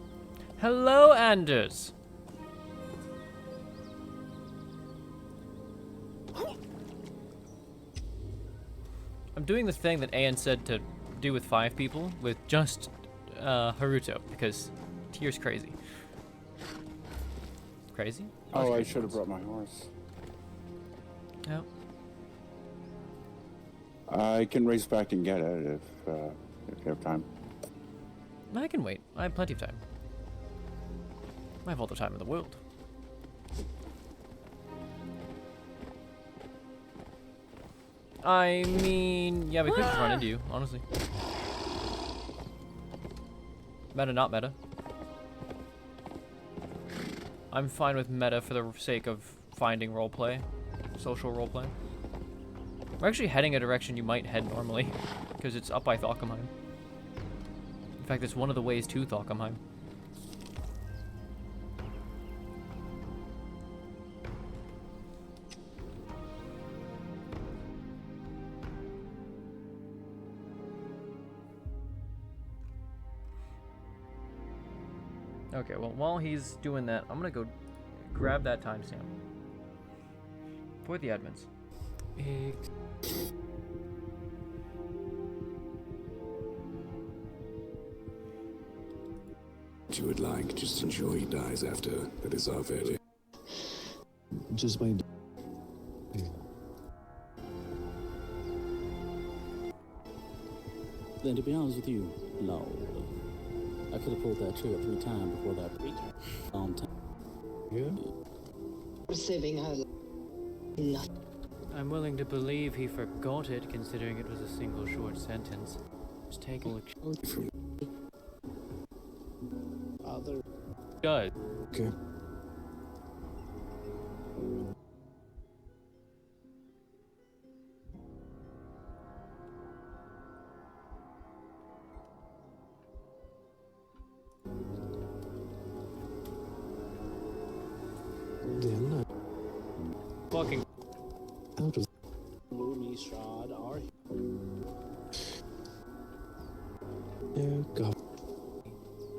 Hello, Anders! I'm doing the thing that Ayan said to do with 5 people, with just Haruto, because Tyr's crazy. Crazy? Oh, I should have brought my horse. No. I can race back and get it if you have time. I can wait. I have plenty of time. I have all the time in the world. I mean, yeah, we could just run into you, honestly. Meta, not meta. I'm fine with meta for the sake of finding roleplay, social roleplay. We're actually heading a direction you might head normally, because it's up by Thockenheim. In fact, it's one of the ways to Thockenheim. Okay, well, while he's doing that, I'm gonna go grab that timestamp for the admins. You would like, just ensure he dies after. That is our fairly. Just by... Then to be honest with you, no. I could have pulled that trigger 3 times before that long time. Yeah? Receiving her love. I'm willing to believe he forgot it, considering it was a single short sentence. Just take a look. Other. Good. Okay. Then Fucking. out of Gloomy Shroud are. there go.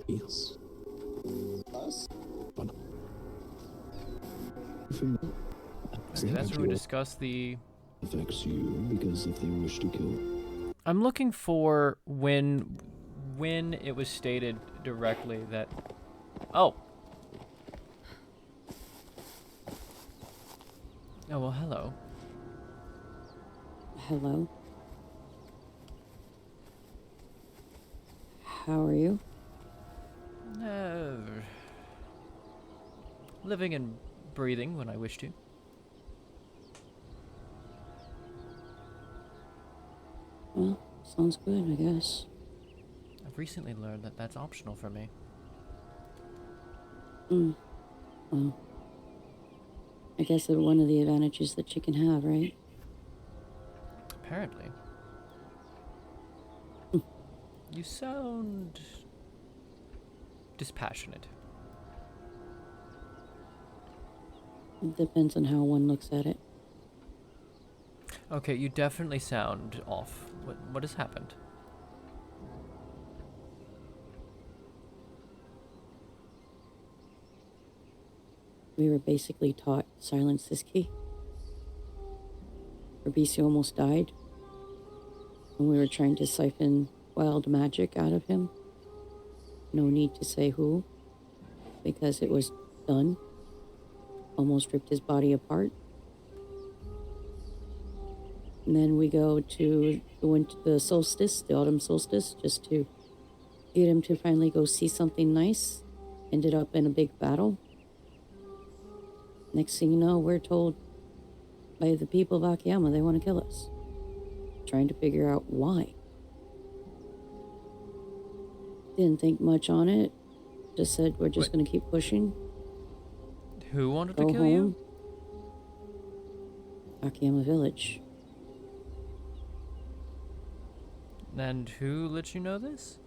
Yes. Us? Okay, that's where we discuss the... Affects you because if they wish to kill. I'm looking for when it was stated directly that... Oh! Oh, well, hello. Hello? how are you? Uh, living and breathing when I wish to. Well, sounds good, I guess. I've recently learned that that's optional for me. Well, I guess it's one of the advantages that you can have, right? Apparently. You sound dispassionate. It depends on how one looks at it. Okay, you definitely sound off. What has happened? We were basically taught silence is key. Fabricio almost died when we were trying to siphon wild magic out of him. No need to say who, because it was done. Almost ripped his body apart. And then we go to the solstice, the autumn solstice, just to get him to finally go see something nice. Ended up in a big battle. Next thing you know, we're told by the people of Akiyama they want to kill us. Trying to figure out why. Didn't think much on it. Just said we're just going to keep pushing. Who wanted Go to kill home. you? Akiyama Village. And who let you know this?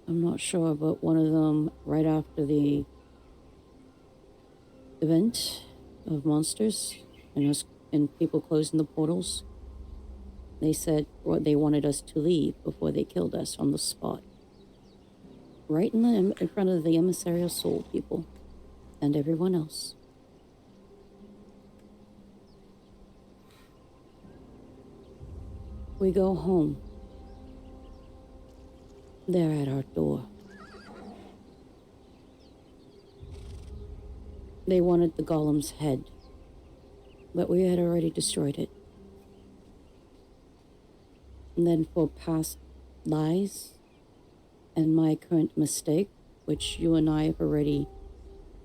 I'm not sure, but one of them, right after the event of monsters and us and people closing the portals, they said they wanted us to leave before they killed us on the spot. Right in front of the emissarial soul people and everyone else. We go home. They're at our door. They wanted the golem's head, but we had already destroyed it. And then for past lies and my current mistake, which you and I have already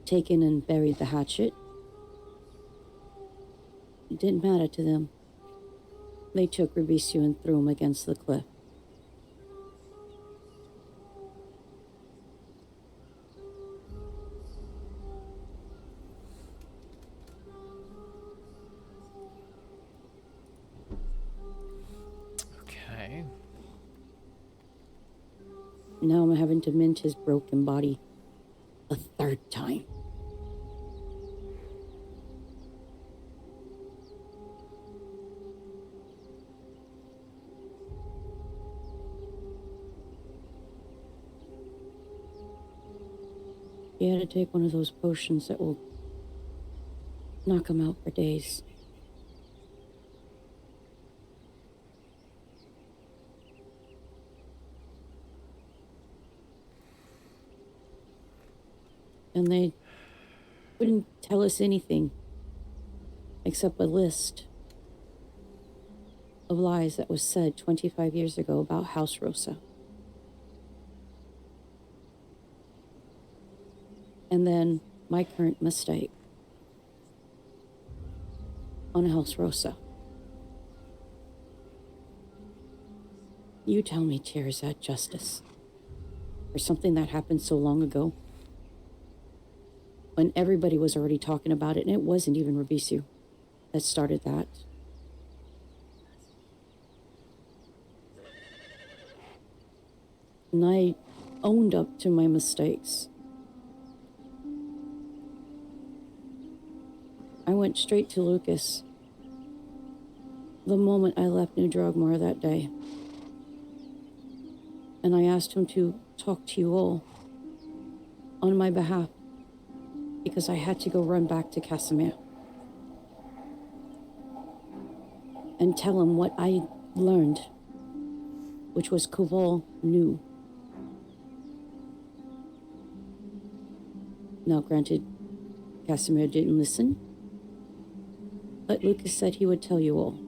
taken and buried the hatchet, it didn't matter to them. They took Reupload and threw him against the cliff. Okay. Now I'm having to mend his broken body a third time. He had to take one of those potions that will knock him out for days. And they wouldn't tell us anything except a list of lies that was said 25 years ago about House Rosa. And then my current mistake on House Rosa. You tell me, Tyr, is that justice? For something that happened so long ago? When everybody was already talking about it, and it wasn't even Reupload that started that. And I owned up to my mistakes. I went straight to Lucas the moment I left New Drogmar that day. And I asked him to talk to you all on my behalf because I had to go run back to Casimir and tell him what I learned, which was Koval knew. Now, granted, Casimir didn't listen, but Lucas said he would tell you all.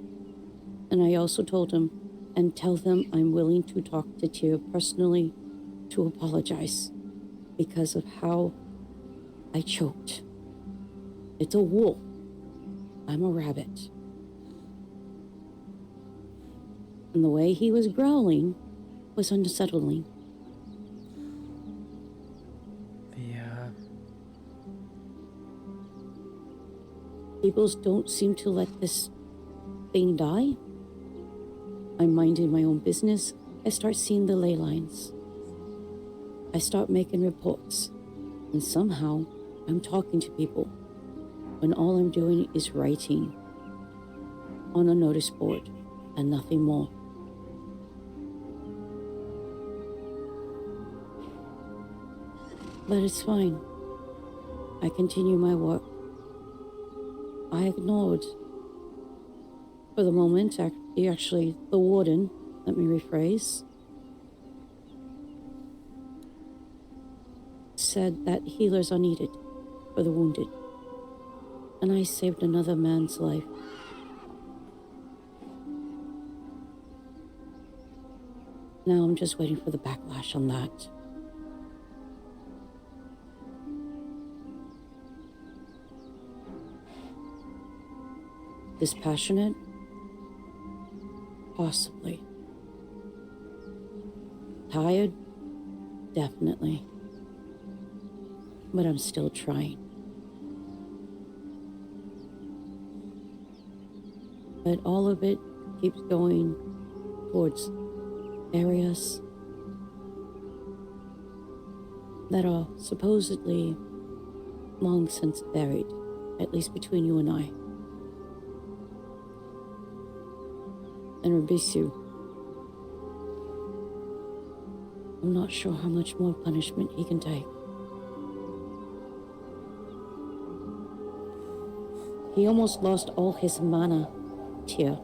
And I also told him and tell them I'm willing to talk to Tyr personally to apologize because of how I choked. It's a wolf. I'm a rabbit. And the way he was growling was unsettling. People don't seem to let this thing die. I'm minding my own business. I start seeing the ley lines. I start making reports. And somehow, I'm talking to people when all I'm doing is writing on a notice board and nothing more. But it's fine. I continue my work. I ignored, for the moment, actually, the warden, let me rephrase, said that healers are needed for the wounded. And I saved another man's life. Now I'm just waiting for the backlash on that. Dispassionate? Possibly. Tired? Definitely. But I'm still trying. But all of it keeps going towards areas that are supposedly long since buried, at least between you and I. And Rabisu, I'm not sure how much more punishment he can take. He almost lost all his mana, Tyr.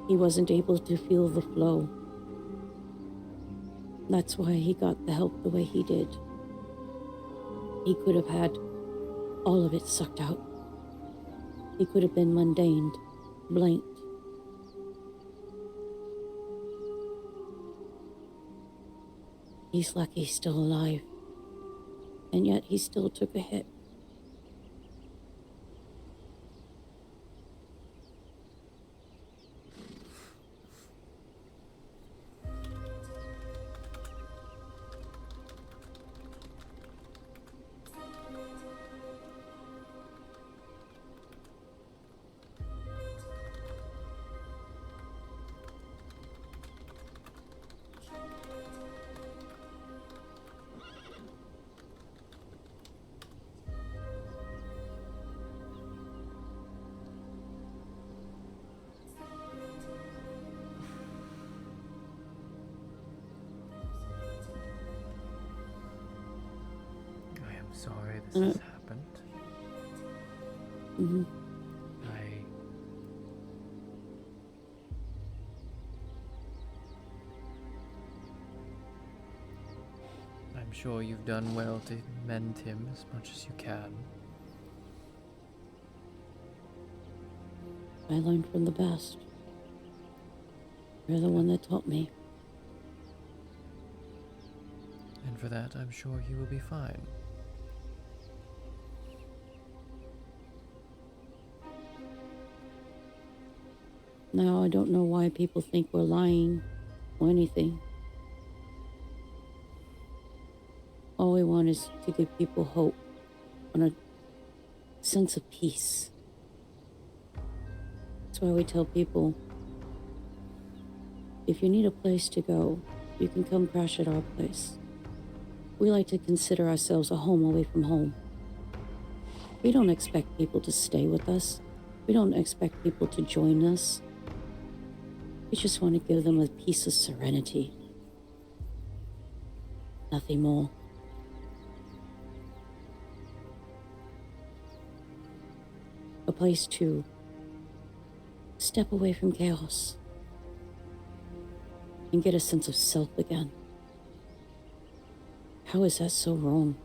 He wasn't able to feel the flow. That's why he got the help the way he did. He could have had all of it sucked out. He could have been mundaned, blanked. He's lucky he's still alive. And yet he still took a hit. Sorry this has happened. Mm-hmm. I'm sure you've done well to mend him as much as you can. I learned from the best. You're the one that taught me. And for that, I'm sure he will be fine. Now I don't know why people think we're lying or anything. All we want is to give people hope and a sense of peace. That's why we tell people, if you need a place to go, you can come crash at our place. We like to consider ourselves a home away from home. We don't expect people to stay with us. We don't expect people to join us. We just want to give them a piece of serenity. Nothing more. A place to step away from chaos and get a sense of self again. How is that so wrong?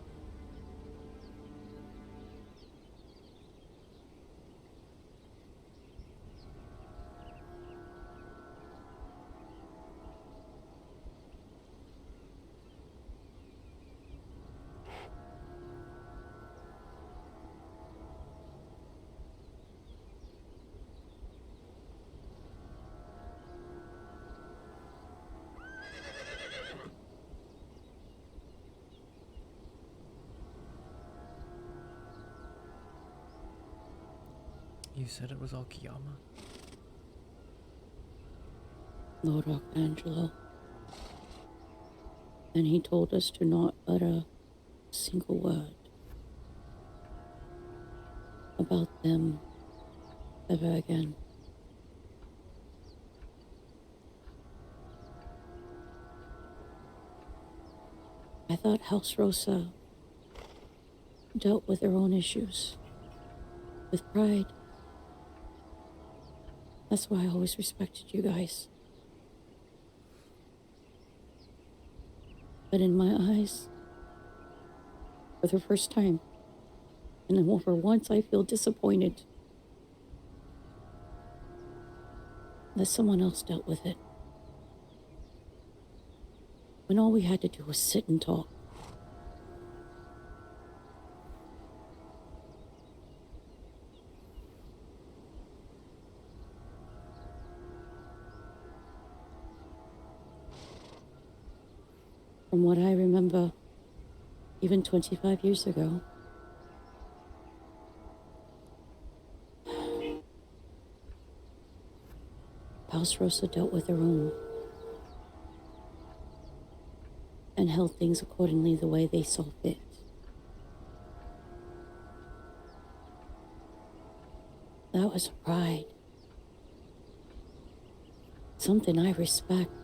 You said it was Okayama? Lord Archangelo. And he told us to not utter a single word about them ever again. I thought House Rosa dealt with their own issues with pride. That's why I always respected you guys. But in my eyes, for the first time, and for once I feel disappointed that someone else dealt with it. When all we had to do was sit and talk. From what I remember, even 25 years ago, House Rosa dealt with their own and held things accordingly the way they saw fit. That was pride. Something I respected.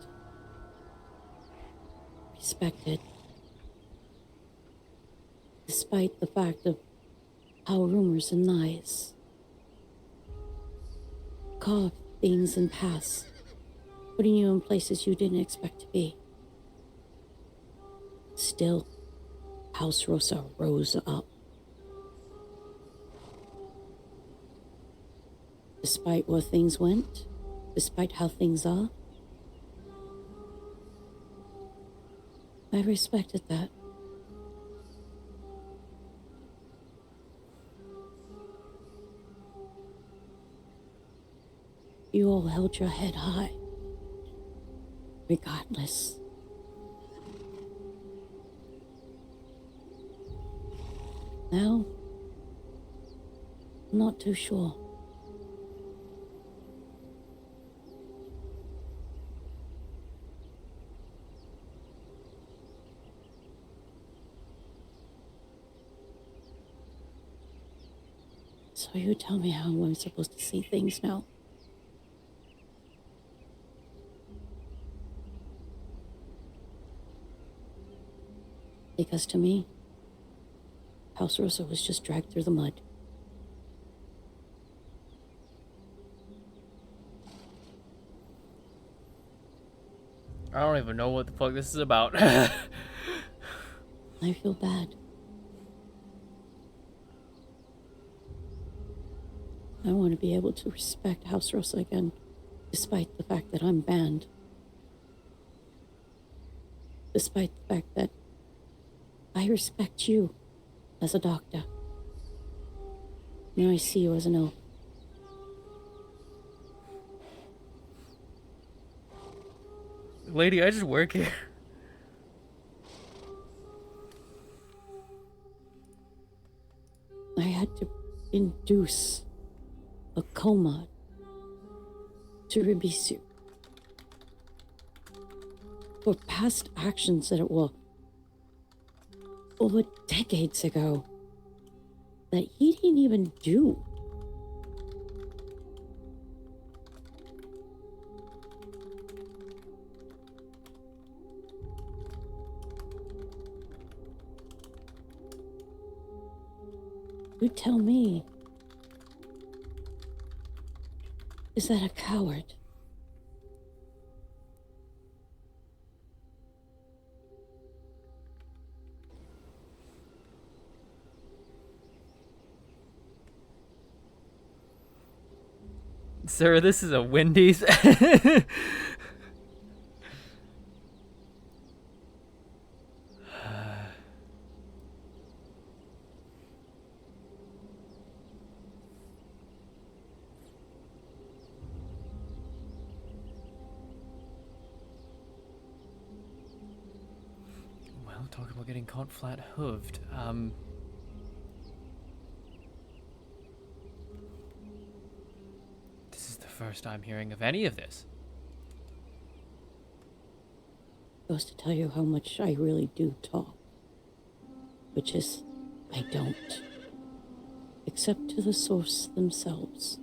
Despite the fact of how rumors and lies carve things and paths, putting you in places you didn't expect to be. Still, House Rosa rose up. Despite where things went, despite how things are, I respected that. You all held your head high, regardless. Now, I'm not too sure. So you tell me how I'm supposed to see things now. Because to me, House Rosa was just dragged through the mud. I don't even know what the fuck this is about. I feel bad. I want to be able to respect House Rosa again, despite the fact that I'm banned. Despite the fact that I respect you as a doctor. Now I see you as an elf. Lady, I just work here. I had to induce a coma to Ribisu for past actions that were over decades ago that he didn't even do. You tell me, is that a coward? Sir, this is a Wendy's. Well, talk about getting caught flat-hooved. first I'm hearing of any of this. Goes to tell you how much I really do talk. Which is, I don't. Except to the source themselves.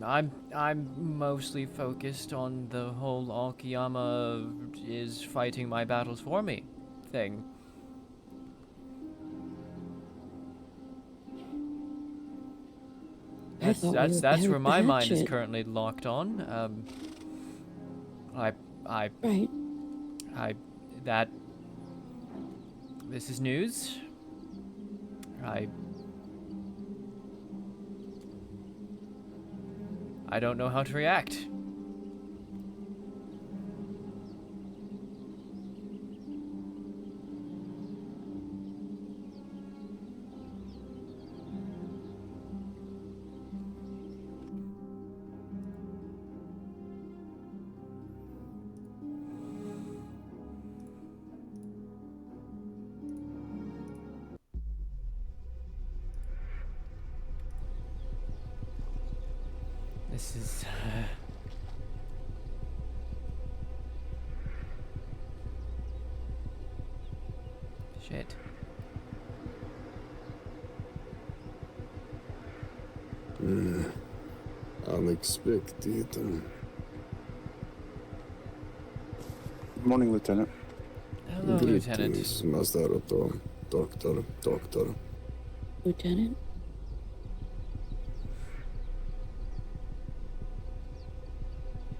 I'm mostly focused on the whole Aokiyama is fighting my battles for me thing. That's where my mind is currently locked on. This is news. I don't know how to react. This is... Shit. Unexpected. Good morning, Lieutenant. Hello, Lieutenant. Greetings, Master Otto. Doctor. Lieutenant?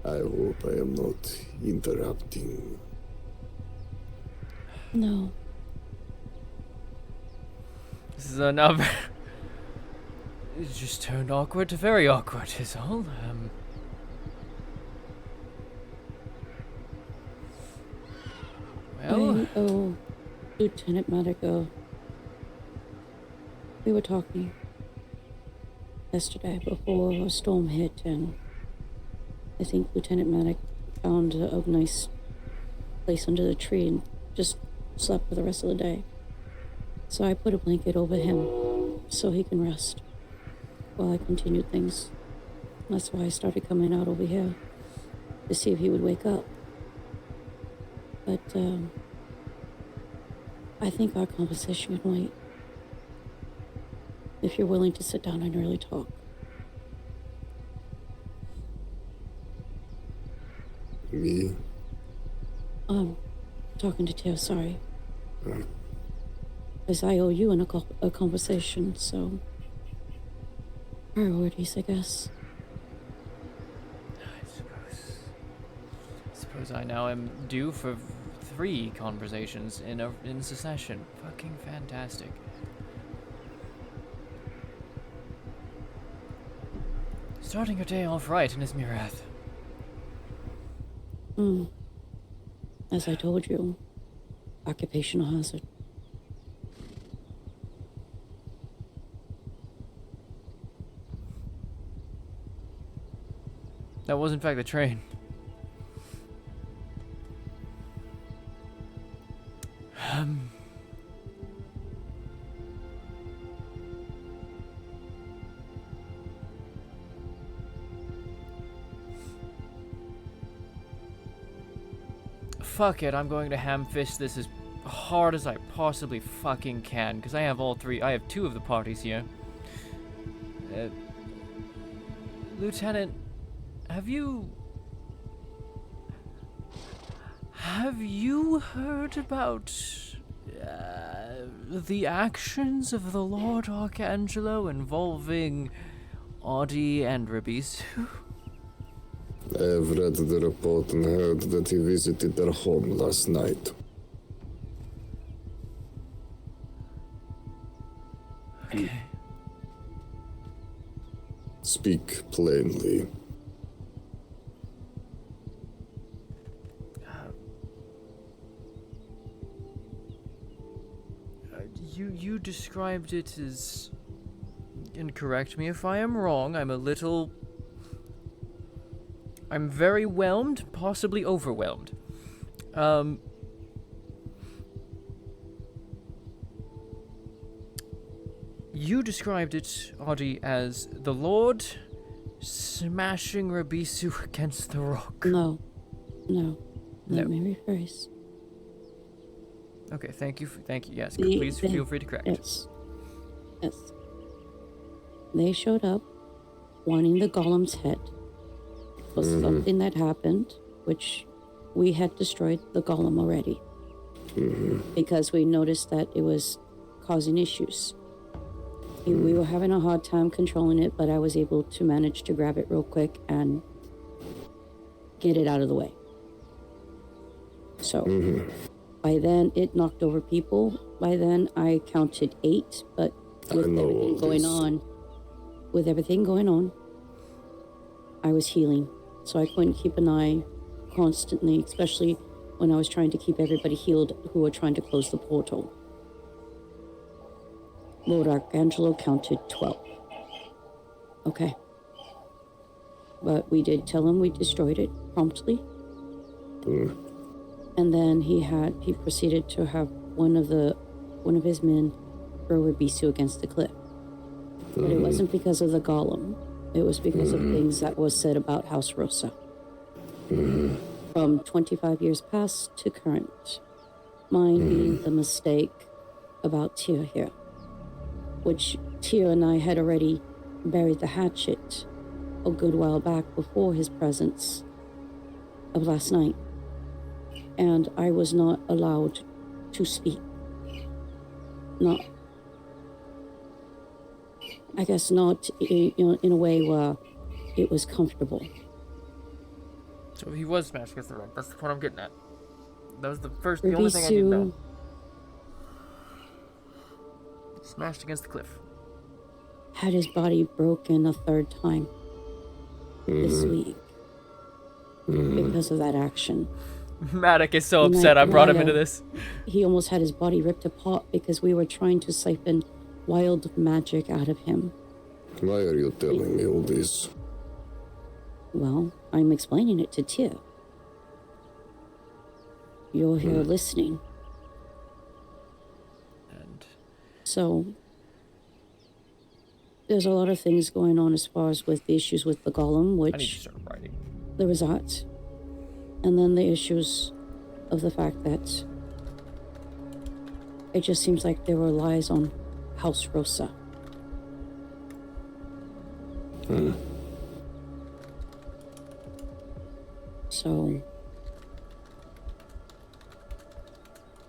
I hope I am not interrupting. No. This is another... It just turned awkward to very awkward, is all. Well... Lieutenant Madigo. We were talking yesterday before a storm hit, and I think Lieutenant Maddox found a nice place under the tree and just slept for the rest of the day. So I put a blanket over him so he can rest while I continued things. That's why I started coming out over here to see if he would wake up. But I think our conversation can wait. If you're willing to sit down and really talk. Me? Talking to Teo, sorry. Because I owe you a conversation, so... Priorities, I guess. I suppose I now am due for 3 conversations in succession. Fucking fantastic. Starting your day off right in Izmirath. As I told you, occupational hazard. That was in fact the train. Fuck it, I'm going to ham-fist this as hard as I possibly fucking can, because I have all 3, I have 2 of the parties here. Lieutenant, have you heard about the actions of the Lord Archangelo involving Audie and Rabisu? I have read the report and heard that he visited their home last night. Okay. Speak plainly. You described it as, and correct me if I am wrong, I'm very whelmed, possibly overwhelmed. You described it, Audie, as the Lord Smashing Rebisu against the rock. No. No. Let me rephrase. Okay, thank you. Thank you. Yes, The- please the- feel free to correct. Yes. Yes. They showed up wanting the golem's head for something that happened, which we had destroyed the golem already. Because we noticed that it was causing issues. We were having a hard time controlling it, but I was able to manage to grab it real quick and get it out of the way. So, by then, it knocked over people. By then, I counted 8, but with everything going on, I was healing. So I couldn't keep an eye constantly, especially when I was trying to keep everybody healed who were trying to close the portal. Lord Archangelo counted 12. Okay. But we did tell him we destroyed it promptly. And then he proceeded to have one of his men throw Rebisu against the cliff. But it wasn't because of the golem. It was because of things that was said about House Rosa. From 25 years past to current. Mine being the mistake about Tyr here. Which Tyr and I had already buried the hatchet a good while back before his presence of last night. And I was not allowed to speak. Not in a way where it was comfortable. So he was smashed against the rock. That's the point I'm getting at. That was the only thing I didn't know. Smashed against the cliff. Had his body broken a 3rd time this week because of that action. Matic is so upset I brought him into this. He almost had his body ripped apart because we were trying to siphon wild magic out of him. Why are you telling me all this? Well, I'm explaining it to Tyr. You're here listening. And so there's a lot of things going on as far as with the issues with the golem, which I need to start writing. There was that. And then the issues of the fact that it just seems like there were lies on House Rosa. So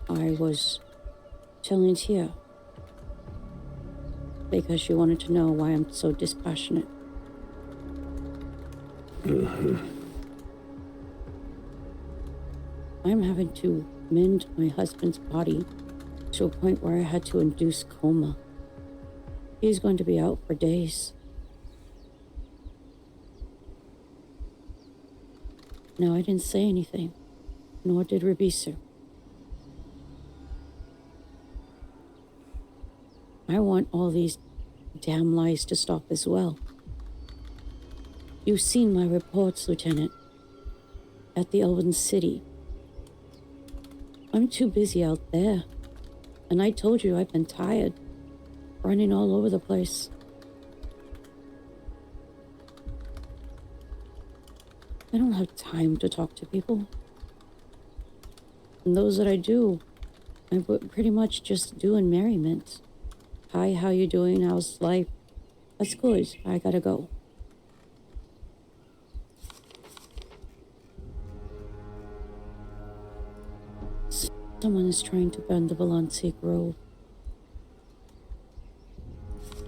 I was telling Tia because she wanted to know why I'm so dispassionate. I'm having to mend my husband's body to a point where I had to induce coma. He's going to be out for days. Now, I didn't say anything, nor did Rebisu. I want all these damn lies to stop as well. You've seen my reports, Lieutenant, at the Elven City. I'm too busy out there. And I told you I've been tired, running all over the place. I don't have time to talk to people. And those that I do, I pretty much just do in merriment. Hi, how you doing? How's life? That's good. I gotta go. Someone is trying to burn the Valencia Grove.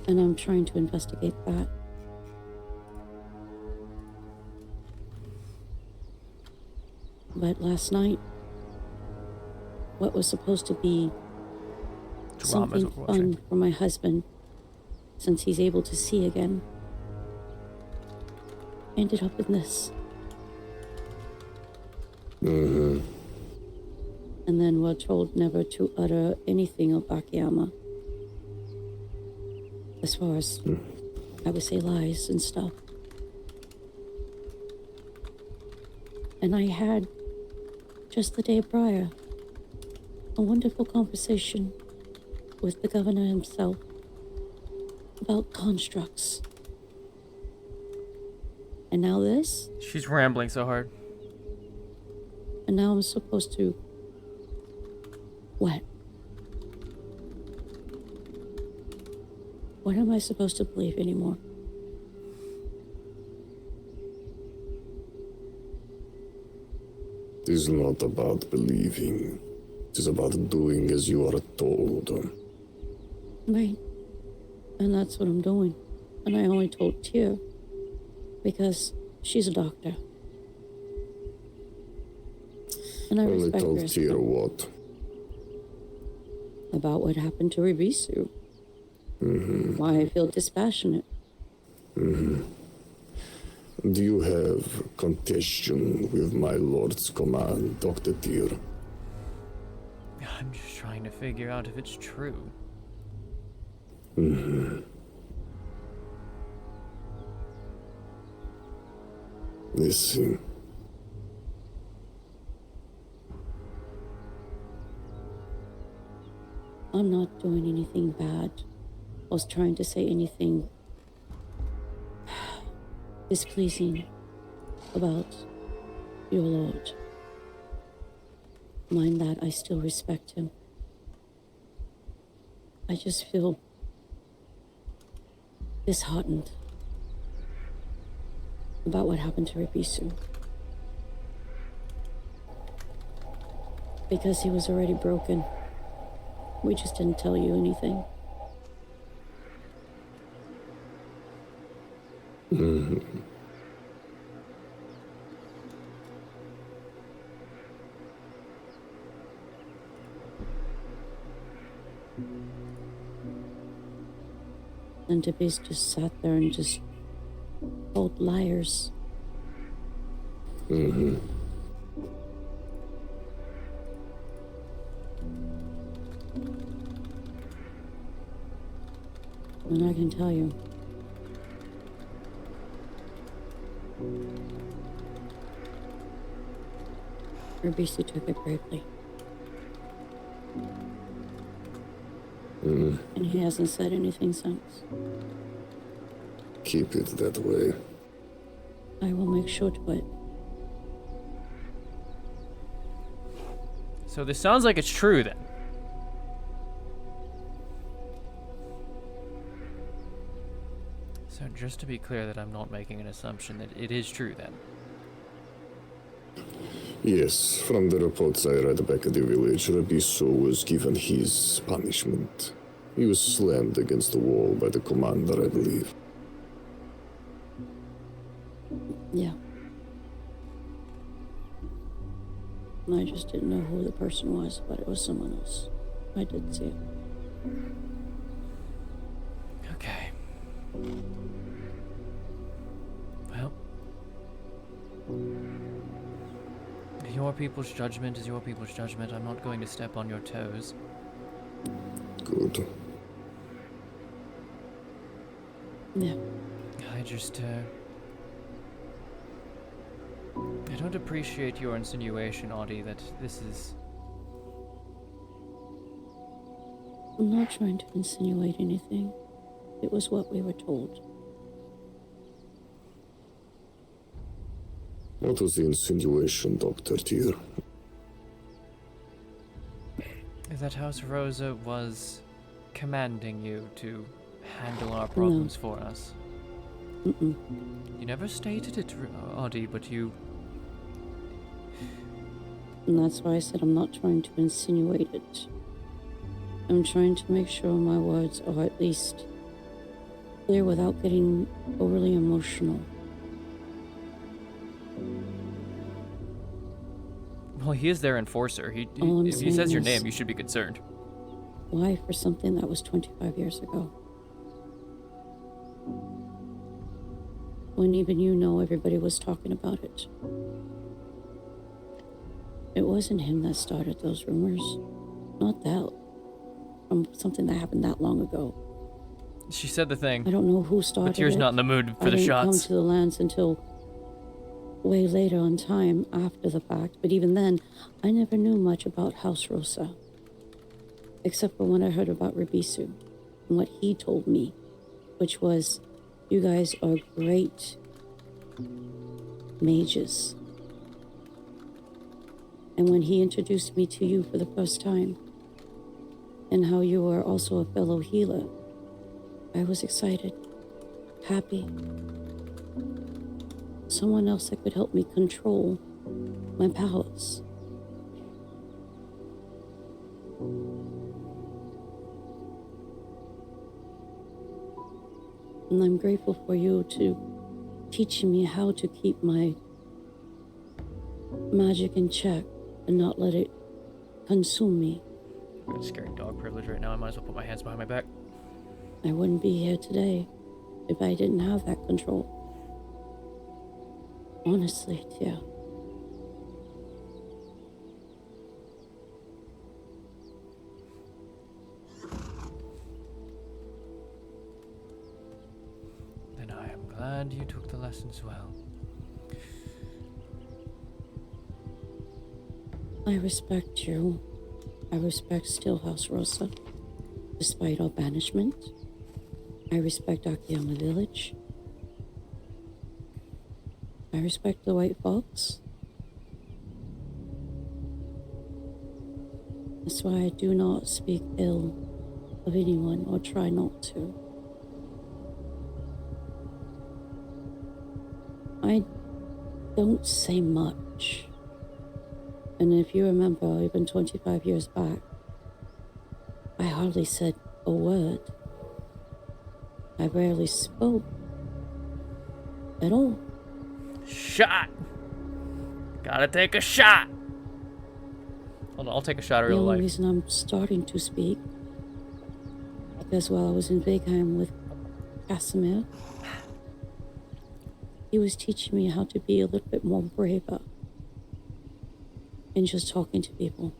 And I'm trying to investigate that. But last night, what was supposed to be something fun for my husband, since he's able to see again, ended up in this. And then we're told never to utter anything of Akiyama. As far as, I would say, lies and stuff. And I had, just the day prior, a wonderful conversation with the governor himself about constructs. And now this? She's rambling so hard. And now I'm supposed to... What? What am I supposed to believe anymore? It is not about believing. It is about doing as you are told. Right. And that's what I'm doing. And I only told Tyr because she's a doctor. And I Only respect her. told Tyr what? About what happened to Rebisu. Why I feel dispassionate. Do you have contention with my lord's command, Dr. Tyr? I'm just trying to figure out if it's true. Listen. I'm not doing anything bad. I was trying to say anything displeasing about your lord. Mind that, I still respect him. I just feel disheartened about what happened to Rebisu. Because he was already broken. We just didn't tell you anything. And Dibby's just sat there and just told liars. And I can tell you, Rebisu took it bravely. And he hasn't said anything since. Keep it that way. I will make sure to it. So this sounds like it's true then. So just to be clear that I'm not making an assumption that it is true then. Yes, from the reports I read back at the village, Rebisu was given his punishment. He was slammed against the wall by the commander, I believe. Yeah. I just didn't know who the person was, but it was someone else. I did see it. Okay. Well. Your people's judgment is your people's judgment. I'm not going to step on your toes. Good. Yeah. I just, I don't appreciate your insinuation, Audie, that this is... I'm not trying to insinuate anything. It was what we were told. What was the insinuation, Dr. Tyr? That House Rosa was commanding you to handle our problems for us. Mm-mm. You never stated it, Audie, but you... And that's why I said I'm not trying to insinuate it. I'm trying to make sure my words are at least clear without getting overly emotional. Well, he is their enforcer. All I'm if he says saying your is- name, you should be concerned. Why for something that was 25 years ago? When even you know everybody was talking about it. It wasn't him that started those rumors. Not that. From something that happened that long ago. She said the thing. I don't know who started But Tyr's it. not in the mood for I the didn't come shots. to the lands until way later on time after the fact. But even then, I never knew much about House Rosa. Except for when I heard about Rebisu and what he told me. Which was, you guys are great mages. And when he introduced me to you for the first time, and how you were also a fellow healer, I was excited, happy. Someone else that could help me control my powers. And I'm grateful for you to teaching me how to keep my magic in check and not let it consume me. I'm gonna scary dog privilege right now. I might as well put my hands behind my back. I wouldn't be here today if I didn't have that control. Honestly, yeah. Then I am glad you took the lessons well. I respect you. I respect Stillhouse Rosa, despite our banishment. I respect Akiyama Village. I respect the White Fox. That's why I do not speak ill of anyone or try not to. I don't say much. And if you remember, even 25 years back, I hardly said a word. I rarely spoke at all. Shot! Gotta take a shot! Hold on, I'll take a shot of The real only life. reason I'm starting to speak, because while I was in Vigheim with Casimir, he was teaching me how to be a little bit more braver in just talking to people.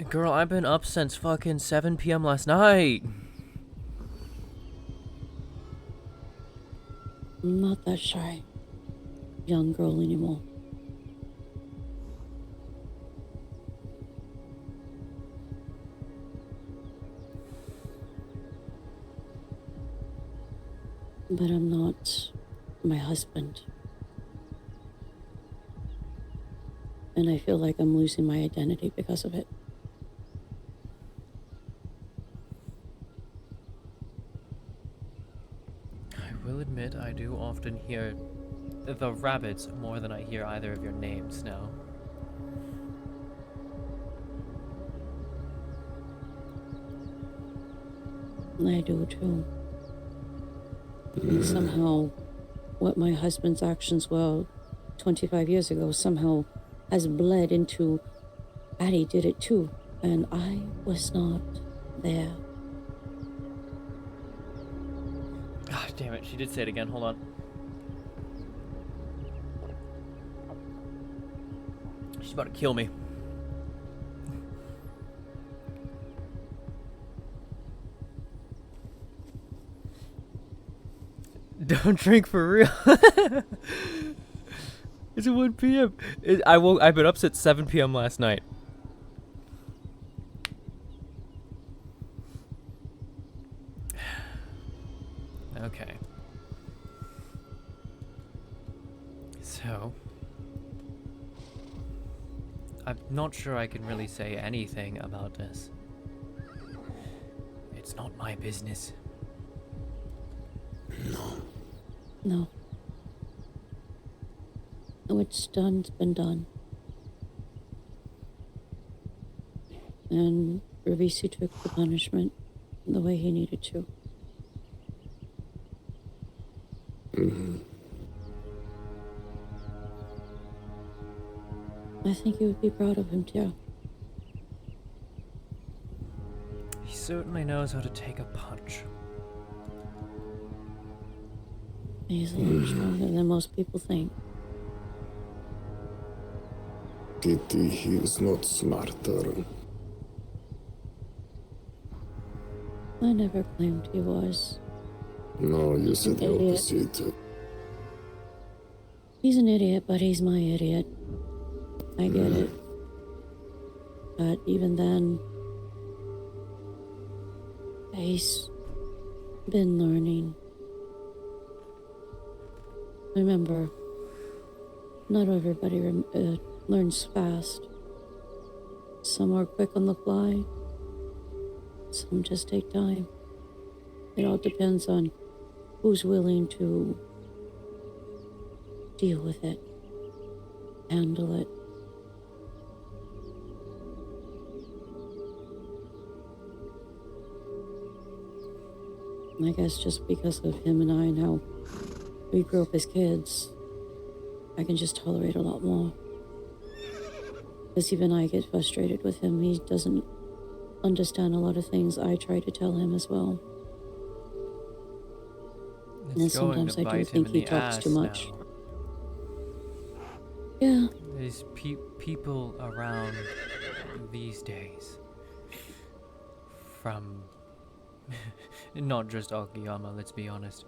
Girl, I've been up since fucking 7 p.m. last night. I'm not that shy young girl anymore. But I'm not my husband. And I feel like I'm losing my identity because of it. I will admit I do often hear the rabbits more than I hear either of your names now. I do too. And somehow, what my husband's actions were 25 years ago somehow has bled into Addie did it too, and I was not there. God damn it, she did say it again, hold on. She's about to kill me. Don't drink for real. It's 1 p.m. I've been up since 7 p.m. last night. Okay. So, I'm not sure I can really say anything about this. It's not my business. No. What's done's been done. And Ravisi took the punishment the way he needed to. I think you would be proud of him too. He certainly knows how to take a punch. He's a lot stronger than most people think. Pity he's not smarter. I never claimed he was. No, you said the Idiot. opposite. He's an idiot, but he's my idiot. I get it. But even then, He's been learning. Remember, not everybody learns fast. Some are quick on the fly. Some just take time. It all depends on who's willing to deal with it, handle it. I guess just because of him and I and how we grew up as kids, I can just tolerate a lot more. Because even I get frustrated with him. He doesn't understand a lot of things I try to tell him as well. And sometimes I do think he talks too much. Now. Yeah. There's people around these days from not just Akiyama, let's be honest,